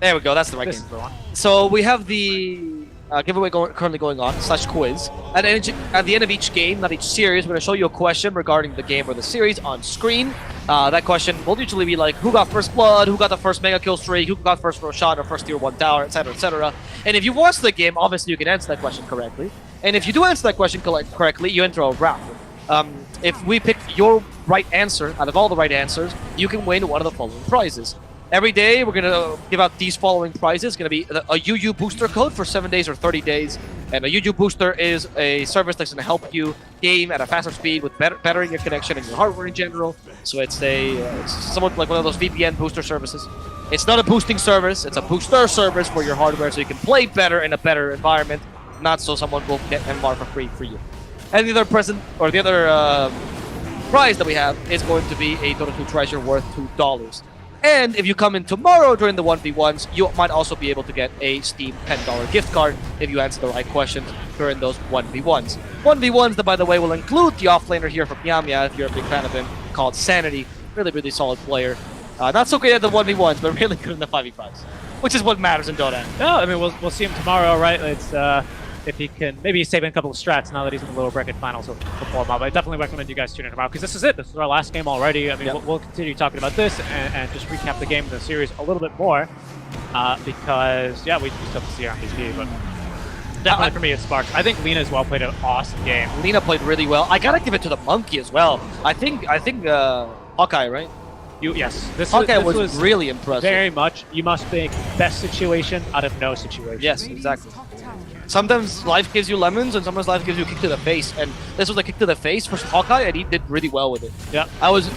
there we go. That's the right game. This is the one. So we have the... giveaway currently going on / quiz. At the end of each game, not each series, we're going to show you a question regarding the game or the series on screen. That question will usually be like, who got first blood, who got the first mega kill streak, who got first Roshan or first tier 1 tower, etc, etc. And if you watched the game, obviously you can answer that question correctly. And if you do answer that question correctly, you enter a raffle. If we pick your right answer out of all the right answers, you can win one of the following prizes. Every day, we're going to give out these following prizes. It's going to be a UU booster code for 7 days or 30 days. And a UU booster is a service that's going to help you game at a faster speed with bettering your connection and your hardware in general. So it's it's somewhat like one of those VPN booster services. It's not a boosting service. It's a booster service for your hardware so you can play better in a better environment, not so someone will get MMR for free for you. And the other prize that we have is going to be a Dota 2 treasure worth $2. And if you come in tomorrow during the 1v1s, you might also be able to get a Steam $10 gift card if you answer the right questions during those 1v1s. 1v1s that, by the way, will include the offlaner here from Yamia, if you're a big fan of him, called Sanity. Really, really solid player. Not so great at the 1v1s, but really good in the 5v5s, which is what matters in Dota. No, I mean, we'll see him tomorrow, right? It's if he can, maybe he's saving a couple of strats now that he's in the lower bracket finals before him out. But I definitely recommend you guys tune in tomorrow because this is it. This is our last game already. I mean, we'll continue talking about this and just recap the game in the series a little bit more because, yeah, we still have to see our MVP, but definitely for me, it's Sparks. I think Lina as well played an awesome game. Lina played really well. I gotta give it to the Monkey as well. I think Hawkeye, right? Yes. Hawkeye was really impressive. Very much. You must make best situation out of no situation. Yes, exactly. Sometimes life gives you lemons, and sometimes life gives you a kick to the face. And this was a kick to the face for Hawkeye, and he did really well with it. Yeah.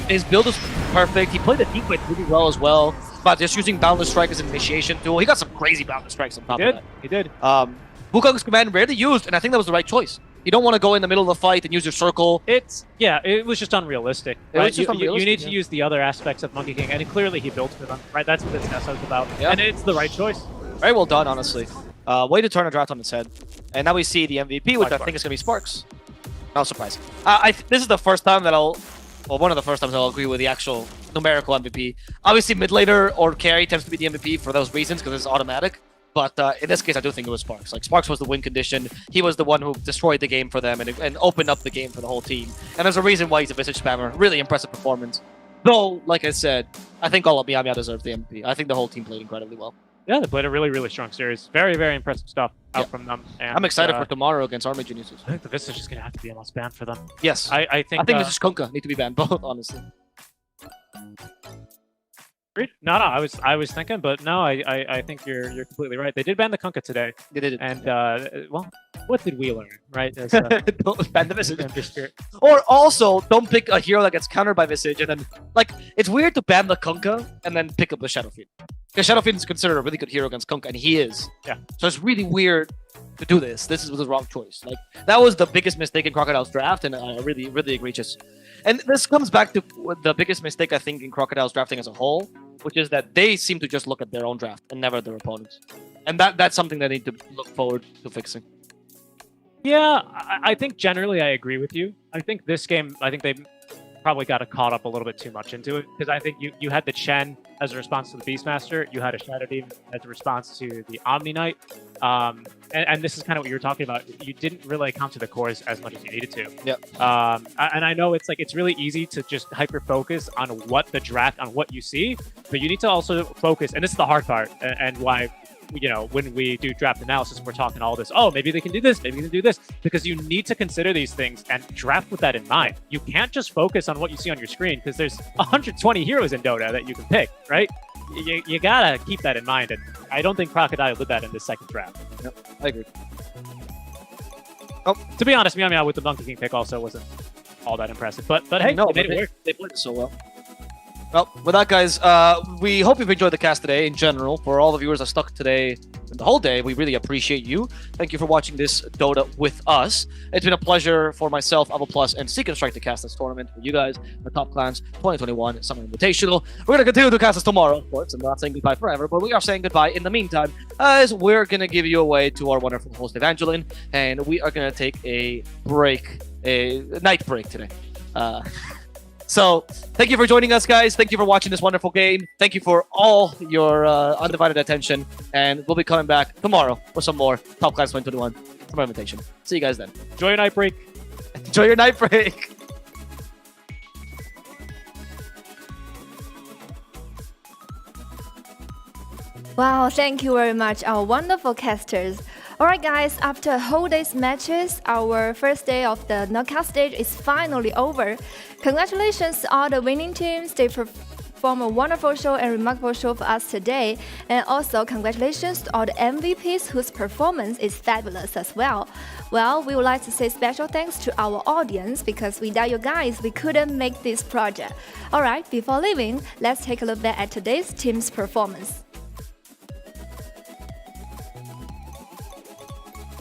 His build was perfect. He played the team fight really well as well. But just using Boundless Strike as an initiation tool, he got some crazy Boundless Strikes on top of that. He did. Wukong's command rarely used, and I think that was the right choice. You don't want to go in the middle of the fight and use your circle. It was just unrealistic. Right? You need to use the other aspects of Monkey King, and clearly he built for them. Right, that's what this SO is about, and it's the right choice. Very well done, honestly. Way to turn a draft on its head. And now we see the MVP, which I think is going to be Sparks. No surprise. This is the first time that one of the first times I'll agree with the actual numerical MVP. Obviously, mid laner or carry tends to be the MVP for those reasons because it's automatic. But in this case, I do think it was Sparks. Like, Sparks was the win condition. He was the one who destroyed the game for them and opened up the game for the whole team. And there's a reason why he's a Visage spammer. Really impressive performance. Though, like I said, I think all of Miami deserves the MVP. I think the whole team played incredibly well. Yeah, they played a really, really strong series. Very, very impressive stuff out from them. And, I'm excited for tomorrow against Army Geniuses. I think the Visage is going to have to be a must ban for them. Yes. I think Visage Kunkka need to be banned, both, honestly. No, I was thinking, but no, I think you're completely right. They did ban the Kunkka today. They did. And, well, what did we learn, right? As, don't ban the Visage. Or also, don't pick a hero that gets countered by Visage, and then, like, it's weird to ban the Kunkka and then pick up the Shadowfiend. Because Shadowfiend is considered a really good hero against Kunkka, and he is. Yeah. So it's really weird to do this. This was the wrong choice. Like, that was the biggest mistake in Crocodile's draft, and really, really egregious. And this comes back to the biggest mistake, I think, in Crocodile's drafting as a whole, which is that they seem to just look at their own draft and never their opponents. And that's something they need to look forward to fixing. Yeah, I think generally I agree with you. I think this game, I think they probably got caught up a little bit too much into it, because I think you had the Chen as a response to the Beastmaster, you had a Shadow Demon as a response to the Omni Knight, and this is kind of what you were talking about. You didn't really account to the cores as much as you needed to. Yep. And I know it's really easy to just hyper focus on what you see, but you need to also focus, and this is the hard part, and why, you know, when we do draft analysis, we're talking all this, oh, maybe they can do this, maybe they can do this, because you need to consider these things and draft with that in mind. You can't just focus on what you see on your screen, because there's 120 heroes in Dota that you can pick, right? You gotta keep that in mind, and I don't think Crocodile did that in this second draft. Yep, I agree. Oh, to be honest, Meow Meow with the Monkey King pick also wasn't all that impressive, but hey, no, they made it work. They played it so well. Well, with that, guys, we hope you've enjoyed the cast today in general. For all the viewers that stuck today the whole day, we really appreciate you. Thank you for watching this Dota with us. It's been a pleasure for myself, Avo Plus, and Seek and Strike to cast this tournament for you guys, the Top Clans 2021 Summer Invitational. We're going to continue to cast this tomorrow, of course. I'm not saying goodbye forever, but we are saying goodbye in the meantime, as we're going to give you away to our wonderful host, Evangeline, and we are going to take a break, a night break today. So, thank you for joining us, guys. Thank you for watching this wonderful game. Thank you for all your undivided attention. And we'll be coming back tomorrow for some more Top Class 2021 Summer Invitation. See you guys then. Enjoy your night break. Enjoy your night break. Wow, thank you very much, our wonderful casters. Alright guys, after a whole day's matches, our first day of the knockout stage is finally over. Congratulations to all the winning teams. They performed a wonderful show and remarkable show for us today. And also congratulations to all the MVPs whose performance is fabulous as well. Well, we would like to say special thanks to our audience because without you guys, we couldn't make this project. Alright, before leaving, let's take a look back at today's team's performance.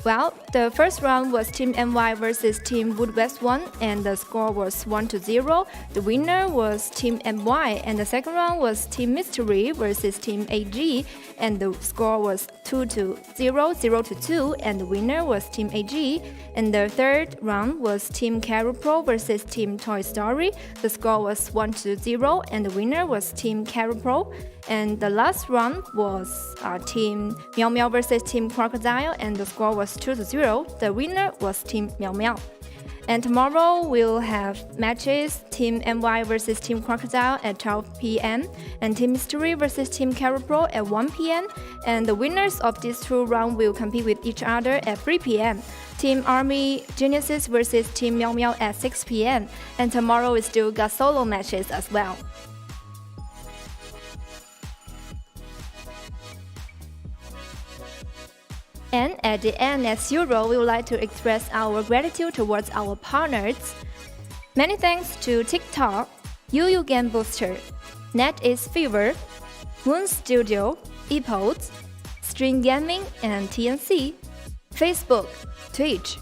Well, the first round was Team NY versus Team Vessuwan, and the score was 1-0. The winner was Team NY, and the second round was Team Mystery versus Team AG, and the score was 2-0, 0-2, and the winner was Team AG. And the third round was Team Carol Pro versus Team Toy Story. The score was 1-0, and the winner was Team Carol Pro. And the last round was Team Meow Meow versus Team Crocodile, and the score was 2-0. The winner was Team Meow Meow. And tomorrow we'll have matches Team NY versus Team Crocodile at 12 p.m. and Team Mystery versus Team Carol Pro at 1 p.m. And the winners of these two rounds will compete with each other at 3 p.m. Team Army Geniuses versus Team Meow Meow at 6 p.m. And tomorrow we still got solo matches as well. And at the end, as usual, we would like to express our gratitude towards our partners. Many thanks to TikTok, UU Game Booster, NetEase Fever, Moon Studio, ePods, String Gaming, and TNC, Facebook, Twitch,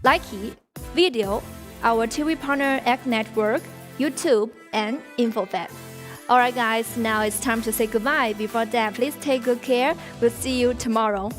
Likey, Video, our TV partner Egg Network, YouTube, and InfoFab. Alright guys, now it's time to say goodbye. Before that, please take good care. We'll see you tomorrow.